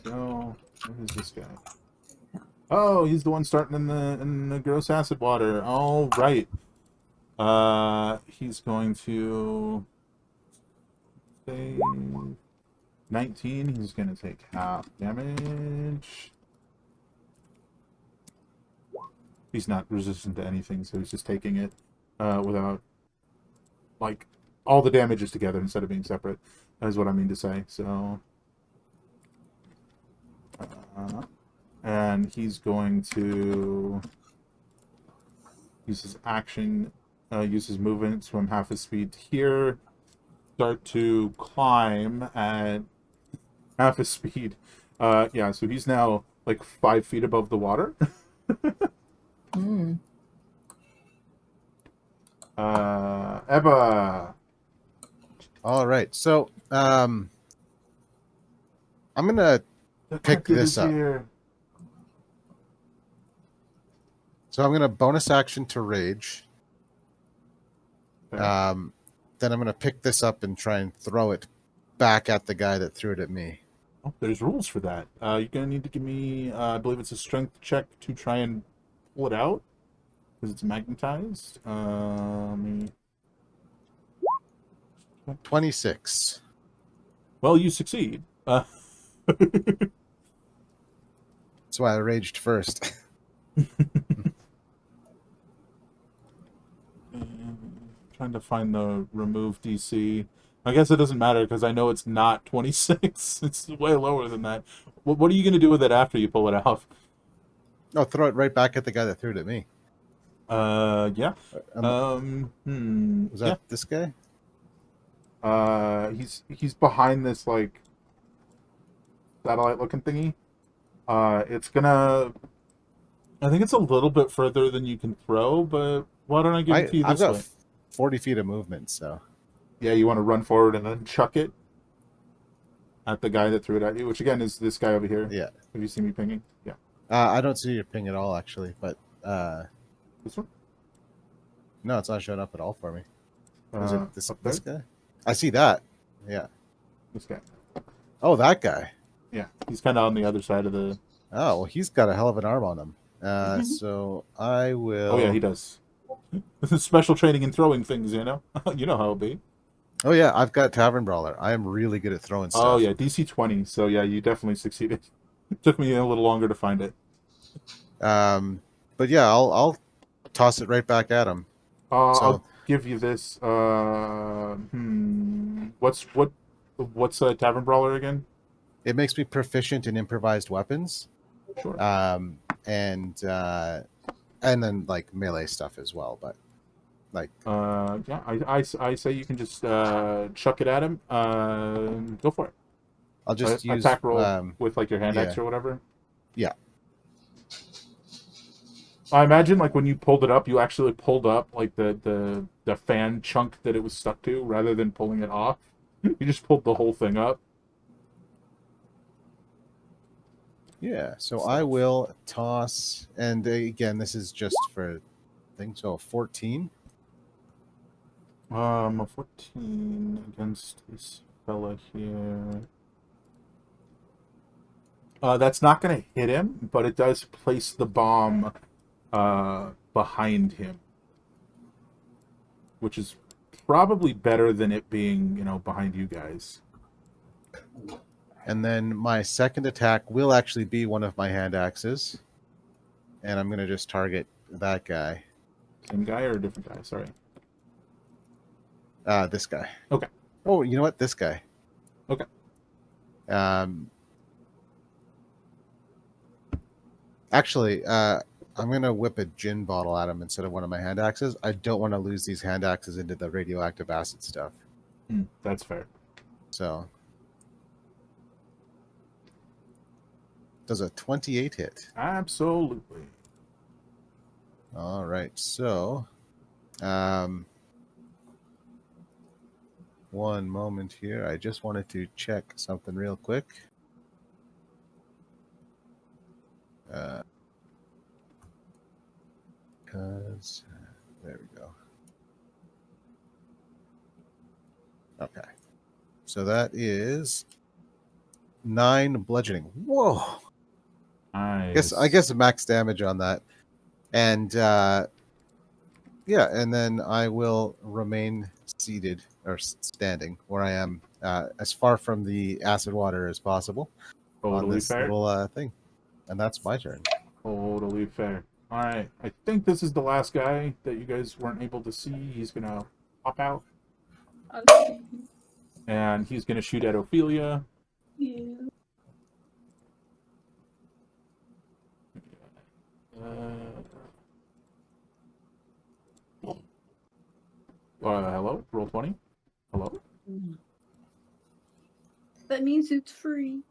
go. Where is this guy? Oh, he's the one starting in the gross acid water. All right. He's going to save 19. He's going to take half damage. He's not resistant to anything, so he's just taking it without, like, all the damage is together instead of being separate. Is what I mean to say. So, and he's going to use his action, use his movement, swim half his speed here, start to climb at half his speed. Yeah, so he's now like 5 feet above the water. Ebba. All right, so I'm gonna pick this up. Here. So I'm gonna bonus action to rage. Okay. Then I'm gonna pick this up and try and throw it back at the guy that threw it at me. Oh, there's rules for that. You're gonna need to give me, I believe it's a strength check to try and pull it out because it's magnetized. 26. Well, you succeed. That's why I raged first. Trying to find the remove DC. I guess it doesn't matter because I know it's not 26. It's way lower than that. What are you going to do with it after you pull it out? No, throw it right back at the guy that threw it at me. Yeah. Was that this guy? He's behind this like satellite looking thingy. It's gonna. I think it's a little bit further than you can throw, but why don't I give it to you I've this got way? 40 feet of movement, so. Yeah, you want to run forward and then chuck it at the guy that threw it at you, which again is this guy over here. Yeah. Have you seen me pinging? Yeah. I don't see your ping at all, actually, but This one? no, it's not showing up at all for me. Is it this up there? guy? I see that. Yeah. This guy. Oh, that guy. Yeah, he's kind of on the other side of the. Oh, well, he's got a hell of an arm on him. So I will. Oh yeah, he does. Special training in throwing things, you know. You know how it'll be. Oh yeah, I've got Tavern Brawler. I am really good at throwing stuff. Oh yeah, DC 20. So yeah, you definitely succeeded. It took me a little longer to find it. But yeah, I'll toss it right back at him. So- I'll give you this. What's a tavern brawler again? It makes me proficient in improvised weapons, Sure. and then like melee stuff as well. But like, Yeah, I say you can just chuck it at him. Go for it. I'll just use attack roll with like your hand yeah. axe or whatever. Yeah. I imagine like when you pulled it up, you actually pulled up like the fan chunk that it was stuck to, rather than pulling it off. You just pulled the whole thing up. Yeah, so I will toss, and again, this is just for things. So 14. A 14 against this fella here. That's not going to hit him, but it does place the bomb behind him, which is probably better than it being, behind you guys. And then my second attack will actually be one of my hand axes, and I'm going to just target that guy. Same guy or a different guy? Sorry. This guy. Okay. Oh, you know what? This guy. Okay. Actually, I'm going to whip a gin bottle at him instead of one of my hand axes. I don't want to lose these hand axes into the radioactive acid stuff. That's fair. So, does a 28 hit? Absolutely. All right. So, one moment here. I just wanted to check something real quick. Because there we go. Okay. So that is 9 bludgeoning. Whoa. Nice. I guess max damage on that. And yeah, and then I will remain seated or standing where I am, as far from the acid water as possible on Totally this fair. little thing. And that's my turn. Totally fair. All right. I think this is the last guy that you guys weren't able to see. He's going to pop out. Okay. And he's going to shoot at Ophelia. Yeah. Hello? Roll 20? Hello? That means it's free.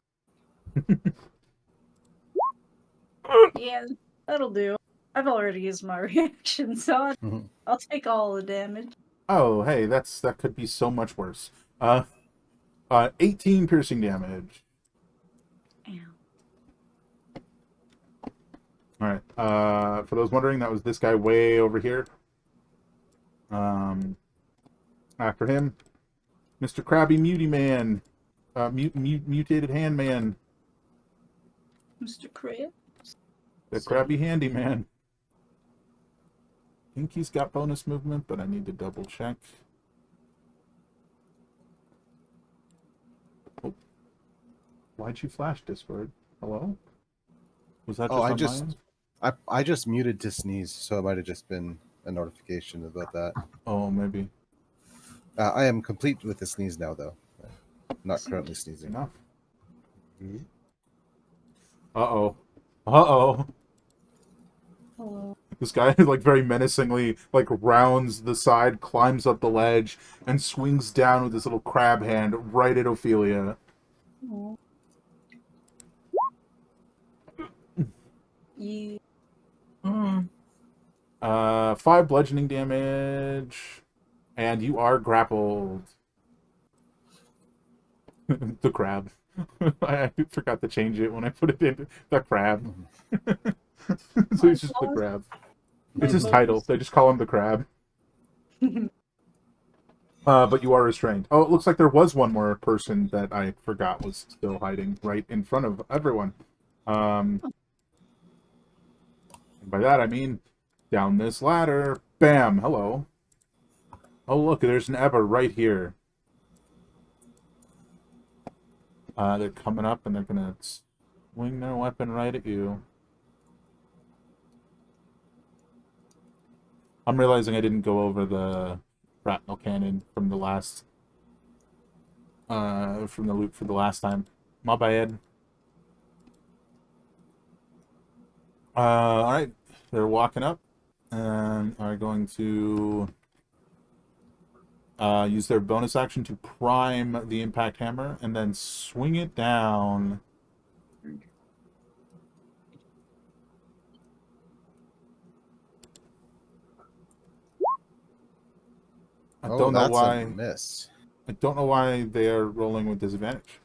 Yeah, that'll do. I've already used my reaction, so I'll take all the damage. Oh, hey, that could be so much worse. 18 piercing damage. Ow. All right. For those wondering, that was this guy way over here. After him, Mr. Krabby Muty Man, mutated hand man, Mr. Crab? the Krabby Handyman. I think he's got bonus movement, but I need to double check. Oh. Why'd you flash, Discord? Hello? Was that just on my end? I just muted to sneeze, so it might have just been a notification about that. Oh, maybe. I am complete with the sneeze now, though. Not currently sneezing. Enough. Uh-oh. Uh-oh. Hello. This guy, like, very menacingly, like, rounds the side, climbs up the ledge, and swings down with his little crab hand right at Ophelia. Oh. Yeah. 5 bludgeoning damage, and you are grappled. The crab. I forgot to change it when I put it in. The crab. So he's just the crab. It's his title. They just call him the crab. But you are restrained. Oh, it looks like there was one more person that I forgot was still hiding right in front of everyone. And by that I mean down this ladder. Bam! Hello. Oh, look, there's an Eber right here. They're coming up and they're gonna swing their weapon right at you. I'm realizing I didn't go over the shrapnel cannon from the last from the loot for the last time. My bad. All right, they're walking up and are going to use their bonus action to prime the impact hammer and then swing it down. I don't know that's why. a miss. I don't know why they are rolling with disadvantage.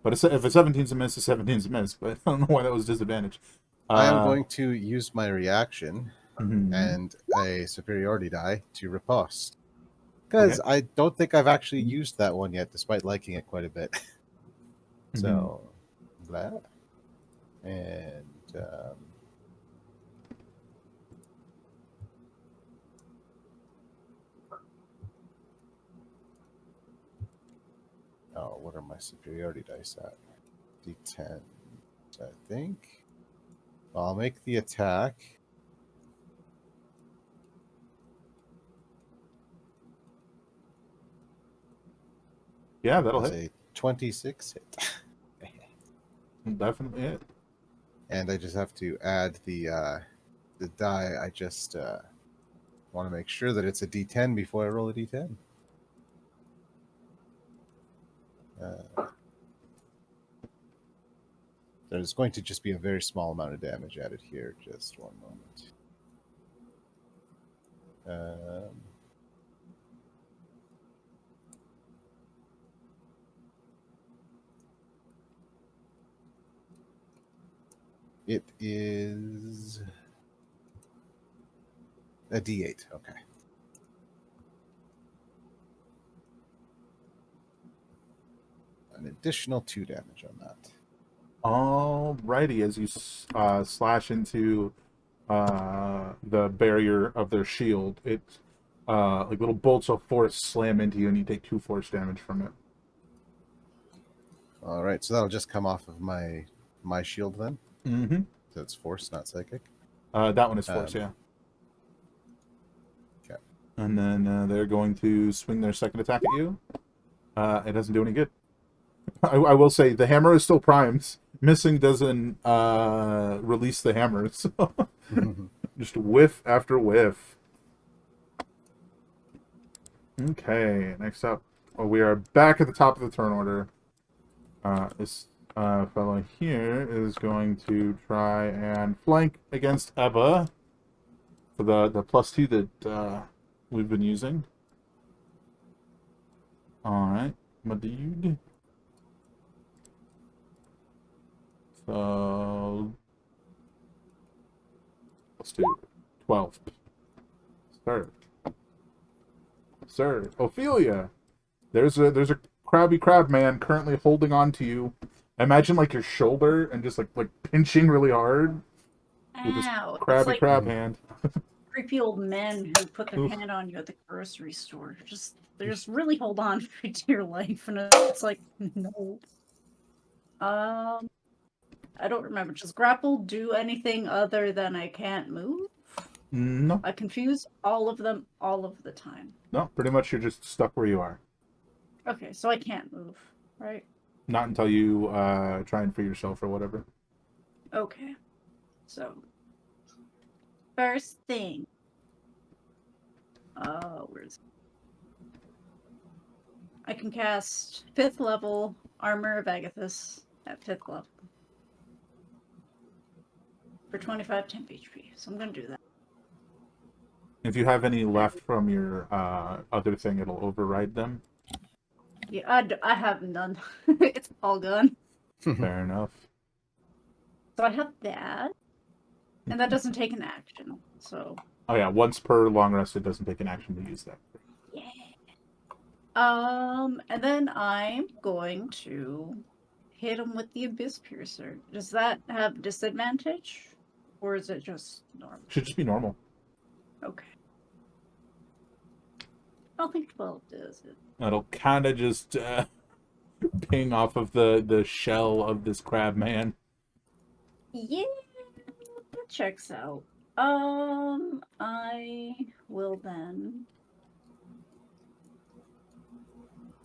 But if a 17's a miss, a 17's a miss. But I don't know why that was disadvantage. I am going to use my reaction Mhm. and a superiority die to riposte. Because I don't think I've actually used that one yet, despite liking it quite a bit. So, blah. And oh, what are my superiority dice at? D10, I think. I'll make the attack. Yeah, that'll That's hit. a 26 hit. Definitely hit. And I just have to add the die. I just want to make sure that it's a D10 before I roll a D10. There's going to just be a very small amount of damage added here. Just one moment. It is a D8. Okay. An additional 2 damage on that. Alrighty, as you slash into the barrier of their shield, it like little bolts of force slam into you, and you take 2 force damage from it. All right, so that'll just come off of my shield then. Mm-hmm. So it's force, not psychic. That one is force, yeah. Okay. And then they're going to swing their second attack at you. It doesn't do any good. I will say the hammer is still primed. Missing doesn't release the hammer, so just whiff after whiff. Okay, next up, we are back at the top of the turn order. This fellow here is going to try and flank against Eva for the +2 that we've been using. All right, my dude. So let's do 12. Sir, Ophelia. There's a crab man currently holding on to you. Imagine like your shoulder and just like pinching really hard with his Ow. It's crab like hand. creepy old men who put their hand on you at the grocery store. They just really hold on to your life, and it's like, no. I don't remember. Does grapple do anything other than I can't move? No. I confuse all of them all of the time. No, pretty much you're just stuck where you are. Okay, so I can't move, right? Not until you try and free yourself or whatever. Okay. So, first thing. Where's... I can cast 5th level Armor of Agathis at 5th level. For 25 temp HP. So I'm going to do that. If you have any left from your other thing, it'll override them. Yeah, I have none. It's all gone. Fair enough. So I have that. And that doesn't take an action. So... Oh yeah, once per long rest, it doesn't take an action to use that. Yeah. And then I'm going to hit him with the Abyss Piercer. Does that have disadvantage? Or is it just normal? Should just be normal. Okay. I don't think 12 does it. It'll kind of just ping off of the shell of this crab man. Yeah, that checks out. I will then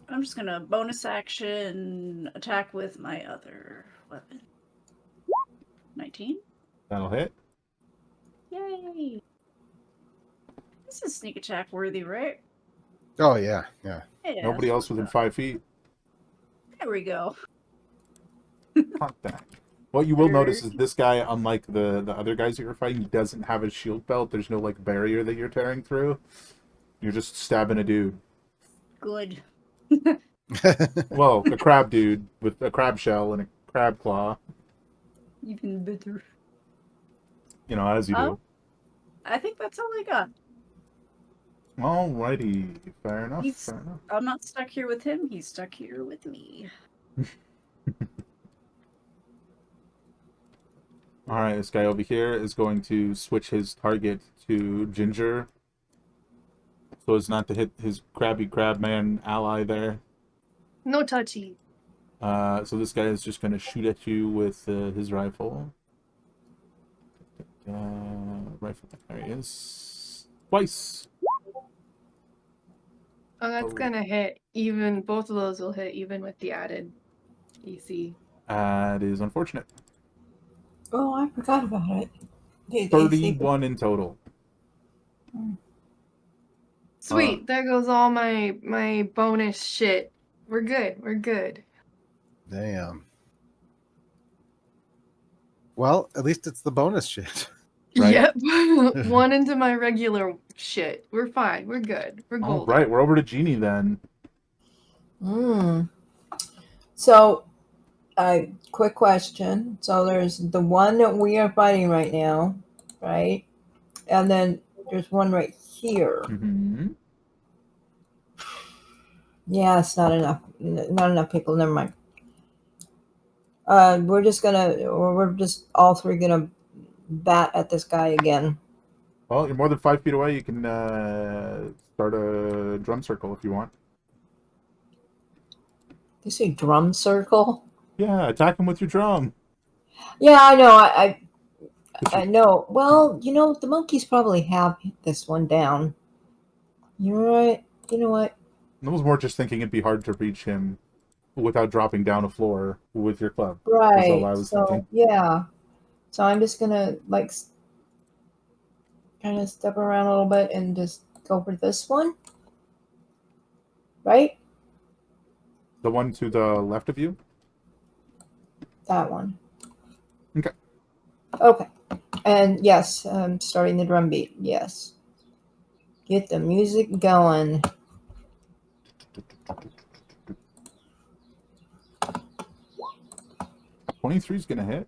I'm just gonna bonus action attack with my other weapon. 19. That'll hit. Yay! This is sneak attack worthy, right? Oh yeah, yeah. Yeah. Nobody else within 5 feet. There we go. Hot dang. What you will notice is this guy, unlike the other guys that you're fighting, doesn't have a shield belt. There's no like barrier that you're tearing through. You're just stabbing a dude. Good. Well, a crab dude with a crab shell and a crab claw. Even better. You know, as you do. Oh. I think that's all I got. Alrighty. Fair enough. He's- Fair enough. I'm not stuck here with him. He's stuck here with me. Alright, this guy over here is going to switch his target to Ginger. So as not to hit his crabby crab man ally there. No touchy. So this guy is just going to shoot at you with his rifle. Rifle, there he is. Twice. Oh, that's Oh. gonna hit. Even both of those will hit, even with the added AC. That is unfortunate. Oh, I forgot about it. The 31 in total. Sweet. There goes all my bonus shit. We're good. We're good. Damn. Well, at least it's the bonus shit. Right. Yep. One into my regular shit. We're fine. We're good. We're All golden. right, we're over to Genie then. So, quick question. So there's the one that we are fighting right now, right? And then there's one right here. Mm-hmm. Yeah, it's not enough. Not enough people. Never mind. We're just all three gonna bat at this guy again. Well, you're more than 5 feet away. You can start a drum circle if you want. You say drum circle? Yeah, attack him with your drum. Yeah, I know. I know. Well, the monkeys probably have this one down. You're right. You know what? I was more just thinking it'd be hard to reach him without dropping down a floor with your club. Right. all I was thinking. Yeah. So I'm just gonna kind of step around a little bit and just go for this one. Right? The one to the left of you? That one. Okay. Okay. And yes, I'm starting the drum beat. Yes. Get the music going. $23 is gonna hit.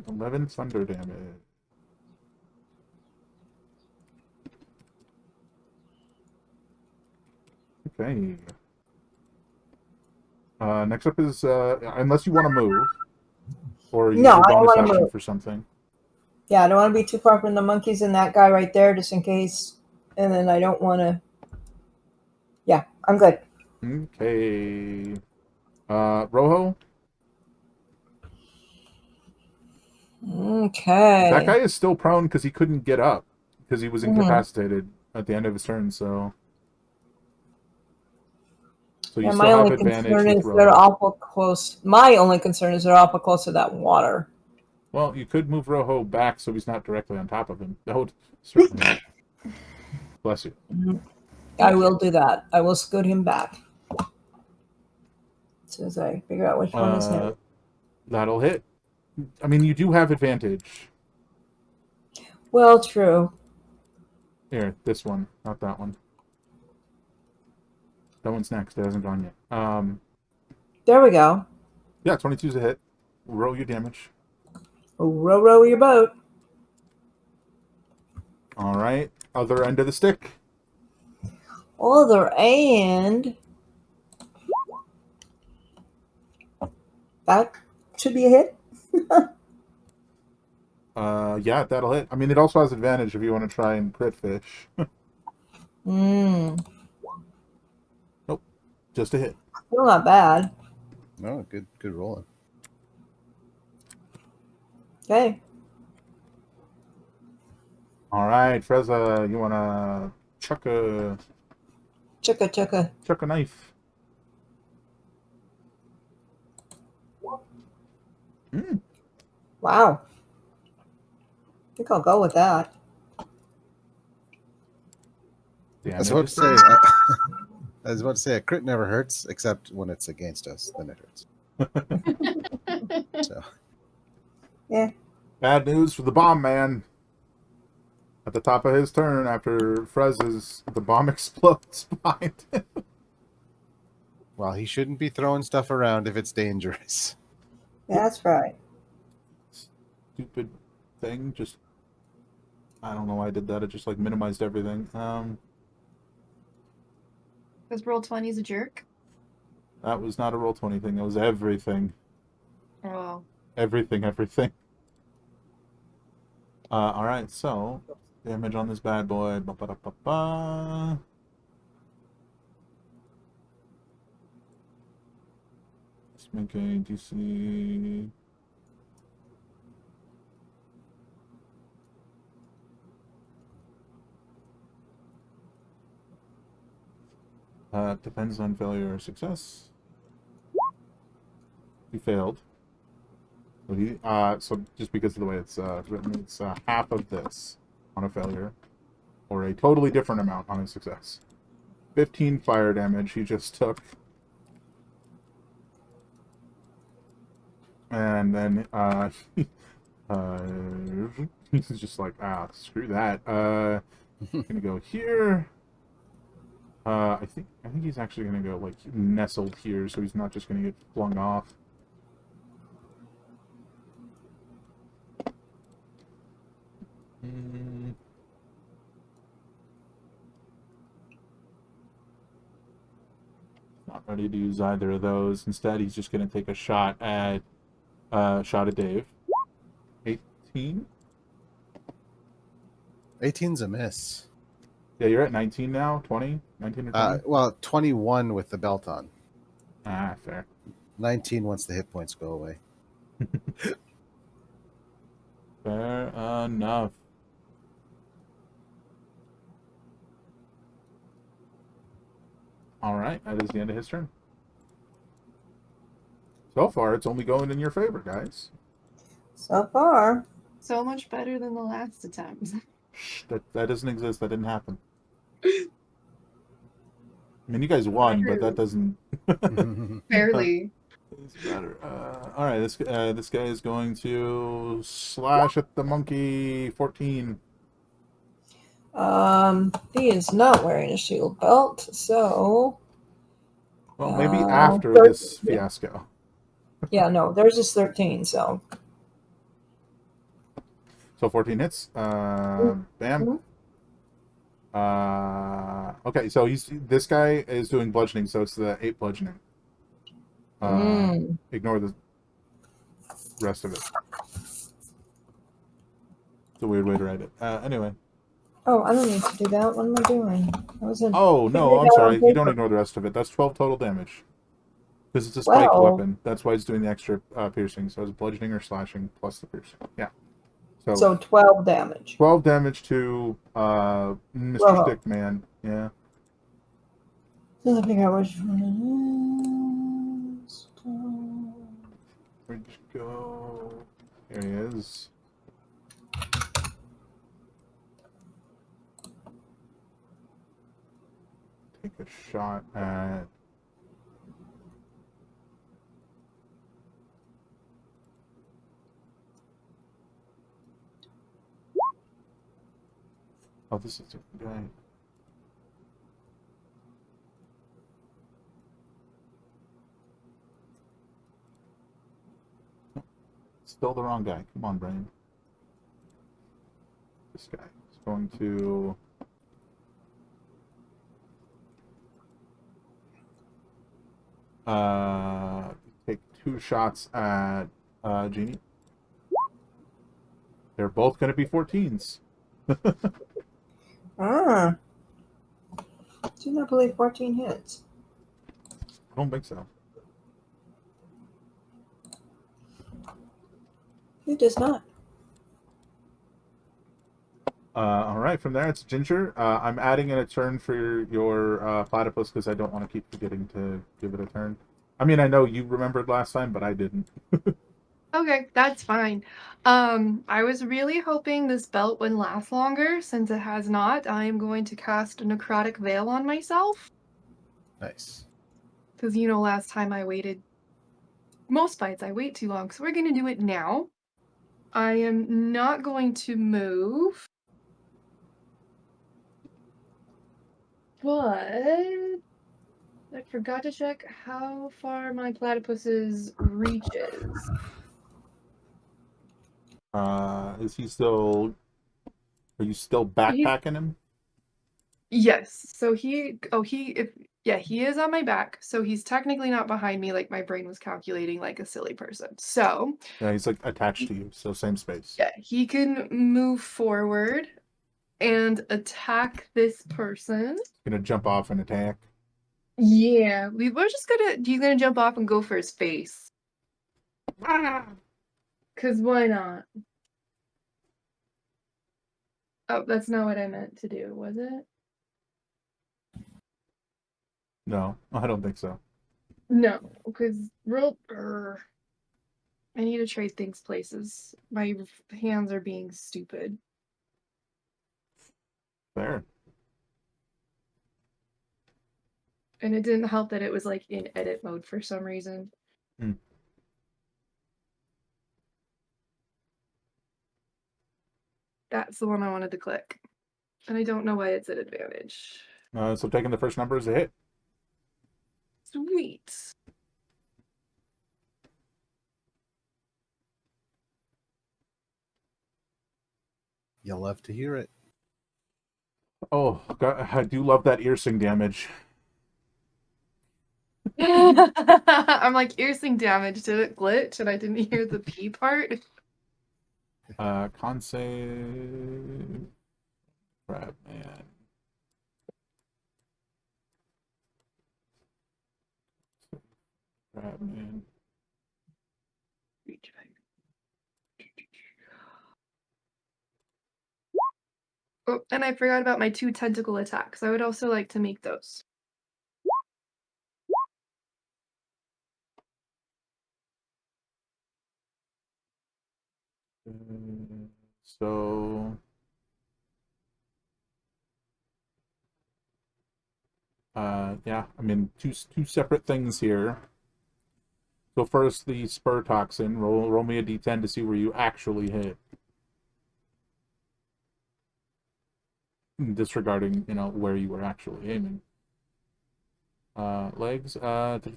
11 thunder damage. Okay. Next up is unless you want to move, or use No, your I don't bonus wanna action move. for something. Yeah, I don't want to be too far from the monkeys and that guy right there, just in case. And then I don't want to. Yeah, I'm good. Okay. Rojo, Okay. that guy is still prone because he couldn't get up because he was Mhm. incapacitated at the end of his turn. So you Yeah, still my have only advantage concern with is Rojo. they're awful close. My only concern is they're awful close to that water. Well, you could move Rojo back so he's not directly on top of him. That would certainly help. Bless you. I will do that. I will scoot him back. As soon as I figure out which one is him. That'll hit. I mean, you do have advantage. Well, true. Here, this one, not that one. That one's next. It hasn't gone yet. There we go. Yeah, 22's a hit. Roll your damage. Row, row your boat. All right. Other end of the stick. Other and that should be a hit. Yeah, that'll hit. I mean, it also has advantage if you want to try and crit fish. Nope. Just a hit. Still not bad. No, good rolling. Okay. All right, Freza, you wanna chuck a Chugga. knife? Mm. Wow. I think I'll go with that. I was Damage about is to say. bad. I was about to say a crit never hurts, except when it's against us. Then it hurts. So Yeah. Bad news for the bomb man. At the top of his turn, after Frez's, the bomb explodes behind him. well, he shouldn't be throwing stuff around if it's dangerous. That's right. Stupid thing. Just, I don't know why I did that. It just like minimized everything. Because roll 20 is a jerk. That was not a roll 20 thing. That was everything. Oh. Everything. All right. So damage on this bad boy. Ba-ba-da-ba-ba. Let's make a DC. Depends on failure or success. He failed. So so just because of the way it's written, it's half of this on a failure, or a totally different amount on a success. 15 fire damage he just took. And then he's just like, screw that. Gonna go here. I think he's actually gonna go like nestled here, so he's not just gonna get flung off. Not ready to use either of those. Instead, he's just gonna take a shot at Dave. 18. 18's a miss. Yeah, you're at 19 now. 20, 19 or 20. Well, 21 with the belt on. Fair. 19 once the hit points go away. Fair enough. All right, that is the end of his turn. So far, it's only going in your favor, guys. So far. So much better than the last attempt. Shh, that doesn't exist. That didn't happen. I mean, you guys won, but that doesn't. Barely. Doesn't matter. All right, this guy is going to slash at the monkey. 14. He is not wearing a shield belt, so Well, maybe after 13. this fiasco. Yeah, no, theirs is 13, so. So 14 hits. Bam. Mhm. Okay, so this guy is doing bludgeoning, so it's the 8 bludgeoning. Ignore the rest of it. It's a weird way to write it. Anyway. Oh, I don't need to do that. What am I doing? I was in. Oh, no, I'm sorry. You don't ignore the rest of it. That's 12 total damage. Because it's a spiked weapon. That's why it's doing the extra piercing. So it's bludgeoning or slashing plus the piercing. Yeah. So 12 damage. 12 damage to Mr. Whoa. Stickman. Yeah. Let me figure out which one it is. Where'd you go? Here he is. Take a shot at. Oh, this is a different guy. Still the wrong guy. Come on, brain. This guy is going to. Take 2 shots at Genie. They're both going to be 14s. I do not believe 14 hits. I don't think so. It does not. All right, from there it's Ginger. I'm adding in a turn for your platypus because I don't want to keep forgetting to give it a turn. I mean, I know you remembered last time, but I didn't. Okay, that's fine. I was really hoping this belt would last longer. Since it has not, I am going to cast a necrotic veil on myself. Nice. Because, last time I waited. Most fights I wait too long, so we're going to do it now. I am not going to move. But I forgot to check how far my platypus's reach is. Is he still? Are you still backpacking him? Yes. So he is on my back. So he's technically not behind me like my brain was calculating like a silly person. So, Yeah, he's like attached to you, so same space. yeah, he can move forward and attack this person. Gonna jump off and attack. Yeah, he's gonna jump off and go for his face. Cause why not? Oh, that's not what I meant to do, was it? No, I don't think so. No, because I need to trade things places. My hands are being stupid. There. And it didn't help that it was like in edit mode for some reason. Hmm. That's the one I wanted to click. And I don't know why it's at advantage. So taking the first number is a hit. Sweet. You'll love to hear it. Oh, God, I do love that ear-sing damage. I'm like, ear-sing damage. Did it glitch and I didn't hear the P part? Con save. Crap, man. Crap, man. Oh, and I forgot about my 2 tentacle attacks. I would also like to make those. So, yeah, I mean, two separate things here. So first, the spur toxin. Roll me a d10 to see where you actually hit. Disregarding, where you were actually aiming. Legs. Halved So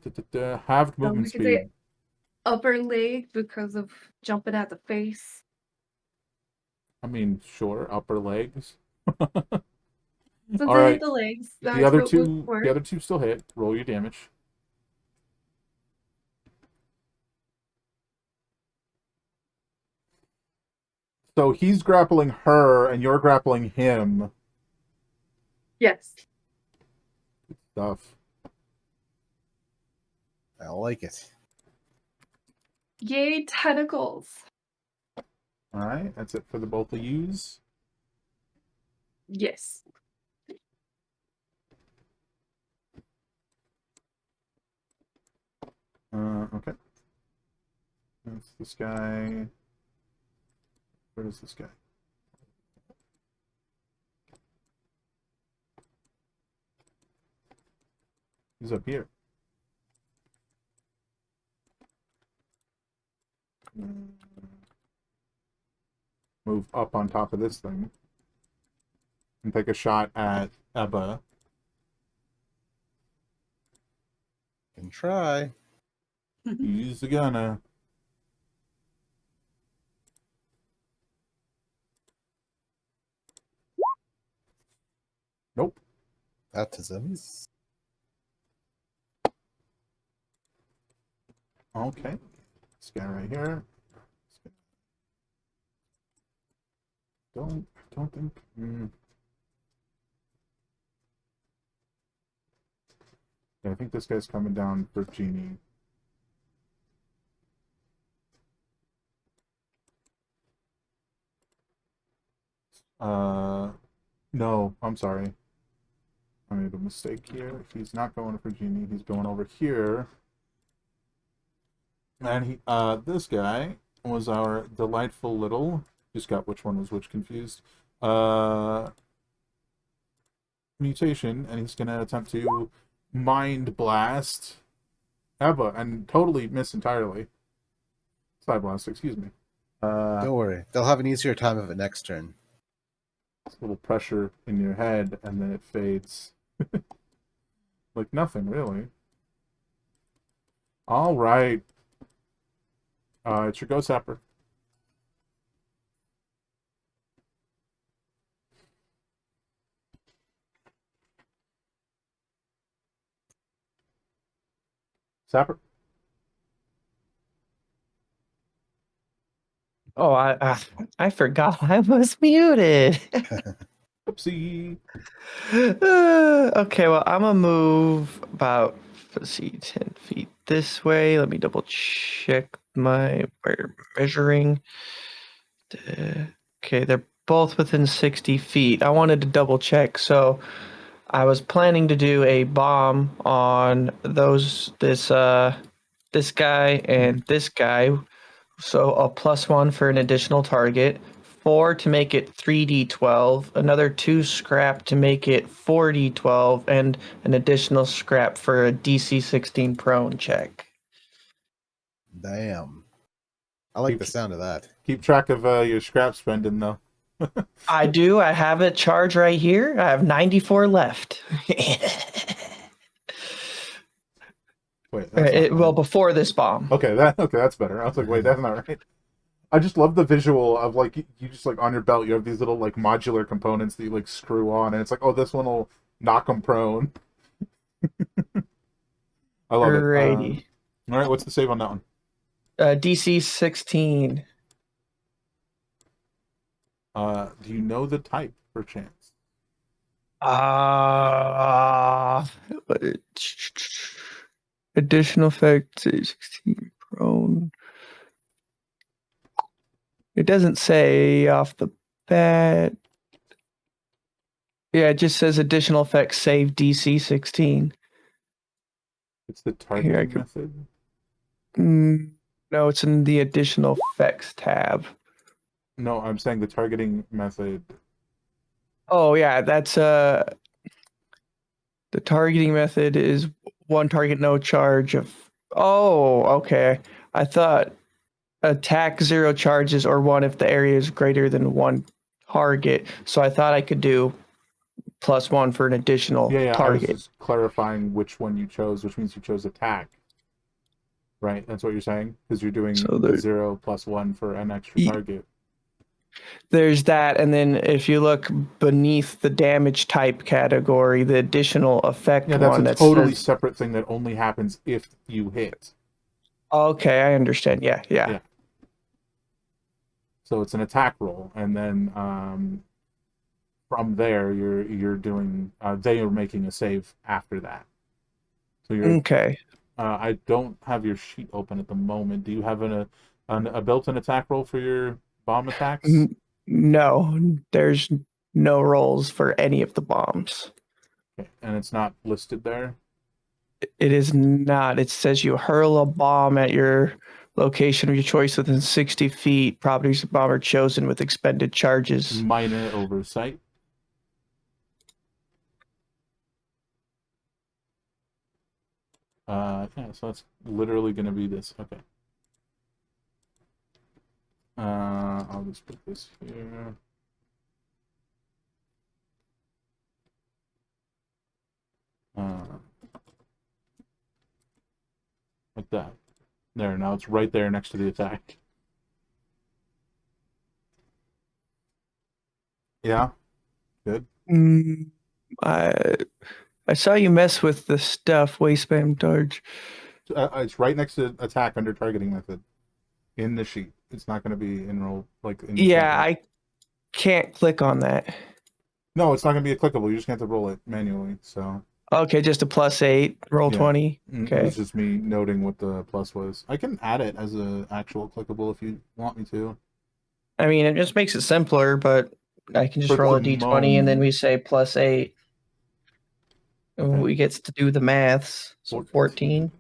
movement we could say speed. upper leg because of jumping at the face. I mean, sure, upper legs. Since All I right. hit the legs, The that's other what was two, for. the other two still hit. Roll your damage. So he's grappling her, and you're grappling him. Yes. Good stuff. I like it. Yay, tentacles. All right, that's it for the both of yous. Yes. Okay. That's this guy. Where is this guy? He's up here. Move up on top of this thing. And take a shot at Ebba. Can try. He's gonna. Nope. That is a miss. Okay. This guy right here. Don't think. Yeah, I think this guy's coming down for Genie. No, I'm sorry. I made a mistake here. He's not going for Genie. He's going over here. And this guy was our delightful little. Just got which one was which confused. Mutation, and he's gonna attempt to mind blast Eva and totally miss entirely. Side blast, excuse me. Don't worry, they'll have an easier time of it next turn. A little pressure in your head, and then it fades. Like nothing, really. All right. It's your go, Sapper. Sapper. Oh, I forgot I was muted. Oopsie. Okay, well, I'm gonna move about, let's see, 10 feet this way. Let me double check my measuring. Okay, they're both within 60 feet. I wanted to double check, so I was planning to do a bomb on this guy and this guy. So a +1 for an additional target, 4 to make it 3d12, another 2 scrap to make it 4d12, and an additional scrap for a DC 16 prone check. Damn. I like the sound of that. Keep track of your scrap spending, though. I do. I have it charged right here. I have 94 left. Wait, that's not Well, right. before this bomb. Okay, that's better. I was like, wait, that's not right. I just love the visual of like you just like on your belt you have these little like modular components that you like screw on, and it's like, oh, this one will knock them prone. I love it. Alrighty. All right, what's the save on that one? DC 16. Do you know the type per chance? Additional effect 16 prone. It doesn't say off the bat. Yeah, it just says additional effects save DC 16. It's the targeting method. No, it's in the additional effects tab. No, I'm saying the targeting method. Oh yeah, that's the targeting method is one target, no charge of. Oh, okay. I thought attack 0 charges or 1 if the area is greater than 1 target. So I thought I could do +1 for an additional Yeah, I was target. just clarifying which one you chose, which means you chose attack. Right, that's what you're saying, because you're doing So the 0 + 1 for an extra target. There's that, and then if you look beneath the damage type category, the additional effect Yeah, that's one a that totally says. separate thing that only happens if you hit. Okay, I understand. Yeah. So it's an attack roll, and then from there you're doing. They are making a save after that. So you're Okay. I don't have your sheet open at the moment. Do you have a built-in attack roll for your bomb attacks? No, there's no rolls for any of the bombs. Okay. And it's not listed there? It is not. It says you hurl a bomb at your location of your choice within 60 feet. Properties of bomb are chosen with expended charges. Minor oversight. Yeah, so that's literally going to be this. Okay. I'll just put this here. Like that. There, now it's right there next to the attack. Yeah? Good. I saw you mess with the stuff, wasteland charge. It's right next to attack under targeting method in the sheet. It's not going to be enrolled like in Yeah, I can't click on that. No, it's not going to be a clickable. You just have to roll it manually. So okay, just a +8, roll 20. Okay, it was just me noting what the plus was. I can add it as an actual clickable if you want me to. I mean, it just makes it simpler, but I can just For roll a the d20 and then moment. we say +8. And Okay. we gets to do the maths. So 14.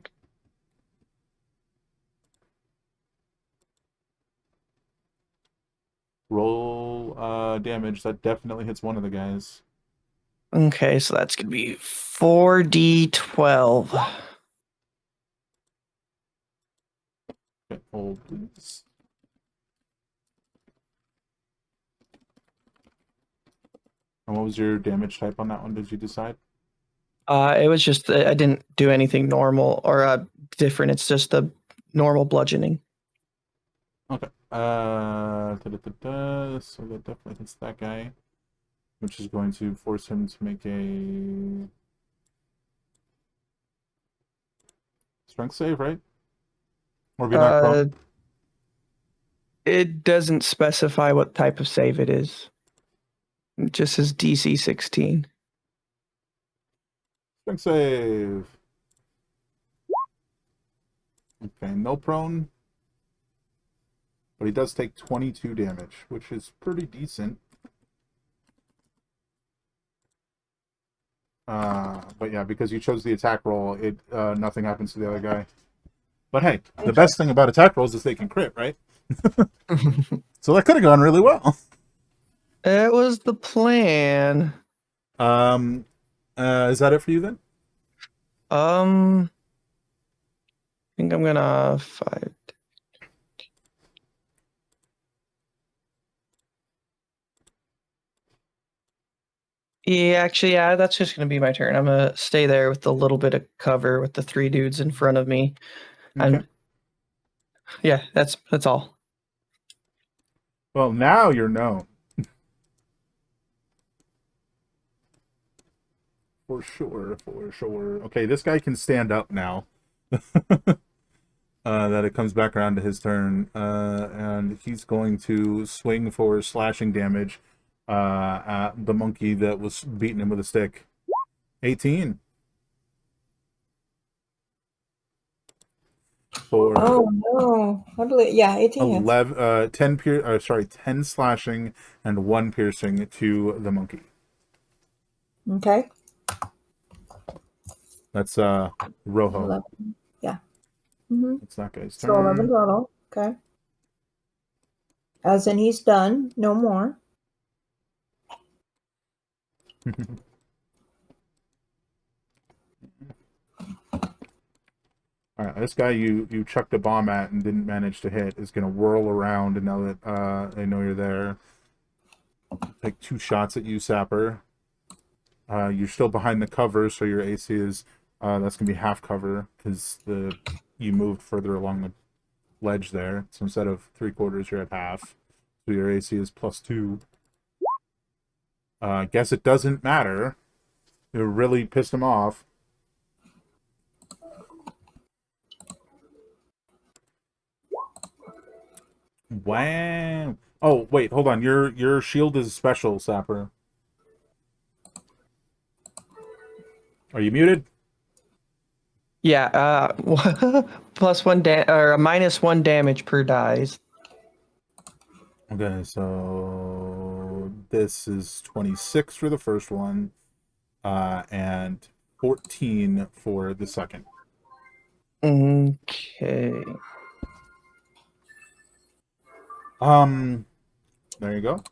Roll damage. That definitely hits one of the guys. Okay, so that's gonna be 4d12. Okay, hold please. And what was your damage type on that one? Did you decide? It was just I didn't do anything normal or different. It's just the normal bludgeoning. Okay. So that definitely hits that guy, which is going to force him to make a strength save, right? Or be knocked prone. It doesn't specify what type of save it is. It just says DC 16. Strength save. Okay, no prone. But he does take 22 damage, which is pretty decent. But yeah, because you chose the attack roll, it nothing happens to the other guy. But hey, the best thing about attack rolls is they can crit, right? So that could have gone really well. It was the plan. Is that it for you then? I think I'm gonna 5. Yeah, actually, yeah, that's just gonna be my turn. I'm gonna stay there with a little bit of cover with the 3 dudes in front of me. Okay. Yeah, that's all. Well, now you're known. For sure, for sure. Okay, this guy can stand up now. That it comes back around to his turn. And he's going to swing for slashing damage at the monkey that was beating him with a stick. 18. For Oh no! I believe 18 hits. 10 slashing and 1 piercing to the monkey. Okay. That's Rojo. 11. Yeah. Mm-hmm. That's that guy's So 11 turn. total. Okay. As in he's done. No more. All right, this guy you chucked a bomb at and didn't manage to hit is going to whirl around, and now that they know you're there, take 2 shots at you, Sapper. You're still behind the cover, so your AC is that's going to be half cover because you moved further along the ledge there. So instead of 3/4, you're at half. So your AC is +2. Guess it doesn't matter. It really pissed him off. Wow. Oh, wait, hold on. Your shield is special, Sapper. Are you muted? Yeah, +1 or a -1 damage per dice. Okay, so this is 26 for the first one, and 14 for the second. Okay. There you go.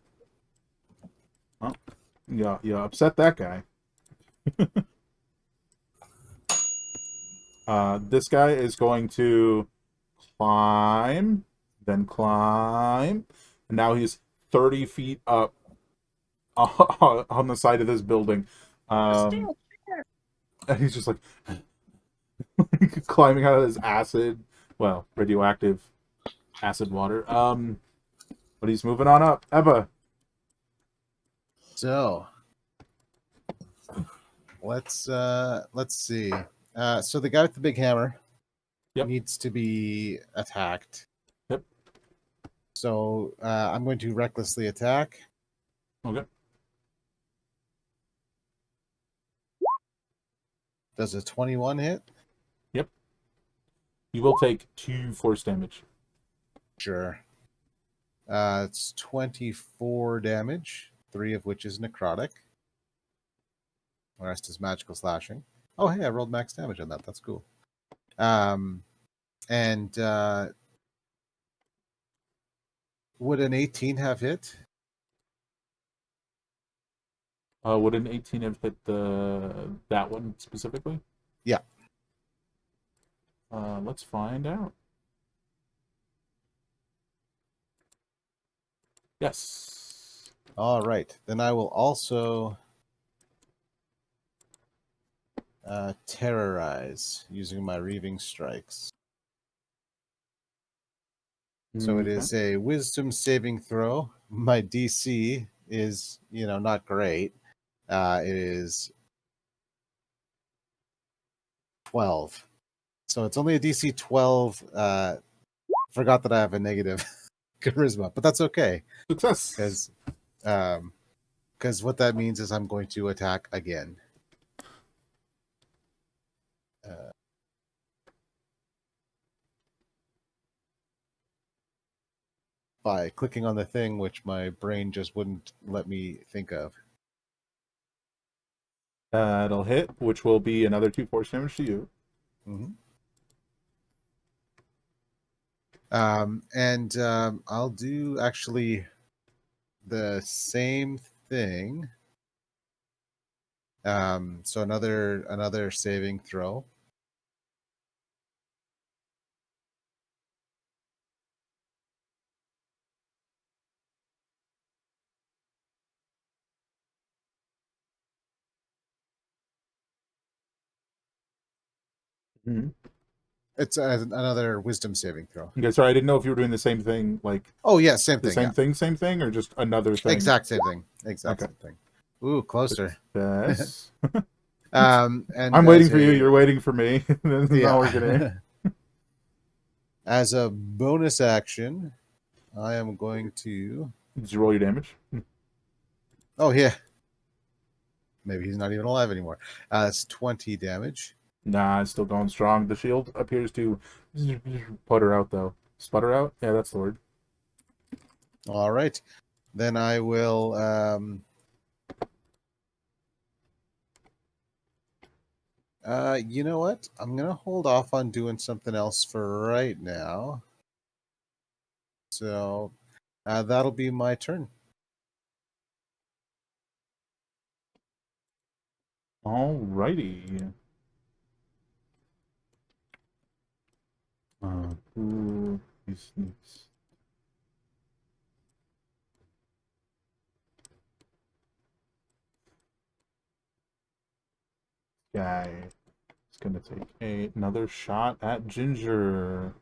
Well, yeah, you upset that guy. This guy is going to climb, then climb, and now he's 30 feet up on the side of this building. And he's just like climbing out of this radioactive acid water. But he's moving on up. Eva. So let's see. So the guy with the big hammer needs to be attacked. Yep. So I'm going to recklessly attack. Okay. Does a 21 hit? Yep. You will take 2 force damage. Sure. It's 24 damage 3 of which is necrotic. The rest is magical slashing. Oh, hey, I rolled max damage on that. That's cool. And would an 18 have hit? Would an 18 have hit that one specifically? Yeah. Let's find out. Yes. All right. Then I will also terrorize using my reaving strikes. So it Okay. is a wisdom saving throw. My DC is, not great. It is 12. So it's only a DC 12. Forgot that I have a negative charisma, but that's okay. Success. Because what that means is I'm going to attack again. By clicking on the thing which my brain just wouldn't let me think of. That'll hit, which will be another 2 force damage to you. Mm-hmm. I'll do actually the same thing. So another saving throw. Mm-hmm. It's another wisdom saving throw. Okay, sorry, I didn't know if you were doing the same thing, like Oh yeah, same the thing. same thing, or just another thing. Exact same thing. Exact Okay. same thing. Ooh, closer. Yes. And I'm waiting for you. You're waiting for me. This is not working. As a bonus action, I am going to. Did you roll your damage? Oh yeah. Maybe he's not even alive anymore. It's 20 damage. Nah, it's still going strong. The shield appears to putter out, though. Sputter out? Yeah, that's the word. All right. Then I will. You know what? I'm going to hold off on doing something else for right now. So that'll be my turn. Alrighty. Ooh, he sneaks. Guy is gonna take another shot at Ginger.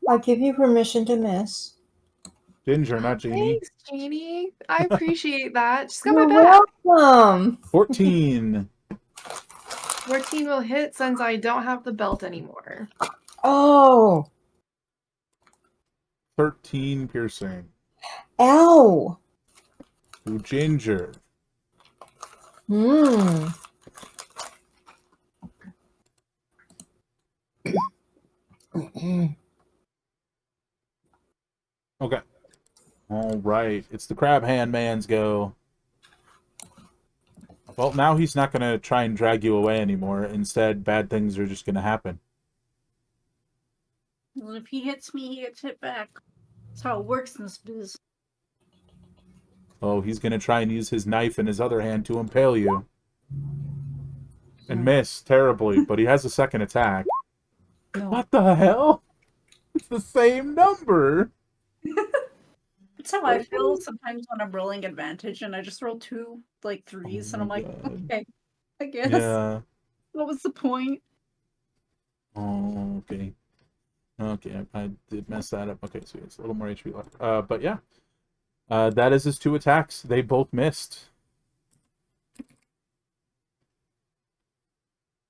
I give you permission to miss. Ginger, not Janie. Thanks, Janie. I appreciate that. She's got You're my back. welcome. 14. 14 will hit since I don't have the belt anymore. Oh, 13 piercing. ow. To Ginger. Hmm. Okay. All right. It's the crab hand man's go. Well, now he's not going to try and drag you away anymore. Instead, bad things are just going to happen. Well, if he hits me, he gets hit back. That's how it works in this biz. Oh, he's going to try and use his knife in his other hand to impale you. And miss terribly, but he has a second attack. No. What the hell? It's the same number. That's how I feel sometimes when I'm rolling advantage and I just roll 2, like, 3s, and I'm like, God. okay, I guess. Yeah. What was the point? Oh, okay. Okay, I did mess that up. Okay, so it's a little more HP left. But yeah. That is his 2 attacks. They both missed.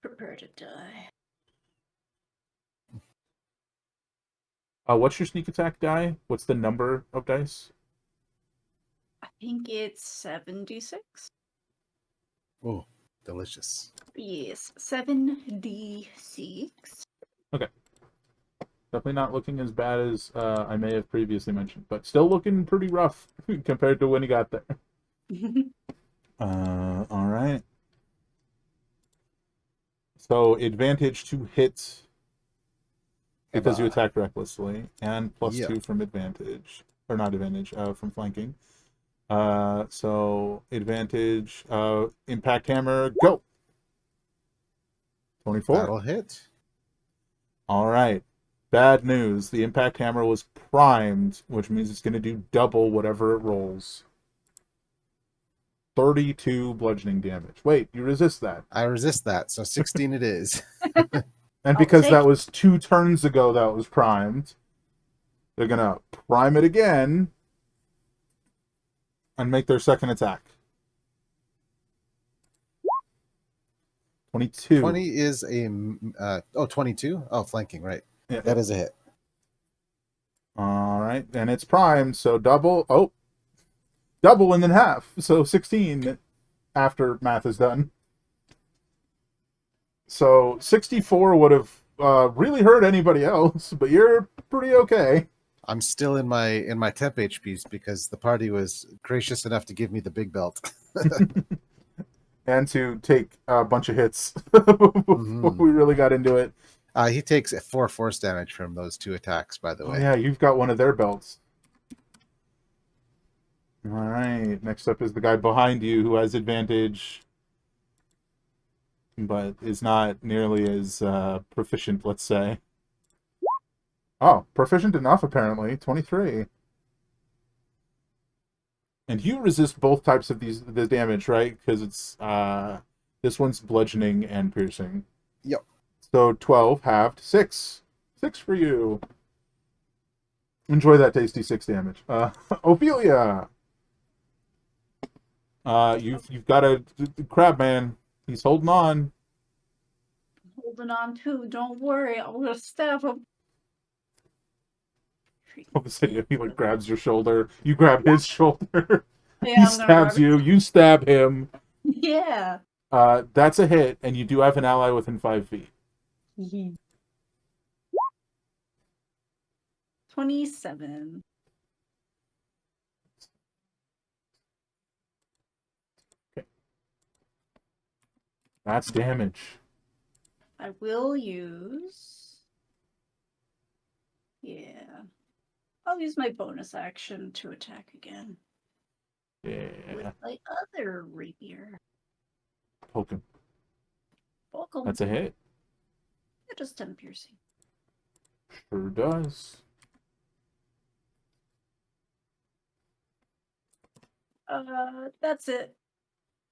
Prepare to die. What's your sneak attack die? What's the number of dice? I think it's 76. Oh, delicious. Yes, 7d6. Definitely not looking as bad as I may have previously mentioned, but still looking pretty rough compared to when he got there. All right. So advantage to hit because you attacked recklessly, and plus Yep. 2 from advantage, or not advantage, from flanking. So advantage, impact hammer, go. 24. That'll hit. All right. Bad news. The impact hammer was primed, which means it's going to do double whatever it rolls. 32 bludgeoning damage. Wait, you resist that. I resist that, so 16 it is. And because that was 2 turns ago that was primed, they're going to prime it again and make their second attack. 22. 20 is a 22. Oh, flanking, right? Yeah. That is a hit. All right, and it's primed, so double. Oh, double and then half, so 16 after math is done. So 64 would have really hurt anybody else, but you're pretty okay. I'm still in my temp HPs because the party was gracious enough to give me the big belt. And to take a bunch of hits before we really got into it. He takes 4 force damage from those 2 attacks, by the way. Oh, yeah, you've got one of their belts. All right, next up is the guy behind you who has advantage, but is not nearly as proficient, let's say. Oh, proficient enough, apparently. 23. And you resist both types of this damage, right? Because it's this one's bludgeoning and piercing. Yep. So 12 halved, 6. 6 for you. Enjoy that tasty 6 damage. Ophelia. You've got a crab man. He's holding on. Holding on too. Don't worry. I'm gonna stab him. Ophelia, he like grabs your shoulder. You grab his shoulder. Yeah, He I'm gonna stabs grab you. You stab him. it. Yeah. That's a hit, and you do have an ally within 5 feet. 27. That's damage. I will use. Yeah. I'll use my bonus action to attack again. Yeah. With my other rapier. Poke him. Welcome. That's a hit. It does 10 piercing. Sure does. That's it.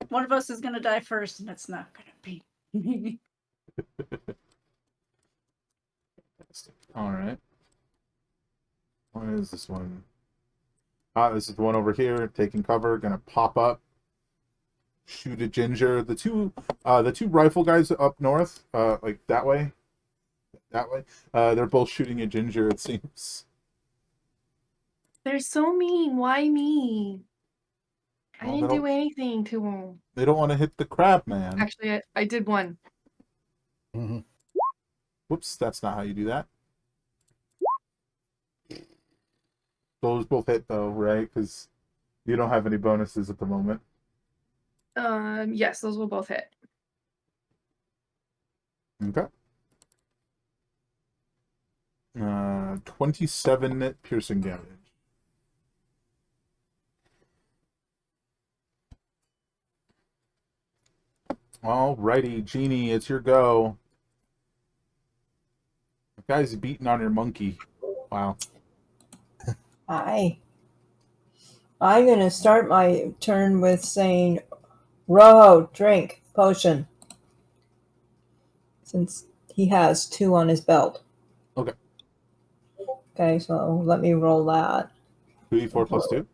One of us is gonna die first, and it's not gonna be. All right. What is this one? This is the one over here, taking cover, gonna pop up, shoot a ginger. The two rifle guys up north, like that way. They're both shooting a ginger, it seems. They're so mean. Why me? I Well, didn't do anything to them. They don't want to hit the crab man. Actually, I did one. Whoops, that's not how you do that. Those both hit though, right? Because you don't have any bonuses at the moment. Yes, those will both hit. Okay. 27 piercing damage. Alrighty, Genie, it's your go. The guy's beating on your monkey. Wow. Hi. I'm going to start my turn with saying, Roho, drink, potion. Since he has 2 on his belt. Okay. Okay, so let me roll that. 2d4 plus 2?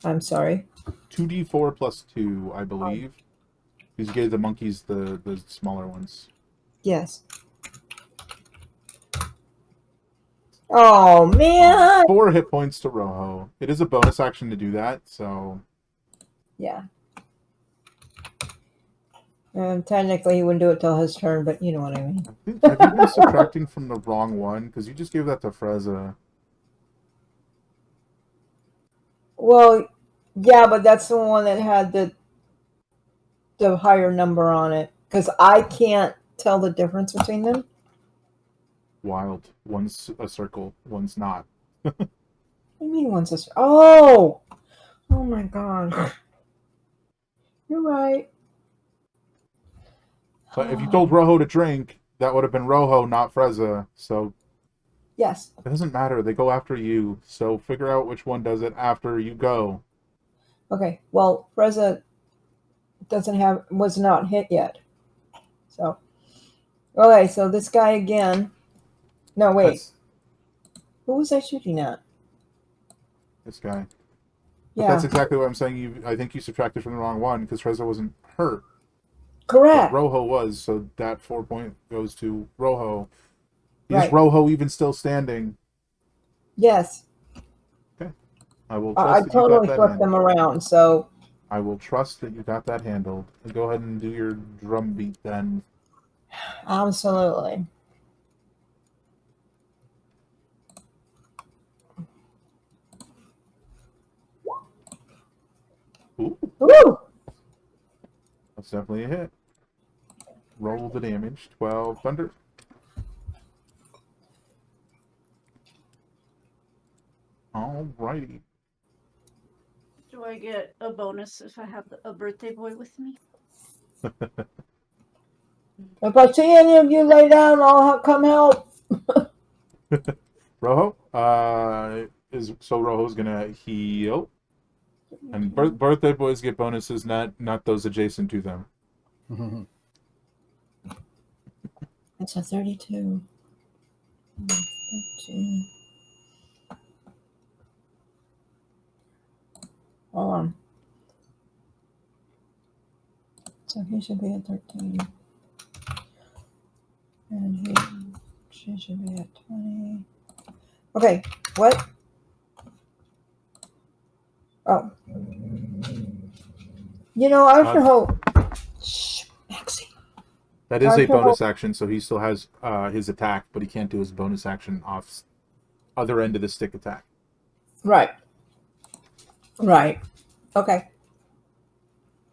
I'm sorry. 2d4 plus 2, I believe. Because you gave the monkeys the smaller ones. Yes. Oh, man! 4 hit points to Roho. It is a bonus action to do that, so... Yeah. Technically, he wouldn't do it till his turn, but you know what I mean. Have you been subtracting from the wrong one? Because you just gave that to Freza. Well, yeah, but that's the one that had the higher number on it. Because I can't tell the difference between them. Wild. One's a circle, one's not. What do you mean one's a... Oh! Oh my god. You're right. But if you told Rojo to drink, that would have been Rojo, not Freza. So Yes. it doesn't matter. They go after you. So figure out which one does it after you go. Okay. Well, Freza was not hit yet. So. Okay, so this guy again. No, wait. That's Who was I shooting at? this guy. But Yeah. that's exactly what I'm saying. I think you subtracted from the wrong one because Freza wasn't hurt. Correct. But Rojo was, so that 4 point goes to Rojo. Is Right. Rojo even still standing? Yes. I will I trust that you got totally that flipped them handled. around, so I will trust that you got that handled. And go ahead and do your drum beat then. absolutely. Ooh, Woo! that's definitely a hit. Roll the damage. 12 thunder. Alrighty. Do I get a bonus if I have a birthday boy with me? If I see any of you lay down, I'll come help. Rojo, Rojo's gonna heal, and birthday boys get bonuses, not those adjacent to them. It's a 32. 13. Hold on. So he should be at 13. And she should be at 20. Okay, what? Oh. You know, I should hope. Shh, Maxie. That is a Okay, bonus action, so he still has his attack, but he can't do his bonus action off other end of the stick attack. Right. Right. Okay.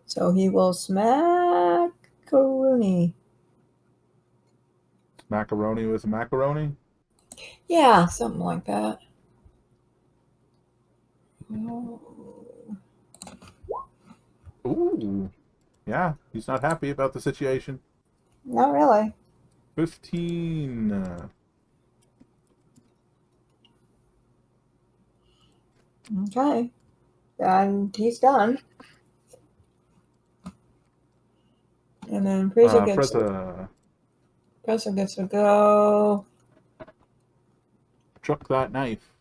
So he will smack Karuni. Macaroni with a macaroni. Yeah, something like that. Oh. Ooh, yeah, he's not happy about the situation. Not really. 15. Okay. And he's done. And then Frieza gets to go. Chuck that knife.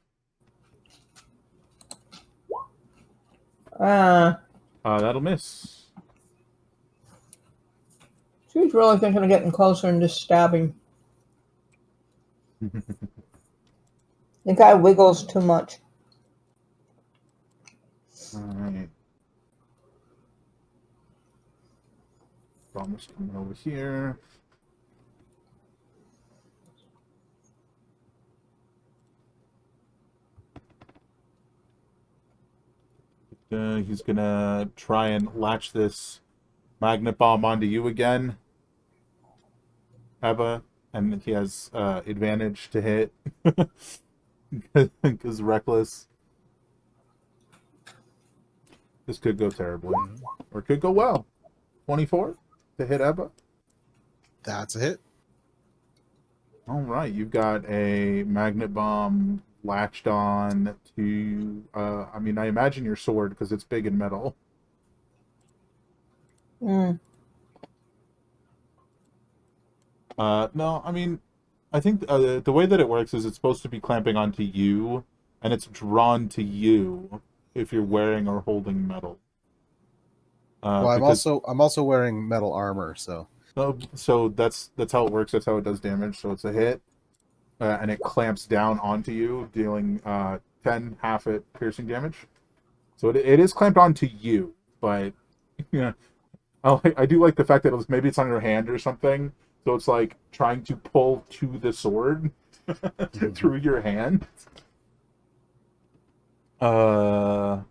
That'll miss. She's really thinking of getting closer and just stabbing. The guy wiggles too much. Alright. Bombers coming over here. He's gonna try and latch this magnet bomb onto you again, Eva, and he has advantage to hit because reckless. This could go terribly, or it could go well. 24 to hit Eva. That's a hit. All right, you've got a magnet bomb latched on to. I mean, I imagine your sword because it's big and metal. Mm. No, I mean, I think the way that it works is it's supposed to be clamping onto you, and it's drawn to you if you're wearing or holding metal. Well, I'm also wearing metal armor, so. So that's how it works. That's how it does damage. So it's a hit, and it clamps down onto you, dealing 10 half hit piercing damage. So it is clamped onto you, but yeah, I do like the fact that maybe it's on your hand or something, so it's like trying to pull to the sword through your hand. Yeah.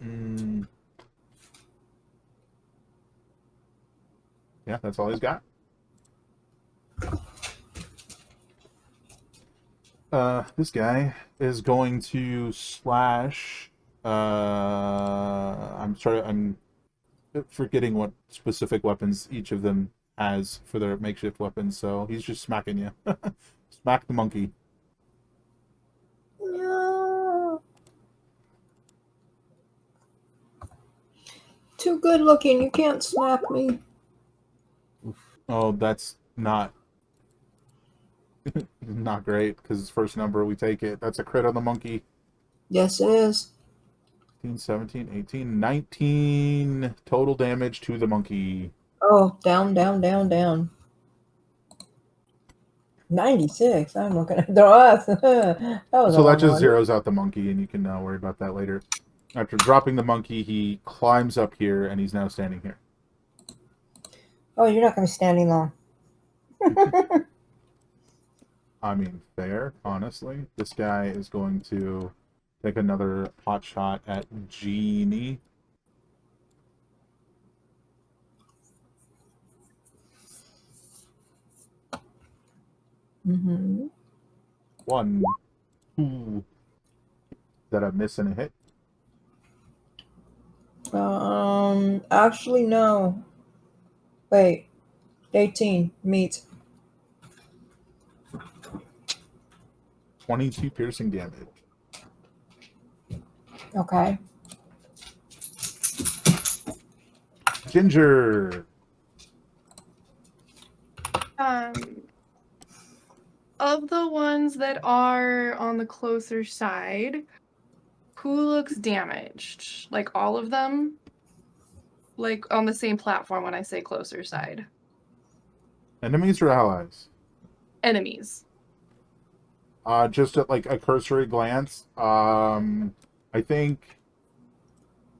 Mm. Yeah, that's all he's got. This guy is going to slash. I'm forgetting what specific weapons each of them has for their makeshift weapons, so he's just smacking you. Smack the monkey. No. Too good looking. You can't smack me. Oh, that's not great because it's first number. We take it. That's a crit on the monkey. Yes, it is. 15, 17, 18, 19 total damage to the monkey. Oh, down, down, down, down. 96. I'm looking at the us. That was a So that long just one. zeroes out the monkey, and you can worry about that later. After dropping the monkey, he climbs up here, and he's now standing here. Oh, you're not going to be standing long. I mean, fair, honestly. This guy is going to take another pot shot at Genie. Mm-hmm. 1, 2. Is that a miss and a hit? Actually, no. Wait. 18. Meet. 22 piercing damage. Okay. Ginger. Of the ones that are on the closer side, who looks damaged? Like all of them? Like on the same platform when I say closer side. Enemies or allies? Enemies. Just at like a cursory glance, I think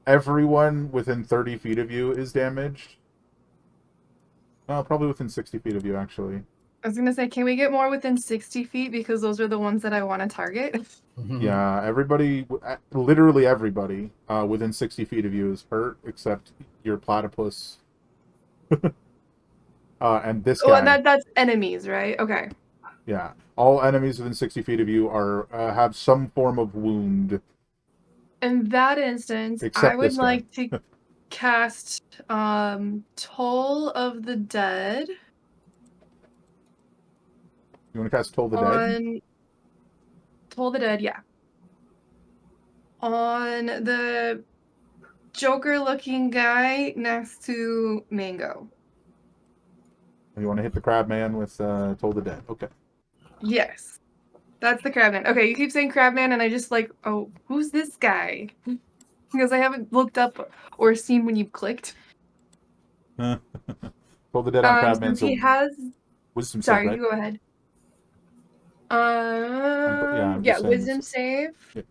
everyone within 30 feet of you is damaged. Probably within 60 feet of you, actually. I was gonna say, can we get more within 60 feet because those are the ones that I want to target? Yeah, everybody, literally everybody, within 60 feet of you is hurt except your platypus. And this Oh, and guy. that's enemies, right? Okay. Yeah, all enemies within 60 feet of you are have some form of wound. In that instance, Except I would this guy. like to cast Toll of the Dead You want to cast Toll the Dead? on Toll the Dead, yeah. On the Joker looking guy next to Mango. You want to hit the crab man with Toll the Dead? Okay. Yes. That's the Crabman. Okay, you keep saying Crabman and I just like, oh, who's this guy? Because I haven't looked up or seen when you've clicked. Toll the Dead on crab man. Since So he has wisdom save, sorry, right? you go ahead. I'm Yeah, just saying wisdom this. save. Yeah.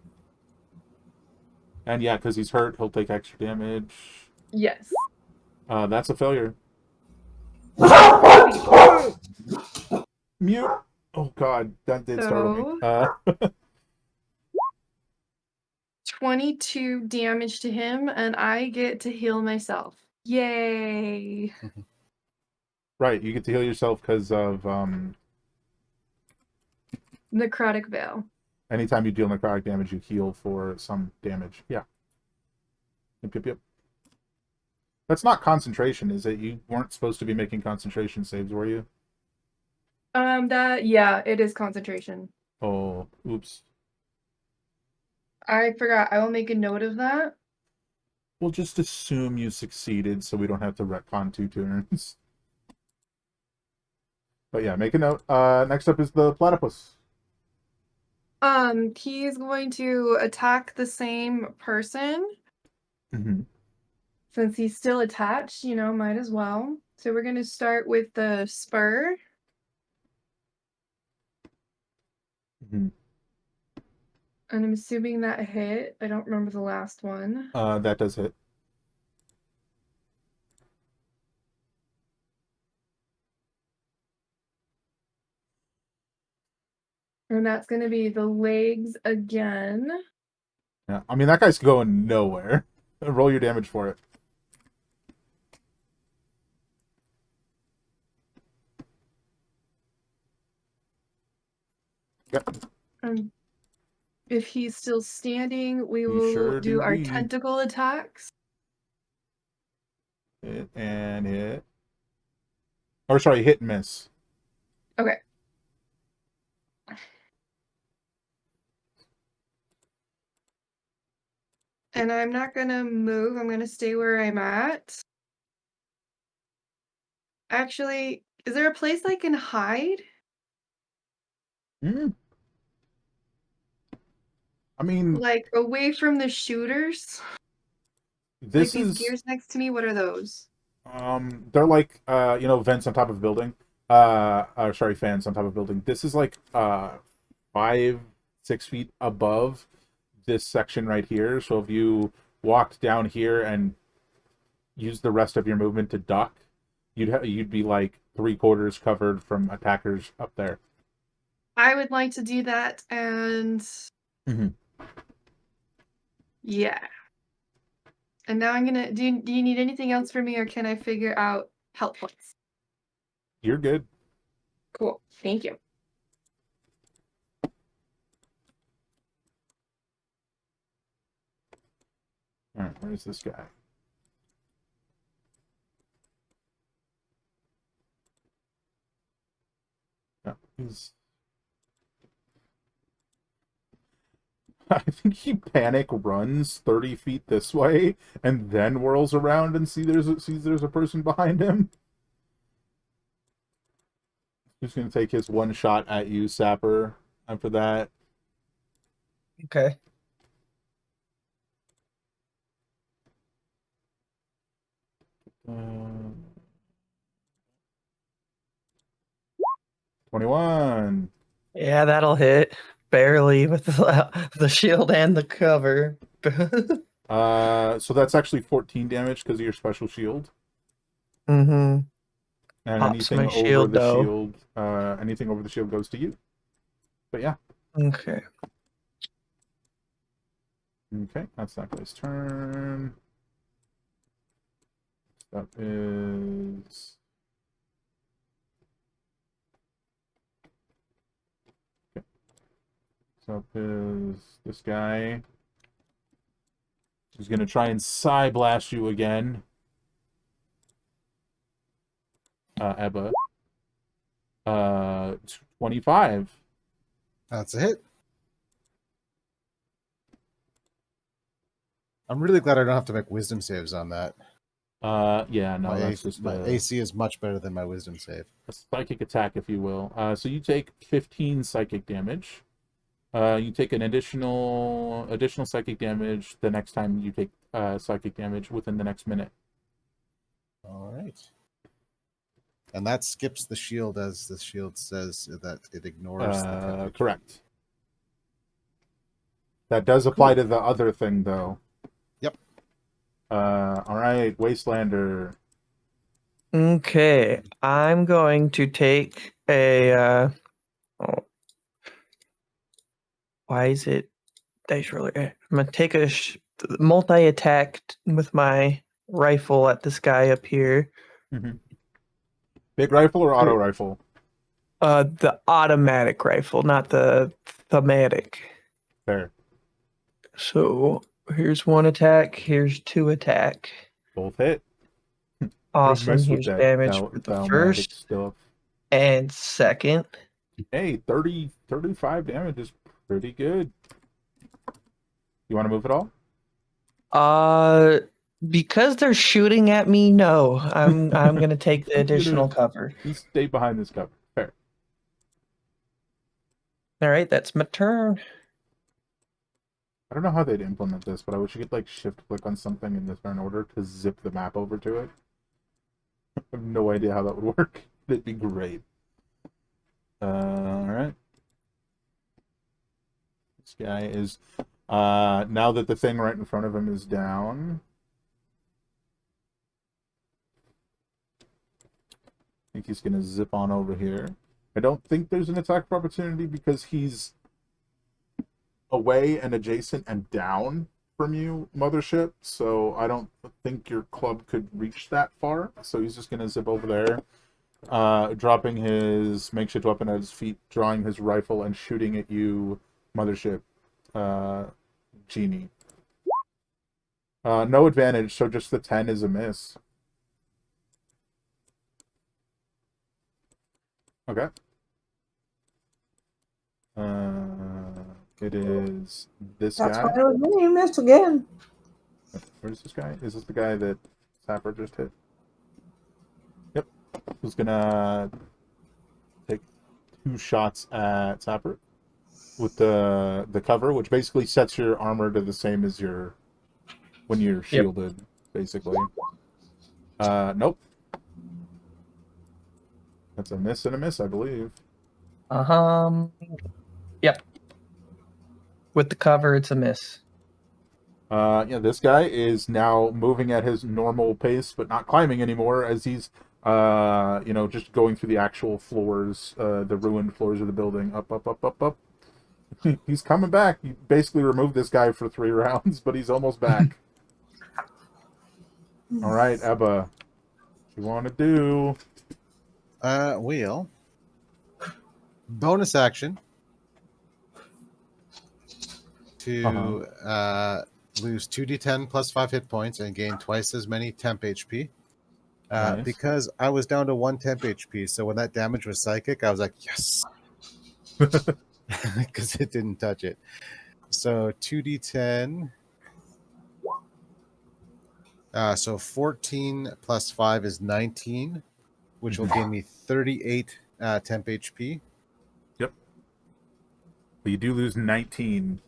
And yeah, because he's hurt, he'll take extra damage. Yes. That's a failure. Mute. Oh god, that did startle me. 22 damage to him, and I get to heal myself. Yay! Right, you get to heal yourself because of Necrotic Veil. anytime you deal necrotic damage, you heal for some damage. Yeah. Yep. That's not concentration, is it? You weren't supposed to be making concentration saves, were you? Yeah, it is concentration. Oh, oops. I forgot. I will make a note of that. We'll just assume you succeeded so we don't have to retcon 2 turns. But yeah, make a note. Next up is the platypus. He's going to attack the same person. Mm-hmm. Since he's still attached, might as well. So we're going to start with the spur. Mm-hmm. And I'm assuming that hit. I don't remember the last one. That does hit. And that's going to be the legs again. Yeah, I mean that guy's going nowhere. Roll your damage for it. Yep. If he's still standing, we He will sure do do our be. tentacle attacks. Hit and hit. Or sorry, hit and miss. Okay. And I'm not going to move. I'm going to stay where I'm at. Actually, is there a place I can hide? I mean, Like away from the shooters? this Like these is gears next to me? What are those? they're like vents on top of a building. Sorry, fans on top of a building. This is like 5-6 feet above this section right here. So if you walked down here and used the rest of your movement to duck, you'd be like 3/4 covered from attackers up there. I would like to do that, and yeah. And now I'm gonna do you need anything else from me, or can I figure out health points? You're good. Cool. Thank you. All right, where's this guy? No, he's. I think he panic runs 30 feet this way and then whirls around and sees there's a person behind him. He's gonna take his one shot at you, Sapper. After that, Okay. uh, 21. Yeah, that'll hit. Barely with the shield and the cover. So that's actually 14 damage because of your special shield. Mm-hmm. And Pops anything my over shield, the though. shield, anything over the shield goes to you. But yeah. Okay. Okay, that's that guy's turn. That is. Okay. So up is this guy. He's gonna try and Psy blast you again. Ebba. 25. That's a hit. I'm really glad I don't have to make wisdom saves on that. Yeah, no, my that's just my AC is much better than my wisdom save. a psychic attack, if you will. So you take 15 psychic damage. You take an additional psychic damage the next time you take psychic damage within the next minute. All right. And that skips the shield, as the shield says that it ignores the coverage. Correct. That does apply to the other thing, though. Yep. All right, Wastelander. Okay. I'm going to take a why is it dice roller? I'm gonna take a multi-attack with my rifle at this guy up here. Big rifle or auto rifle? The automatic rifle, not the thematic. Fair. So here's one attack. Here's two attack. Both hit. Awesome. Mess with Here's that damage for the thaumatic first stuff. and second. Hey, 35 damage is pretty good. You want to move at all? Because they're shooting at me, no. I'm gonna take the additional cover. You stay behind this cover. Fair. All right, that's my turn. I don't know how they'd implement this, but I wish you could like shift click on something in the turn order to zip the map over to it. I have no idea how that would work. It'd be great. All right. This This guy is now that the thing right in front of him is down. I think he's gonna zip on over here. I don't think there's an attack of opportunity because he's away and adjacent and down from you, Mothership. So I don't think your club could reach that far. So he's just gonna zip over there. Dropping his makeshift weapon at his feet, drawing his rifle, and shooting at you, Mothership, Genie. No advantage, so just the 10 is a miss. Okay. It is this That's guy. why it was me. You missed again. Where's this guy? Is this the guy that Sapper just hit? Yep. Who's gonna take 2 shots at Sapper with the cover, which basically sets your armor to the same as your when you're shielded, basically. Nope. That's a miss and a miss, I believe. Yep. With the cover, it's a miss. Yeah, this guy is now moving at his normal pace, but not climbing anymore, as he's, just going through the actual floors, the ruined floors of the building, up, up, up, up, up. He's coming back. You basically removed this guy for 3 rounds, but he's almost back. All right, Ebba, what you want to do? Wheel. Bonus action to lose 2d10 plus 5 hit points and gain twice as many temp HP. Nice. Because I was down to 1 temp HP, so when that damage was psychic, I was like, yes! Because it didn't touch it. So 2d10. So 14 plus 5 is 19, which will give me 38 temp HP. Yep. But you do lose 19.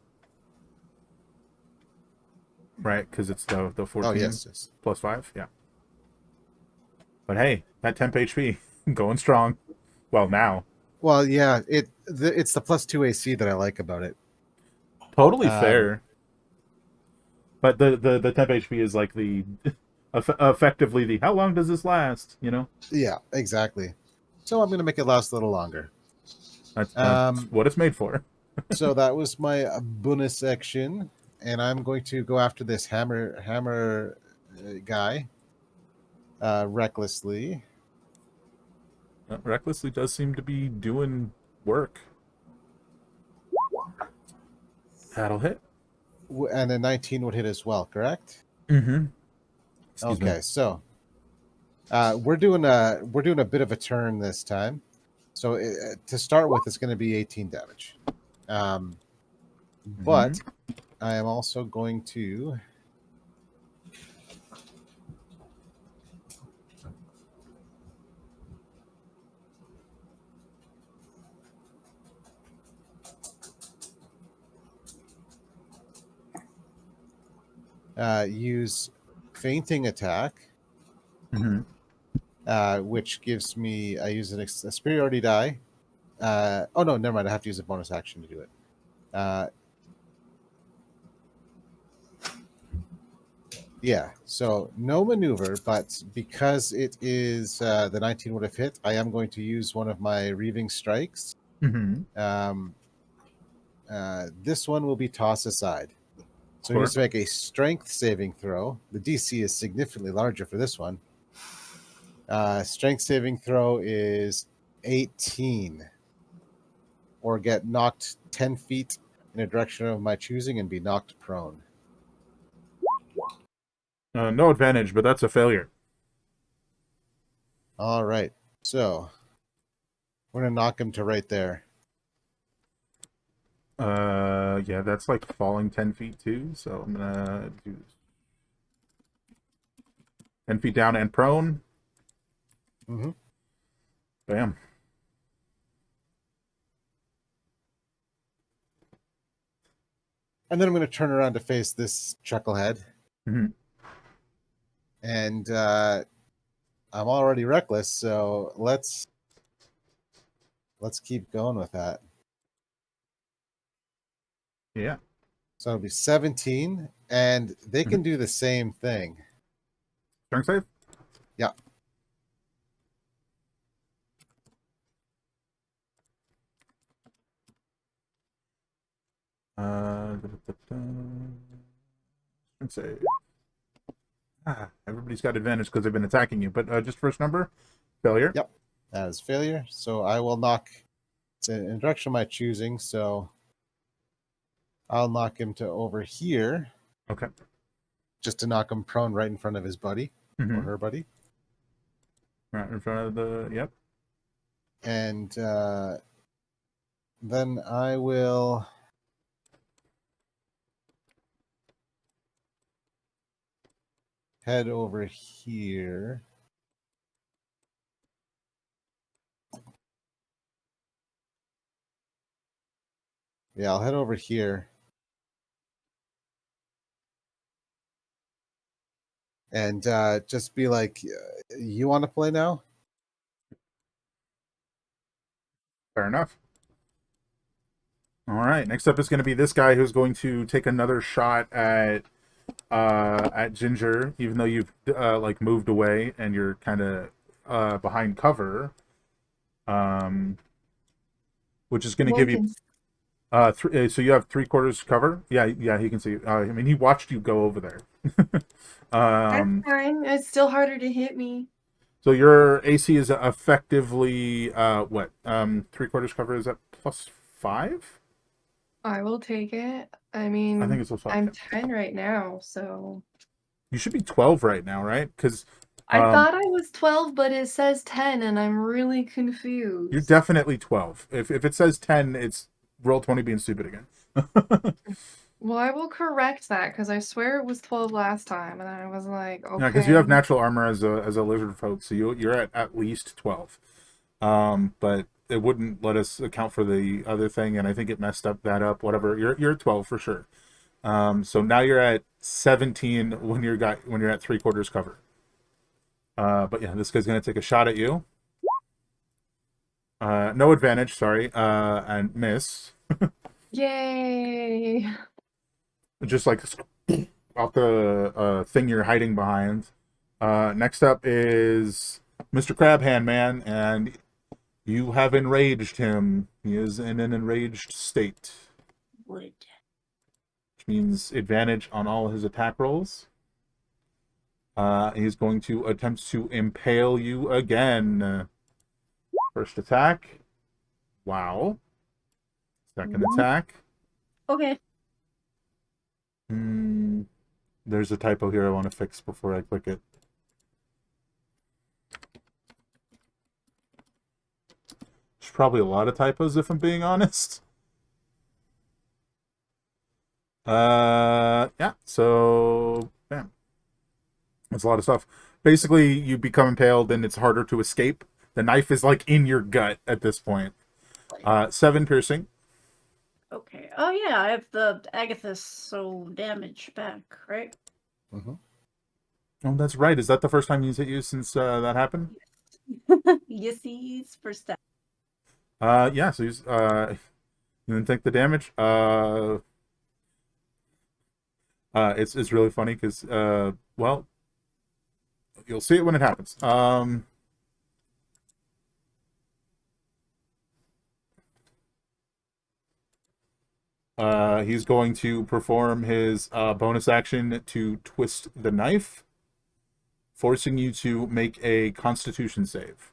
Right, because it's the 14 Oh, yes. plus 5, yeah. But hey, that temp HP going strong. Well, now. Well, yeah, it's the plus 2 AC that I like about it. Totally fair. But the temp HP is like the effectively the how long does this last, you know? Yeah, exactly. So I'm going to make it last a little longer. That's what it's made for. So that was my bonus action, and I'm going to go after this hammer guy recklessly. Recklessly does seem to be doing work. That'll hit. And a 19 would hit as well, correct? Mm-hmm. Okay, so we're doing a bit of a turn this time. So to start with, it's going to be 18 damage. But I am also going to use fainting attack, which gives me, I use a superiority die. Oh no, never mind. I have to use a bonus action to do it. Yeah, so no maneuver, but because it is the 19 would have hit, I am going to use one of my reaving strikes. This one will be tossed aside. So he needs to make a strength saving throw. The DC is significantly larger for this one. Strength saving throw is 18. Or get knocked 10 feet in a direction of my choosing and be knocked prone. No advantage, but that's a failure. All right. So we're going to knock him to right there. Yeah, that's like falling 10 feet too, so I'm gonna do 10 feet down and prone. Mm-hmm. Bam. And then I'm going to turn around to face this chucklehead. Mm-hmm. And I'm already reckless, so let's keep going with that. Yeah. So it'll be 17, and they can do the same thing. Strength save? Yeah. Strength save. Everybody's got advantage because they've been attacking you, but just first number, failure. Yep. That is failure. So I will knock. It's in a direction of my choosing, so I'll knock him to over here. Okay. Just to knock him prone right in front of his buddy or her buddy. Right in front of the, yep. And then I will head over here. Yeah, I'll head over here. And just be like, you want to play now? Fair enough. All right. Next up is going to be this guy who's going to take another shot at Ginger, even though you've like moved away and you're kind of behind cover. Which is going to give you so you have 3/4 cover. Yeah, he can see you. I mean, he watched you go over there. That's fine. It's still harder to hit me. So your AC is effectively what? 3/4 cover, is that +5? I will take it. I mean, I think it's +5. I'm 10 right now, so You should be 12 right now, right? Because I thought I was 12, but it says 10, and I'm really confused. you're definitely 12. If it says 10, it's Roll20 being stupid again. Well, I will correct that because I swear it was 12 last time, and I was like, okay. Yeah, because you have natural armor as a lizard folk, so you're at least 12. But it wouldn't let us account for the other thing, and I think it messed that up. Whatever, you're at 12 for sure. So now you're at 17 when you're at 3/4 cover. But yeah, this guy's gonna take a shot at you. No advantage, sorry, and miss. Yay! Just like off the thing you're hiding behind. Next up is Mr. Crabhand Man, and you have enraged him. He is in an enraged state. Wood. Which means advantage on all his attack rolls. He's going to attempt to impale you again. First attack. Wow. Second attack. Okay. There's a typo here I want to fix before I click it. There's probably a lot of typos if I'm being honest. Yeah, so bam. That's a lot of stuff. Basically, you become impaled and it's harder to escape. The knife is like in your gut at this point. 7 piercing. Okay. Oh yeah, I have the Agathis, so damage back, right? Mm-hmm. Oh, that's right. Is that the first time he's hit you since that happened? Yes, he's first step. Yeah, so he's you didn't take the damage. It's really funny because well, you'll see it when it happens. He's going to perform his bonus action to twist the knife, forcing you to make a Constitution save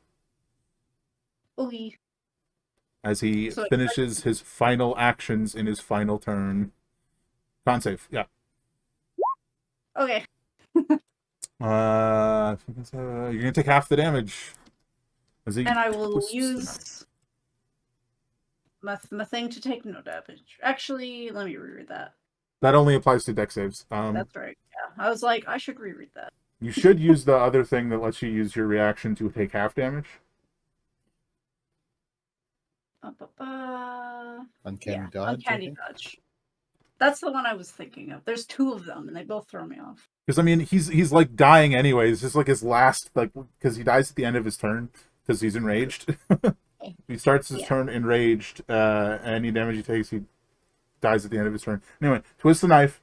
Okay. as he So finishes his final actions in his final turn. Con save, yeah. Okay. You're gonna take half the damage. As he And I will twists the knife. use my thing to take no damage. Actually, let me reread that. That only applies to deck saves. That's right. Yeah. I was like, I should reread that. You should use the other thing that lets you use your reaction to take half damage. Uncanny dodge. I Uncanny think. dodge. That's the one I was thinking of. There's 2 of them, and they both throw me off. Because I mean, he's like dying anyways. Just like his last, like, because he dies at the end of his turn because he's enraged. He starts his turn enraged. Any damage he takes, he dies at the end of his turn. Anyway, twist the knife,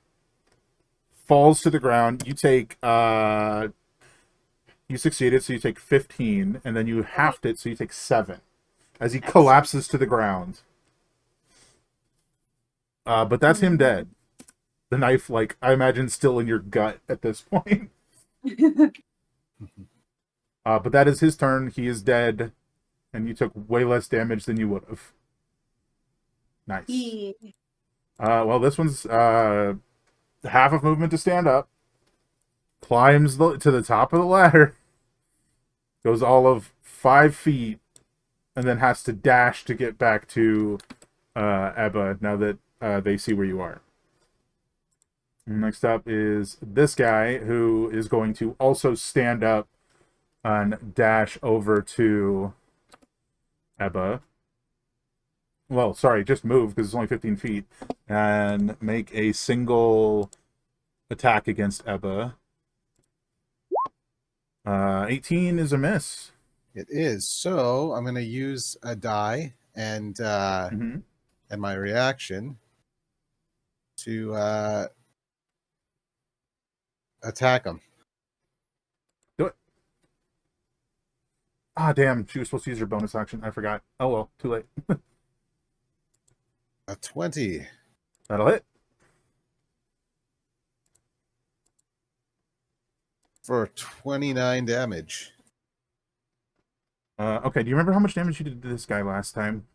falls to the ground. You take you succeeded, so you take 15, and then you halved it, so you take 7 as he collapses to the ground. But that's him dead. The knife, like, I imagine, still in your gut at this point. But that is his turn. He is dead, and you took way less damage than you would have. Nice. Yeah. Well, this one's half of movement to stand up, climbs to the top of the ladder, goes all of 5 feet, and then has to dash to get back to Ebba now that they see where you are. Next up is this guy, who is going to also stand up and dash over to Ebba. Well, sorry, just move because it's only 15 feet. And make a single attack against Ebba. 18 is a miss. It is. So I'm going to use a die and my reaction to attack him. Do it. Ah, damn. She was supposed to use her bonus action. I forgot. Oh, well. Too late. A 20. That'll hit. For 29 damage. Okay, do you remember how much damage you did to this guy last time?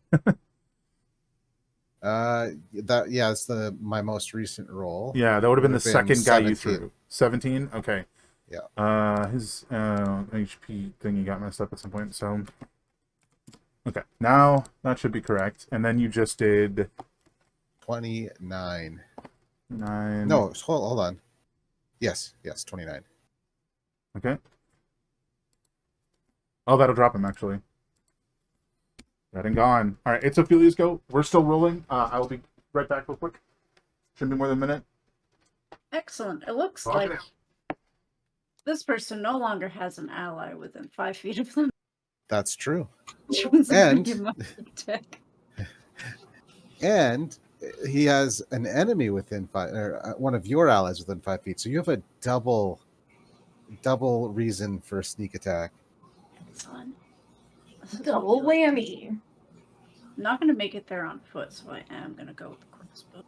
It's my most recent roll. Yeah, that would have been the second guy you 17. threw. 17? Okay. Yeah. His HP thing got messed up at some point, so... Okay, now that should be correct. And then you just did... 29. 9... No, hold on. Yes, 29. Okay. Oh, that'll drop him, actually. Dead and gone. Alright, it's Ophelia's go. We're still rolling. I will be right back real quick. Shouldn't be more than a minute. Excellent. It looks like this person no longer has an ally within 5 feet of them. That's true. Which was a And- pretty much attack. And he has an enemy within 5, or one of your allies within 5 feet. So you have a double reason for a sneak attack. Excellent. This is Double really- whammy. I'm not going to make it there on foot, so I am going to go with the crossbow.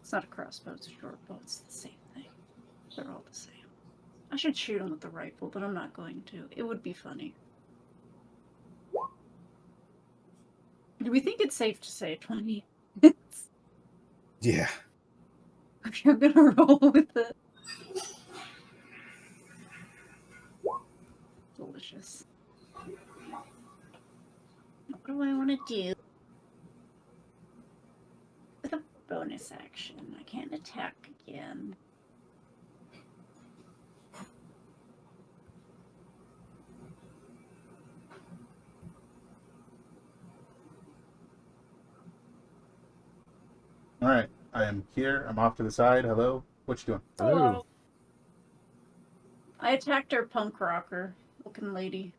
It's not a crossbow, it's a short bow. It's the same thing. They're all the same. I should shoot him with the rifle, but I'm not going to. It would be funny. Do we think it's safe to say 20? Yeah. Okay, I'm going to roll with it. Delicious. What do I want to do? With a bonus action, I can't attack again. Alright, I am here. I'm off to the side. Hello? What you doing? Hello. I attacked our punk rocker looking lady.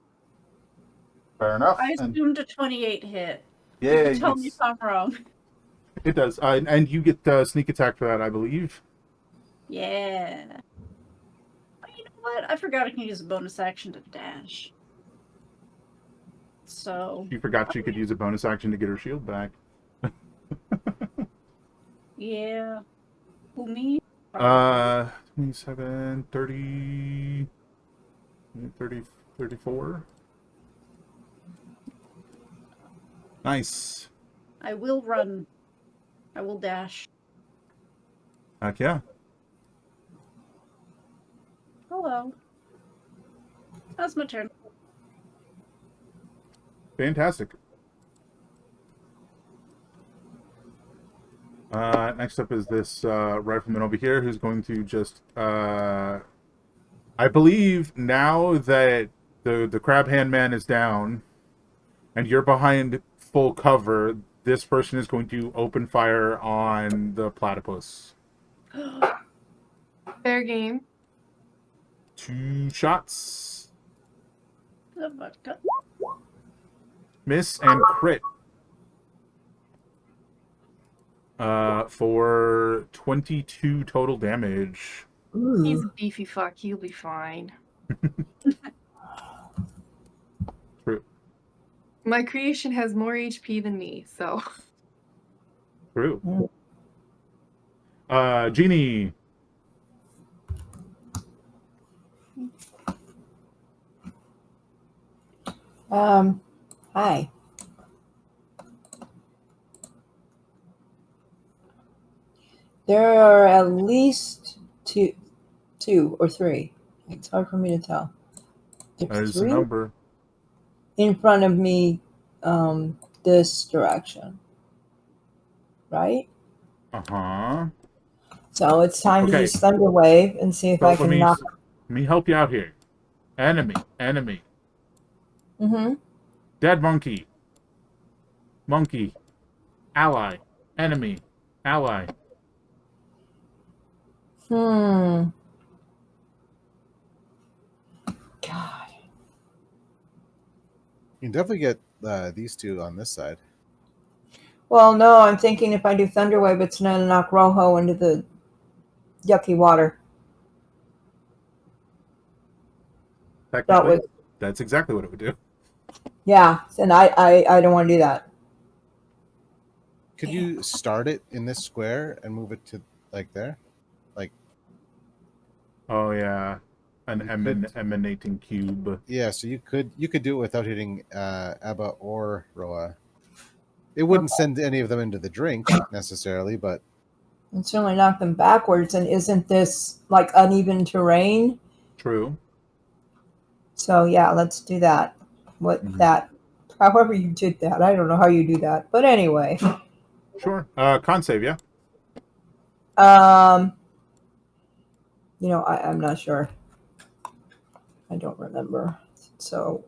Fair enough. I And assumed a 28 hit. yeah, Tell me if I'm wrong. it does. And you get sneak attack for that, I believe. Yeah. Oh, you know what? I forgot I can use a bonus action to dash. So, You forgot you could use a bonus action to get her shield back. yeah. Who, me? 27, 30, 30, 34. Nice. I will run. I will dash. Heck yeah. Hello. That's my turn. Fantastic. Next up is this rifleman over here who's going to just... I believe now that the crab hand man is down and you're behind full cover, this person is going to open fire on the platypus. Fair game. 2 shots. The vodka. Miss and crit. for 22 total damage. He's Ooh. a beefy fuck. He'll be fine. True. My creation has more HP than me, so. True. Genie. Hi. There are at least two or three. It's hard for me to tell. That There's is the three number. in front of me, this direction, right? Uh-huh. So it's time to Okay. use Thunder Wave and see if So I can knock. let me help you out here. Enemy. Mm-hmm. Dead monkey. Monkey. Ally. Enemy. Ally. God. You can definitely get these two on this side. Well, no, I'm thinking if I do Thunder Wave, it's going to knock Rojo into the yucky water. Technically, that's exactly what it would do. Yeah, and I don't want to do that. Could you start it in this square and move it to like there? Like, Oh yeah, an You could- emanating cube. yeah, so you could do it without hitting Abba or Roa. It wouldn't send any of them into the drink necessarily, but And certainly knock them backwards. And isn't this like uneven terrain? True. So yeah, let's do that. Mhm. However you did that, I don't know how you do that, but anyway. Sure. Con save, yeah. I'm not sure. I don't remember. So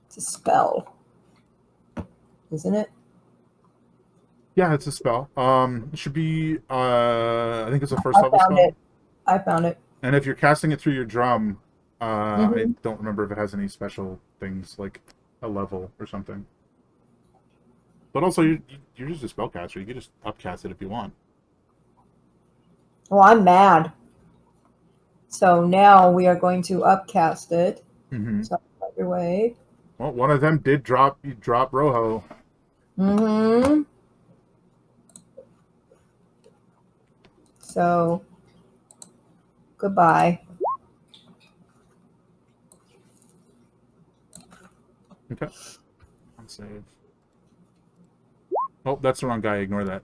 it's a spell, isn't it? Yeah, it's a spell. It should be. I think it's a first level spell. I found it. And if you're casting it through your drum, I Mhm. don't remember if it has any special things like a level or something. But also, you're just a spellcaster. You can just upcast it if you want. Well, I'm mad. So now we are going to upcast it. Mm-hmm. So Thunder Wave. Well, one of them did drop Rojo. Mm-hmm. So goodbye. Okay. Con save. Oh, that's the wrong guy. Ignore that.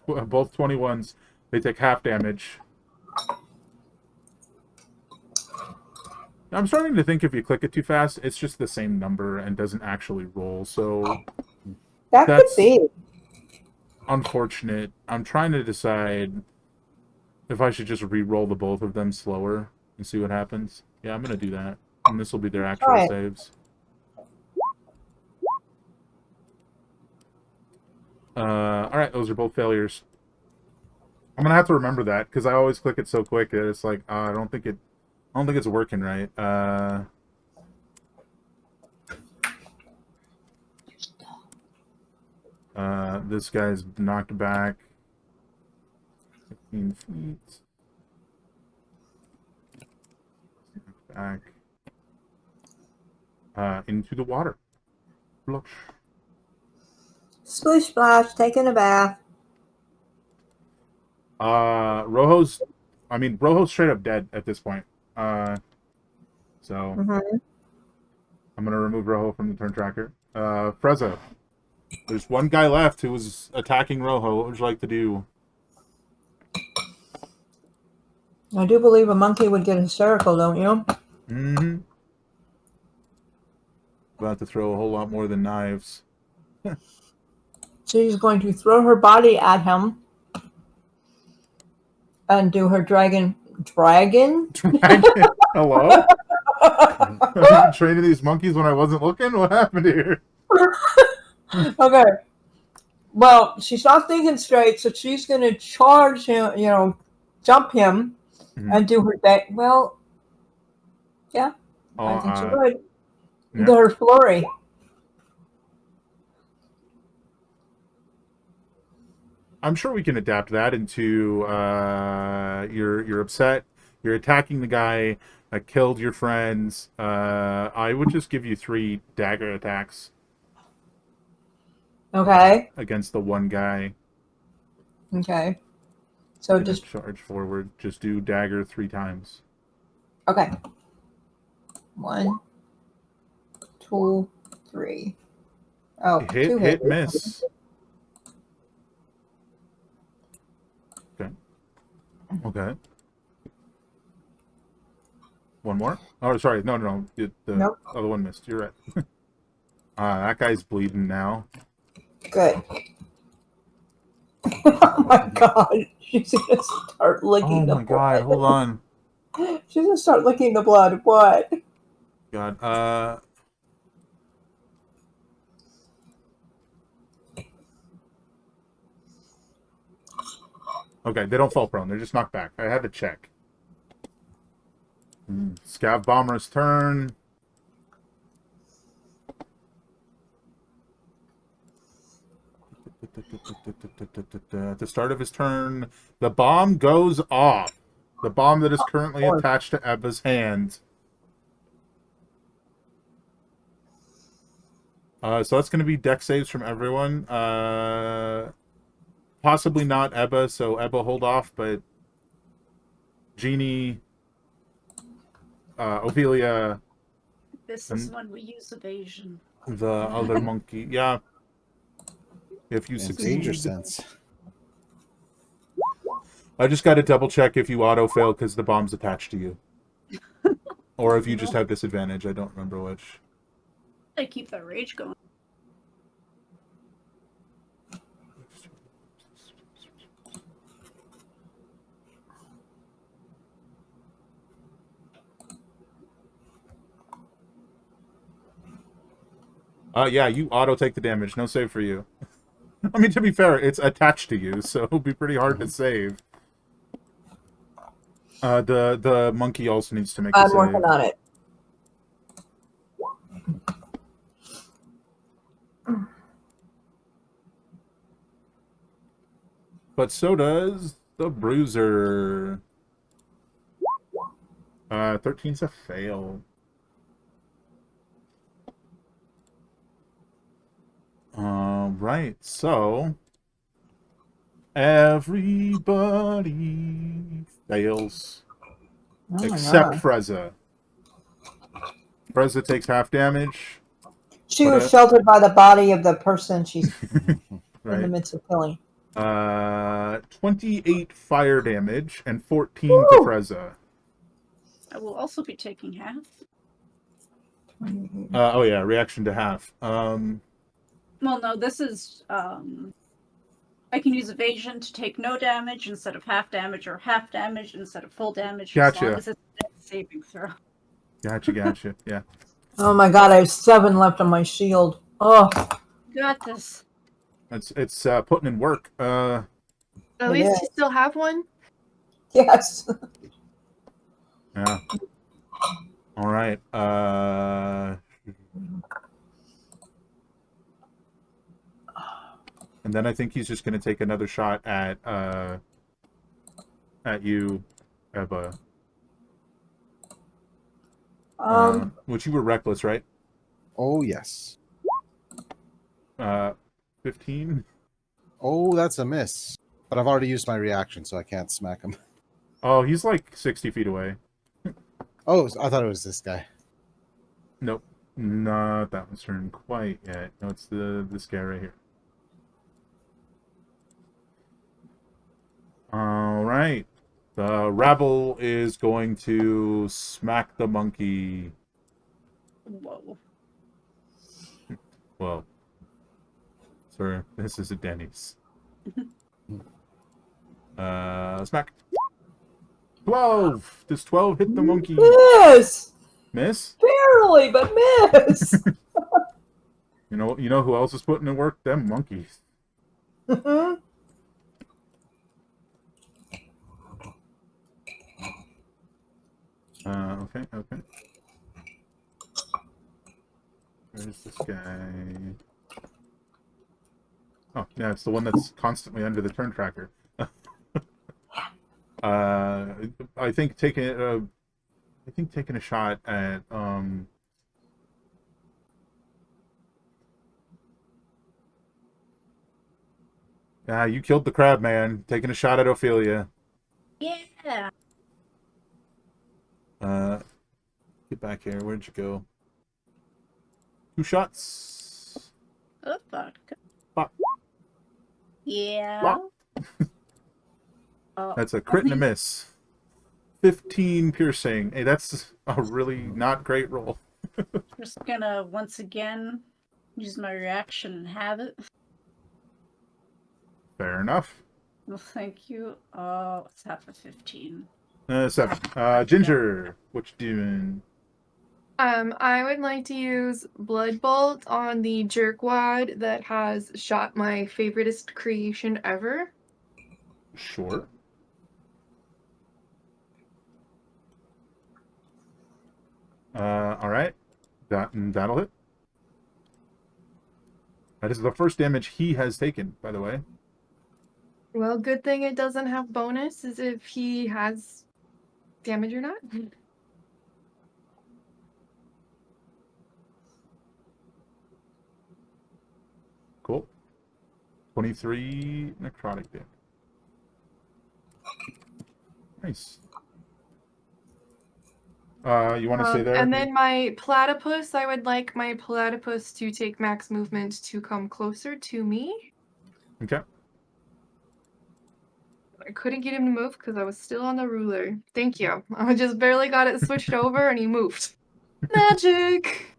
Both 21s. They take half damage. I'm starting to think if you click it too fast, it's just the same number and doesn't actually roll. So That could That's- be. unfortunate. I'm trying to decide if I should just re-roll the both of them slower and see what happens. Yeah, I'm gonna do that, and this will be their actual Alright. saves. All right, those are both failures. I'm gonna have to remember that because I always click it so quick that it's like I don't think it's working right. This guy's knocked back 15 feet. Knocked back into the water. Blush. Splish splash, taking a bath. Rojo's straight up dead at this point. So Mm-hmm. I'm gonna remove Rojo from the turn tracker. Frezza, there's one guy left who was attacking Rojo. What would you like to do? I do believe a monkey would get hysterical, don't you? Mm-hmm. About to throw a whole lot more than knives. She's going to throw her body at him and do her dragon. Dragon? Hello? Are you training these monkeys when I wasn't looking? What happened here? Okay. Well, she's not thinking straight, so she's going to charge him, jump him, Mhm. and do her thing. Well, yeah, I think she would. Yeah. Their flurry. I'm sure we can adapt that into you're upset, you're attacking the guy that killed your friends. I would just give you 3 dagger attacks Okay. against the one guy. Okay. So And just charge forward. Just do dagger 3 times. okay. 1, 2, 3. Oh, 2 Hit, hits. miss. Okay. Okay. One more? Oh, sorry. No. The Nope. other one missed. You're right. That guy's bleeding now. Good. Oh my god. She's gonna start licking the Oh my god, blood. hold on. She's gonna start licking the blood. What? God. Okay, they don't fall prone. They're just knocked back. I had to check. Scav Bomber's turn. At the start of his turn, the bomb goes off. The bomb that is currently attached to Ebba's hand. So that's going to be deck saves from everyone. Possibly not Ebba, so Ebba hold off, but Jeannie, Ophelia, This is when we use evasion. the other monkey. Yeah. If you And danger succeed. sense. I just got to double check if you auto fail because the bomb's attached to you. Or if you just have disadvantage. I don't remember which. I keep that rage going. Yeah, you auto take the damage. No save for you. I mean, to be fair, it's attached to you, so it'll be pretty hard to save. The monkey also needs to make a I'm save. working on it. But so does the bruiser. 13's a fail. Right, so everybody fails Oh my except God. Freza. Freza takes half damage. She But, was sheltered by the body of the person she's in the Right. midst of killing. 28 fire damage and 14 Woo! to Freza. I will also be taking half. Oh yeah, reaction to half. Well, no, this is I can use evasion to take no damage instead of half damage, or half damage instead of full damage, as long Gotcha. as it's a dex saving throw. Gotcha. Yeah. Oh my God, I have 7 left on my shield. Oh, Got this. It's putting in work. At It least is. you still have one. yes. Yeah. All right. And then I think he's just gonna take another shot at you, Ebba. Which you were reckless, right? Oh, yes. 15. Oh, that's a miss. But I've already used my reaction, so I can't smack him. Oh, he's like 60 feet away. Oh, I thought it was this guy. Nope, not that one's turn quite yet. No, it's this guy right here. All right, the rabble is going to smack the monkey. Whoa. Well, sir, this is a Denny's. Smack. 12. Does 12 hit the monkey? Miss! Miss? Barely, but miss! You know who else is putting in work? Them monkeys. Mhm. Okay. Where's this guy? Oh, yeah, it's the one that's constantly under the turn tracker. I think taking a shot at yeah, you killed the crab man. Taking a shot at Ophelia. Yeah. Get back here. Where'd you go? 2 shots. Oh, fuck. Bop. Yeah. Bop. Oh, That's a crit and a miss. 15 piercing. Hey, that's a really not great roll. just gonna once again use my reaction and have it. Fair enough. Well, thank you. Oh, it's half of 15. 7. Ginger, what you doing? I would like to use Blood Bolt on the jerkwad that has shot my favoriteest creation ever. Sure. All right. That'll hit. That is the first damage he has taken, by the way. Well, good thing it doesn't have bonus, as if he has damage or not. Cool. 23 necrotic damage. Nice. You want to stay there? And then my platypus, I would like my platypus to take max movement to come closer to me. Okay. I couldn't get him to move because I was still on the ruler. Thank you. I just barely got it switched over and he moved. Magic!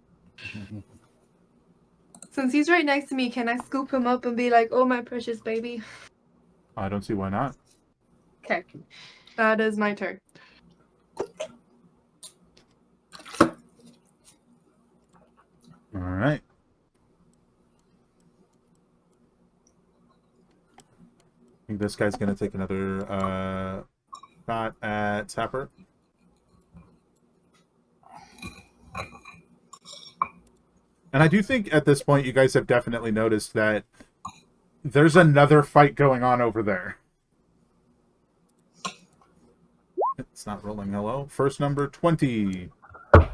Since he's right next to me, can I scoop him up and be like, oh, my precious baby? I don't see why not. Okay. That is my turn. All right. I think this guy's going to take another shot at Sapper. And I do think at this point you guys have definitely noticed that there's another fight going on over there. It's not rolling. Hello. First number 20. I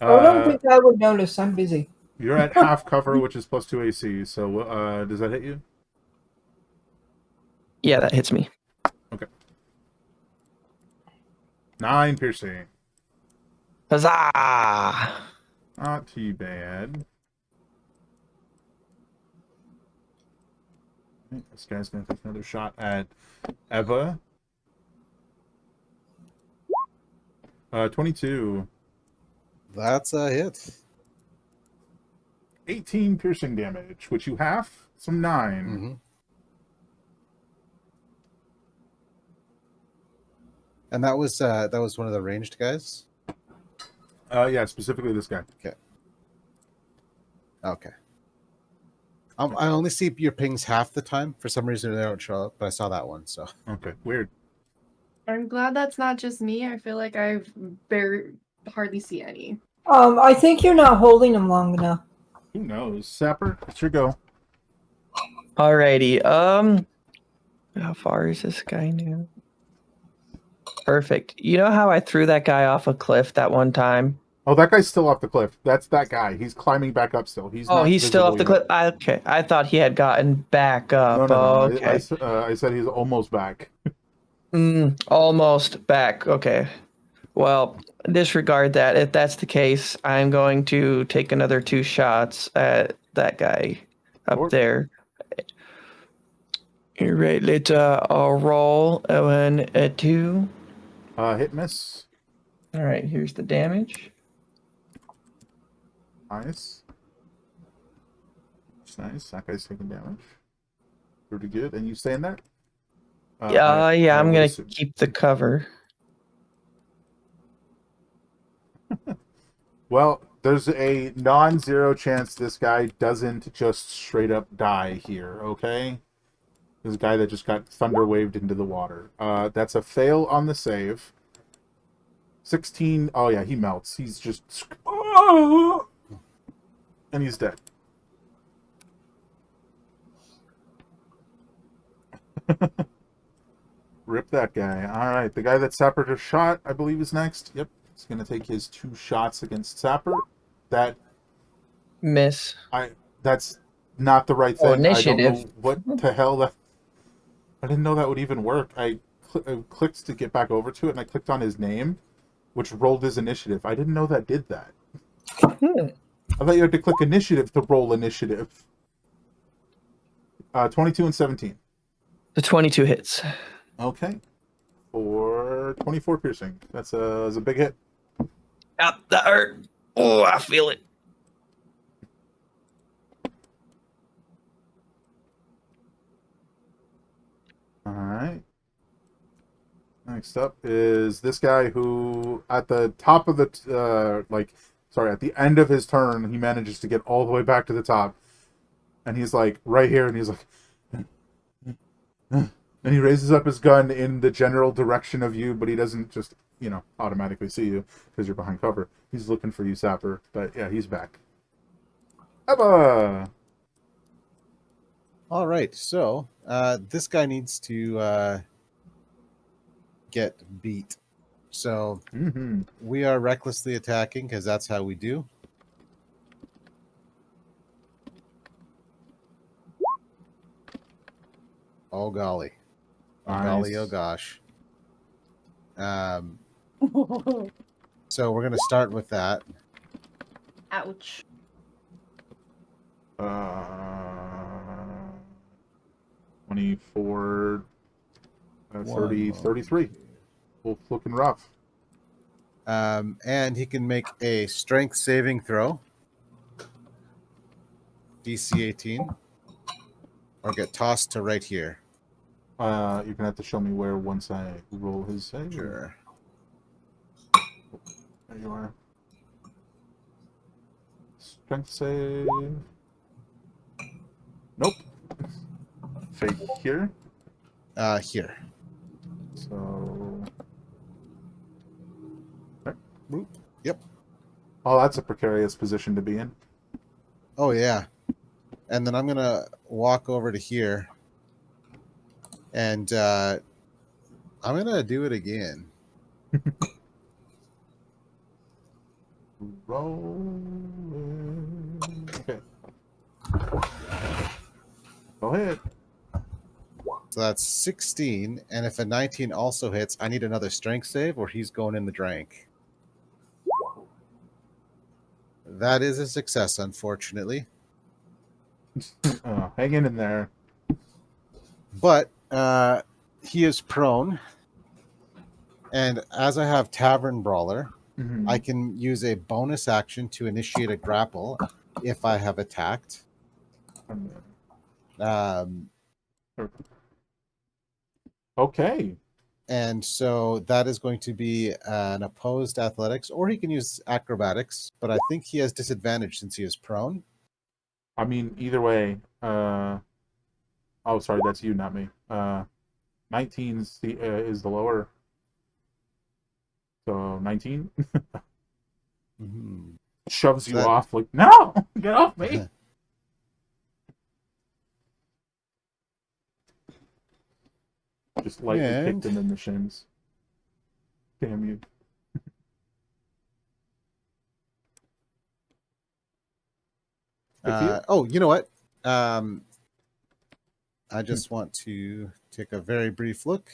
don't think I would notice. I'm busy. You're at half cover, which is +2 AC. So does that hit you? Yeah, that hits me. Okay. 9 piercing. Huzzah! Not too bad. This guy's going to take another shot at Eva. 22. That's a hit. 18 piercing damage, which you half, so 9. Mm-hmm. And that was one of the ranged guys? Yeah, specifically this guy. Okay. I only see your pings half the time. For some reason, they don't show up, but I saw that one, so. Okay, weird. I'm glad that's not just me. I feel like I've hardly see any. I think you're not holding them long enough. Who knows? Sapper, it's your go. Alrighty. How far is this guy now? Perfect. You know how I threw that guy off a cliff that one time? Oh, that guy's still off the cliff. That's that guy. He's climbing back up still. He's Still off the cliff. Okay, I thought he had gotten back up. No. Okay. I said he's almost back. Almost back. Okay. Well, disregard that. If that's the case, I'm going to take another 2 shots at that guy up Sure. there. All right, let's roll a 1, a 2. Hit miss. All right, here's the damage. Nice. That's nice. That guy's taking damage. Pretty good. And you staying there? Yeah, I'm would gonna assume. keep the cover. Well, there's a non-zero chance this guy doesn't just straight up die here, okay? This guy that just got thunder waved into the water. That's a fail on the save. 16. Oh, yeah, he melts. He's just... And he's dead. Rip that guy. All right, the guy that Sapper just shot, I believe, is next. Yep, he's gonna take his 2 shots against Sapper. That Miss. that's not the right Oh, thing. I don't initiative. know what the hell that. I didn't know that would even work. I clicked to get back over to it, and I clicked on his name, which rolled his initiative. I didn't know that did that. Hmm. I thought you had to click initiative to roll initiative. 22 and 17. The 22 hits. Okay. For 24 piercing. That's a big hit. Out that hurt. Oh, I feel it. All right. Next up is this guy who, at the top of the, at the end of his turn, he manages to get all the way back to the top. And he's like, right here, and he's like, and he raises up his gun in the general direction of you, but he doesn't just, automatically see you because you're behind cover. He's looking for you, Sapper. But yeah, he's back. Ebba! All right, so this guy needs to get beat. So we are recklessly attacking because that's how we do. Oh golly. Oh Nice. golly, oh gosh. So we're gonna start with that. Ouch. 24, 30, One 33. Both looking rough. And he can make a strength saving throw. DC 18. Or get tossed to right here. You're gonna have to show me where once I roll his save. Sure. There you are. Strength save. Nope. Fake here. Here. So. Okay. Yep. Oh, that's a precarious position to be in. Oh yeah. And then I'm gonna walk over to here. And I'm gonna do it again. Rolling. Okay. Go ahead. So that's 16, and if a 19 also hits, I need another strength save or he's going in the drink. That is a success, unfortunately. Hanging in there. But he is prone, and as I have Tavern Brawler, I can use a bonus action to initiate a grapple if I have attacked. Okay. And so that is going to be an opposed athletics, or he can use acrobatics, but I think he has disadvantage since he is prone. I mean, either way. Oh, sorry, that's you, not me. 19 is the lower. So 19 shoves you off like, no, get off me. Just lightly kicked him in the shins. Damn you. Oh, you know what? I just want to take a very brief look.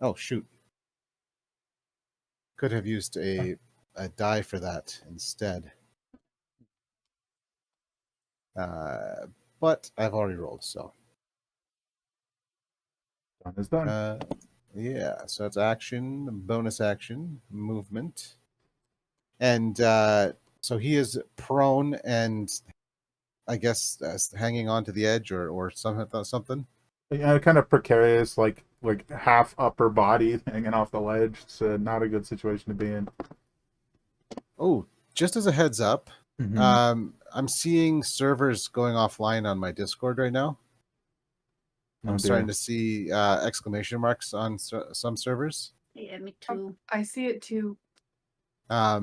Oh, shoot. Could have used a die for that instead. But I've already rolled, so. Done is done. Yeah, so it's action, bonus action, movement. And so he is prone and I guess hanging onto the edge or something. Yeah, kind of precarious, like half upper body hanging off the ledge. It's not a good situation to be in. Oh, just as a heads up, I'm seeing servers going offline on my Discord right now. Oh, I'm dear. starting to see exclamation marks on some servers. Yeah, me too. I see it too. But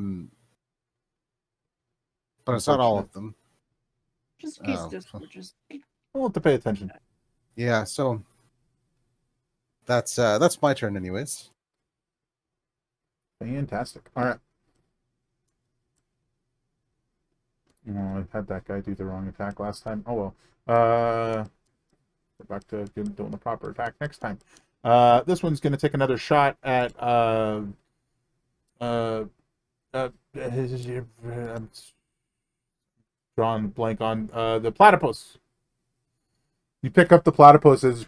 it's not all Unfortunate. of them. Just in case Oh. Discord just. We'll have to pay attention. Yeah, so that's my turn anyways. Fantastic. All right. Oh, I had that guy do the wrong attack last time. Oh well. We're back to doing the proper attack next time. This one's going to take another shot at I'm drawing a blank on the platypus. You pick up the platypus as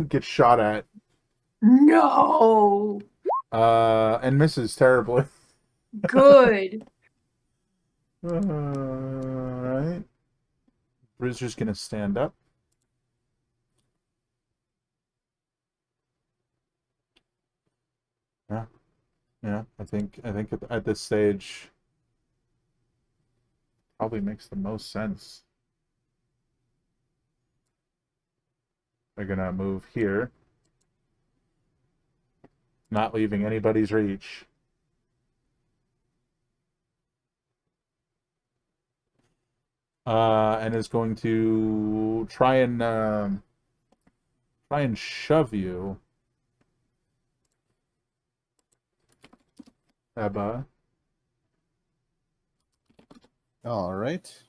gets shot at No. and misses terribly. Good. All right. Bruiser's going to stand up. Yeah, I think at this stage probably makes the most sense. They're gonna move here, not leaving anybody's reach. And is going to try and shove you, Ebba. All right.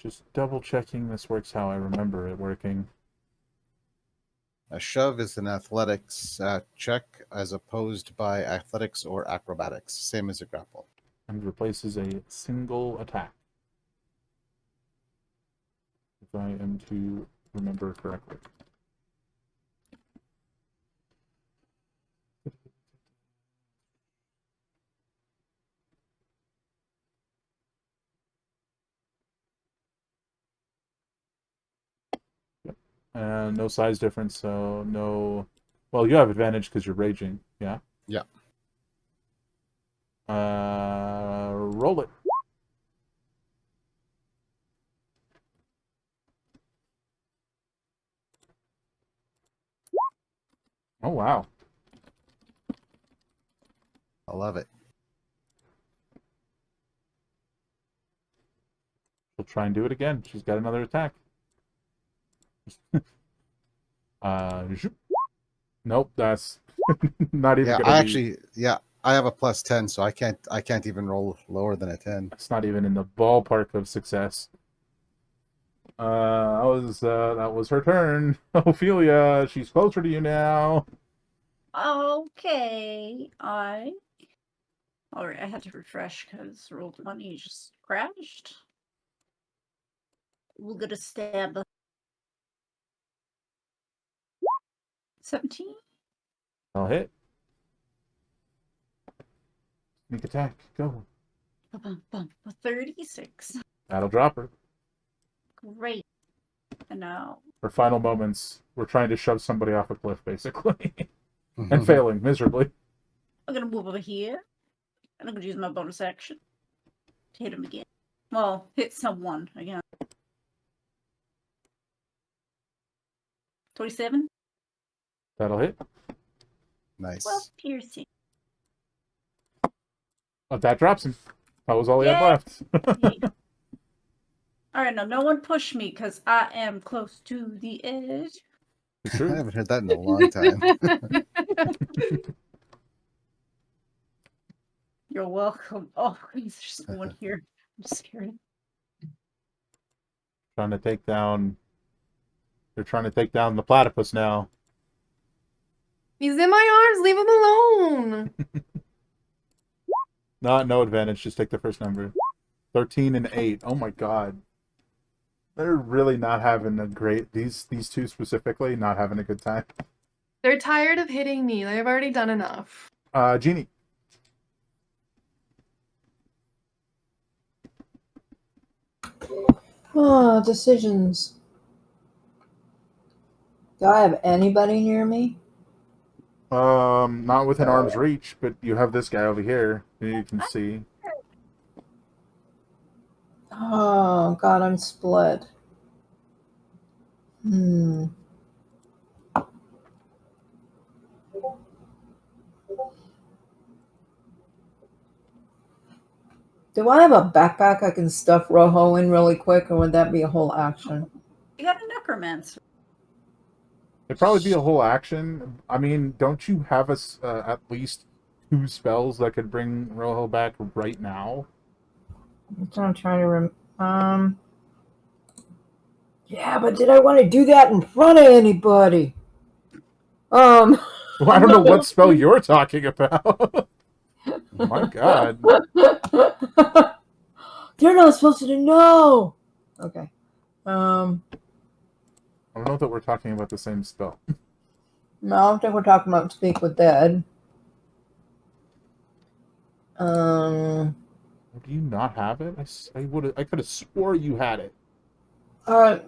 Just double checking this works how I remember it working. A shove is an athletics check as opposed by athletics or acrobatics, same as a grapple. And replaces a single attack. If I am to remember correctly. No size difference, so no. Well, you have advantage because you're raging. Yeah. Yeah. Roll it. Oh wow. I love it. She'll try and do it again. She's got another attack. Zoop. Nope, that's not even. Yeah, gonna I be, actually, I have a +10, so I can't even roll lower than a 10. It's not even in the ballpark of success. That was her turn. Ophelia, she's closer to you now. Okay, Alright, I had to refresh because Roll20 just crashed. We'll get a stab. 17? I'll hit. Sneak attack. Go. 36. That'll drop her. Great. And now. Her final moments, we're trying to shove somebody off a cliff, basically. And failing miserably. I'm gonna move over here. And I'm gonna use my bonus action to hit him again. Well, hit someone again. 27? Mm-hmm. That'll hit. Nice. 12 piercing. Oh, that drops him. That was all he had left. Alright, now no one push me because I am close to the edge. I haven't heard that in a long time. You're welcome. Oh, there's just no one here. I'm scared. They're trying to take down the platypus now. He's in my arms. Leave him alone. No advantage. Just take the first number. 13 and 8. Oh my god. They're really not having a great. These two specifically not having a good time. They're tired of hitting me. They've already done enough. Jeannie. Oh, decisions. Do I have anybody near me? Not within arm's reach, but you have this guy over here who you can see. Oh God, I'm split. Hmm. Do I have a backpack I can stuff Rojo in really quick, or would that be a whole action? You got a necromancer. It'd probably be a whole action. I mean, don't you have at least 2 spells that could bring Rojo back right now? That's what I'm trying to Yeah, but did I want to do that in front of anybody? Well, I don't know what spell you're talking about. My God. They're not supposed to know. Okay. Um, I don't know that we're talking about the same spell. no, I don't think we're talking about Speak with Dead. Do you not have it? I could have swore you had it. I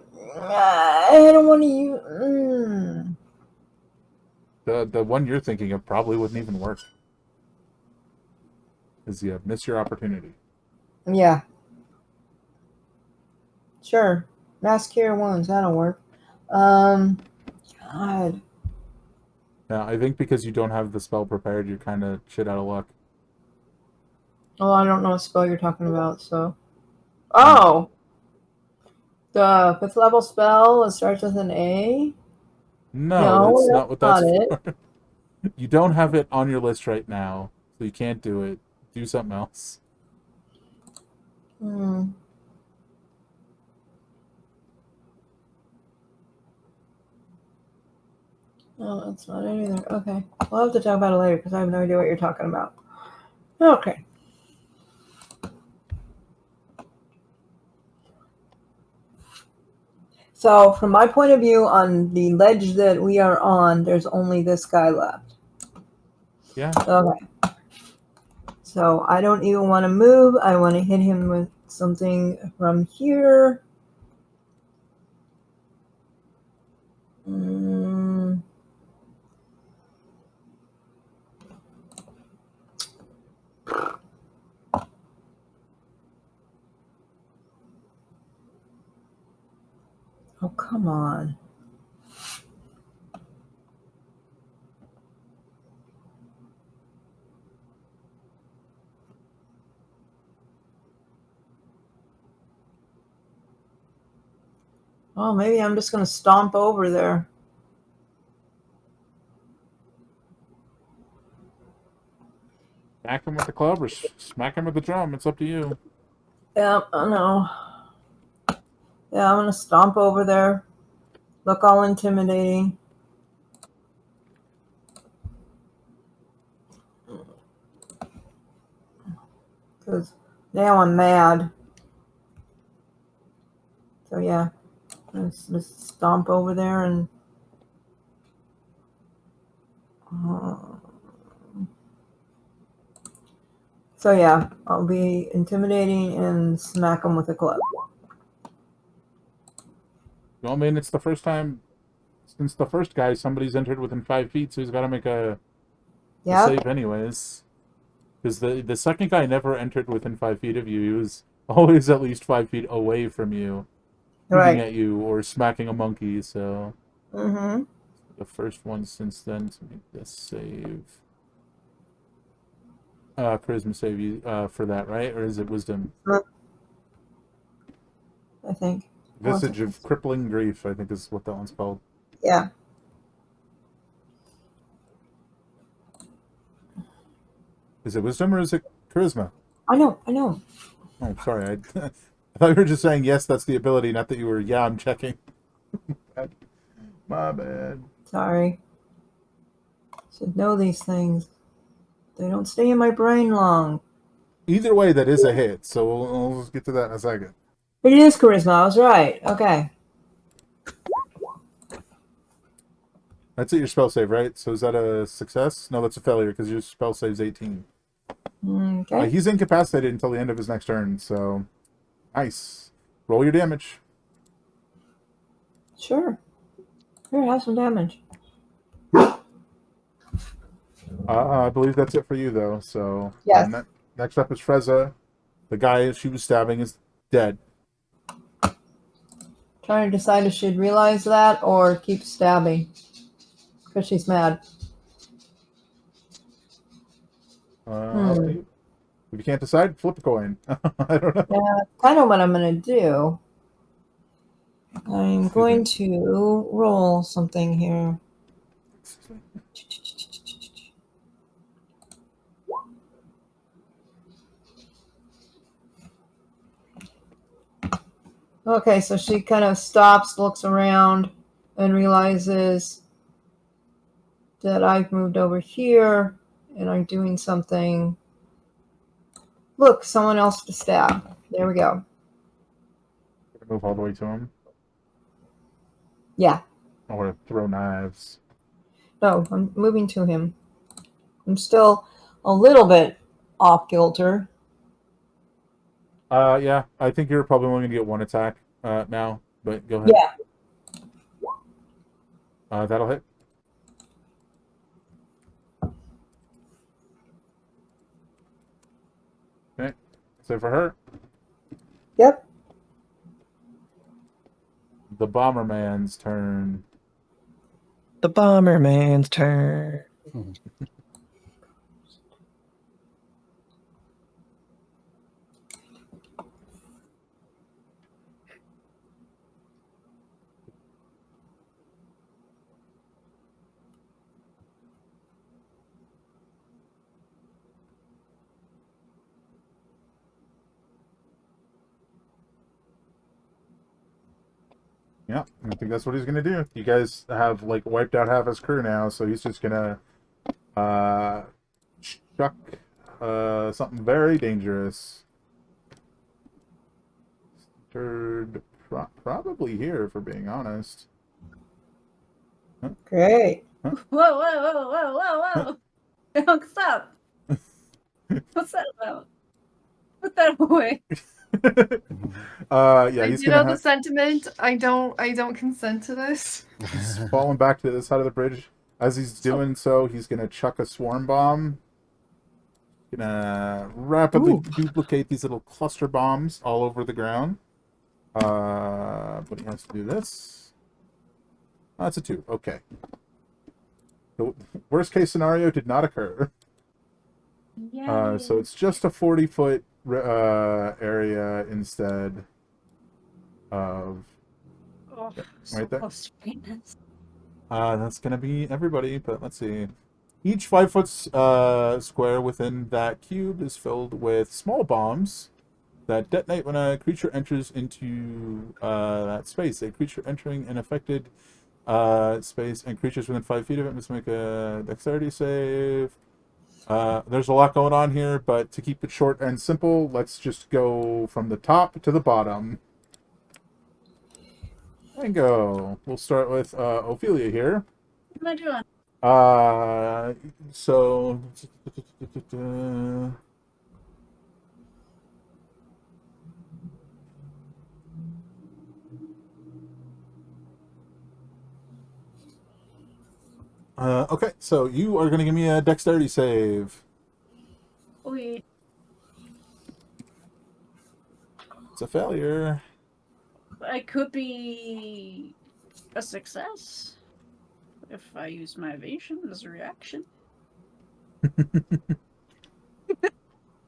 don't want to use. The one you're thinking of probably wouldn't even work. Because you miss your opportunity. Yeah. Sure. Mass cure wounds, that'll work. God. Now, I think because you don't have the spell prepared, you're kind of shit out of luck. Well, I don't know what spell you're talking about, so. Oh! The 5th level spell, it starts with an A? No, that's not what that's it. for. You don't have it on your list right now, so you can't do it. Do something else. Hmm. No, that's not it either. Okay. We'll have to talk about it later because I have no idea what you're talking about. Okay. So, from my point of view, on the ledge that we are on, there's only this guy left. Yeah. Okay. So, I don't even want to move. I want to hit him with something from here. Oh, come on. Oh, maybe I'm just going to stomp over there. Smack him with the club or smack him with the drum. It's up to you. Yeah, I know. Yeah, I'm going to stomp over there. Look all intimidating. Because now I'm mad. So, yeah. Let's just stomp over there and... So, yeah. I'll be intimidating and smack him with a club. Well, I mean, it's the first time since the first guy somebody's entered within 5 feet, so he's got to make a save anyways. Because the second guy never entered within 5 feet of you. He was always at least 5 feet away from you, shooting at you or smacking a monkey. So the first one since then to make this save. Charisma save you for that, right? Or is it wisdom? I think. Visage of crippling grief, I think is what that one's called. Yeah. Is it wisdom or is it charisma? I know. Oh, sorry. I thought you were just saying yes, that's the ability, not that you were, yeah, I'm checking. My bad. Sorry. Should know these things. They don't stay in my brain long. Either way, that is a hit, so we'll get to that in a second. It is charisma. I was right. Okay. That's it, your spell save, right? So is that a success? No, that's a failure because your spell save's 18. Okay. He's incapacitated until the end of his next turn, so nice. Roll your damage. Sure. Here, have some damage. I believe that's it for you, though. So Yes. next up is Freza. The guy she was stabbing is Dead. Trying to decide if she'd realize that or keep stabbing. Because she's mad. If you can't decide, flip a coin. I don't know. Yeah, that's kind of what I'm going to do. I'm Excuse going me. to roll something here. Excuse me. Okay, so she kind of stops, looks around, and realizes that I've moved over here and I'm doing something. Look, someone else to stab. There we go. Move all the way to him. Yeah. I want to throw knives. No, I'm moving to him. I'm still a little bit off kilter. Yeah, I think you're probably only going to get one attack now, but go ahead. Yeah. That'll hit. Okay, so for her, Yep. the Bomberman's turn. The Bomberman's turn. Yeah, I think that's what he's gonna do. You guys have like wiped out half his crew now, so he's just gonna chuck something very dangerous. Probably here, for being honest. Great. Whoa, whoa, whoa, whoa, whoa, whoa. What's up? What's that about? Put that away. Yeah, I he's do gonna know the sentiment. I don't consent to this. he's falling back to the side of the bridge. As he's doing so, he's gonna chuck a swarm bomb. Gonna rapidly duplicate these little cluster bombs all over the ground. But he has to do this. Oh, that's a 2. Okay. The worst case scenario did not occur. Yeah. So it's just a 40-foot area instead of... Oh, so right there. close to greatness. That's gonna be everybody, but let's see. Each 5-foot square within that cube is filled with small bombs that detonate when a creature enters into that space. A creature entering an affected space and creatures within 5 feet of it must make a dexterity save. There's a lot going on here, but to keep it short and simple, let's just go from the top to the bottom. And go. We'll start with Ophelia here. What am I doing? So okay, so you are gonna give me a dexterity save. Wait. It's a failure. I could be a success if I use my evasion as a reaction.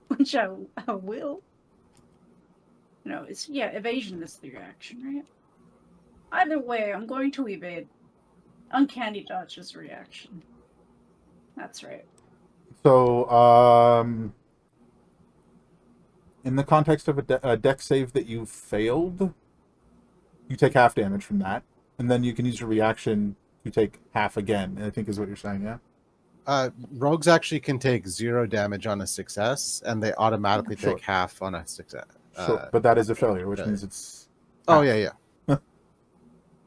Which I will. No, it's evasion is the reaction, right? Either way, I'm going to evade. Uncanny dodge is a reaction. That's right. So, in the context of a dex save that you failed, you take half damage from that, and then you can use your reaction to take half again, I think is what you're saying, yeah? Rogues actually can take 0 damage on a success, and they automatically Sure. take half on a success. Sure, but that is a failure, which failure. means it's... Oh, half.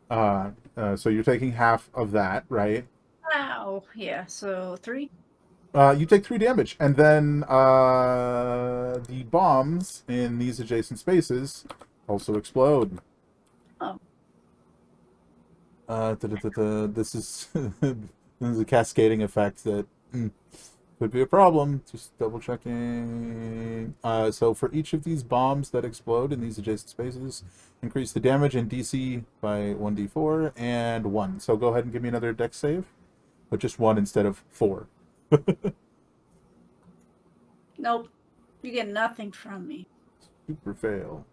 yeah. So you're taking half of that, right? Wow. Yeah, so 3. You take 3 damage, and then the bombs in these adjacent spaces also explode. Oh. This is this is a cascading effect that Could be a problem. Just double checking. So for each of these bombs that explode in these adjacent spaces, increase the damage and DC by 1d4 and 1. So go ahead and give me another dex save, but just 1 instead of 4. Nope. You get nothing from me. Super fail.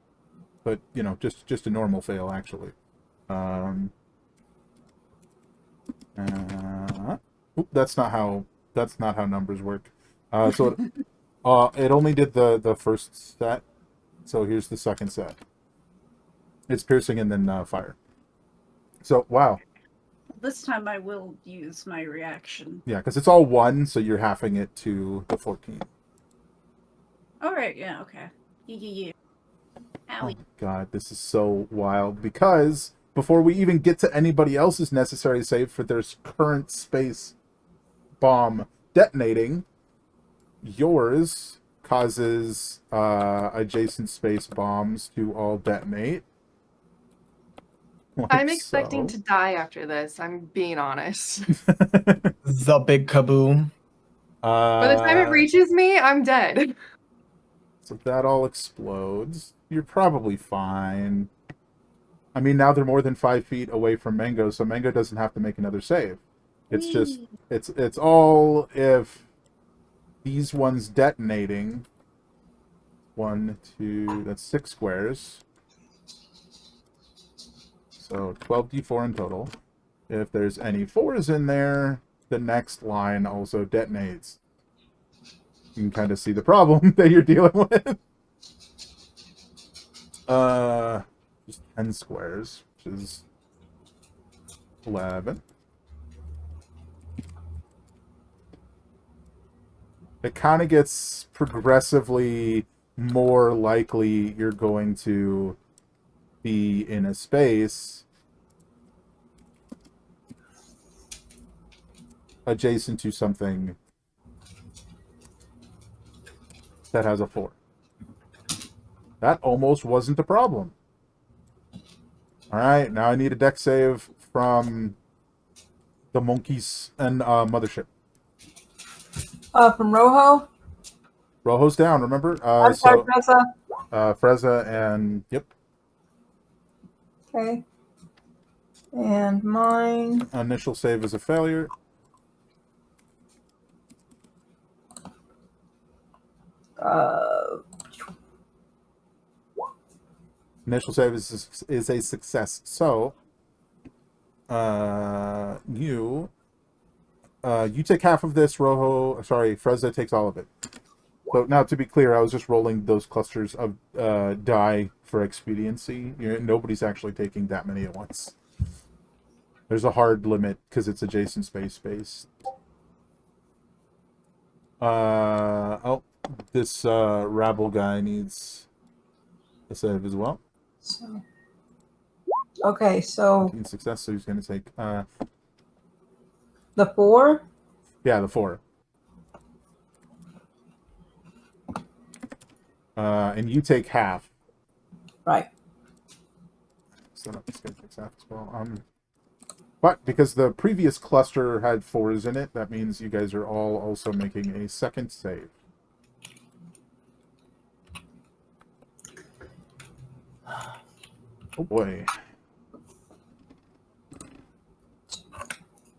But, you know, just a normal fail, actually. That's not how numbers work. So it only did the first set. So here's the second set. It's piercing and then fire. So wow. This time I will use my reaction. Yeah, because it's all 1, so you're halving it to the 14. All right. Yeah. Okay. Yeah. Oh Owie. my god, this is so wild. Because before we even get to anybody else's necessary save for their current space bomb detonating, yours causes adjacent space bombs to all detonate. Like I'm expecting so. to die after this. I'm being honest. The big kaboom. By the time it reaches me, I'm dead. So that all explodes. You're probably fine. I mean, now they're more than 5 feet away from Mango, so Mango doesn't have to make another save. It's just, it's all if these ones detonating. 1, 2, that's 6 squares. So 12d4 in total. If there's any 4s in there, the next line also detonates. You can kind of see the problem that you're dealing with. Just 10 squares, which is 11. It kind of gets progressively more likely you're going to be in a space adjacent to something that has a 4. That almost wasn't a problem. Alright, now I need a dex save from the monkeys and Mothership. From Rojo. Rojo's down, remember? I'm sorry, Rosa. Freza and... Yep. Okay. And mine. Initial save is a failure. Initial save is a success. So, you take half of this. Rojo, sorry, Freza takes all of it. So now, to be clear, I was just rolling those clusters of die for expediency. Nobody's actually taking that many at once. There's a hard limit because it's adjacent space. This rabble guy needs a save as well. So, okay, so In success, so he's going to take the 4. the 4. And you take half. Right. So no, this guy takes half as well. But because the previous cluster had 4s in it, that means you guys are all also making a second save. Oh boy.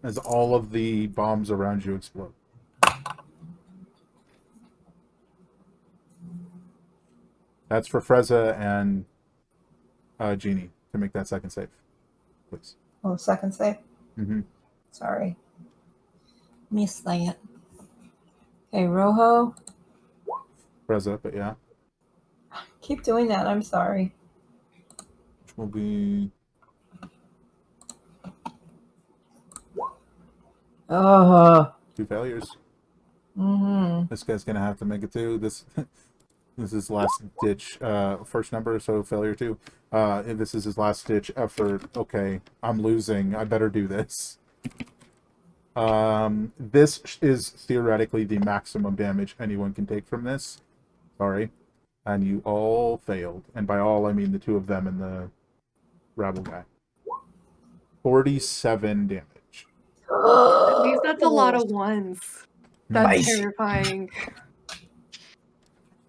As all of the bombs around you explode. That's for Freza and Genie to make that second save. Please. Oh, second save. Mm-hmm. Sorry. Missed that. Okay, Rojo. Freza, but yeah. Keep doing that. I'm sorry. Which will be... Oh. 2 failures. Mm-hmm. This guy's gonna have to make it too. This is his last ditch first number, so failure 2. If this is his last ditch effort, okay, I'm losing. I better do this. This is theoretically the maximum damage anyone can take from this. Sorry. And you all failed. And by all, I mean the 2 of them and the rabble guy. 47 damage. At least that's a lot of ones. That's Nice. terrifying.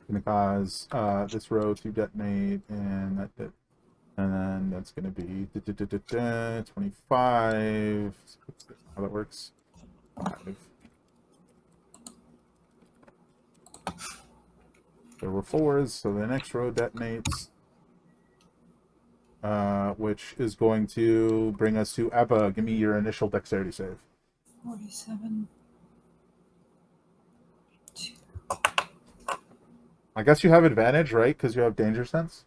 Going to cause this row to detonate, and and then that's going to be 25. How that works? 5. There were 4s, so the next row detonates, which is going to bring us to Ebba. Give me your initial dexterity save. 47. I guess you have advantage, right? Because you have danger sense?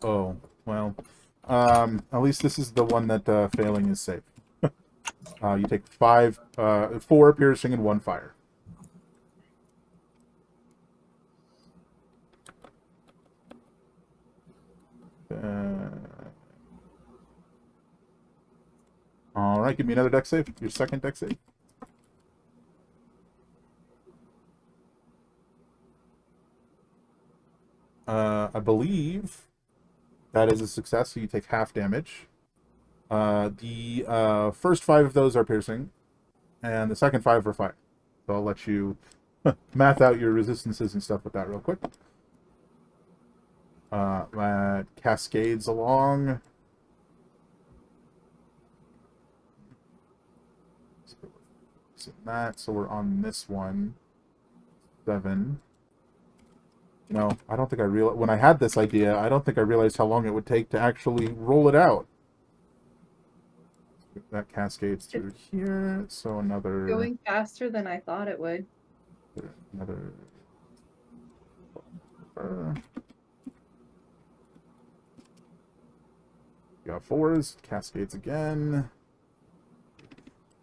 Oh, well. At least this is the one that failing is safe. You take 4 piercing and 1 fire. All right, give me another dex save. Your second dex save. I believe that is a success, so you take half damage. The first 5 of those are piercing, and the second 5 are fire. So I'll let you math out your resistances and stuff with that real quick. That cascades along. So we're on this one. 7. No, I don't think I realized when I had this idea. I don't think I realized how long it would take to actually roll it out. That cascades through here. So another. Going faster than I thought it would. Another. You got 4s. Cascades again.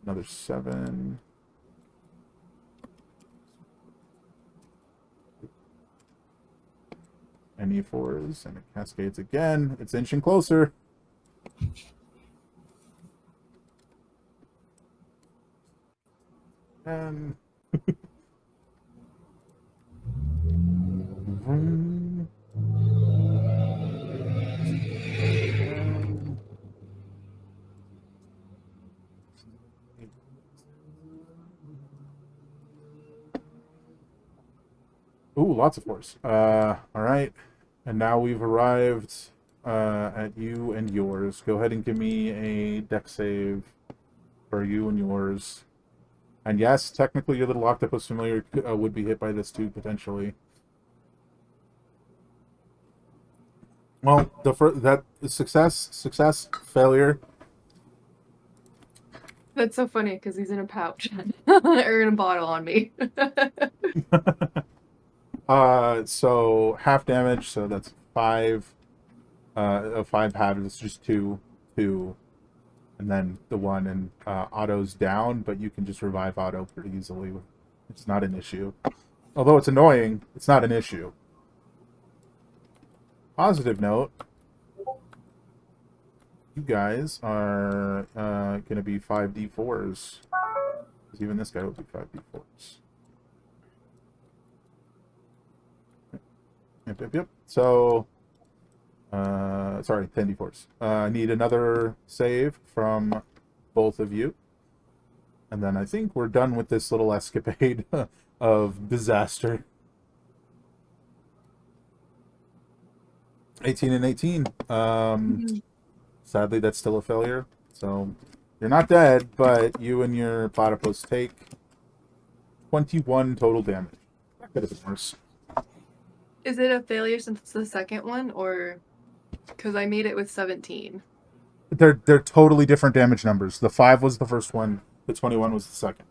Another 7. Any 4s, and it cascades again. It's inching closer. And ooh, lots of 4s. All right. And now we've arrived at you and yours. Go ahead and give me a dex save for you and yours. And yes, technically your little octopus familiar would be hit by this too, potentially. Well, that is success, failure. That's so funny because he's in a pouch or in a bottle on me. So half damage, so that's 5. 5 halves, it's just 2, and then the 1, and Otto's down, but you can just revive Otto pretty easily. It's not an issue. Although it's annoying, it's not an issue. Positive note, you guys are going to be 5d4s. Because even this guy will be 5d4s. Yep. So, sorry, 10d4s. I need another save from both of you. And then I think we're done with this little escapade of disaster. 18 and 18. Sadly, that's still a failure. So, you're not dead, but you and your platypus take 21 total damage. That could have been worse. Is it a failure since it's the second one, or because I made it with 17? They're totally different damage numbers. The 5 was the first one. The 21 was the second.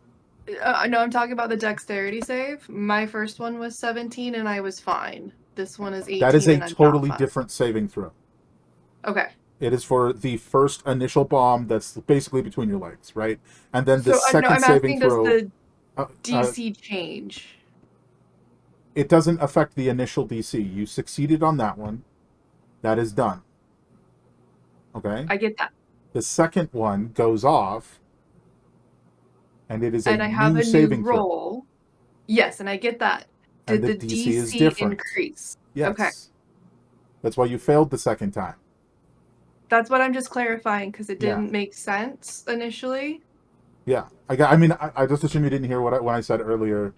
No, I'm talking about the dexterity save. My first one was 17, and I was fine. This one is 18. That is a and I'm totally not fine. different saving throw. Okay. It is for the first initial bomb that's basically between your legs, right? And then the So second I'm saving asking, throw. does the DC change? It doesn't affect the initial DC. You succeeded on that one. That is done. Okay? I get that. The second one goes off, and it is And a I have new a saving new throw. roll. Yes, and I get that. And Did the the DC is DC different. increase? Yes. Okay. That's why you failed the second time. That's what I'm just clarifying because it Yeah. didn't make sense initially. Yeah, I mean, I just assume you didn't hear when I said earlier.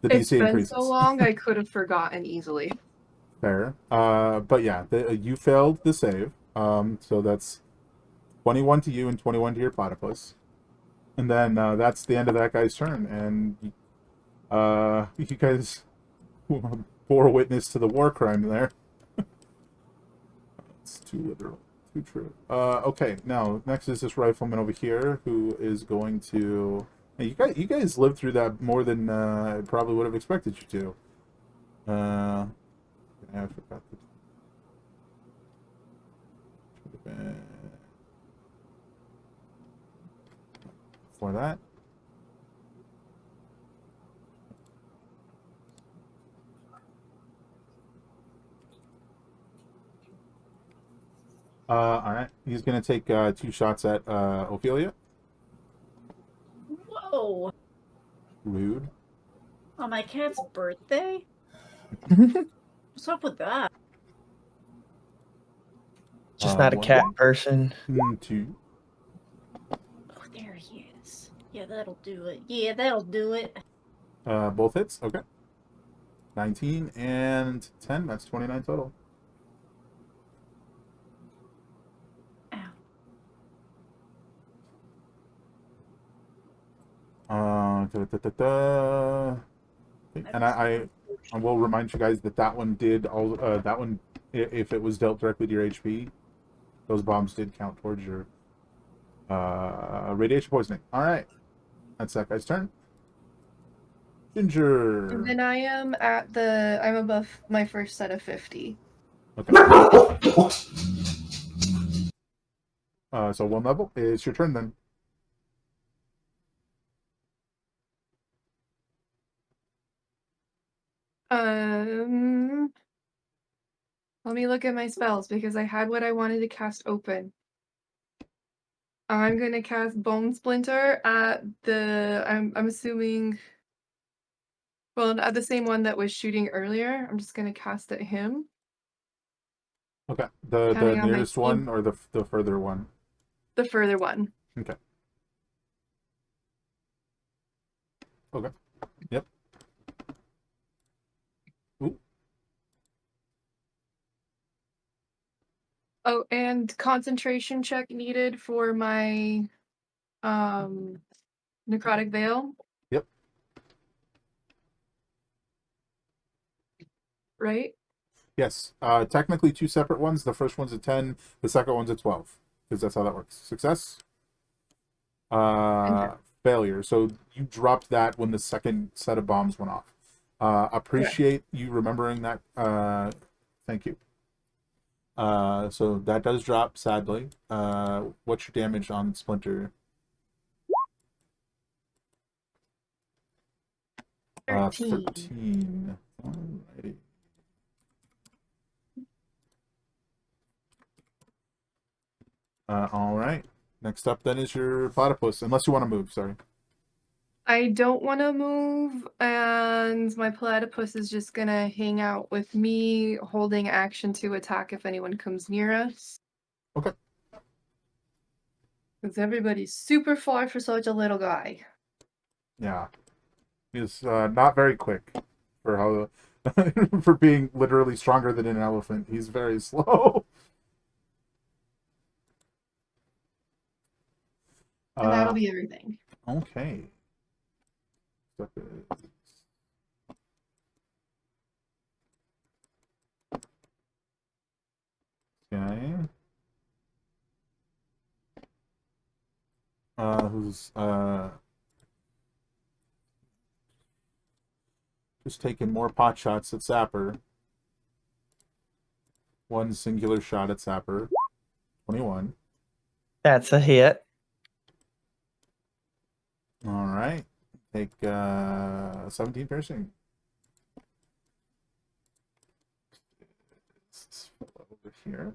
The It's DC been so increases. long, I could have forgotten easily. Fair. But yeah, you failed the save. So that's 21 to you and 21 to your platypus. And then that's the end of that guy's turn. And you guys bore witness to the war crime there. It's too literal. Too true. Okay, now next is this rifleman over here who is going to. Hey, you guys lived through that more than I probably would have expected you to. I forgot the. For that. All right. He's gonna take 2 shots at Ophelia. Whoa! Rude. On my cat's birthday? What's up with that? Just not a One, cat person. 2. Oh, there he is. Yeah, that'll do it. Yeah, that'll do it. Both hits. Okay. 19 and 10. That's 29 total. Ow. Okay, and I will remind you guys that that one did all that one if it was dealt directly to your HP, those bombs did count towards your radiation poisoning. All right, that's that guy's turn. And Ginger. then I'm above my first set of 50. Okay. So 1 level. It's your turn then. Um, Let me look at my spells because I had what I wanted to cast open. I'm gonna cast Bone Splinter at I'm assuming, well, at the same one that was shooting earlier. I'm just gonna cast at him. Okay. The Counting on my nearest team. one or the further one. The further one. Okay. Okay. Yep. Ooh. Oh, and concentration check needed for my necrotic veil, Yep. right? Yes. Technically 2 separate ones. The first one's a 10. The second one's a 12. Because that's how that works. Success. And Failure. So you dropped that when the second set of bombs went off. Appreciate you remembering that. Thank you. So that does drop, sadly. What's your damage on Splinter? 13. 13. Alrighty. All right. Next up then is your platypus, unless you want to move. Sorry. I don't want to move, and my platypus is just gonna hang out with me, holding action to attack if anyone comes near us. Okay. Because everybody's super far for such a little guy. Yeah. He's not very quick for how for being literally stronger than an elephant. He's very slow. And that'll be everything. Okay. Okay. Who's just taking more pot shots at Sapper. One singular shot at Sapper. 21. That's a hit. All right. Take 17 piercing. Over here.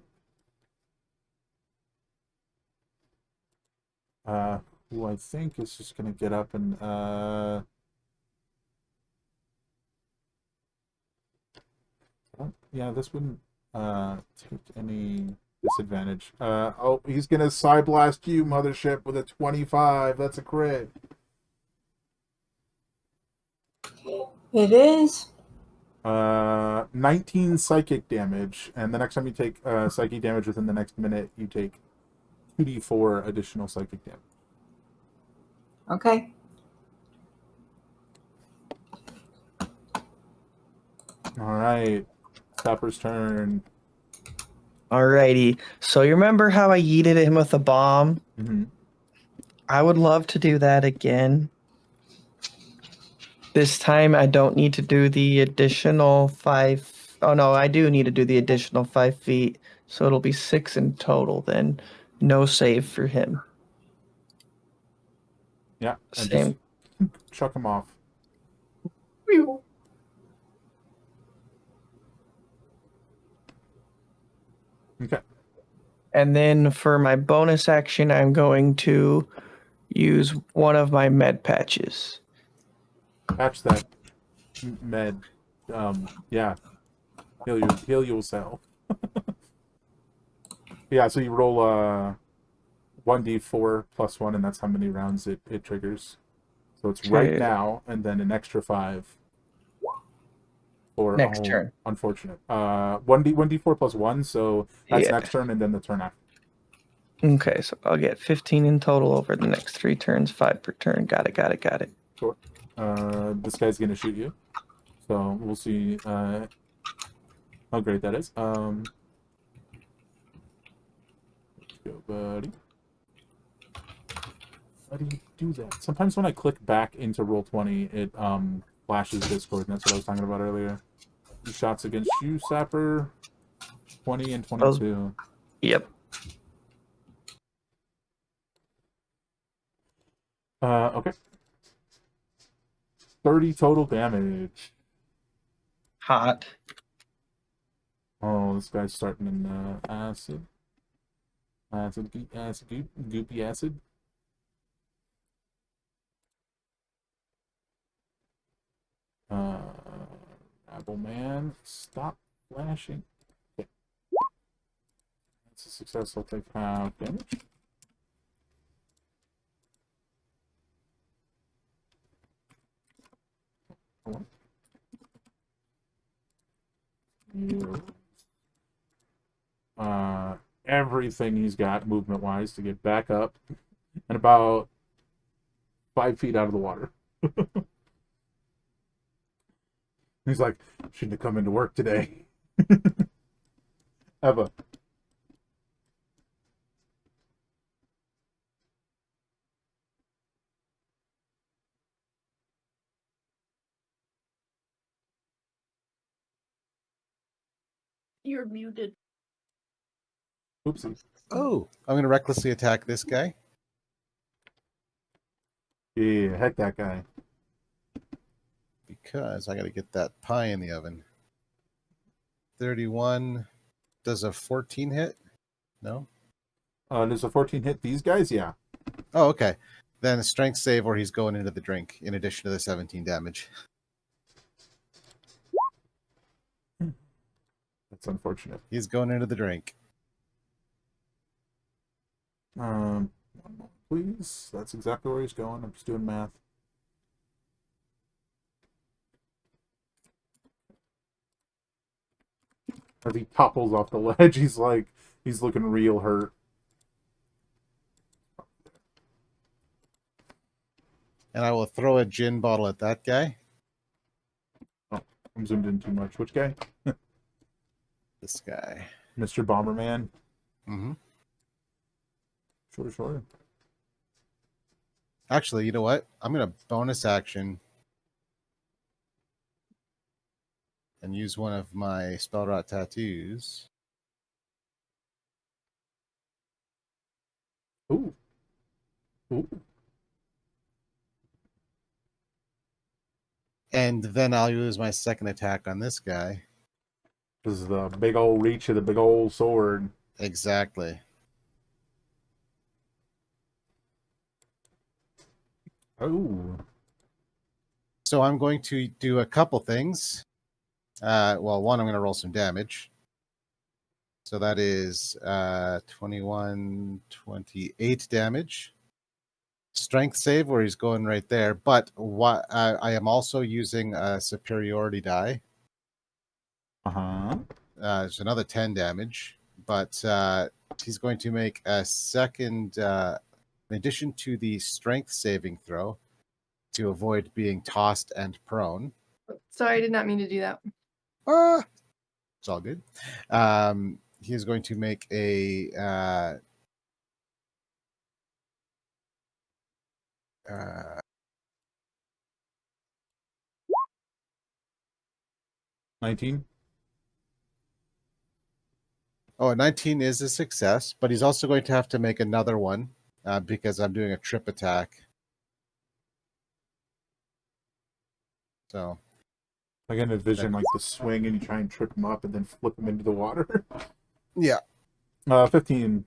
Who I think is just gonna get up and yeah, this wouldn't take any Disadvantage. Oh, he's gonna side blast you, mothership, with a 25. That's a crit. It is. 19 psychic damage, and the next time you take psychic damage within the next minute, you take 2d4 additional psychic damage. Okay. All right, Sapper's turn. Alrighty. So you remember how I yeeted him with a bomb? Mm-hmm. I would love to do that again. This time I don't need to do the additional 5. Oh no, I do need to do the additional 5 feet. So it'll be 6 in total then. No save for him. Yeah, and Same. just chuck him off. Okay. And then for my bonus action, I'm going to use one of my med patches. Patch that med. Yeah. Heal yourself. Yeah, so you roll 1d4 plus 1, and that's how many rounds it triggers. So it's right Okay. now, and then an extra 5 for Next turn. Unfortunate. 1d4 plus 1, so that's Yeah. next turn, and then the turn after. Okay, so I'll get 15 in total over the next 3 turns, 5 per turn. Got it. Sure. This guy's gonna shoot you, so we'll see how great that is. Let's go, buddy. How do you do that? Sometimes when I click back into Roll20, it flashes Discord, and that's what I was talking about earlier. 2 shots against you, Sapper. 20 and 22. Yep. Okay. 30 total damage. Hot. Oh, this guy's starting in acid. Goopy acid. Apple Man, stop flashing. Okay. That's a success. I'll take half damage. Everything he's got movement wise to get back up and about 5 feet out of the water. He's like, shouldn't have come into work today. Eva. You're muted. Oopsie. Oh, I'm going to recklessly attack this guy. Yeah, heck that guy. Because I got to get that pie in the oven. 31. Does a 14 hit? No? Does a 14 hit these guys? Yeah. Oh, okay. Then a strength save or he's going into the drink in addition to the 17 damage. That's unfortunate. He's going into the drink. One moment, please. That's exactly where he's going. I'm just doing math. As he topples off the ledge, he's looking real hurt. And I will throw a gin bottle at that guy. Oh, I'm zoomed in too much. Which guy? This guy. Mr. Bomberman. Mm-hmm. Sure. Actually, you know what? I'm going to bonus action and use one of my spell rot tattoos. Ooh. And then I'll use my second attack on this guy. This is the big old reach of the big old sword. Exactly. Oh. So I'm going to do a couple things. Well, one, I'm going to roll some damage. So that is 21, 28 damage. Strength save where he's going right there. But what I am also using a superiority die. Uh-huh. It's another 10 damage. But he's going to make a second, in addition to the strength saving throw, to avoid being tossed and prone. Sorry, I did not mean to do that. It's all good. He is going to make a 19. Oh, a 19 is a success, but he's also going to have to make another one because I'm doing a trip attack. So I can envision like the swing and you try and trip him up and then flip him into the water. yeah, 15.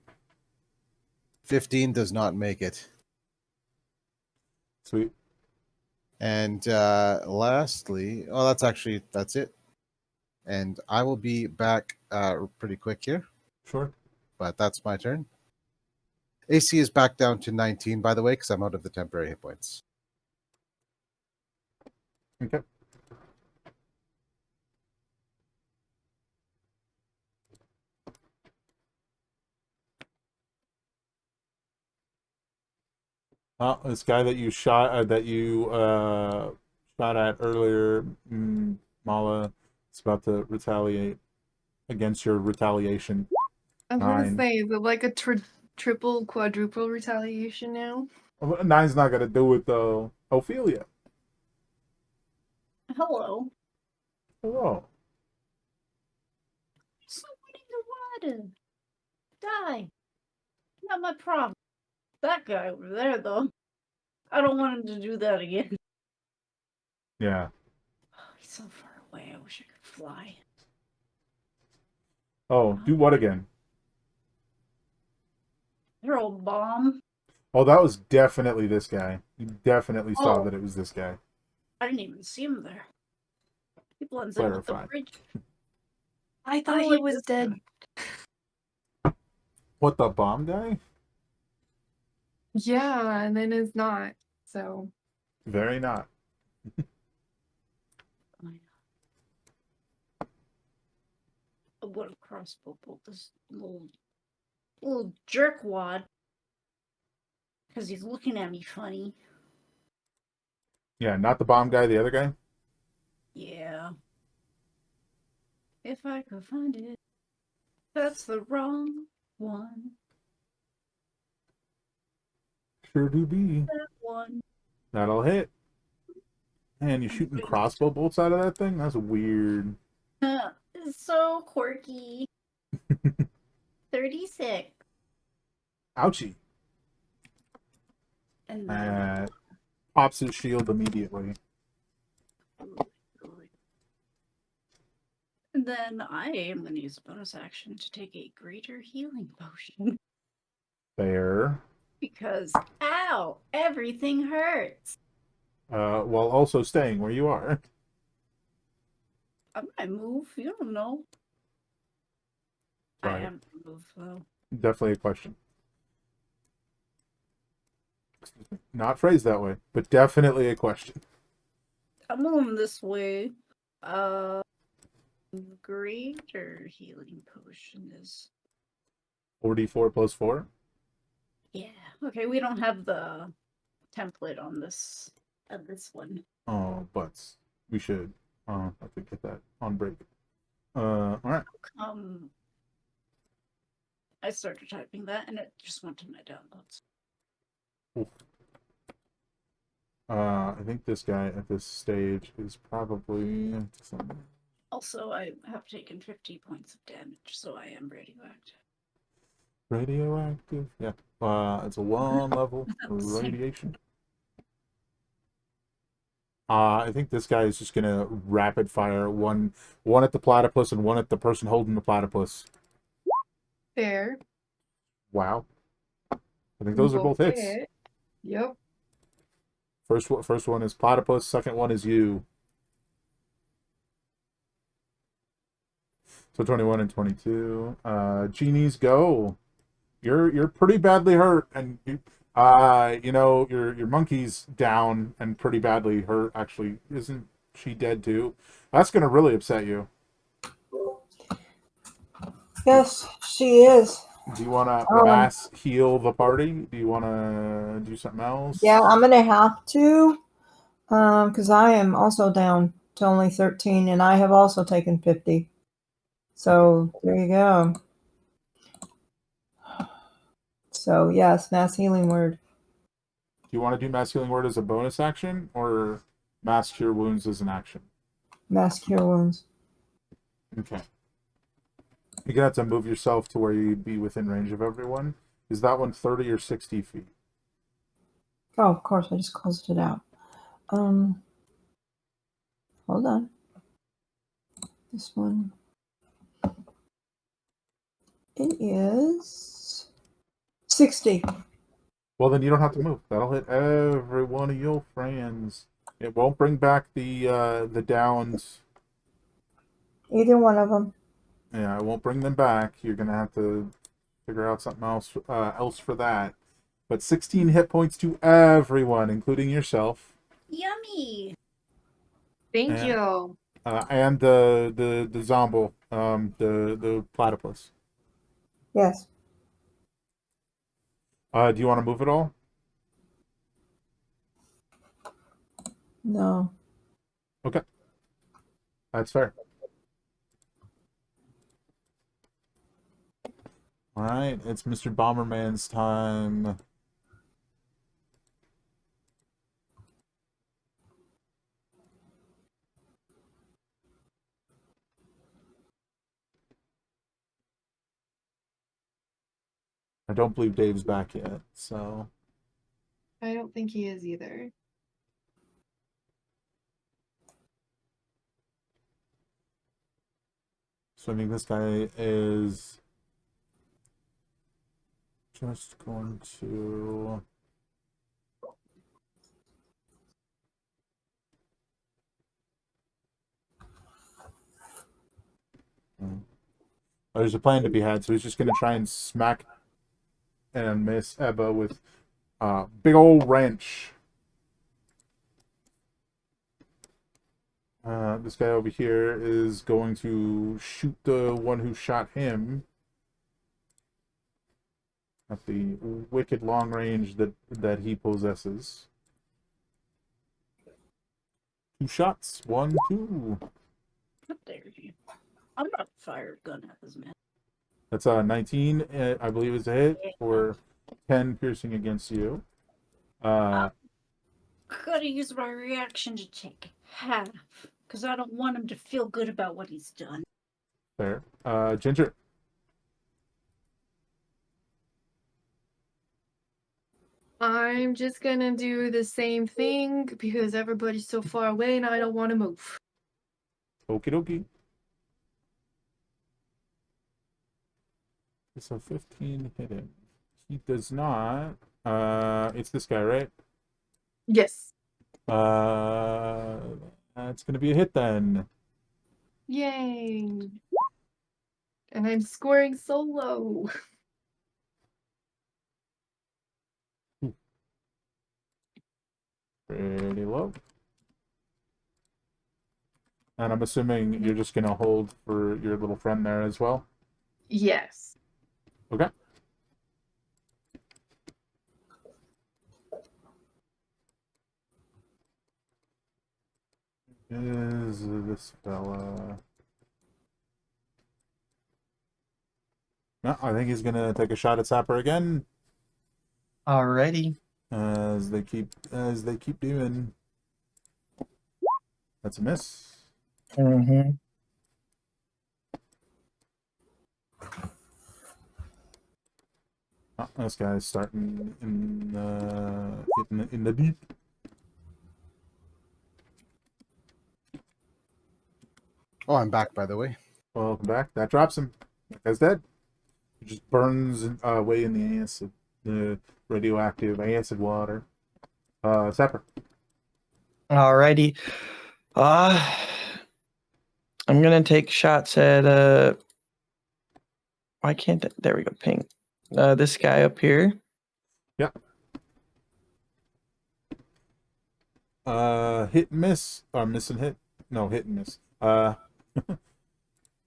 15 does not make it. Sweet. And lastly, that's it. And I will be back pretty quick here, Sure. but that's my turn. AC is back down to 19, by the way, because I'm out of the temporary hit points. Okay. This guy that you shot shot at earlier, Mala, is about to retaliate against your retaliation. I was going to 9. say, is it like a triple, quadruple retaliation now? 9's not gonna do it though. Ophelia. Hello. Hello. Somebody in the water. Die. Not my problem. That guy over there, though. I don't want him to do that again. Yeah. Oh, he's so far away. I wish I could fly. Oh, do what again? Throw a bomb. Oh, that was definitely this guy. You definitely saw Oh. that it was this guy. I didn't even see him there. He blends in with the Clarify. bridge. I thought Oh, he like was this dead. guy. What, the bomb guy? Yeah, and then it's not. So Very not. I would have crossbow bolt this little jerkwad. Because he's looking at me funny. Yeah, not the bomb guy, the other guy? Yeah. If I could find it. That's the wrong one. Sure do be. That one. That'll hit. Man, you shooting crossbow bolts out of that thing? That's weird. It's so quirky. 36. Ouchie. And then... Pops his shield immediately. And then I am going to use a bonus action to take a greater healing potion. Fair. Because, ow, everything hurts. While also staying where you are. I might move, you don't know. Right. I am going to move, though. Definitely a question. Not phrased that way, but definitely a question. I'm moving this way. Greater healing potion is... 44 plus 4? Yeah. Okay, we don't have the template on this one. Oh, butts. We should. I have to get that on break. Alright. I started typing that and it just went to my downloads. Oof. I think this guy at this stage is probably... Also, I have taken 50 points of damage, so I am radioactive. Radioactive? Yeah. It's a 1 level radiation. I think this guy is just gonna rapid fire one at the platypus and one at the person holding the platypus. fair. Wow. I think those are both hits. hit. Yep. First one is platypus. Second one is you. So 21 and 22. Genies, go. You're pretty badly hurt, and your monkey's down and pretty badly hurt. Actually, isn't she dead too? That's gonna really upset you. Yes, she is. Do you want to Um, mass heal the party? Do you want to do something else? Yeah, I'm gonna have to, because I am also down to only 13, and I have also taken 50. So there you go. So yes, mass healing word. Do you want to do mass healing word as a bonus action or mass cure wounds as an action? Mass cure wounds. Okay. You're gonna have to move yourself to where you'd be within range of everyone. Is that one 30 or 60 feet? Oh, of course, I just closed it out. Hold on. This one. It is 60. Well, then you don't have to move. That'll hit every one of your friends. It won't bring back the downs. Either one of them. Yeah, it won't bring them back. You're gonna have to figure out something else for that. But 16 hit points to everyone, including yourself. Yummy. Thank Yeah. you. And the zombo, the platypus. Yes. Do you want to move it all? No. Okay, that's fair. All right, it's Mr. Bomberman's time. I don't believe Dave's back yet, so I don't think he is either. I think this guy is just going to. Oh, there's a plan to be had, so he's just going to try and smack and miss Ebba with a big old wrench. This guy over here is going to shoot the one who shot him at the wicked long range that he possesses. 2 shots. 1, 2. How dare you? I'm not fired gun at this man. That's 19, I believe, is a hit for 10 piercing against you. Gotta use my reaction to take half, because I don't want him to feel good about what he's done. Fair. Ginger. I'm just gonna do the same thing because everybody's so far away and I don't want to move. Okie dokie. So 15 hit him. He does not. It's this guy, right? Yes. That's gonna be a hit then. Yay. And I'm scoring so low. Pretty low. And I'm assuming you're just gonna hold for your little friend there as well. Yes. Okay. Is this fella? No, I think he's gonna take a shot at Sapper again, Alrighty. as they keep doing. That's a miss. Mm-hmm. Oh, this guy's starting in the deep. Oh, I'm back, by the way. Welcome back. That drops him. That guy's dead. He just burns away in the acid, the radioactive acid water. Sapper. Alrighty. I'm gonna take shots at why can't there we go, ping. This guy up here. Hit and miss or miss and hit. No, hit and miss. Oh, he's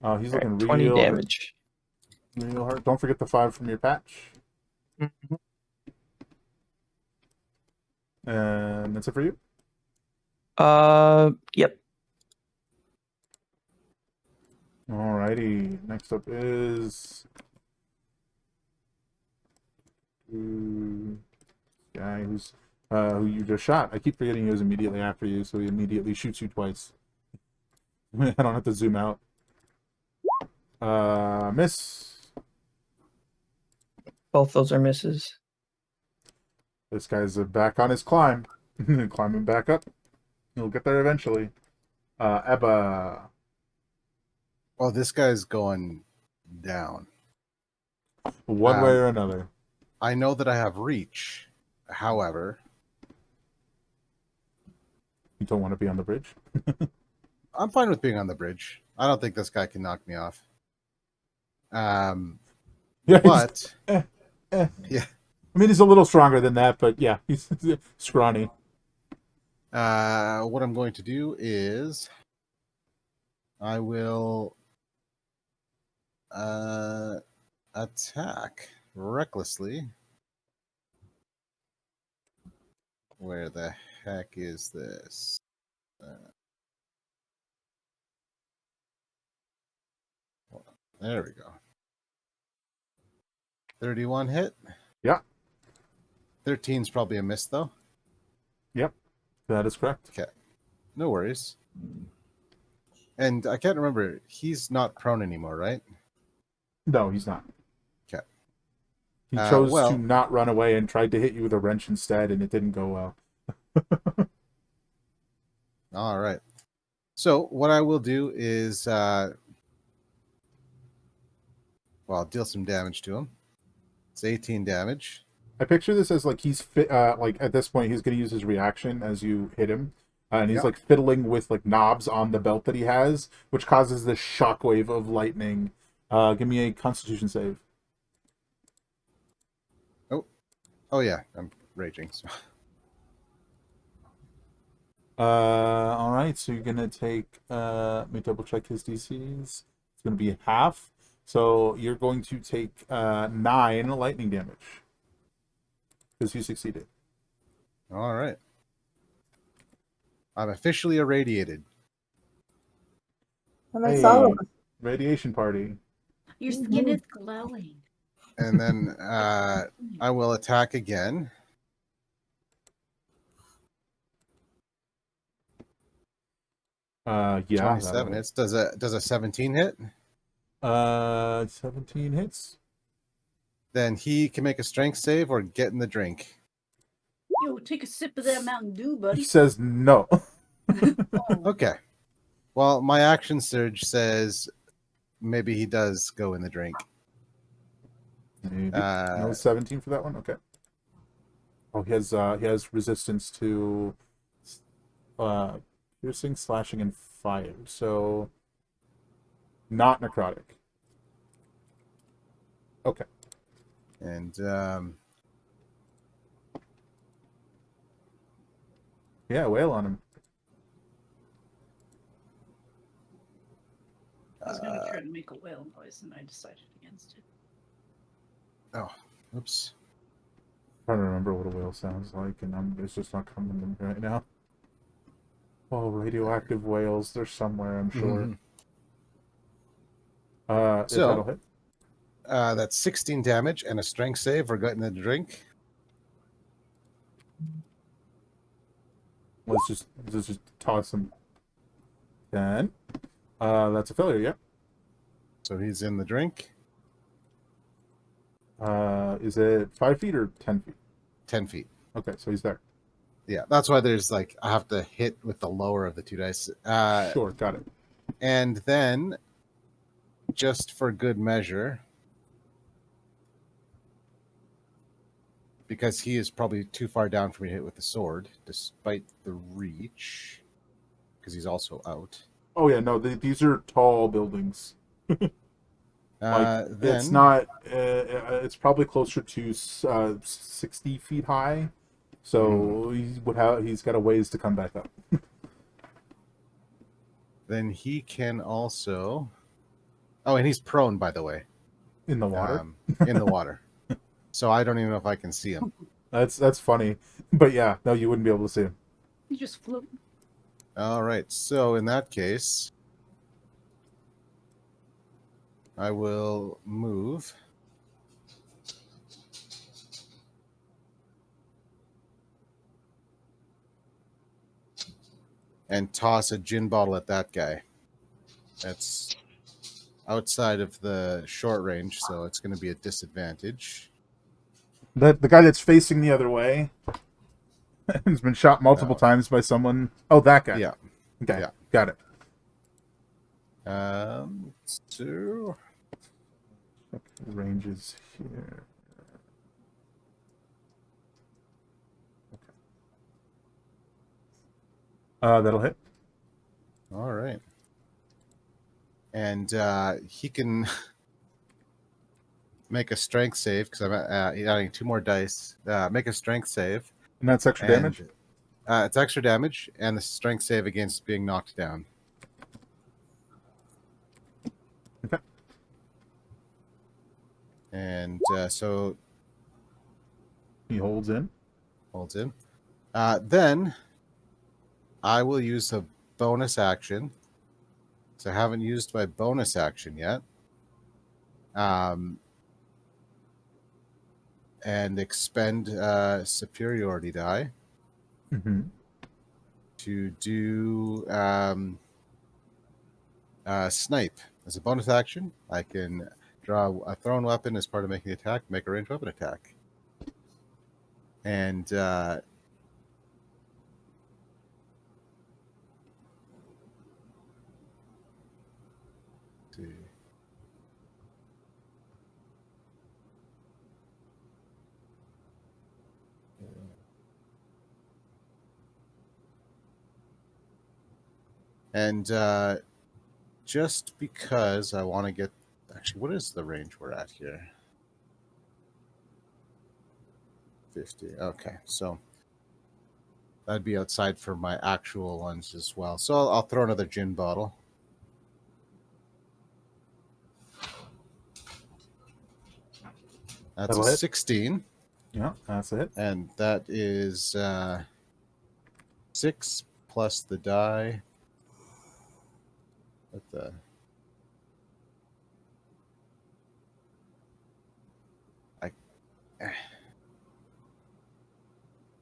All right, looking 20 real damage. real hard. Don't forget the 5 from your patch. Mhm. And that's it for you. Yep. Alrighty. Next up is guy who's who you just shot. I keep forgetting he was immediately after you, so he immediately shoots you twice. I don't have to zoom out. Miss. Both those are misses. This guy's back on his climb. Climbing back up. He'll get there eventually. Ebba. Oh, this guy's going down. One way or another. I know that I have reach. However, You don't want to be on the bridge? I'm fine with being on the bridge. I don't think this guy can knock me off. Yeah, But yeah. yeah. I mean, he's a little stronger than that, but yeah, he's scrawny. What I'm going to do is I will attack recklessly. Where the heck is this? There we go. 31 hit. Yeah. 13's probably a miss, though. Yep, that is correct. Okay. No worries. And I can't remember. He's not prone anymore, right? No, he's not. Okay. He chose well- to not run away and tried to hit you with a wrench instead, and it didn't go well. All right. So what I will do is, deal some damage to him. It's 18 damage. I picture this as like he's fit. Like at this point, he's going to use his reaction as you hit him, and he's Yep. like fiddling with like knobs on the belt that he has, which causes this shockwave of lightning. Give me a Constitution save. Oh yeah, I'm raging. So. All right, so you're gonna take. Let me double check his DCs. It's gonna be half. So you're going to take 9 lightning damage because you succeeded. All right. I'm officially irradiated. And I Hey, saw radiation party. Your skin is glowing. And then I will attack again. Yeah, 27 hits. Does a 17 hit? 17 hits. Then he can make a strength save or get in the drink. Yo, take a sip of that Mountain Dew, He buddy. says no. Oh, Okay. Well, my action surge says maybe he does go in the drink. Maybe. No 17 for that one. Okay. Oh, he has resistance to piercing, slashing, and fire. So not necrotic. Okay. And Yeah, wail on him. I was gonna try to make a whale noise, and I decided against it. oh, oops. trying to remember what a whale sounds like, and it's just not coming to me right now. Oh, radioactive whales. They're somewhere, I'm sure. Mhm. If that'll hit. That's 16 damage and a strength save for getting the drink. Let's just toss him. 10. That's a failure, yeah. So he's in the drink. Is it 5 feet or 10 feet? 10 feet. Okay, so he's there. Yeah, that's why there's like I have to hit with the lower of the 2 dice. Sure, got it. And then, just for good measure, because he is probably too far down for me to hit with the sword, despite the reach, because he's also out. Oh yeah, no, these are tall buildings. Like it's Then not. It's probably closer to 60 feet high. So he's got a ways to come back up. then he can also. Oh, and he's prone, by the way, In the water. in the water. So I don't even know if I can see him. That's funny, but yeah, no, you wouldn't be able to see him. You just float. All right. So in that case, I will move. And toss a gin bottle at that guy. That's outside of the short range, so it's going to be a disadvantage. The guy that's facing the other way has been shot multiple No. times by someone. Oh, that guy. Yeah. Okay, Yeah. got it. So Ranges here. That'll hit. all right. And he can make a strength save because I'm adding 2 more dice. Make a strength save. And that's extra And, damage? it's extra damage and the strength save against being knocked down. Okay. And so He holds in. holds in. Then I will use a bonus action. So I haven't used my bonus action yet. And expend superiority die Mm-hmm. to do snipe. As a bonus action, I can draw a thrown weapon as part of making the attack, make a ranged weapon attack. And see. And just because I want to get... Actually, what is the range we're at here? 50. Okay, so that'd be outside for my actual ones as well. So I'll throw another gin bottle. That's That'll a hit. 16. Yeah, that's a hit. And that is 6 plus the die. What the...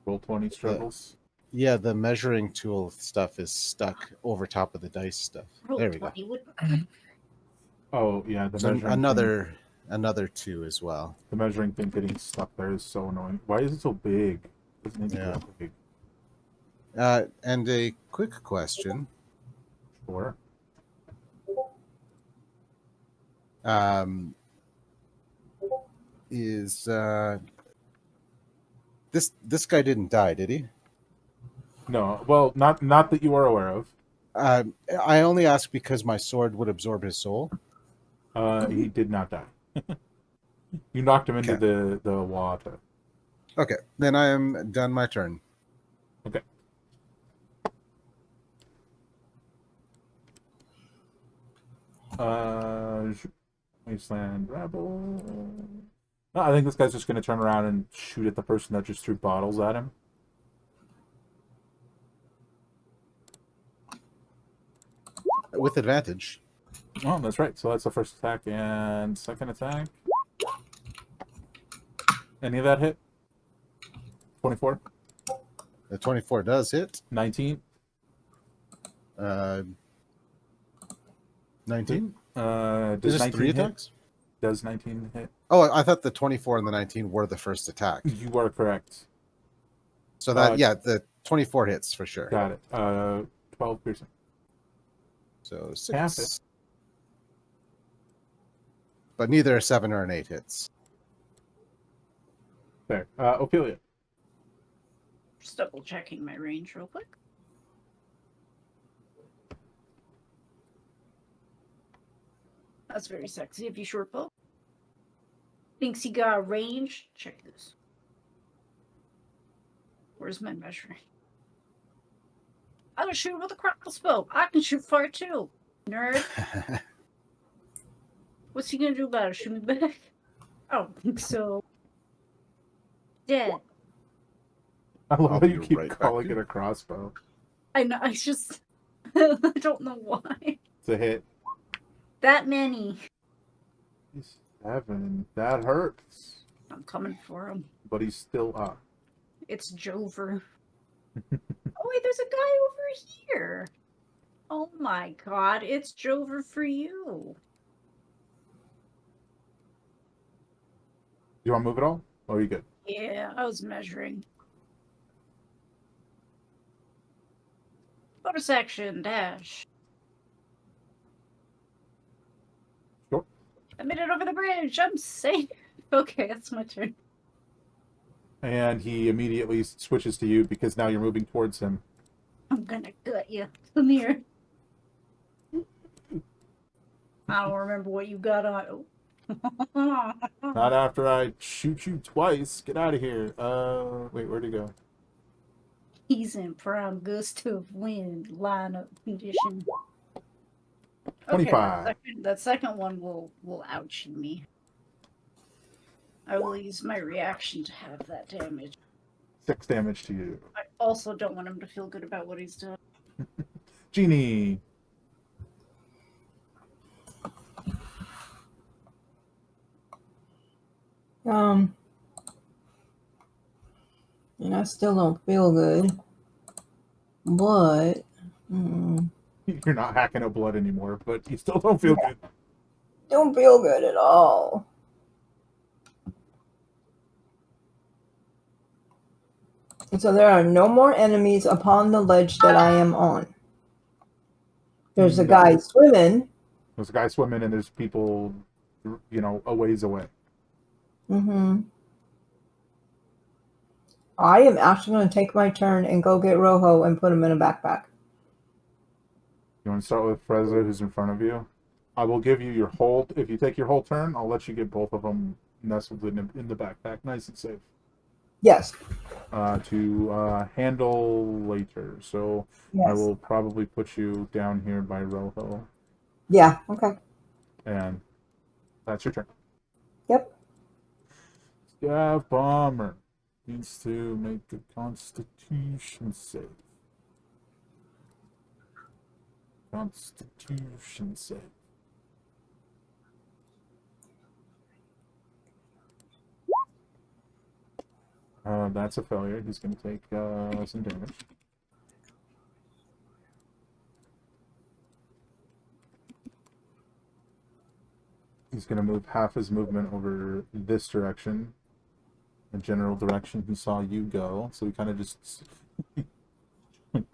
Roll 20 struggles. Yeah, the measuring tool stuff is stuck over top of the dice stuff. There we go. Oh yeah, the So measuring another 2 as well. the measuring thing getting stuck there is so annoying. Why is it so big? Doesn't need to be Yeah. that big. And a quick question. Sure. Is this guy didn't die, did he? No, well, not that you are aware of. I only ask because my sword would absorb his soul. He did not die. You knocked him into Okay. the water. Okay, then I am done my turn. Okay. Wasteland rebel. No, I think this guy's just going to turn around and shoot at the person that just threw bottles at him. With advantage. Oh, that's right. So that's the first attack and second attack. Any of that hit? 24? The 24 does hit. 19? 19? Does Is this 19 3 hit? attacks? Does 19 hit? Oh, I thought the 24 and the 19 were the first attack. You are correct. So that, yeah, the 24 hits for sure. Got it. 12 piercing. So Half 6. it. But neither a 7 or an 8 hits. Fair. Ophelia. Just double checking my range real quick. That's very sexy of you, short bow. Thinks he got a range. Check this. Where's my measuring? I can shoot with a crossbow. I can shoot fire too. Nerd. What's he gonna do about it? Shoot me back? I don't think so. Dead. I love I'll how be you keep right back, calling dude. it a crossbow. I know. I just. I don't know why. It's a hit. That many. 7. That hurts. I'm coming for him. But he's still up. It's Jover. Oh wait, there's a guy over here. Oh my god, it's Jover for you. You want to move it all? Or are you good? Yeah, I was measuring. Bonus action, dash. Sure. I made it over the bridge. I'm safe. Okay, that's my turn. And he immediately switches to you because now you're moving towards him. I'm gonna gut you. Come here. I don't remember what you got on. Not after I shoot you twice. Get out of here. Wait, where'd he go? He's in prime gust of wind lineup condition. 25. Okay, that second one will ouch me. I will use my reaction to have that damage. 6 damage to you. I also don't want him to feel good about what he's done. Genie. And I still don't feel good. But You're not hacking up blood anymore, but you still don't feel good. don't feel good at all. And so there are no more enemies upon the ledge that I am on. There's a guy swimming. There's a guy swimming and there's people, a ways away. I am actually going to take my turn and go get Rojo and put him in a backpack. You want to start with Freza, who's in front of you? I will give you your whole... If you take your whole turn, I'll let you get both of them nestled in the backpack, nice and safe. Yes. To handle later. So Yes. I will probably put you down here by Rojo. Yeah, okay. And that's your turn. Yep. Scav Bomber needs to make a Constitution save. Constitution save. That's a failure. He's going to take some damage. He's going to move half his movement over this direction, the general direction he saw you go. So he kind of just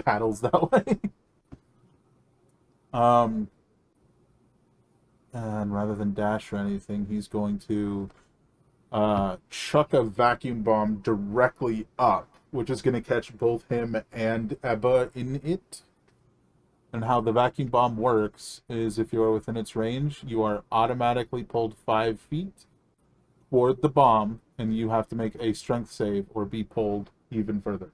paddles that way. And rather than dash or anything, he's going to chuck a vacuum bomb directly up, which is going to catch both him and Ebba in it. And how the vacuum bomb works is if you're within its range, you are automatically pulled 5 feet toward the bomb, and you have to make a strength save or be pulled even further.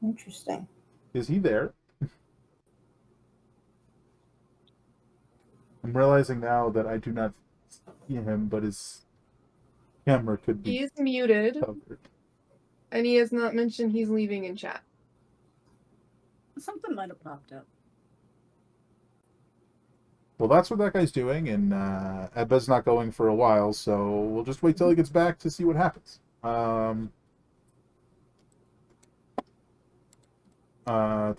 Interesting. Is he there? I'm realizing now that I do not see him, but his camera could be He is muted, covered. and he has not mentioned he's leaving in chat. Something might have popped up. Well, that's what that guy's doing, and Ebba's not going for a while, so we'll just wait till he gets back to see what happens. To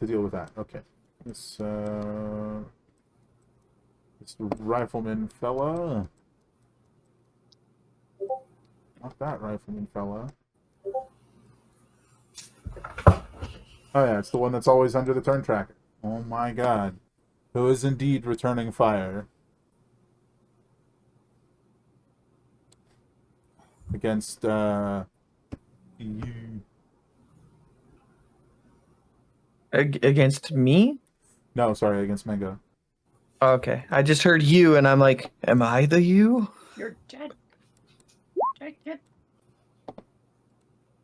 deal with that. Okay. This rifleman fella. Not that rifleman fella. Oh yeah, it's the one that's always under the turn tracker. Oh my god. Who is indeed returning fire. Against, you. Against me? No, sorry, against Mango. Okay, I just heard you, and I'm like, am I the you? You're dead. Dead.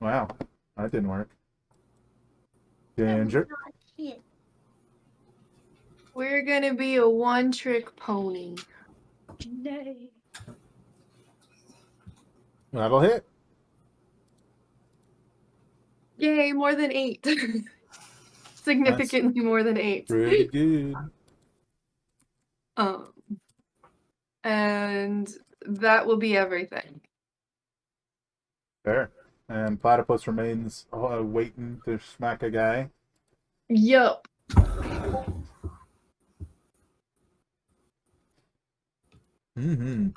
Wow, that didn't work. I'm Ginger. not hit. We're gonna be a one-trick pony. Nay. That'll hit. Yay, more than 8. Significantly more than 8. Pretty good. And that will be everything. Fair. And Platypus remains waiting to smack a guy. Yup. Mm-hmm.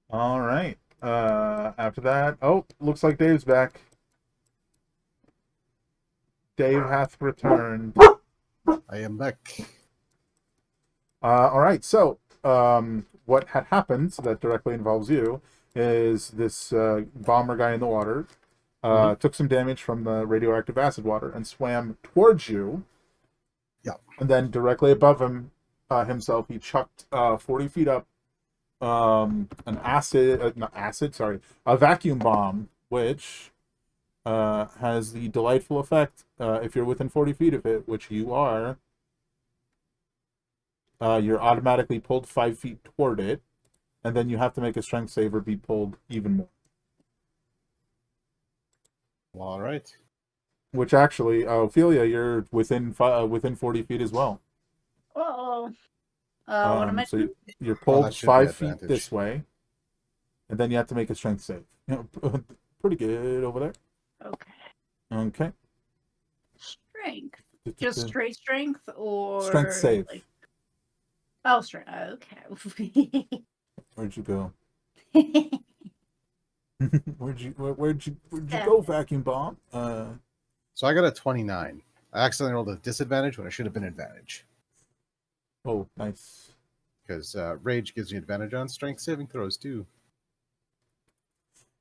All right. After that, oh, looks like Dave's back. Dave hath returned. I am back. All right. So, what had happened that directly involves you is this bomber guy in the water took some damage from the radioactive acid water and swam towards you. Yeah. And then directly above him, himself, he chucked 40 feet up a vacuum bomb, which has the delightful effect, if you're within 40 feet of it, which you are, you're automatically pulled 5 feet toward it, and then you have to make a strength save or be pulled even more. All right. Which actually, Ophelia, you're within 40 feet as well. Uh-oh. What am I So doing? you're Well, pulled that should be 5 feet advantage. this way, and then you have to make a strength save. Pretty good over there. Okay. Okay. Strength. Just straight strength or Strength save. like- Oh, strength. Okay. Where'd you go? Where'd you go, vacuum bomb? So I got a 29. I accidentally rolled a disadvantage when it should have been advantage. Oh, nice. Because rage gives me advantage on strength saving throws too.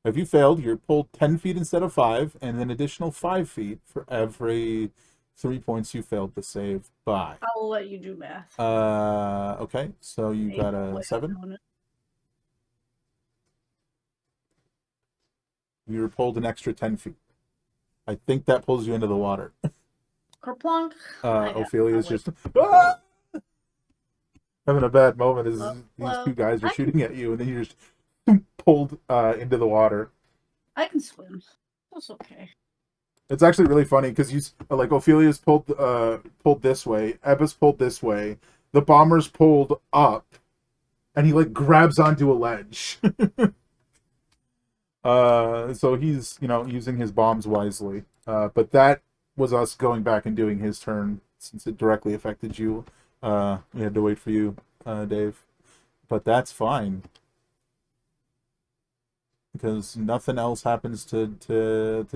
If you failed, you're pulled 10 feet instead of 5, and an additional 5 feet for every 3 points you failed to save by. I'll let you do math. Okay, so you got a 7. You were pulled an extra 10 feet. I think that pulls you into the water. Kerplunk. Ophelia's just having a bad moment as these two guys are I shooting at you, and then you're just pulled into the water. I can swim. That's okay. It's actually really funny because you like Ophelia's pulled this way, Ebba's pulled this way, the bomber's pulled up, and he like grabs onto a ledge. So he's using his bombs wisely. But that was us going back and doing his turn since it directly affected you. We had to wait for you, Dave. But that's fine. Because nothing else happens to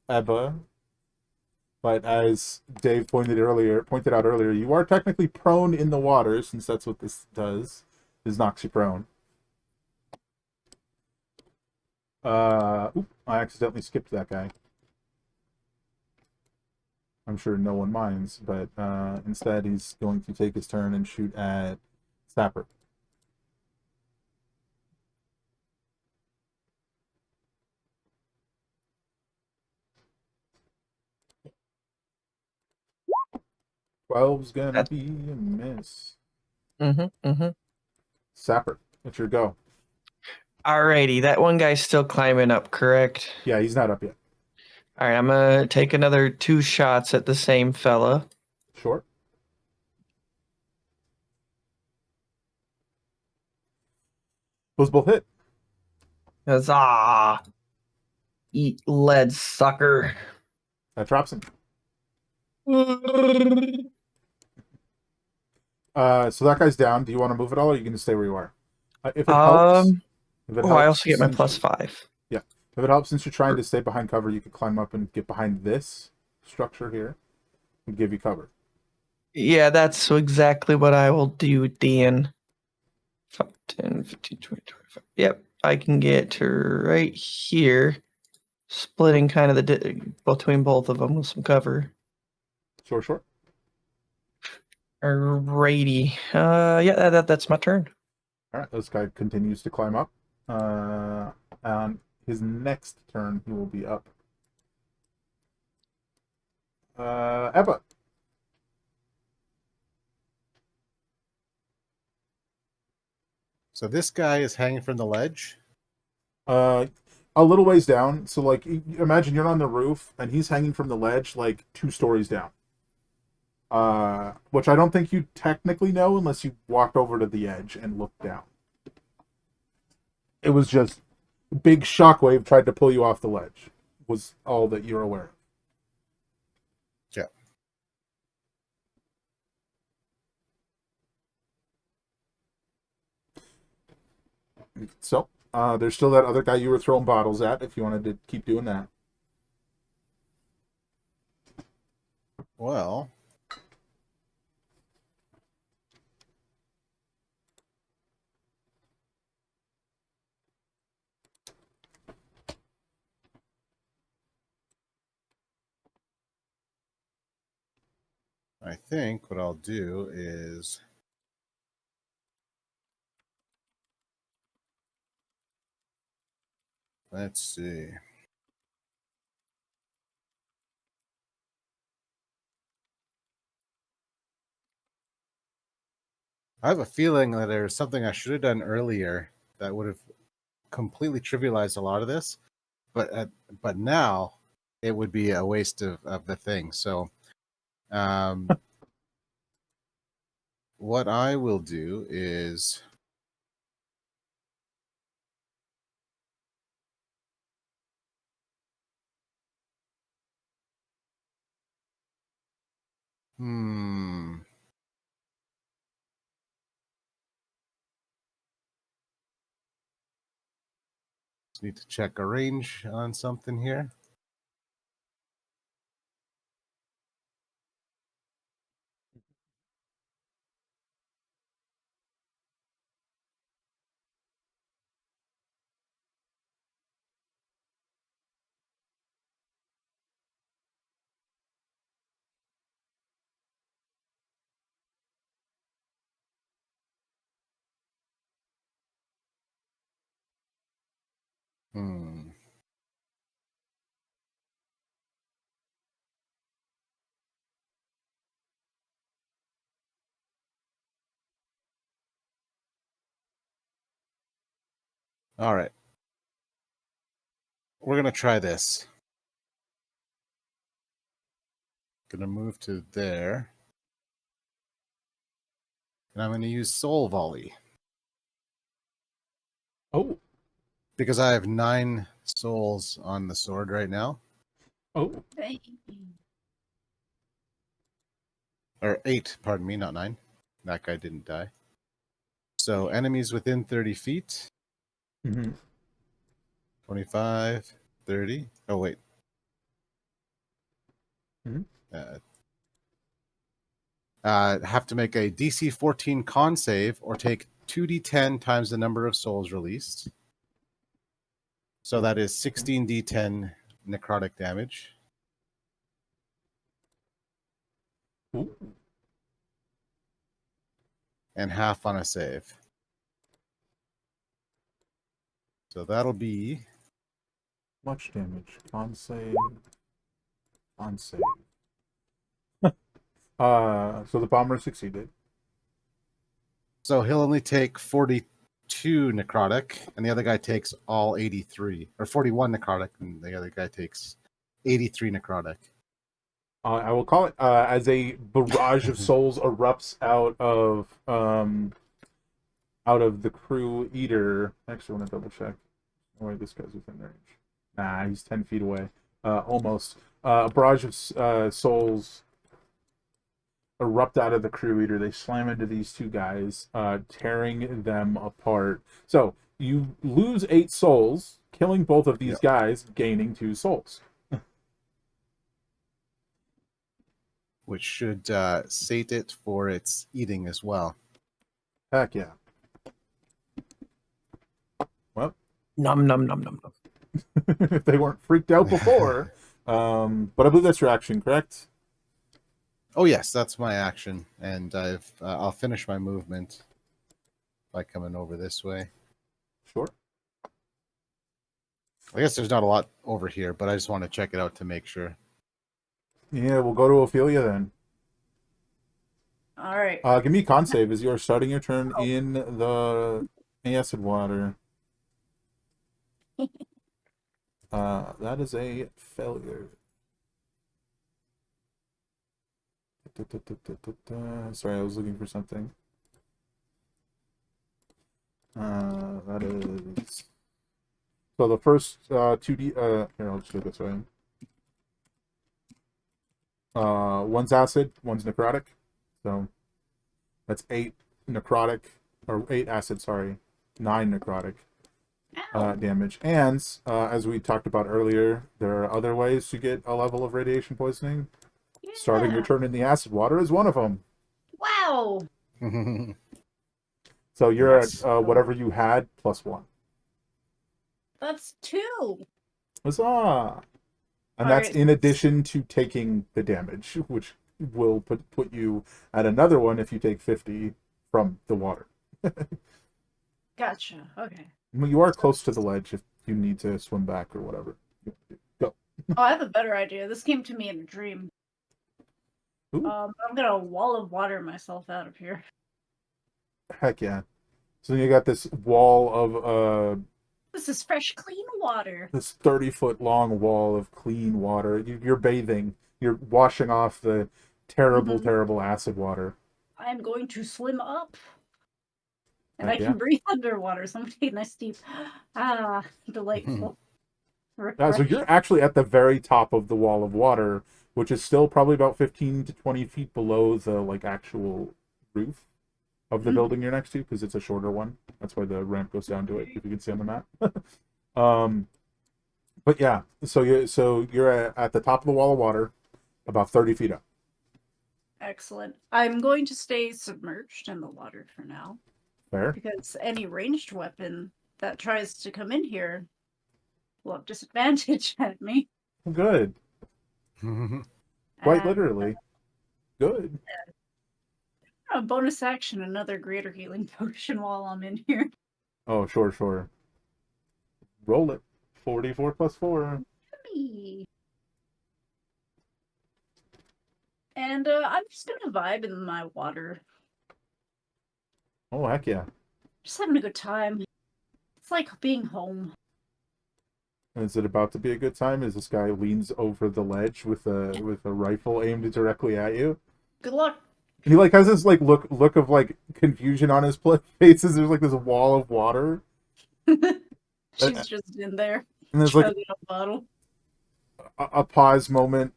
Ebba. But as Dave pointed out earlier, you are technically prone in the water, since that's what this does, is knocks you prone. I accidentally skipped that guy. I'm sure no one minds, but instead he's going to take his turn and shoot at Sapper. Twelve's gonna be a miss. Sapper, it's your go. Alrighty, that one guy's still climbing up, correct? Yeah, he's not up yet. All right, I'm gonna take another 2 shots at the same fella. Sure. Those both hit. Huzzah! Eat lead, sucker. That drops him. So that guy's down. Do you want to move at all, or are you going to stay where you are? If it helps. I also get my +5. Yeah. If it helps, since you're trying to stay behind cover, you could climb up and get behind this structure here and give you cover. Yeah, that's exactly what I will do, Dan. 5, 10, 15, 20, 25. Yep, I can get to right here, splitting kind of between both of them with some cover. Sure. Alrighty. Yeah, that's my turn. All right, this guy continues to climb up. On his next turn, he will be up. Eva. So this guy is hanging from the ledge. A little ways down. So, like, imagine you're on the roof and he's hanging from the ledge, like 2 stories down. Which I don't think you technically know unless you walked over to the edge and looked down. It was just big shockwave tried to pull you off the ledge. Was all that you're aware of. Yeah. So, there's still that other guy you were throwing bottles at if you wanted to keep doing that. Well, I think what I'll do is let's see. I have a feeling that there's something I should have done earlier that would have completely trivialized a lot of this, but now it would be a waste of the thing. So, what I will do is just need to check a range on something here. All right. We're going to try this. Going to move to there. And I'm going to use Soul Volley. Oh. Because I have 9 souls on the sword right now. Oh. Or 8, pardon me, not 9. That guy didn't die. So enemies within 30 feet. 25, 30. Oh, wait. Have to make a DC 14 con save or take 2d10 times the number of souls released. So that is 16d10 necrotic damage. Ooh. And half on a save. So that'll be Much damage. Con save. On save. So the bomber succeeded. So he'll only take 42 necrotic, and the other guy takes all 83, or 41 necrotic, and the other guy takes 83 necrotic. I will call it as a barrage of souls erupts out of the crew eater. Actually, I want to double check. Oh, wait, this guy's within range. Nah, he's 10 feet away. Almost. A barrage of souls erupt out of the crew eater. They slam into these 2 guys, tearing them apart. So you lose 8 souls, killing both of these guys, gaining 2 souls. Which should sate it for its eating as well. Heck yeah. Well, Nom nom nom nom nom. if they weren't freaked out before. But I believe that's your action, correct? Oh yes, that's my action, and I'll finish my movement by coming over this way. Sure. I guess there's not a lot over here, but I just want to check it out to make sure. Yeah, we'll go to Ophelia then. All right. Give me a con save as you are starting your turn in the acid water. That is a failure. Sorry, I was looking for something. That is... So the first 2D... here, I'll just do it this way. One's acid, one's necrotic. So that's 8 necrotic, or 8 acid, sorry. 9 necrotic Ow. damage. And, as we talked about earlier, there are other ways to get a level of radiation poisoning. Starting your Yeah. turn in the acid water is one of them. Wow. So you're Yes. at whatever you had plus 1. That's 2. Huzzah! And All that's right. in addition to taking the damage, which will put you at another one if you take 50 from the water. Gotcha. Okay. Well, you are close to the ledge if you need to swim back or whatever. Go. Oh, I have a better idea. This came to me in a dream. Ooh. I'm gonna wall of water myself out of here. Heck yeah. So you got this wall of This is fresh, clean water. this 30-foot long wall of clean water. You're bathing. You're washing off the terrible, Mhm. terrible acid water. I'm going to swim up. And Heck I can breathe underwater, so I'm taking a nice deep. Ah, delightful. So you're actually at the very top of the wall of water, which is still probably about 15 to 20 feet below the like actual roof of the building you're next to, because it's a shorter one. That's why the ramp goes down to it, if you can see on the map. But yeah, so you're at the top of the wall of water, about 30 feet up. Excellent. I'm going to stay submerged in the water for now, Fair. because any ranged weapon that tries to come in here will have disadvantage at me. Good. Quite And literally. Good. a bonus action, another greater healing potion while I'm in here. Oh, sure. Roll it. 44 plus 4. Yummy. And I'm just gonna vibe in my water. Oh, heck yeah. Just having a good time. It's like being home. Is it about to be a good time as this guy leans over the ledge with a rifle aimed directly at you? Good luck. He like has this like look of like confusion on his face as there's like this wall of water. She's just in there. And there's like chugging a bottle. a pause moment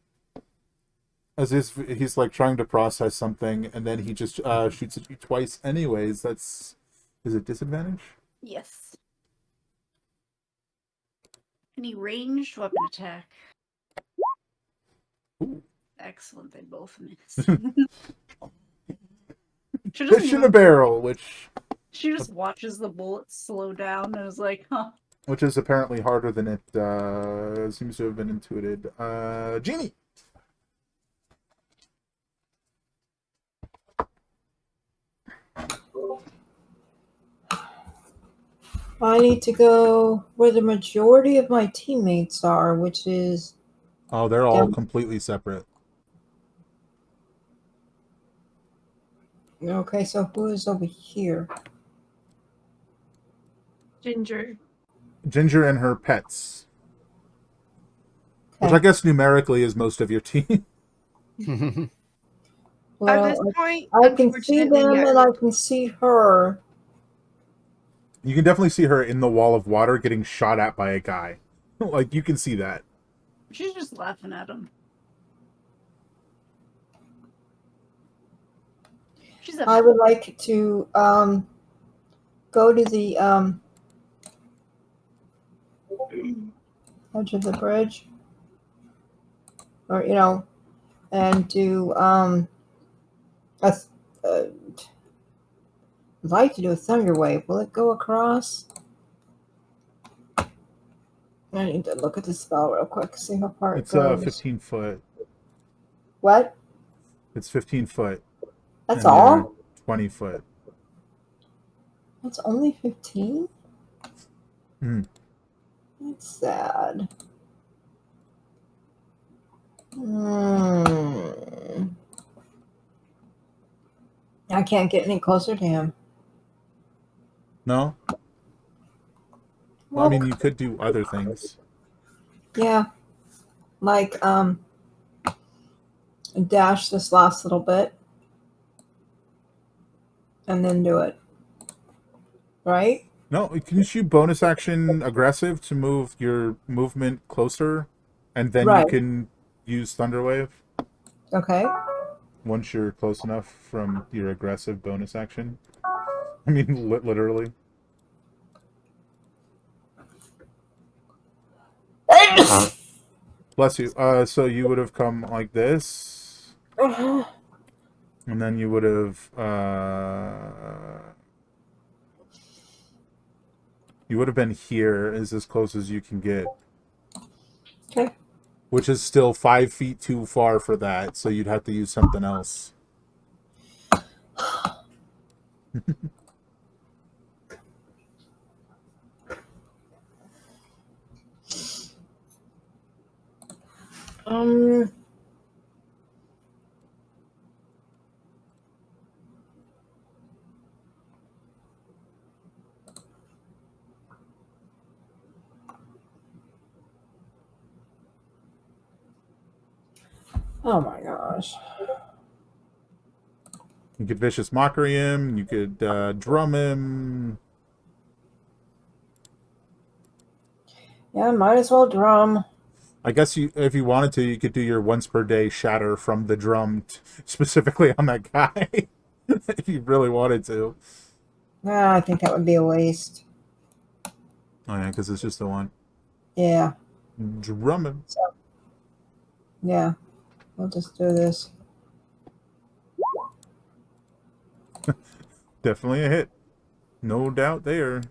as if he's like trying to process something, and then he just shoots at you twice anyways. Is it disadvantage? Yes. Any ranged weapon attack? Ooh. Excellent, they both missed. She Fish in a barrel, which watches the bullets slow down and is like, huh. which is apparently harder than it seems to have been intuited. Genie. I need to go where the majority of my teammates are, which is... Oh, they're all completely separate. Okay, so who is over here? Ginger. Ginger and her pets. Which Okay. I guess numerically is most of your team. Well, At this point, I can see unfortunately, them yes. and I can see her. You can definitely see her in the wall of water getting shot at by a guy. Like, you can see that. She's just laughing at him. She's I would like to go to the edge of the bridge, or and do I'd like to do a thunder wave. Will it go across? I need to look at the spell real quick, see how far It's it goes. 15 foot. What? It's 15 foot. That's and all? they're 20 foot. That's only 15? Hmm. That's sad. I can't get any closer to him. No? Well, I mean, you could do other things. Yeah. Like, dash this last little bit. And then do it. Right? No, can you bonus action aggressive to move your movement closer? And then you Right. can use Thunderwave Okay. once you're close enough from your aggressive bonus action. I mean, literally. Bless you. So you would have come like this, and then you would have been here is as close as you can get. Okay. Which is still 5 feet too far for that, so you'd have to use something else. Oh my gosh. You could vicious mockery him. You could drum him. Yeah, might as well drum. I guess if you wanted to, you could do your once per day shatter from the drum specifically on that guy. If you really wanted to. Yeah, I think that would be a waste. Oh yeah, because it's just the one. Yeah. Drum him. Yeah. We'll just do this. Definitely a hit. No doubt there.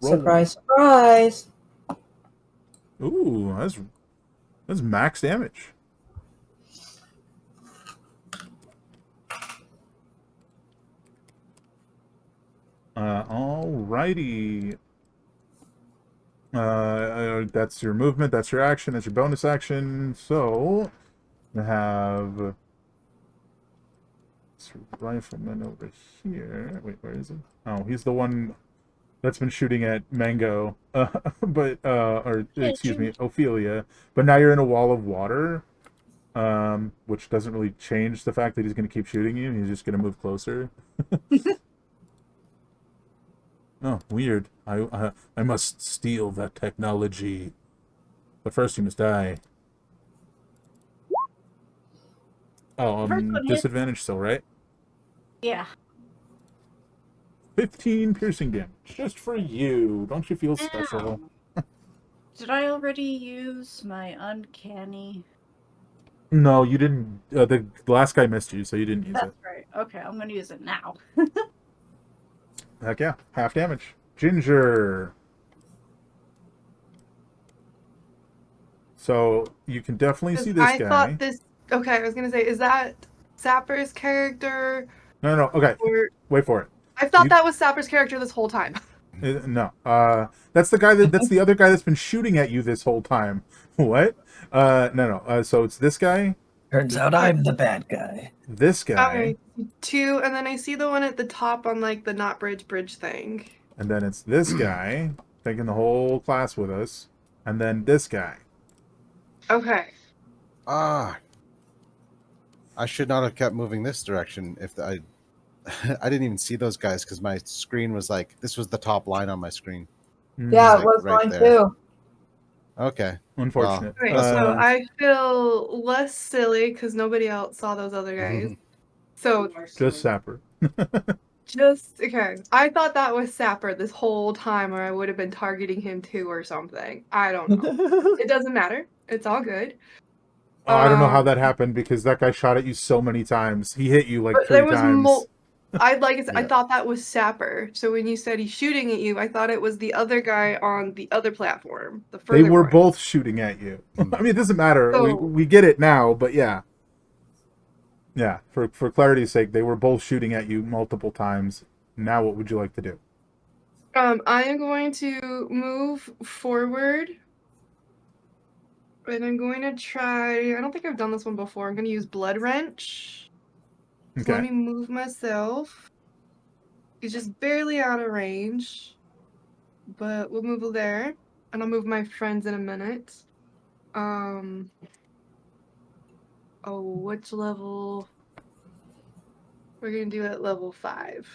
Roll. Surprise, surprise. Ooh, that's max damage. Alrighty. That's your movement, that's your action, that's your bonus action. So, we have this rifleman over here. Wait, where is he? Oh, he's the one that's been shooting at Mango, or excuse me, Ophelia. But now you're in a wall of water, which doesn't really change the fact that he's going to keep shooting you. He's just going to move closer. Oh, weird. I must steal that technology. But first you must die. Oh, First one hit. disadvantage still, right? Yeah. 15 piercing damage. Just for you. Don't you feel special? Did I already use my uncanny? No, you didn't. The last guy missed you, so you didn't use That's it. right. Okay, I'm gonna use it now. Heck yeah. Half damage. Ginger. So you can definitely see this I guy. thought this. Okay, I was gonna say, is that Sapper's character? No. Okay. Or Wait for it. I thought that was Sapper's character this whole time. No. That's the guy that's the other guy that's been shooting at you this whole time. What? No. So it's this guy. Turns out I'm the bad guy. This guy. Okay, two, and then I see the one at the top on like the not bridge thing. And then it's this guy taking the whole class with us. And then this guy. Okay. I should not have kept moving this direction if I didn't even see those guys because my screen was like, this was the top line on my screen. Yeah, Like it was right mine there. too. Okay. Unfortunate. Right, so I feel less silly because nobody else saw those other guys. So Just Sapper. just okay. I thought that was Sapper this whole time, or I would have been targeting him too, or something. I don't know. It doesn't matter. It's all good. Oh, I don't know how that happened because that guy shot at you so many times. He hit you like But 3 there was times. I thought that was Sapper. So when you said he's shooting at you, I thought it was the other guy on the other platform. The They further were one. both shooting at you. I mean, it doesn't matter. So- We get it now, but yeah. Yeah, for clarity's sake, they were both shooting at you multiple times. Now, what would you like to do? I am going to move forward. And I'm going to try. I don't think I've done this one before. I'm going to use Blood Wrench. So let Okay. me move myself. He's just barely out of range. But we'll move there. And I'll move my friends in a minute. Oh, which level? We're going to do it at level 5.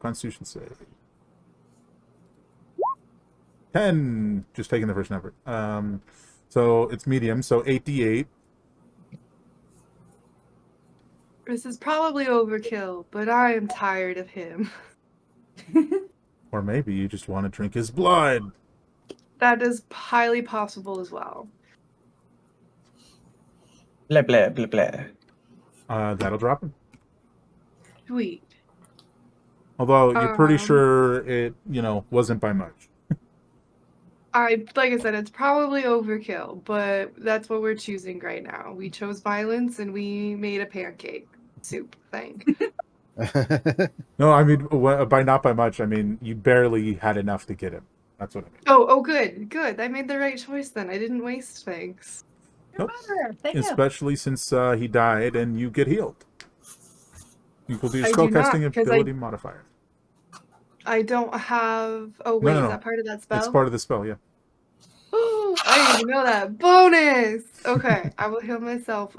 Constitution save. 10. Just taking the first number. So it's medium. So 8d8. This is probably overkill, but I am tired of him. Or maybe you just want to drink his blood. That is highly possible as well. Blah blah blah blah. That'll drop him. Sweet. Although you're pretty Um, sure it, wasn't by much. Like I said, it's probably overkill, but that's what we're choosing right now. We chose violence and we made a pancake soup thing. No, I mean by not by much. I mean you barely had enough to get him. That's what I mean. Oh, good. I made the right choice then. I didn't waste things. Nope. Thank you. Especially since he died and you get healed. Equal to your I do not, spellcasting 'cause ability modifier. I don't have. Oh wait, No. is that part of that spell? It's part of the spell, yeah. I didn't even know that. Bonus. Okay, I will heal myself.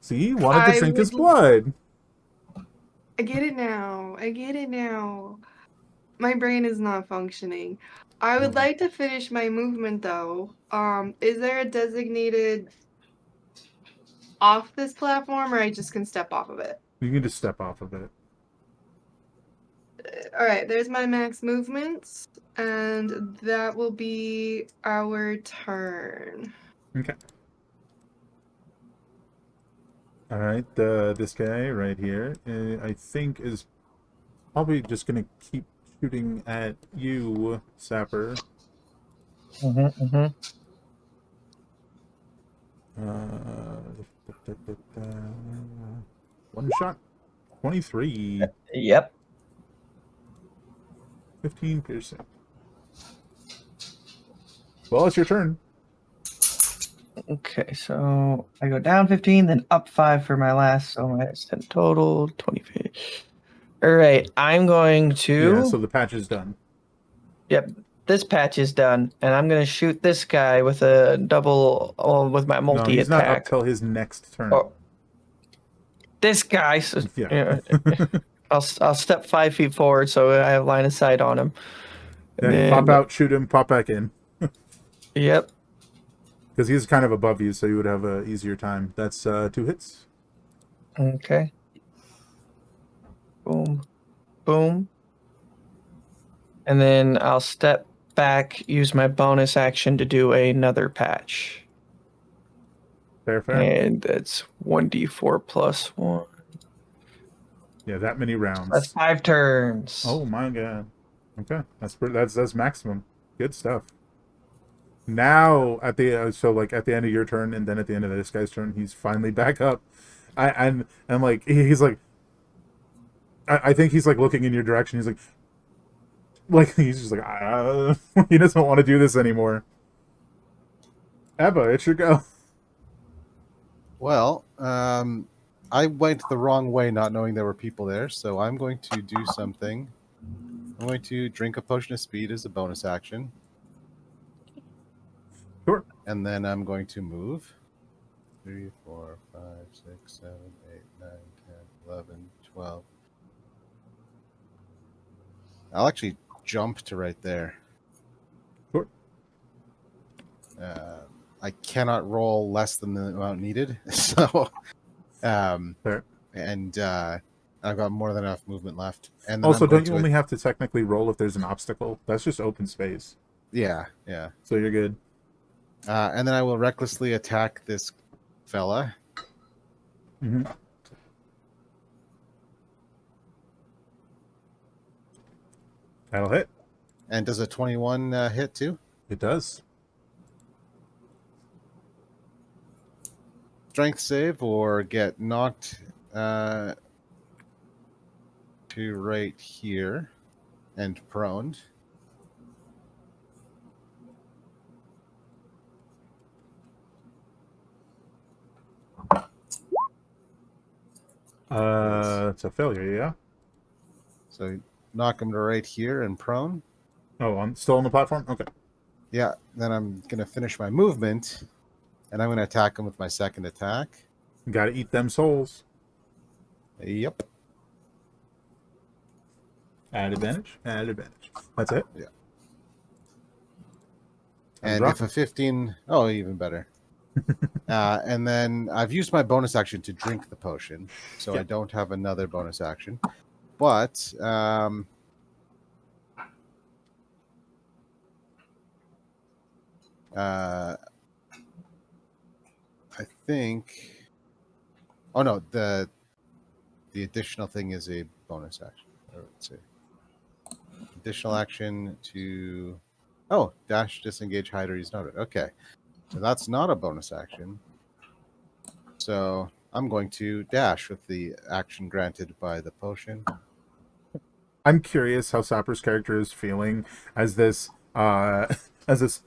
See, you wanted to drink his would- blood. I get it now. My brain is not functioning. I would like to finish my movement though. Is there a designated off this platform, or I just can step off of it? You can just step off of it. All right, there's my max movements, and that will be our turn. Okay. All right, this guy right here, I think is probably just gonna keep shooting at you, Sapper. One shot, 23, Yep. 15%. Well, it's your turn. Okay, so I go down 15, then up 5 for my last, so that's 10 total, 20. All right, I'm going to. Yeah, so the patch is done. Yep, this patch is done, and I'm going to shoot this guy with a double, with my No, multi he's not up attack. till his next turn. Oh, this guy. Yeah. I'll step 5 feet forward so I have line of sight on him. Yeah, you pop out, shoot him, pop back in. Yep. Because he's kind of above you, so you would have an easier time. That's 2 hits. Okay. Boom. Boom. And then I'll step back, use my bonus action to do another patch. Fair. And that's 1d4 plus 1. Yeah, that many rounds. That's 5 turns. Oh my god. Okay, that's maximum. Good stuff. Now at the at the end of your turn, and then at the end of this guy's turn, he's finally back up. And like he's like, I think he's like looking in your direction. He's like he's just like he doesn't want to do this anymore. Eva, it's your go. Well, I went the wrong way, not knowing there were people there, so I'm going to do something. I'm going to drink a potion of speed as a bonus action. Sure. And then I'm going to move. 3, 4, 5, 6, 7, 8, 9, 10, 11, 12. I'll actually jump to right there. Sure. I cannot roll less than the amount needed, so Fair. and I've got more than enough movement left. And then Also, I'm going don't you to only have to technically roll if there's an obstacle? That's just open space. yeah. So you're good. And then I will recklessly attack this fella. Mm-hmm. That'll hit. And does a 21 hit too? It does. Strength save or get knocked to right here and prone. It's a failure, yeah. So knock him to right here and prone. Oh, I'm still on the platform? Okay. Yeah, then I'm going to finish my movement, and I'm going to attack him with my second attack. Gotta eat them souls. Yep. Add advantage. Add advantage. That's it? Yeah. How's And it if rocking? a 15... Oh, even better. And then I've used my bonus action to drink the potion, so I don't have another bonus action. But... I think. Oh no, the additional thing is a bonus action. Let's see. Additional action to. Oh, dash, disengage, hide, or use noted. Okay, so that's not a bonus action. So I'm going to dash with the action granted by the potion. I'm curious how Sapper's character is feeling as this as this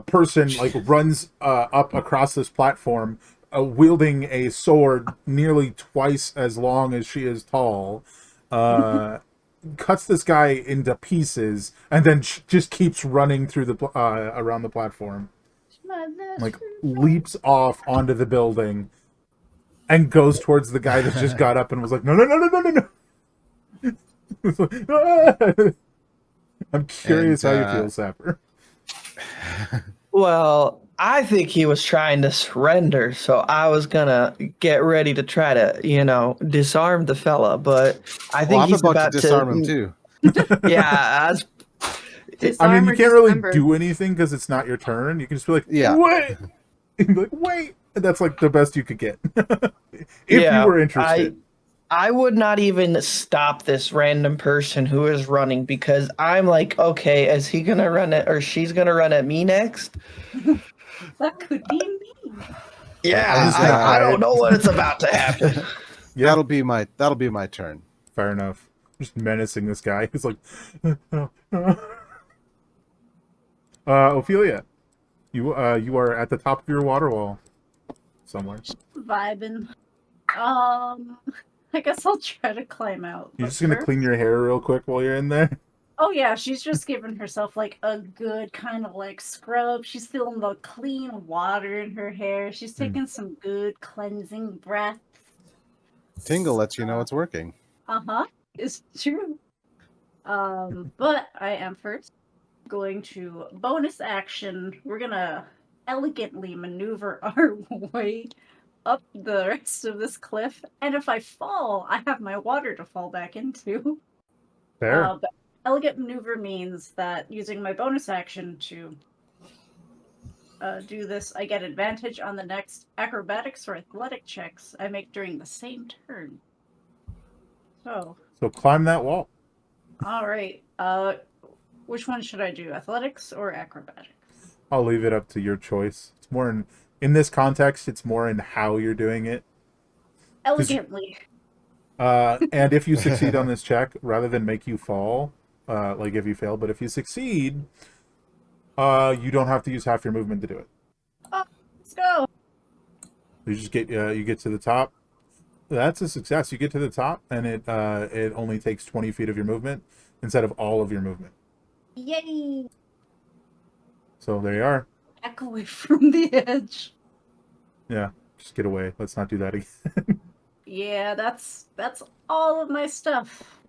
person like runs up across this platform, wielding a sword nearly twice as long as she is tall, cuts this guy into pieces, and then just keeps running through the around the platform, like leaps off onto the building, and goes towards the guy that just got up and was like, no, no, no, no, no, no, no. I'm curious how you feel, Sapper. Well, I think he was trying to surrender, so I was gonna get ready to try to, disarm the fella. But I think I'm he's about to disarm him too. Yeah, I mean, you Disarm or can't really dismember? do anything because it's not your turn. You can just be like, Yeah. wait, and be like, wait. And that's like the best you could get. If you were interested. I would not even stop this random person who is running because I'm like, okay, is he gonna run it or she's gonna run at me next? That could be me. Yeah, I'm just gonna I hide. don't know what it's about to happen. Yeah, That'll be my turn. fair enough. Just menacing this guy. He's like, Ophelia, you are at the top of your water wall somewhere. Vibing. I guess I'll try to climb out. You're but just gonna first- clean your hair real quick while you're in there. Oh yeah, she's just giving herself like a good kind of like scrub. She's feeling the clean water in her hair. She's taking some good cleansing breaths. Tingle lets you know it's working. It's true. But I am first going to bonus action. We're gonna elegantly maneuver our way up the rest of this cliff, and if I fall, I have my water to fall back into. Fair. But elegant maneuver means that using my bonus action to do this, I get advantage on the next acrobatics or athletic checks I make during the same turn. So climb that wall. all right. Which one should I do? Athletics or acrobatics? I'll leave it up to your choice. It's more in this context, it's more in how you're doing it. Elegantly. And if you succeed on this check, rather than make you fall, like if you fail, but if you succeed, you don't have to use half your movement to do it. Oh, let's go. You just get you get to the top. That's a success. You get to the top, and it only takes 20 feet of your movement instead of all of your movement. Yay! So there you are. Back away from the edge. Yeah, just get away. Let's not do that again. Yeah, that's all of my stuff.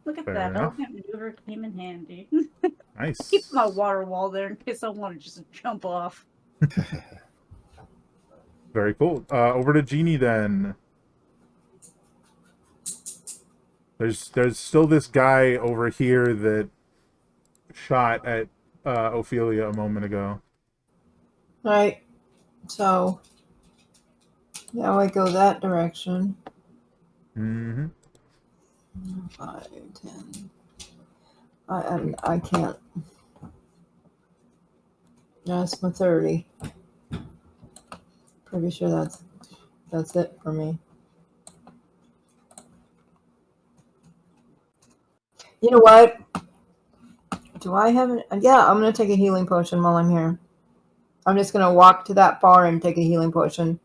Look at Fair that. enough. Elegant maneuver came in handy. Nice. Keep my water wall there in case I want to just jump off. Very cool. Over to Jeannie then. There's still this guy over here that shot at Ophelia a moment ago. Right. So now I go that direction. Mm-hmm. 5, 10. I can't. That's my 30. Pretty sure that's it for me. You know what? Do I have an? Yeah, I'm gonna take a healing potion while I'm here. I'm just gonna walk to that bar and take a healing potion,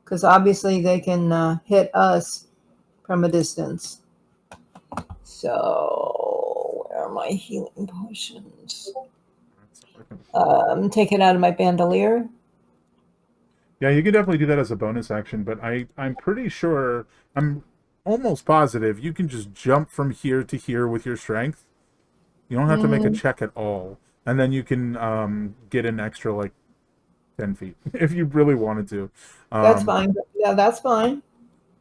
because obviously they can hit us from a distance. So where are my healing potions? Take it out of my bandolier. Yeah, you can definitely do that as a bonus action, but I'm pretty sure, I'm almost positive you can just jump from here to here with your strength. You don't have to make a check at all. And then you can get an extra, like, 10 feet if you really wanted to. That's fine. Yeah, that's fine.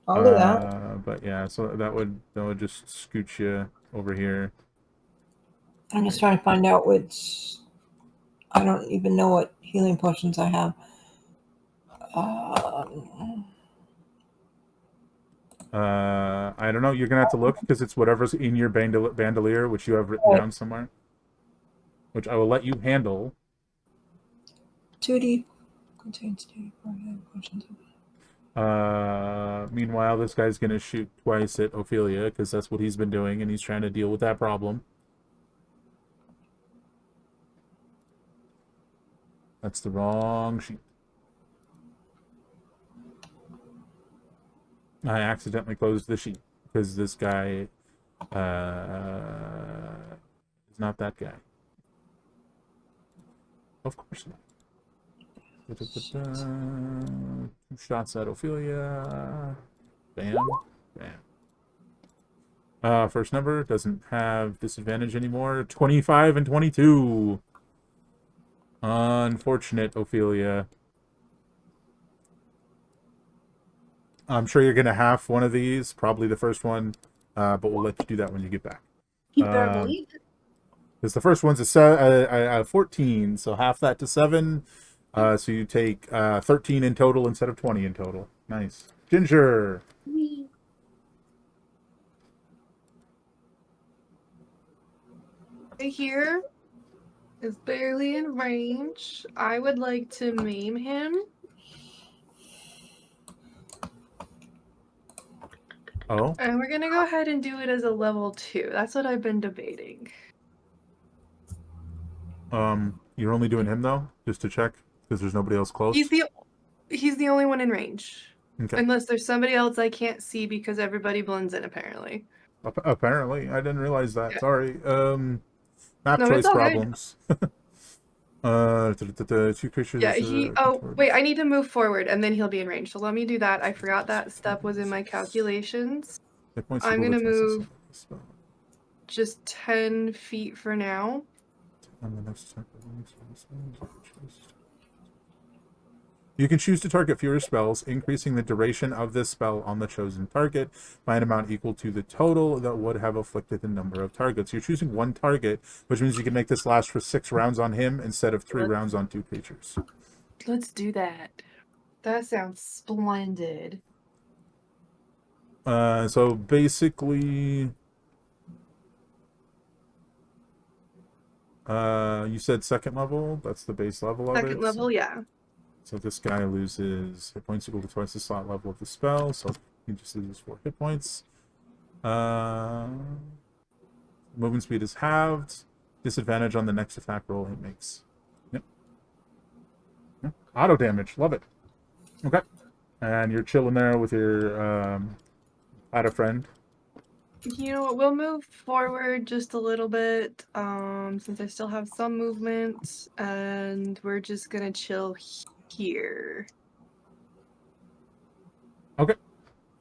I'll do that. But yeah, so that would just scooch you over here. I'm just trying to find out which. I don't even know what healing potions I have. I don't know. You're gonna have to look because it's whatever's in your bandolier, which you have written down somewhere, which I will let you handle. 2D contains 2D potions. Meanwhile, this guy's gonna shoot twice at Ophelia because that's what he's been doing, and he's trying to deal with that problem. That's the wrong sheet. I accidentally closed the sheet because this guy is not that guy. Of course not. 2 shots at Ophelia. Bam. Bam. First number doesn't have disadvantage anymore. 25 and 22. Unfortunate, Ophelia. I'm sure you're going to half one of these, probably the first one, but we'll let you do that when you get back. You better believe it. Because the first one's a 14, so half that to 7. So you take 13 in total instead of 20 in total. Nice. Ginger. Right here is barely in range. I would like to maim him. Oh. And we're gonna go ahead and do it as a level 2. That's what I've been debating. You're only doing him though, just to check, because there's nobody else close. He's the only one in range. Okay. Unless there's somebody else I can't see because everybody blends in apparently. Apparently, I didn't realize that. Yeah. Sorry. Map No, choice it's all problems. 2 creatures. Yeah, wait, I need to move forward and then he'll be in range. So let me do that. I forgot that step was in my calculations. I'm gonna move just 10 feet for now. You can choose to target fewer spells, increasing the duration of this spell on the chosen target by an amount equal to the total that would have afflicted the number of targets. You're choosing one target, which means you can make this last for 6 rounds on him instead of 3 rounds on 2 creatures. Let's do that. That sounds splendid. So basically, you said second level. That's the base level of it. Second level, yeah. So this guy loses hit points equal to twice the slot level of the spell, so he just loses 4 hit points. Movement speed is halved. Disadvantage on the next attack roll he makes. Yep. Auto damage, love it. Okay. And you're chilling there with your add a friend. You know what, we'll move forward just a little bit, since I still have some movement, and we're just gonna chill here. Okay.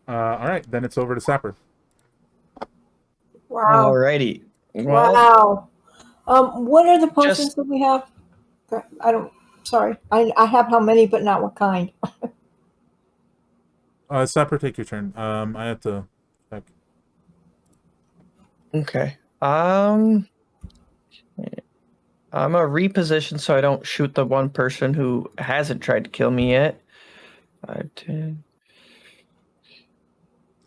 Alright, then it's over to Sapper. Wow. Alrighty. Well, Wow. What are the potions that we have? Sorry. I have how many, but not what kind. Sapper, take your turn. I have to check. Okay. I'm a reposition so I don't shoot the one person who hasn't tried to kill me yet. 5, 10,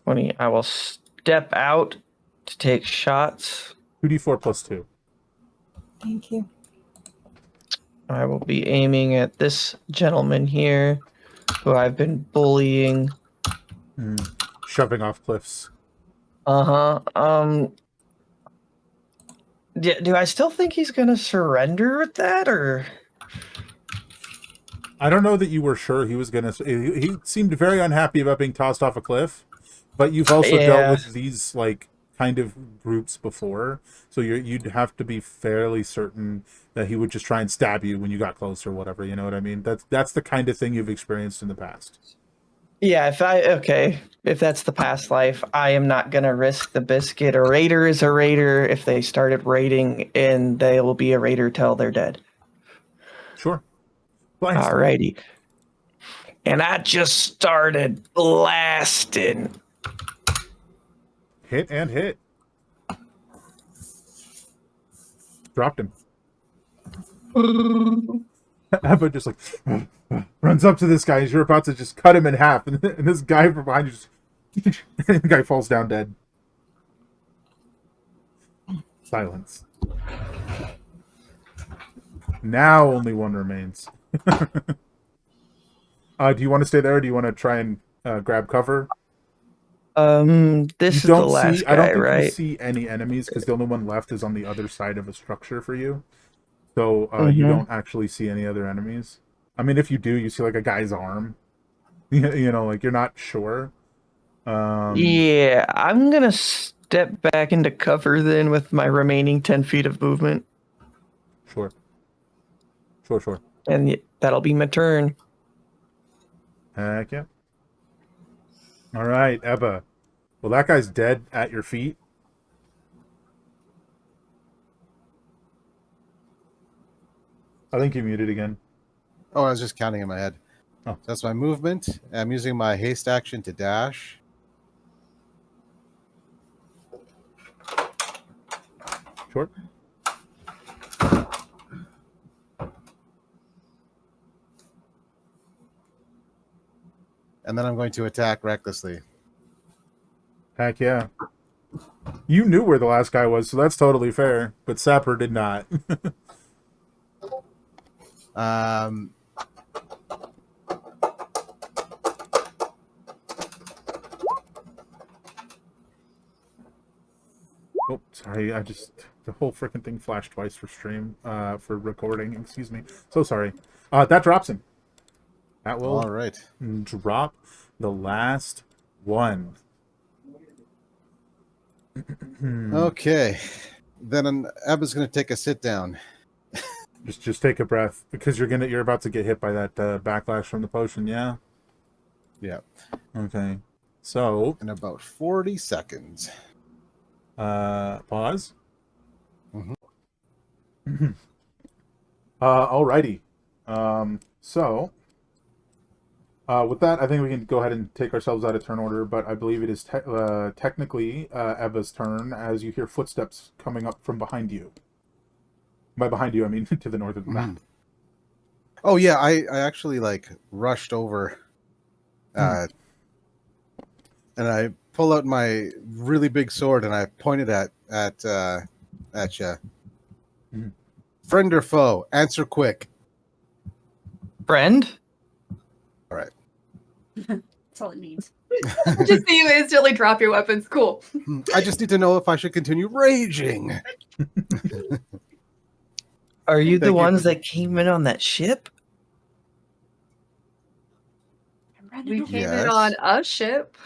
20. I will step out to take shots 2d4 plus 2. Thank you. I will be aiming at this gentleman here, who I've been bullying. Shoving off cliffs. Do I still think he's gonna surrender with that, or? I don't know that you were sure he was going to... He seemed very unhappy about being tossed off a cliff, but you've also dealt with these, like, kind of groups before, so you'd have to be fairly certain that he would just try and stab you when you got close or whatever, you know what I mean? That's the kind of thing you've experienced in the past. Yeah, if that's the past life, I am not gonna risk the biscuit. A raider is a raider. If they started raiding, and they will be a raider till they're dead. Sure. Blind style. Alrighty. And I just started blasting. Hit and hit. Dropped him. Ebba just like runs up to this guy as you're about to just cut him in half, and this guy from behind you just and the guy falls down dead. Silence. Now only one remains. Do you want to stay there, or do you want to try and grab cover? This is the last guy, I don't think right? you see any enemies, because the only one left is on the other side of a structure for you. So you don't actually see any other enemies. I mean, if you do, you see like a guy's arm. You know, like you're not sure. Yeah, I'm gonna step back into cover then with my remaining 10 feet of movement. Sure. And that'll be my turn. Heck yeah. All right, Ebba. Well, that guy's dead at your feet. I think you muted again. Oh, I was just counting in my head. Oh. So that's my movement. I'm using my haste action to dash. Short. And then I'm going to attack recklessly. Heck yeah. You knew where the last guy was, so that's totally fair. But Sapper did not. Oh, sorry. The whole freaking thing flashed twice for stream, for recording. Excuse me. So sorry. That drops him. That will All right. drop the last one. Okay. Then Ebba's going to take a sit down. Just take a breath, because you're about to get hit by that backlash from the potion. Yeah. Yeah. Okay. So In about 40 seconds. pause. Mhm. Alrighty. So with that, I think we can go ahead and take ourselves out of turn order, but I believe it is technically Ebba's turn, as you hear footsteps coming up from behind you. By behind you, I mean to the north of the map. Oh, yeah. I actually, rushed over. And I pull out my really big sword, and I point it at you. Mhm. Friend or foe? Answer quick. Friend? All right. That's all it needs. Just see you instantly drop your weapons. Cool. I just need to know if I should continue raging. Are you the Thank you ones for- that came in on that ship? We came Yes. in on a ship.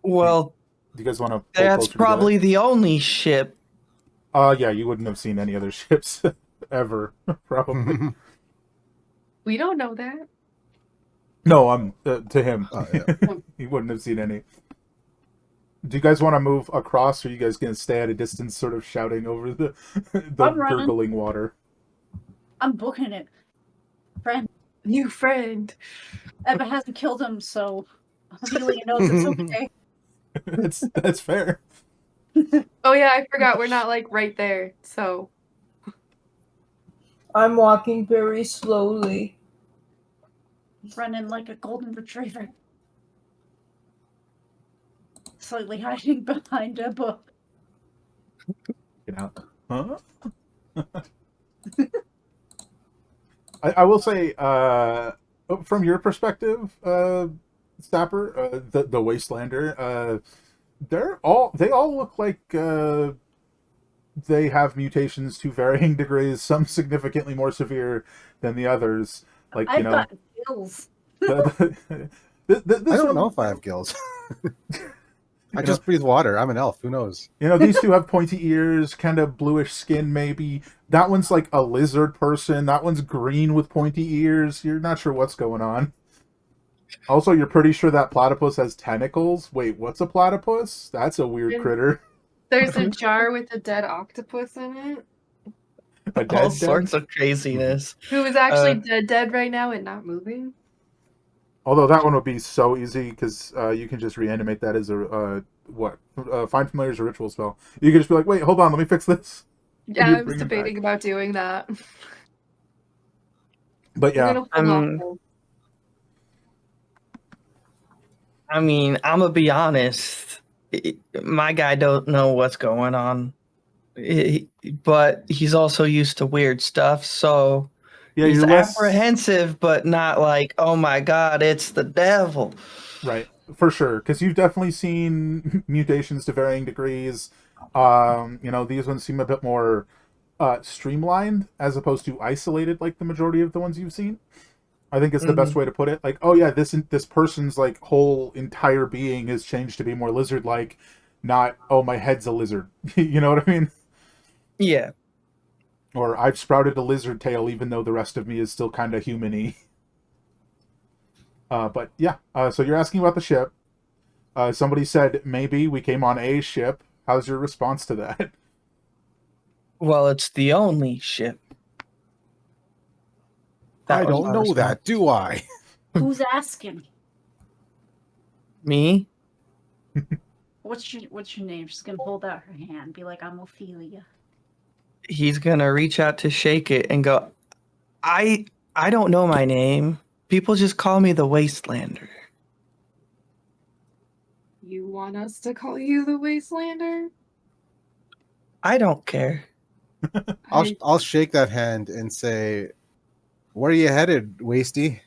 Well, Do you guys want to? that's probably the only ship. Yeah, you wouldn't have seen any other ships ever, probably. We don't know that. No, I'm to him. Oh, yeah. He wouldn't have seen any. Do you guys want to move across, or are you guys going to stay at a distance, sort of shouting over the I'm running. gurgling water? I'm booking it. Friend. New friend. Ebba hasn't killed him, so I'm feeling a note it's okay. That's fair. Oh yeah, I forgot we're not right there. So I'm walking very slowly. Running like a golden retriever. Slightly hiding behind Ebba. it out. Huh? I will say, from your perspective, Stapper, the Wastelander, they all look like they have mutations to varying degrees, some significantly more severe than the others. Like, I've got gills. This I don't one, know if I have gills. I just breathe water. I'm an elf. Who knows? these two have pointy ears, kind of bluish skin, maybe. That one's like a lizard person. That one's green with pointy ears. You're not sure what's going on. Also, you're pretty sure that platypus has tentacles. Wait, what's a platypus? That's a weird And- critter. There's a jar with a dead octopus in it, A All dead sorts of craziness. who is actually dead right now and not moving. Although that one would be so easy because you can just reanimate that as a find familiar is a ritual spell. You can just be like, wait, hold on, let me fix this. Yeah, you I was bring it debating back. about doing that. But yeah, I'm gonna hold off, though. I mean, I'm gonna be honest. My guy don't know what's going on, but he's also used to weird stuff, so yeah, he's you're less apprehensive, but not like, oh my god, it's the devil. right for sure because you've definitely seen mutations to varying degrees. These ones seem a bit more streamlined as opposed to isolated, like the majority of the ones you've seen. I think it's the best way to put it. Like, oh yeah, this person's like whole entire being has changed to be more lizard-like, not oh my head's a lizard. You know what I mean? Yeah. Or I've sprouted a lizard tail even though the rest of me is still kind of human-y. But yeah, so you're asking about the ship. Somebody said maybe we came on a ship. How's your response to that? Well, it's the only ship. I That was don't my know response. that, do I? Who's asking? Me? What's your name? She's gonna hold out her hand, be like, I'm Ophelia. He's gonna reach out to shake it and go, I don't know my name. People just call me the Wastelander. You want us to call you the Wastelander? I don't care. I'll shake that hand and say, "Where are you headed, Wasty?"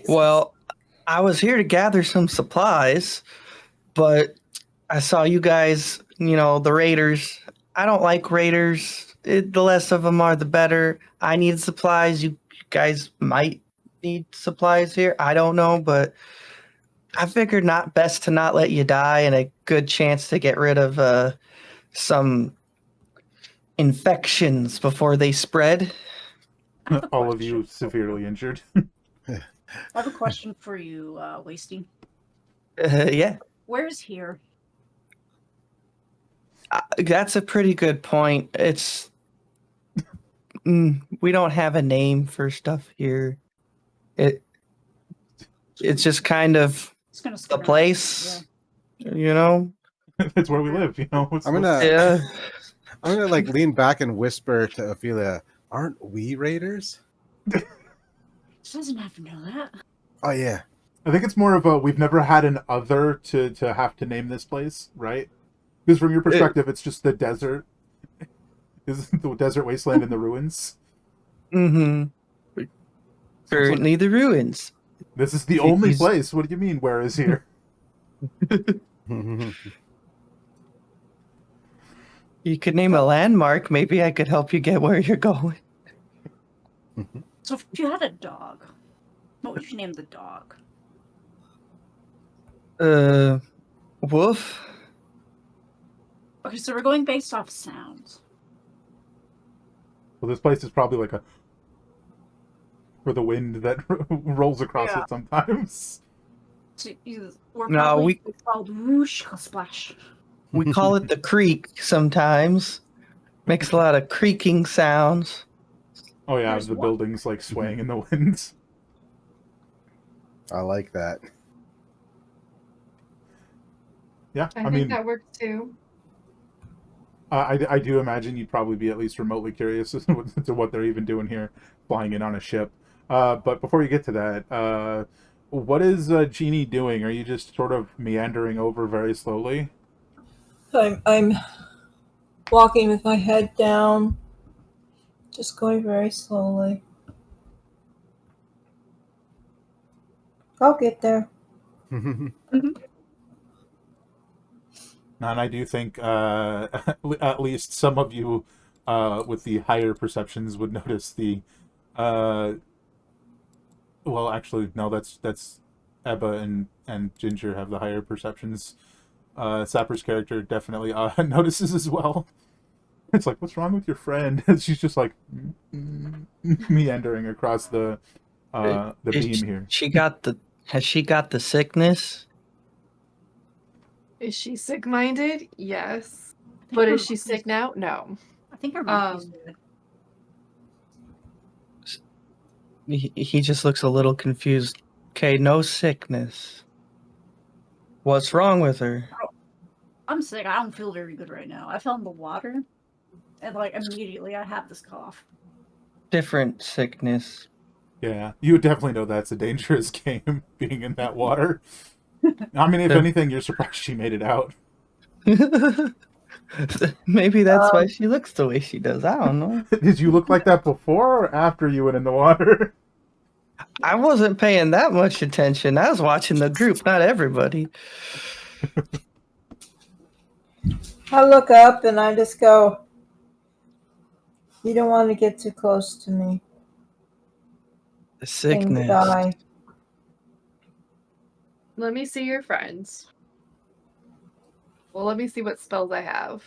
Well, I was here to gather some supplies, but I saw you guys, the raiders. I don't like raiders. The less of them are, the better. I need supplies. You guys might need supplies here. I don't know, but I figured best to not let you die and a good chance to get rid of some infections before they spread. I have a All of question. you severely injured. I have a question for you, Wasty. Yeah. Where's here? That's a pretty good point. We don't have a name for stuff here. It's just kind of It's gonna a place, It's where we live, It's I'm gonna, Yeah. I'm gonna like lean back and whisper to Ophelia, "Aren't we raiders?" She doesn't have to know that. Oh yeah. I think it's more of a we've never had an other to have to name this place, right? Because from your perspective, it's just the desert. Is the desert wasteland in the ruins? Mm-hmm. Currently the ruins. This is the only He's- place. What do you mean? Where is here? You could name a landmark. Maybe I could help you get where you're going. So if you had a dog, what would you name the dog? Wolf? Okay, so we're going based off sounds. Well, this place is probably like for the wind that rolls across Yeah. it sometimes. So we're No, probably it's called whoosh splash. We call it the creek sometimes. Makes a lot of creaking sounds. Oh yeah, There's the one. buildings like swaying in the winds. I like that. Yeah, I I think mean, that works too. I do imagine you'd probably be at least remotely curious as to what they're even doing here, flying in on a ship. But before you get to that, what is Genie doing? Are you just sort of meandering over very slowly? I'm walking with my head down, just going very slowly. I'll get there. And I do think at least some of you with the higher perceptions would notice the. Well, actually, no. That's Ebba and Ginger have the higher perceptions. Sapper's character definitely notices as well. It's like, what's wrong with your friend? She's just like meandering across the beam here. Has she got the sickness? Is she sick-minded? Yes. I think But her is she monkey's- sick now? No. I think her monkey's Um, dead. He just looks a little confused. Okay, no sickness. What's wrong with her? I'm sick. I don't feel very good right now. I fell in the water, and like immediately I have this cough. Different sickness. Yeah, you would definitely know that's a dangerous game, being in that water. I mean, if anything, you're surprised she made it out. Maybe that's why she looks the way she does. I don't know. Did you look like that before or after you went in the water? I wasn't paying that much attention. I was watching the group, not everybody. I look up and I just go, you don't want to get too close to me. The Things sickness. die. let me see your friends. Well, let me see what spells I have.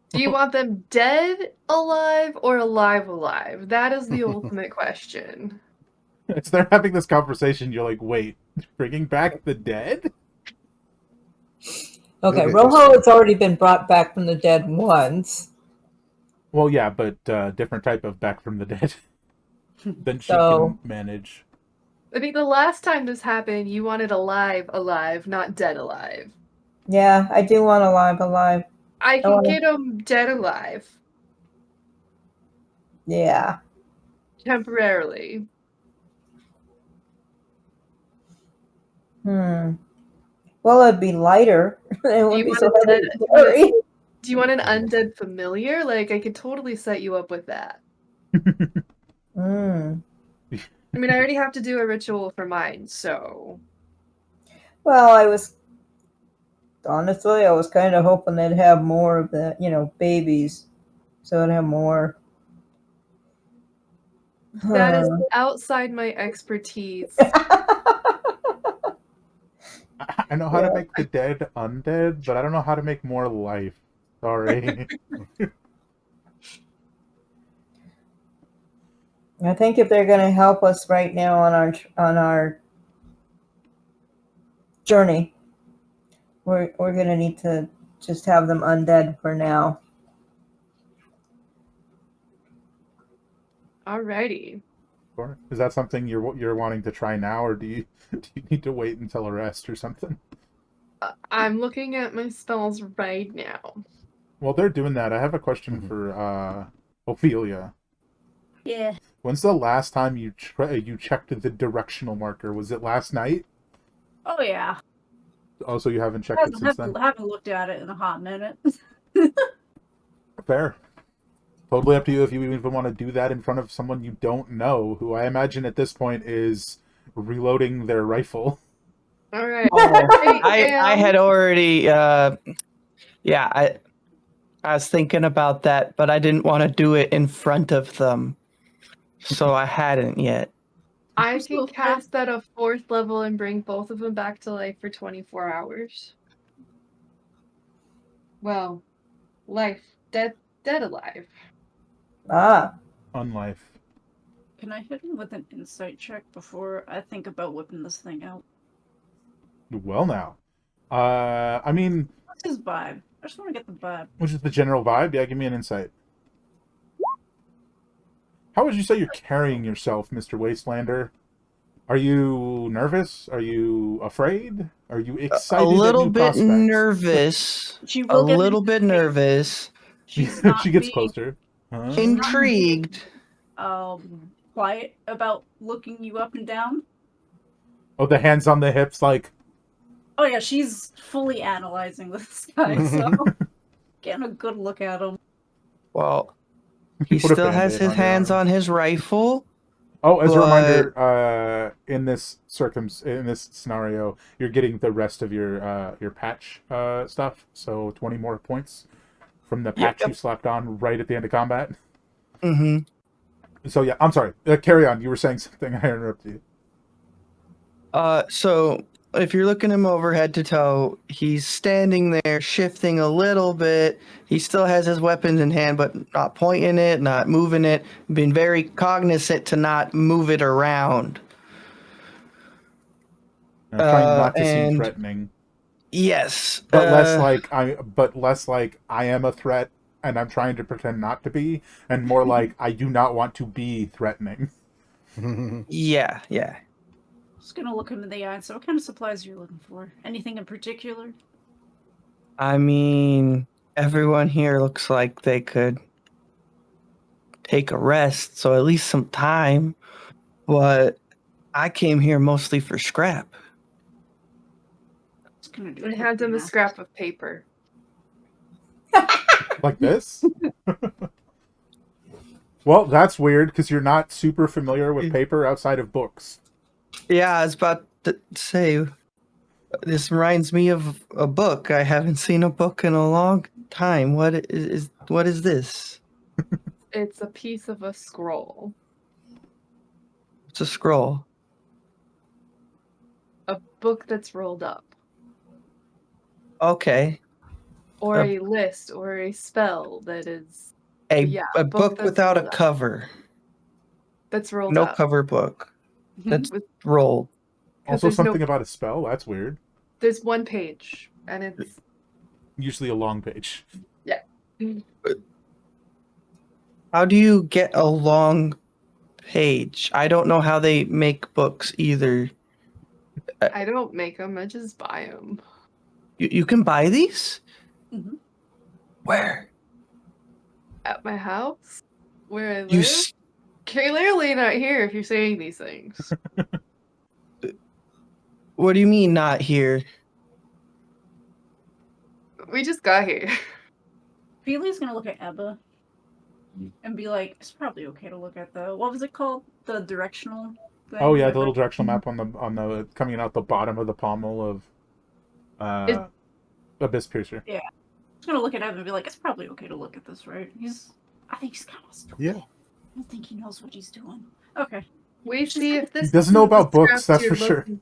Do you want them dead alive or alive alive? That is the ultimate question. As they're having this conversation, you're like, wait, bringing back the dead? Okay, Maybe Rojo has already been brought back from the dead once. Well, yeah, but different type of back from the dead than she So- can manage. I think the last time this happened, you wanted alive alive, not dead alive. Yeah, I do want alive. I can wanna- get them dead alive Yeah. temporarily. Well, it'd be lighter. It wouldn't You be want so a heavy dead- and blurry. Do you want an undead familiar? Like, I could totally set you up with that. Mm. I mean, I already have to do a ritual for mine, so. Well, I was kind of hoping they'd have more of the, babies, so I'd have more. That is outside my expertise. I know how Yeah. to make the dead undead, but I don't know how to make more life. Sorry. I think if they're going to help us right now on our journey, we're going to need to just have them undead for now. Alrighty. Is that something you're wanting to try now, or do you need to wait until a rest or something? I'm looking at my spells right now. Well, they're doing that. I have a question for Ophelia. Yeah. When's the last time you checked the directional marker? Was it last night? Oh yeah. Also, you haven't checked it since then? Haven't looked at it in a hot minute. Fair. Totally up to you if you even want to do that in front of someone you don't know, who I imagine at this point is reloading their rifle. Alright. I had already I was thinking about that, but I didn't want to do it in front of them. So I hadn't yet. I So can cast at a 4th level and bring both of them back to life for 24 hours. Well, life. Dead alive. Ah, Unlife. Can I hit him with an insight check before I think about whipping this thing out? Well, now. I mean, What's his vibe? I just want to get the vibe. which is the general vibe? Yeah, give me an insight. How would you say you're carrying yourself, Mr. Wastelander? Are you nervous? Are you afraid? Are you excited? A little at new bit prospects? nervous. She A will get little bit nervous. She's not she gets being, closer. Huh? Intrigued. quiet about looking you up and down. Oh, the hands on the hips, like. Oh yeah, she's fully analyzing this guy. So Getting a good look at him. Well, he Put a still has Band-Aid his on your hands arm. on his rifle. Oh, as a But- reminder, in this scenario, you're getting the rest of your patch stuff. So 20 more points from the patch you slapped on right at the end of combat. Mm-hmm. So yeah, I'm sorry. Carry on. You were saying something. I interrupted you. So if you're looking him over head to toe, he's standing there shifting a little bit. He still has his weapons in hand, but not pointing it, not moving it, being very cognizant to not move it around. Trying not to seem and- threatening, Yes. but less like I am a threat, and I'm trying to pretend not to be, and more like I do not want to be threatening. Yeah. Just gonna look him in the eye and say, what kind of supplies are you looking for? Anything in particular? I mean, everyone here looks like they could take a rest, so at least some time. But I came here mostly for scrap. Just gonna do I quick hand him a math. scrap of paper. Like this? Well, that's weird because you're not super familiar with paper outside of books. Yeah, I was about to say, this reminds me of a book. I haven't seen a book in a long time. What is this? It's a piece of a scroll. It's a scroll. A book that's rolled up. Okay. Or A- a list or a spell that is A Yeah, a book book that's without a rolled up. cover. that's rolled No up. cover book. That's With- rolled. Also, there's no- something about a spell. That's weird. There's one page, and it's Usually a long page. How do you get a long page? I don't know how they make books either. I don't make them. I just buy them. You can buy these? Mhm. Where? At my house, where I live. You s- Clearly not here if you're saying these things. What do you mean not here? We just got here. Feely's gonna look at Ebba and be like, it's probably okay to look at the, what was it called? The directional thing? Oh yeah, the little directional map on the coming out the bottom of the pommel of Abyss Piercer. Just gonna look at Ebba and be like, it's probably okay to look at this, right? I think he's kind of stupid. Yeah. I don't think he knows what he's doing. Okay. We see if this. doesn't know isn't the about books, scraps that's you're for sure. looking-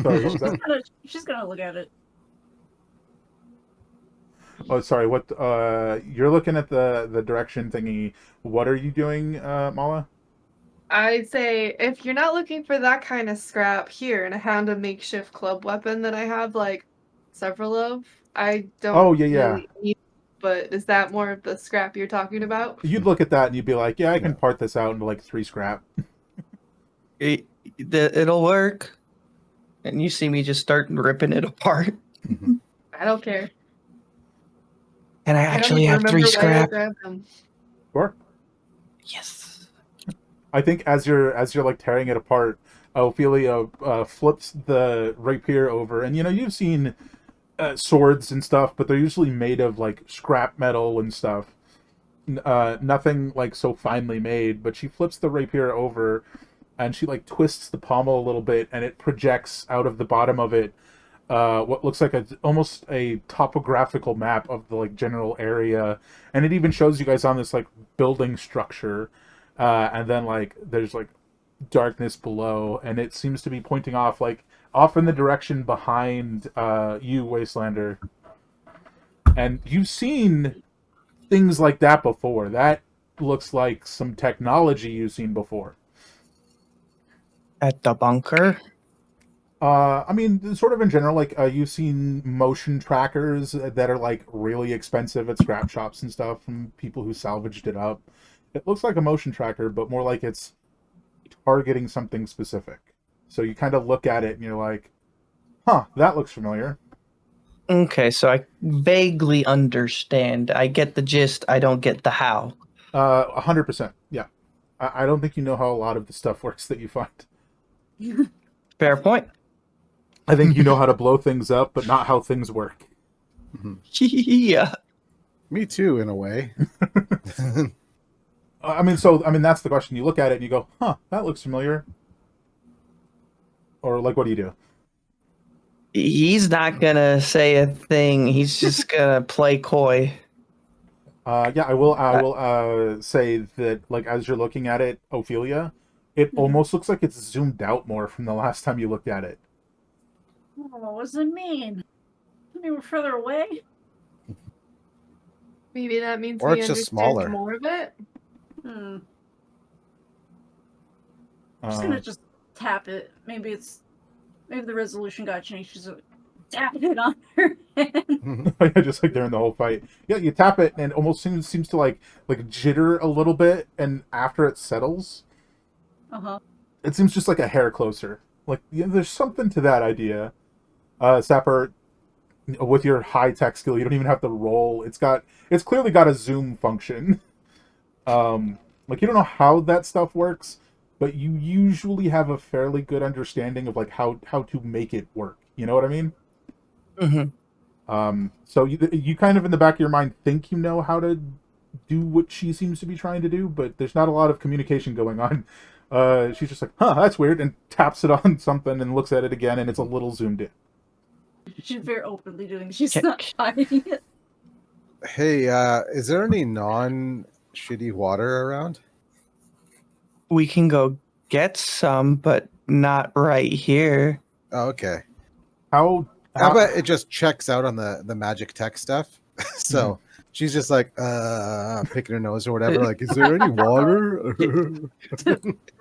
Sorry, what was that? She's gonna look at it. Oh, sorry. What? You're looking at the direction thingy. What are you doing, Mala? I'd say if you're not looking for that kind of scrap here, and I found a makeshift club weapon that I have like several of. I don't. Oh, yeah. really need, but is that more of the scrap you're talking about? You'd look at that and you'd be like, "Yeah, I can Yeah. part this out into like 3 scrap." It'll work. And you see me just start ripping it apart. I don't care. And I I don't actually even have 3 remember why I scrap. grabbed them. Sure. Yes. I think as you're like tearing it apart, Ophelia flips the rapier over, and you've seen swords and stuff, but they're usually made of like scrap metal and stuff. Nothing like so finely made. But she flips the rapier over, and she like twists the pommel a little bit, and it projects out of the bottom of it what looks like almost a topographical map of the like general area, and it even shows you guys on this like building structure, and then like there's like darkness below, and it seems to be pointing off in the direction behind you, Wastelander. And you've seen things like that before. That looks like some technology you've seen before. At the bunker. I mean, sort of in general, like you've seen motion trackers that are like really expensive at scrap shops and stuff from people who salvaged it up. It looks like a motion tracker, but more like it's targeting something specific. So you kind of look at it and you're like, huh, that looks familiar. Okay, so I vaguely understand. I get the gist. I don't get the how. 100%. Yeah. I don't think you know how a lot of the stuff works that you find. Fair point. I think you know how to blow things up, but not how things work. Yeah. Me too, in a way. I mean, that's the question. You look at it and you go, "Huh, that looks familiar." Or like, what do you do? He's not gonna say a thing. He's just gonna play coy. Yeah, I will. I will say that, like, as you're looking at it, Ophelia, it almost looks like it's zoomed out more from the last time you looked at it. Oh, what does it mean? We were further away? Maybe that means Or we it's just understand smaller. more of it. I'm just gonna just tap it. Maybe the resolution got changed. She's tapping it on her hand. Just like during the whole fight. Yeah, you tap it and it almost seems to like jitter a little bit, and after it settles, it seems just like a hair closer. Like, yeah, there's something to that idea. Sapper, with your high tech skill, you don't even have to roll. It's clearly got a zoom function. Like, you don't know how that stuff works, but you usually have a fairly good understanding of like how to make it work. You know what I mean? So you kind of in the back of your mind think you know how to do what she seems to be trying to do, but there's not a lot of communication going on. She's just like, "Huh, that's weird," and taps it on something and looks at it again, and it's a little zoomed in. She's very openly doing. She's not hiding it. Hey, is there any non-shitty water around? We can go get some, but not right here. Oh, okay. How How about it just checks out on the magic tech stuff? So she's just like picking her nose or whatever. Like, is there any water?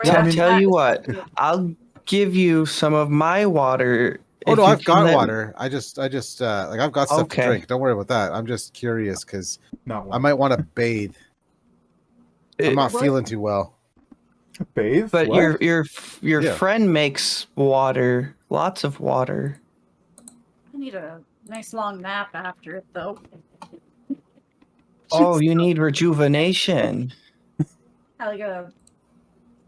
Tell you what, I'll give you some of my water. Oh if no, you I've can got let- water. I just like I've got stuff Okay. to drink. Don't worry about that. I'm just curious because not I might want to bathe. I'm not What? feeling too well. bathe? But What? your Yeah. friend makes water, lots of water. I need a nice long nap after it, though. Oh, you need rejuvenation. I gotta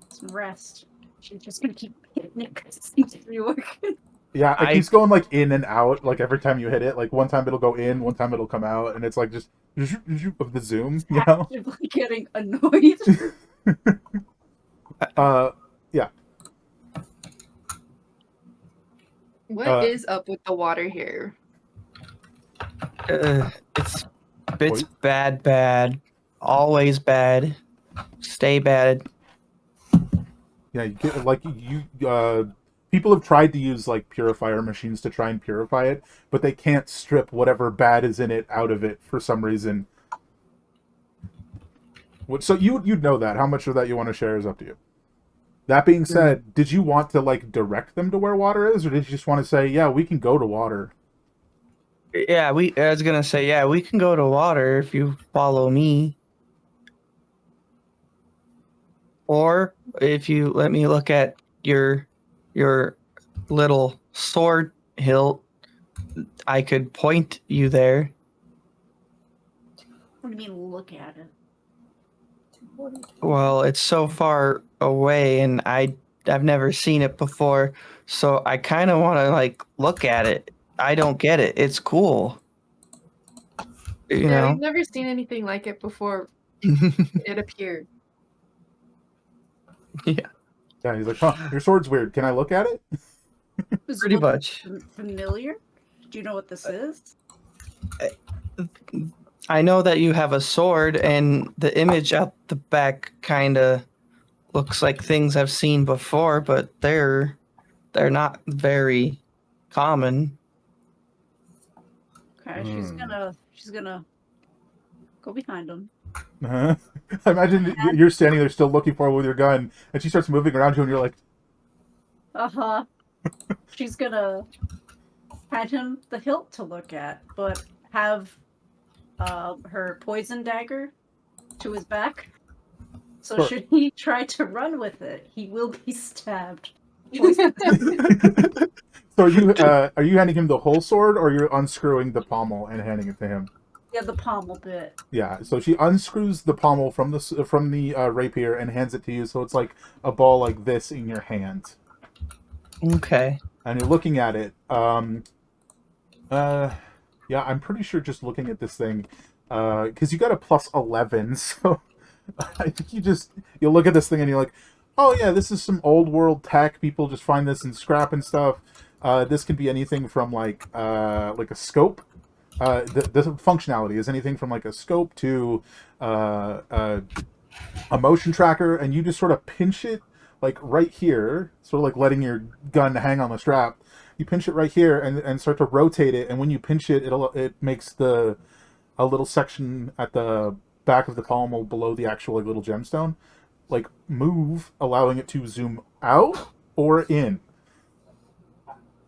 some rest. She's just gonna keep hitting it because it seems to be working. Yeah, it I- keeps going like in and out. Like every time you hit it, like one time it'll go in, one time it'll come out, and it's like just of the zoom, you know. Actively getting annoyed. Yeah. What is up with the water here? It's Poison? bad, always bad, stay bad. Yeah, you get like people have tried to use like purifier machines to try and purify it, but they can't strip whatever bad is in it out of it for some reason. So you'd know that. How much of that you want to share is up to you. That being said, did you want to like direct them to where water is, or did you just want to say, "Yeah, we can go to water"? Yeah, I was gonna say, yeah, we can go to water if you follow me. Or if you let me look at your little sword hilt, I could point you there. What do you mean, look at it? Well, it's so far away and I've never seen it before, so I kind of want to like look at it. I don't get it. It's cool. You Yeah, know. we've never seen anything like it before. It appeared. Yeah, he's like, "Huh, your sword's weird. Can I look at it?" Does it Pretty look much. familiar? Do you know what this is? I know that you have a sword, and the image out the back kind of looks like things I've seen before, but they're not very common. Okay, she's gonna go behind him. I imagine you're standing there still looking for her with your gun, and she starts moving around you, and you're like, She's gonna hand him the hilt to look at, but have her poison dagger to his back. So Sure. should he try to run with it, he will be stabbed. So are you handing him the whole sword, or you're unscrewing the pommel and handing it to him? Yeah, the pommel bit. Yeah. So she unscrews the pommel from the rapier and hands it to you. So it's like a ball like this in your hand, Okay. and you're looking at it. Yeah, I'm pretty sure just looking at this thing, because you got a plus 11, so I think you look at this thing and you're like, oh yeah, this is some old world tech. People just find this in scrap and stuff. This could be anything from like a scope. The functionality is anything from like a scope to a motion tracker, and you just sort of pinch it like right here, sort of like letting your gun hang on the strap. You pinch it right here and start to rotate it, and when you pinch it, it makes a little section at the back of the pommel below the actual like, little gemstone like move, allowing it to zoom out or in,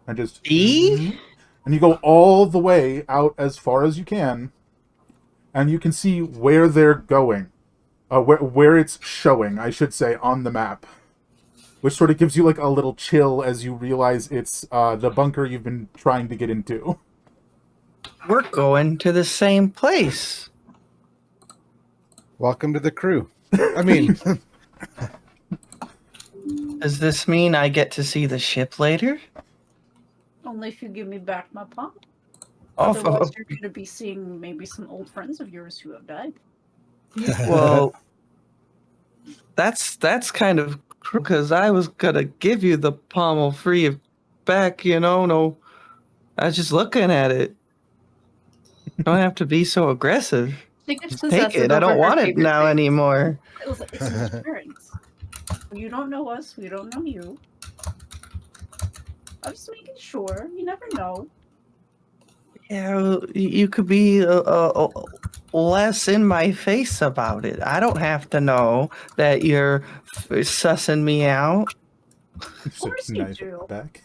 and just E? and you go all the way out as far as you can, and you can see where they're going, where it's showing, I should say, on the map, which sort of gives you like a little chill as you realize it's the bunker you've been trying to get into. We're going to the same place. Welcome to the crew. I mean, Does this mean I get to see the ship later? Only if you give me back my palm. Oh, Otherwise, you're going to be seeing maybe some old friends of yours who have died. well, that's kind of because I was gonna give you the pommel free back. No, I was just looking at it. Don't have to be so aggressive. She gets Just take possessive it. I don't over her want it favorite now thing. anymore. It's insurance. You don't know us. We don't know you. I'm just making sure. You never know. Yeah, well, you could be less in my face about it. I don't have to know that you're sussing me out. Of course you Knife do. back.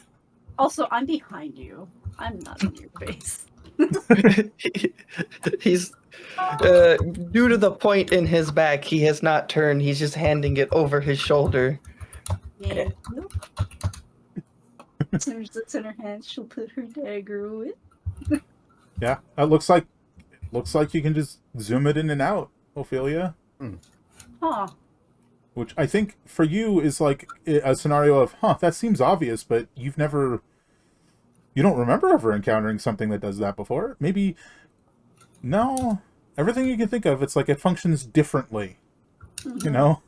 Also, I'm behind you. I'm not in your face. He's due to the point in his back, he has not turned. He's just handing it over his shoulder. Thank you. As soon as it's in her hand, she'll put her dagger away. Yeah, it looks like you can just zoom it in and out, Ophelia. Huh. Which I think for you is like a scenario of, that seems obvious, but you don't remember ever encountering something that does that before. Maybe, no, everything you can think of, it's like it functions differently, you know?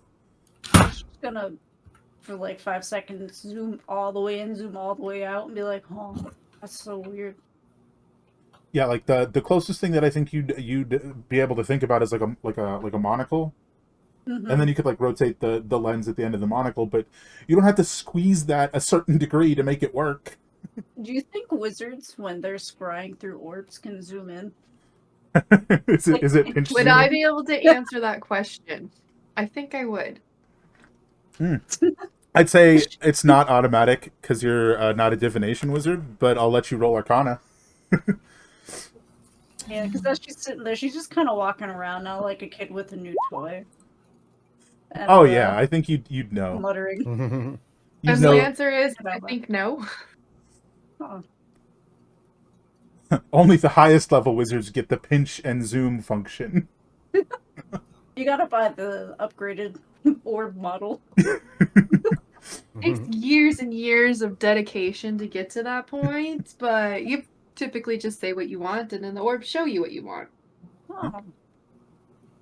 She's gonna, for like 5 seconds, zoom all the way in, zoom all the way out, and be like, oh, that's so weird. Yeah, like the closest thing that I think you'd be able to think about is like a monocle. Mm-hmm. And then you could like rotate the lens at the end of the monocle, but you don't have to squeeze that a certain degree to make it work. Do you think wizards, when they're scrying through orbs, can zoom in? Is it pinch Would zoom? I be able to answer that question? I think I would. I'd say it's not automatic because you're not a divination wizard, but I'll let you roll Arcana. Yeah, because as she's sitting there, she's just kind of walking around now like a kid with a new toy. And, Oh yeah, I think you'd know. Muttering. You'd And know. the answer is, I think no. Oh. Only the highest level wizards get the pinch and zoom function. You gotta buy the upgraded orb model. It takes years and years of dedication to get to that point, but you typically just say what you want, and then the orbs show you what you want. Oh.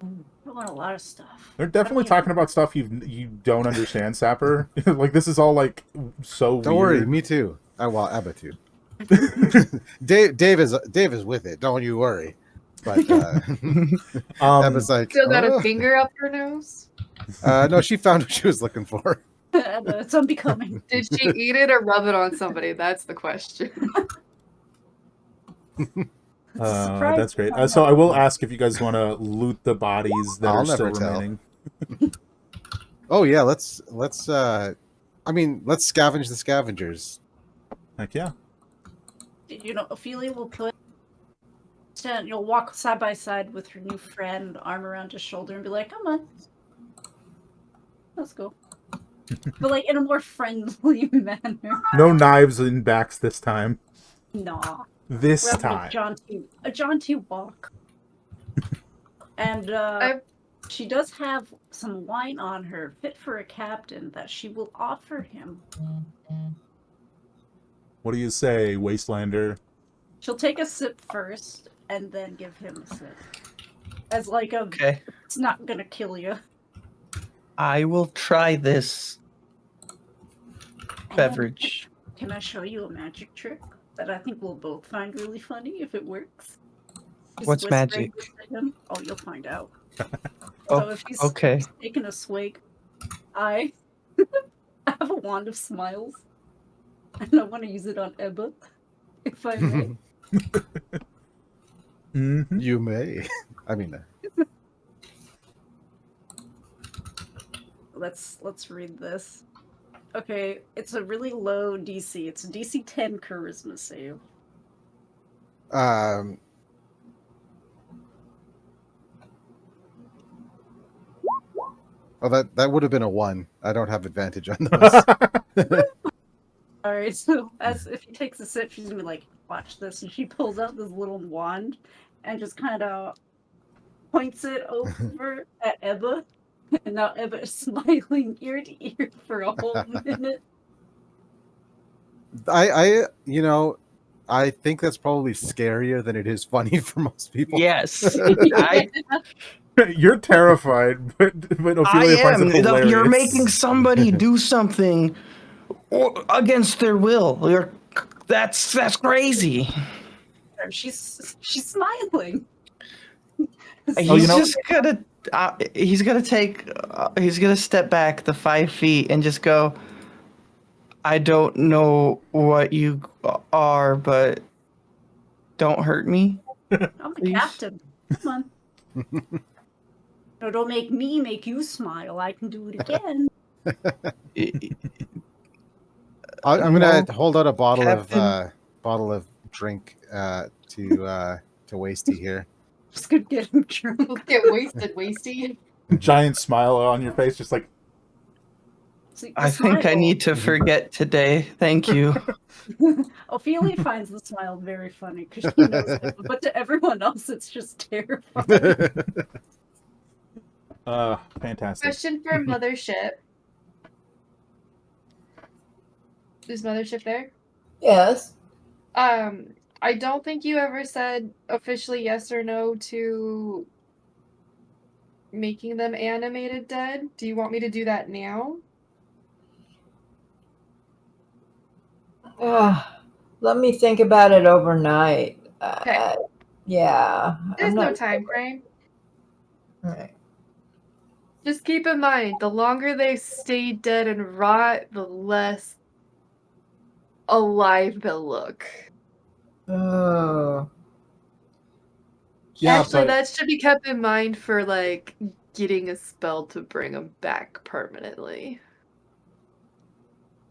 I want a lot of stuff. They're definitely talking about stuff you don't understand, Sapper. Like this is all like so. don't weird. worry, me too. Abba too. Dave is with it. Don't you worry. But Abba's like, Still got a finger up her nose? no, she found what she was looking for. It's unbecoming. Did she eat it or rub it on somebody? That's the question. That's great. So I will ask if you guys want to loot the bodies that I'll are still never tell. remaining. Oh yeah, let's scavenge the scavengers. Heck yeah. You know, Ophelia will you'll walk side by side with her new friend, arm around his shoulder, and be like, come on. Let's go. But like in a more friendly manner. No knives in backs this time. Nah. This We're having time. a jaunty walk. And she does have some wine on her, fit for a captain, that she will offer him. What do you say, Wastelander? She'll take a sip first, and then give him a sip. as like a. Okay. It's not gonna kill you. I will try this beverage. Can I show you a magic trick that I think we'll both find really funny if it works? Just What's whispering magic? this to him. Oh, you'll find out. Oh, So if he's okay. taking a swig, I have a wand of smiles, and I want to use it on Ebba, if I may. Mm-hmm. You may. I mean, Let's read this. Okay, it's a really low DC. It's a DC 10 charisma save. Oh, that would have been a 1. I don't have advantage on those. Alright, so as if he takes a sip, she's gonna be like, watch this, and she pulls out this little wand and just kind of points it over at Ebba, and now Ebba is smiling ear to ear for a whole minute. I think that's probably scarier than it is funny for most people. Yes. You're terrified, but Ophelia finds it hilarious. You're making somebody do something against their will. That's crazy. She's smiling. He's just gonna he's gonna step back the 5 feet and just go, I don't know what you are, but don't hurt me. I'm the captain. Come on. No, don't make me make you smile. I can do it again. I'm gonna hold out a bottle of drink to Wasty here. Just gonna get him drunk. Let's get wasty. Giant smile on your face, just like. See, I think I need to forget today. Thank you. Ophelia finds the smile very funny because she knows it, but to everyone else, it's just terrifying. Fantastic. Question for Mothership. Is Mothership there? Yes. I don't think you ever said officially yes or no to making them animated dead. Do you want me to do that now? Let me think about it overnight. Okay. Yeah. There's no time frame. All right. Just keep in mind, the longer they stay dead and rot, the less alive they'll look. Oh. Yeah, Actually, but that should be kept in mind for like getting a spell to bring them back permanently.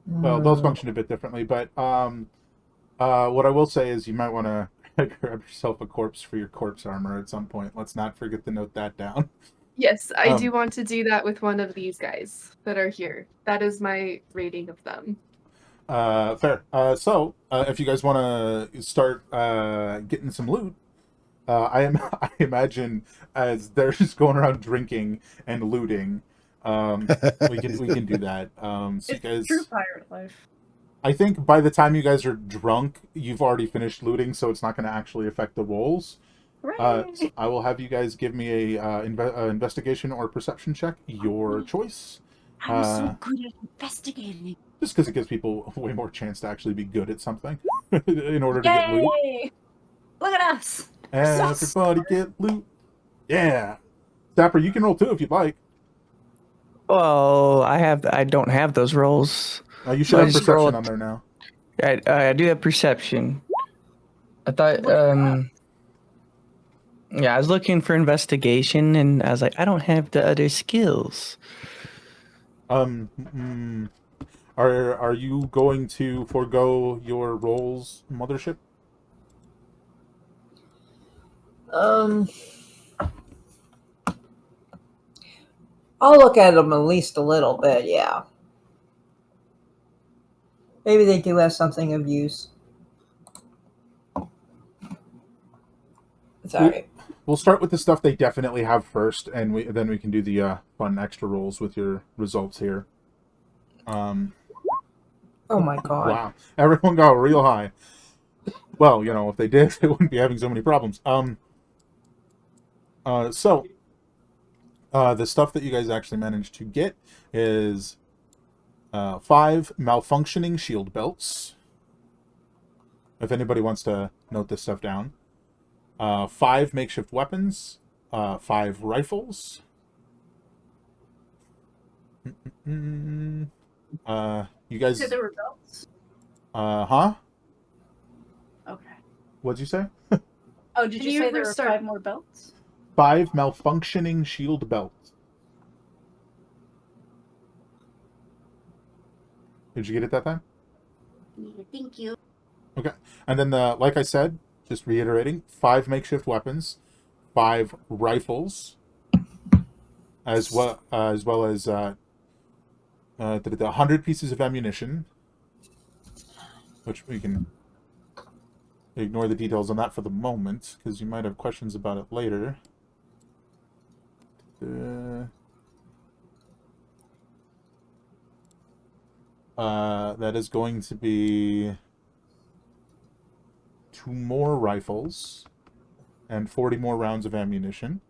well, those function a bit differently. But what I will say is, you might want to grab yourself a corpse for your corpse armor at some point. Let's not forget to note that down. Yes, I do want to do that with one of these guys that are here. That is my rating of them. Fair. So, if you guys want to start getting some loot, I imagine as they're just going around drinking and looting, we can do that. So It's you guys, true pirate life. I think by the time you guys are drunk, you've already finished looting, so it's not going to actually affect the rolls. Hooray! So I will have you guys give me a investigation or perception check, your choice. I'm so good at investigating. Just because it gives people way more chance to actually be good at something in order to get loot. Yay! Look at us. Everybody get loot. Yeah. Dapper, you can roll too if you'd like. Well, I don't have those rolls. You should So I have just perception rolled- on there now. I do have perception. I thought, yeah, I was looking for investigation, and I was like, I don't have the other skills. Are you going to forego your rolls, Mothership? I'll look at them at least a little bit, yeah. Maybe they do have something of use. It's alright. We'll start with the stuff they definitely have first, and then we can do the fun extra rolls with your results here. Oh my god. Wow, everyone got real high. Well, if they did, they wouldn't be having so many problems. So the stuff that you guys actually managed to get is 5 malfunctioning shield belts. If anybody wants to note this stuff down. 5 makeshift weapons. 5 rifles. You guys... So there were belts? Huh? Okay. What'd you say? Oh, did Can you you say there were restart? 5 more belts? 5 malfunctioning shield belts. Did you get it that time? Thank you. Okay. And then, like I said, just reiterating, 5 makeshift weapons, 5 rifles, as well as 100 pieces of ammunition, which we can ignore the details on that for the moment, because you might have questions about it later. That is going to be 2 more rifles and 40 more rounds of ammunition.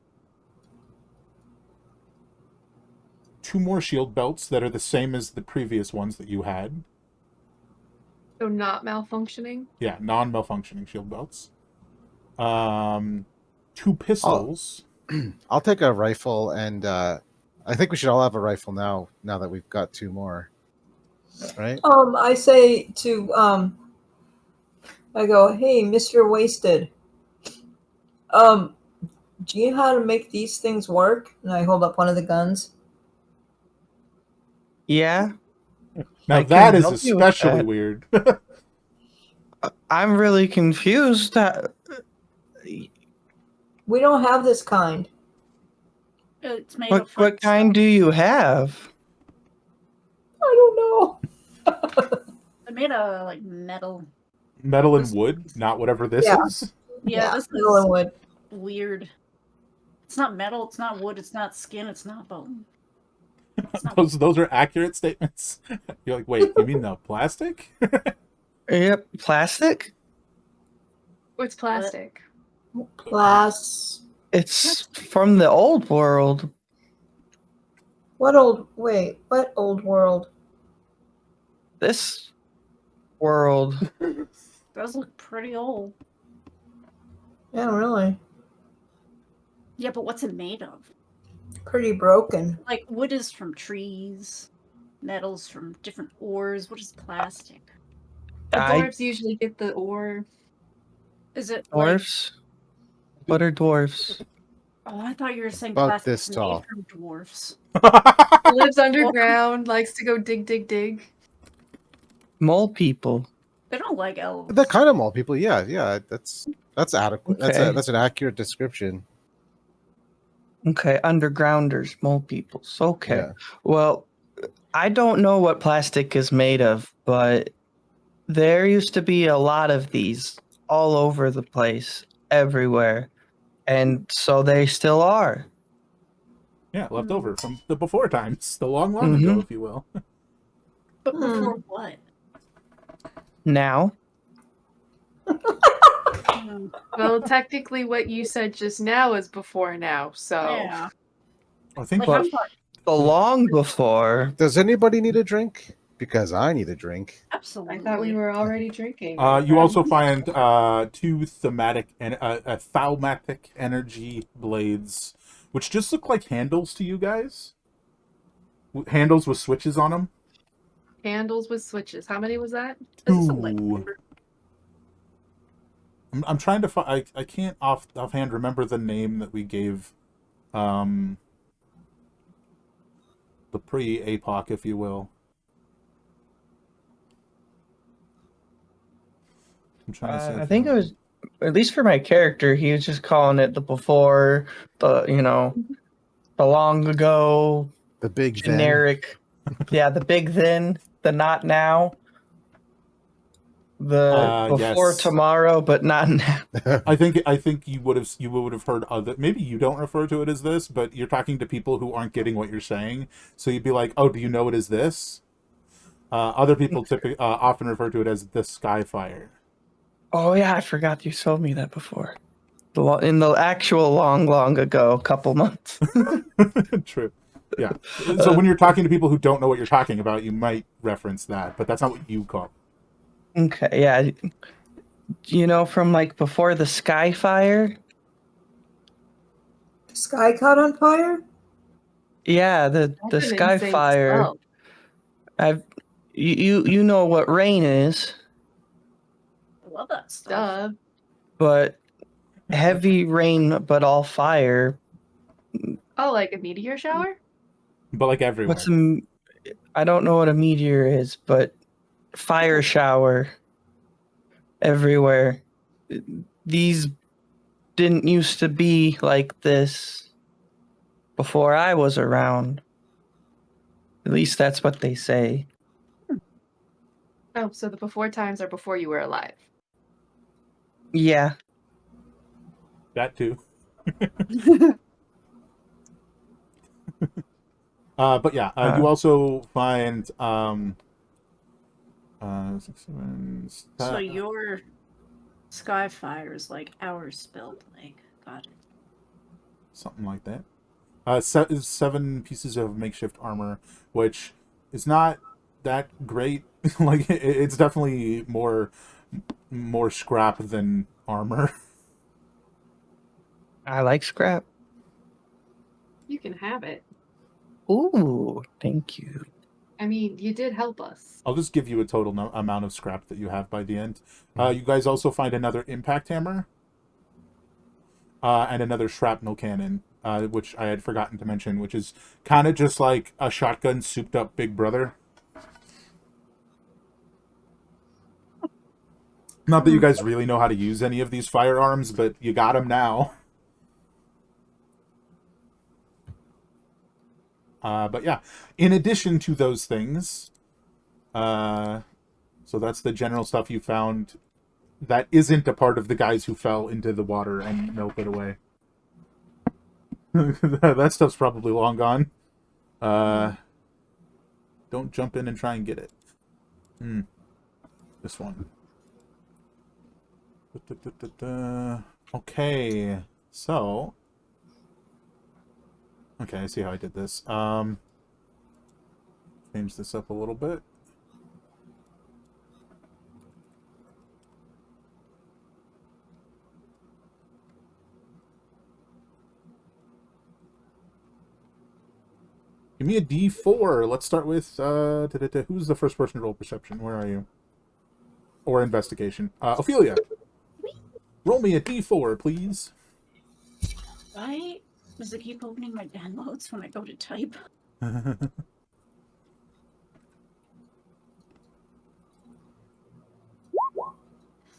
2 more shield belts that are the same as the previous ones that you had. So not malfunctioning. Yeah, non-malfunctioning shield belts. 2 pistols. I'll take a rifle, and I think we should all have a rifle now. Now that we've got 2 more, right? I say to I go, hey, Mr. Wasted. Do you know how to make these things work? And I hold up one of the guns. Yeah, Now I that can is help you with especially that. weird. I'm really confused. We don't have this kind. It's made What of what kind do you have? I don't know. They're made of like metal. Metal and wood, not whatever this Yeah. is. Yeah, this metal is and wood. weird. It's not metal, it's not wood, it's not skin, it's not bone. It's not Those are accurate statements. You're like, wait, you mean the plastic? Yep, plastic. What's plastic? It's from the old world. What old world? This world. does look pretty old. Yeah, really. Yeah, but what's it made of? Pretty broken. Like wood is from trees, metal's from different ores. What is plastic? The I dwarves usually get the ore. Is it like dwarfs. What are dwarfs? oh, I thought you were saying About plastic this made tall. from dwarfs. Lives underground, likes to go dig. Mole people. They don't like elves. The kind of mole people, yeah, that's adequate. Okay. That's an accurate description. Okay, undergrounders, mole peoples. Okay. Yeah. Well, I don't know what plastic is made of, but there used to be a lot of these all over the place, everywhere. And so they still are. Yeah, left over from the before times, the long ago, if you will. But before what? Now. Well, technically, what you said just now is before now. So Yeah. I think Like how far? The long before. Does anybody need a drink? Because I need a drink. Absolutely. I thought we were already drinking. you also find 2 thematic and thaumatic energy blades, which just look like handles to you guys. Handles with switches on them. Handles with switches. How many was that? Is this a 2. lightsaber? I'm trying to find. I can't offhand remember the name that we gave, the pre-APOC, if you will. I'm trying to see. I think it was, at least for my character, he was just calling it the before, the long ago, The big generic. Yeah, the big then, the not now. The before yes. tomorrow, but not now. then. I think you would have heard other. Maybe you don't refer to it as this, but you're talking to people who aren't getting what you're saying. So you'd be like, "Oh, do you know it as this?" Other people typically often refer to it as the Skyfire. Oh yeah, I forgot you told me that before. In the actual long ago, couple months. True. Yeah. So when you're talking to people who don't know what you're talking about, you might reference that, but that's not what you call. Okay, yeah. From like before the sky fire? The sky caught on fire? Yeah, the That's an sky insane fire. spell. You know what rain is, I love that stuff. Duh. but heavy rain, but all fire. Oh, like a meteor shower? But like everywhere. I don't know what a meteor is, but fire shower everywhere. These didn't used to be like this before I was around. At least that's what they say. Oh, so the before times are before you were alive. Yeah. That too. But yeah, you also find 6, 7, So your sky fire is like our spell plague. Got it. something like that. 7 pieces of makeshift armor, which is not that great. Like it's definitely more scrap than armor. I like scrap. You can have it. Ooh, thank you. I mean, you did help us. I'll just give you a total amount of scrap that you have by the end. You guys also find another impact hammer and another shrapnel cannon, which I had forgotten to mention, which is kind of just like a shotgun souped up big brother. Not that you guys really know how to use any of these firearms, but you got them now. But yeah, in addition to those things, so that's the general stuff you found that isn't a part of the guys who fell into the water and melted away. That stuff's probably long gone. Don't jump in and try and get it. This one. Okay, so... Okay, I see how I did this. Change this up a little bit. Give me a D4. Let's start with, who's the first person to roll perception? Where are you? Or investigation. Ophelia. Roll me a D4, please. Why does it keep opening my downloads when I go to type?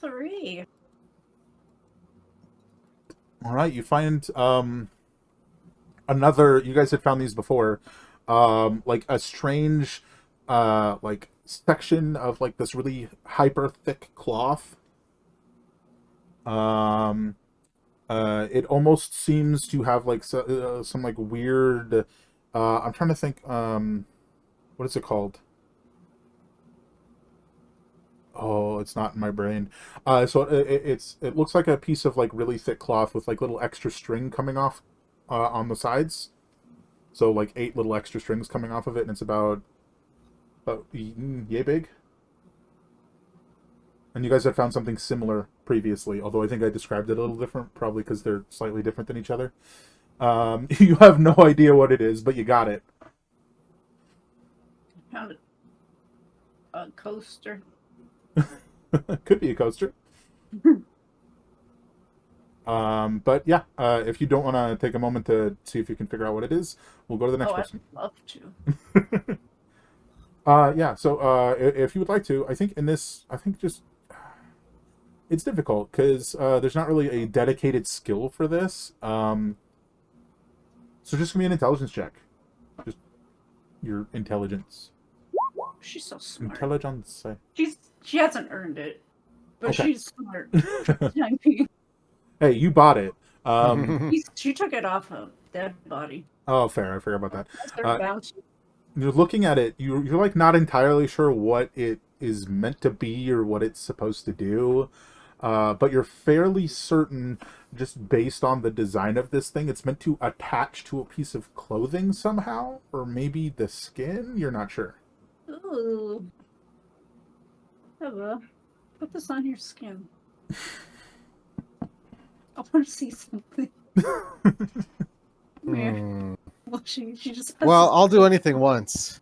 3. All right, you find another. You guys had found these before, like a strange, like section of like this really hyper thick cloth. It almost seems to have like some like weird. I'm trying to think. What is it called? Oh, it's not in my brain. So it looks like a piece of like really thick cloth with like little extra string coming off on the sides. So like 8 little extra strings coming off of it, and it's about yay big. And you guys had found something similar previously, although I think I described it a little different, probably because they're slightly different than each other. You have no idea what it is, but you got it. Found a coaster. Could be a coaster. But yeah, if you don't want to take a moment to see if you can figure out what it is, we'll go to the next person. I'd love to. Yeah, so if you would like to, I think just it's difficult because there's not really a dedicated skill for this. So just give me an intelligence check. Just your intelligence. She's so smart. Intelligence. She hasn't earned it, but Okay. she's smart. I mean, Hey, you bought it. she took it off a dead body. Oh, fair. I forgot about that. That's her bounty. You're looking at it. You're like not entirely sure what it is meant to be or what it's supposed to do. but you're fairly certain, just based on the design of this thing, it's meant to attach to a piece of clothing somehow, or maybe the skin. You're not sure. Ooh. Eva, put this on your skin. I want to see something. Come here. Well, she just has Well, this- I'll do anything once.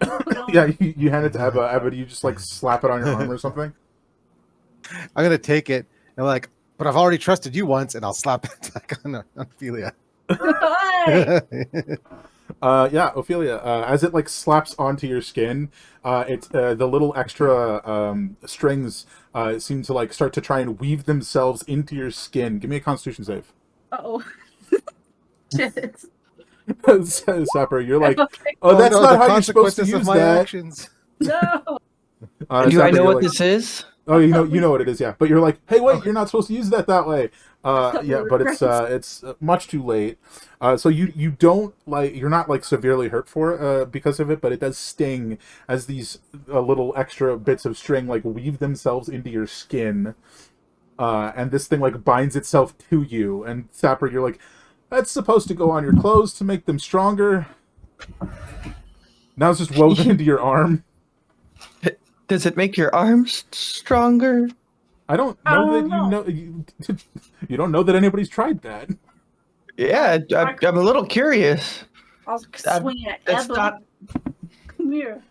put on- Yeah, you hand it to Ebba. Ebba, do you just like slap it on your arm or something? I'm gonna take it and like, but I've already trusted you once, and I'll slap it back on Ophelia. Hi! Yeah, Ophelia, as it like slaps onto your skin, it's the little extra strings seem to like start to try and weave themselves into your skin. Give me a Constitution save. Uh-oh. Shit. Sapper, you're like, Okay. oh, that's no, not the how you're supposed to consequences use of my that. actions. No! Do I Sapper, know you're what like, this is? Oh, you know what it is, yeah. But you're like, hey, wait, Okay. you're not supposed to use that way. Yeah, but it's much too late. So you don't like, you're not like severely hurt for it because of it, but it does sting as these little extra bits of string like weave themselves into your skin, and this thing like binds itself to you. And Sapper, you're like, that's supposed to go on your clothes to make them stronger. Now it's just woven into your arm. Does it make your arms stronger? I don't know that you don't know that anybody's tried that. Yeah, I'm a little curious. I'll swing at That's Ebba. not. Come here.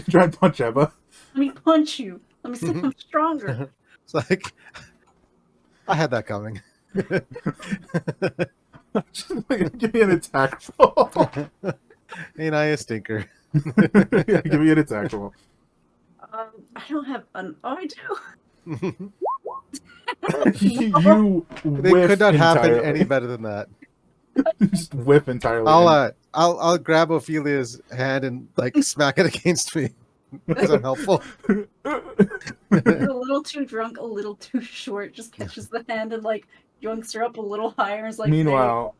Try and punch Ebba. Let me punch you. Let me see if I'm stronger. It's like I had that coming. Give me an attack roll. Ain't I a stinker? Yeah, give me an attack roll. I don't have an. Oh, I do. You They whiff could not happen entirely. any better than that. You just whiff entirely. I'll grab Ophelia's hand and like smack it against me because I'm helpful. A little too drunk, a little too short. Just catches the hand and like yoinks her up a little higher. And is like, Meanwhile,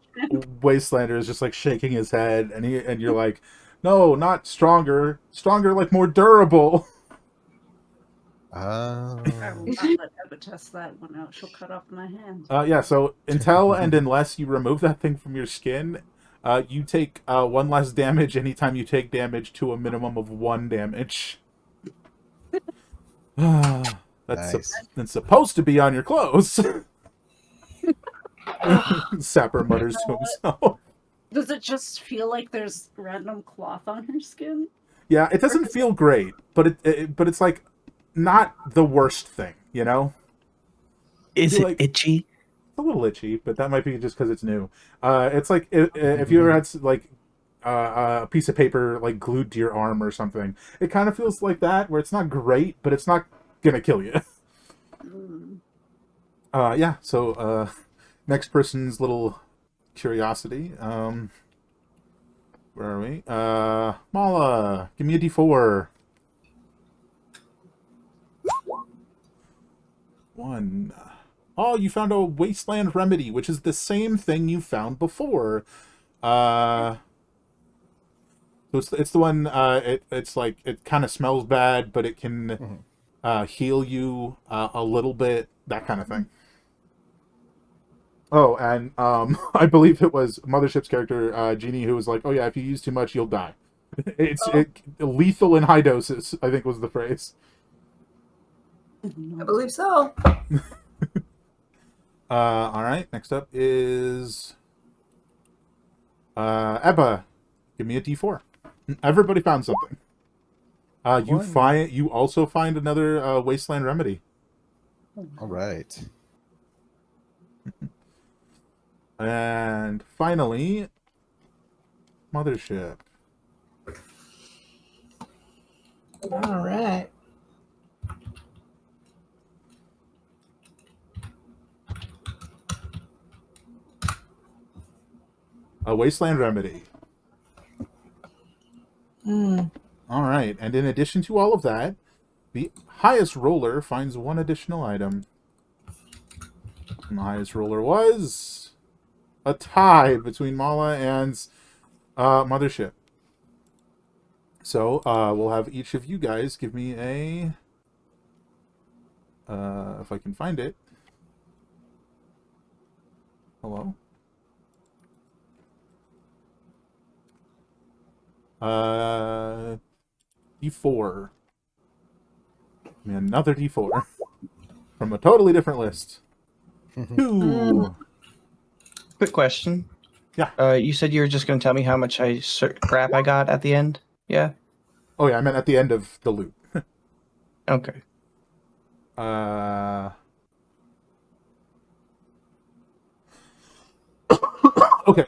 Wastelander is just like shaking his head, and you're like, no, not stronger. Stronger, like more durable. Oh. I will not let Ebba test that one out. She'll cut off my hand. Yeah, so until and unless you remove that thing from your skin, you take 1 less damage anytime you take damage to a minimum of 1 damage. That's Nice. that's supposed to be on your clothes. Sapper mutters to himself. Does it just feel like there's random cloth on her skin? Yeah, it doesn't feel great, but but it's like not the worst thing, you know? Is You're it like- itchy? It's a little itchy, but that might be just because it's new. It's like if you ever had like a piece of paper like glued to your arm or something, it kind of feels like that, where it's not great, but it's not gonna kill you. Yeah. So next person's little curiosity. Where are we? Mala, give me a D4. 1. Oh, you found a wasteland remedy, which is the same thing you found before. So it's the one. It's like it kind of smells bad, but it can heal you a little bit. That kind of thing. Oh, and I believe it was Mothership's character Jeannie who was like, "Oh yeah, if you use too much, you'll die." It's lethal in high doses, I think was the phrase. I believe so. All right. Next up is Ebba. Give me a D4. Everybody found something. You also find another wasteland remedy. All right. And finally, Mothership. All right. A wasteland remedy. Hmm. All right. And in addition to all of that, the highest roller finds 1 additional item. And the highest roller was a tie between Mala and Mothership. So we'll have each of you guys give me a if I can find it. Hello? D4. And another D4. From a totally different list. 2. Quick question. Yeah. You said you were just going to tell me how much crap I got at the end? Yeah? Oh yeah, I meant at the end of the loop. Okay. Okay.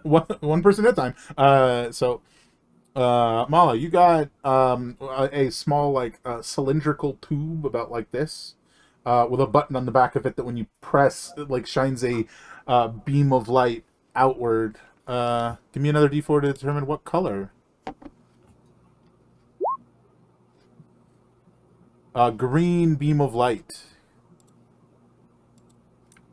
One person at a time. So Mala, you got a small like cylindrical tube about like this, with a button on the back of it that when you press, it like shines a beam of light outward. Give me another D4 to determine what color. Green beam of light.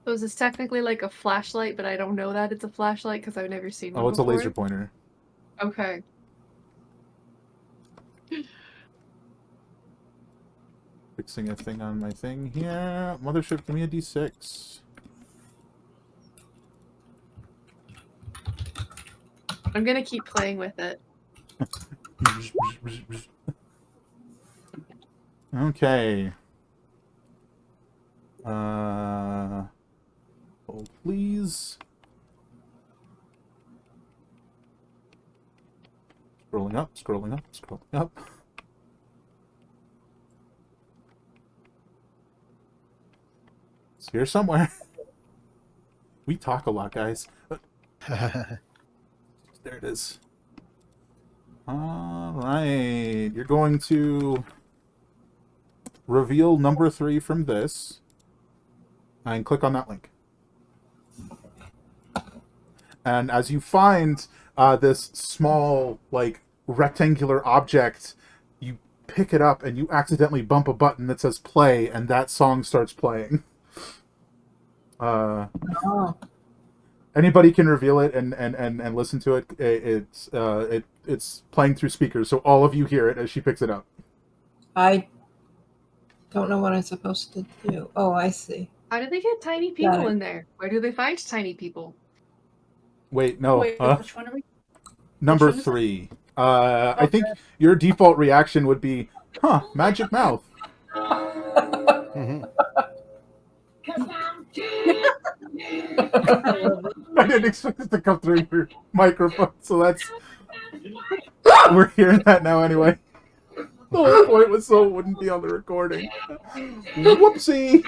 So is this technically like a flashlight, but I don't know that it's a flashlight because I've never seen one Oh, it's before? a laser pointer. Okay. Fixing a thing on my thing here. Mothership, give me a D6. I'm gonna keep playing with it. Okay. Hold, please. Scrolling up, scrolling up, scrolling up. It's here somewhere. We talk a lot, guys. There it is. All right. You're going to reveal number 3 from this and click on that link. And as you find this small, like, rectangular object, you pick it up and you accidentally bump a button that says play, and that song starts playing. Anybody can reveal it and listen to it. It's playing through speakers, so all of you hear it as she picks it up. I don't know what I'm supposed to do. Oh, I see. How do they get tiny Got people it. in there? Where do they find tiny people? Wait, no. Wait, which one are we? Number Which one is 3. I think your default reaction would be, huh, magic mouth. Mhm. I love it. I didn't expect it to come through your microphone, so that's... We're hearing that now anyway. The whole point was so it wouldn't be on the recording. Whoopsie!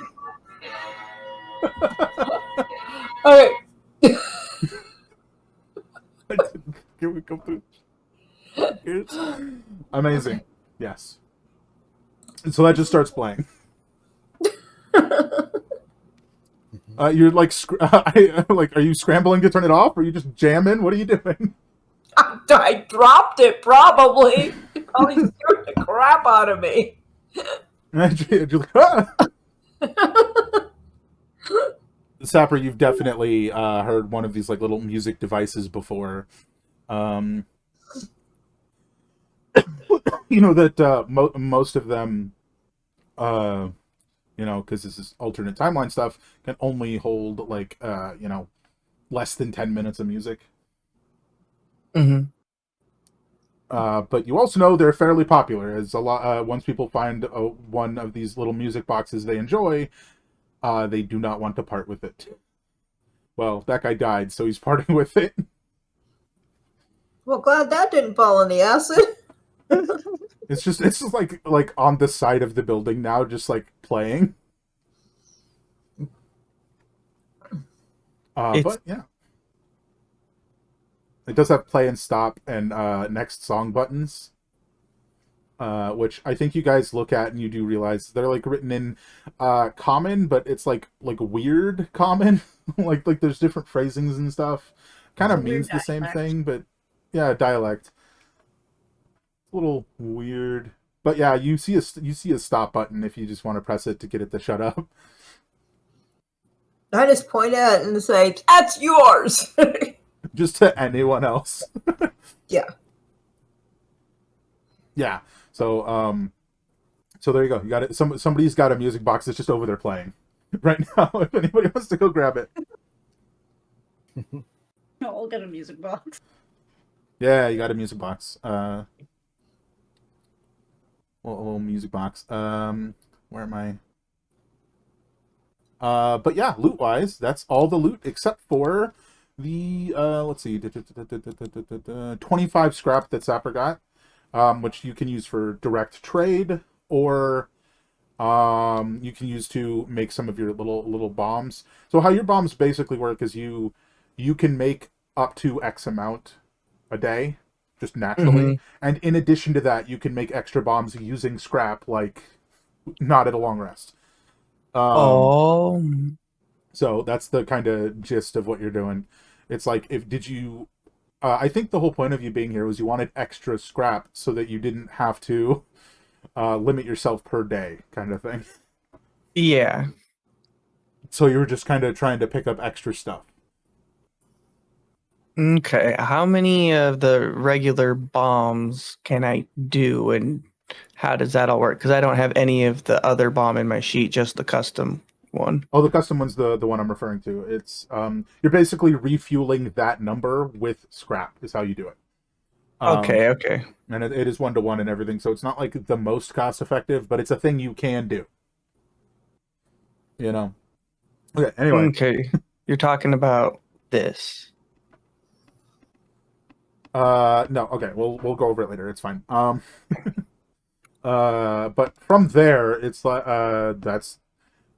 Okay. I didn't think it would come through. It's amazing. Yes. And so that just starts playing. You're like, are you scrambling to turn it off, or are you just jamming? What are you doing? I dropped it, probably. It probably scared the crap out of me. You're like, ah! Sapper, you've definitely heard one of these like little music devices before. You know that most of them, you know, because this is alternate timeline stuff, can only hold like you know, less than 10 minutes of music. Mm-hmm. But you also know they're fairly popular, as a lot. Once people find one of these little music boxes they enjoy, they do not want to part with it. Well, that guy died, so he's parting with it. Well, glad that didn't fall in the acid. It's just like on the side of the building now, just like playing. But yeah, it does have play and stop and next song buttons, which I think you guys look at and you do realize they're like written in common, but it's like weird common. like there's different phrasings and stuff. Kind of means the same thing, but yeah, dialect. A little weird, but yeah, you see a stop button if you just want to press it to get it to shut up. I just point at it and say, "That's yours." Just to anyone else. Yeah. Yeah. So So there you go. You got it. Somebody's got a music box that's just over there playing right now. If anybody wants to go grab it. I'll get a music box. Yeah, you got a music box. Little music box. Where am I? But yeah, loot wise, that's all the loot except for the let's see, 25 scrap that Sapper got, which you can use for direct trade, or you can use to make some of your little bombs. So how your bombs basically work is you can make up to X amount a day, just naturally, and in addition to that, you can make extra bombs using scrap, like not at a long rest. Oh. So that's the kind of gist of what you're doing. It's like, if did you I think the whole point of you being here was you wanted extra scrap so that you didn't have to limit yourself per day, kind of thing. Yeah. So you were just kind of trying to pick up extra stuff. Okay. How many of the regular bombs can I do, and how does that all work? Because I don't have any of the other bomb in my sheet, just the custom one. Oh, the custom one's the one I'm referring to. It's you're basically refueling that number with scrap is how you do it. Okay. And it is 1-to-1 and everything, so it's not like the most cost effective, but it's a thing you can do. You know. Okay. Anyway. Okay. You're talking about this. No. Okay. We'll go over it later. It's fine. But from there, it's like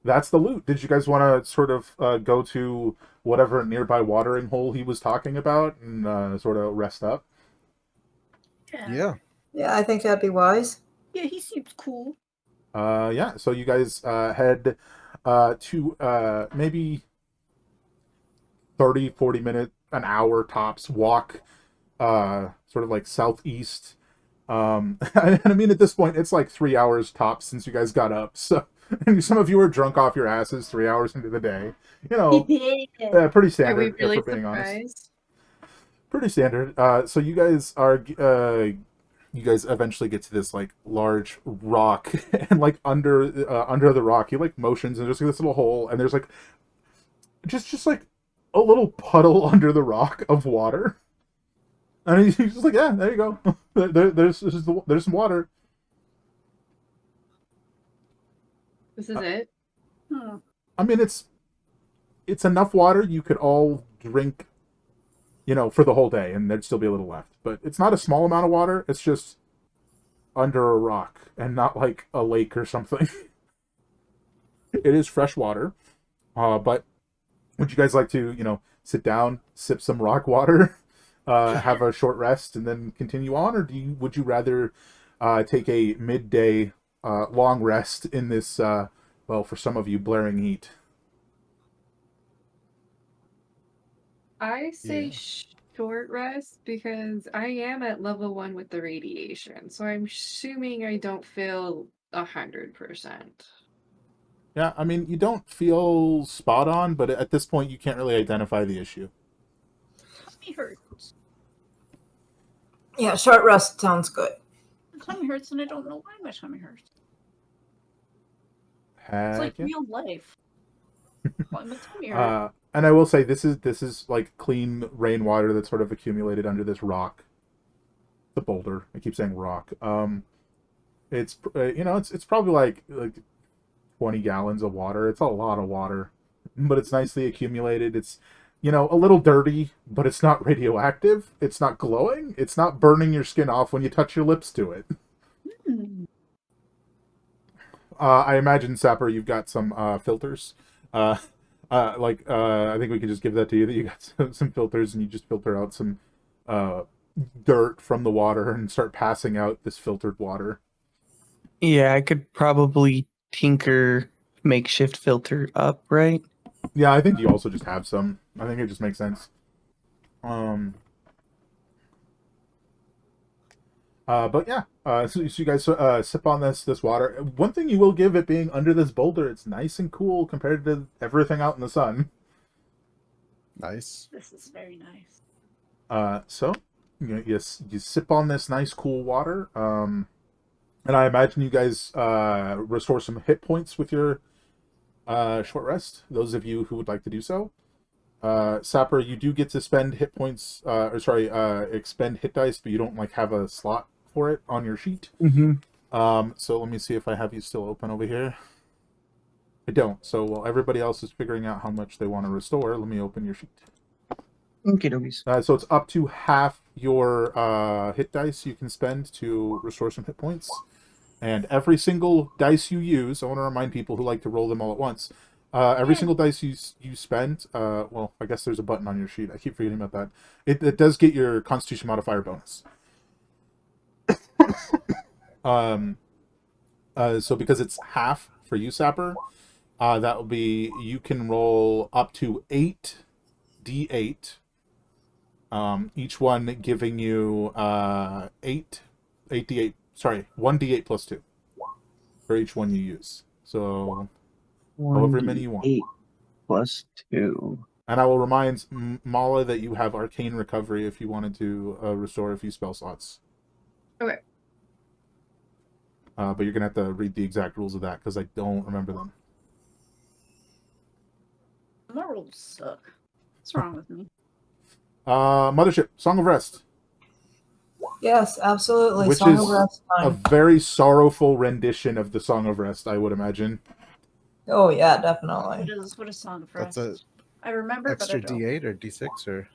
that's the loot. Did you guys want to sort of go to whatever nearby watering hole he was talking about and sort of rest up? Yeah. Yeah, I think that'd be wise. Yeah, he seems cool. Yeah. So you guys head to maybe 30, 40 minute, an hour tops walk, sort of like southeast. And I mean, at this point, it's like 3 hours tops since you guys got up. So, and some of you are drunk off your asses 3 hours into the day. You know, pretty Are standard, we really if we're being honest. surprised? Pretty standard. So you guys are, you guys eventually get to this like large rock, and like under the rock, he like motions, and there's like this little hole, and there's like just like a little puddle under the rock of water. And he's just like, yeah, there you go. There's some water. This is it? Hmm. I mean, it's enough water you could all drink, you know, for the whole day, and there'd still be a little left. But it's not a small amount of water. It's just under a rock, and not like a lake or something. It is fresh water. But would you guys like to, you know, sit down, sip some rock water? Have a short rest and then continue on, or would you rather take a midday long rest in this well, for some of you, blaring heat? I say Yeah. short rest because I am at level 1 with the radiation, so I'm assuming I don't feel 100%. Yeah, I mean, you don't feel spot on, but at this point you can't really identify the issue. Tummy hurts. Yeah, short rest sounds good. My tummy hurts, and I don't know why my tummy hurts. Heck It's like yeah. real life. Why my tummy hurts? And I will say, this is like clean rainwater that's sort of accumulated under this rock. The boulder. I keep saying rock. It's you know, it's probably like 20 gallons of water. It's a lot of water, but it's nicely accumulated. It's, you know, a little dirty, but it's not radioactive. It's not glowing. It's not burning your skin off when you touch your lips to it. Hmm. I imagine, Sapper, you've got some filters. I think we could just give that to you, that you got some filters, and you just filter out some dirt from the water and start passing out this filtered water. Yeah, I could probably tinker makeshift filter up, right? Yeah, I think you also just have some. I think it just makes sense. But yeah, so you guys sip on this water. One thing you will give it being under this boulder, it's nice and cool compared to everything out in the sun. Nice. This is very nice. So you sip on this nice cool water. And I imagine you guys restore some hit points with your short rest. Those of you who would like to do so. Sapper, you do get to spend hit points, expend hit dice, but you don't like have a slot for it on your sheet. Mm-hmm. So let me see if I have you still open over here. I don't. So while everybody else is figuring out how much they want to restore, let me open your sheet. Okay, dokies. So it's up to half your hit dice you can spend to restore some hit points. And every single dice you use, I want to remind people who like to roll them all at once. Every single dice you spend, well, I guess there's a button on your sheet. I keep forgetting about that. It does get your Constitution modifier bonus. So because it's half for you, Sapper, that will be, you can roll up to 8d8. Each one giving you 8d8. Sorry, 1d8 plus 2 for each one you use. So however many you want. 8 plus 2. And I will remind Mala that you have arcane recovery if you wanted to restore a few spell slots. Okay. But you're gonna have to read the exact rules of that because I don't remember them. My rules suck. What's wrong with me? Mothership, Song of Rest, Yes, absolutely. which Song is of Rest a time. very sorrowful rendition of the Song of Rest, I would imagine. Oh yeah, definitely. What is Song of That's Rest? a I remember, but I extra don't. D8 or D6 or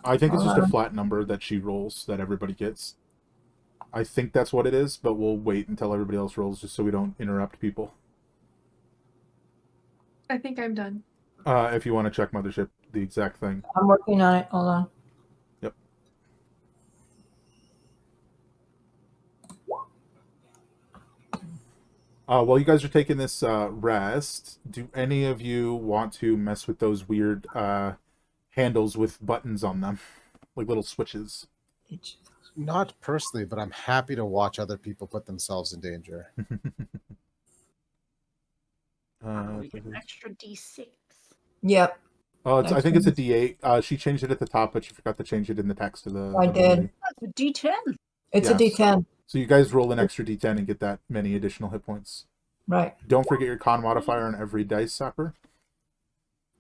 I think it's just a Alright. flat number that she rolls that everybody gets. I think that's what it is, but we'll wait until everybody else rolls just so we don't interrupt people. I think I'm done. If you want to check Mothership, the exact thing. I'm working on it. Hold on. Yep. While you guys are taking this rest, do any of you want to mess with those weird handles with buttons on them? Like little switches. not personally, but I'm happy to watch other people put themselves in danger. We get an extra D6. Yep. Oh, I Next think it's a one. D8. She changed it at the top, but she forgot to change it in the text of the. I of the did. movie. That's a D10. It's a Yes. D10. So you guys roll an extra D10 and get that many additional hit points. Right. Don't forget your con modifier on every dice, Sapper.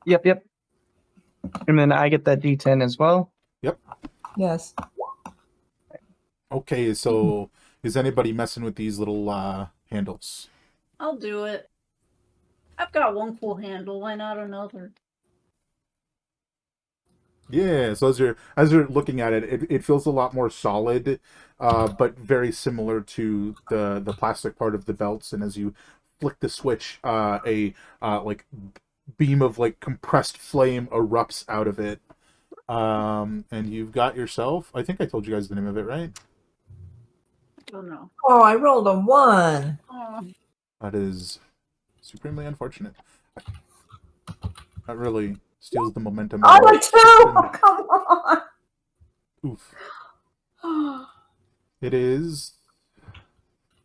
Yep. And then I get that D10 as well. Yes. Okay, so is anybody messing with these little handles? I'll do it. I've got one cool handle. Why not another? Yeah, so as you're looking at it, it feels a lot more solid, but very similar to the plastic part of the belts. And as you flick the switch, a like beam of like compressed flame erupts out of it. And you've got yourself. I think I told you guys the name of it, right? I don't know. Oh, I rolled a 1. Oh, That is supremely unfortunate. That really steals the momentum. Oh, a 2! Come on. Oof. It is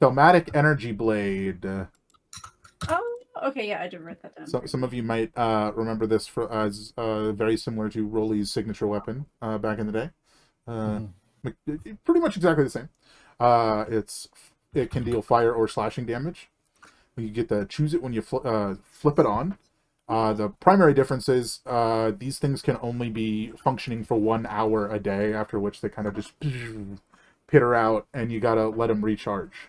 Thaumatic Energy Blade. oh, okay, yeah, I did write that down. So, some of you might remember this as very similar to Rolly's signature weapon back in the day. Pretty much exactly the same. It can deal fire or slashing damage. You get to choose it when you flip it on. The primary difference is these things can only be functioning for 1 hour a day, after which they kind of just pitter out, and you gotta let them recharge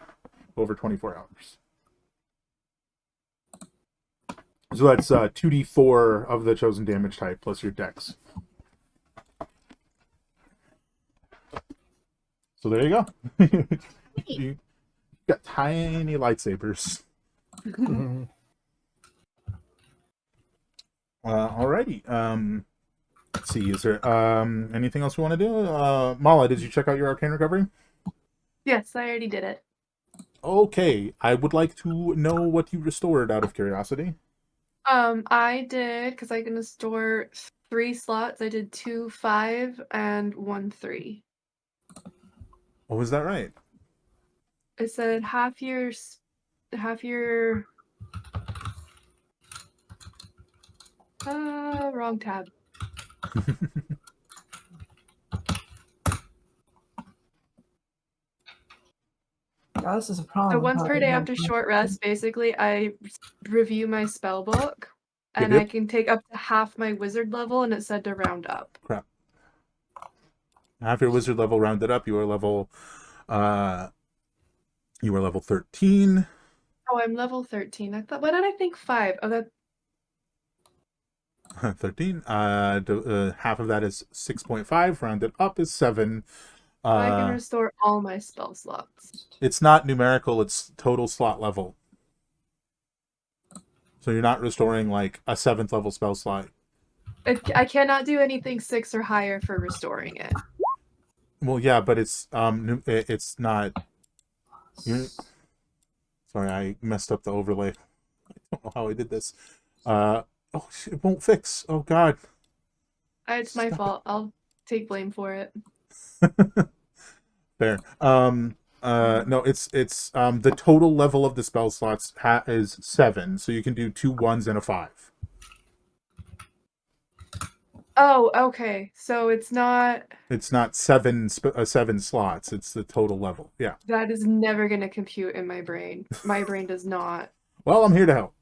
over 24 hours. So that's 2d4 of the chosen damage type plus your dex. So there you go. You got tiny lightsabers. Alrighty. Let's see. Is there anything else we want to do? Mala, did you check out your arcane recovery? Yes, I already did it. Okay. I would like to know what you restored out of curiosity. I did, because I can store 3 slots. I did 2 5 and 1 3. Oh, was that right? It said half your wrong tab. Oh, this is a problem. So once per Probably day not after much. short rest, basically, I review my spell book, and Yep. I can take up to half my wizard level, and it said to round up. Crap. After your wizard level rounded up, you are level 13. Oh, I'm level 13. I thought, why did I think 5? Oh, that 13. Half of that is 6.5. Rounded up is 7. I can restore all my spell slots. It's not numerical, it's total slot level. So you're not restoring like a 7th level spell slot. I cannot do anything 6 or higher for restoring it. Well, yeah, but it's not. Sorry, I messed up the overlay. I don't know how I did this. It won't fix. Oh God. It's my Stop fault. I'll take blame for it. Fair. No, it's the total level of the spell slots is 7, so you can do 2 1s and a 5. Oh, okay. So it's not. It's not 7 slots. It's the total level. Yeah. That is never going to compute in my brain. My brain does not. Well, I'm here to help.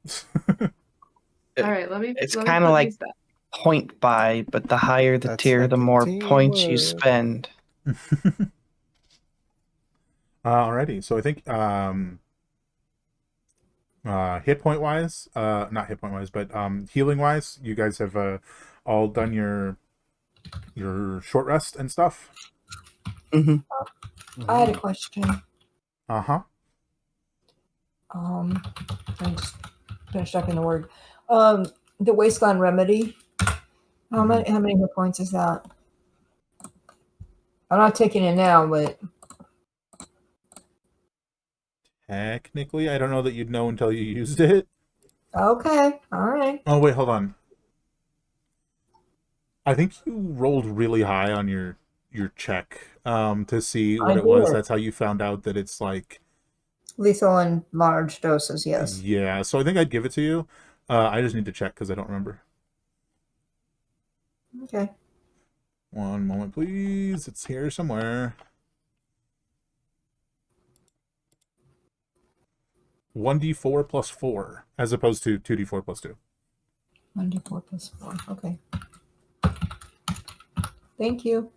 All right, let me. It's let me kind of put like these back. point buy, but the higher the That's tier, like the a more points you teamwork. spend. Alrighty. So I think hit point wise, not hit point wise, but healing wise, you guys have all done your short rest and stuff. Hmm. I had a question. Uh-huh. I just finished up in the word. The wasteland remedy. How many hit points is that? I'm not taking it now, but Technically, I don't know that you'd know until you used it. okay, all right. Oh wait, hold on. I think you rolled really high on your check to see what I it was. did. That's how you found out that it's like Lethal in large doses, yes. yeah. So I think I'd give it to you. I just need to check because I don't remember. Okay. One moment, please. It's here somewhere. 1d4 plus 4, as opposed to 2d4 plus 2. 1d4 plus 4. Okay. Thank you.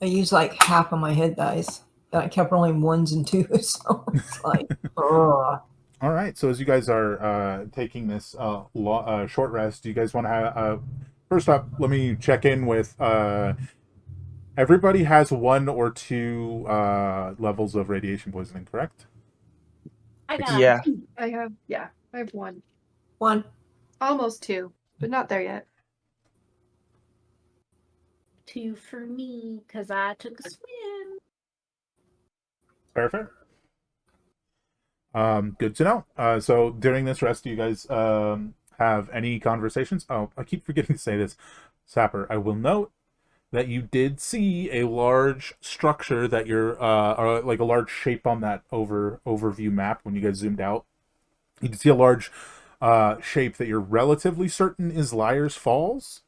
I used like half of my hit dice. And I kept rolling 1s and 2s, so it's like, ugh. All right. So as you guys are taking this short rest, do you guys want to have? First up, let me check in with. Everybody has 1 or 2 levels of radiation poisoning, correct? I got Yeah. I have 1. 1. Almost 2, but not there yet. 2 for me because I took a swim. Fair. Good to know. So during this rest, do you guys have any conversations? Oh, I keep forgetting to say this, Sapper. I will note that you did see a large structure that you're or like a large shape on that overview map when you guys zoomed out. You can see a large shape that you're relatively certain is Liar's Falls,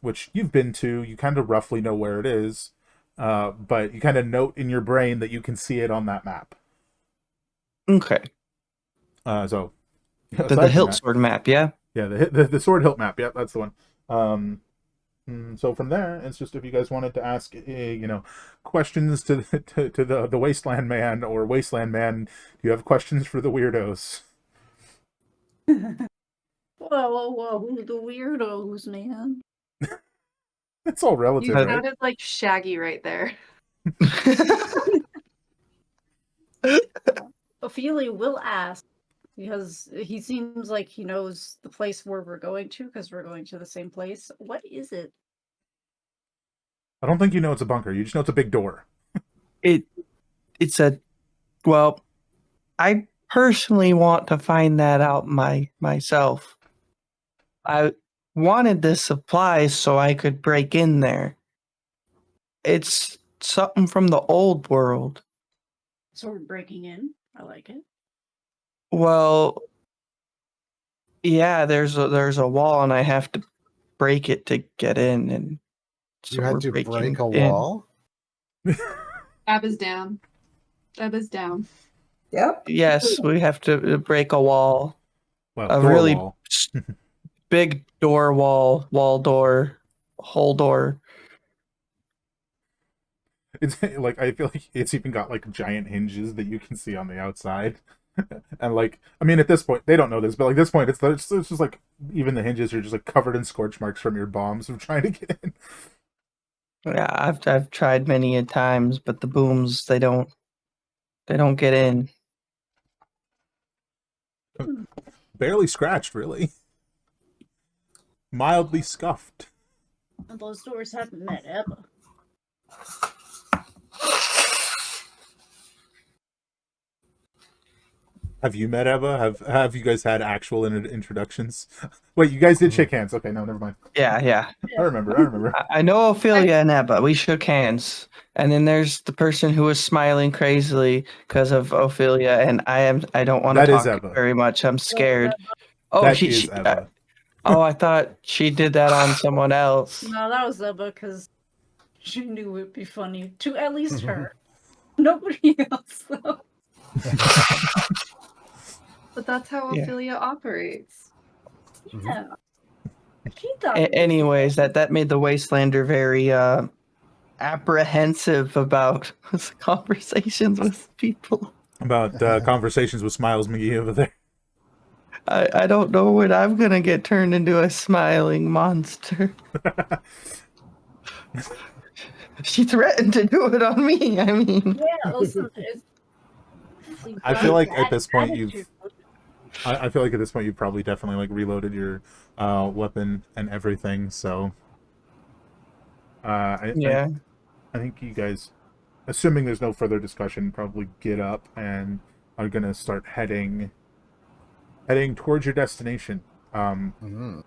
which you've been to. You kind of roughly know where it is, but you kind of note in your brain that you can see it on that map. Okay. So The hilt sword map, yeah? Yeah, the sword hilt map. Yeah, that's the one. So from there, it's just if you guys wanted to ask, questions to the wasteland man or wasteland man, do you have questions for the weirdos? Whoa, who's the weirdos, man? It's all You relative, right? sounded like Shaggy right there. Ophelia will ask because he seems like he knows the place where we're going to because we're going to the same place. What is it? I don't think you know it's a bunker. You just know it's a big door. It's a well, I personally want to find that out myself. I wanted the supplies so I could break in there. It's something from the old world. So we're breaking in. I like it. Well, yeah, there's a wall and I have to break it to get in, and so You we're had to breaking break a in. wall? Ab is down. Ab is down. Yep. Yes, we have to break a wall, Well, a door really wall. big door wall door, whole door. It's like I feel like it's even got like giant hinges that you can see on the outside. And like, I mean, at this point they don't know this, but like this point, it's just like even the hinges are just like covered in scorch marks from your bombs of trying to get in. Yeah, I've tried many a times, but the booms they don't get in. Barely scratched, really. Mildly scuffed. Those doors haven't met Ebba. Have you met Eva? Have you guys had actual introductions? Wait, you guys did shake hands. Okay, no, never mind. Yeah. I remember. I know Ophelia and Ebba. We shook hands, and then there's the person who was smiling crazily because of Ophelia, and I don't want to That is talk Ebba. very much. I'm scared. Oh, That she, is she Eva. oh, I thought she did that on someone else. No, that was Ebba because she knew it'd be funny to at least her. Nobody else, though. But that's how Yeah. Ophelia operates. Yeah. She thought. Anyways, that made the Wastelander very apprehensive about conversations with people. About conversations with Smiles McGee over there. I don't know when I'm gonna get turned into a smiling monster. She threatened to do it on me. I mean, Yeah, listen. I feel like at this point attitude. I feel like at this point you've probably definitely like reloaded your weapon and everything. So I think you guys, assuming there's no further discussion, probably get up and are gonna start heading towards your destination. Mhm.